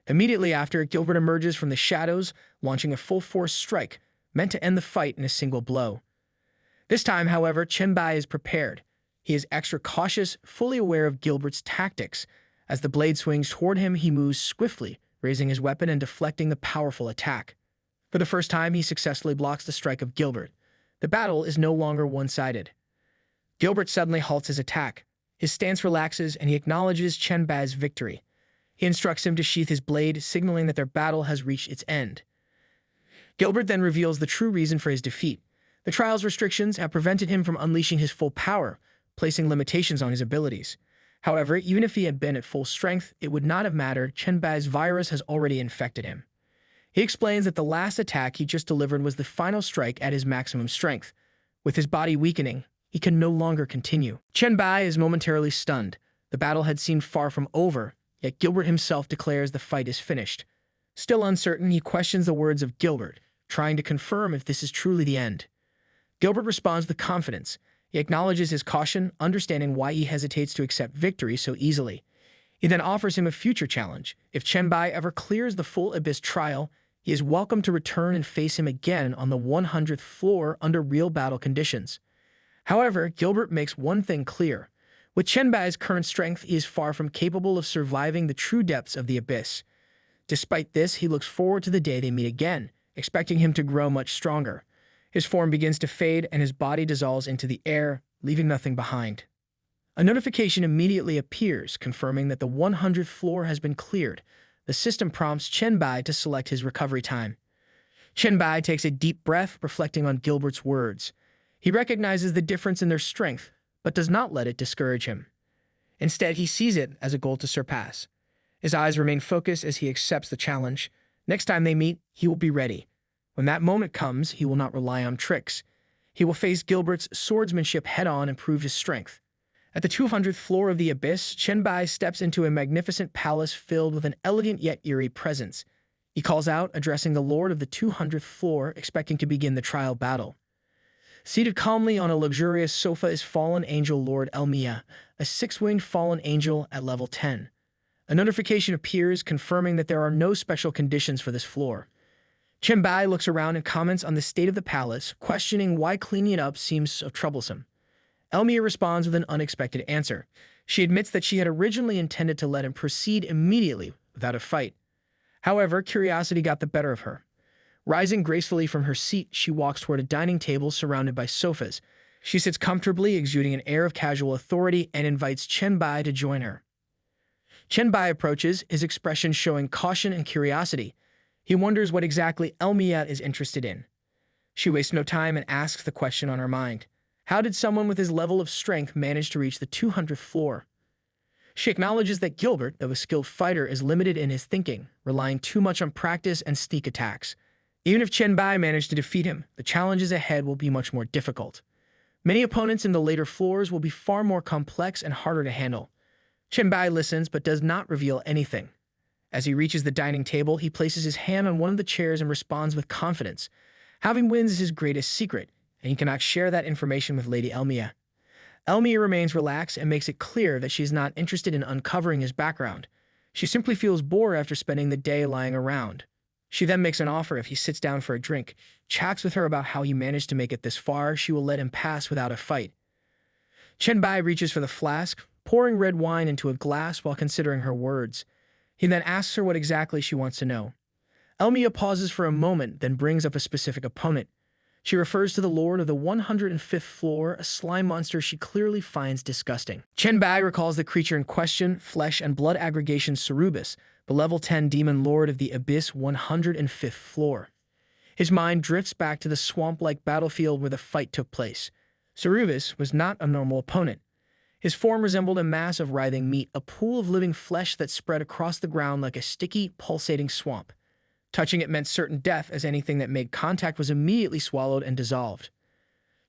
Immediately after, Gilbert emerges from the shadows, launching a full-force strike, meant to end the fight in a single blow. This time, however, Chen Bai is prepared. He is extra cautious, fully aware of Gilbert's tactics. As the blade swings toward him, he moves swiftly, raising his weapon and deflecting the powerful attack. For the first time, he successfully blocks the strike of Gilbert. The battle is no longer one-sided. Gilbert suddenly halts his attack. His stance relaxes, and he acknowledges Chen Bai's victory. He instructs him to sheath his blade, signaling that their battle has reached its end. Gilbert then reveals the true reason for his defeat. The trial's restrictions have prevented him from unleashing his full power, placing limitations on his abilities. However, even if he had been at full strength, it would not have mattered. Chen Bai's virus has already infected him. He explains that the last attack he just delivered was the final strike at his maximum strength. With his body weakening, he can no longer continue. Chen Bai is momentarily stunned. The battle had seemed far from over, yet Gilbert himself declares the fight is finished. Still uncertain, he questions the words of Gilbert, trying to confirm if this is truly the end. Gilbert responds with confidence. He acknowledges his caution, understanding why he hesitates to accept victory so easily. He then offers him a future challenge. If Chen Bai ever clears the full Abyss trial, he is welcome to return and face him again on the 100th floor under real battle conditions. However, Gilbert makes one thing clear. With Chen Bai's current strength, he is far from capable of surviving the true depths of the Abyss. Despite this, he looks forward to the day they meet again, expecting him to grow much stronger. His form begins to fade and his body dissolves into the air, leaving nothing behind. A notification immediately appears, confirming that the 100th floor has been cleared. The system prompts Chen Bai to select his recovery time. Chen Bai takes a deep breath, reflecting on Gilbert's words. He recognizes the difference in their strength, but does not let it discourage him. Instead, he sees it as a goal to surpass. His eyes remain focused as he accepts the challenge. Next time they meet, he will be ready. When that moment comes, he will not rely on tricks. He will face Gilbert's swordsmanship head-on and prove his strength. At the 200th floor of the Abyss, Chen Bai steps into a magnificent palace filled with an elegant yet eerie presence. He calls out, addressing the lord of the 200th floor, expecting to begin the trial battle. Seated calmly on a luxurious sofa is fallen angel Lord Elmia, a six-winged fallen angel at level 10. A notification appears confirming that there are no special conditions for this floor. Chen Bai looks around and comments on the state of the palace, questioning why cleaning it up seems so troublesome. Elmia responds with an unexpected answer. She admits that she had originally intended to let him proceed immediately without a fight. However, curiosity got the better of her. Rising gracefully from her seat, she walks toward a dining table surrounded by sofas. She sits comfortably, exuding an air of casual authority, and invites Chen Bai to join her. Chen Bai approaches, his expression showing caution and curiosity. He wonders what exactly Elmia is interested in. She wastes no time and asks the question on her mind. How did someone with his level of strength manage to reach the 200th floor? She acknowledges that Gilbert, though a skilled fighter, is limited in his thinking, relying too much on practice and sneak attacks. Even if Chen Bai managed to defeat him, the challenges ahead will be much more difficult. Many opponents in the later floors will be far more complex and harder to handle. Chen Bai listens but does not reveal anything. As he reaches the dining table, he places his hand on one of the chairs and responds with confidence. Having wins is his greatest secret, and he cannot share that information with Lady Elmia. Elmia remains relaxed and makes it clear that she is not interested in uncovering his background. She simply feels bored after spending the day lying around. She then makes an offer if he sits down for a drink, chats with her about how he managed to make it this far. She will let him pass without a fight. Chen Bai reaches for the flask, pouring red wine into a glass while considering her words. He then asks her what exactly she wants to know. Elmia pauses for a moment, then brings up a specific opponent. She refers to the lord of the 105th floor, a slime monster she clearly finds disgusting. Chen Bai recalls the creature in question, flesh and blood aggregation Cerubus, the level 10 demon lord of the Abyss 105th floor. His mind drifts back to the swamp-like battlefield where the fight took place. Cerubus was not a normal opponent. His form resembled a mass of writhing meat, a pool of living flesh that spread across the ground like a sticky, pulsating swamp. Touching it meant certain death, as anything that made contact was immediately swallowed and dissolved.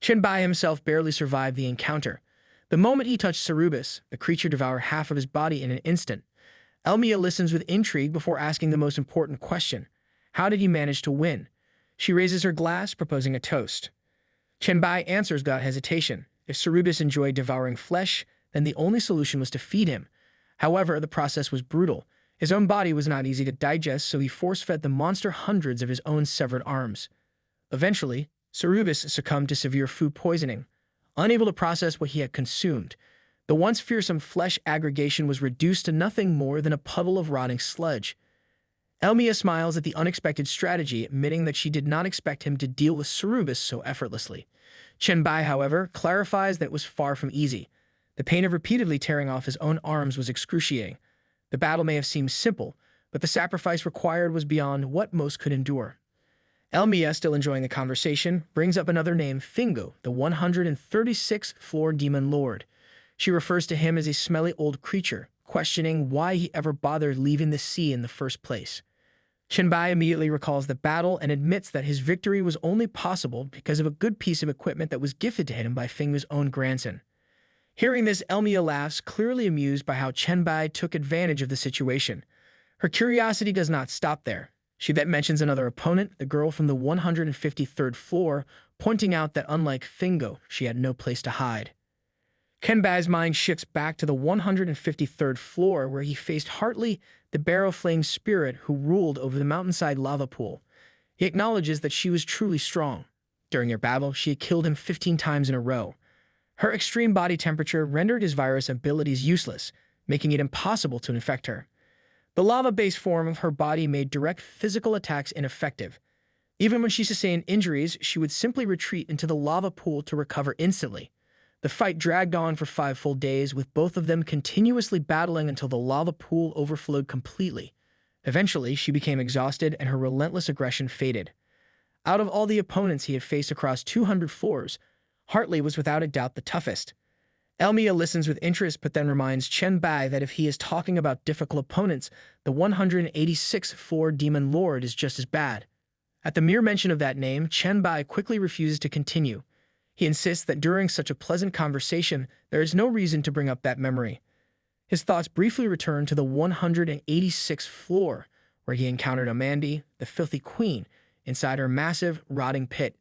Chen Bai himself barely survived the encounter. The moment he touched Cerubus, the creature devoured half of his body in an instant. Elmia listens with intrigue before asking the most important question. How did he manage to win? She raises her glass, proposing a toast. Chen Bai answers without hesitation. If Cerubus enjoyed devouring flesh, then the only solution was to feed him. However, the process was brutal. His own body was not easy to digest, so he force-fed the monster hundreds of his own severed arms. Eventually, Cerubus succumbed to severe food poisoning. Unable to process what he had consumed, the once fearsome flesh aggregation was reduced to nothing more than a puddle of rotting sludge. Elmia smiles at the unexpected strategy, admitting that she did not expect him to deal with Cerubus so effortlessly. Chen Bai, however, clarifies that it was far from easy. The pain of repeatedly tearing off his own arms was excruciating. The battle may have seemed simple, but the sacrifice required was beyond what most could endure. Elmia, still enjoying the conversation, brings up another name, Fingo, the 136th floor demon lord. She refers to him as a smelly old creature, questioning why he ever bothered leaving the sea in the first place. Chen Bai immediately recalls the battle and admits that his victory was only possible because of a good piece of equipment that was gifted to him by Fingo's own grandson. Hearing this, Elmia laughs, clearly amused by how Chen Bai took advantage of the situation. Her curiosity does not stop there. She then mentions another opponent, the girl from the 153rd floor, pointing out that unlike Fingo, she had no place to hide. Chen Bai's mind shifts back to the 153rd floor, where he faced Hartley, the barrel-flaying spirit who ruled over the mountainside lava pool. He acknowledges that she was truly strong. During their battle, she had killed him 15 times in a row. Her extreme body temperature rendered his virus abilities useless, making it impossible to infect her. The lava-based form of her body made direct physical attacks ineffective. Even when she sustained injuries, she would simply retreat into the lava pool to recover instantly. The fight dragged on for 5 full days, with both of them continuously battling until the lava pool overflowed completely. Eventually, she became exhausted and her relentless aggression faded. Out of all the opponents he had faced across 200 floors, Hartley was without a doubt the toughest. Elmia listens with interest, but then reminds Chen Bai that if he is talking about difficult opponents, the 186th floor demon lord is just as bad. At the mere mention of that name, Chen Bai quickly refuses to continue. He insists that during such a pleasant conversation, there is no reason to bring up that memory. His thoughts briefly return to the 186th floor, where he encountered Amanda, the filthy queen, inside her massive, rotting pit.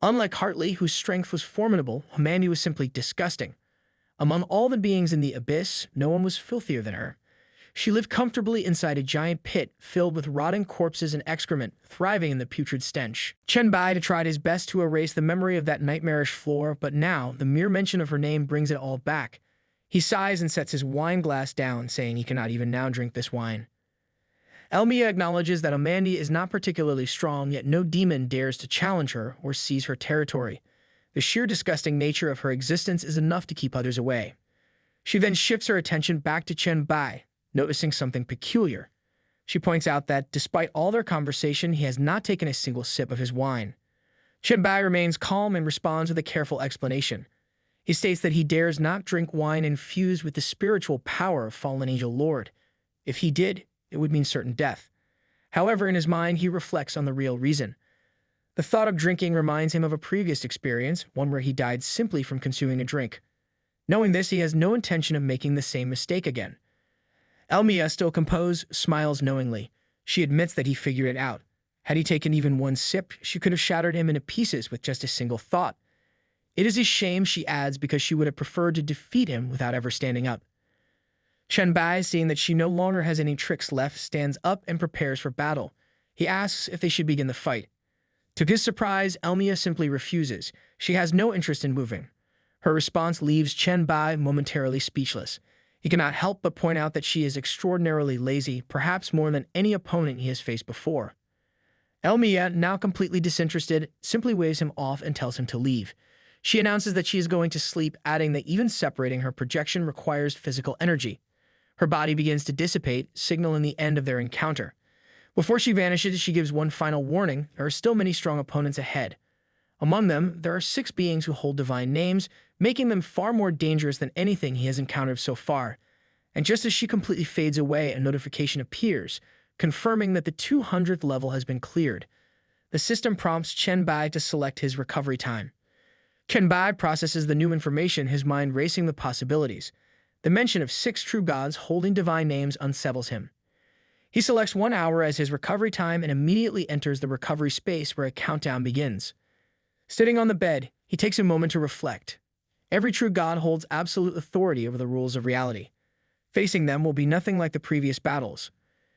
Unlike Hartley, whose strength was formidable, Amanda was simply disgusting. Among all the beings in the abyss, no one was filthier than her. She lived comfortably inside a giant pit filled with rotting corpses and excrement, thriving in the putrid stench. Chen Bai tried his best to erase the memory of that nightmarish floor, but now the mere mention of her name brings it all back. He sighs and sets his wine glass down, saying he cannot even now drink this wine. Elmia acknowledges that Amanda is not particularly strong, yet no demon dares to challenge her or seize her territory. The sheer disgusting nature of her existence is enough to keep others away. She then shifts her attention back to Chen Bai, noticing something peculiar. She points out that, despite all their conversation, he has not taken a single sip of his wine. Chen Bai remains calm and responds with a careful explanation. He states that he dares not drink wine infused with the spiritual power of fallen angel lord. If he did, it would mean certain death. However, in his mind, he reflects on the real reason. The thought of drinking reminds him of a previous experience, one where he died simply from consuming a drink. Knowing this, he has no intention of making the same mistake again. Elmia, still composed, smiles knowingly. She admits that he figured it out. Had he taken even one sip, she could have shattered him into pieces with just a single thought. It is a shame, she adds, because she would have preferred to defeat him without ever standing up. Chen Bai, seeing that she no longer has any tricks left, stands up and prepares for battle. He asks if they should begin the fight. To his surprise, Elmia simply refuses. She has no interest in moving. Her response leaves Chen Bai momentarily speechless. He cannot help but point out that she is extraordinarily lazy, perhaps more than any opponent he has faced before. Elmia, now completely disinterested, simply waves him off and tells him to leave. She announces that she is going to sleep, adding that even separating her projection requires physical energy. Her body begins to dissipate, signaling the end of their encounter. Before she vanishes, she gives one final warning. There are still many strong opponents ahead. Among them, there are 6 beings who hold divine names, making them far more dangerous than anything he has encountered so far. And just as she completely fades away, a notification appears, confirming that the 200th level has been cleared. The system prompts Chen Bai to select his recovery time. Chen Bai processes the new information, his mind racing the possibilities. The mention of 6 true gods holding divine names unsettles him. He selects 1 hour as his recovery time and immediately enters the recovery space where a countdown begins. Sitting on the bed, he takes a moment to reflect. Every true god holds absolute authority over the rules of reality. Facing them will be nothing like the previous battles.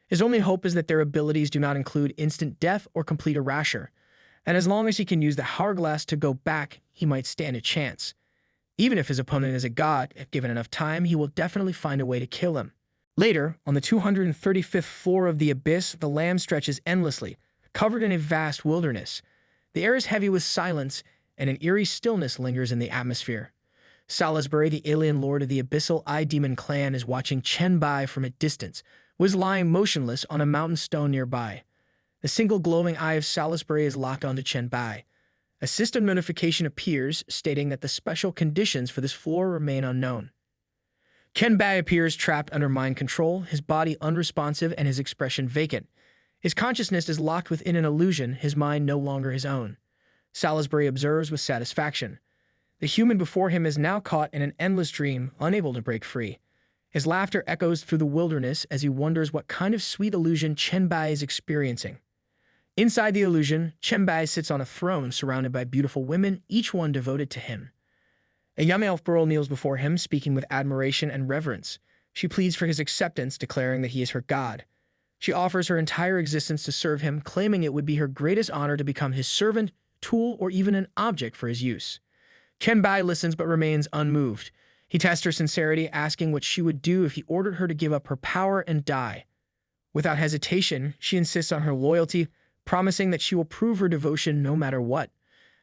His only hope is that their abilities do not include instant death or complete erasure, and as long as he can use the hourglass to go back, he might stand a chance. Even if his opponent is a god, if given enough time, he will definitely find a way to kill him. Later, on the 235th floor of the abyss, the land stretches endlessly, covered in a vast wilderness. The air is heavy with silence, and an eerie stillness lingers in the atmosphere. Salisbury, the alien lord of the abyssal eye demon clan, is watching Chen Bai from a distance, was lying motionless on a mountain stone nearby. The single glowing eye of Salisbury is locked onto Chen Bai. A system notification appears, stating that the special conditions for this floor remain unknown. Chen Bai appears trapped under mind control, his body unresponsive and his expression vacant. His consciousness is locked within an illusion, his mind no longer his own. Salisbury observes with satisfaction. The human before him is now caught in an endless dream, unable to break free. His laughter echoes through the wilderness as he wonders what kind of sweet illusion Chen Bai is experiencing. Inside the illusion, Chen Bai sits on a throne surrounded by beautiful women, each one devoted to him. A young elf girl kneels before him, speaking with admiration and reverence. She pleads for his acceptance, declaring that he is her god. She offers her entire existence to serve him, claiming it would be her greatest honor to become his servant, tool, or even an object for his use. Chen Bai listens but remains unmoved. He tests her sincerity, asking what she would do if he ordered her to give up her power and die. Without hesitation, she insists on her loyalty, promising that she will prove her devotion no matter what.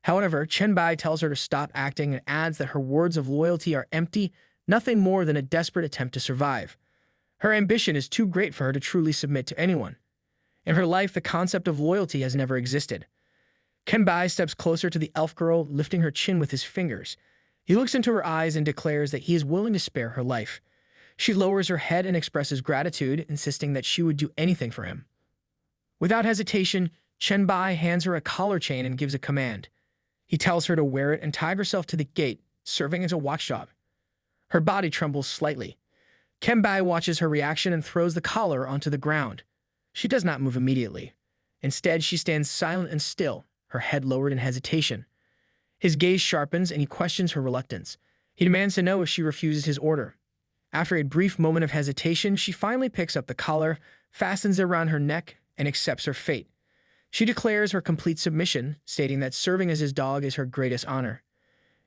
However, Chen Bai tells her to stop acting and adds that her words of loyalty are empty, nothing more than a desperate attempt to survive. Her ambition is too great for her to truly submit to anyone. In her life, the concept of loyalty has never existed. Chen Bai steps closer to the elf girl, lifting her chin with his fingers. He looks into her eyes and declares that he is willing to spare her life. She lowers her head and expresses gratitude, insisting that she would do anything for him. Without hesitation, Chen Bai hands her a collar chain and gives a command. He tells her to wear it and tie herself to the gate, serving as a watchdog. Her body trembles slightly. Chen Bai watches her reaction and throws the collar onto the ground. She does not move immediately. Instead, she stands silent and still, her head lowered in hesitation. His gaze sharpens and he questions her reluctance. He demands to know if she refuses his order. After a brief moment of hesitation, she finally picks up the collar, fastens it around her neck, and accepts her fate. She declares her complete submission, stating that serving as his dog is her greatest honor.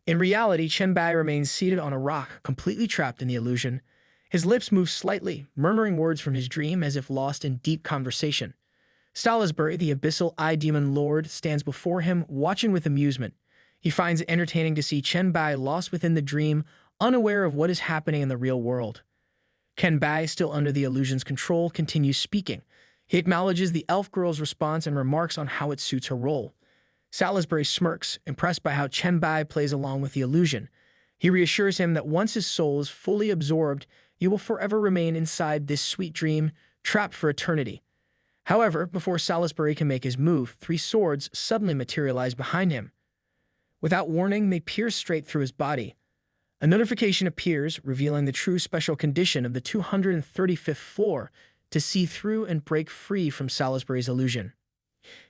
In reality, Chen Bai remains seated on a rock, completely trapped in the illusion. His lips move slightly, murmuring words from his dream as if lost in deep conversation. Salisbury, the abyssal eye demon lord, stands before him, watching with amusement. He finds it entertaining to see Chen Bai lost within the dream, unaware of what is happening in the real world. Chen Bai, still under the illusion's control, continues speaking. He acknowledges the elf girl's response and remarks on how it suits her role. Salisbury smirks, impressed by how Chen Bai plays along with the illusion. He reassures him that once his soul is fully absorbed, he will forever remain inside this sweet dream, trapped for eternity. However, before Salisbury can make his move, 3 swords suddenly materialize behind him. Without warning, they pierce straight through his body. A notification appears, revealing the true special condition of the 235th floor, to see through and break free from Salisbury's illusion.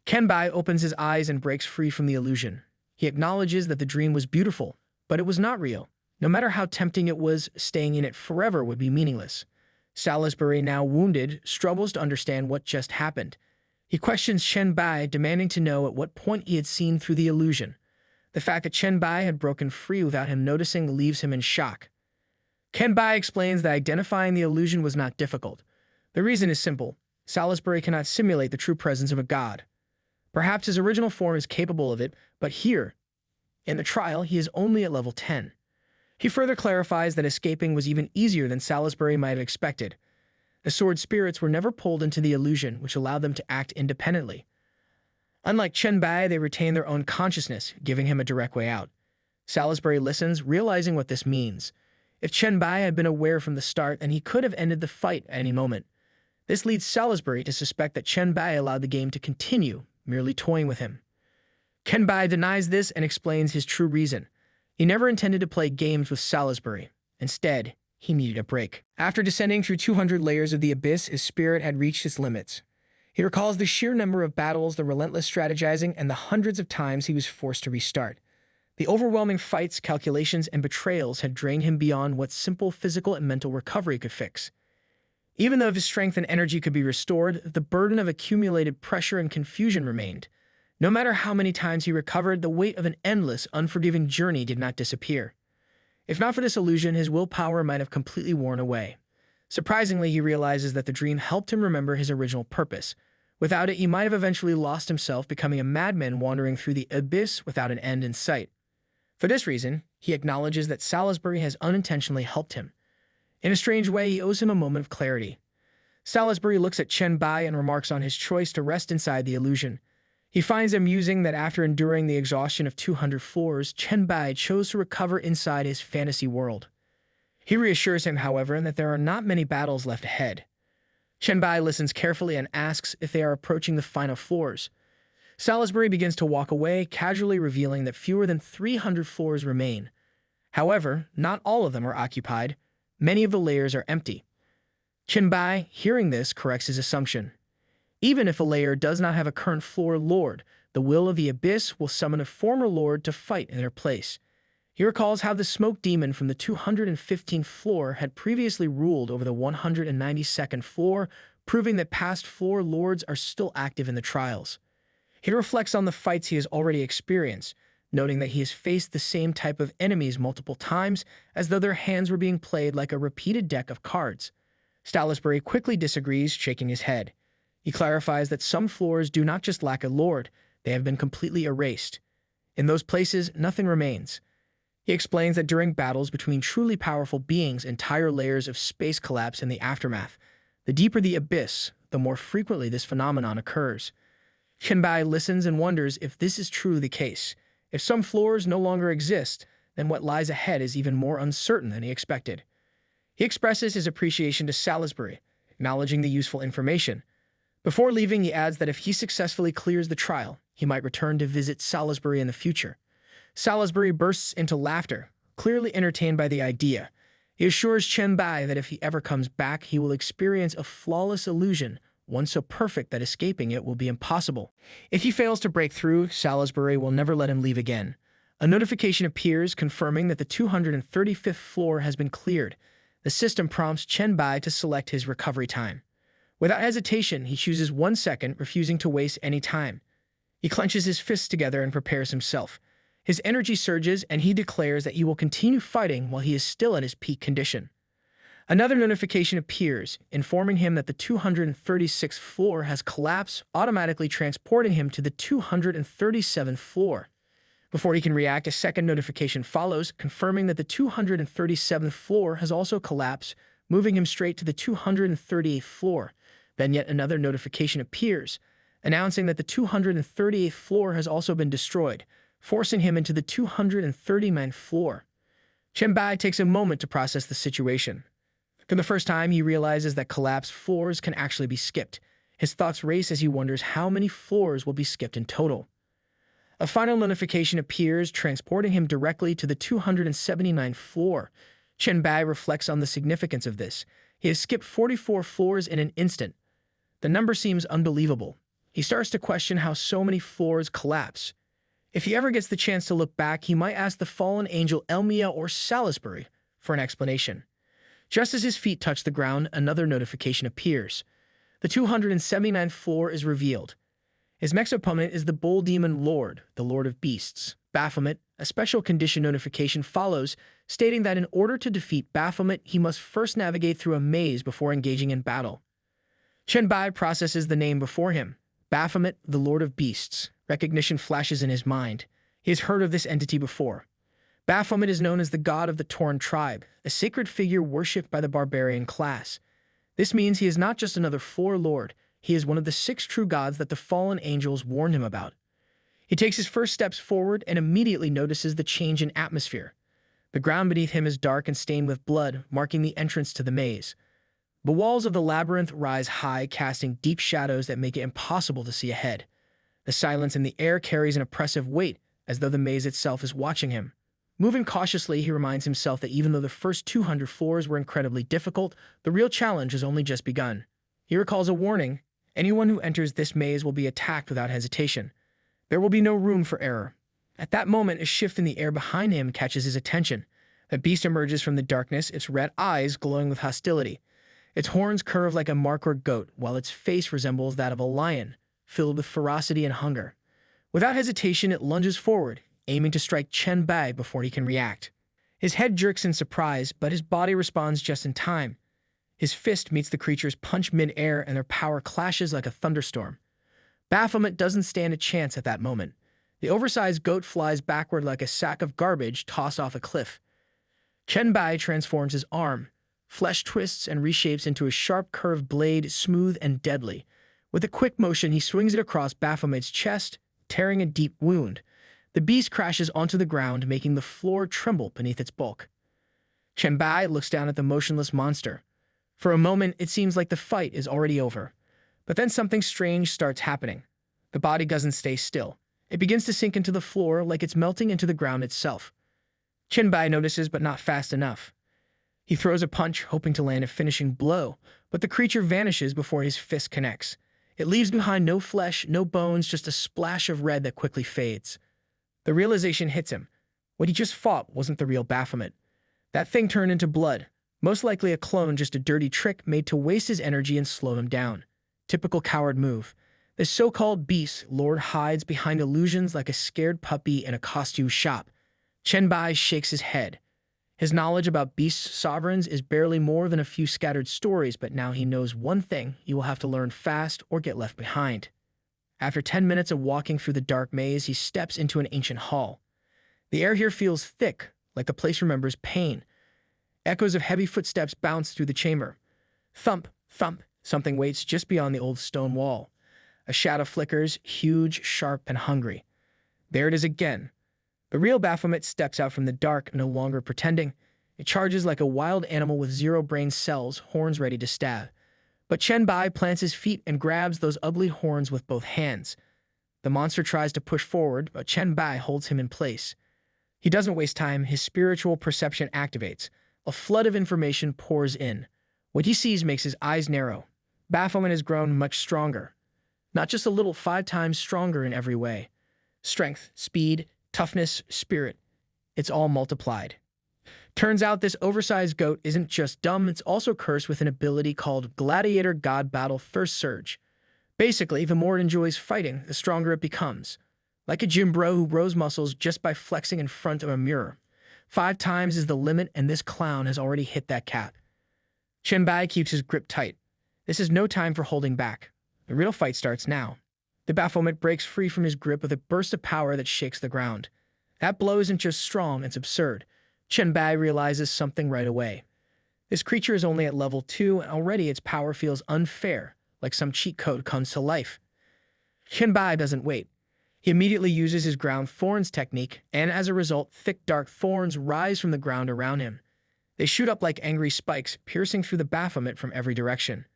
Chen Bai opens his eyes and breaks free from the illusion. He acknowledges that the dream was beautiful, but it was not real. No matter how tempting it was, staying in it forever would be meaningless. Salisbury, now wounded, struggles to understand what just happened. He questions Chen Bai, demanding to know at what point he had seen through the illusion. The fact that Chen Bai had broken free without him noticing leaves him in shock. Chen Bai explains that identifying the illusion was not difficult. The reason is simple. Salisbury cannot simulate the true presence of a god. Perhaps his original form is capable of it, but here, in the trial, he is only at level 10. He further clarifies that escaping was even easier than Salisbury might have expected. The sword spirits were never pulled into the illusion, which allowed them to act independently. Unlike Chen Bai, they retain their own consciousness, giving him a direct way out. Salisbury listens, realizing what this means. If Chen Bai had been aware from the start, then he could have ended the fight at any moment. This leads Salisbury to suspect that Chen Bai allowed the game to continue, merely toying with him. Chen Bai denies this and explains his true reason. He never intended to play games with Salisbury. Instead, he needed a break. After descending through 200 layers of the abyss, his spirit had reached its limits. He recalls the sheer number of battles, the relentless strategizing, and the hundreds of times he was forced to restart. The overwhelming fights, calculations, and betrayals had drained him beyond what simple physical and mental recovery could fix. Even though his strength and energy could be restored, the burden of accumulated pressure and confusion remained. No matter how many times he recovered, the weight of an endless, unforgiving journey did not disappear. If not for this illusion, his willpower might have completely worn away. Surprisingly, he realizes that the dream helped him remember his original purpose. Without it, he might have eventually lost himself, becoming a madman wandering through the abyss without an end in sight. For this reason, he acknowledges that Salisbury has unintentionally helped him. In a strange way, he owes him a moment of clarity. Salisbury looks at Chen Bai and remarks on his choice to rest inside the illusion. He finds amusing that after enduring the exhaustion of 200 floors, Chen Bai chose to recover inside his fantasy world. He reassures him, however, that there are not many battles left ahead. Chen Bai listens carefully and asks if they are approaching the final floors. Salisbury begins to walk away, casually revealing that fewer than 300 floors remain. However, not all of them are occupied. Many of the layers are empty. Chen Bai, hearing this, corrects his assumption. Even if a layer does not have a current floor lord, the will of the abyss will summon a former lord to fight in their place. He recalls how the smoke demon from the 215th floor had previously ruled over the 192nd floor, proving that past floor lords are still active in the trials. He reflects on the fights he has already experienced, noting that he has faced the same type of enemies multiple times, as though their hands were being played like a repeated deck of cards. Salisbury quickly disagrees, shaking his head. He clarifies that some floors do not just lack a lord, they have been completely erased. In those places, nothing remains. He explains that during battles between truly powerful beings, entire layers of space collapse in the aftermath. The deeper the abyss, the more frequently this phenomenon occurs. Chen Bai listens and wonders if this is truly the case. If some floors no longer exist, then what lies ahead is even more uncertain than he expected. He expresses his appreciation to Salisbury, acknowledging the useful information. Before leaving, he adds that if he successfully clears the trial, he might return to visit Salisbury in the future. Salisbury bursts into laughter, clearly entertained by the idea. He assures Chen Bai that if he ever comes back, he will experience a flawless illusion, one so perfect that escaping it will be impossible. If he fails to break through, Salisbury will never let him leave again. A notification appears confirming that the 235th floor has been cleared. The system prompts Chen Bai to select his recovery time. Without hesitation, he chooses 1 second, refusing to waste any time. He clenches his fists together and prepares himself. His energy surges, and he declares that he will continue fighting while he is still in his peak condition. Another notification appears, informing him that the 236th floor has collapsed, automatically transporting him to the 237th floor. Before he can react, a second notification follows, confirming that the 237th floor has also collapsed, moving him straight to the 238th floor. Then yet another notification appears, announcing that the 238th floor has also been destroyed, forcing him into the 239th floor. Chen Bai takes a moment to process the situation. For the first time, he realizes that collapsed floors can actually be skipped. His thoughts race as he wonders how many floors will be skipped in total. A final notification appears, transporting him directly to the 279th floor. Chen Bai reflects on the significance of this. He has skipped 44 floors in an instant. The number seems unbelievable. He starts to question how so many floors collapse. If he ever gets the chance to look back, he might ask the fallen angel Elmia or Salisbury for an explanation. Just as his feet touch the ground, another notification appears. The 279th floor is revealed. His next opponent is the Bull Demon Lord, the Lord of Beasts. Baphomet, a special condition notification follows, stating that in order to defeat Baphomet, he must first navigate through a maze before engaging in battle. Chen Bai processes the name before him. Baphomet, the Lord of Beasts. Recognition flashes in his mind. He has heard of this entity before. Baphomet is known as the god of the Torn tribe, a sacred figure worshipped by the barbarian class. This means he is not just another floor lord, he is one of the 6 true gods that the fallen angels warned him about. He takes his first steps forward and immediately notices the change in atmosphere. The ground beneath him is dark and stained with blood, marking the entrance to the maze. The walls of the labyrinth rise high, casting deep shadows that make it impossible to see ahead. The silence in the air carries an oppressive weight, as though the maze itself is watching him. Moving cautiously, he reminds himself that even though the first 200 floors were incredibly difficult, the real challenge has only just begun. He recalls a warning: anyone who enters this maze will be attacked without hesitation. There will be no room for error. At that moment, a shift in the air behind him catches his attention. A beast emerges from the darkness, its red eyes glowing with hostility. Its horns curve like a markhor goat, while its face resembles that of a lion, filled with ferocity and hunger. Without hesitation, it lunges forward, aiming to strike Chen Bai before he can react. His head jerks in surprise, but his body responds just in time. His fist meets the creature's punch mid-air, and their power clashes like a thunderstorm. Baphomet doesn't stand a chance at that moment. The oversized goat flies backward like a sack of garbage tossed off a cliff. Chen Bai transforms his arm. Flesh twists and reshapes into a sharp curved blade, smooth and deadly. With a quick motion, he swings it across Baphomet's chest, tearing a deep wound. The beast crashes onto the ground, making the floor tremble beneath its bulk. Chen Bai looks down at the motionless monster. For a moment, it seems like the fight is already over. But then something strange starts happening. The body doesn't stay still. It begins to sink into the floor like it's melting into the ground itself. Chen Bai notices, but not fast enough. He throws a punch, hoping to land a finishing blow, but the creature vanishes before his fist connects. It leaves behind no flesh, no bones, just a splash of red that quickly fades. The realization hits him. What he just fought wasn't the real Baphomet. That thing turned into blood, most likely a clone, just a dirty trick made to waste his energy and slow him down. Typical coward move. This so-called beast lord hides behind illusions like a scared puppy in a costume shop. Chen Bai shakes his head. His knowledge about beast sovereigns is barely more than a few scattered stories, but now he knows one thing: he will have to learn fast or get left behind. After 10 minutes of walking through the dark maze, he steps into an ancient hall. The air here feels thick, like the place remembers pain. Echoes of heavy footsteps bounce through the chamber. Thump, thump, something waits just beyond the old stone wall. A shadow flickers, huge, sharp, and hungry. There it is again. The real Baphomet steps out from the dark, no longer pretending. It charges like a wild animal with 0 brain cells, horns ready to stab. But Chen Bai plants his feet and grabs those ugly horns with both hands. The monster tries to push forward, but Chen Bai holds him in place. He doesn't waste time. His spiritual perception activates. A flood of information pours in. What he sees makes his eyes narrow. Baphomet has grown much stronger. Not just a little, 5 times stronger in every way. Strength, speed, toughness, spirit. It's all multiplied. Turns out this oversized goat isn't just dumb, it's also cursed with an ability called Gladiator God Battle First Surge. Basically, the more it enjoys fighting, the stronger it becomes. Like a gym bro who grows muscles just by flexing in front of a mirror. 5 times is the limit, and this clown has already hit that cap. Chen Bai keeps his grip tight. This is no time for holding back. The real fight starts now. The Baphomet breaks free from his grip with a burst of power that shakes the ground. That blow isn't just strong, it's absurd. Chen Bai realizes something right away. This creature is only at level 2, and already its power feels unfair, like some cheat code comes to life. Chen Bai doesn't wait. He immediately uses his ground thorns technique, and as a result, thick dark thorns rise from the ground around him. They shoot up like angry spikes, piercing through the Baphomet from every direction.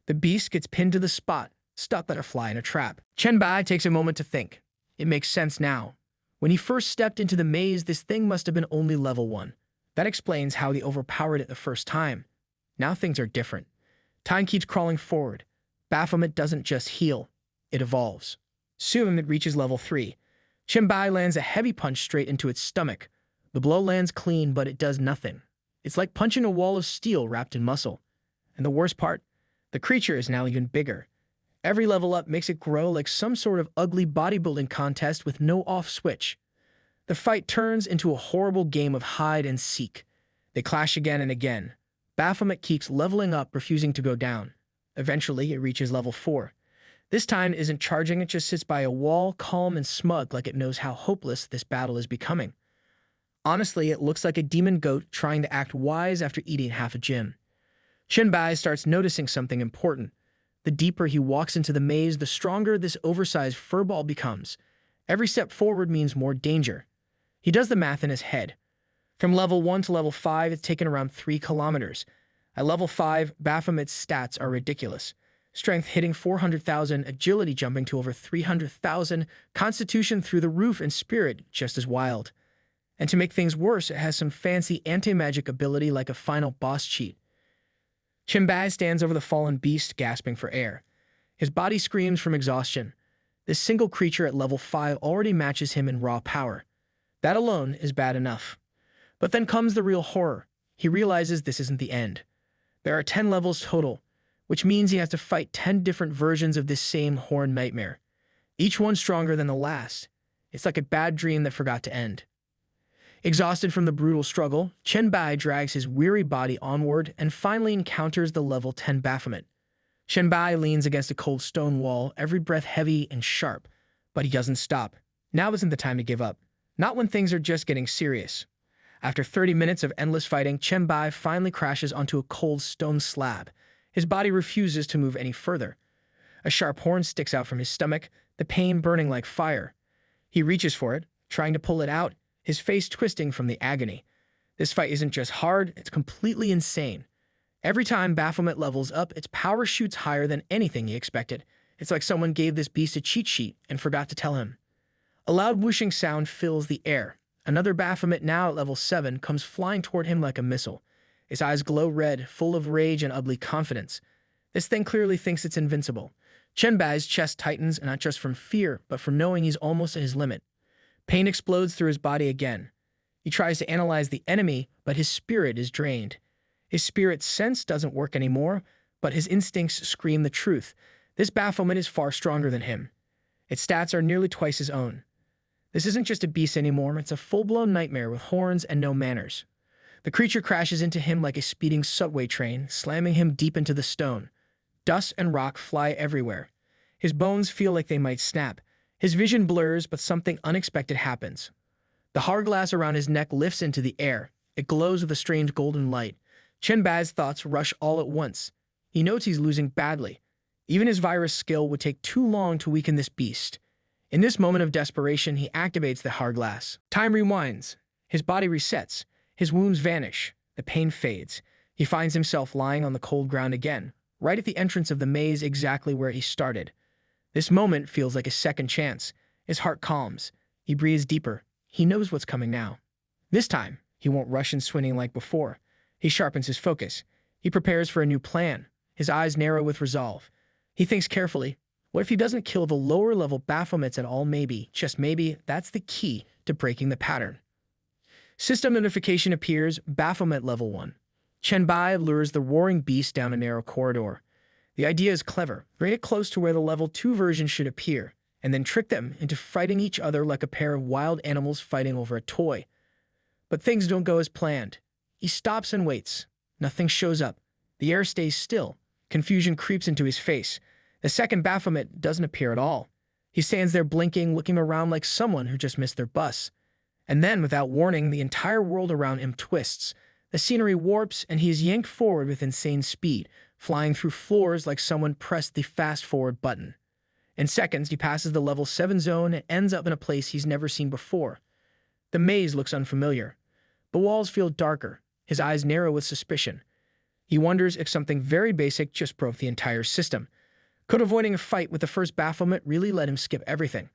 The beast gets pinned to the spot, stuck like a fly in a trap. Chen Bai takes a moment to think. It makes sense now. When he first stepped into the maze, this thing must have been only level 1. That explains how he overpowered it the first time. Now things are different. Time keeps crawling forward. Baphomet doesn't just heal, it evolves. Soon it reaches level 3. Chen Bai lands a heavy punch straight into its stomach. The blow lands clean, but it does nothing. It's like punching a wall of steel wrapped in muscle. And the worst part? The creature is now even bigger. Every level up makes it grow like some sort of ugly bodybuilding contest with no off switch. The fight turns into a horrible game of hide and seek. They clash again and again. Baphomet keeps leveling up, refusing to go down. Eventually, it reaches level 4. This time it isn't charging, it just sits by a wall, calm and smug, like it knows how hopeless this battle is becoming. Honestly, it looks like a demon goat trying to act wise after eating half a gym. Chen Bai starts noticing something important. The deeper he walks into the maze, the stronger this oversized furball becomes. Every step forward means more danger. He does the math in his head. From level 1 to level 5, it's taken around 3 kilometers. At level 5, Baphomet's stats are ridiculous. Strength hitting 400,000, agility jumping to over 300,000, constitution through the roof, and spirit just as wild. And to make things worse, it has some fancy anti-magic ability like a final boss cheat. Chen Bai stands over the fallen beast, gasping for air. His body screams from exhaustion. This single creature at level 5 already matches him in raw power. That alone is bad enough. But then comes the real horror. He realizes this isn't the end. There are 10 levels total, which means he has to fight 10 different versions of this same horned nightmare. Each one stronger than the last. It's like a bad dream that forgot to end. Exhausted from the brutal struggle, Chen Bai drags his weary body onward and finally encounters the level 10 Baphomet. Chen Bai leans against a cold stone wall, every breath heavy and sharp, but he doesn't stop. Now isn't the time to give up. Not when things are just getting serious. After 30 minutes of endless fighting, Chen Bai finally crashes onto a cold stone slab. His body refuses to move any further. A sharp horn sticks out from his stomach, the pain burning like fire. He reaches for it, trying to pull it out, his face twisting from the agony. This fight isn't just hard, it's completely insane. Every time Baphomet levels up, its power shoots higher than anything he expected. It's like someone gave this beast a cheat sheet and forgot to tell him. A loud whooshing sound fills the air. Another Baphomet, now at level 7, comes flying toward him like a missile. Its eyes glow red, full of rage and ugly confidence. This thing clearly thinks it's invincible. Chen Bai's chest tightens, not just from fear, but from knowing he's almost at his limit. Pain explodes through his body again. He tries to analyze the enemy, but his spirit is drained. His spirit's sense doesn't work anymore, but his instincts scream the truth. This Baphomet is far stronger than him. Its stats are nearly twice his own. This isn't just a beast anymore, it's a full-blown nightmare with horns and no manners. The creature crashes into him like a speeding subway train, slamming him deep into the stone. Dust and rock fly everywhere. His bones feel like they might snap. His vision blurs, but something unexpected happens. The hourglass around his neck lifts into the air. It glows with a strange golden light. Chen Bai's thoughts rush all at once. He notes he's losing badly. Even his virus skill would take too long to weaken this beast. In this moment of desperation, he activates the hourglass. Time rewinds. His body resets. His wounds vanish. The pain fades. He finds himself lying on the cold ground again, right at the entrance of the maze, exactly where he started. This moment feels like a second chance. His heart calms. He breathes deeper. He knows what's coming now. This time, he won't rush in swinging like before. He sharpens his focus. He prepares for a new plan. His eyes narrow with resolve. He thinks carefully. What if he doesn't kill the lower-level Baphomets at all? Maybe, just maybe, that's the key to breaking the pattern. System notification appears, Baphomet level 1. Chen Bai lures the roaring beast down a narrow corridor. The idea is clever. Bring it close to where the level 2 version should appear, and then trick them into fighting each other like a pair of wild animals fighting over a toy. But things don't go as planned. He stops and waits. Nothing shows up. The air stays still. Confusion creeps into his face. The second Baphomet doesn't appear at all. He stands there blinking, looking around like someone who just missed their bus. And then, without warning, the entire world around him twists. The scenery warps, and he is yanked forward with insane speed, flying through floors like someone pressed the fast-forward button. In seconds, he passes the level 7 zone and ends up in a place he's never seen before. The maze looks unfamiliar. The walls feel darker. His eyes narrow with suspicion. He wonders if something very basic just broke the entire system. Could avoiding a fight with the first Baphomet really let him skip everything?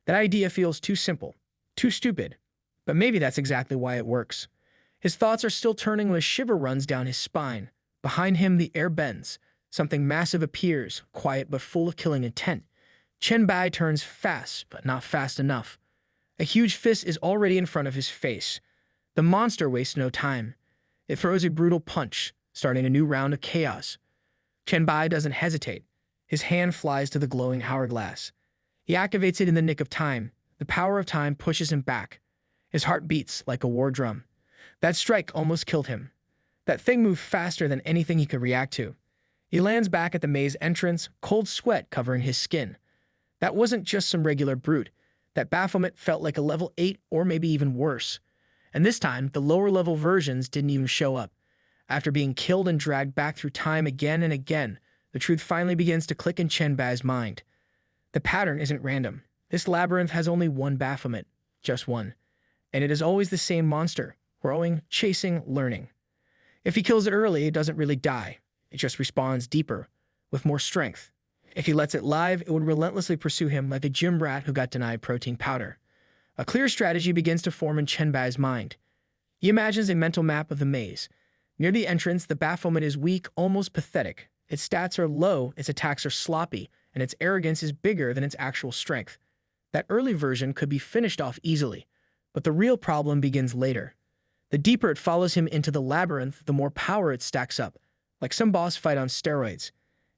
That idea feels too simple, too stupid. But maybe that's exactly why it works. His thoughts are still turning when a shiver runs down his spine. Behind him, the air bends. Something massive appears, quiet but full of killing intent. Chen Bai turns fast, but not fast enough. A huge fist is already in front of his face. The monster wastes no time. It throws a brutal punch, starting a new round of chaos. Chen Bai doesn't hesitate. His hand flies to the glowing hourglass. He activates it in the nick of time. The power of time pushes him back. His heart beats like a war drum. That strike almost killed him. That thing moved faster than anything he could react to. He lands back at the maze entrance, cold sweat covering his skin. That wasn't just some regular brute. That Baphomet felt like a level 8 or maybe even worse. And this time, the lower-level versions didn't even show up. After being killed and dragged back through time again and again, the truth finally begins to click in Chen Bai's mind. The pattern isn't random. This labyrinth has only one Baphomet, just one. And it is always the same monster, growing, chasing, learning. If he kills it early, it doesn't really die. It just respawns deeper, with more strength. If he lets it live, it would relentlessly pursue him like a gym rat who got denied protein powder. A clear strategy begins to form in Chen Bai's mind. He imagines a mental map of the maze. Near the entrance, the Baphomet is weak, almost pathetic. Its stats are low, its attacks are sloppy, and its arrogance is bigger than its actual strength. That early version could be finished off easily, but the real problem begins later. The deeper it follows him into the labyrinth, the more power it stacks up, like some boss fight on steroids.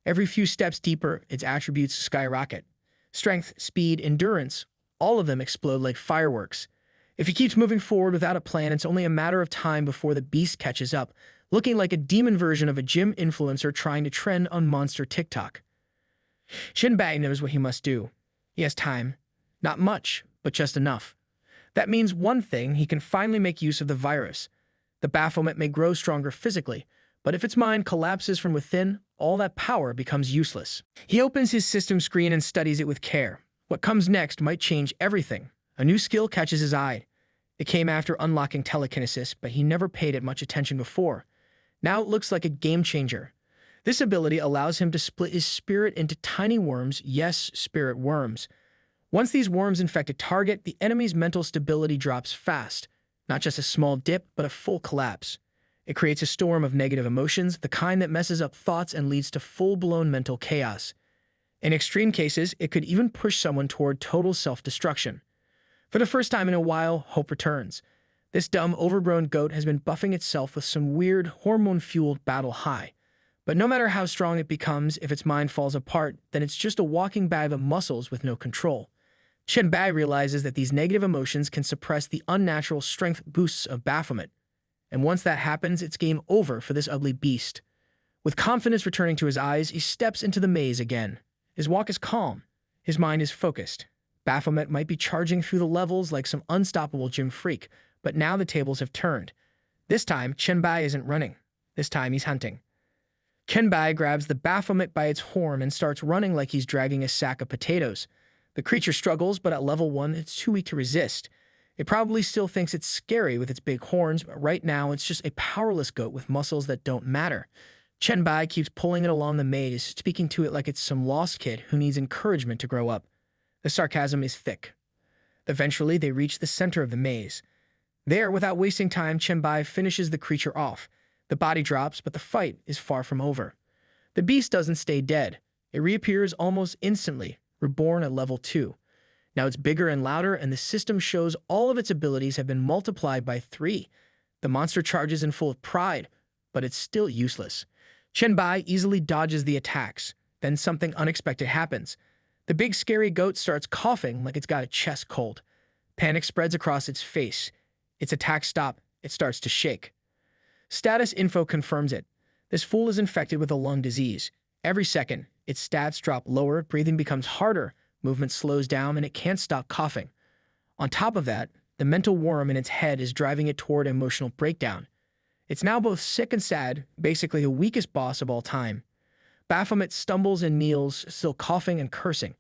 Every few steps deeper, its attributes skyrocket. Strength, speed, endurance, all of them explode like fireworks. If he keeps moving forward without a plan, it's only a matter of time before the beast catches up, looking like a demon version of a gym influencer trying to trend on monster TikTok. Chen Bai knows what he must do. He has time. Not much, but just enough. That means one thing: he can finally make use of the virus. The Baphomet may grow stronger physically, but if its mind collapses from within, all that power becomes useless. He opens his system screen and studies it with care. What comes next might change everything. A new skill catches his eye. It came after unlocking telekinesis, but he never paid it much attention before. Now it looks like a game changer. This ability allows him to split his spirit into tiny worms, yes, spirit worms. Once these worms infect a target, the enemy's mental stability drops fast. Not just a small dip, but a full collapse. It creates a storm of negative emotions, the kind that messes up thoughts and leads to full-blown mental chaos. In extreme cases, it could even push someone toward total self-destruction. For the first time in a while, hope returns. This dumb, overgrown goat has been buffing itself with some weird, hormone-fueled battle high. But no matter how strong it becomes, if its mind falls apart, then it's just a walking bag of muscles with no control. Chen Bai realizes that these negative emotions can suppress the unnatural strength boosts of Baphomet. And once that happens, it's game over for this ugly beast. With confidence returning to his eyes, he steps into the maze again. His walk is calm. His mind is focused. Baphomet might be charging through the levels like some unstoppable gym freak, but now the tables have turned. This time, Chen Bai isn't running. This time, he's hunting. Chen Bai grabs the Baphomet by its horn and starts running like he's dragging a sack of potatoes. The creature struggles, but at level 1, it's too weak to resist. It probably still thinks it's scary with its big horns, but right now it's just a powerless goat with muscles that don't matter. Chen Bai keeps pulling it along the maze, speaking to it like it's some lost kid who needs encouragement to grow up. The sarcasm is thick. Eventually, they reach the center of the maze. There, without wasting time, Chen Bai finishes the creature off. The body drops, but the fight is far from over. The beast doesn't stay dead. It reappears almost instantly, reborn at level 2. Now it's bigger and louder, and the system shows all of its abilities have been multiplied by 3. The monster charges in full of pride, but it's still useless. Chen Bai easily dodges the attacks. Then something unexpected happens. The big scary goat starts coughing like it's got a chest cold. Panic spreads across its face. Its attacks stop. It starts to shake. Status info confirms it. This fool is infected with a lung disease. Every second, its stats drop lower, breathing becomes harder, movement slows down, and it can't stop coughing. On top of that, the mental worm in its head is driving it toward emotional breakdown. It's now both sick and sad, basically the weakest boss of all time. Baphomet stumbles and kneels, still coughing and cursing.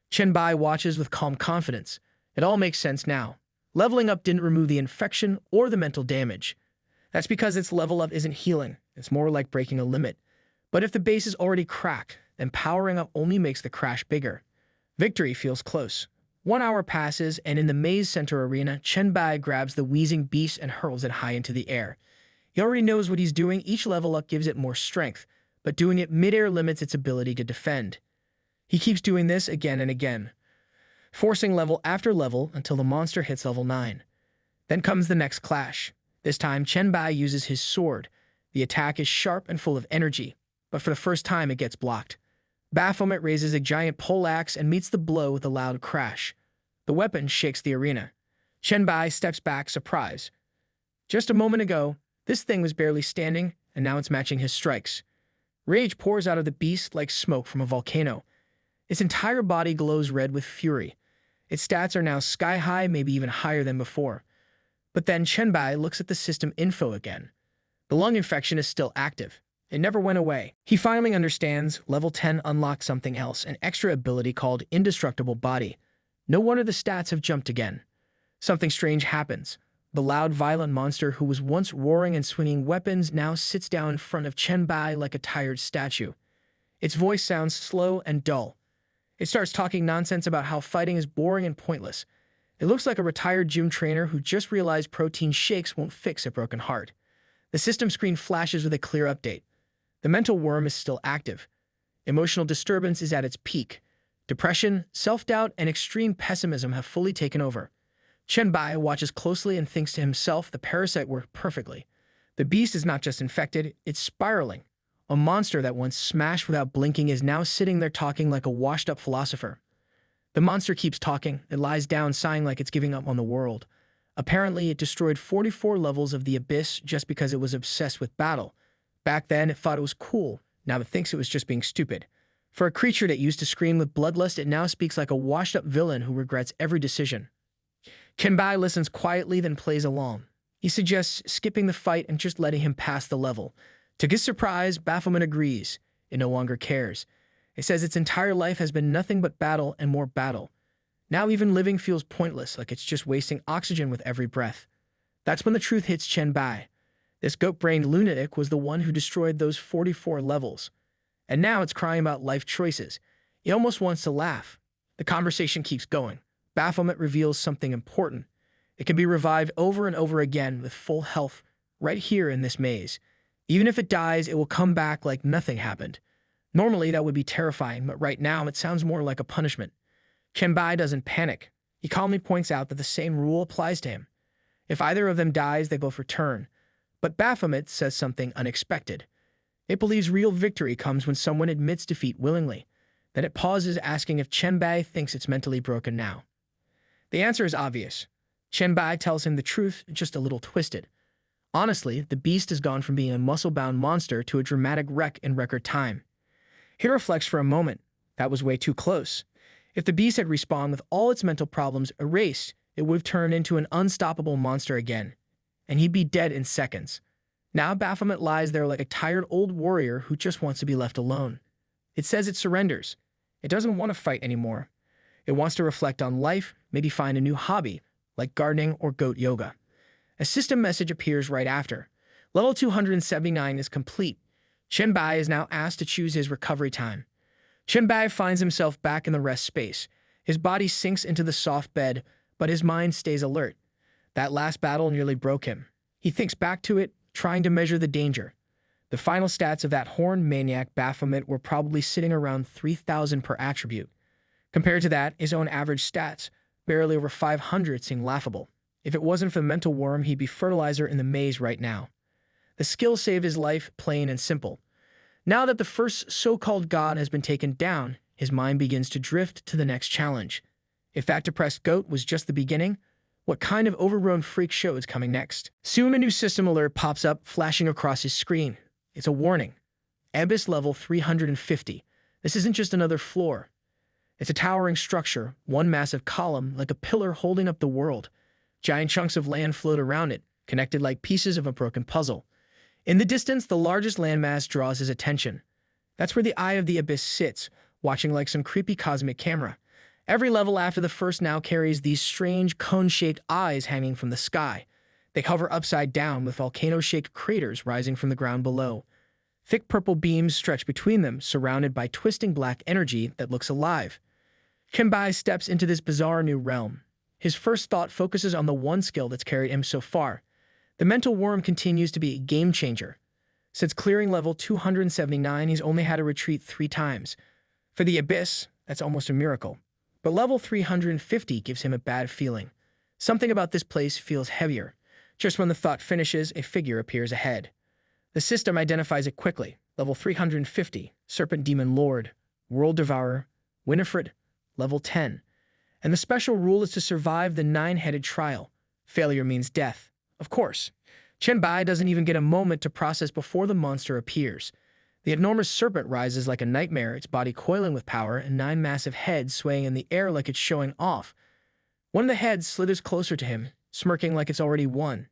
Chen Bai watches with calm confidence. It all makes sense now. Leveling up didn't remove the infection or the mental damage. That's because its level up isn't healing. It's more like breaking a limit. But if the base is already cracked, then powering up only makes the crash bigger. Victory feels close. 1 hour passes, and in the maze center arena, Chen Bai grabs the wheezing beast and hurls it high into the air. He already knows what he's doing. Each level up gives it more strength, but doing it midair limits its ability to defend. He keeps doing this again and again, forcing level after level until the monster hits level 9. Then comes the next clash. This time, Chen Bai uses his sword. The attack is sharp and full of energy, but for the first time it gets blocked. Baphomet raises a giant poleaxe and meets the blow with a loud crash. The weapon shakes the arena. Chen Bai steps back, surprised. Just a moment ago, this thing was barely standing, and now it's matching his strikes. Rage pours out of the beast like smoke from a volcano. Its entire body glows red with fury. Its stats are now sky high, maybe even higher than before. But then Chen Bai looks at the system info again. The lung infection is still active. It never went away. He finally understands level 10 unlocks something else, an extra ability called Indestructible Body. No wonder the stats have jumped again. Something strange happens. The loud, violent monster who was once roaring and swinging weapons now sits down in front of Chen Bai like a tired statue. Its voice sounds slow and dull. It starts talking nonsense about how fighting is boring and pointless. It looks like a retired gym trainer who just realized protein shakes won't fix a broken heart. The system screen flashes with a clear update. The mental worm is still active. Emotional disturbance is at its peak. Depression, self-doubt, and extreme pessimism have fully taken over. Chen Bai watches closely and thinks to himself the parasite worked perfectly. The beast is not just infected, it's spiraling. A monster that once smashed without blinking is now sitting there talking like a washed-up philosopher. The monster keeps talking. It lies down, sighing like it's giving up on the world. Apparently, it destroyed 44 levels of the Abyss just because it was obsessed with battle. Back then, it thought it was cool. Now it thinks it was just being stupid. For a creature that used to scream with bloodlust, it now speaks like a washed-up villain who regrets every decision. Chen Bai listens quietly, then plays along. He suggests skipping the fight and just letting him pass the level. To his surprise, Baphomet agrees. It no longer cares. It says its entire life has been nothing but battle and more battle. Now even living feels pointless, like it's just wasting oxygen with every breath. That's when the truth hits Chen Bai. This goat-brained lunatic was the one who destroyed those 44 levels. And now it's crying about life choices. He almost wants to laugh. The conversation keeps going. Baphomet reveals something important. It can be revived over and over again with full health, right here in this maze. Even if it dies, it will come back like nothing happened. Normally, that would be terrifying, but right now, it sounds more like a punishment. Chen Bai doesn't panic. He calmly points out that the same rule applies to him. If either of them dies, they both return. But Baphomet says something unexpected. It believes real victory comes when someone admits defeat willingly. Then it pauses, asking if Chen Bai thinks it's mentally broken now. The answer is obvious. Chen Bai tells him the truth, just a little twisted. Honestly, the beast has gone from being a muscle-bound monster to a dramatic wreck in record time. He reflects for a moment. That was way too close. If the beast had respawned with all its mental problems erased, it would have turned into an unstoppable monster again. And he'd be dead in seconds. Now Baphomet lies there like a tired old warrior who just wants to be left alone. It says it surrenders. It doesn't want to fight anymore. It wants to reflect on life, maybe find a new hobby, like gardening or goat yoga. A system message appears right after. Level 279 is complete. Chen Bai is now asked to choose his recovery time. Chen Bai finds himself back in the rest space. His body sinks into the soft bed, but his mind stays alert. That last battle nearly broke him. He thinks back to it, trying to measure the danger. The final stats of that horned maniac Baphomet were probably sitting around 3,000 per attribute. Compared to that, his own average stats, barely over 500, seem laughable. If it wasn't for the mental worm, he'd be fertilizer in the maze right now. The skill saved his life, plain and simple. Now that the first so-called god has been taken down, his mind begins to drift to the next challenge. If that depressed goat was just the beginning, what kind of overgrown freak show is coming next? Soon a new system alert pops up, flashing across his screen. It's a warning. Abyss level 350. This isn't just another floor. It's a towering structure, one massive column, like a pillar holding up the world. Giant chunks of land float around it, connected like pieces of a broken puzzle. In the distance, the largest landmass draws his attention. That's where the Eye of the Abyss sits, watching like some creepy cosmic camera. Every level after the first now carries these strange cone-shaped eyes hanging from the sky. They hover upside down with volcano-shaped craters rising from the ground below. Thick purple beams stretch between them, surrounded by twisting black energy that looks alive. Chen Bai steps into this bizarre new realm. His first thought focuses on the one skill that's carried him so far. The mental worm continues to be a game changer. Since clearing level 279, he's only had to retreat 3 times. For the Abyss, that's almost a miracle. But level 350 gives him a bad feeling. Something about this place feels heavier. Just when the thought finishes, a figure appears ahead. The system identifies it quickly. Level 350, Serpent Demon Lord, World Devourer, Winifred, level 10. And the special rule is to survive the 9-headed trial. Failure means death. Of course. Chen Bai doesn't even get a moment to process before the monster appears. The enormous serpent rises like a nightmare, its body coiling with power, and 9 massive heads swaying in the air like it's showing off. One of the heads slithers closer to him, smirking like it's already won.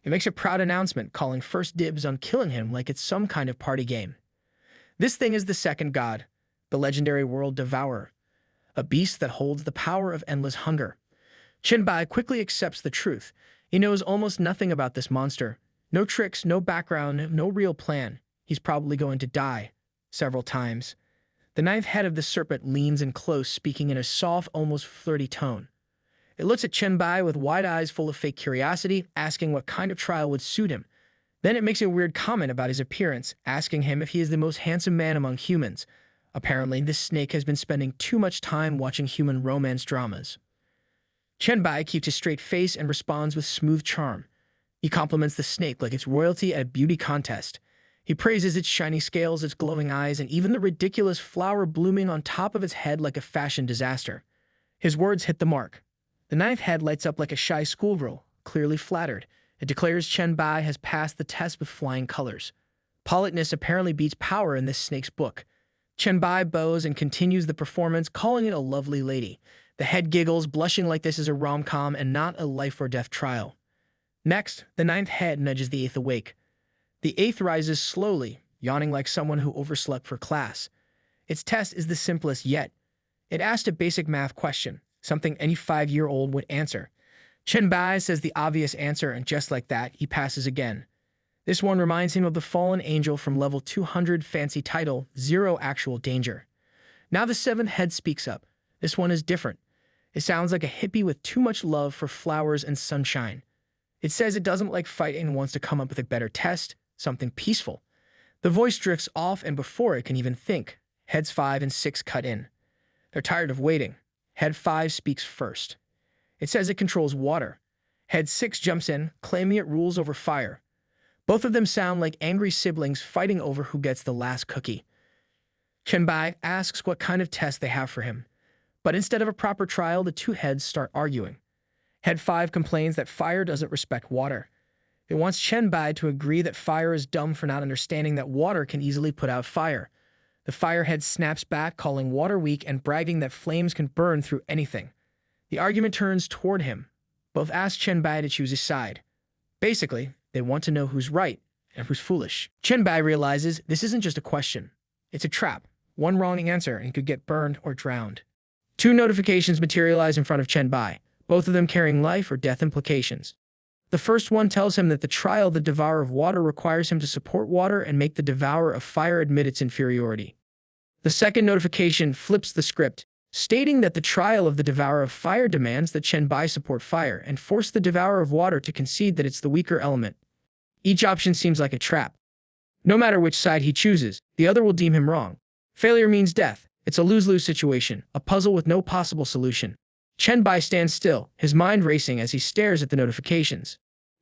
It makes a proud announcement, calling first dibs on killing him like it's some kind of party game. This thing is the second god, the legendary world devourer, a beast that holds the power of endless hunger. Chen Bai quickly accepts the truth. He knows almost nothing about this monster. No tricks, no background, no real plan. He's probably going to die. Several times. The ninth head of the serpent leans in close, speaking in a soft, almost flirty tone. It looks at Chen Bai with wide eyes full of fake curiosity, asking what kind of trial would suit him. Then it makes a weird comment about his appearance, asking him if he is the most handsome man among humans. Apparently, this snake has been spending too much time watching human romance dramas. Chen Bai keeps a straight face and responds with smooth charm. He compliments the snake like it's royalty at a beauty contest. He praises its shiny scales, its glowing eyes, and even the ridiculous flower blooming on top of its head like a fashion disaster. His words hit the mark. The ninth head lights up like a shy schoolgirl, clearly flattered. It declares Chen Bai has passed the test with flying colors. Politeness apparently beats power in this snake's book. Chen Bai bows and continues the performance, calling it a lovely lady. The head giggles, blushing like this is a rom-com and not a life-or-death trial. Next, the ninth head nudges the eighth awake. The eighth rises slowly, yawning like someone who overslept for class. Its test is the simplest yet. It asked a basic math question, something any 5-year-old would answer. Chen Bai says the obvious answer, and just like that, he passes again. This one reminds him of the fallen angel from level 200, fancy title, Zero Actual Danger. Now the seventh head speaks up. This one is different. It sounds like a hippie with too much love for flowers and sunshine. It says it doesn't like fighting and wants to come up with a better test, something peaceful. The voice drifts off, and before it can even think, heads 5 and 6 cut in. They're tired of waiting. Head 5 speaks first. It says it controls water. Head 6 jumps in, claiming it rules over fire. Both of them sound like angry siblings fighting over who gets the last cookie. Chen Bai asks what kind of test they have for him. But instead of a proper trial, the two heads start arguing. Head 5 complains that fire doesn't respect water. It wants Chen Bai to agree that fire is dumb for not understanding that water can easily put out fire. The firehead snaps back, calling water weak and bragging that flames can burn through anything. The argument turns toward him. Both ask Chen Bai to choose his side. Basically, they want to know who's right and who's foolish. Chen Bai realizes this isn't just a question. It's a trap. One wrong answer and he could get burned or drowned. 2 notifications materialize in front of Chen Bai, both of them carrying life or death implications. The first one tells him that the trial of the Devourer of Water requires him to support water and make the Devourer of Fire admit its inferiority. The second notification flips the script, stating that the trial of the Devourer of Fire demands that Chen Bai support fire and force the Devourer of Water to concede that it's the weaker element. Each option seems like a trap. No matter which side he chooses, the other will deem him wrong. Failure means death. It's a lose-lose situation, a puzzle with no possible solution. Chen Bai stands still, his mind racing as he stares at the notifications.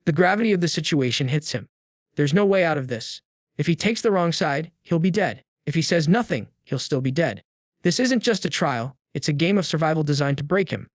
The gravity of the situation hits him. There's no way out of this. If he takes the wrong side, he'll be dead. If he says nothing, he'll still be dead. This isn't just a trial, it's a game of survival designed to break him.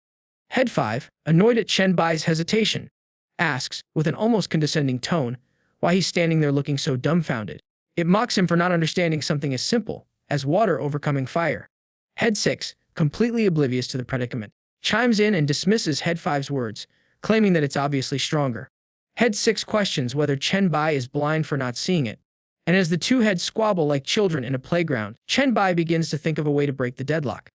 Head 5, annoyed at Chen Bai's hesitation, asks, with an almost condescending tone, why he's standing there looking so dumbfounded. It mocks him for not understanding something as simple as water overcoming fire. Head 6, completely oblivious to the predicament, chimes in and dismisses Head 5's words, claiming that it's obviously stronger. Head 6 questions whether Chen Bai is blind for not seeing it. And as the two heads squabble like children in a playground, Chen Bai begins to think of a way to break the deadlock.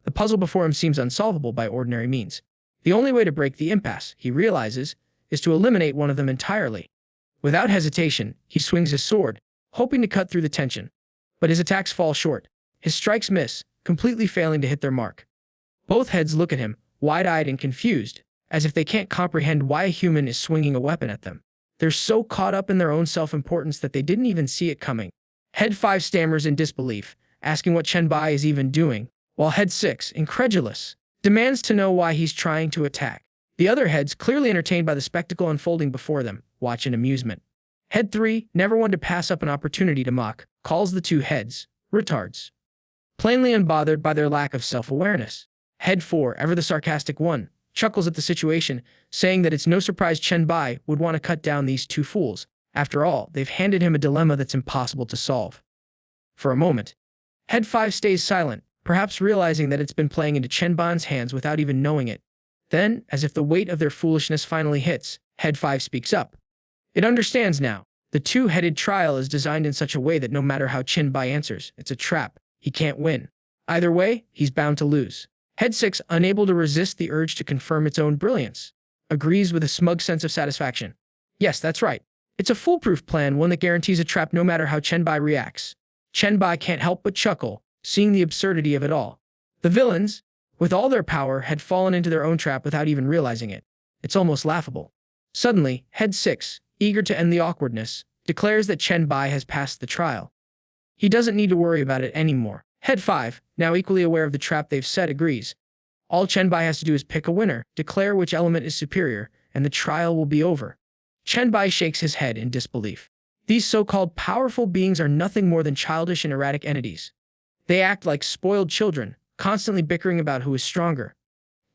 The puzzle before him seems unsolvable by ordinary means. The only way to break the impasse, he realizes, is to eliminate one of them entirely. Without hesitation, he swings his sword, hoping to cut through the tension. But his attacks fall short. His strikes miss, completely failing to hit their mark. Both heads look at him, wide-eyed and confused, as if they can't comprehend why a human is swinging a weapon at them. They're so caught up in their own self-importance that they didn't even see it coming. Head 5 stammers in disbelief, asking what Chen Bai is even doing, while Head 6, incredulous, demands to know why he's trying to attack. The other heads, clearly entertained by the spectacle unfolding before them, watch in amusement. Head 3, never one to pass up an opportunity to mock, calls the two heads retards, plainly unbothered by their lack of self-awareness. Head 4, ever the sarcastic one, chuckles at the situation, saying that it's no surprise Chen Bai would want to cut down these two fools. After all, they've handed him a dilemma that's impossible to solve. For a moment, Head 5 stays silent, perhaps realizing that it's been playing into Chen Bai's hands without even knowing it. Then, as if the weight of their foolishness finally hits, Head 5 speaks up. It understands now. The two-headed trial is designed in such a way that no matter how Chen Bai answers, it's a trap. He can't win. Either way, he's bound to lose. Head 6, unable to resist the urge to confirm its own brilliance, agrees with a smug sense of satisfaction. Yes, that's right. It's a foolproof plan, one that guarantees a trap no matter how Chen Bai reacts. Chen Bai can't help but chuckle, seeing the absurdity of it all. The villains, with all their power, had fallen into their own trap without even realizing it. It's almost laughable. Suddenly, Head 6, eager to end the awkwardness, declares that Chen Bai has passed the trial. He doesn't need to worry about it anymore. Head 5, now equally aware of the trap they've set, agrees. All Chen Bai has to do is pick a winner, declare which element is superior, and the trial will be over. Chen Bai shakes his head in disbelief. These so-called powerful beings are nothing more than childish and erratic entities. They act like spoiled children, constantly bickering about who is stronger.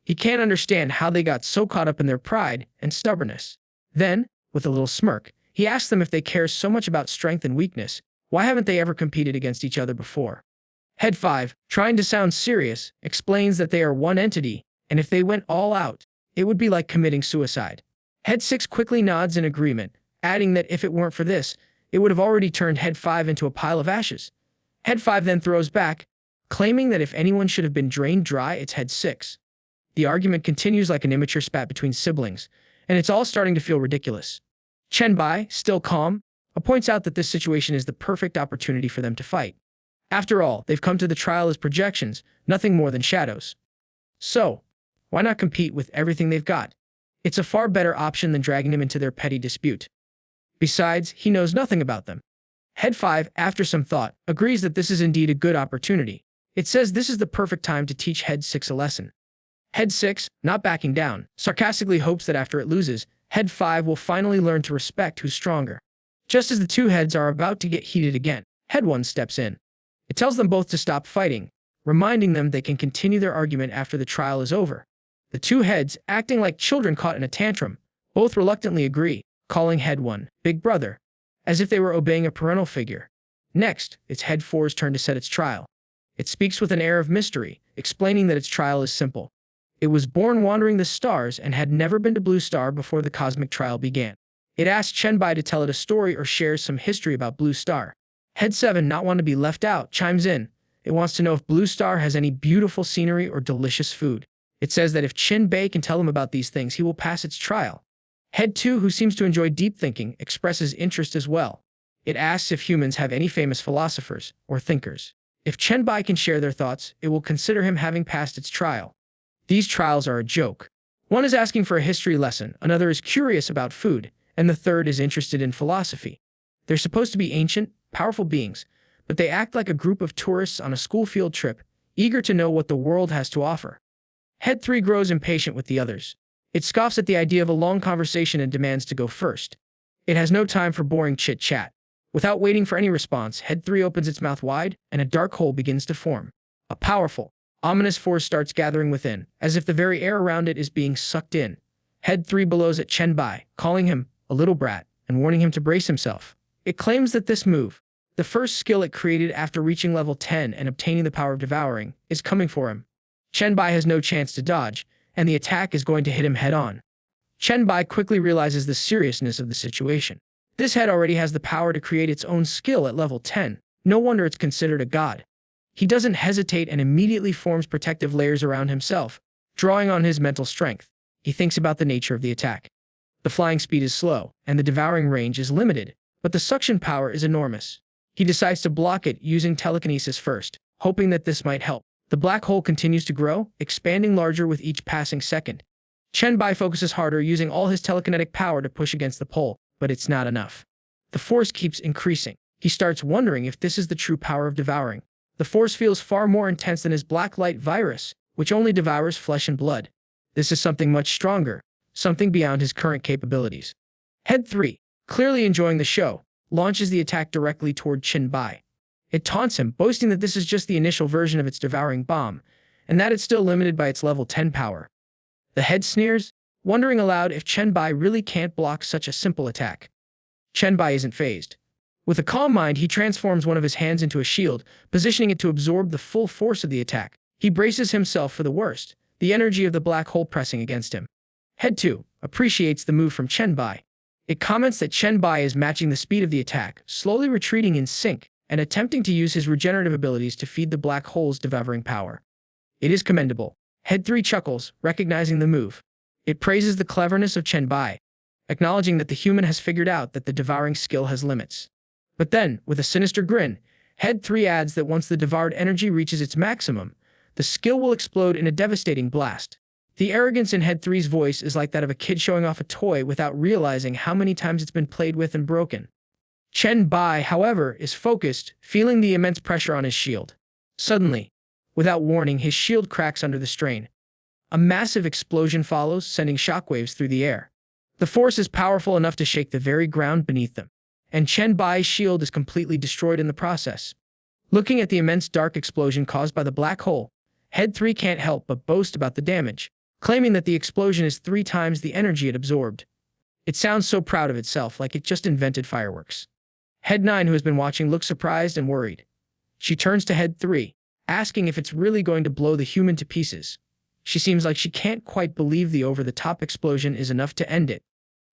He can't understand how they got so caught up in their pride and stubbornness. Then, with a little smirk, he asks them if they care so much about strength and weakness, why haven't they ever competed against each other before? Head 5, trying to sound serious, explains that they are one entity, and if they went all out, it would be like committing suicide. Head 6 quickly nods in agreement, adding that if it weren't for this, it would have already turned Head 5 into a pile of ashes. Head 5 then throws back, claiming that if anyone should have been drained dry, it's Head 6. The argument continues like an immature spat between siblings, and it's all starting to feel ridiculous. Chen Bai, still calm, points out that this situation is the perfect opportunity for them to fight. After all, they've come to the trial as projections, nothing more than shadows. So, why not compete with everything they've got? It's a far better option than dragging him into their petty dispute. Besides, he knows nothing about them. Head 5, after some thought, agrees that this is indeed a good opportunity. It says this is the perfect time to teach Head 6 a lesson. Head 6, not backing down, sarcastically hopes that after it loses, Head 5 will finally learn to respect who's stronger. Just as the two heads are about to get heated again, Head 1 steps in. It tells them both to stop fighting, reminding them they can continue their argument after the trial is over. The two heads, acting like children caught in a tantrum, both reluctantly agree, calling Head 1 Big Brother, as if they were obeying a parental figure. Next, it's Head 4's turn to set its trial. It speaks with an air of mystery, explaining that its trial is simple. It was born wandering the stars and had never been to Blue Star before the cosmic trial began. It asks Chen Bai to tell it a story or shares some history about Blue Star. Head 7, not want to be left out, chimes in. It wants to know if Blue Star has any beautiful scenery or delicious food. It says that if Chen Bai can tell him about these things, he will pass its trial. Head 2, who seems to enjoy deep thinking, expresses interest as well. It asks if humans have any famous philosophers or thinkers. If Chen Bai can share their thoughts, it will consider him having passed its trial. These trials are a joke. One is asking for a history lesson, another is curious about food, and the third is interested in philosophy. They're supposed to be ancient, powerful beings, but they act like a group of tourists on a school field trip, eager to know what the world has to offer. Head 3 grows impatient with the others. It scoffs at the idea of a long conversation and demands to go first. It has no time for boring chit-chat. Without waiting for any response, Head 3 opens its mouth wide, and a dark hole begins to form. A powerful, ominous force starts gathering within, as if the very air around it is being sucked in. Head 3 blows at Chen Bai, calling him a little brat, and warning him to brace himself. It claims that this move, the first skill it created after reaching level 10 and obtaining the power of devouring, is coming for him. Chen Bai has no chance to dodge, and the attack is going to hit him head-on. Chen Bai quickly realizes the seriousness of the situation. This head already has the power to create its own skill at level 10. No wonder it's considered a god. He doesn't hesitate and immediately forms protective layers around himself, drawing on his mental strength. He thinks about the nature of the attack. The flying speed is slow, and the devouring range is limited, but the suction power is enormous. He decides to block it using telekinesis first, hoping that this might help. The black hole continues to grow, expanding larger with each passing second. Chen Bai focuses harder, using all his telekinetic power to push against the pole, but it's not enough. The force keeps increasing. He starts wondering if this is the true power of devouring. The force feels far more intense than his black light virus, which only devours flesh and blood. This is something much stronger, something beyond his current capabilities. Head 3, clearly enjoying the show, launches the attack directly toward Chen Bai. It taunts him, boasting that this is just the initial version of its devouring bomb, and that it's still limited by its level 10 power. The head sneers, wondering aloud if Chen Bai really can't block such a simple attack. Chen Bai isn't fazed. With a calm mind, he transforms one of his hands into a shield, positioning it to absorb the full force of the attack. He braces himself for the worst, the energy of the black hole pressing against him. Head 2 appreciates the move from Chen Bai. It comments that Chen Bai is matching the speed of the attack, slowly retreating in sync, and attempting to use his regenerative abilities to feed the black hole's devouring power. It is commendable. Head 3 chuckles, recognizing the move. It praises the cleverness of Chen Bai, acknowledging that the human has figured out that the devouring skill has limits. But then, with a sinister grin, Head 3 adds that once the devoured energy reaches its maximum, the skill will explode in a devastating blast. The arrogance in Head 3's voice is like that of a kid showing off a toy without realizing how many times it's been played with and broken. Chen Bai, however, is focused, feeling the immense pressure on his shield. Suddenly, without warning, his shield cracks under the strain. A massive explosion follows, sending shockwaves through the air. The force is powerful enough to shake the very ground beneath them, and Chen Bai's shield is completely destroyed in the process. Looking at the immense dark explosion caused by the black hole, Head 3 can't help but boast about the damage, claiming that the explosion is 3 times the energy it absorbed. It sounds so proud of itself, like it just invented fireworks. Head 9, who has been watching, looks surprised and worried. She turns to Head 3, asking if it's really going to blow the human to pieces. She seems like she can't quite believe the over-the-top explosion is enough to end it.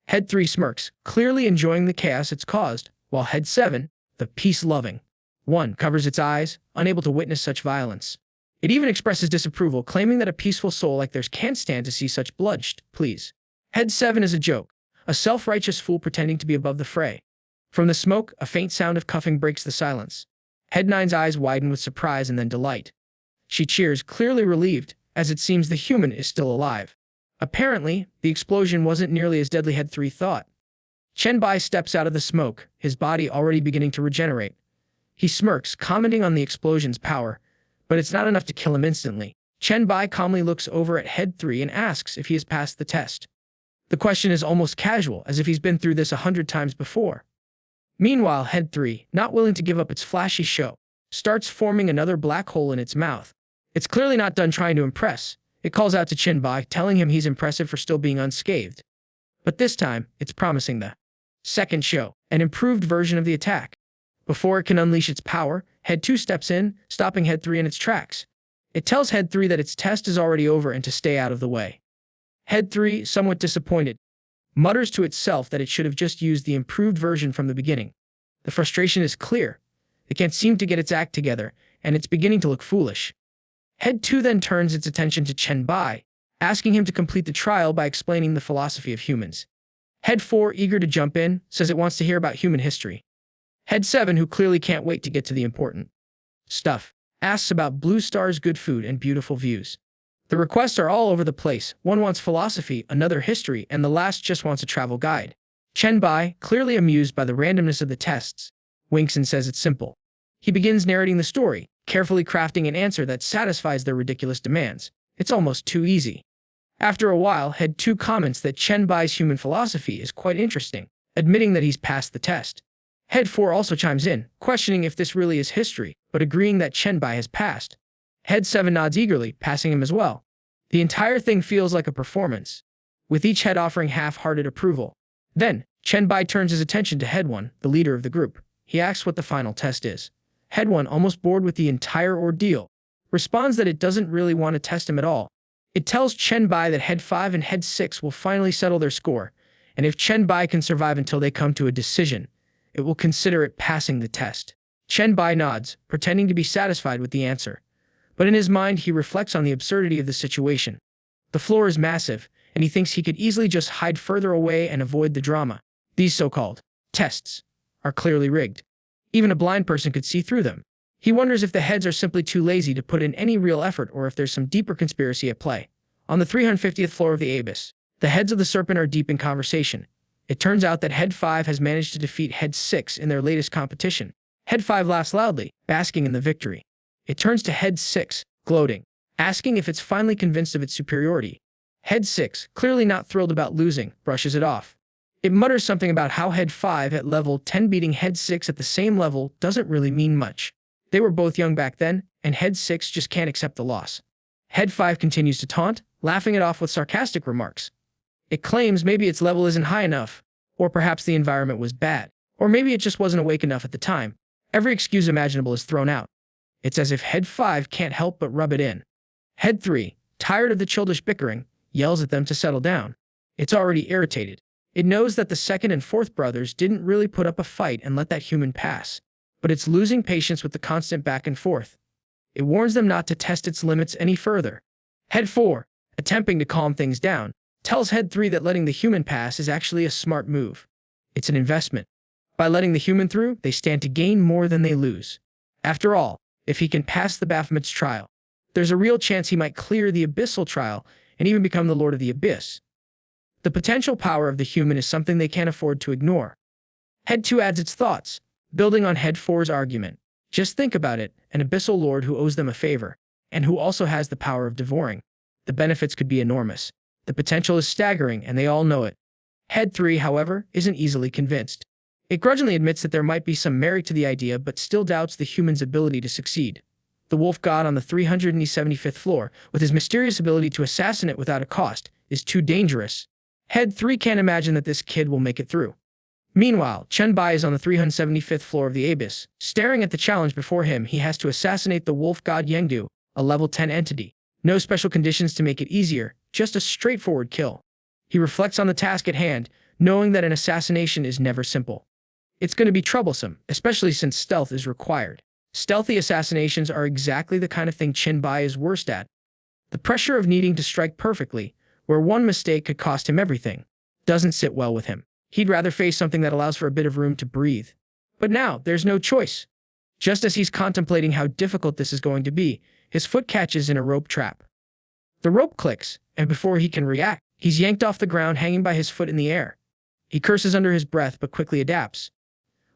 Head 3 smirks, clearly enjoying the chaos it's caused, while Head 7, the peace-loving one, covers its eyes, unable to witness such violence. It even expresses disapproval, claiming that a peaceful soul like theirs can't stand to see such bloodshed, please. Head 7 is a joke, a self-righteous fool pretending to be above the fray. From the smoke, a faint sound of cuffing breaks the silence. Head 9's eyes widen with surprise and then delight. She cheers, clearly relieved, as it seems the human is still alive. Apparently, the explosion wasn't nearly as deadly Head 3 thought. Chen Bai steps out of the smoke, his body already beginning to regenerate. He smirks, commenting on the explosion's power, but it's not enough to kill him instantly. Chen Bai calmly looks over at Head 3 and asks if he has passed the test. The question is almost casual, as if he's been through this 100 times before. Meanwhile, Head 3, not willing to give up its flashy show, starts forming another black hole in its mouth. It's clearly not done trying to impress. It calls out to Chen Bai, telling him he's impressive for still being unscathed. But this time, it's promising the second show, an improved version of the attack. Before it can unleash its power, Head 2 steps in, stopping Head 3 in its tracks. It tells Head 3 that its test is already over and to stay out of the way. Head 3, somewhat disappointed, mutters to itself that it should have just used the improved version from the beginning. The frustration is clear. It can't seem to get its act together, and it's beginning to look foolish. Head 2 then turns its attention to Chen Bai, asking him to complete the trial by explaining the philosophy of humans. Head 4, eager to jump in, says it wants to hear about human history. Head 7, who clearly can't wait to get to the important stuff, asks about blue stars, good food, and beautiful views. The requests are all over the place. One wants philosophy, another history, and the last just wants a travel guide. Chen Bai, clearly amused by the randomness of the tests, winks and says it's simple. He begins narrating the story, carefully crafting an answer that satisfies their ridiculous demands. It's almost too easy. After a while, Head 2 comments that Chen Bai's human philosophy is quite interesting, admitting that he's passed the test. Head 4 also chimes in, questioning if this really is history, but agreeing that Chen Bai has passed. Head 7 nods eagerly, passing him as well. The entire thing feels like a performance, with each head offering half-hearted approval. Then, Chen Bai turns his attention to Head 1, the leader of the group. He asks what the final test is. Head 1, almost bored with the entire ordeal, responds that it doesn't really want to test him at all. It tells Chen Bai that Head 5 and Head 6 will finally settle their score, and if Chen Bai can survive until they come to a decision, it will consider it passing the test. Chen Bai nods, pretending to be satisfied with the answer. But in his mind, he reflects on the absurdity of the situation. The floor is massive, and he thinks he could easily just hide further away and avoid the drama. These so-called tests are clearly rigged. Even a blind person could see through them. He wonders if the heads are simply too lazy to put in any real effort or if there's some deeper conspiracy at play. On the 350th floor of the abyss, the heads of the serpent are deep in conversation. It turns out that Head 5 has managed to defeat Head 6 in their latest competition. Head 5 laughs loudly, basking in the victory. It turns to Head 6, gloating, asking if it's finally convinced of its superiority. Head 6, clearly not thrilled about losing, brushes it off. It mutters something about how Head 5 at level 10 beating Head 6 at the same level doesn't really mean much. They were both young back then, and Head 6 just can't accept the loss. Head 5 continues to taunt, laughing it off with sarcastic remarks. It claims maybe its level isn't high enough, or perhaps the environment was bad, or maybe it just wasn't awake enough at the time. Every excuse imaginable is thrown out. It's as if Head 5 can't help but rub it in. Head 3, tired of the childish bickering, yells at them to settle down. It's already irritated. It knows that the second and fourth brothers didn't really put up a fight and let that human pass, but it's losing patience with the constant back and forth. It warns them not to test its limits any further. Head 4, attempting to calm things down, tells Head 3 that letting the human pass is actually a smart move. It's an investment. By letting the human through, they stand to gain more than they lose. After all, if he can pass the Baphomet's trial, there's a real chance he might clear the Abyssal trial and even become the Lord of the Abyss. The potential power of the human is something they can't afford to ignore. Head 2 adds its thoughts, building on Head 4's argument. Just think about it, an Abyssal Lord who owes them a favor, and who also has the power of devouring. The benefits could be enormous. The potential is staggering, and they all know it. Head 3, however, isn't easily convinced. It grudgingly admits that there might be some merit to the idea, but still doubts the human's ability to succeed. The wolf god on the 375th floor, with his mysterious ability to assassinate without a cost, is too dangerous. Head 3 can't imagine that this kid will make it through. Meanwhile, Chen Bai is on the 375th floor of the Abyss. Staring at the challenge before him, he has to assassinate the wolf god Yengdu, a level 10 entity. No special conditions to make it easier, just a straightforward kill. He reflects on the task at hand, knowing that an assassination is never simple. It's going to be troublesome, especially since stealth is required. Stealthy assassinations are exactly the kind of thing Chen Bai is worst at. The pressure of needing to strike perfectly, where one mistake could cost him everything, doesn't sit well with him. He'd rather face something that allows for a bit of room to breathe. But now, there's no choice. Just as he's contemplating how difficult this is going to be, his foot catches in a rope trap. The rope clicks, and before he can react, he's yanked off the ground hanging by his foot in the air. He curses under his breath but quickly adapts.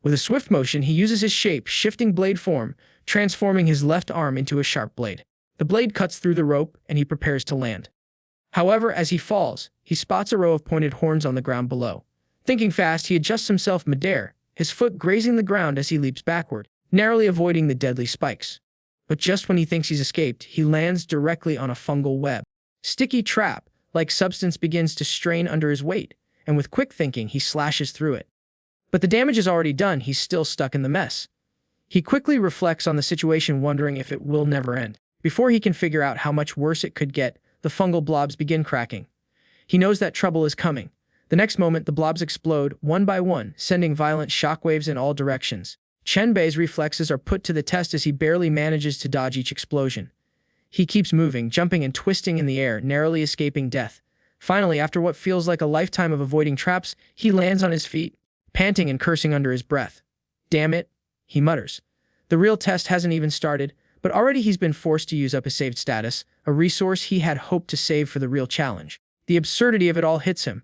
With a swift motion, he uses his shape-shifting blade form, transforming his left arm into a sharp blade. The blade cuts through the rope, and he prepares to land. However, as he falls, he spots a row of pointed horns on the ground below. Thinking fast, he adjusts himself midair, his foot grazing the ground as he leaps backward, narrowly avoiding the deadly spikes. But just when he thinks he's escaped, he lands directly on a fungal web. Sticky trap-like substance begins to strain under his weight, and with quick thinking, he slashes through it. But the damage is already done, he's still stuck in the mess. He quickly reflects on the situation, wondering if it will never end. Before he can figure out how much worse it could get, the fungal blobs begin cracking. He knows that trouble is coming. The next moment, the blobs explode, one by one, sending violent shockwaves in all directions. Chen Bai's reflexes are put to the test as he barely manages to dodge each explosion. He keeps moving, jumping and twisting in the air, narrowly escaping death. Finally, after what feels like a lifetime of avoiding traps, he lands on his feet, panting and cursing under his breath. "Damn it," he mutters. The real test hasn't even started, but already he's been forced to use up his saved status, a resource he had hoped to save for the real challenge. The absurdity of it all hits him.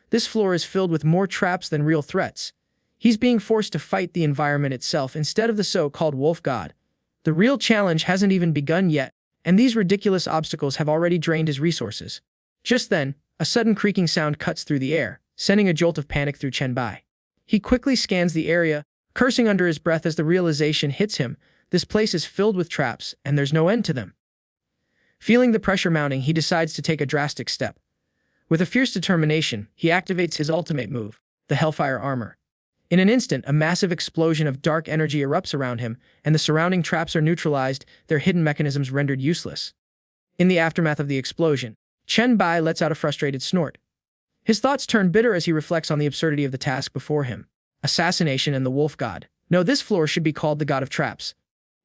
This floor is filled with more traps than real threats. He's being forced to fight the environment itself instead of the so-called wolf god. The real challenge hasn't even begun yet, and these ridiculous obstacles have already drained his resources. Just then, a sudden creaking sound cuts through the air, sending a jolt of panic through Chen Bai. He quickly scans the area, cursing under his breath as the realization hits him. This place is filled with traps, and there's no end to them. Feeling the pressure mounting, he decides to take a drastic step. With a fierce determination, he activates his ultimate move, the Hellfire Armor. In an instant, a massive explosion of dark energy erupts around him, and the surrounding traps are neutralized, their hidden mechanisms rendered useless. In the aftermath of the explosion, Chen Bai lets out a frustrated snort. His thoughts turn bitter as he reflects on the absurdity of the task before him. Assassination and the wolf god. No, this floor should be called the god of traps.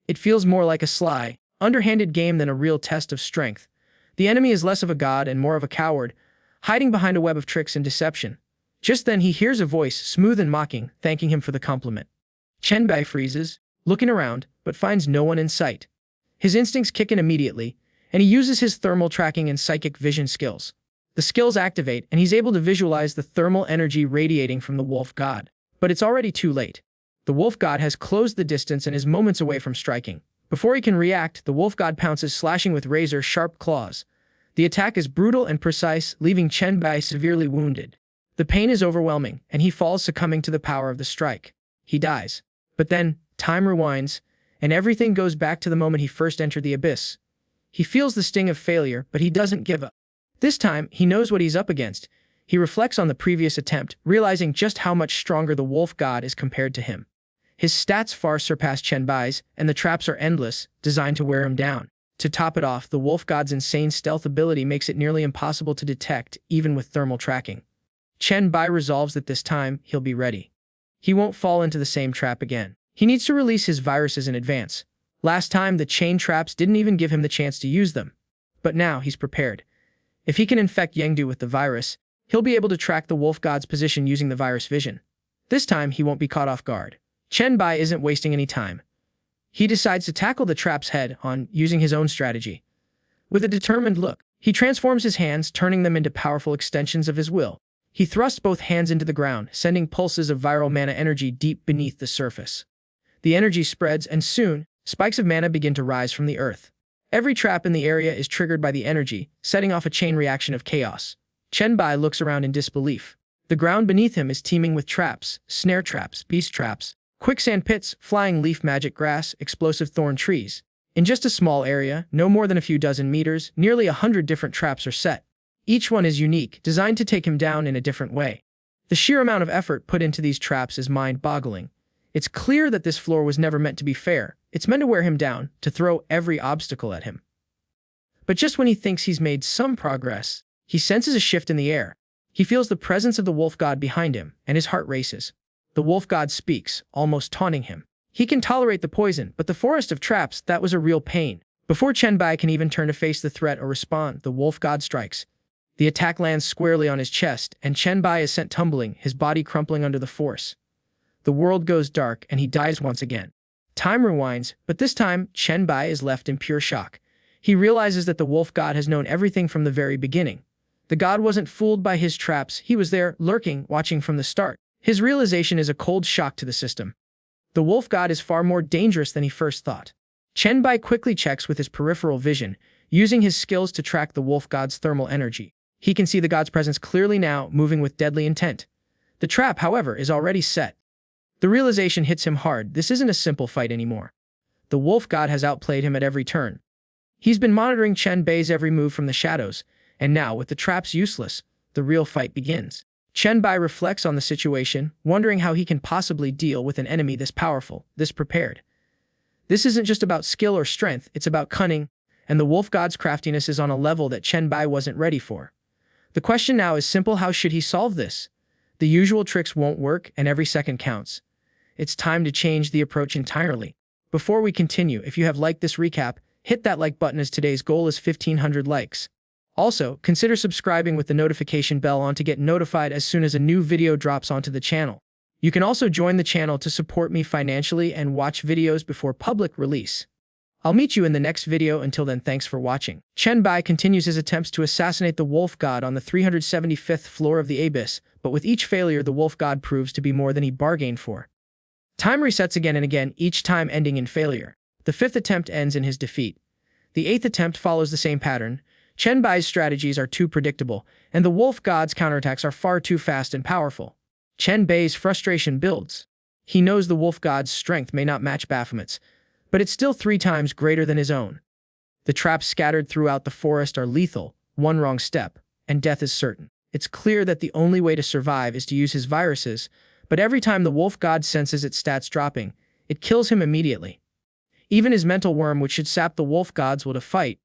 It feels more like a sly, underhanded game than a real test of strength. The enemy is less of a god and more of a coward, hiding behind a web of tricks and deception. Just then he hears a voice, smooth and mocking, thanking him for the compliment. Chen Bai freezes, looking around, but finds no one in sight. His instincts kick in immediately, and he uses his thermal tracking and psychic vision skills. The skills activate, and he's able to visualize the thermal energy radiating from the wolf god. But it's already too late. The wolf god has closed the distance and is moments away from striking. Before he can react, the wolf god pounces, slashing with razor-sharp claws. The attack is brutal and precise, leaving Chen Bai severely wounded. The pain is overwhelming, and he falls, succumbing to the power of the strike. He dies. But then, time rewinds, and everything goes back to the moment he first entered the abyss. He feels the sting of failure, but he doesn't give up. This time, he knows what he's up against. He reflects on the previous attempt, realizing just how much stronger the wolf god is compared to him. His stats far surpass Chen Bai's, and the traps are endless, designed to wear him down. To top it off, the wolf god's insane stealth ability makes it nearly impossible to detect, even with thermal tracking. Chen Bai resolves that this time he'll be ready. He won't fall into the same trap again. He needs to release his viruses in advance. Last time, the chain traps didn't even give him the chance to use them. But now he's prepared. If he can infect Yangdu with the virus, he'll be able to track the wolf god's position using the virus vision. This time, he won't be caught off guard. Chen Bai isn't wasting any time. He decides to tackle the traps head-on using his own strategy. With a determined look, he transforms his hands, turning them into powerful extensions of his will. He thrusts both hands into the ground, sending pulses of viral mana energy deep beneath the surface. The energy spreads, and soon, spikes of mana begin to rise from the earth. Every trap in the area is triggered by the energy, setting off a chain reaction of chaos. Chen Bai looks around in disbelief. The ground beneath him is teeming with traps, snare traps, beast traps, quicksand pits, flying leaf magic grass, explosive thorn trees. In just a small area, no more than a few dozen meters, nearly 100 different traps are set. Each one is unique, designed to take him down in a different way. The sheer amount of effort put into these traps is mind-boggling. It's clear that this floor was never meant to be fair. It's meant to wear him down, to throw every obstacle at him. But just when he thinks he's made some progress, he senses a shift in the air. He feels the presence of the wolf god behind him, and his heart races. The wolf god speaks, almost taunting him. He can tolerate the poison, but the forest of traps, that was a real pain. Before Chen Bai can even turn to face the threat or respond, the wolf god strikes. The attack lands squarely on his chest, and Chen Bai is sent tumbling, his body crumpling under the force. The world goes dark, and he dies once again. Time rewinds, but this time, Chen Bai is left in pure shock. He realizes that the wolf god has known everything from the very beginning. The god wasn't fooled by his traps, he was there, lurking, watching from the start. His realization is a cold shock to the system. The wolf god is far more dangerous than he first thought. Chen Bai quickly checks with his peripheral vision, using his skills to track the wolf god's thermal energy. He can see the god's presence clearly now, moving with deadly intent. The trap, however, is already set. The realization hits him hard. This isn't a simple fight anymore. The wolf god has outplayed him at every turn. He's been monitoring Chen Bai's every move from the shadows, and now, with the traps useless, the real fight begins. Chen Bai reflects on the situation, wondering how he can possibly deal with an enemy this powerful, this prepared. This isn't just about skill or strength, it's about cunning, and the wolf god's craftiness is on a level that Chen Bai wasn't ready for. The question now is simple: how should he solve this? The usual tricks won't work, and every second counts. It's time to change the approach entirely. Before we continue, if you have liked this recap, hit that like button as today's goal is 1,500 likes. Also, consider subscribing with the notification bell on to get notified as soon as a new video drops onto the channel. You can also join the channel to support me financially and watch videos before public release. I'll meet you in the next video. Until then, thanks for watching. Chen Bai continues his attempts to assassinate the wolf god on the 375th floor of the abyss, but with each failure the wolf god proves to be more than he bargained for. Time resets again and again, each time ending in failure. The 5th attempt ends in his defeat. The 8th attempt follows the same pattern. Chen Bai's strategies are too predictable, and the wolf god's counterattacks are far too fast and powerful. Chen Bai's frustration builds. He knows the wolf god's strength may not match Baphomet's, but it's still 3 times greater than his own. The traps scattered throughout the forest are lethal. One wrong step, and death is certain. It's clear that the only way to survive is to use his viruses, but every time the wolf god senses its stats dropping, it kills him immediately. Even his mental worm, which should sap the wolf god's will to fight,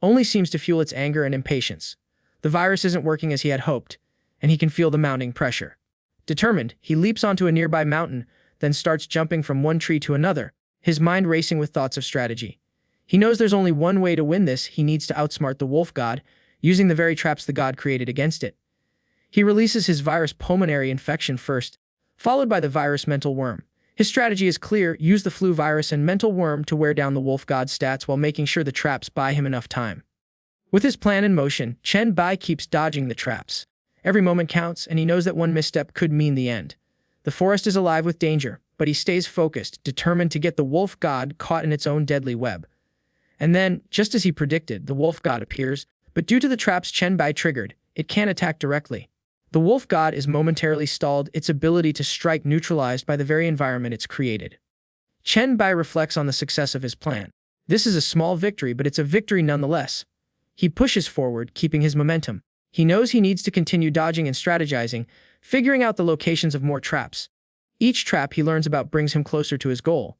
only seems to fuel its anger and impatience. The virus isn't working as he had hoped, and he can feel the mounting pressure. Determined, he leaps onto a nearby mountain, then starts jumping from one tree to another, his mind racing with thoughts of strategy. He knows there's only one way to win this. He needs to outsmart the wolf god, using the very traps the god created against it. He releases his virus pulmonary infection first, followed by the virus mental worm. His strategy is clear: use the flu virus and mental worm to wear down the wolf god's stats while making sure the traps buy him enough time. With his plan in motion, Chen Bai keeps dodging the traps. Every moment counts, and he knows that one misstep could mean the end. The forest is alive with danger, but he stays focused, determined to get the wolf god caught in its own deadly web. And then, just as he predicted, the wolf god appears, but due to the traps Chen Bai triggered, it can't attack directly. The wolf god is momentarily stalled, its ability to strike neutralized by the very environment it's created. Chen Bai reflects on the success of his plan. This is a small victory, but it's a victory nonetheless. He pushes forward, keeping his momentum. He knows he needs to continue dodging and strategizing, figuring out the locations of more traps. Each trap he learns about brings him closer to his goal.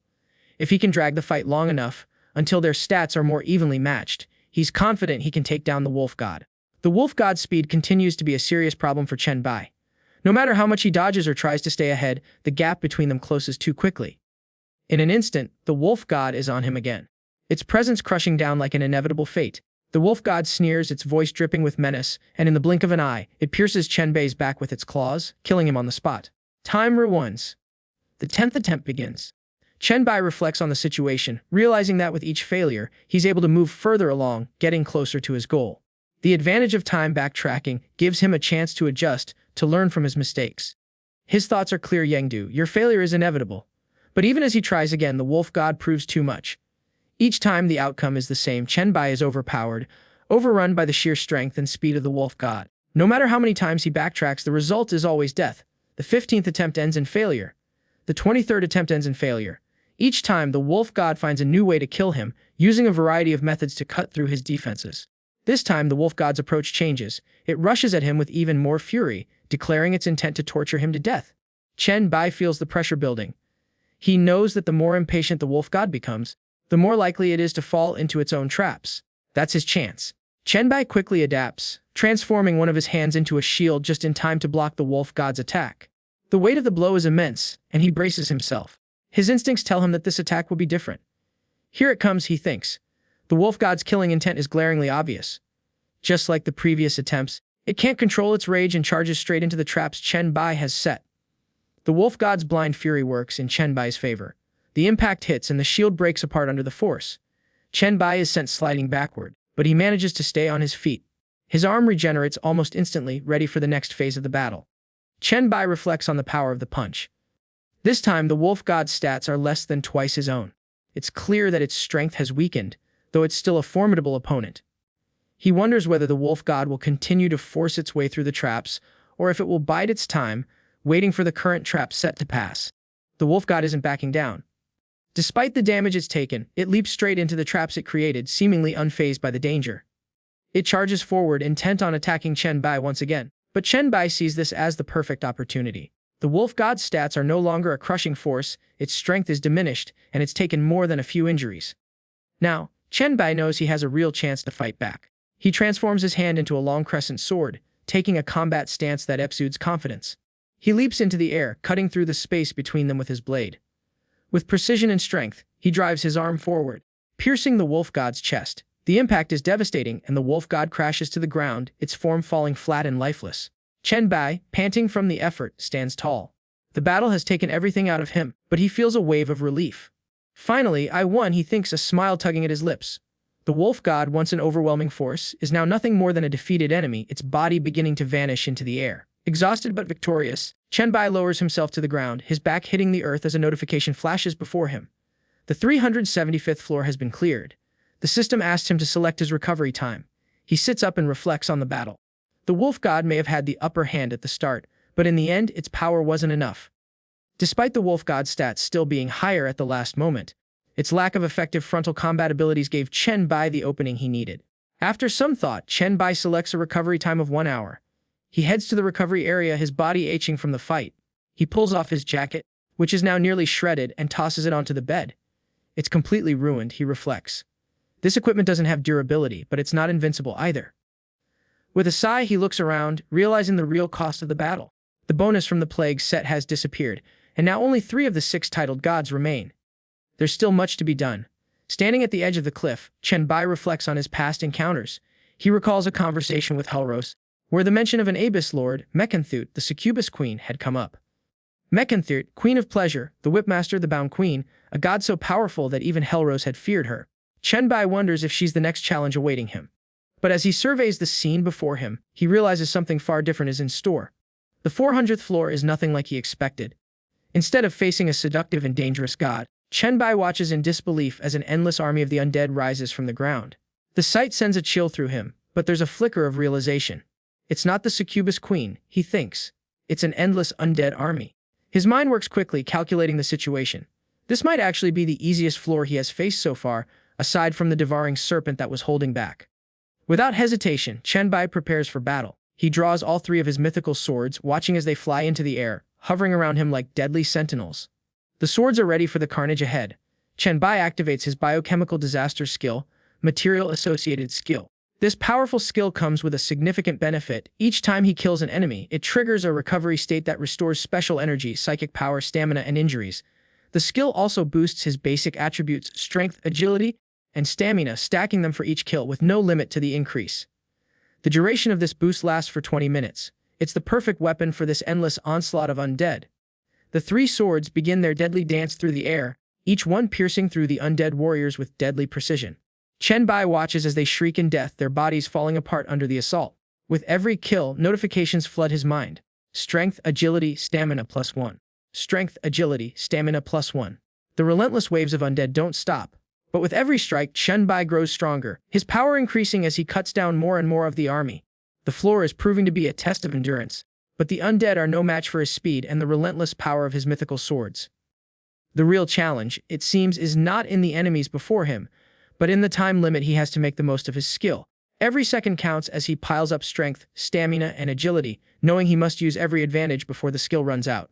If he can drag the fight long enough, until their stats are more evenly matched, he's confident he can take down the wolf god. The wolf god's speed continues to be a serious problem for Chen Bai. No matter how much he dodges or tries to stay ahead, the gap between them closes too quickly. In an instant, the wolf god is on him again, its presence crushing down like an inevitable fate. The wolf god sneers, its voice dripping with menace, and in the blink of an eye, it pierces Chen Bai's back with its claws, killing him on the spot. Time rewinds. The 10th attempt begins. Chen Bai reflects on the situation, realizing that with each failure, he's able to move further along, getting closer to his goal. The advantage of time backtracking gives him a chance to adjust, to learn from his mistakes. His thoughts are clear. Yangdu, your failure is inevitable. But even as he tries again, the wolf god proves too much. Each time the outcome is the same. Chen Bai is overpowered, overrun by the sheer strength and speed of the wolf god. No matter how many times he backtracks, the result is always death. The 15th attempt ends in failure. The 23rd attempt ends in failure. Each time, the wolf god finds a new way to kill him, using a variety of methods to cut through his defenses. This time, the wolf god's approach changes. It rushes at him with even more fury, declaring its intent to torture him to death. Chen Bai feels the pressure building. He knows that the more impatient the wolf god becomes, the more likely it is to fall into its own traps. That's his chance. Chen Bai quickly adapts, transforming one of his hands into a shield just in time to block the wolf god's attack. The weight of the blow is immense, and he braces himself. His instincts tell him that this attack will be different. Here it comes, he thinks. The wolf god's killing intent is glaringly obvious. Just like the previous attempts, it can't control its rage and charges straight into the traps Chen Bai has set. The wolf god's blind fury works in Chen Bai's favor. The impact hits and the shield breaks apart under the force. Chen Bai is sent sliding backward, but he manages to stay on his feet. His arm regenerates almost instantly, ready for the next phase of the battle. Chen Bai reflects on the power of the punch. This time, the wolf god's stats are less than twice his own. It's clear that its strength has weakened, though it's still a formidable opponent. He wonders whether the wolf god will continue to force its way through the traps, or if it will bide its time, waiting for the current trap set to pass. The wolf god isn't backing down. Despite the damage it's taken, it leaps straight into the traps it created, seemingly unfazed by the danger. It charges forward, intent on attacking Chen Bai once again, but Chen Bai sees this as the perfect opportunity. The wolf god's stats are no longer a crushing force, its strength is diminished, and it's taken more than a few injuries. Now, Chen Bai knows he has a real chance to fight back. He transforms his hand into a long crescent sword, taking a combat stance that exudes confidence. He leaps into the air, cutting through the space between them with his blade. With precision and strength, he drives his arm forward, piercing the wolf god's chest. The impact is devastating, and the wolf god crashes to the ground, its form falling flat and lifeless. Chen Bai, panting from the effort, stands tall. The battle has taken everything out of him, but he feels a wave of relief. Finally, I won, he thinks, a smile tugging at his lips. The wolf god, once an overwhelming force, is now nothing more than a defeated enemy, its body beginning to vanish into the air. Exhausted but victorious, Chen Bai lowers himself to the ground, his back hitting the earth as a notification flashes before him. The 375th floor has been cleared. The system asks him to select his recovery time. He sits up and reflects on the battle. The wolf god may have had the upper hand at the start, but in the end, its power wasn't enough. Despite the wolf god's stats still being higher at the last moment, its lack of effective frontal combat abilities gave Chen Bai the opening he needed. After some thought, Chen Bai selects a recovery time of 1 hour. He heads to the recovery area, his body aching from the fight. He pulls off his jacket, which is now nearly shredded, and tosses it onto the bed. It's completely ruined, he reflects. This equipment doesn't have durability, but it's not invincible either. With a sigh, he looks around, realizing the real cost of the battle. The bonus from the plague set has disappeared, and now only 3 of the 6 titled gods remain. There's still much to be done. Standing at the edge of the cliff, Chen Bai reflects on his past encounters. He recalls a conversation with Helros, where the mention of an Abyss Lord, Mechanthut, the succubus queen, had come up. Mechanthut, queen of pleasure, the whipmaster, the bound queen, a god so powerful that even Helros had feared her. Chen Bai wonders if she's the next challenge awaiting him. But as he surveys the scene before him, he realizes something far different is in store. The 400th floor is nothing like he expected. Instead of facing a seductive and dangerous god, Chen Bai watches in disbelief as an endless army of the undead rises from the ground. The sight sends a chill through him, but there's a flicker of realization. It's not the succubus queen, he thinks. It's an endless undead army. His mind works quickly, calculating the situation. This might actually be the easiest floor he has faced so far, aside from the devouring serpent that was holding back. Without hesitation, Chen Bai prepares for battle. He draws all 3 of his mythical swords, watching as they fly into the air, hovering around him like deadly sentinels. The swords are ready for the carnage ahead. Chen Bai activates his biochemical disaster skill, material associated skill. This powerful skill comes with a significant benefit. Each time he kills an enemy, it triggers a recovery state that restores special energy, psychic power, stamina, and injuries. The skill also boosts his basic attributes, strength, agility, and stamina, stacking them for each kill with no limit to the increase. The duration of this boost lasts for 20 minutes. It's the perfect weapon for this endless onslaught of undead. The three swords begin their deadly dance through the air, each one piercing through the undead warriors with deadly precision. Chen Bai watches as they shriek in death, their bodies falling apart under the assault. With every kill, notifications flood his mind. Strength, agility, stamina +1. Strength, agility, stamina +1. The relentless waves of undead don't stop. But with every strike, Chen Bai grows stronger, his power increasing as he cuts down more and more of the army. The floor is proving to be a test of endurance, but the undead are no match for his speed and the relentless power of his mythical swords. The real challenge, it seems, is not in the enemies before him, but in the time limit he has to make the most of his skill. Every second counts as he piles up strength, stamina, and agility, knowing he must use every advantage before the skill runs out.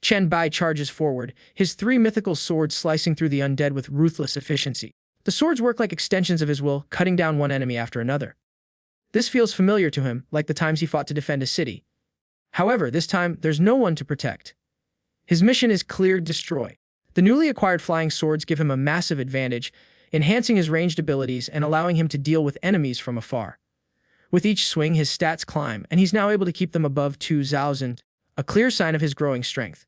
Chen Bai charges forward, his three mythical swords slicing through the undead with ruthless efficiency. The swords work like extensions of his will, cutting down one enemy after another. This feels familiar to him, like the times he fought to defend a city. However, this time, there's no one to protect. His mission is clear: destroy. The newly acquired flying swords give him a massive advantage, enhancing his ranged abilities and allowing him to deal with enemies from afar. With each swing, his stats climb, and he's now able to keep them above 2,000, a clear sign of his growing strength.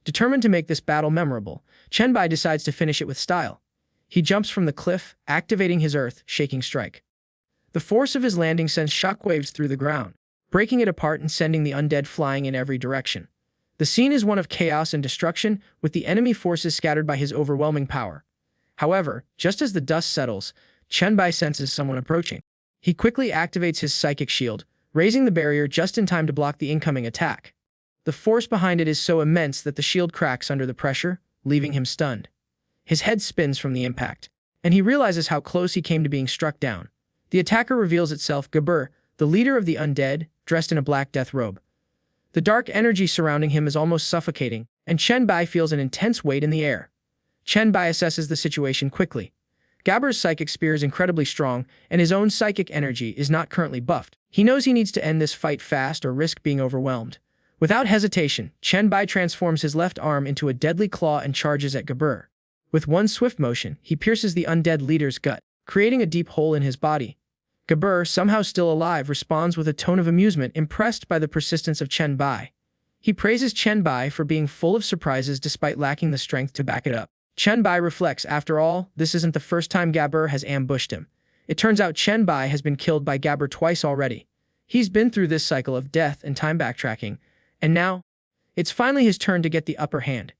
Determined to make this battle memorable, Chen Bai decides to finish it with style. He jumps from the cliff, activating his earth-shaking strike. The force of his landing sends shockwaves through the ground, breaking it apart and sending the undead flying in every direction. The scene is one of chaos and destruction, with the enemy forces scattered by his overwhelming power. However, just as the dust settles, Chen Bai senses someone approaching. He quickly activates his psychic shield, raising the barrier just in time to block the incoming attack. The force behind it is so immense that the shield cracks under the pressure, leaving him stunned. His head spins from the impact, and he realizes how close he came to being struck down. The attacker reveals itself: Gabur, the leader of the undead, dressed in a black death robe. The dark energy surrounding him is almost suffocating, and Chen Bai feels an intense weight in the air. Chen Bai assesses the situation quickly. Gabur's psychic spear is incredibly strong, and his own psychic energy is not currently buffed. He knows he needs to end this fight fast or risk being overwhelmed. Without hesitation, Chen Bai transforms his left arm into a deadly claw and charges at Gabur. With one swift motion, he pierces the undead leader's gut, creating a deep hole in his body. Gabur, somehow still alive, responds with a tone of amusement, impressed by the persistence of Chen Bai. He praises Chen Bai for being full of surprises despite lacking the strength to back it up. Chen Bai reflects, after all, this isn't the first time Gabur has ambushed him. It turns out Chen Bai has been killed by Gabur twice already. He's been through this cycle of death and time backtracking, and now, it's finally his turn to get the upper hand.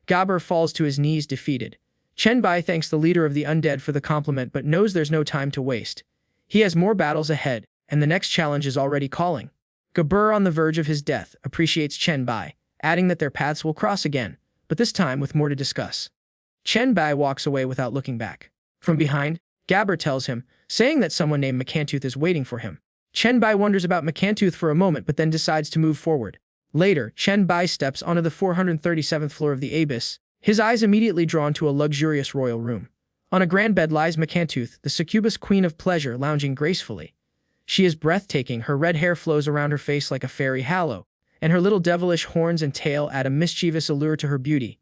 Gabur falls to his knees defeated. Chen Bai thanks the leader of the undead for the compliment but knows there's no time to waste. He has more battles ahead, and the next challenge is already calling. Gabur, on the verge of his death, appreciates Chen Bai, adding that their paths will cross again, but this time with more to discuss. Chen Bai walks away without looking back. From behind, Gabur tells him, saying that someone named Macantooth is waiting for him. Chen Bai wonders about Macantooth for a moment but then decides to move forward. Later, Chen Bai steps onto the 437th floor of the abyss, his eyes immediately drawn to a luxurious royal room. On a grand bed lies Macantooth, the succubus queen of pleasure, lounging gracefully. She is breathtaking, her red hair flows around her face like a fairy halo, and her little devilish horns and tail add a mischievous allure to her beauty.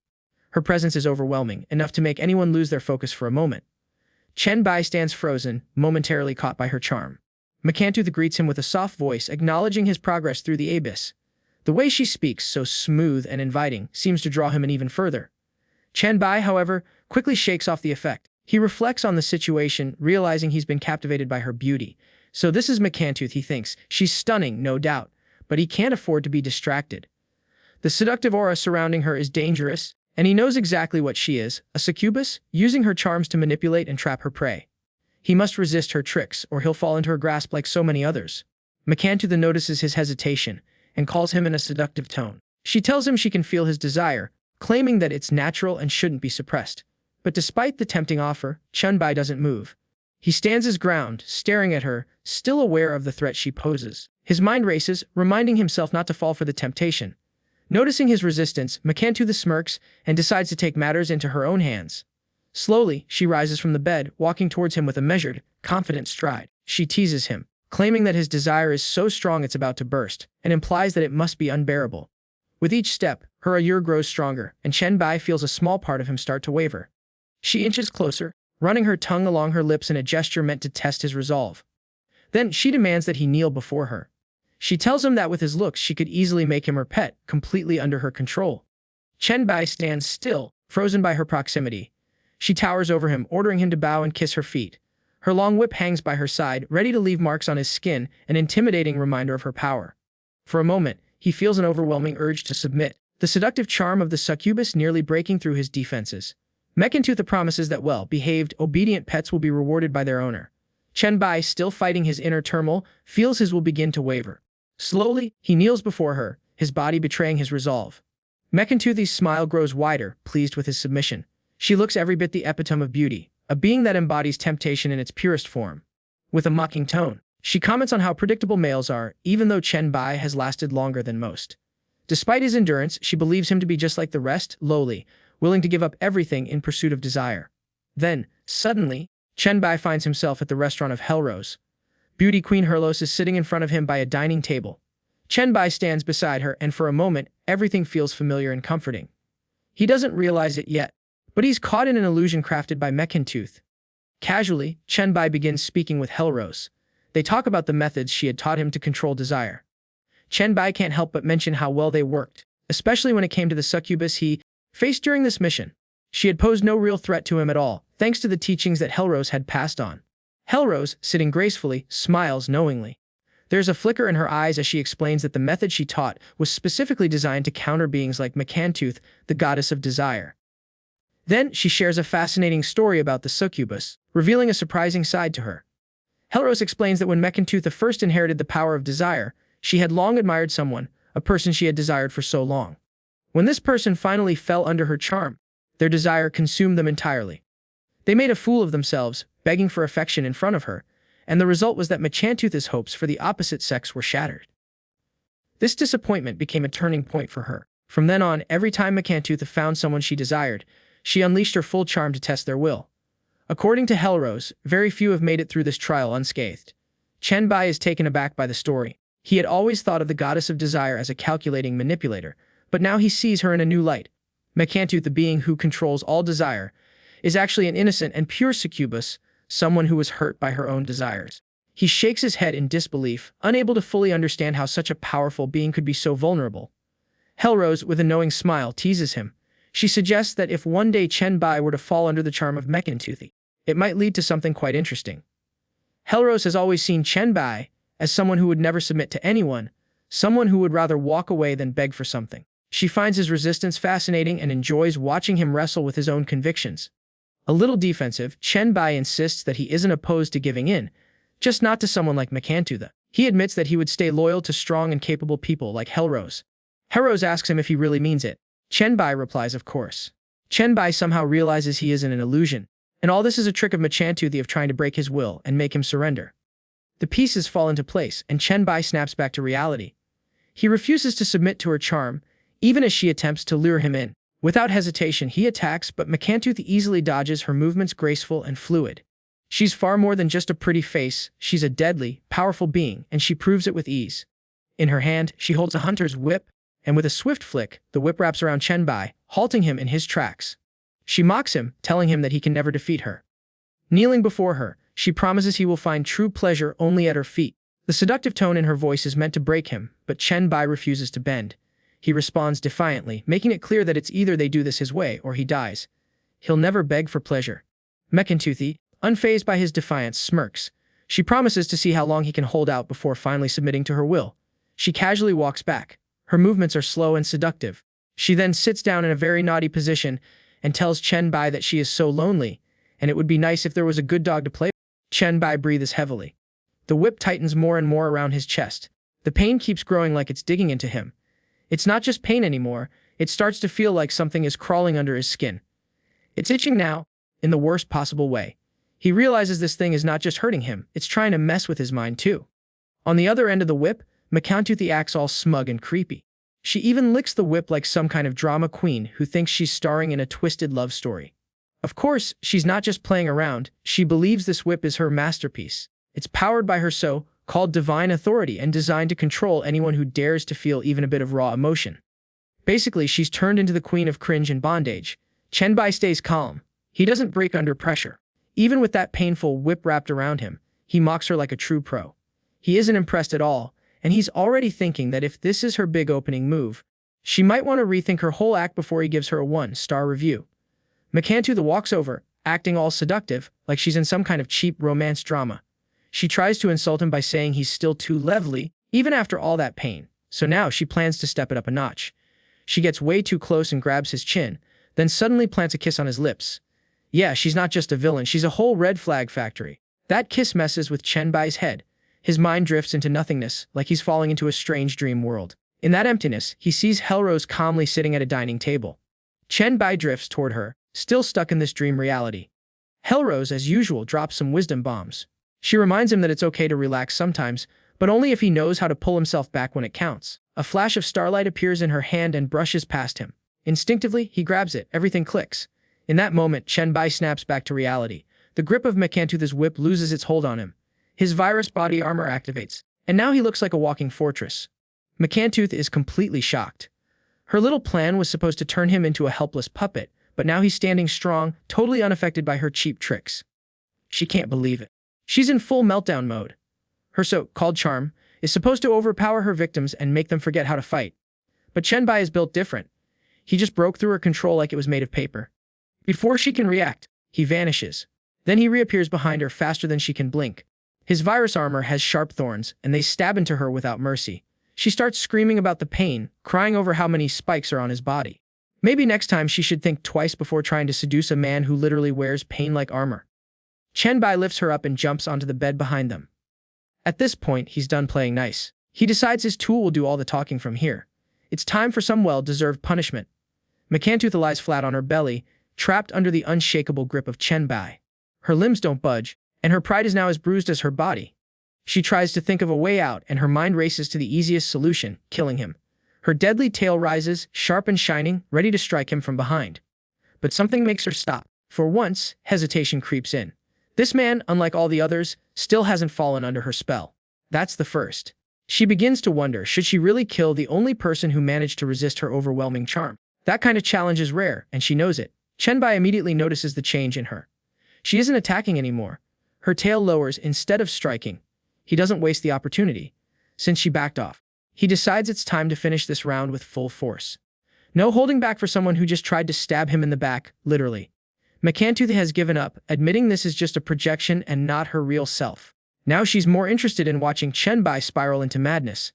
Her presence is overwhelming, enough to make anyone lose their focus for a moment. Chen Bai stands frozen, momentarily caught by her charm. Macantooth greets him with a soft voice, acknowledging his progress through the abyss. The way she speaks, so smooth and inviting, seems to draw him in even further. Chen Bai, however, quickly shakes off the effect. He reflects on the situation, realizing he's been captivated by her beauty. So this is Macantooth, he thinks. She's stunning, no doubt, but he can't afford to be distracted. The seductive aura surrounding her is dangerous, and he knows exactly what she is, a succubus, using her charms to manipulate and trap her prey. He must resist her tricks, or he'll fall into her grasp like so many others. Macantooth notices his hesitation, and calls him in a seductive tone. She tells him she can feel his desire, claiming that it's natural and shouldn't be suppressed. But despite the tempting offer, Chen Bai doesn't move. He stands his ground, staring at her, still aware of the threat she poses. His mind races, reminding himself not to fall for the temptation. Noticing his resistance, Macantooth smirks and decides to take matters into her own hands. Slowly, she rises from the bed, walking towards him with a measured, confident stride. She teases him, claiming that his desire is so strong it's about to burst, and implies that it must be unbearable. With each step, her allure grows stronger, and Chen Bai feels a small part of him start to waver. She inches closer, running her tongue along her lips in a gesture meant to test his resolve. Then she demands that he kneel before her. She tells him that with his looks she could easily make him her pet, completely under her control. Chen Bai stands still, frozen by her proximity. She towers over him, ordering him to bow and kiss her feet. Her long whip hangs by her side, ready to leave marks on his skin, an intimidating reminder of her power. For a moment, he feels an overwhelming urge to submit, the seductive charm of the succubus nearly breaking through his defenses. Mekentooth promises that well-behaved, obedient pets will be rewarded by their owner. Chen Bai, still fighting his inner turmoil, feels his will begin to waver. Slowly, he kneels before her, his body betraying his resolve. Mekentooth's smile grows wider, pleased with his submission. She looks every bit the epitome of beauty, a being that embodies temptation in its purest form. With a mocking tone, she comments on how predictable males are, even though Chen Bai has lasted longer than most. Despite his endurance, she believes him to be just like the rest, lowly, willing to give up everything in pursuit of desire. Then, suddenly, Chen Bai finds himself at the restaurant of Hellrose. Beauty Queen Herlos is sitting in front of him by a dining table. Chen Bai stands beside her, and for a moment, everything feels familiar and comforting. He doesn't realize it yet, but he's caught in an illusion crafted by Mekentooth. Casually, Chen Bai begins speaking with Hellrose. They talk about the methods she had taught him to control desire. Chen Bai can't help but mention how well they worked, especially when it came to the succubus he faced during this mission. She had posed no real threat to him at all, thanks to the teachings that Hellrose had passed on. Hellrose, sitting gracefully, smiles knowingly. There's a flicker in her eyes as she explains that the method she taught was specifically designed to counter beings like Mekentooth, the goddess of desire. Then she shares a fascinating story about the succubus, revealing a surprising side to her. Hellrose explains that when Mekentooth first inherited the power of desire, she had long admired someone, a person she had desired for so long. When this person finally fell under her charm, their desire consumed them entirely. They made a fool of themselves, begging for affection in front of her, and the result was that Mekentooth's hopes for the opposite sex were shattered. This disappointment became a turning point for her. From then on, every time Mekentooth found someone she desired, she unleashed her full charm to test their will. According to Hellrose, very few have made it through this trial unscathed. Chen Bai is taken aback by the story. He had always thought of the goddess of desire as a calculating manipulator, but now he sees her in a new light. Mekentooth, the being who controls all desire, is actually an innocent and pure succubus, someone who was hurt by her own desires. He shakes his head in disbelief, unable to fully understand how such a powerful being could be so vulnerable. Hellrose, with a knowing smile, teases him. She suggests that if one day Chen Bai were to fall under the charm of Mekentooth, it might lead to something quite interesting. Hellrose has always seen Chen Bai as someone who would never submit to anyone, someone who would rather walk away than beg for something. She finds his resistance fascinating and enjoys watching him wrestle with his own convictions. A little defensive, Chen Bai insists that he isn't opposed to giving in, just not to someone like Mekentooth. He admits that he would stay loyal to strong and capable people like Hellrose. Hellrose asks him if he really means it. Chen Bai replies, of course. Chen Bai somehow realizes he is in an illusion, and all this is a trick of Mekentooth of trying to break his will and make him surrender. The pieces fall into place, and Chen Bai snaps back to reality. He refuses to submit to her charm, even as she attempts to lure him in. Without hesitation, he attacks, but Mekentooth easily dodges, her movements graceful and fluid. She's far more than just a pretty face, she's a deadly, powerful being, and she proves it with ease. In her hand, she holds a hunter's whip, and with a swift flick, the whip wraps around Chen Bai, halting him in his tracks. She mocks him, telling him that he can never defeat her. Kneeling before her, she promises he will find true pleasure only at her feet. The seductive tone in her voice is meant to break him, but Chen Bai refuses to bend. He responds defiantly, making it clear that it's either they do this his way or he dies. He'll never beg for pleasure. Mekentooth, unfazed by his defiance, smirks. She promises to see how long he can hold out before finally submitting to her will. She casually walks back. Her movements are slow and seductive. She then sits down in a very naughty position and tells Chen Bai that she is so lonely, and it would be nice if there was a good dog to play with. Chen Bai breathes heavily. The whip tightens more and more around his chest. The pain keeps growing like it's digging into him. It's not just pain anymore, it starts to feel like something is crawling under his skin. It's itching now, in the worst possible way. He realizes this thing is not just hurting him, it's trying to mess with his mind too. On the other end of the whip, Mekentooth acts all smug and creepy. She even licks the whip like some kind of drama queen who thinks she's starring in a twisted love story. Of course, she's not just playing around, she believes this whip is her masterpiece. It's powered by her so-called divine authority and designed to control anyone who dares to feel even a bit of raw emotion. Basically, she's turned into the queen of cringe and bondage. Chen Bai stays calm. He doesn't break under pressure. Even with that painful whip wrapped around him, he mocks her like a true pro. He isn't impressed at all, and he's already thinking that if this is her big opening move, she might want to rethink her whole act before he gives her a 1-star review. Mangantooth walks over, acting all seductive, like she's in some kind of cheap romance drama. She tries to insult him by saying he's still too lovely, even after all that pain, so now she plans to step it up a notch. She gets way too close and grabs his chin, then suddenly plants a kiss on his lips. Yeah, she's not just a villain, she's a whole red flag factory. That kiss messes with Chen Bai's head. His mind drifts into nothingness, like he's falling into a strange dream world. In that emptiness, he sees Hellrose calmly sitting at a dining table. Chen Bai drifts toward her, still stuck in this dream reality. Hellrose, as usual, drops some wisdom bombs. She reminds him that it's okay to relax sometimes, but only if he knows how to pull himself back when it counts. A flash of starlight appears in her hand and brushes past him. Instinctively, he grabs it. Everything clicks. In that moment, Chen Bai snaps back to reality. The grip of Mangantooth's whip loses its hold on him. His virus body armor activates, and now he looks like a walking fortress. Mangantooth is completely shocked. Her little plan was supposed to turn him into a helpless puppet, but now he's standing strong, totally unaffected by her cheap tricks. She can't believe it. She's in full meltdown mode. Her so-called charm is supposed to overpower her victims and make them forget how to fight. But Chen Bai is built different. He just broke through her control like it was made of paper. Before she can react, he vanishes. Then he reappears behind her faster than she can blink. His virus armor has sharp thorns, and they stab into her without mercy. She starts screaming about the pain, crying over how many spikes are on his body. Maybe next time she should think twice before trying to seduce a man who literally wears pain like armor. Chen Bai lifts her up and jumps onto the bed behind them. At this point, he's done playing nice. He decides his tool will do all the talking from here. It's time for some well-deserved punishment. Mangantooth lies flat on her belly, trapped under the unshakable grip of Chen Bai. Her limbs don't budge, and her pride is now as bruised as her body. She tries to think of a way out, and her mind races to the easiest solution, killing him. Her deadly tail rises, sharp and shining, ready to strike him from behind. But something makes her stop. For once, hesitation creeps in. This man, unlike all the others, still hasn't fallen under her spell. That's the first. She begins to wonder, should she really kill the only person who managed to resist her overwhelming charm? That kind of challenge is rare, and she knows it. Chen Bai immediately notices the change in her. She isn't attacking anymore. Her tail lowers instead of striking. He doesn't waste the opportunity. Since she backed off, he decides it's time to finish this round with full force. No holding back for someone who just tried to stab him in the back, literally. Mangantooth has given up, admitting this is just a projection and not her real self. Now she's more interested in watching Chen Bai spiral into madness.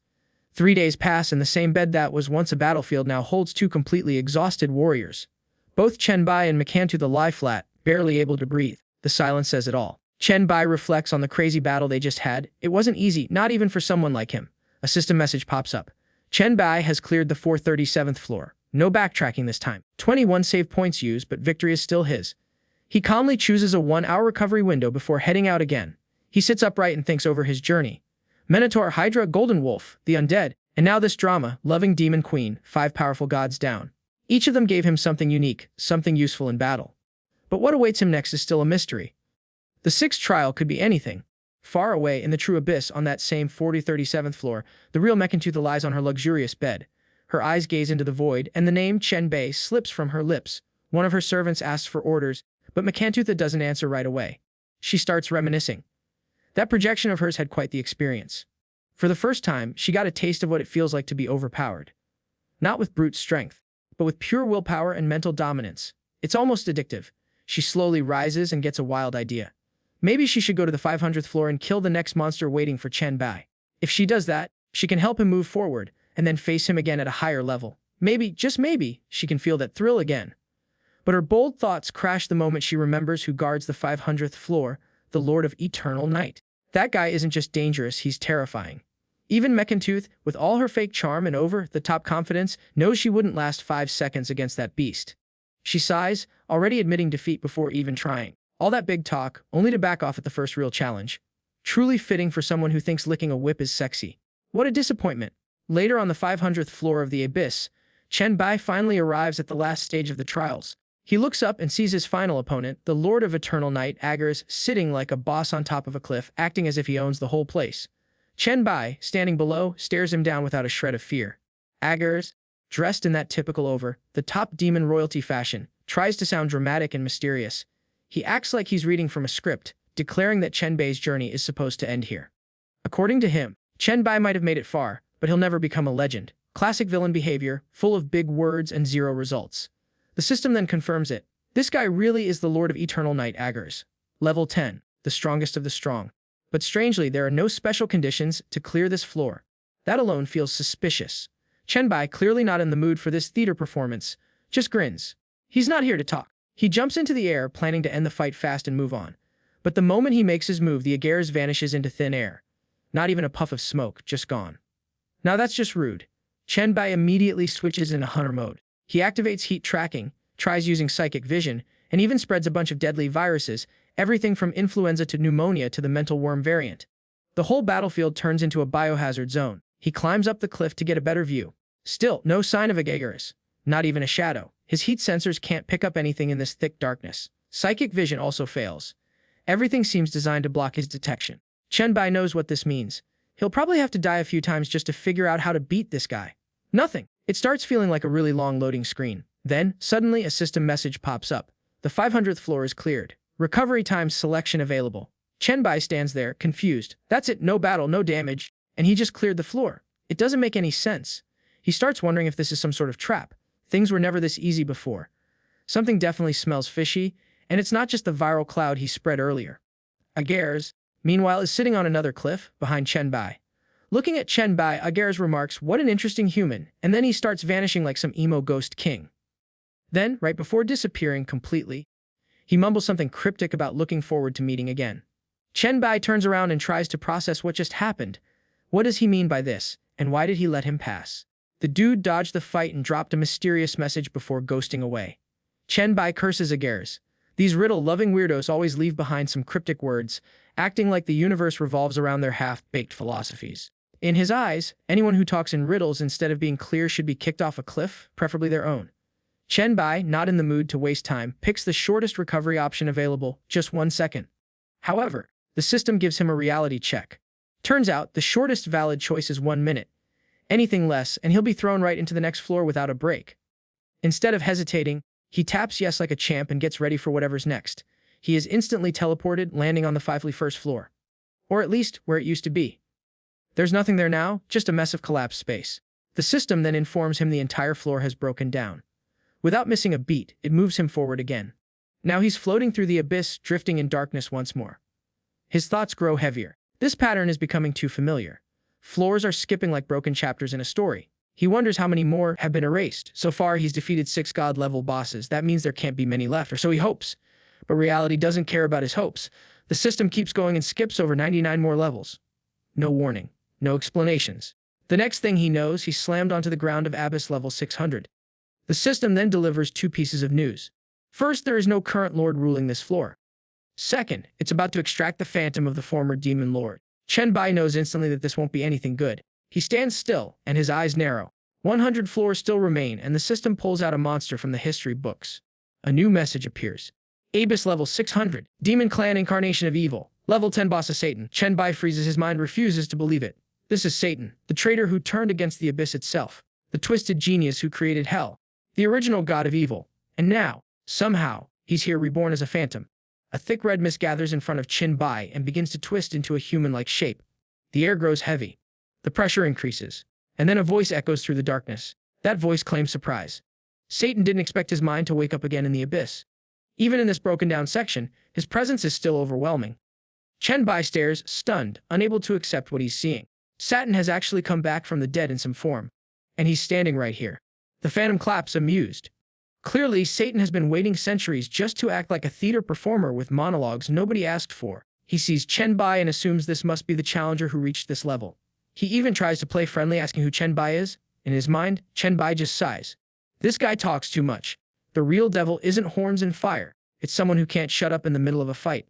3 days pass and the same bed that was once a battlefield now holds two completely exhausted warriors. Both Chen Bai and Mangantooth lie flat, barely able to breathe. The silence says it all. Chen Bai reflects on the crazy battle they just had. It wasn't easy, not even for someone like him. A system message pops up. Chen Bai has cleared the 437th floor. No backtracking this time. 21 save points used, but victory is still his. He calmly chooses a 1-hour recovery window before heading out again. He sits upright and thinks over his journey. Minotaur, Hydra, Golden Wolf, the Undead, and now this drama, Loving Demon Queen, 5 powerful gods down. Each of them gave him something unique, something useful in battle. But what awaits him next is still a mystery. The 6th trial could be anything. Far away in the true abyss on that same 437th floor, the real Mangantooth lies on her luxurious bed. Her eyes gaze into the void, and the name Chen Bai slips from her lips. One of her servants asks for orders, but Mangantooth doesn't answer right away. She starts reminiscing. That projection of hers had quite the experience. For the first time, she got a taste of what it feels like to be overpowered. Not with brute strength, but with pure willpower and mental dominance. It's almost addictive. She slowly rises and gets a wild idea. Maybe she should go to the 500th floor and kill the next monster waiting for Chen Bai. If she does that, she can help him move forward, and then face him again at a higher level. Maybe, just maybe, she can feel that thrill again. But her bold thoughts crash the moment she remembers who guards the 500th floor, the Lord of Eternal Night. That guy isn't just dangerous, he's terrifying. Even Mangantooth, with all her fake charm and over-the-top confidence, knows she wouldn't last 5 seconds against that beast. She sighs, already admitting defeat before even trying. All that big talk, only to back off at the first real challenge. Truly fitting for someone who thinks licking a whip is sexy. What a disappointment. Later on the 500th floor of the Abyss, Chen Bai finally arrives at the last stage of the trials. He looks up and sees his final opponent, the Lord of Eternal Night, Agars, sitting like a boss on top of a cliff, acting as if he owns the whole place. Chen Bai, standing below, stares him down without a shred of fear. Agars, dressed in that typical over-the-top demon royalty fashion, tries to sound dramatic and mysterious. He acts like he's reading from a script, declaring that Chen Bai's journey is supposed to end here. According to him, Chen Bai might have made it far, but he'll never become a legend. Classic villain behavior, full of big words and zero results. The system then confirms it. This guy really is the Lord of Eternal Night, Agars. Level 10, the strongest of the strong. But strangely, there are no special conditions to clear this floor. That alone feels suspicious. Chen Bai, clearly not in the mood for this theater performance, just grins. He's not here to talk. He jumps into the air, planning to end the fight fast and move on. But the moment he makes his move, the Agars vanishes into thin air. Not even a puff of smoke, just gone. Now that's just rude. Chen Bai immediately switches into hunter mode. He activates heat tracking, tries using psychic vision, and even spreads a bunch of deadly viruses, everything from influenza to pneumonia to the mental worm variant. The whole battlefield turns into a biohazard zone. He climbs up the cliff to get a better view. Still, no sign of Agars. Not even a shadow. His heat sensors can't pick up anything in this thick darkness. Psychic vision also fails. Everything seems designed to block his detection. Chen Bai knows what this means. He'll probably have to die a few times just to figure out how to beat this guy. Nothing. It starts feeling like a really long loading screen. Then, suddenly, a system message pops up. The 500th floor is cleared. Recovery time selection available. Chen Bai stands there, confused. That's it, no battle, no damage. And he just cleared the floor. It doesn't make any sense. He starts wondering if this is some sort of trap. Things were never this easy before. Something definitely smells fishy, and it's not just the viral cloud he spread earlier. Agars, meanwhile, is sitting on another cliff, behind Chen Bai. Looking at Chen Bai, Agars remarks, "What an interesting human," and then he starts vanishing like some emo ghost king. Then, right before disappearing completely, he mumbles something cryptic about looking forward to meeting again. Chen Bai turns around and tries to process what just happened. What does he mean by this, and why did he let him pass? The dude dodged the fight and dropped a mysterious message before ghosting away. Chen Bai curses Agars. These riddle-loving weirdos always leave behind some cryptic words, acting like the universe revolves around their half-baked philosophies. In his eyes, anyone who talks in riddles instead of being clear should be kicked off a cliff, preferably their own. Chen Bai, not in the mood to waste time, picks the shortest recovery option available, just 1 second. However, the system gives him a reality check. Turns out, the shortest valid choice is 1 minute. Anything less, and he'll be thrown right into the next floor without a break. Instead of hesitating, he taps yes like a champ and gets ready for whatever's next. He is instantly teleported, landing on the 51st floor. Or at least, where it used to be. There's nothing there now, just a mess of collapsed space. The system then informs him the entire floor has broken down. Without missing a beat, it moves him forward again. Now he's floating through the abyss, drifting in darkness once more. His thoughts grow heavier. This pattern is becoming too familiar. Floors are skipping like broken chapters in a story. He wonders how many more have been erased. So far, he's defeated 6 god-level bosses. That means there can't be many left, or so he hopes. But reality doesn't care about his hopes. The system keeps going and skips over 99 more levels. No warning. No explanations. The next thing he knows, he's slammed onto the ground of Abyss level 600. The system then delivers 2 pieces of news. First, there is no current lord ruling this floor. Second, it's about to extract the phantom of the former demon lord. Chen Bai knows instantly that this won't be anything good. He stands still, and his eyes narrow. 100 floors still remain, and the system pulls out a monster from the history books. A new message appears. Abyss level 600, demon clan incarnation of evil. Level 10 boss of Satan. Chen Bai freezes his mind, refuses to believe it. This is Satan, the traitor who turned against the abyss itself. The twisted genius who created hell. The original god of evil. And now, somehow, he's here reborn as a phantom. A thick red mist gathers in front of Chen Bai and begins to twist into a human-like shape. The air grows heavy. The pressure increases. And then a voice echoes through the darkness. That voice claims surprise. Satan didn't expect his mind to wake up again in the abyss. Even in this broken-down section, his presence is still overwhelming. Chen Bai stares, stunned, unable to accept what he's seeing. Satan has actually come back from the dead in some form. And he's standing right here. The phantom claps, amused. Clearly, Satan has been waiting centuries just to act like a theater performer with monologues nobody asked for. He sees Chen Bai and assumes this must be the challenger who reached this level. He even tries to play friendly, asking who Chen Bai is. In his mind, Chen Bai just sighs. This guy talks too much. The real devil isn't horns and fire. It's someone who can't shut up in the middle of a fight.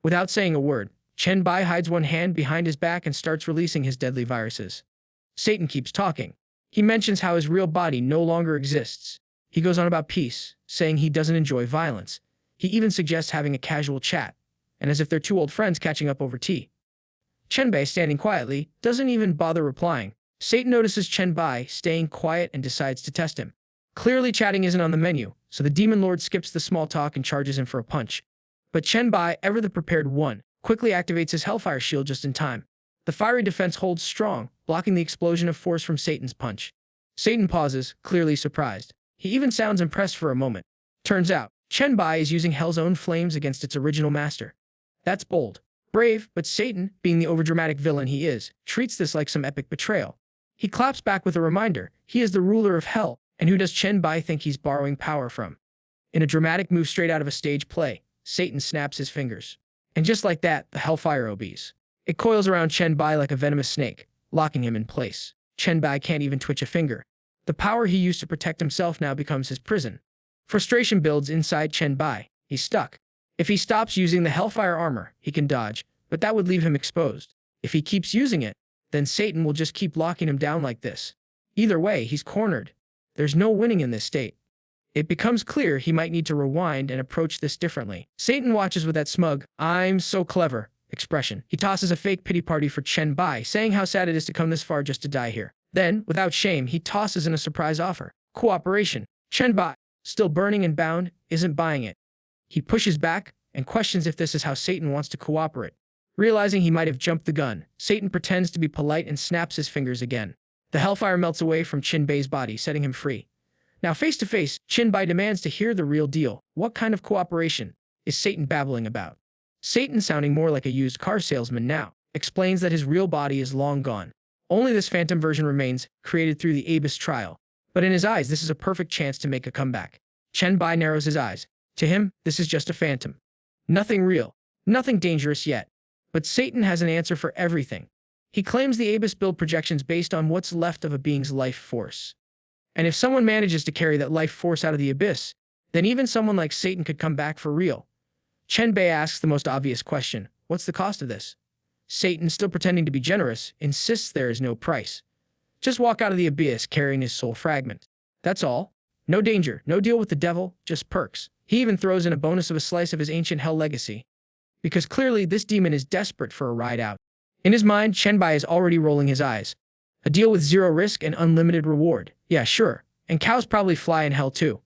Without saying a word, Chen Bai hides one hand behind his back and starts releasing his deadly viruses. Satan keeps talking. He mentions how his real body no longer exists. He goes on about peace, saying he doesn't enjoy violence. He even suggests having a casual chat, and as if they're two old friends catching up over tea. Chen Bai, standing quietly, doesn't even bother replying. Satan notices Chen Bai staying quiet and decides to test him. Clearly chatting isn't on the menu, so the demon lord skips the small talk and charges him for a punch. But Chen Bai, ever the prepared one, quickly activates his Hellfire shield just in time. The fiery defense holds strong, blocking the explosion of force from Satan's punch. Satan pauses, clearly surprised. He even sounds impressed for a moment. Turns out, Chen Bai is using Hell's own flames against its original master. That's bold. Brave, but Satan, being the overdramatic villain he is, treats this like some epic betrayal. He claps back with a reminder, he is the ruler of Hell, and who does Chen Bai think he's borrowing power from? In a dramatic move straight out of a stage play, Satan snaps his fingers. And just like that, the Hellfire obeys. It coils around Chen Bai like a venomous snake, locking him in place. Chen Bai can't even twitch a finger. The power he used to protect himself now becomes his prison. Frustration builds inside Chen Bai. He's stuck. If he stops using the Hellfire armor, he can dodge, but that would leave him exposed. If he keeps using it, then Satan will just keep locking him down like this. Either way, he's cornered. There's no winning in this state. It becomes clear he might need to rewind and approach this differently. Satan watches with that smug, "I'm so clever" expression. He tosses a fake pity party for Chen Bai, saying how sad it is to come this far just to die here. Then, without shame, he tosses in a surprise offer. Cooperation. Chen Bai, still burning and bound, isn't buying it. He pushes back and questions if this is how Satan wants to cooperate. Realizing he might have jumped the gun, Satan pretends to be polite and snaps his fingers again. The Hellfire melts away from Chen Bai's body, setting him free. Now face to face, Chen Bai demands to hear the real deal. What kind of cooperation is Satan babbling about? Satan, sounding more like a used car salesman now, explains that his real body is long gone. Only this phantom version remains, created through the Abyss trial. But in his eyes, this is a perfect chance to make a comeback. Chen Bai narrows his eyes. To him, this is just a phantom. Nothing real. Nothing dangerous yet. But Satan has an answer for everything. He claims the Abyss build projections based on what's left of a being's life force. And if someone manages to carry that life force out of the Abyss, then even someone like Satan could come back for real. Chen Bai asks the most obvious question, what's the cost of this? Satan, still pretending to be generous, insists there is no price. Just walk out of the Abyss carrying his soul fragment. That's all. No danger, no deal with the devil, just perks. He even throws in a bonus of a slice of his ancient hell legacy. Because clearly this demon is desperate for a ride out. In his mind, Chen Bai is already rolling his eyes. A deal with zero risk and unlimited reward. Yeah, sure. And cows probably fly in hell too.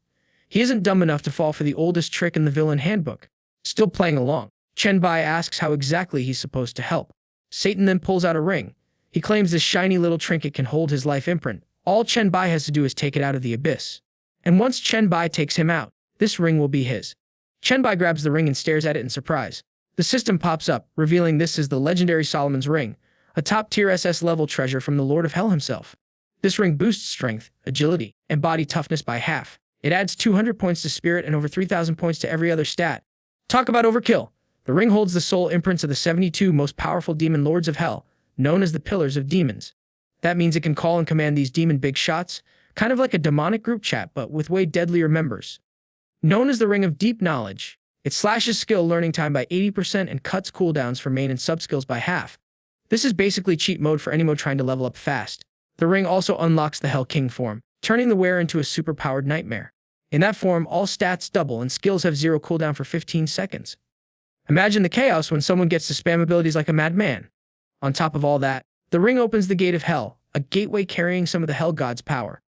He isn't dumb enough to fall for the oldest trick in the villain handbook. Still playing along, Chen Bai asks how exactly he's supposed to help. Satan then pulls out a ring. He claims this shiny little trinket can hold his life imprint. All Chen Bai has to do is take it out of the Abyss. And once Chen Bai takes him out, this ring will be his. Chen Bai grabs the ring and stares at it in surprise. The system pops up, revealing this is the legendary Solomon's Ring, a top-tier SS-level treasure from the Lord of Hell himself. This ring boosts strength, agility, and body toughness by half. It adds 200 points to spirit and over 3,000 points to every other stat. Talk about overkill. The ring holds the soul imprints of the 72 most powerful demon lords of Hell, known as the Pillars of Demons. That means it can call and command these demon big shots, kind of like a demonic group chat but with way deadlier members. Known as the Ring of Deep Knowledge, it slashes skill learning time by 80% and cuts cooldowns for main and sub-skills by half. This is basically cheat mode for any mode trying to level up fast. The ring also unlocks the Hell King form, turning the wearer into a super-powered nightmare. In that form, all stats double and skills have zero cooldown for 15 seconds. Imagine the chaos when someone gets to spam abilities like a madman. On top of all that, the ring opens the Gate of Hell, a gateway carrying some of the Hell God's power.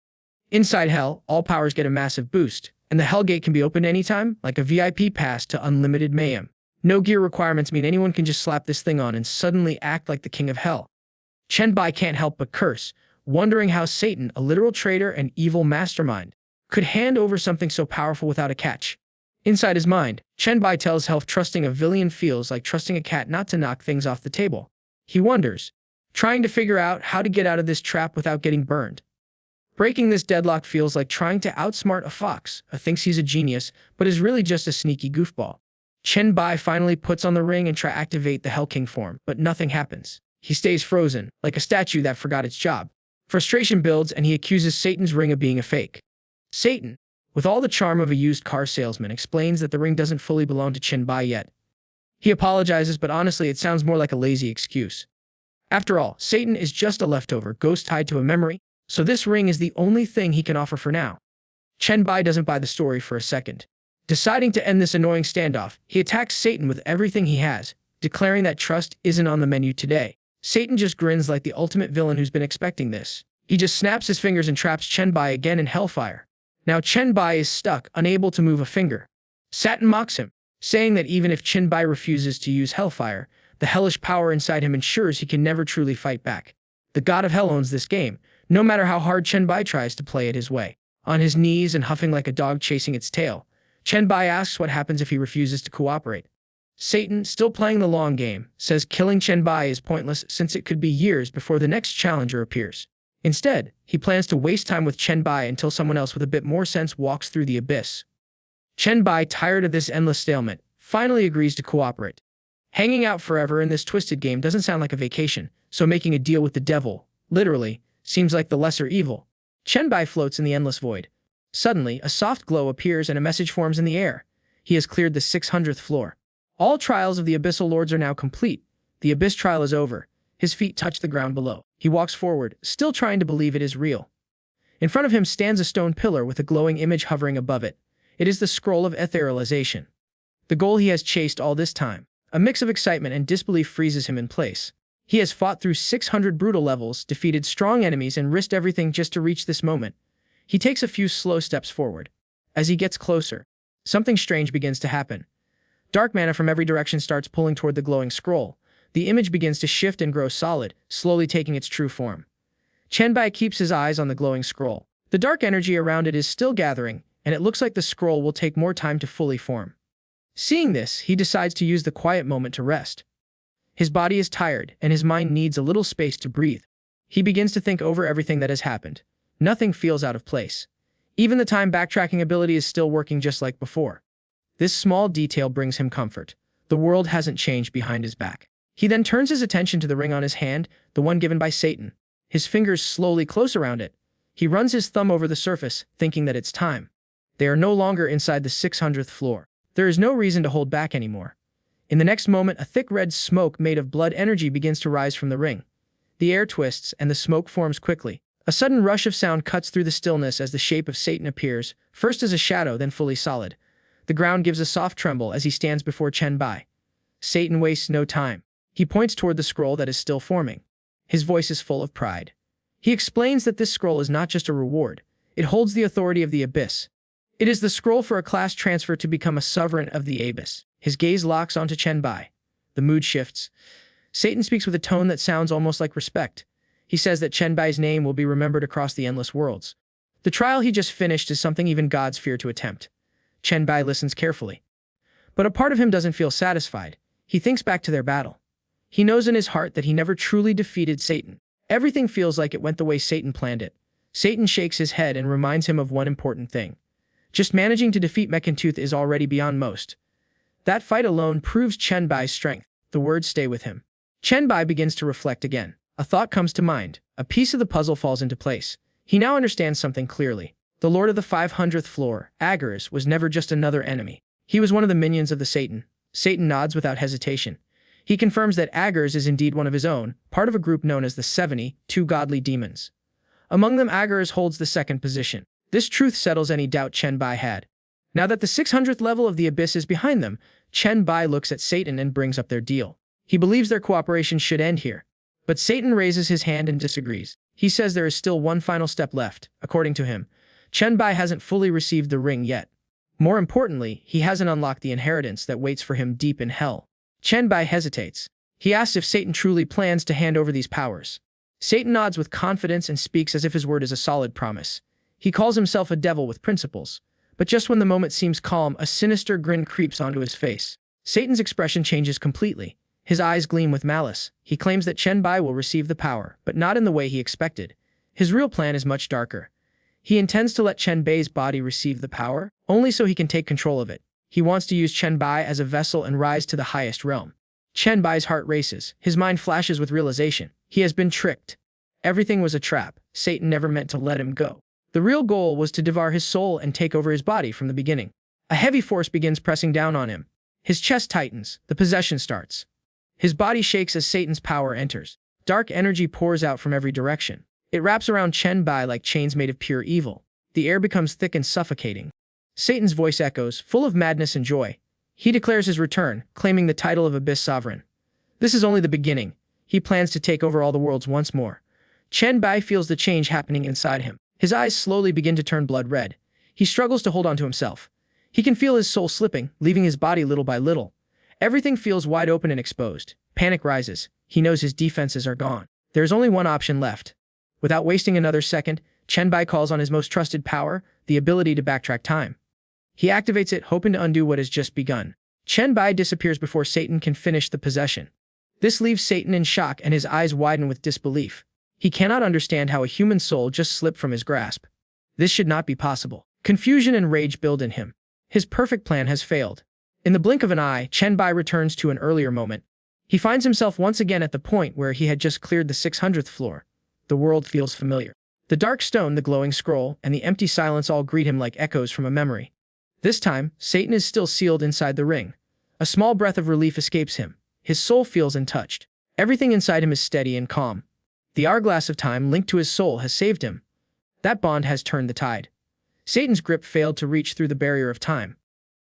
Inside Hell, all powers get a massive boost, and the Hell Gate can be opened anytime, like a VIP pass to unlimited mayhem. No gear requirements mean anyone can just slap this thing on and suddenly act like the King of Hell. Chen Bai can't help but curse, wondering how Satan, a literal traitor and evil mastermind, could hand over something so powerful without a catch. Inside his mind, Chen Bai tells Health trusting a villain feels like trusting a cat not to knock things off the table. He wonders, trying to figure out how to get out of this trap without getting burned. Breaking this deadlock feels like trying to outsmart a fox who thinks he's a genius but is really just a sneaky goofball. Chen Bai finally puts on the ring and tries to activate the Hell King form, but nothing happens. He stays frozen, like a statue that forgot its job. Frustration builds and he accuses Satan's ring of being a fake. Satan, with all the charm of a used car salesman, explains that the ring doesn't fully belong to Chen Bai yet. He apologizes, but honestly it sounds more like a lazy excuse. After all, Satan is just a leftover ghost tied to a memory, so this ring is the only thing he can offer for now. Chen Bai doesn't buy the story for a second. Deciding to end this annoying standoff, he attacks Satan with everything he has, declaring that trust isn't on the menu today. Satan just grins like the ultimate villain who's been expecting this. He just snaps his fingers and traps Chen Bai again in hellfire. Now Chen Bai is stuck, unable to move a finger. Satan mocks him, saying that even if Chen Bai refuses to use hellfire, the hellish power inside him ensures he can never truly fight back. The god of hell owns this game, no matter how hard Chen Bai tries to play it his way. On his knees and huffing like a dog chasing its tail, Chen Bai asks what happens if he refuses to cooperate. Satan, still playing the long game, says killing Chen Bai is pointless since it could be years before the next challenger appears. Instead, he plans to waste time with Chen Bai until someone else with a bit more sense walks through the abyss. Chen Bai, tired of this endless stalemate, finally agrees to cooperate. Hanging out forever in this twisted game doesn't sound like a vacation, so making a deal with the devil, literally, seems like the lesser evil. Chen Bai floats in the endless void. Suddenly, a soft glow appears and a message forms in the air. He has cleared the 600th floor. All trials of the Abyssal Lords are now complete. The Abyss trial is over. His feet touch the ground below. He walks forward, still trying to believe it is real. In front of him stands a stone pillar with a glowing image hovering above it. It is the scroll of etherealization. The goal he has chased all this time. A mix of excitement and disbelief freezes him in place. He has fought through 600 brutal levels, defeated strong enemies, and risked everything just to reach this moment. He takes a few slow steps forward. As he gets closer, something strange begins to happen. Dark mana from every direction starts pulling toward the glowing scroll. The image begins to shift and grow solid, slowly taking its true form. Chen Bai keeps his eyes on the glowing scroll. The dark energy around it is still gathering, and it looks like the scroll will take more time to fully form. Seeing this, he decides to use the quiet moment to rest. His body is tired, and his mind needs a little space to breathe. He begins to think over everything that has happened. Nothing feels out of place. Even the time backtracking ability is still working just like before. This small detail brings him comfort. The world hasn't changed behind his back. He then turns his attention to the ring on his hand, the one given by Satan. His fingers slowly close around it. He runs his thumb over the surface, thinking that it's time. They are no longer inside the 600th floor. There is no reason to hold back anymore. In the next moment, a thick red smoke made of blood energy begins to rise from the ring. The air twists, and the smoke forms quickly. A sudden rush of sound cuts through the stillness as the shape of Satan appears, first as a shadow, then fully solid. The ground gives a soft tremble as he stands before Chen Bai. Satan wastes no time. He points toward the scroll that is still forming. His voice is full of pride. He explains that this scroll is not just a reward. It holds the authority of the Abyss. It is the scroll for a class transfer to become a sovereign of the Abyss. His gaze locks onto Chen Bai. The mood shifts. Satan speaks with a tone that sounds almost like respect. He says that Chen Bai's name will be remembered across the endless worlds. The trial he just finished is something even gods fear to attempt. Chen Bai listens carefully. But a part of him doesn't feel satisfied. He thinks back to their battle. He knows in his heart that he never truly defeated Satan. Everything feels like it went the way Satan planned it. Satan shakes his head and reminds him of one important thing. Just managing to defeat Mechantooth is already beyond most. That fight alone proves Chen Bai's strength. The words stay with him. Chen Bai begins to reflect again. A thought comes to mind. A piece of the puzzle falls into place. He now understands something clearly. The Lord of the 500th floor, Agares, was never just another enemy. He was one of the minions of the Satan. Satan nods without hesitation. He confirms that Agares is indeed one of his own, part of a group known as the 72 godly demons. Among them, Agares holds the second position. This truth settles any doubt Chen Bai had. Now that the 600th level of the Abyss is behind them, Chen Bai looks at Satan and brings up their deal. He believes their cooperation should end here. But Satan raises his hand and disagrees. He says there is still one final step left. According to him, Chen Bai hasn't fully received the ring yet. More importantly, he hasn't unlocked the inheritance that waits for him deep in hell. Chen Bai hesitates. He asks if Satan truly plans to hand over these powers. Satan nods with confidence and speaks as if his word is a solid promise. He calls himself a devil with principles. But just when the moment seems calm, a sinister grin creeps onto his face. Satan's expression changes completely. His eyes gleam with malice. He claims that Chen Bai will receive the power, but not in the way he expected. His real plan is much darker. He intends to let Chen Bai's body receive the power, only so he can take control of it. He wants to use Chen Bai as a vessel and rise to the highest realm. Chen Bai's heart races. His mind flashes with realization. He has been tricked. Everything was a trap. Satan never meant to let him go. The real goal was to devour his soul and take over his body from the beginning. A heavy force begins pressing down on him. His chest tightens. The possession starts. His body shakes as Satan's power enters. Dark energy pours out from every direction. It wraps around Chen Bai like chains made of pure evil. The air becomes thick and suffocating. Satan's voice echoes, full of madness and joy. He declares his return, claiming the title of Abyss Sovereign. This is only the beginning. He plans to take over all the worlds once more. Chen Bai feels the change happening inside him. His eyes slowly begin to turn blood red. He struggles to hold on to himself. He can feel his soul slipping, leaving his body little by little. Everything feels wide open and exposed. Panic rises. He knows his defenses are gone. There is only one option left. Without wasting another second, Chen Bai calls on his most trusted power, the ability to backtrack time. He activates it, hoping to undo what has just begun. Chen Bai disappears before Satan can finish the possession. This leaves Satan in shock, and his eyes widen with disbelief. He cannot understand how a human soul just slipped from his grasp. This should not be possible. Confusion and rage build in him. His perfect plan has failed. In the blink of an eye, Chen Bai returns to an earlier moment. He finds himself once again at the point where he had just cleared the 600th floor. The world feels familiar. The dark stone, the glowing scroll, and the empty silence all greet him like echoes from a memory. This time, Satan is still sealed inside the ring. A small breath of relief escapes him. His soul feels untouched. Everything inside him is steady and calm. The hourglass of time linked to his soul has saved him. That bond has turned the tide. Satan's grip failed to reach through the barrier of time.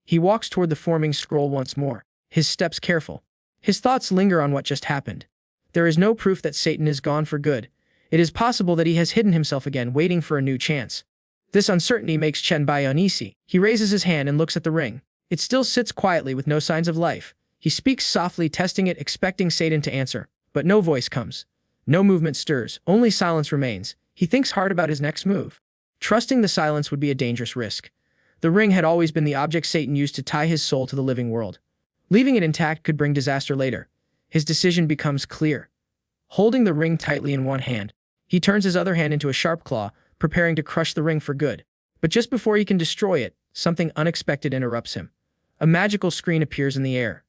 He walks toward the forming scroll once more, his steps careful. His thoughts linger on what just happened. There is no proof that Satan is gone for good. It is possible that he has hidden himself again, waiting for a new chance. This uncertainty makes Chen Bai uneasy. He raises his hand and looks at the ring. It still sits quietly with no signs of life. He speaks softly, testing it, expecting Satan to answer. But no voice comes. No movement stirs. Only silence remains. He thinks hard about his next move. Trusting the silence would be a dangerous risk. The ring had always been the object Satan used to tie his soul to the living world. Leaving it intact could bring disaster later. His decision becomes clear. Holding the ring tightly in one hand, he turns his other hand into a sharp claw, preparing to crush the ring for good. But just before he can destroy it, something unexpected interrupts him. A magical screen appears in the air.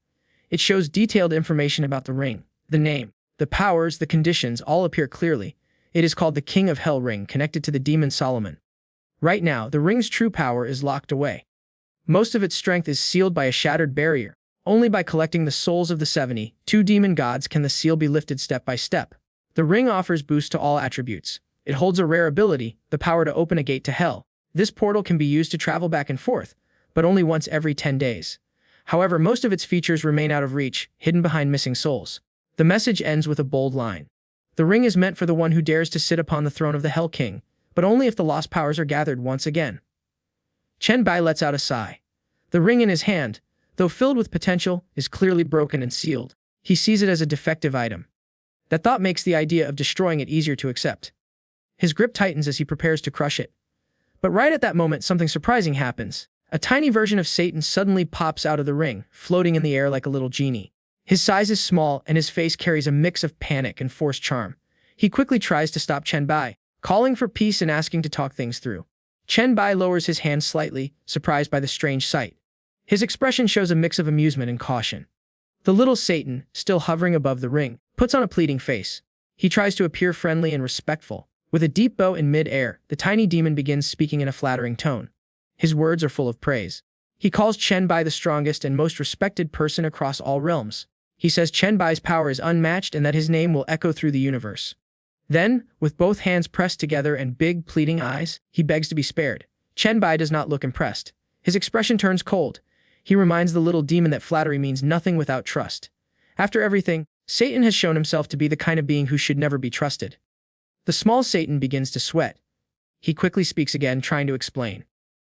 It shows detailed information about the ring. The name, the powers, the conditions all appear clearly. It is called the King of Hell ring, connected to the demon Solomon. Right now, the ring's true power is locked away. Most of its strength is sealed by a shattered barrier. Only by collecting the souls of the 72 demon gods can the seal be lifted step by step. The ring offers boosts to all attributes. It holds a rare ability, the power to open a gate to hell. This portal can be used to travel back and forth, but only once every 10 days. However, most of its features remain out of reach, hidden behind missing souls. The message ends with a bold line. The ring is meant for the one who dares to sit upon the throne of the Hell King, but only if the lost powers are gathered once again. Chen Bai lets out a sigh. The ring in his hand, though filled with potential, is clearly broken and sealed. He sees it as a defective item. That thought makes the idea of destroying it easier to accept. His grip tightens as he prepares to crush it. But right at that moment, something surprising happens. A tiny version of Satan suddenly pops out of the ring, floating in the air like a little genie. His size is small, and his face carries a mix of panic and forced charm. He quickly tries to stop Chen Bai, calling for peace and asking to talk things through. Chen Bai lowers his hand slightly, surprised by the strange sight. His expression shows a mix of amusement and caution. The little Satan, still hovering above the ring, puts on a pleading face. He tries to appear friendly and respectful. With a deep bow in mid-air, the tiny demon begins speaking in a flattering tone. His words are full of praise. He calls Chen Bai the strongest and most respected person across all realms. He says Chen Bai's power is unmatched and that his name will echo through the universe. Then, with both hands pressed together and big, pleading eyes, he begs to be spared. Chen Bai does not look impressed. His expression turns cold. He reminds the little demon that flattery means nothing without trust. After everything, Satan has shown himself to be the kind of being who should never be trusted. The small Satan begins to sweat. He quickly speaks again, trying to explain.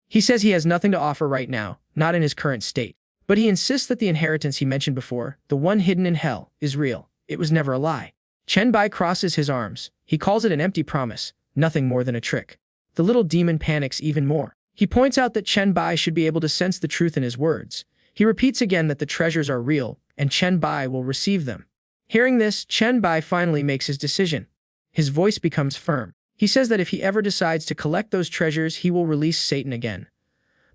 He says he has nothing to offer right now, not in his current state. But he insists that the inheritance he mentioned before, the one hidden in hell, is real. It was never a lie. Chen Bai crosses his arms. He calls it an empty promise, nothing more than a trick. The little demon panics even more. He points out that Chen Bai should be able to sense the truth in his words. He repeats again that the treasures are real, and Chen Bai will receive them. Hearing this, Chen Bai finally makes his decision. His voice becomes firm. He says that if he ever decides to collect those treasures, he will release Satan again.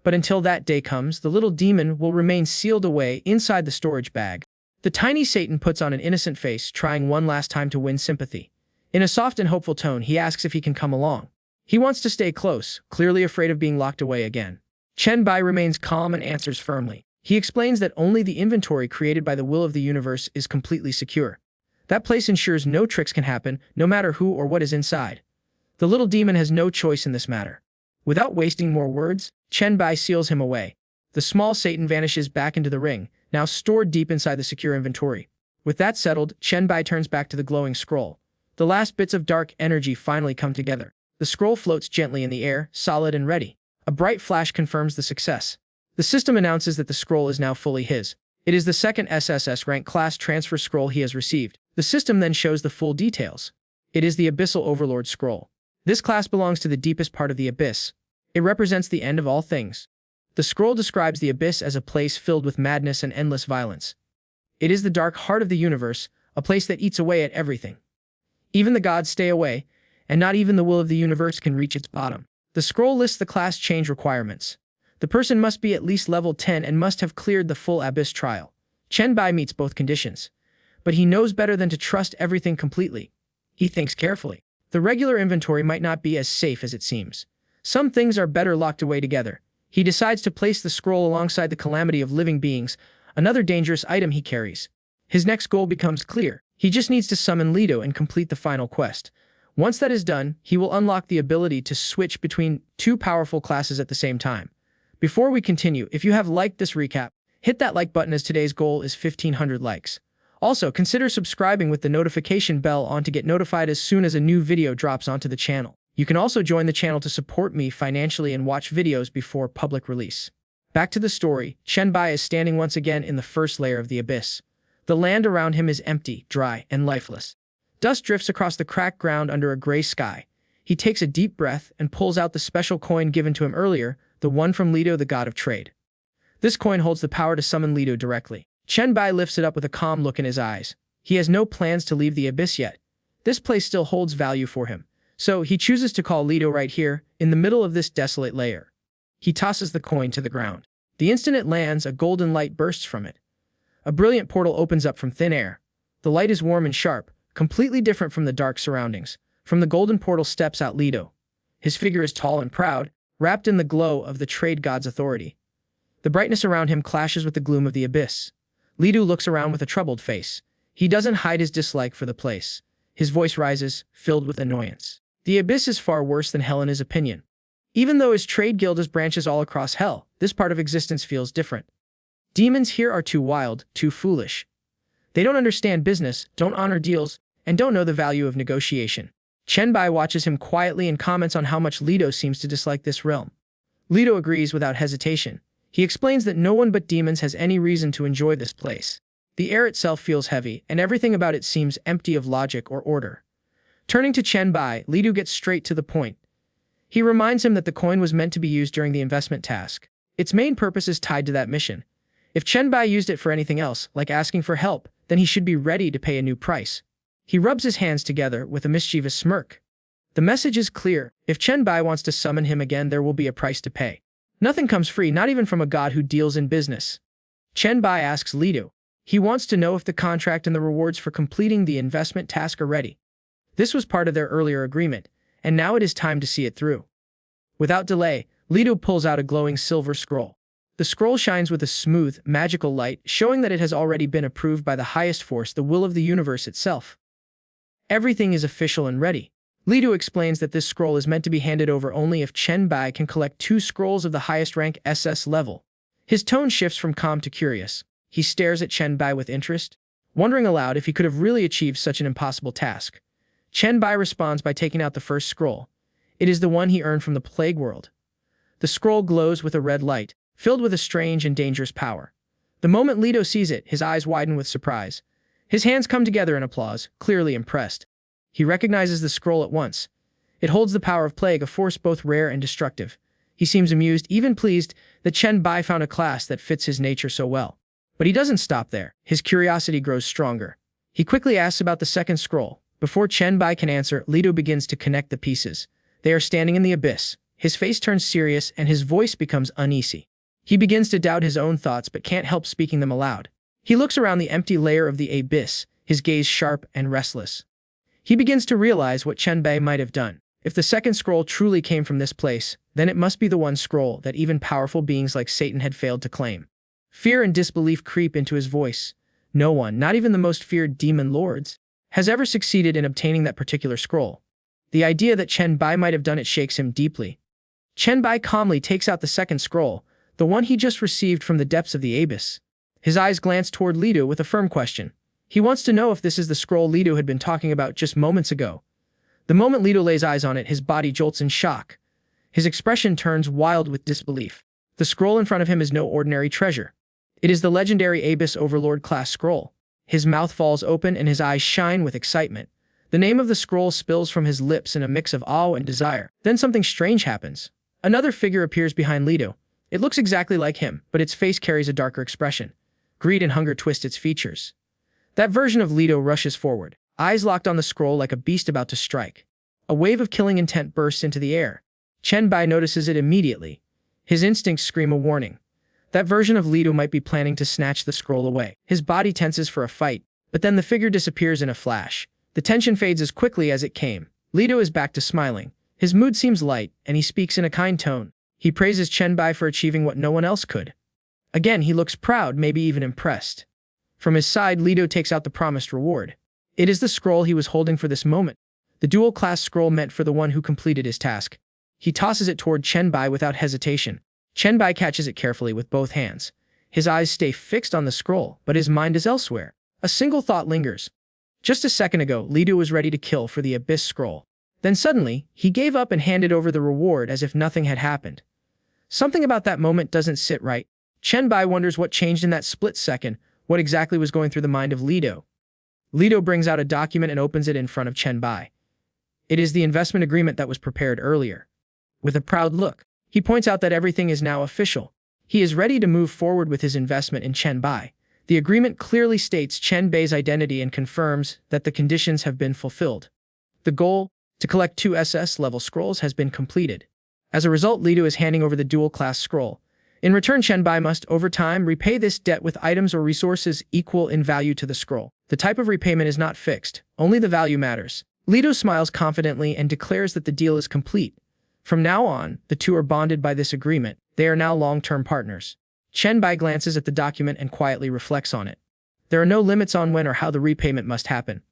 But until that day comes, the little demon will remain sealed away inside the storage bag. The tiny Satan puts on an innocent face, trying one last time to win sympathy. In a soft and hopeful tone, he asks if he can come along. He wants to stay close, clearly afraid of being locked away again. Chen Bai remains calm and answers firmly. He explains that only the inventory created by the will of the universe is completely secure. That place ensures no tricks can happen, no matter who or what is inside. The little demon has no choice in this matter. Without wasting more words, Chen Bai seals him away. The small Satan vanishes back into the ring, now stored deep inside the secure inventory. With that settled, Chen Bai turns back to the glowing scroll. The last bits of dark energy finally come together. The scroll floats gently in the air, solid and ready. A bright flash confirms the success. The system announces that the scroll is now fully his. It is the second SSS-ranked class transfer scroll he has received. The system then shows the full details. It is the Abyssal Overlord scroll. This class belongs to the deepest part of the abyss. It represents the end of all things. The scroll describes the abyss as a place filled with madness and endless violence. It is the dark heart of the universe, a place that eats away at everything. Even the gods stay away, and not even the will of the universe can reach its bottom. The scroll lists the class change requirements. The person must be at least level 10 and must have cleared the full abyss trial. Chen Bai meets both conditions. But he knows better than to trust everything completely. He thinks carefully. The regular inventory might not be as safe as it seems. Some things are better locked away together. He decides to place the scroll alongside the calamity of living beings, another dangerous item he carries. His next goal becomes clear. He just needs to summon Lido and complete the final quest. Once that is done, he will unlock the ability to switch between two powerful classes at the same time. Before we continue, if you have liked this recap, hit that like button as today's goal is 1,500 likes. Also, consider subscribing with the notification bell on to get notified as soon as a new video drops onto the channel. You can also join the channel to support me financially and watch videos before public release. Back to the story, Chen Bai is standing once again in the first layer of the abyss. The land around him is empty, dry, and lifeless. Dust drifts across the cracked ground under a gray sky. He takes a deep breath and pulls out the special coin given to him earlier, the one from Lido, the god of trade. This coin holds the power to summon Lido directly. Chen Bai lifts it up with a calm look in his eyes. He has no plans to leave the abyss yet. This place still holds value for him. So he chooses to call Lido right here, in the middle of this desolate layer. He tosses the coin to the ground. The instant it lands, a golden light bursts from it. A brilliant portal opens up from thin air. The light is warm and sharp, completely different from the dark surroundings. From the golden portal steps out Lido. His figure is tall and proud, wrapped in the glow of the trade god's authority. The brightness around him clashes with the gloom of the abyss. Lido looks around with a troubled face. He doesn't hide his dislike for the place. His voice rises, filled with annoyance. The abyss is far worse than hell in his opinion. Even though his trade guild has branches all across hell, this part of existence feels different. Demons here are too wild, too foolish. They don't understand business, don't honor deals, and don't know the value of negotiation. Chen Bai watches him quietly and comments on how much Lido seems to dislike this realm. Lido agrees without hesitation. He explains that no one but demons has any reason to enjoy this place. The air itself feels heavy, and everything about it seems empty of logic or order. Turning to Chen Bai, Lido gets straight to the point. He reminds him that the coin was meant to be used during the investment task. Its main purpose is tied to that mission. If Chen Bai used it for anything else, like asking for help, then he should be ready to pay a new price. He rubs his hands together with a mischievous smirk. The message is clear. If Chen Bai wants to summon him again, there will be a price to pay. Nothing comes free, not even from a god who deals in business. Chen Bai asks Lido. He wants to know if the contract and the rewards for completing the investment task are ready. This was part of their earlier agreement, and now it is time to see it through. Without delay, Lido pulls out a glowing silver scroll. The scroll shines with a smooth, magical light, showing that it has already been approved by the highest force, the will of the universe itself. Everything is official and ready. Lido explains that this scroll is meant to be handed over only if Chen Bai can collect 2 scrolls of the highest rank SS level. His tone shifts from calm to curious. He stares at Chen Bai with interest, wondering aloud if he could have really achieved such an impossible task. Chen Bai responds by taking out the first scroll. It is the one he earned from the Plague World. The scroll glows with a red light, filled with a strange and dangerous power. The moment Lido sees it, his eyes widen with surprise. His hands come together in applause, clearly impressed. He recognizes the scroll at once. It holds the power of plague, a force both rare and destructive. He seems amused, even pleased, that Chen Bai found a class that fits his nature so well. But he doesn't stop there. His curiosity grows stronger. He quickly asks about the second scroll. Before Chen Bai can answer, Lido begins to connect the pieces. They are standing in the abyss. His face turns serious and his voice becomes uneasy. He begins to doubt his own thoughts but can't help speaking them aloud. He looks around the empty layer of the abyss, his gaze sharp and restless. He begins to realize what Chen Bai might have done. If the second scroll truly came from this place, then it must be the one scroll that even powerful beings like Satan had failed to claim. Fear and disbelief creep into his voice. No one, not even the most feared demon lords, has ever succeeded in obtaining that particular scroll. The idea that Chen Bai might have done it shakes him deeply. Chen Bai calmly takes out the second scroll, the one he just received from the depths of the abyss. His eyes glance toward Lido with a firm question. He wants to know if this is the scroll Lido had been talking about just moments ago. The moment Lido lays eyes on it, his body jolts in shock. His expression turns wild with disbelief. The scroll in front of him is no ordinary treasure. It is the legendary Abyss Overlord class scroll. His mouth falls open and his eyes shine with excitement. The name of the scroll spills from his lips in a mix of awe and desire. Then something strange happens. Another figure appears behind Lido. It looks exactly like him, but its face carries a darker expression. Greed and hunger twist its features. That version of Lido rushes forward, eyes locked on the scroll like a beast about to strike. A wave of killing intent bursts into the air. Chen Bai notices it immediately. His instincts scream a warning. That version of Lido might be planning to snatch the scroll away. His body tenses for a fight, but then the figure disappears in a flash. The tension fades as quickly as it came. Lido is back to smiling. His mood seems light, and he speaks in a kind tone. He praises Chen Bai for achieving what no one else could. Again, he looks proud, maybe even impressed. From his side, Lido takes out the promised reward. It is the scroll he was holding for this moment. The dual-class scroll meant for the one who completed his task. He tosses it toward Chen Bai without hesitation. Chen Bai catches it carefully with both hands. His eyes stay fixed on the scroll, but his mind is elsewhere. A single thought lingers. Just a second ago, Lido was ready to kill for the Abyss scroll. Then suddenly, he gave up and handed over the reward as if nothing had happened. Something about that moment doesn't sit right. Chen Bai wonders what changed in that split second, what exactly was going through the mind of Lido. Lido brings out a document and opens it in front of Chen Bai. It is the investment agreement that was prepared earlier. With a proud look, he points out that everything is now official. He is ready to move forward with his investment in Chen Bai. The agreement clearly states Chen Bai's identity and confirms that the conditions have been fulfilled. The goal, to collect 2 SS-level scrolls, has been completed. As a result, Lido is handing over the dual-class scroll. In return, Chen Bai must, over time, repay this debt with items or resources equal in value to the scroll. The type of repayment is not fixed, only the value matters. Lido smiles confidently and declares that the deal is complete. From now on, the two are bonded by this agreement. They are now long-term partners. Chen Bai glances at the document and quietly reflects on it. There are no limits on when or how the repayment must happen.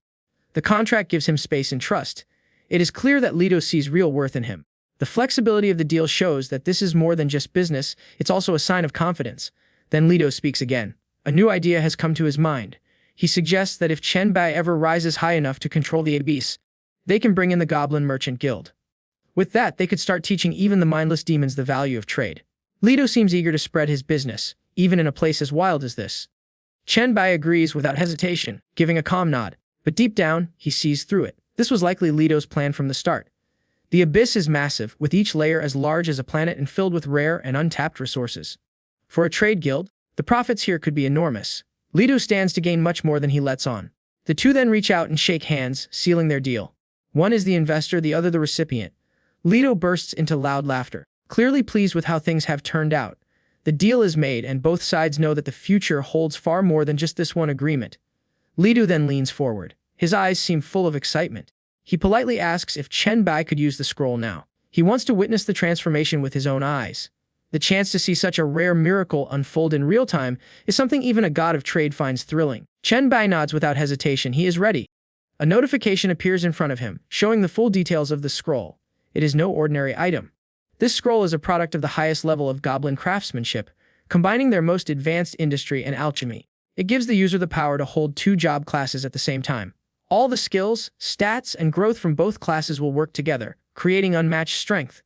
The contract gives him space and trust. It is clear that Lido sees real worth in him. The flexibility of the deal shows that this is more than just business, it's also a sign of confidence. Then Lido speaks again. A new idea has come to his mind. He suggests that if Chen Bai ever rises high enough to control the Abyss, they can bring in the Goblin Merchant Guild. With that, they could start teaching even the mindless demons the value of trade. Lido seems eager to spread his business, even in a place as wild as this. Chen Bai agrees without hesitation, giving a calm nod, but deep down, he sees through it. This was likely Lido's plan from the start. The Abyss is massive, with each layer as large as a planet and filled with rare and untapped resources. For a trade guild, the profits here could be enormous. Lido stands to gain much more than he lets on. The two then reach out and shake hands, sealing their deal. One is the investor, the other the recipient. Lido bursts into loud laughter, clearly pleased with how things have turned out. The deal is made, and both sides know that the future holds far more than just this one agreement. Lido then leans forward. His eyes seem full of excitement. He politely asks if Chen Bai could use the scroll now. He wants to witness the transformation with his own eyes. The chance to see such a rare miracle unfold in real time is something even a god of trade finds thrilling. Chen Bai nods without hesitation. He is ready. A notification appears in front of him, showing the full details of the scroll. It is no ordinary item. This scroll is a product of the highest level of goblin craftsmanship, combining their most advanced industry and alchemy. It gives the user the power to hold 2 job classes at the same time. All the skills, stats, and growth from both classes will work together, creating unmatched strength.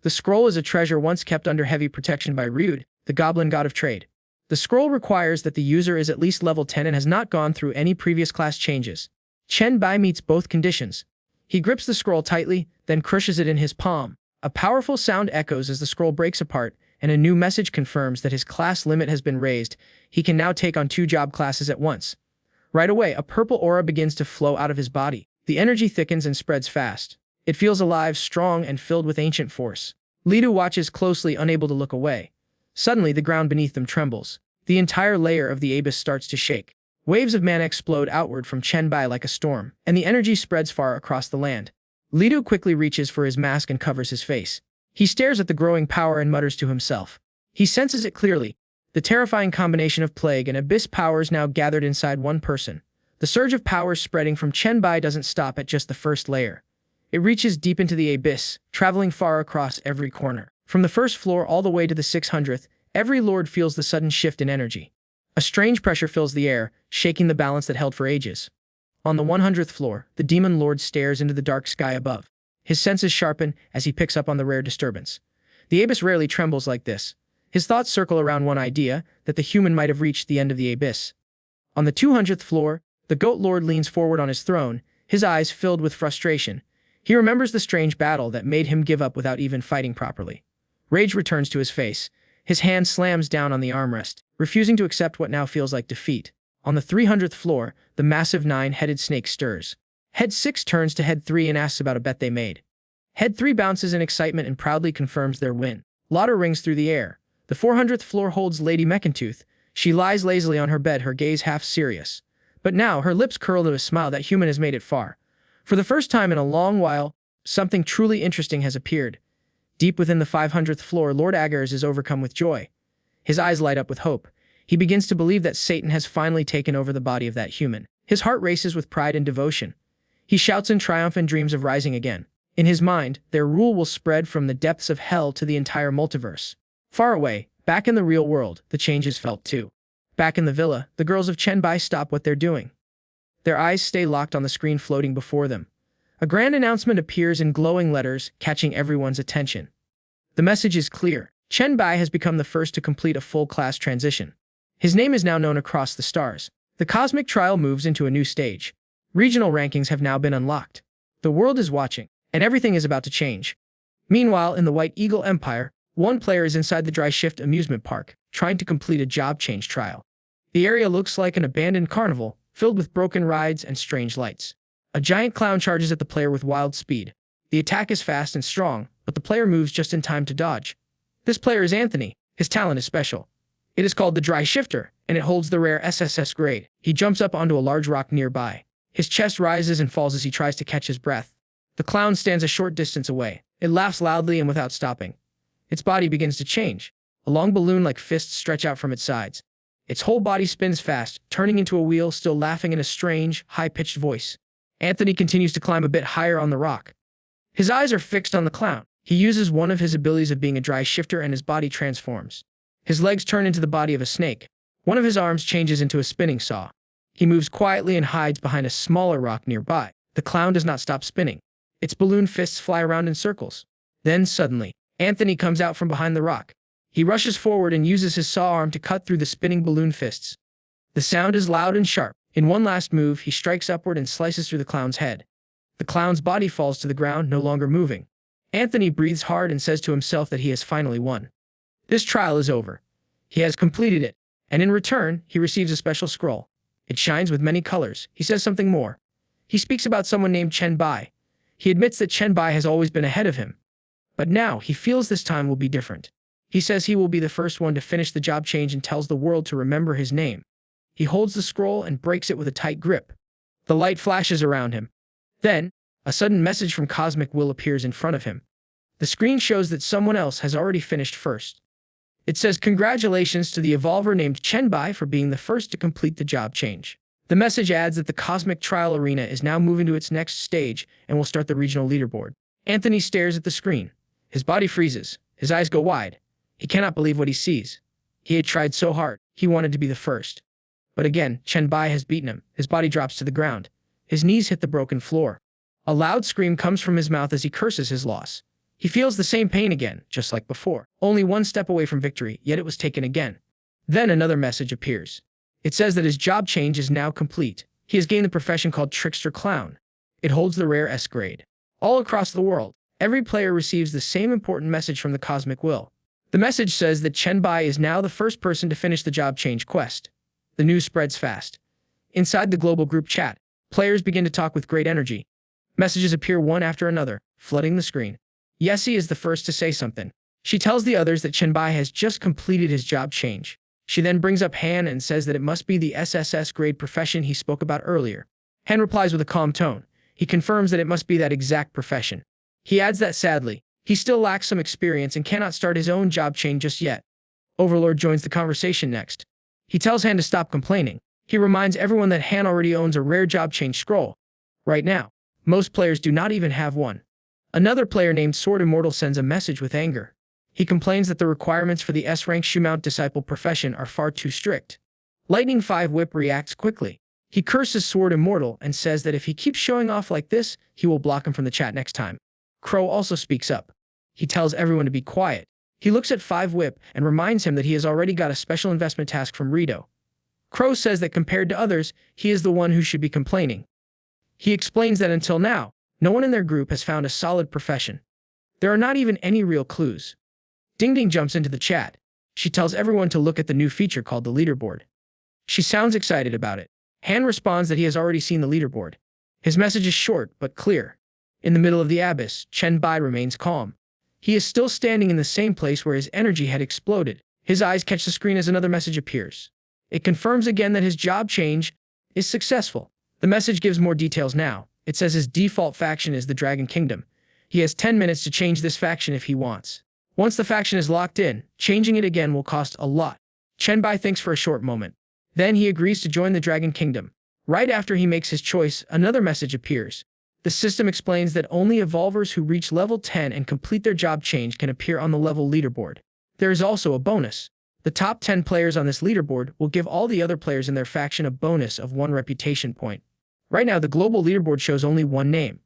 The scroll is a treasure once kept under heavy protection by Ryud, the goblin god of trade. The scroll requires that the user is at least level 10 and has not gone through any previous class changes. Chen Bai meets both conditions. He grips the scroll tightly, then crushes it in his palm. A powerful sound echoes as the scroll breaks apart, and a new message confirms that his class limit has been raised. He can now take on 2 job classes at once. Right away, a purple aura begins to flow out of his body. The energy thickens and spreads fast. It feels alive, strong, and filled with ancient force. Lido watches closely, unable to look away. Suddenly, the ground beneath them trembles. The entire layer of the Abyss starts to shake. Waves of mana explode outward from Chen Bai like a storm, and the energy spreads far across the land. Lido quickly reaches for his mask and covers his face. He stares at the growing power and mutters to himself. He senses it clearly. The terrifying combination of plague and abyss powers now gathered inside one person. The surge of power spreading from Chen Bai doesn't stop at just the first layer. It reaches deep into the abyss, traveling far across every corner. From the first floor all the way to the 600th, every lord feels the sudden shift in energy. A strange pressure fills the air, shaking the balance that held for ages. On the 100th floor, the demon lord stares into the dark sky above. His senses sharpen as he picks up on the rare disturbance. The abyss rarely trembles like this. His thoughts circle around one idea, that the human might have reached the end of the abyss. On the 200th floor, the goat lord leans forward on his throne, his eyes filled with frustration. He remembers the strange battle that made him give up without even fighting properly. Rage returns to his face. His hand slams down on the armrest, refusing to accept what now feels like defeat. On the 300th floor, the massive 9-headed snake stirs. Head 6 turns to Head 3 and asks about a bet they made. Head 3 bounces in excitement and proudly confirms their win. Laughter rings through the air. The 400th floor holds Lady Mechantooth. She lies lazily on her bed, her gaze half serious. But now, her lips curl to a smile. That human has made it far. For the first time in a long while, something truly interesting has appeared. Deep within the 500th floor, Lord Agars is overcome with joy. His eyes light up with hope. He begins to believe that Satan has finally taken over the body of that human. His heart races with pride and devotion. He shouts in triumph and dreams of rising again. In his mind, their rule will spread from the depths of hell to the entire multiverse. Far away, back in the real world, the change is felt too. Back in the villa, the girls of Chen Bai stop what they're doing. Their eyes stay locked on the screen floating before them. A grand announcement appears in glowing letters, catching everyone's attention. The message is clear. Chen Bai has become the first to complete a full class transition. His name is now known across the stars. The cosmic trial moves into a new stage. Regional rankings have now been unlocked. The world is watching, and everything is about to change. Meanwhile, in the White Eagle Empire, one player is inside the Dry Shift amusement park, trying to complete a job change trial. The area looks like an abandoned carnival, filled with broken rides and strange lights. A giant clown charges at the player with wild speed. The attack is fast and strong, but the player moves just in time to dodge. This player is Anthony. His talent is special. It is called the Dry Shifter, and it holds the rare SSS grade. He jumps up onto a large rock nearby. His chest rises and falls as he tries to catch his breath. The clown stands a short distance away. It laughs loudly and without stopping. Its body begins to change. A long balloon-like fists stretch out from its sides. Its whole body spins fast, turning into a wheel, still laughing in a strange, high-pitched voice. Anthony continues to climb a bit higher on the rock. His eyes are fixed on the clown. He uses one of his abilities of being a dry shifter and his body transforms. His legs turn into the body of a snake. One of his arms changes into a spinning saw. He moves quietly and hides behind a smaller rock nearby. The clown does not stop spinning. Its balloon fists fly around in circles. Then, suddenly, Anthony comes out from behind the rock. He rushes forward and uses his saw arm to cut through the spinning balloon fists. The sound is loud and sharp. In one last move, he strikes upward and slices through the clown's head. The clown's body falls to the ground, no longer moving. Anthony breathes hard and says to himself that he has finally won. This trial is over. He has completed it, and in return, he receives a special scroll. It shines with many colors. He says something more. He speaks about someone named Chen Bai. He admits that Chen Bai has always been ahead of him. But now, he feels this time will be different. He says he will be the first one to finish the job change and tells the world to remember his name. He holds the scroll and breaks it with a tight grip. The light flashes around him. Then, a sudden message from Cosmic Will appears in front of him. The screen shows that someone else has already finished first. It says, "Congratulations to the evolver named Chen Bai for being the first to complete the job change." The message adds that the Cosmic Trial Arena is now moving to its next stage and will start the regional leaderboard. Anthony stares at the screen. His body freezes. His eyes go wide. He cannot believe what he sees. He had tried so hard. He wanted to be the first. But again, Chen Bai has beaten him. His body drops to the ground. His knees hit the broken floor. A loud scream comes from his mouth as he curses his loss. He feels the same pain again, just like before. Only one step away from victory, yet it was taken again. Then another message appears. It says that his job change is now complete. He has gained the profession called Trickster Clown. It holds the rare S grade. All across the world, every player receives the same important message from the Cosmic Will. The message says that Chen Bai is now the first person to finish the job change quest. The news spreads fast. Inside the global group chat, players begin to talk with great energy. Messages appear one after another, flooding the screen. Yessie is the first to say something. She tells the others that Chen Bai has just completed his job change. She then brings up Han and says that it must be the SSS grade profession he spoke about earlier. Han replies with a calm tone. He confirms that it must be that exact profession. He adds that sadly, he still lacks some experience and cannot start his own job change just yet. Overlord joins the conversation next. He tells Han to stop complaining. He reminds everyone that Han already owns a rare job change scroll. Right now, most players do not even have one. Another player named Sword Immortal sends a message with anger. He complains that the requirements for the S-rank shoe-mount disciple profession are far too strict. Lightning 5 Whip reacts quickly. He curses Sword Immortal and says that if he keeps showing off like this, he will block him from the chat next time. Crow also speaks up. He tells everyone to be quiet. He looks at 5 Whip and reminds him that he has already got a special investment task from Rito. Crow says that compared to others, he is the one who should be complaining. He explains that until now, no one in their group has found a solid profession. There are not even any real clues. Ding Ding jumps into the chat. She tells everyone to look at the new feature called the leaderboard. She sounds excited about it. Han responds that he has already seen the leaderboard. His message is short but clear. In the middle of the abyss, Chen Bai remains calm. He is still standing in the same place where his energy had exploded. His eyes catch the screen as another message appears. It confirms again that his job change is successful. The message gives more details now. It says his default faction is the Dragon Kingdom. He has 10 minutes to change this faction if he wants. Once the faction is locked in, changing it again will cost a lot. Chen Bai thinks for a short moment. Then he agrees to join the Dragon Kingdom. Right after he makes his choice, another message appears. The system explains that only evolvers who reach level 10 and complete their job change can appear on the level leaderboard. There is also a bonus. The top 10 players on this leaderboard will give all the other players in their faction a bonus of 1 reputation point. Right now, the global leaderboard shows only one name.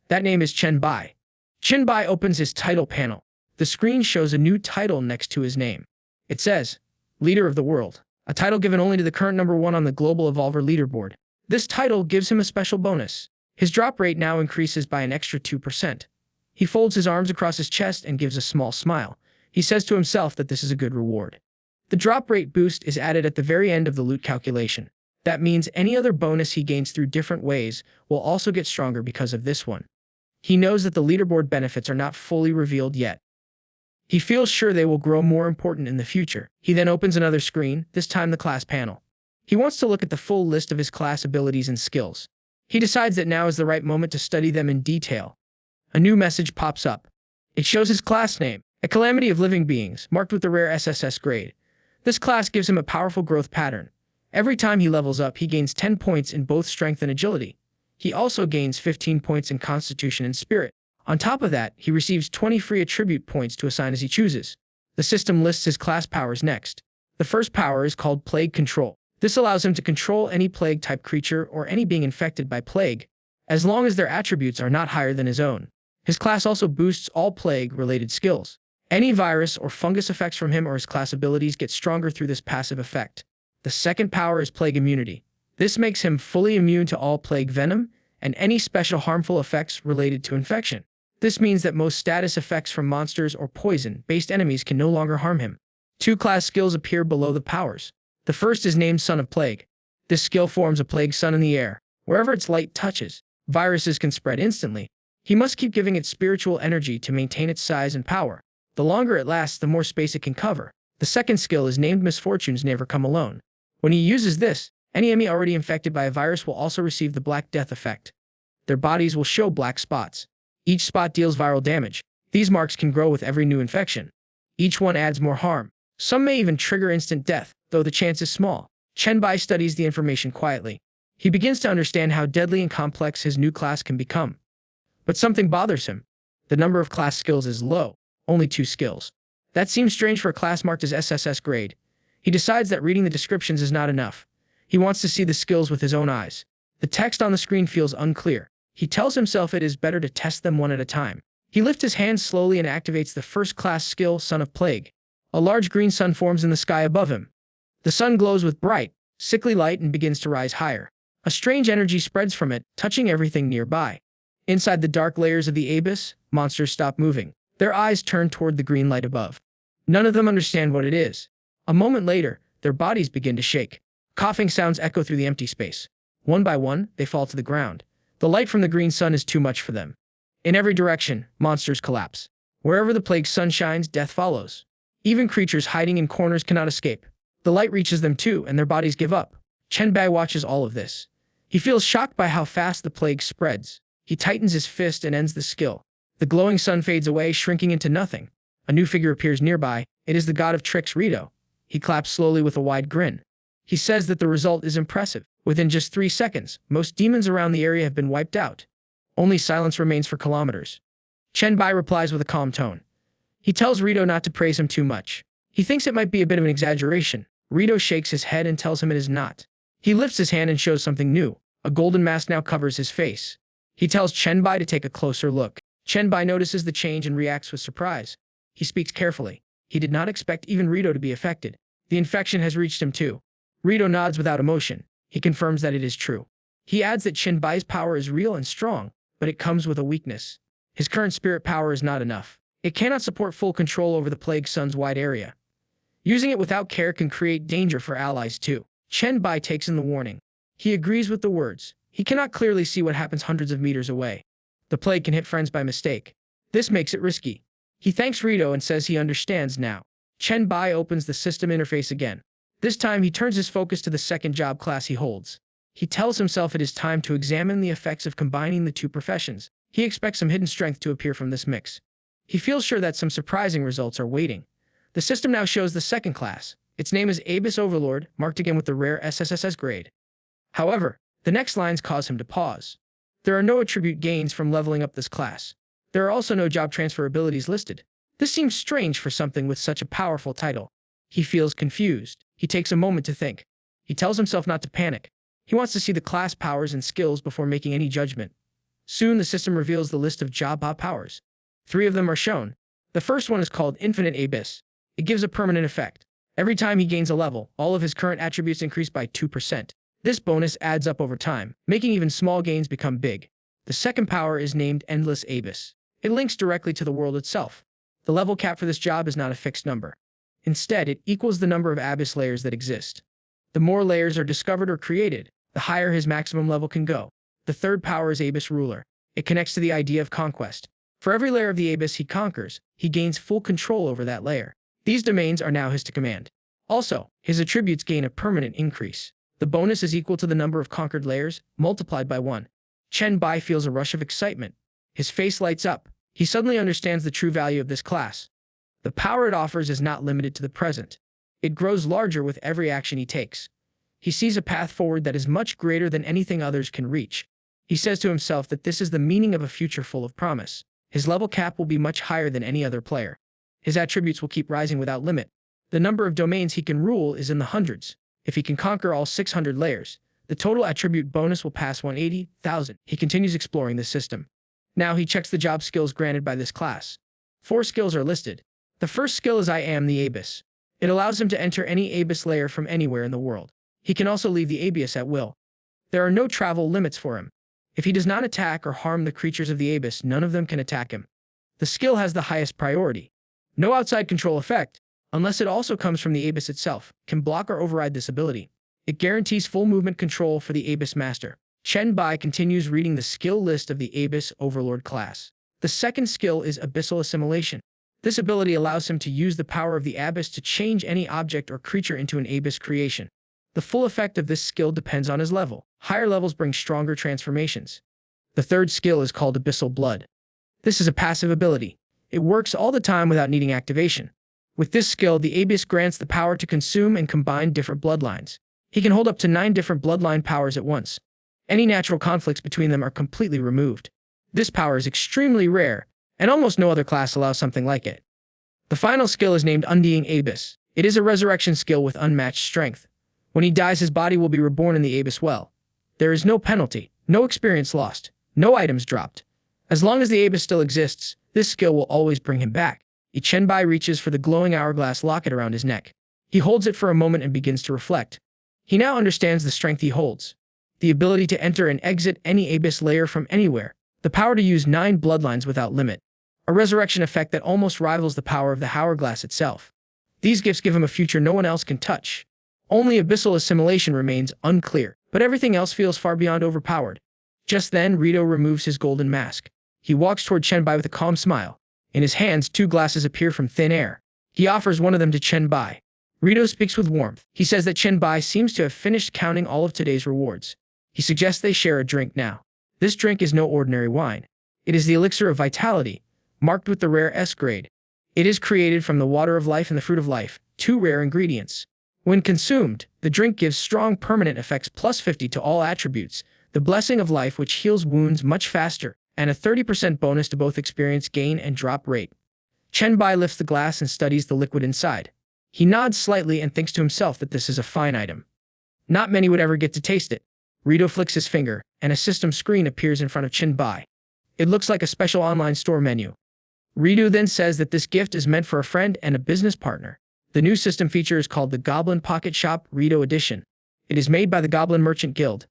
That name is Chen Bai. Chen Bai opens his title panel. The screen shows a new title next to his name. It says, Leader of the World, a title given only to the current number 1 on the global evolver leaderboard. This title gives him a special bonus. His drop rate now increases by an extra 2%. He folds his arms across his chest and gives a small smile. He says to himself that this is a good reward. The drop rate boost is added at the very end of the loot calculation. That means any other bonus he gains through different ways will also get stronger because of this one. He knows that the leaderboard benefits are not fully revealed yet. He feels sure they will grow more important in the future. He then opens another screen, this time the class panel. He wants to look at the full list of his class abilities and skills. He decides that now is the right moment to study them in detail. A new message pops up. It shows his class name, a calamity of living beings, marked with the rare SSS grade. This class gives him a powerful growth pattern. Every time he levels up, he gains 10 points in both strength and agility. He also gains 15 points in constitution and spirit. On top of that, he receives 20 free attribute points to assign as he chooses. The system lists his class powers next. The first power is called Plague Control. This allows him to control any plague-type creature or any being infected by plague, as long as their attributes are not higher than his own. His class also boosts all plague-related skills. Any virus or fungus effects from him or his class abilities get stronger through this passive effect. The second power is Plague Immunity. This makes him fully immune to all plague venom and any special harmful effects related to infection. This means that most status effects from monsters or poison-based enemies can no longer harm him. 2 class skills appear below the powers. The first is named Son of Plague. This skill forms a plague sun in the air. Wherever its light touches, viruses can spread instantly. He must keep giving it spiritual energy to maintain its size and power. The longer it lasts, the more space it can cover. The second skill is named Misfortunes Never Come Alone. When he uses this, any enemy already infected by a virus will also receive the Black Death effect. Their bodies will show black spots. Each spot deals viral damage. These marks can grow with every new infection. Each one adds more harm. Some may even trigger instant death, though the chance is small. Chen Bai studies the information quietly. He begins to understand how deadly and complex his new class can become. But something bothers him. The number of class skills is low, only 2 skills. That seems strange for a class marked as SSS grade. He decides that reading the descriptions is not enough. He wants to see the skills with his own eyes. The text on the screen feels unclear. He tells himself it is better to test them one at a time. He lifts his hand slowly and activates the first class skill, Son of Plague. A large green sun forms in the sky above him. The sun glows with bright, sickly light and begins to rise higher. A strange energy spreads from it, touching everything nearby. Inside the dark layers of the abyss, monsters stop moving. Their eyes turn toward the green light above. None of them understand what it is. A moment later, their bodies begin to shake. Coughing sounds echo through the empty space. One by one, they fall to the ground. The light from the green sun is too much for them. In every direction, monsters collapse. Wherever the plague sun shines, death follows. Even creatures hiding in corners cannot escape. The light reaches them too, and their bodies give up. Chen Bai watches all of this. He feels shocked by how fast the plague spreads. He tightens his fist and ends the skill. The glowing sun fades away, shrinking into nothing. A new figure appears nearby. It is the god of tricks, Rito. He claps slowly with a wide grin. He says that the result is impressive. Within just 3 seconds, most demons around the area have been wiped out. Only silence remains for kilometers. Chen Bai replies with a calm tone. He tells Rito not to praise him too much. He thinks it might be a bit of an exaggeration. Rito shakes his head and tells him it is not. He lifts his hand and shows something new. A golden mask now covers his face. He tells Chen Bai to take a closer look. Chen Bai notices the change and reacts with surprise. He speaks carefully. He did not expect even Rito to be affected. The infection has reached him too. Rito nods without emotion. He confirms that it is true. He adds that Chen Bai's power is real and strong, but it comes with a weakness. His current spirit power is not enough. It cannot support full control over the Plague Sun's wide area. Using it without care can create danger for allies too. Chen Bai takes in the warning. He agrees with the words. He cannot clearly see what happens hundreds of meters away. The plague can hit friends by mistake. This makes it risky. He thanks Rito and says he understands now. Chen Bai opens the system interface again. This time he turns his focus to the second job class he holds. He tells himself it is time to examine the effects of combining the two professions. He expects some hidden strength to appear from this mix. He feels sure that some surprising results are waiting. The system now shows the second class. Its name is Abyss Overlord, marked again with the rare SSS grade. However, the next lines cause him to pause. There are no attribute gains from leveling up this class. There are also no job transfer abilities listed. This seems strange for something with such a powerful title. He feels confused. He takes a moment to think. He tells himself not to panic. He wants to see the class powers and skills before making any judgment. Soon the system reveals the list of job powers. 3 of them are shown. The first one is called Infinite Abyss. It gives a permanent effect. Every time he gains a level, all of his current attributes increase by 2%. This bonus adds up over time, making even small gains become big. The second power is named Endless Abyss. It links directly to the world itself. The level cap for this job is not a fixed number. Instead, it equals the number of abyss layers that exist. The more layers are discovered or created, the higher his maximum level can go. The third power is Abyss Ruler. It connects to the idea of conquest. For every layer of the abyss he conquers, he gains full control over that layer. These domains are now his to command. Also, his attributes gain a permanent increase. The bonus is equal to the number of conquered layers, multiplied by 1. Chen Bai feels a rush of excitement. His face lights up. He suddenly understands the true value of this class. The power it offers is not limited to the present. It grows larger with every action he takes. He sees a path forward that is much greater than anything others can reach. He says to himself that this is the meaning of a future full of promise. His level cap will be much higher than any other player. His attributes will keep rising without limit. The number of domains he can rule is in the hundreds. If he can conquer all 600 layers, the total attribute bonus will pass 180,000. He continues exploring the system. Now he checks the job skills granted by this class. 4 skills are listed. The first skill is I Am the Abyss. It allows him to enter any abyss layer from anywhere in the world. He can also leave the abyss at will. There are no travel limits for him. If he does not attack or harm the creatures of the abyss, none of them can attack him. The skill has the highest priority. No outside control effect, unless it also comes from the abyss itself, can block or override this ability. It guarantees full movement control for the abyss master. Chen Bai continues reading the skill list of the Abyss Overlord class. The second skill is Abyssal Assimilation. This ability allows him to use the power of the abyss to change any object or creature into an abyss creation. The full effect of this skill depends on his level. Higher levels bring stronger transformations. The third skill is called Abyssal Blood. This is a passive ability. It works all the time without needing activation. With this skill, the abyss grants the power to consume and combine different bloodlines. He can hold up to 9 different bloodline powers at once. Any natural conflicts between them are completely removed. This power is extremely rare, and almost no other class allows something like it. The final skill is named Undying Abyss. It is a resurrection skill with unmatched strength. When he dies, his body will be reborn in the abyss well. There is no penalty, no experience lost, no items dropped. As long as the abyss still exists, this skill will always bring him back. Chen Bai reaches for the glowing hourglass locket around his neck. He holds it for a moment and begins to reflect. He now understands the strength he holds. The ability to enter and exit any abyss layer from anywhere. The power to use 9 bloodlines without limit. A resurrection effect that almost rivals the power of the hourglass itself. These gifts give him a future no one else can touch. Only abyssal assimilation remains unclear, but everything else feels far beyond overpowered. Just then, Rito removes his golden mask. He walks toward Chen Bai with a calm smile. In his hands, 2 glasses appear from thin air. He offers one of them to Chen Bai. Rito speaks with warmth. He says that Chen Bai seems to have finished counting all of today's rewards. He suggests they share a drink now. This drink is no ordinary wine. It is the elixir of vitality, marked with the rare S grade. It is created from the water of life and the fruit of life, 2 rare ingredients. When consumed, the drink gives strong permanent effects plus 50 to all attributes, the blessing of life which heals wounds much faster, and a 30% bonus to both experience gain and drop rate. Chen Bai lifts the glass and studies the liquid inside. He nods slightly and thinks to himself that this is a fine item. Not many would ever get to taste it. Rito flicks his finger, and a system screen appears in front of Chen Bai. It looks like a special online store menu. Rito then says that this gift is meant for a friend and a business partner. The new system feature is called the Goblin Pocket Shop Rito Edition. It is made by the Goblin Merchant Guild.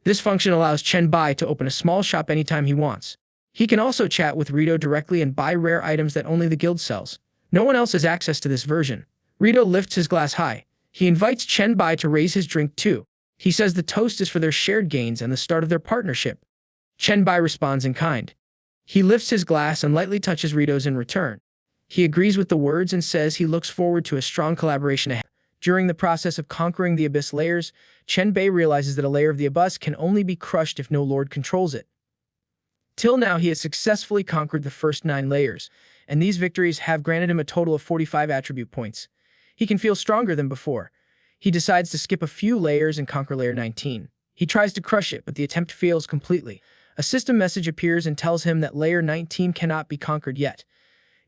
This function allows Chen Bai to open a small shop anytime he wants. He can also chat with Rito directly and buy rare items that only the guild sells. No one else has access to this version. Rito lifts his glass high. He invites Chen Bai to raise his drink too. He says the toast is for their shared gains and the start of their partnership. Chen Bai responds in kind. He lifts his glass and lightly touches Rito's in return. He agrees with the words and says he looks forward to a strong collaboration ahead. During the process of conquering the abyss layers, Chen Bai realizes that a layer of the abyss can only be crushed if no lord controls it. Till now, he has successfully conquered the first 9 layers, and these victories have granted him a total of 45 attribute points. He can feel stronger than before. He decides to skip a few layers and conquer layer 19. He tries to crush it, but the attempt fails completely. A system message appears and tells him that layer 19 cannot be conquered yet.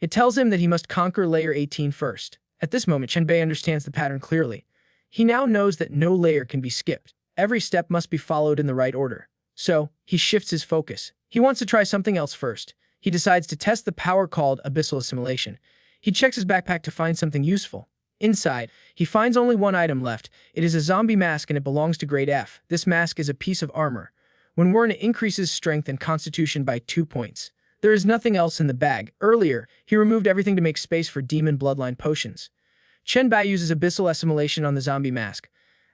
It tells him that he must conquer layer 18 first. At this moment, Chen Bai understands the pattern clearly. He now knows that no layer can be skipped. Every step must be followed in the right order. So, he shifts his focus. He wants to try something else first. He decides to test the power called abyssal assimilation. He checks his backpack to find something useful. Inside, he finds only one item left. It is a zombie mask and it belongs to grade F. This mask is a piece of armor. When worn, it increases strength and constitution by 2 points. There is nothing else in the bag. Earlier, he removed everything to make space for demon bloodline potions. Chen Bai uses abyssal assimilation on the zombie mask.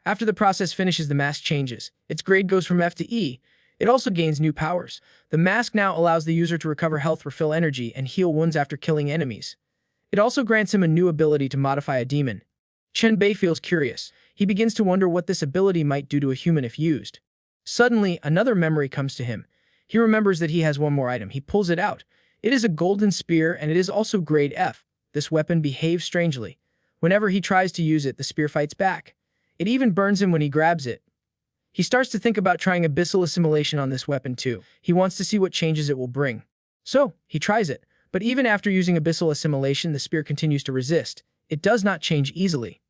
After the process finishes, the mask changes. Its grade goes from F to E. It also gains new powers. The mask now allows the user to recover health, refill energy, and heal wounds after killing enemies. It also grants him a new ability to modify a demon. Chen Bai feels curious. He begins to wonder what this ability might do to a human if used. Suddenly, another memory comes to him. He remembers that he has one more item. He pulls it out. It is a golden spear, and it is also grade F. This weapon behaves strangely. Whenever he tries to use it, the spear fights back. It even burns him when he grabs it. He starts to think about trying abyssal assimilation on this weapon too. He wants to see what changes it will bring. So, he tries it. But even after using abyssal assimilation, the spear continues to resist. It does not change easily.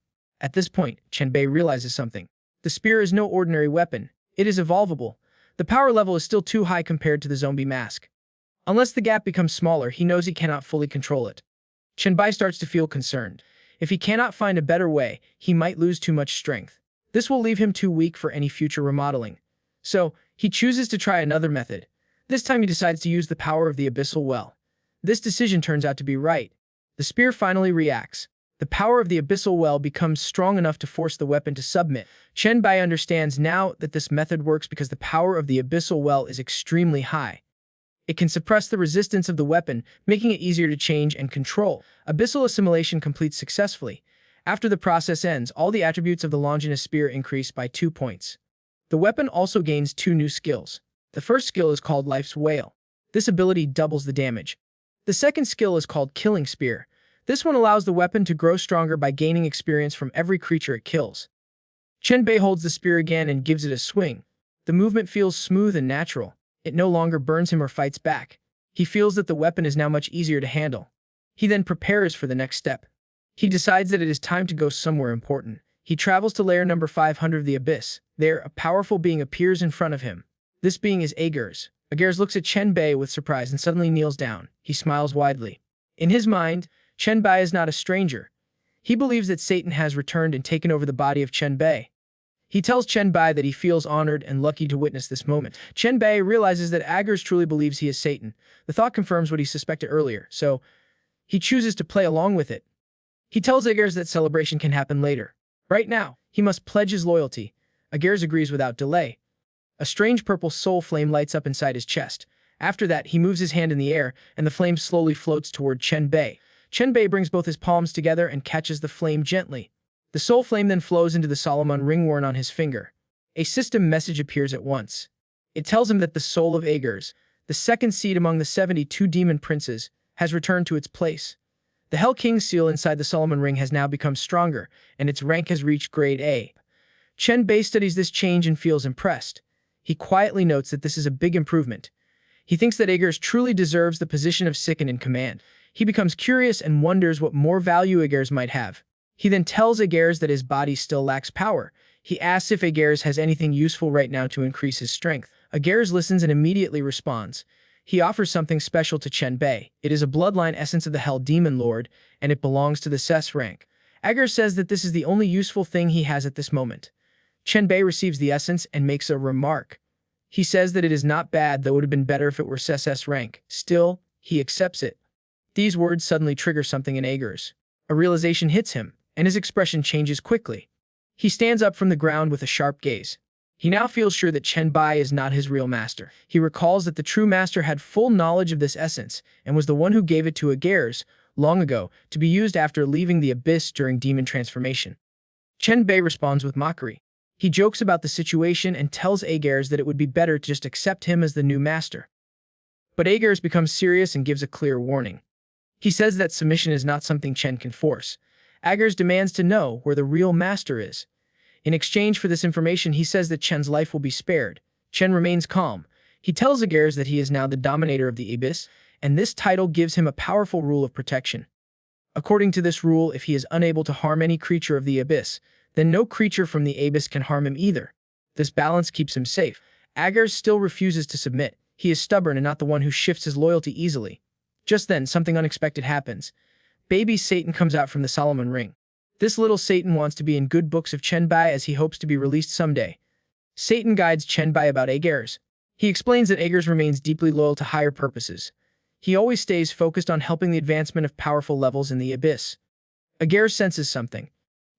At this point, Chen Bai realizes something. The spear is no ordinary weapon. It is evolvable. The power level is still too high compared to the zombie mask. Unless the gap becomes smaller, he knows he cannot fully control it. Chen Bai starts to feel concerned. If he cannot find a better way, he might lose too much strength. This will leave him too weak for any future remodeling. So, he chooses to try another method. This time he decides to use the power of the abyssal well. This decision turns out to be right. The spear finally reacts. The power of the abyssal well becomes strong enough to force the weapon to submit. Chen Bai understands now that this method works because the power of the abyssal well is extremely high. It can suppress the resistance of the weapon, making it easier to change and control. Abyssal assimilation completes successfully. After the process ends, all the attributes of the Longinus spear increase by 2 points. The weapon also gains 2 new skills. The first skill is called Life's Wail. This ability doubles the damage. The second skill is called Killing Spear. This one allows the weapon to grow stronger by gaining experience from every creature it kills. Chen Bai holds the spear again and gives it a swing. The movement feels smooth and natural. It no longer burns him or fights back. He feels that the weapon is now much easier to handle. He then prepares for the next step. He decides that it is time to go somewhere important. He travels to layer number 500 of the abyss. There, a powerful being appears in front of him. This being is Agers. Agers looks at Chen Bai with surprise and suddenly kneels down. He smiles widely. In his mind, Chen Bai is not a stranger. He believes that Satan has returned and taken over the body of Chen Bai. He tells Chen Bai that he feels honored and lucky to witness this moment. Chen Bai realizes that Agers truly believes he is Satan. The thought confirms what he suspected earlier, so he chooses to play along with it. He tells Agers that celebration can happen later. Right now, he must pledge his loyalty. Agers agrees without delay. A strange purple soul flame lights up inside his chest. After that, he moves his hand in the air, and the flame slowly floats toward Chen Bai. Chen Bai brings both his palms together and catches the flame gently. The soul flame then flows into the Solomon ring worn on his finger. A system message appears at once. It tells him that the soul of Agers, the second seed among the 72 demon princes, has returned to its place. The Hell King's seal inside the Solomon ring has now become stronger, and its rank has reached grade A. Chen Bai studies this change and feels impressed. He quietly notes that this is a big improvement. He thinks that Agers truly deserves the position of second in command. He becomes curious and wonders what more value Aegers might have. He then tells Aegers that his body still lacks power. He asks if Aegers has anything useful right now to increase his strength. Aegers listens and immediately responds. He offers something special to Chen Bai. It is a bloodline essence of the Hell Demon Lord, and it belongs to the SS rank. Aegers says that this is the only useful thing he has at this moment. Chen Bai receives the essence and makes a remark. He says that it is not bad, though it would have been better if it were SS rank. Still, he accepts it. These words suddenly trigger something in Aegers. A realization hits him, and his expression changes quickly. He stands up from the ground with a sharp gaze. He now feels sure that Chen Bai is not his real master. He recalls that the true master had full knowledge of this essence and was the one who gave it to Aegers long ago to be used after leaving the abyss during demon transformation. Chen Bai responds with mockery. He jokes about the situation and tells Aegers that it would be better to just accept him as the new master. But Aegers becomes serious and gives a clear warning. He says that submission is not something Chen can force. Aegers demands to know where the real master is. In exchange for this information, he says that Chen's life will be spared. Chen remains calm. He tells Aegers that he is now the dominator of the abyss, and this title gives him a powerful rule of protection. According to this rule, if he is unable to harm any creature of the abyss, then no creature from the abyss can harm him either. This balance keeps him safe. Aegers still refuses to submit. He is stubborn and not the one who shifts his loyalty easily. Just then, something unexpected happens. Baby Satan comes out from the Solomon ring. This little Satan wants to be in good books of Chen Bai as he hopes to be released someday. Satan guides Chen Bai about Aegers. He explains that Aegers remains deeply loyal to higher purposes. He always stays focused on helping the advancement of powerful levels in the abyss. Aegers senses something.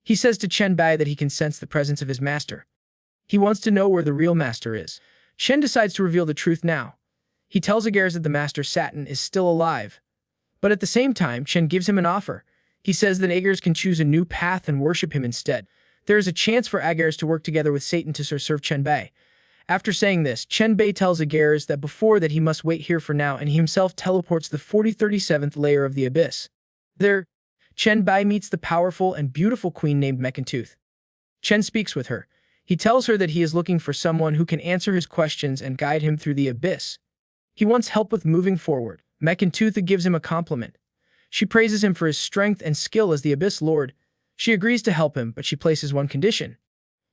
He says to Chen Bai that he can sense the presence of his master. He wants to know where the real master is. Chen decides to reveal the truth now. He tells Aegers that the master Satan is still alive. But at the same time, Chen gives him an offer. He says that Aegers can choose a new path and worship him instead. There is a chance for Aegers to work together with Satan to serve Chen Bai. After saying this, Chen Bai tells Aegers that before that he must wait here for now, and he himself teleports the 4037th layer of the abyss. There, Chen Bai meets the powerful and beautiful queen named Mekentooth. Chen speaks with her. He tells her that he is looking for someone who can answer his questions and guide him through the abyss. He wants help with moving forward. Mekentooth gives him a compliment. She praises him for his strength and skill as the Abyss Lord. She agrees to help him, but she places one condition.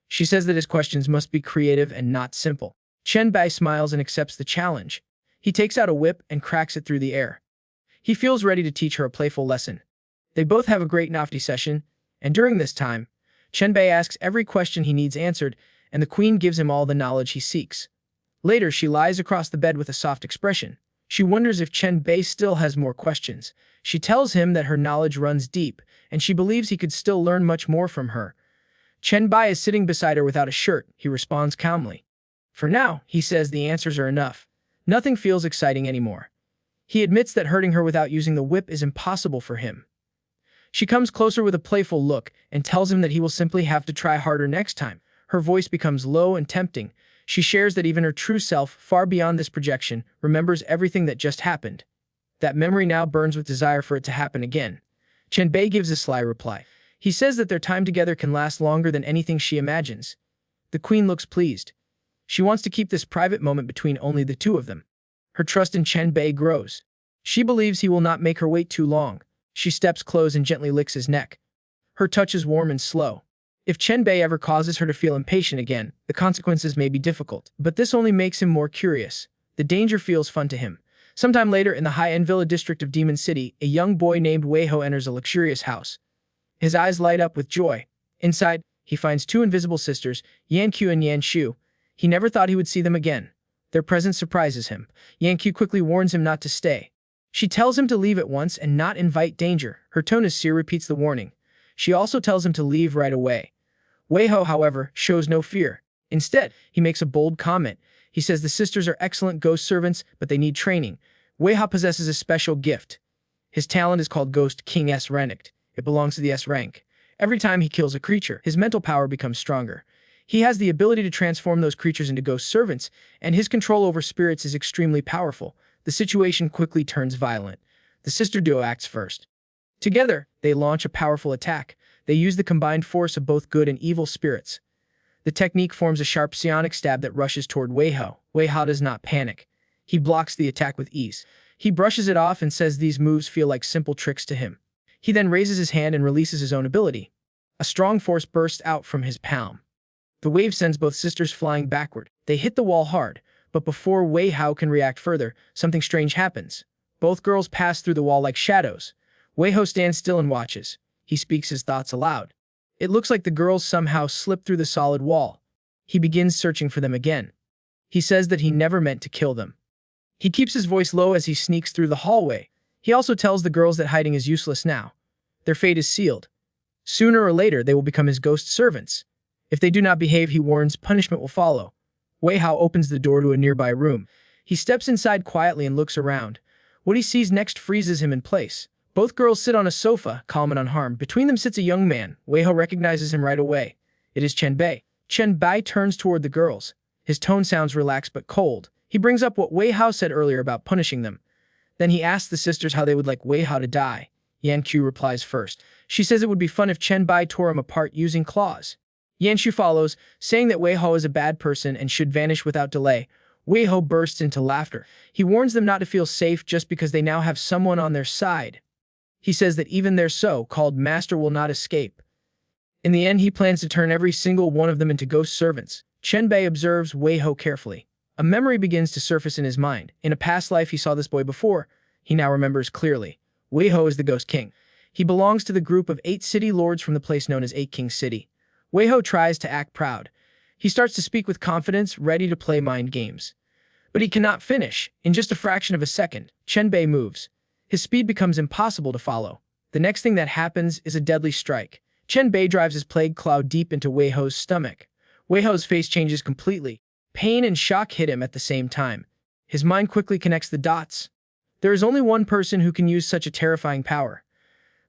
She says that his questions must be creative and not simple. Chen Bai smiles and accepts the challenge. He takes out a whip and cracks it through the air. He feels ready to teach her a playful lesson. They both have a great nafty session, and during this time, Chen Bai asks every question he needs answered, and the queen gives him all the knowledge he seeks. Later, she lies across the bed with a soft expression. She wonders if Chen Bai still has more questions. She tells him that her knowledge runs deep, and she believes he could still learn much more from her. Chen Bai is sitting beside her without a shirt. He responds calmly. For now, he says the answers are enough. Nothing feels exciting anymore. He admits that hurting her without using the whip is impossible for him. She comes closer with a playful look and tells him that he will simply have to try harder next time. Her voice becomes low and tempting. She shares that even her true self, far beyond this projection, remembers everything that just happened. That memory now burns with desire for it to happen again. Chen Bai gives a sly reply. He says that their time together can last longer than anything she imagines. The queen looks pleased. She wants to keep this private moment between only the two of them. Her trust in Chen Bai grows. She believes he will not make her wait too long. She steps close and gently licks his neck. Her touch is warm and slow. If Chen Bai ever causes her to feel impatient again, the consequences may be difficult. But this only makes him more curious. The danger feels fun to him. Sometime later, in the high-end villa district of Demon City, a young boy named Wei Ho enters a luxurious house. His eyes light up with joy. Inside, he finds two invisible sisters, Yan Qiu and Yan Shu. He never thought he would see them again. Their presence surprises him. Yan Qiu quickly warns him not to stay. She tells him to leave at once and not invite danger. Her tone as Seer repeats the warning. She also tells him to leave right away. Wei Ho, however, shows no fear. Instead, he makes a bold comment. He says the sisters are excellent ghost servants, but they need training. Wei Ho possesses a special gift. His talent is called Ghost King S-ranked. It belongs to the S rank. Every time he kills a creature, his mental power becomes stronger. He has the ability to transform those creatures into ghost servants, and his control over spirits is extremely powerful. The situation quickly turns violent. The sister duo acts first. Together, they launch a powerful attack. They use the combined force of both good and evil spirits. The technique forms a sharp psionic stab that rushes toward Wei Ho. Wei Ho does not panic. He blocks the attack with ease. He brushes it off and says these moves feel like simple tricks to him. He then raises his hand and releases his own ability. A strong force bursts out from his palm. The wave sends both sisters flying backward. They hit the wall hard, but before Wei Hao can react further, something strange happens. Both girls pass through the wall like shadows. Wei Hao stands still and watches. He speaks his thoughts aloud. It looks like the girls somehow slipped through the solid wall. He begins searching for them again. He says that he never meant to kill them. He keeps his voice low as he sneaks through the hallway. He also tells the girls that hiding is useless now. Their fate is sealed. Sooner or later, they will become his ghost servants. If they do not behave, he warns, punishment will follow. Wei Hao opens the door to a nearby room. He steps inside quietly and looks around. What he sees next freezes him in place. Both girls sit on a sofa, calm and unharmed. Between them sits a young man. Wei Hao recognizes him right away. It is Chen Bai. Chen Bai turns toward the girls. His tone sounds relaxed but cold. He brings up what Wei Hao said earlier about punishing them. Then he asks the sisters how they would like Wei Hao to die. Yan Qiu replies first. She says it would be fun if Chen Bai tore him apart using claws. Yan Qiu follows, saying that Wei Hao is a bad person and should vanish without delay. Wei Hao bursts into laughter. He warns them not to feel safe just because they now have someone on their side. He says that even their so-called master will not escape. In the end, he plans to turn every single one of them into ghost servants. Chen Bai observes Wei Hao carefully. A memory begins to surface in his mind. In a past life, he saw this boy before. He now remembers clearly. Wei Hao is the Ghost King. He belongs to the group of 8 city lords from the place known as 8 King City. Wei Hao tries to act proud. He starts to speak with confidence, ready to play mind games. But he cannot finish. In just a fraction of a second, Chen Bai moves. His speed becomes impossible to follow. The next thing that happens is a deadly strike. Chen Bai drives his plague claw deep into Wei Hao's stomach. Wei Hao's face changes completely. Pain and shock hit him at the same time. His mind quickly connects the dots. There is only one person who can use such a terrifying power.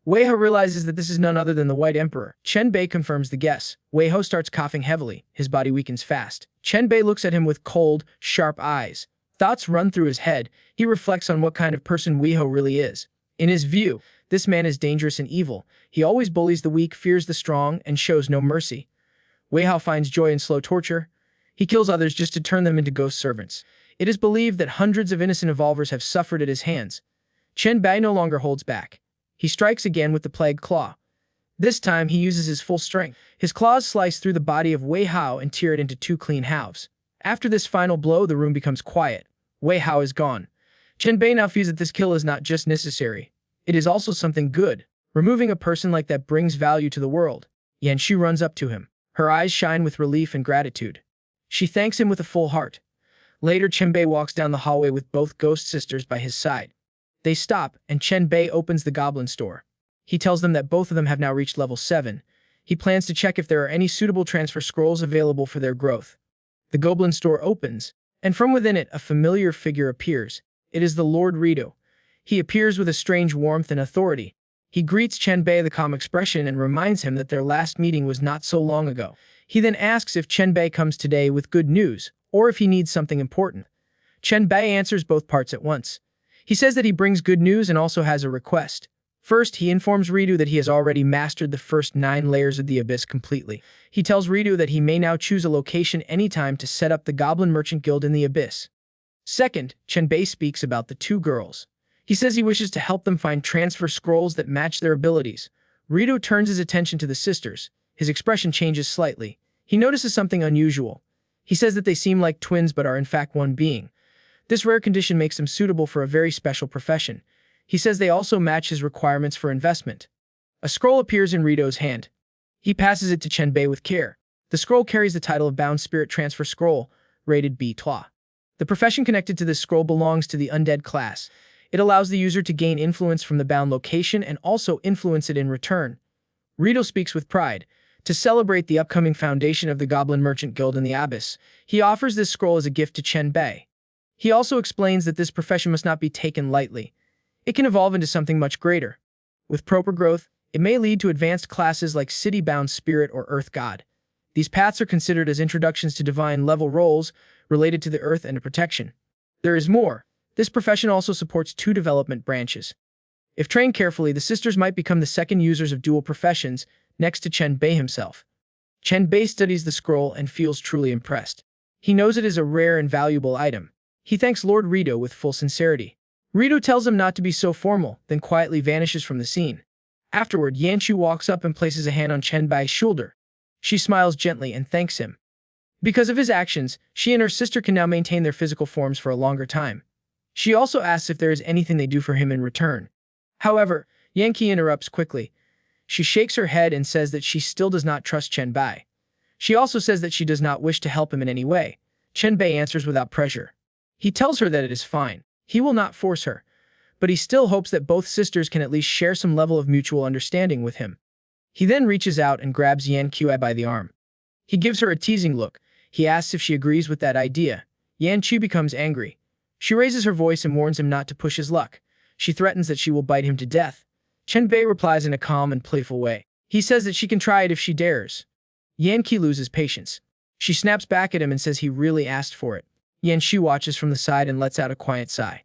Wei Hao realizes that this is none other than the White Emperor. Chen Bai confirms the guess. Wei Hao starts coughing heavily. His body weakens fast. Chen Bai looks at him with cold, sharp eyes. Thoughts run through his head. He reflects on what kind of person Wei Hao really is. In his view, this man is dangerous and evil. He always bullies the weak, fears the strong, and shows no mercy. Wei Hao finds joy in slow torture. He kills others just to turn them into ghost servants. It is believed that hundreds of innocent evolvers have suffered at his hands. Chen Bai no longer holds back. He strikes again with the plague claw. This time, he uses his full strength. His claws slice through the body of Wei Hao and tear it into 2 clean halves. After this final blow, the room becomes quiet. Wei Hao is gone. Chen Bai now feels that this kill is not just necessary. It is also something good. Removing a person like that brings value to the world. Yan Qiu runs up to him. Her eyes shine with relief and gratitude. She thanks him with a full heart. Later, Chen Bai walks down the hallway with both ghost sisters by his side. They stop, and Chen Bai opens the goblin store. He tells them that both of them have now reached level 7. He plans to check if there are any suitable transfer scrolls available for their growth. The goblin store opens, and from within it, a familiar figure appears. It is the Lord Rito. He appears with a strange warmth and authority. He greets Chen Bai with a calm expression and reminds him that their last meeting was not so long ago. He then asks if Chen Bai comes today with good news, or if he needs something important. Chen Bai answers both parts at once. He says that he brings good news and also has a request. First, he informs Ritu that he has already mastered the first 9 layers of the Abyss completely. He tells Ritu that he may now choose a location anytime to set up the Goblin Merchant Guild in the Abyss. Second, Chen Bai speaks about the 2 girls. He says he wishes to help them find transfer scrolls that match their abilities. Ritu turns his attention to the sisters. His expression changes slightly. He notices something unusual. He says that they seem like twins but are in fact one being. This rare condition makes them suitable for a very special profession. He says they also match his requirements for investment. A scroll appears in Rito's hand. He passes it to Chen Bai with care. The scroll carries the title of Bound Spirit Transfer Scroll, rated B-Twa. The profession connected to this scroll belongs to the undead class. It allows the user to gain influence from the bound location and also influence it in return. Rito speaks with pride. To celebrate the upcoming foundation of the Goblin Merchant Guild in the Abyss, he offers this scroll as a gift to Chen Bai. He also explains that this profession must not be taken lightly. It can evolve into something much greater. With proper growth, it may lead to advanced classes like City-Bound Spirit or Earth God. These paths are considered as introductions to divine-level roles related to the Earth and to protection. There is more. This profession also supports 2 development branches. If trained carefully, the sisters might become the second users of dual professions, next to Chen Bai himself. Chen Bai studies the scroll and feels truly impressed. He knows it is a rare and valuable item. He thanks Lord Rito with full sincerity. Ritu tells him not to be so formal, then quietly vanishes from the scene. Afterward, Yanchu walks up and places a hand on Chen Bai's shoulder. She smiles gently and thanks him. Because of his actions, she and her sister can now maintain their physical forms for a longer time. She also asks if there is anything they do for him in return. However, Yankee interrupts quickly. She shakes her head and says that she still does not trust Chen Bai. She also says that she does not wish to help him in any way. Chen Bai answers without pressure. He tells her that it is fine. He will not force her. But he still hopes that both sisters can at least share some level of mutual understanding with him. He then reaches out and grabs Yan Qi by the arm. He gives her a teasing look. He asks if she agrees with that idea. Yan Qi becomes angry. She raises her voice and warns him not to push his luck. She threatens that she will bite him to death. Chen Bai replies in a calm and playful way. He says that she can try it if she dares. Yan Qi loses patience. She snaps back at him and says he really asked for it. Yan Qi watches from the side and lets out a quiet sigh.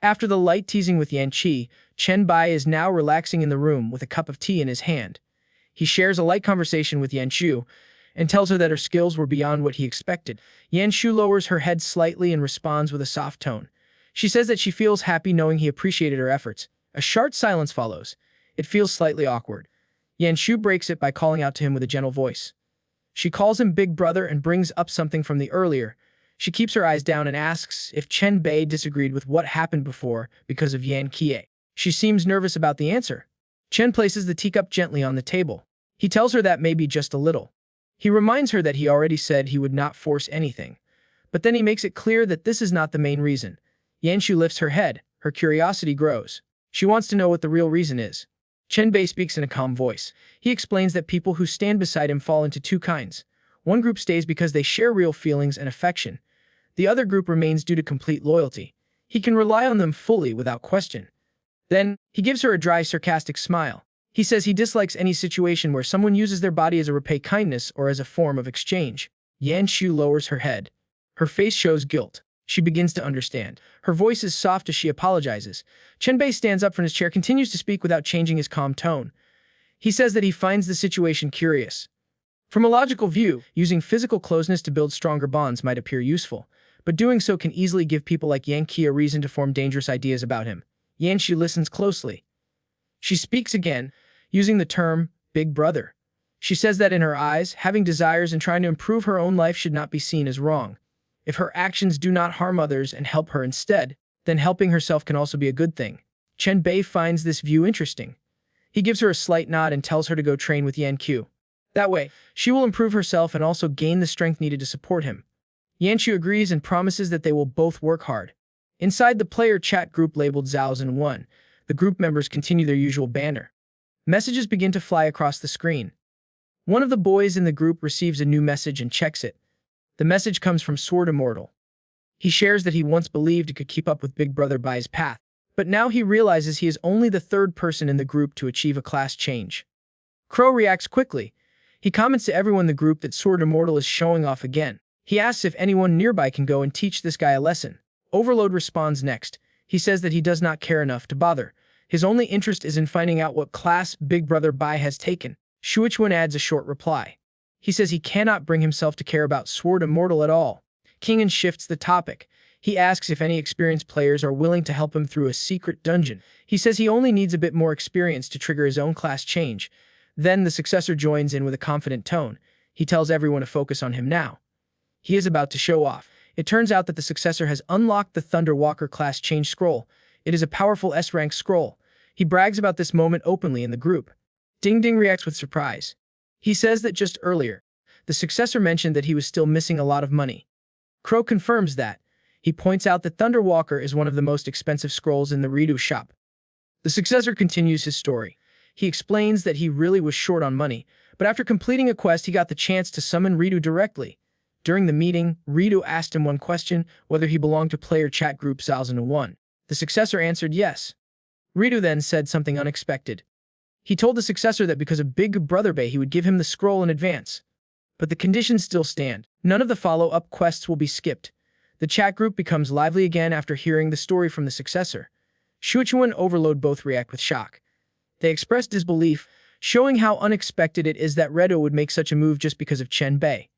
After the light teasing with Yan Qi, Chen Bai is now relaxing in the room with a cup of tea in his hand. He shares a light conversation with Yan Shu and tells her that her skills were beyond what he expected. Yan Shu lowers her head slightly and responds with a soft tone. She says that she feels happy knowing he appreciated her efforts. A sharp silence follows. It feels slightly awkward. Yan Shu breaks it by calling out to him with a gentle voice. She calls him Big Brother and brings up something from the earlier. She keeps her eyes down and asks if Chen Bai disagreed with what happened before because of Yan Kie. She seems nervous about the answer. Chen places the teacup gently on the table. He tells her that maybe just a little. He reminds her that he already said he would not force anything. But then he makes it clear that this is not the main reason. Yanshu lifts her head. Her curiosity grows. She wants to know what the real reason is. Chen Bai speaks in a calm voice. He explains that people who stand beside him fall into two kinds. One group stays because they share real feelings and affection. The other group remains due to complete loyalty. He can rely on them fully without question. Then, he gives her a dry, sarcastic smile. He says he dislikes any situation where someone uses their body as a repay kindness or as a form of exchange. Yan Shu lowers her head. Her face shows guilt. She begins to understand. Her voice is soft as she apologizes. Chen Bai stands up from his chair, continues to speak without changing his calm tone. He says that he finds the situation curious. From a logical view, using physical closeness to build stronger bonds might appear useful, but doing so can easily give people like Yang Qi a reason to form dangerous ideas about him. Yan Shu listens closely. She speaks again, using the term Big Brother. She says that in her eyes, having desires and trying to improve her own life should not be seen as wrong. If her actions do not harm others and help her instead, then helping herself can also be a good thing. Chen Bai finds this view interesting. He gives her a slight nod and tells her to go train with Yan Qiu. That way, she will improve herself and also gain the strength needed to support him. Yan Qiu agrees and promises that they will both work hard. Inside the player chat group labeled Zhaozhen 1, the group members continue their usual banter. Messages begin to fly across the screen. One of the boys in the group receives a new message and checks it. The message comes from Sword Immortal. He shares that he once believed he could keep up with Big Brother by his path, but now he realizes he is only the third person in the group to achieve a class change. Crow reacts quickly. He comments to everyone in the group that Sword Immortal is showing off again. He asks if anyone nearby can go and teach this guy a lesson. Overload responds next. He says that he does not care enough to bother. His only interest is in finding out what class Big Brother Bai has taken. Shuichuan adds a short reply. He says he cannot bring himself to care about Sword Immortal at all. Kingan shifts the topic. He asks if any experienced players are willing to help him through a secret dungeon. He says he only needs a bit more experience to trigger his own class change. Then the successor joins in with a confident tone. He tells everyone to focus on him now. He is about to show off. It turns out that the successor has unlocked the Thunder Walker class change scroll. It is a powerful S-rank scroll. He brags about this moment openly in the group. Ding Ding reacts with surprise. He says that just earlier, the successor mentioned that he was still missing a lot of money. Crow confirms that. He points out that Thunder Walker is one of the most expensive scrolls in the Ridu shop. The successor continues his story. He explains that he really was short on money, but after completing a quest he got the chance to summon Ridu directly. During the meeting, Ridu asked him one question, whether he belonged to player chat group Zhaozhen 1. The successor answered yes. Ridu then said something unexpected. He told the successor that because of Big Brother Bai he would give him the scroll in advance. But the conditions still stand. None of the follow-up quests will be skipped. The chat group becomes lively again after hearing the story from the successor. Shuichuan and Overload both react with shock. They express disbelief, showing how unexpected it is that Redo would make such a move just because of Chen Bai.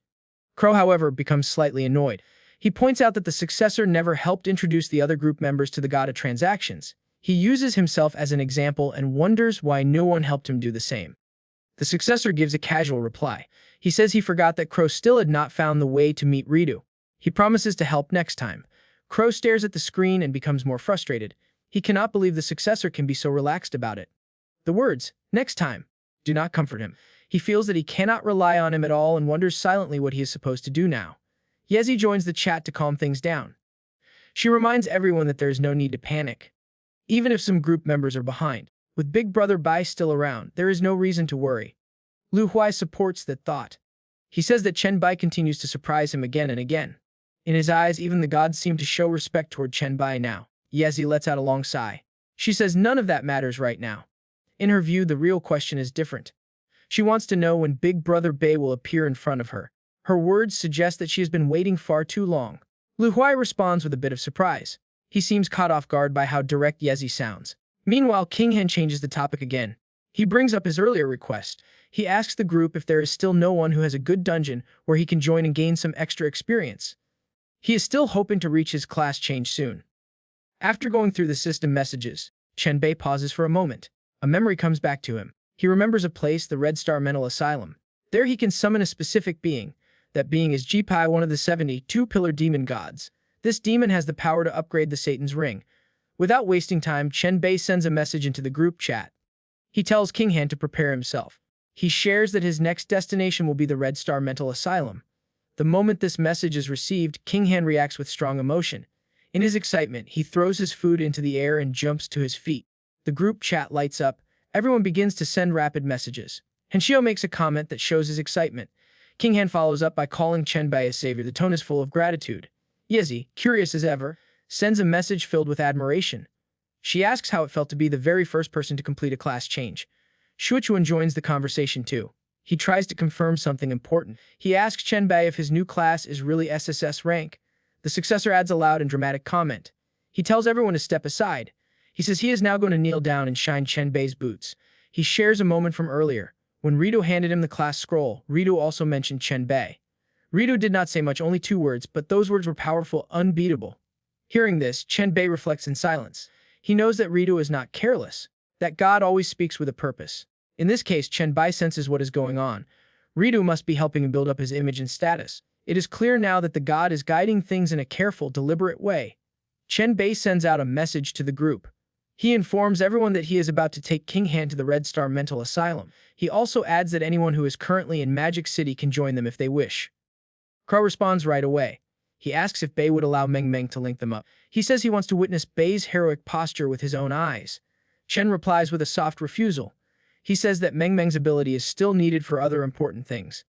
Crow, however, becomes slightly annoyed. He points out that the successor never helped introduce the other group members to the god of transactions. He uses himself as an example and wonders why no one helped him do the same. The successor gives a casual reply. He says he forgot that Crow still had not found the way to meet Ritu. He promises to help next time. Crow stares at the screen and becomes more frustrated. He cannot believe the successor can be so relaxed about it. The words, "next time," do not comfort him. He feels that he cannot rely on him at all and wonders silently what he is supposed to do now. Yezi joins the chat to calm things down. She reminds everyone that there is no need to panic. Even if some group members are behind, with Big Brother Bai still around, there is no reason to worry. Lu Huai supports that thought. He says that Chen Bai continues to surprise him again and again. In his eyes, even the gods seem to show respect toward Chen Bai now. Yezi lets out a long sigh. She says none of that matters right now. In her view, the real question is different. She wants to know when Big Brother Bai will appear in front of her. Her words suggest that she has been waiting far too long. Lu Huai responds with a bit of surprise. He seems caught off guard by how direct Yezi sounds. Meanwhile, King Han changes the topic again. He brings up his earlier request. He asks the group if there is still no one who has a good dungeon where he can join and gain some extra experience. He is still hoping to reach his class change soon. After going through the system messages, Chen Bai pauses for a moment. A memory comes back to him. He remembers a place, the Red Star Mental Asylum. There he can summon a specific being. That being is Jipai, one of the 72-pillar demon gods. This demon has the power to upgrade the Satan's Ring. Without wasting time, Chen Bai sends a message into the group chat. He tells King Han to prepare himself. He shares that his next destination will be the Red Star Mental Asylum. The moment this message is received, King Han reacts with strong emotion. In his excitement, he throws his food into the air and jumps to his feet. The group chat lights up. Everyone begins to send rapid messages. Henshio makes a comment that shows his excitement. King Han follows up by calling Chen Bai a savior. The tone is full of gratitude. Yezi, curious as ever, sends a message filled with admiration. She asks how it felt to be the very first person to complete a class change. Shuichuan joins the conversation too. He tries to confirm something important. He asks Chen Bai if his new class is really SSS rank. The successor adds a loud and dramatic comment. He tells everyone to step aside. He says he is now going to kneel down and shine Chen Bai's boots. He shares a moment from earlier. When Ritu handed him the class scroll, Ritu also mentioned Chen Bai. Ritu did not say much, only 2 words, but those words were powerful, unbeatable. Hearing this, Chen Bai reflects in silence. He knows that Ritu is not careless, that God always speaks with a purpose. In this case, Chen Bai senses what is going on. Ritu must be helping him build up his image and status. It is clear now that the god is guiding things in a careful, deliberate way. Chen Bai sends out a message to the group. He informs everyone that he is about to take King Han to the Red Star Mental Asylum. He also adds that anyone who is currently in Magic City can join them if they wish. Crow responds right away. He asks if Bai would allow Meng Meng to link them up. He says he wants to witness Bai's heroic posture with his own eyes. Chen replies with a soft refusal. He says that Meng Meng's ability is still needed for other important things.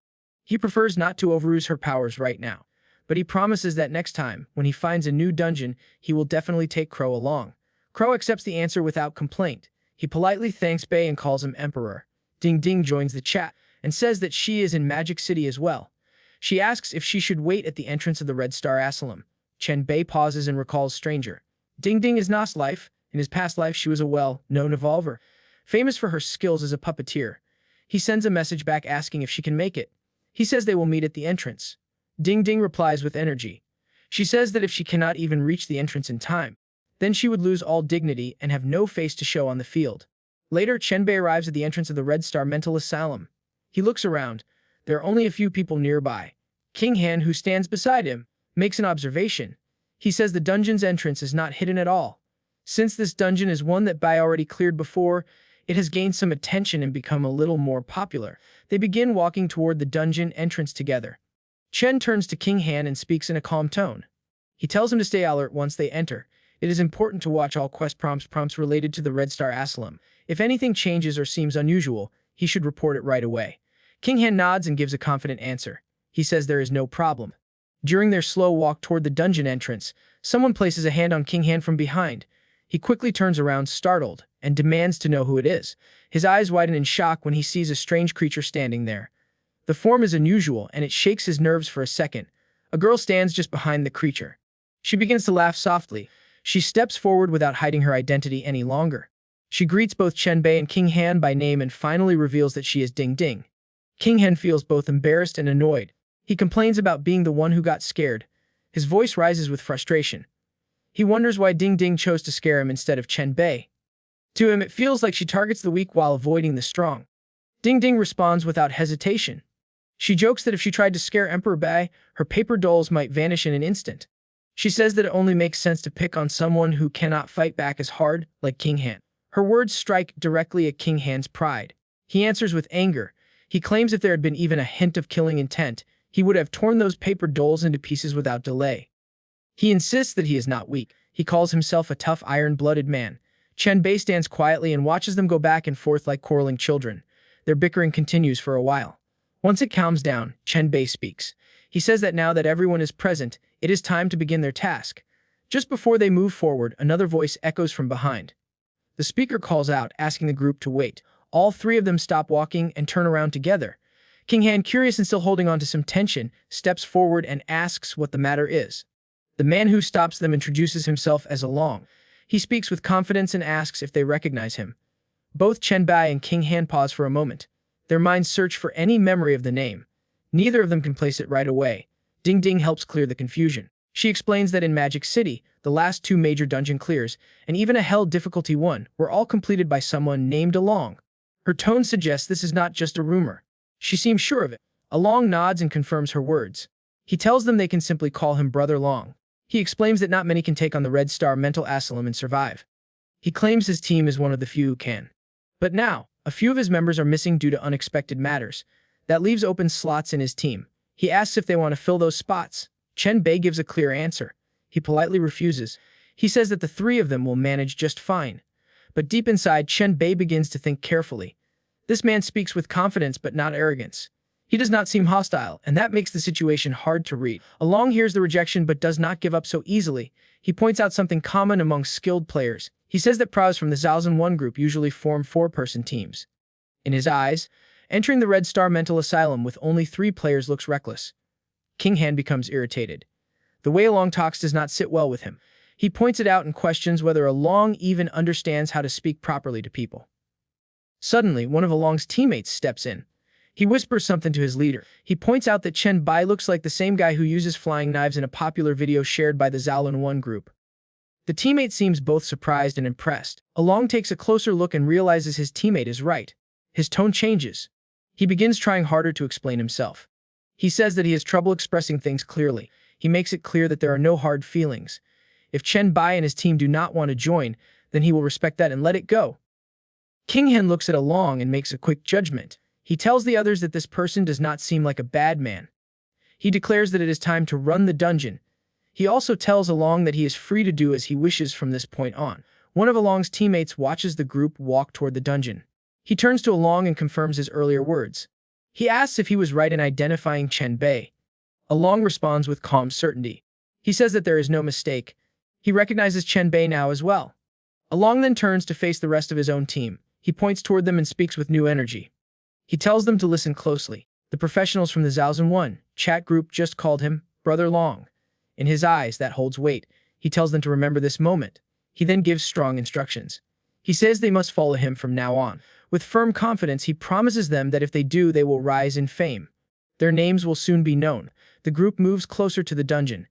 He prefers not to overuse her powers right now, but he promises that next time, when he finds a new dungeon, he will definitely take Crow along. Crow accepts the answer without complaint. He politely thanks Bai and calls him Emperor. Ding Ding joins the chat and says that she is in Magic City as well. She asks if she should wait at the entrance of the Red Star Asylum. Chen Bai pauses and recalls Stranger. Ding Ding is Na's life. In his past life, she was a well-known evolver, famous for her skills as a puppeteer. He sends a message back asking if she can make it. He says they will meet at the entrance. Ding Ding replies with energy. She says that if she cannot even reach the entrance in time, then she would lose all dignity and have no face to show on the field. Later, Chen Bai arrives at the entrance of the Red Star Mental Asylum. He looks around. There are only a few people nearby. King Han, who stands beside him, makes an observation. He says the dungeon's entrance is not hidden at all. Since this dungeon is one that Bai already cleared before, it has gained some attention and become a little more popular. They begin walking toward the dungeon entrance together. Chen turns to King Han and speaks in a calm tone. He tells him to stay alert once they enter. It is important to watch all quest prompts related to the Red Star Asylum. If anything changes or seems unusual, he should report it right away. King Han nods and gives a confident answer. He says there is no problem. During their slow walk toward the dungeon entrance, someone places a hand on King Han from behind. He quickly turns around, startled, and demands to know who it is. His eyes widen in shock when he sees a strange creature standing there. The form is unusual, and it shakes his nerves for a second. A girl stands just behind the creature. She begins to laugh softly. She steps forward without hiding her identity any longer. She greets both Chen Bai and King Han by name and finally reveals that she is Ding Ding. King Han feels both embarrassed and annoyed. He complains about being the one who got scared. His voice rises with frustration. He wonders why Ding Ding chose to scare him instead of Chen Bai. To him, it feels like she targets the weak while avoiding the strong. Ding Ding responds without hesitation. She jokes that if she tried to scare Emperor Bai, her paper dolls might vanish in an instant. She says that it only makes sense to pick on someone who cannot fight back as hard, like King Han. Her words strike directly at King Han's pride. He answers with anger. He claims if there had been even a hint of killing intent, he would have torn those paper dolls into pieces without delay. He insists that he is not weak. He calls himself a tough, iron-blooded man. Chen Bai stands quietly and watches them go back and forth like quarreling children. Their bickering continues for a while. Once it calms down, Chen Bai speaks. He says that now that everyone is present, it is time to begin their task. Just before they move forward, another voice echoes from behind. The speaker calls out, asking the group to wait. All three of them stop walking and turn around together. King Han, curious and still holding on to some tension, steps forward and asks what the matter is. The man who stops them introduces himself as Along. He speaks with confidence and asks if they recognize him. Both Chen Bai and King Han pause for a moment. Their minds search for any memory of the name. Neither of them can place it right away. Ding Ding helps clear the confusion. She explains that in Magic City, the last 2 major dungeon clears, and even a Hell Difficulty 1, were all completed by someone named Along. Her tone suggests this is not just a rumor. She seems sure of it. Along nods and confirms her words. He tells them they can simply call him Brother Long. He explains that not many can take on the Red Star mental asylum and survive. He claims his team is one of the few who can. But now, a few of his members are missing due to unexpected matters. That leaves open slots in his team. He asks if they want to fill those spots. Chen Bai gives a clear answer. He politely refuses. He says that the 3 of them will manage just fine. But deep inside, Chen Bai begins to think carefully. This man speaks with confidence but not arrogance. He does not seem hostile, and that makes the situation hard to read. Along hears the rejection but does not give up so easily. He points out something common among skilled players. He says that pros from the Zhaozhen 1 group usually form 4-person teams. In his eyes, entering the Red Star mental asylum with only 3 players looks reckless. King Han becomes irritated. The way Along talks does not sit well with him. He points it out and questions whether Along even understands how to speak properly to people. Suddenly, one of Along's teammates steps in. He whispers something to his leader. He points out that Chen Bai looks like the same guy who uses flying knives in a popular video shared by the Zhaolin 1 group. The teammate seems both surprised and impressed. Along takes a closer look and realizes his teammate is right. His tone changes. He begins trying harder to explain himself. He says that he has trouble expressing things clearly. He makes it clear that there are no hard feelings. If Chen Bai and his team do not want to join, then he will respect that and let it go. King Han looks at Along and makes a quick judgment. He tells the others that this person does not seem like a bad man. He declares that it is time to run the dungeon. He also tells Along that he is free to do as he wishes from this point on. One of Along's teammates watches the group walk toward the dungeon. He turns to Along and confirms his earlier words. He asks if he was right in identifying Chen Bai. Along responds with calm certainty. He says that there is no mistake. He recognizes Chen Bai now as well. Along then turns to face the rest of his own team. He points toward them and speaks with new energy. He tells them to listen closely. The professionals from the Zhaozhen 1 chat group just called him Brother Long. In his eyes, that holds weight. He tells them to remember this moment. He then gives strong instructions. He says they must follow him from now on. With firm confidence, he promises them that if they do, they will rise in fame. Their names will soon be known. The group moves closer to the dungeon.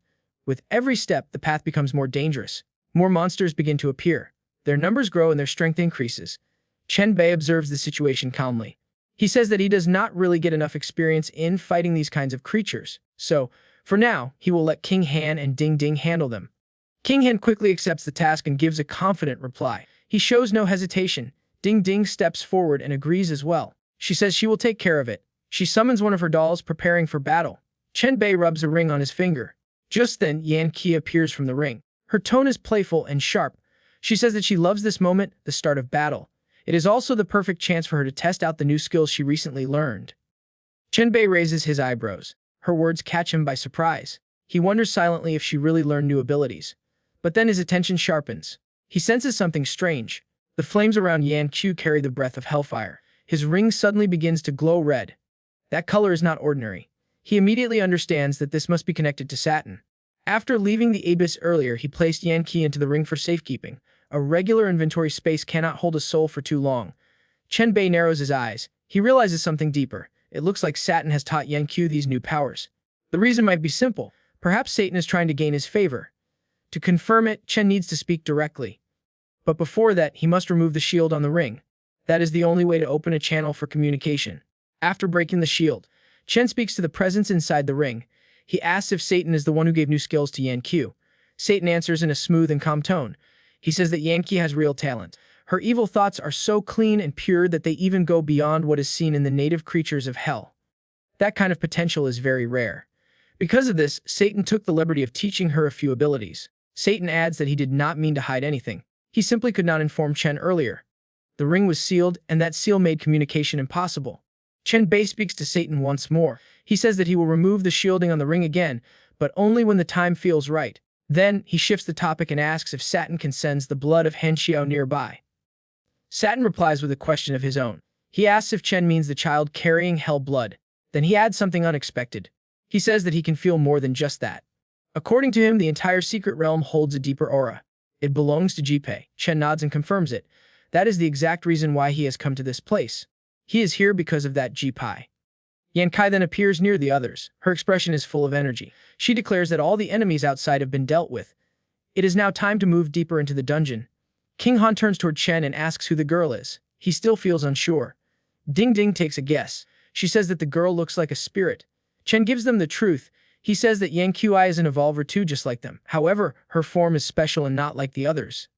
With every step, the path becomes more dangerous. More monsters begin to appear. Their numbers grow and their strength increases. Chen Bai observes the situation calmly. He says that he does not really get enough experience in fighting these kinds of creatures, so, for now, he will let King Han and Ding Ding handle them. King Han quickly accepts the task and gives a confident reply. He shows no hesitation. Ding Ding steps forward and agrees as well. She says she will take care of it. She summons one of her dolls, preparing for battle. Chen Bai rubs a ring on his finger. Just then, Yan Qi appears from the ring. Her tone is playful and sharp. She says that she loves this moment, the start of battle. It is also the perfect chance for her to test out the new skills she recently learned. Chen Bai raises his eyebrows. Her words catch him by surprise. He wonders silently if she really learned new abilities. But then his attention sharpens. He senses something strange. The flames around Yan Qi carry the breath of hellfire. His ring suddenly begins to glow red. That color is not ordinary. He immediately understands that this must be connected to Saturn. After leaving the abyss earlier, he placed Yan Qi into the ring for safekeeping. A regular inventory space cannot hold a soul for too long. Chen Bai narrows his eyes. He realizes something deeper. It looks like Saturn has taught Yan Qi these new powers. The reason might be simple, Perhaps Satan is trying to gain his favor. To confirm it, Chen needs to speak directly. But before that, he must remove the shield on the ring. That is the only way to open a channel for communication. After breaking the shield, Chen speaks to the presence inside the ring. He asks if Satan is the one who gave new skills to Yan Q. Satan answers in a smooth and calm tone. He says that Yan Q has real talent. Her evil thoughts are so clean and pure that they even go beyond what is seen in the native creatures of hell. That kind of potential is very rare. Because of this, Satan took the liberty of teaching her a few abilities. Satan adds that he did not mean to hide anything. He simply could not inform Chen earlier. The ring was sealed, and that seal made communication impossible. Chen Bai speaks to Satan once more. He says that he will remove the shielding on the ring again, but only when the time feels right. Then, he shifts the topic and asks if Satan can sense the blood of Han Xiao nearby. Satan replies with a question of his own. He asks if Chen means the child carrying hell blood. Then he adds something unexpected. He says that he can feel more than just that. According to him, the entire secret realm holds a deeper aura. It belongs to Jipei. Chen nods and confirms it. That is the exact reason why he has come to this place. He is here because of that Jipei. Yan Kai then appears near the others. Her expression is full of energy. She declares that all the enemies outside have been dealt with. It is now time to move deeper into the dungeon. King Han turns toward Chen and asks who the girl is. He still feels unsure. Ding Ding takes a guess. She says that the girl looks like a spirit. Chen gives them the truth. He says that Yan Qi is an evolver too, just like them. However, her form is special and not like the others.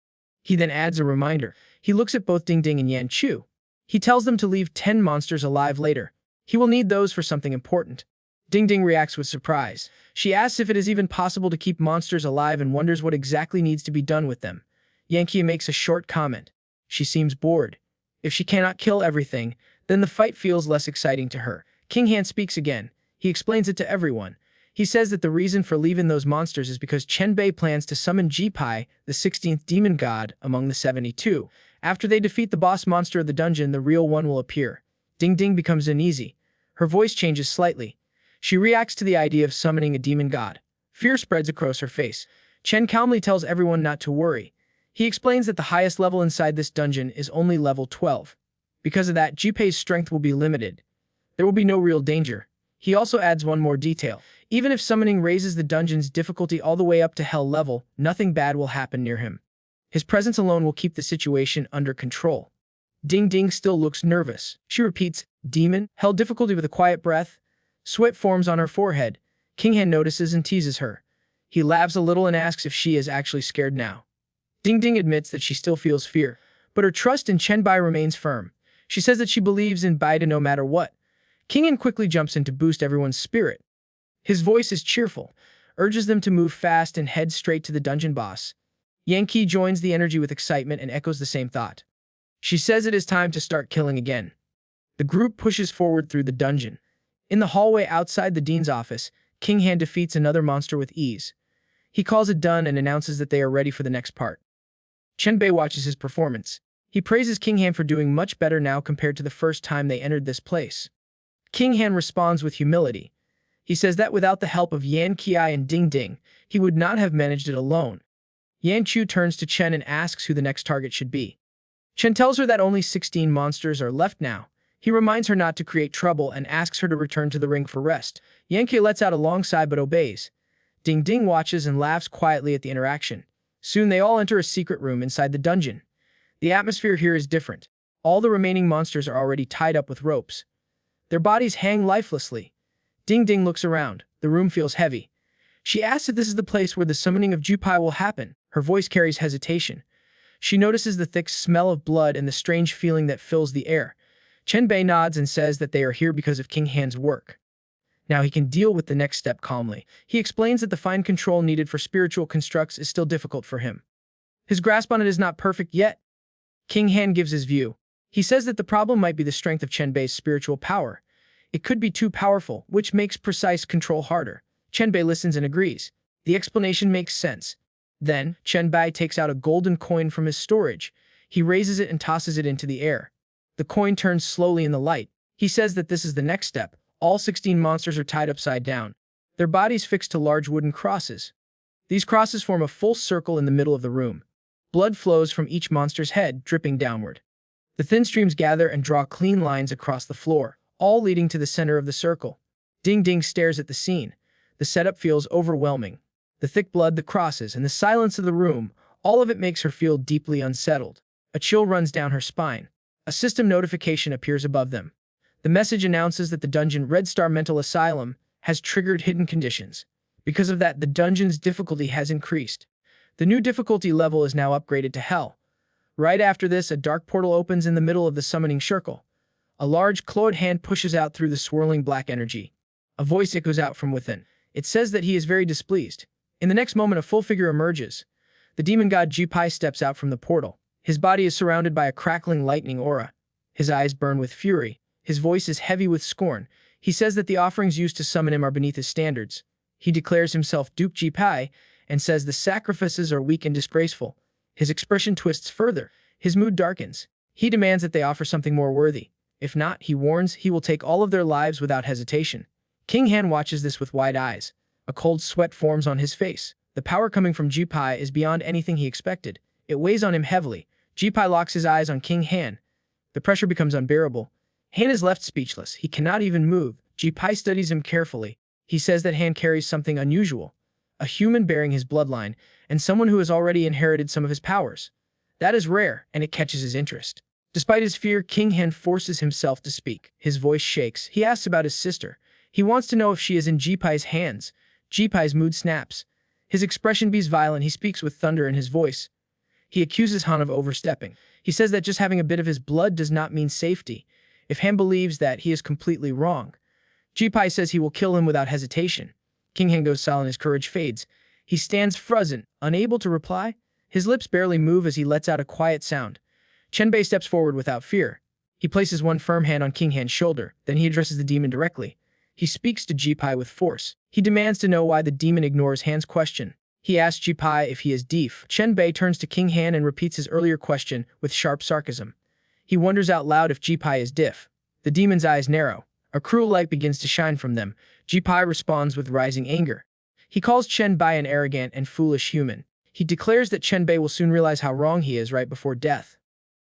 He then adds a reminder. He looks at both Ding Ding and Yan Chu. He tells them to leave 10 monsters alive later. He will need those for something important. Ding Ding reacts with surprise. She asks if it is even possible to keep monsters alive and wonders what exactly needs to be done with them. Yan Qi makes a short comment. She seems bored. If she cannot kill everything, then the fight feels less exciting to her. King Han speaks again. He explains it to everyone. He says that the reason for leaving those monsters is because Chen Bai plans to summon Jipei, the 16th demon god, among the 72. After they defeat the boss monster of the dungeon, the real one will appear. Ding Ding becomes uneasy. Her voice changes slightly. She reacts to the idea of summoning a demon god. Fear spreads across her face. Chen calmly tells everyone not to worry. He explains that the highest level inside this dungeon is only level 12. Because of that, Jipei's strength will be limited. There will be no real danger. He also adds one more detail. Even if summoning raises the dungeon's difficulty all the way up to hell level, nothing bad will happen near him. His presence alone will keep the situation under control. Ding Ding still looks nervous. She repeats, demon, hell difficulty with a quiet breath. Sweat forms on her forehead. King Han notices and teases her. He laughs a little and asks if she is actually scared now. Ding Ding admits that she still feels fear, but her trust in Chen Bai remains firm. She says that she believes in Bai no matter what. King Han quickly jumps in to boost everyone's spirit. His voice is cheerful, urges them to move fast and head straight to the dungeon boss. Yan Qi joins the energy with excitement and echoes the same thought. She says it is time to start killing again. The group pushes forward through the dungeon. In the hallway outside the dean's office, King Han defeats another monster with ease. He calls it done and announces that they are ready for the next part. Chen Bai watches his performance. He praises King Han for doing much better now compared to the first time they entered this place. King Han responds with humility. He says that without the help of Yan Qi and Ding Ding, he would not have managed it alone. Yan Chu turns to Chen and asks who the next target should be. Chen tells her that only 16 monsters are left now. He reminds her not to create trouble and asks her to return to the ring for rest. Yan Qi lets out a long sigh but obeys. Ding Ding watches and laughs quietly at the interaction. Soon they all enter a secret room inside the dungeon. The atmosphere here is different. All the remaining monsters are already tied up with ropes. Their bodies hang lifelessly. Ding Ding looks around. The room feels heavy. She asks if this is the place where the summoning of Jupei will happen. Her voice carries hesitation. She notices the thick smell of blood and the strange feeling that fills the air. Chen Bai nods and says that they are here because of King Han's work. Now he can deal with the next step calmly. He explains that the fine control needed for spiritual constructs is still difficult for him. His grasp on it is not perfect yet. King Han gives his view. He says that the problem might be the strength of Chen Bai's spiritual power. It could be too powerful, which makes precise control harder. Chen Bai listens and agrees. The explanation makes sense. Then, Chen Bai takes out a golden coin from his storage. He raises it and tosses it into the air. The coin turns slowly in the light. He says that this is the next step. All 16 monsters are tied upside down, their bodies fixed to large wooden crosses. These crosses form a full circle in the middle of the room. Blood flows from each monster's head, dripping downward. The thin streams gather and draw clean lines across the floor, all leading to the center of the circle. Ding Ding stares at the scene. The setup feels overwhelming. The thick blood that crosses and the silence of the room, all of it makes her feel deeply unsettled. A chill runs down her spine. A system notification appears above them. The message announces that the dungeon Red Star Mental Asylum has triggered hidden conditions. Because of that, the dungeon's difficulty has increased. The new difficulty level is now upgraded to Hell. Right after this, a dark portal opens in the middle of the summoning circle. A large, clawed hand pushes out through the swirling black energy. A voice echoes out from within. It says that he is very displeased. In the next moment, a full figure emerges. The demon god Chen Bai steps out from the portal. His body is surrounded by a crackling lightning aura. His eyes burn with fury. His voice is heavy with scorn. He says that the offerings used to summon him are beneath his standards. He declares himself Duke Chen Bai and says the sacrifices are weak and disgraceful. His expression twists further. His mood darkens. He demands that they offer something more worthy. If not, he warns, he will take all of their lives without hesitation. King Han watches this with wide eyes. A cold sweat forms on his face. The power coming from Chen Bai is beyond anything he expected. It weighs on him heavily. Chen Bai locks his eyes on King Han. The pressure becomes unbearable. Han is left speechless. He cannot even move. Chen Bai studies him carefully. He says that Han carries something unusual. A human bearing his bloodline, and someone who has already inherited some of his powers. That is rare, and it catches his interest. Despite his fear, King Han forces himself to speak. His voice shakes. He asks about his sister. He wants to know if she is in Chen Bai's hands. Chen Bai's mood snaps. His expression becomes violent. He speaks with thunder in his voice. He accuses Han of overstepping. He says that just having a bit of his blood does not mean safety. If Han believes that, he is completely wrong. Chen Bai says he will kill him without hesitation. King Han goes silent. His courage fades. He stands frozen, unable to reply. His lips barely move as he lets out a quiet sound. Chen Bai steps forward without fear. He places one firm hand on King Han's shoulder. Then he addresses the demon directly. He speaks to Chen Bai with force. He demands to know why the demon ignores Han's question. He asks Chen Bai if he is deaf. Chen Bai turns to King Han and repeats his earlier question with sharp sarcasm. He wonders out loud if Chen Bai is deaf. The demon's eyes narrow. A cruel light begins to shine from them. Chen Bai responds with rising anger. He calls Chen Bai an arrogant and foolish human. He declares that Chen Bai will soon realize how wrong he is right before death.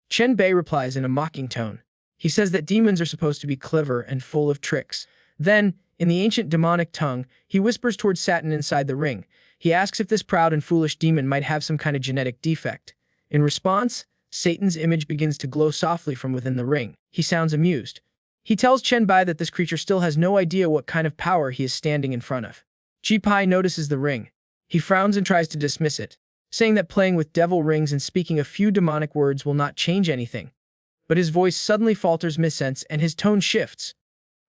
Chen Bai replies in a mocking tone. He says that demons are supposed to be clever and full of tricks. Then, in the ancient demonic tongue, he whispers towards Satan inside the ring. He asks if this proud and foolish demon might have some kind of genetic defect. In response, Satan's image begins to glow softly from within the ring. He sounds amused. He tells Chen Bai that this creature still has no idea what kind of power he is standing in front of. Chen Bai notices the ring. He frowns and tries to dismiss it, saying that playing with devil rings and speaking a few demonic words will not change anything. But his voice suddenly falters mid-sentence and his tone shifts.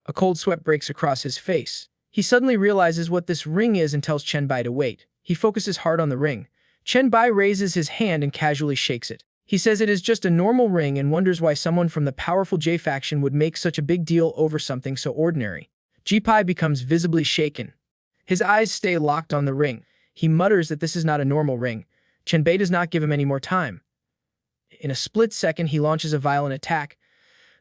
A cold sweat breaks across his face. He suddenly realizes what this ring is and tells Chen Bai to wait. He focuses hard on the ring. Chen Bai raises his hand and casually shakes it. He says it is just a normal ring and wonders why someone from the powerful J faction would make such a big deal over something so ordinary. Chen Bai becomes visibly shaken. His eyes stay locked on the ring. He mutters that this is not a normal ring. Chen Bai does not give him any more time. In a split second, he launches a violent attack.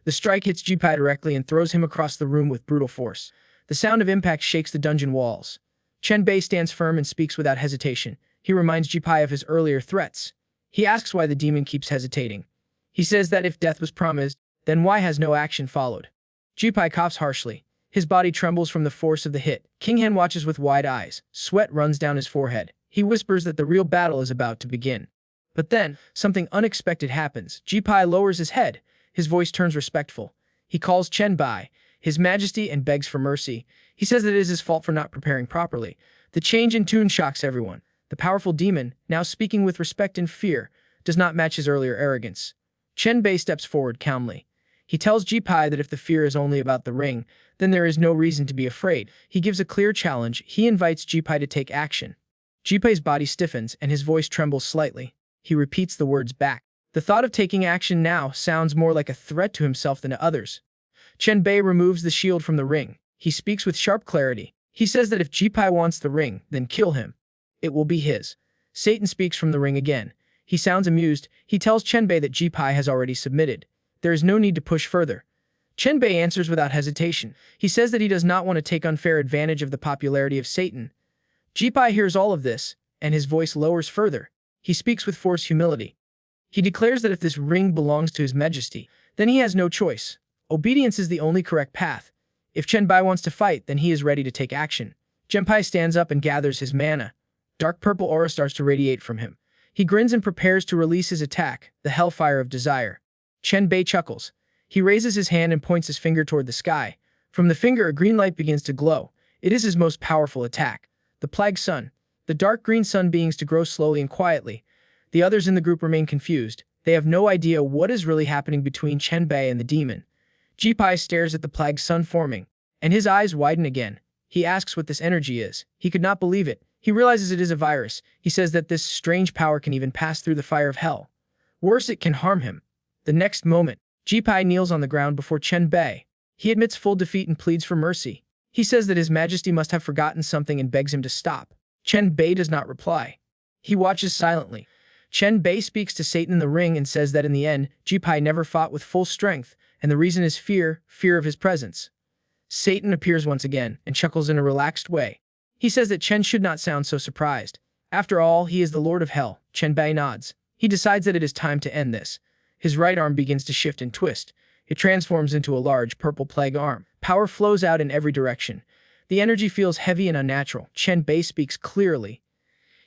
The strike hits Chen Bai directly and throws him across the room with brutal force. The sound of impact shakes the dungeon walls. Chen Bai stands firm and speaks without hesitation. He reminds Chen Bai of his earlier threats. He asks why the demon keeps hesitating. He says that if death was promised, then why has no action followed? Chen Bai coughs harshly. His body trembles from the force of the hit. King Han watches with wide eyes. Sweat runs down his forehead. He whispers that the real battle is about to begin. But then, something unexpected happens. Chen Bai lowers his head. His voice turns respectful. He calls Chen Bai, His Majesty, and begs for mercy. He says that it is his fault for not preparing properly. The change in tune shocks everyone. The powerful demon, now speaking with respect and fear, does not match his earlier arrogance. Chen Bai steps forward calmly. He tells Chen Bai that if the fear is only about the ring, then there is no reason to be afraid. He gives a clear challenge. He invites Chen Bai to take action. Chen Bai's body stiffens and his voice trembles slightly. He repeats the words back. The thought of taking action now sounds more like a threat to himself than to others. Chen Bai removes the shield from the ring. He speaks with sharp clarity. He says that if Chen Bai wants the ring, then kill him. It will be his. Satan speaks from the ring again. He sounds amused. He tells Chen Bai that Chen Bai has already submitted. There is no need to push further. Chen Bai answers without hesitation. He says that he does not want to take unfair advantage of the popularity of Satan. Chen Bai hears all of this, and his voice lowers further. He speaks with forced humility. He declares that if this ring belongs to His Majesty, then he has no choice. Obedience is the only correct path. If Chen Bai wants to fight, then he is ready to take action. Chen Bai stands up and gathers his mana. Dark purple aura starts to radiate from him. He grins and prepares to release his attack, the Hellfire of Desire. Chen Bai chuckles. He raises his hand and points his finger toward the sky. From the finger, a green light begins to glow. It is his most powerful attack. The Plague Sun. The dark green sun beings to grow slowly and quietly. The others in the group remain confused. They have no idea what is really happening between Chen Bai and the demon. Chen Bai stares at the Plague Sun forming, and his eyes widen again. He asks what this energy is. He could not believe it. He realizes it is a virus. He says that this strange power can even pass through the fire of hell. Worse, it can harm him. The next moment, Chen Bai kneels on the ground before Chen Bai. He admits full defeat and pleads for mercy. He says that His Majesty must have forgotten something and begs him to stop. Chen Bai does not reply. He watches silently. Chen Bai speaks to Satan in the ring and says that in the end, Chen Bai never fought with full strength, and the reason is fear of his presence. Satan appears once again and chuckles in a relaxed way. He says that Chen should not sound so surprised. After all, he is the Lord of Hell. Chen Bai nods. He decides that it is time to end this. His right arm begins to shift and twist. It transforms into a large purple plague arm. Power flows out in every direction. The energy feels heavy and unnatural. Chen Bai speaks clearly.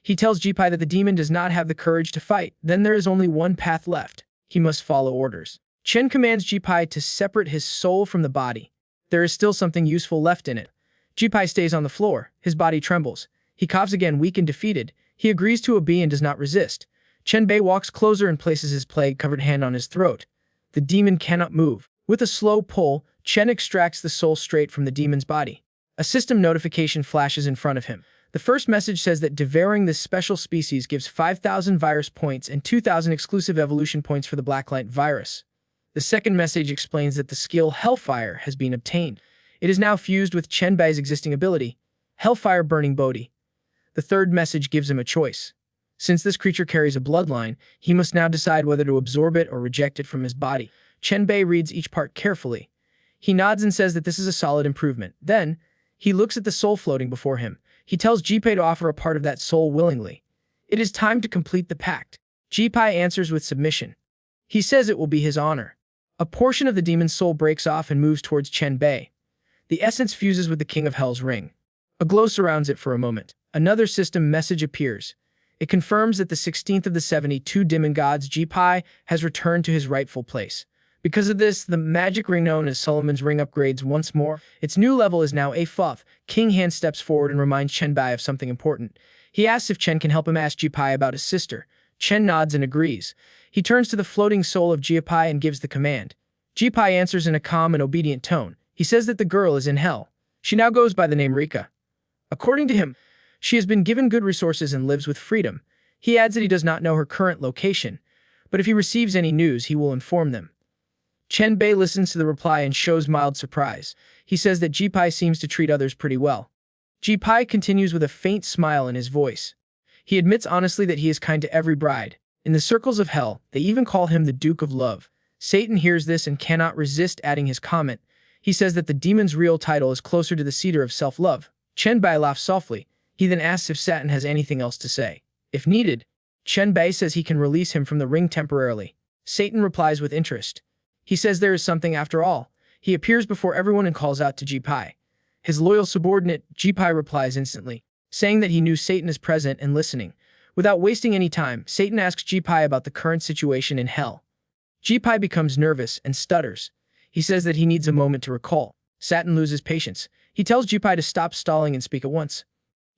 He tells Chen Bai that the demon does not have the courage to fight. Then there is only one path left. He must follow orders. Chen commands Chen Bai to separate his soul from the body. There is still something useful left in it. Chen Bai stays on the floor. His body trembles. He coughs again, weak and defeated. He agrees to obey and does not resist. Chen Bai walks closer and places his plague-covered hand on his throat. The demon cannot move. With a slow pull, Chen extracts the soul straight from the demon's body. A system notification flashes in front of him. The first message says that devouring this special species gives 5,000 virus points and 2,000 exclusive evolution points for the Blacklight virus. The second message explains that the skill Hellfire has been obtained. It is now fused with Chen Bai's existing ability, Hellfire Burning Bodhi. The third message gives him a choice. Since this creature carries a bloodline, he must now decide whether to absorb it or reject it from his body. Chen Bai reads each part carefully. He nods and says that this is a solid improvement. Then, he looks at the soul floating before him. He tells Chen Bai to offer a part of that soul willingly. It is time to complete the pact. Chen Bai answers with submission. He says it will be his honor. A portion of the demon's soul breaks off and moves towards Chen Bai. The essence fuses with the King of Hell's ring. A glow surrounds it for a moment. Another system message appears. It confirms that the 16th of the 72 demon gods, Chen Bai, has returned to his rightful place. Because of this, the magic ring known as Solomon's Ring upgrades once more. Its new level is now A5. King Han steps forward and reminds Chen Bai of something important. He asks if Chen can help him ask Chen Bai about his sister. Chen nods and agrees. He turns to the floating soul of Chen Bai and gives the command. Chen Bai answers in a calm and obedient tone. He says that the girl is in hell. She now goes by the name Rika. According to him, she has been given good resources and lives with freedom. He adds that he does not know her current location, but if he receives any news, he will inform them. Chen Bai listens to the reply and shows mild surprise. He says that Chen Bai seems to treat others pretty well. Chen Bai continues with a faint smile in his voice. He admits honestly that he is kind to every bride. In the circles of hell, they even call him the Duke of Love. Satan hears this and cannot resist adding his comment. He says that the demon's real title is closer to the cedar of self-love. Chen Bai laughs softly. He then asks if Satan has anything else to say. If needed, Chen Bai says he can release him from the ring temporarily. Satan replies with interest. He says there is something after all. He appears before everyone and calls out to Chen Bai. His loyal subordinate, Chen Bai, replies instantly, saying that he knew Satan is present and listening. Without wasting any time, Satan asks Chen Bai about the current situation in hell. Chen Bai becomes nervous and stutters. He says that he needs a moment to recall. Satan loses patience. He tells Chen Bai to stop stalling and speak at once.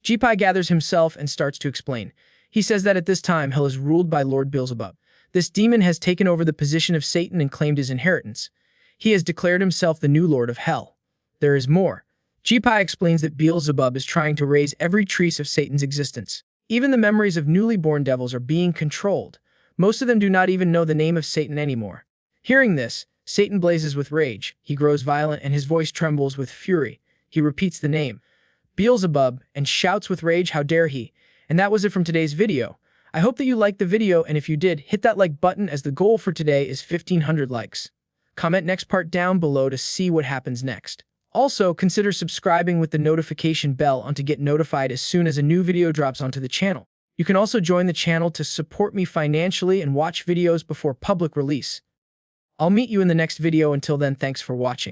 Chen Bai gathers himself and starts to explain. He says that at this time hell is ruled by Lord Beelzebub. This demon has taken over the position of Satan and claimed his inheritance. He has declared himself the new Lord of Hell. There is more. Chen Bai explains that Beelzebub is trying to raise every trace of Satan's existence. Even the memories of newly born devils are being controlled. Most of them do not even know the name of Satan anymore. Hearing this, Satan blazes with rage. He grows violent and his voice trembles with fury. He repeats the name, Beelzebub, and shouts with rage, "How dare he!" And that was it from today's video. I hope that you liked the video, and if you did, hit that like button as the goal for today is 1,500 likes. Comment next part down below to see what happens next. Also, consider subscribing with the notification bell on to get notified as soon as a new video drops onto the channel. You can also join the channel to support me financially and watch videos before public release. I'll meet you in the next video. Until then, thanks for watching.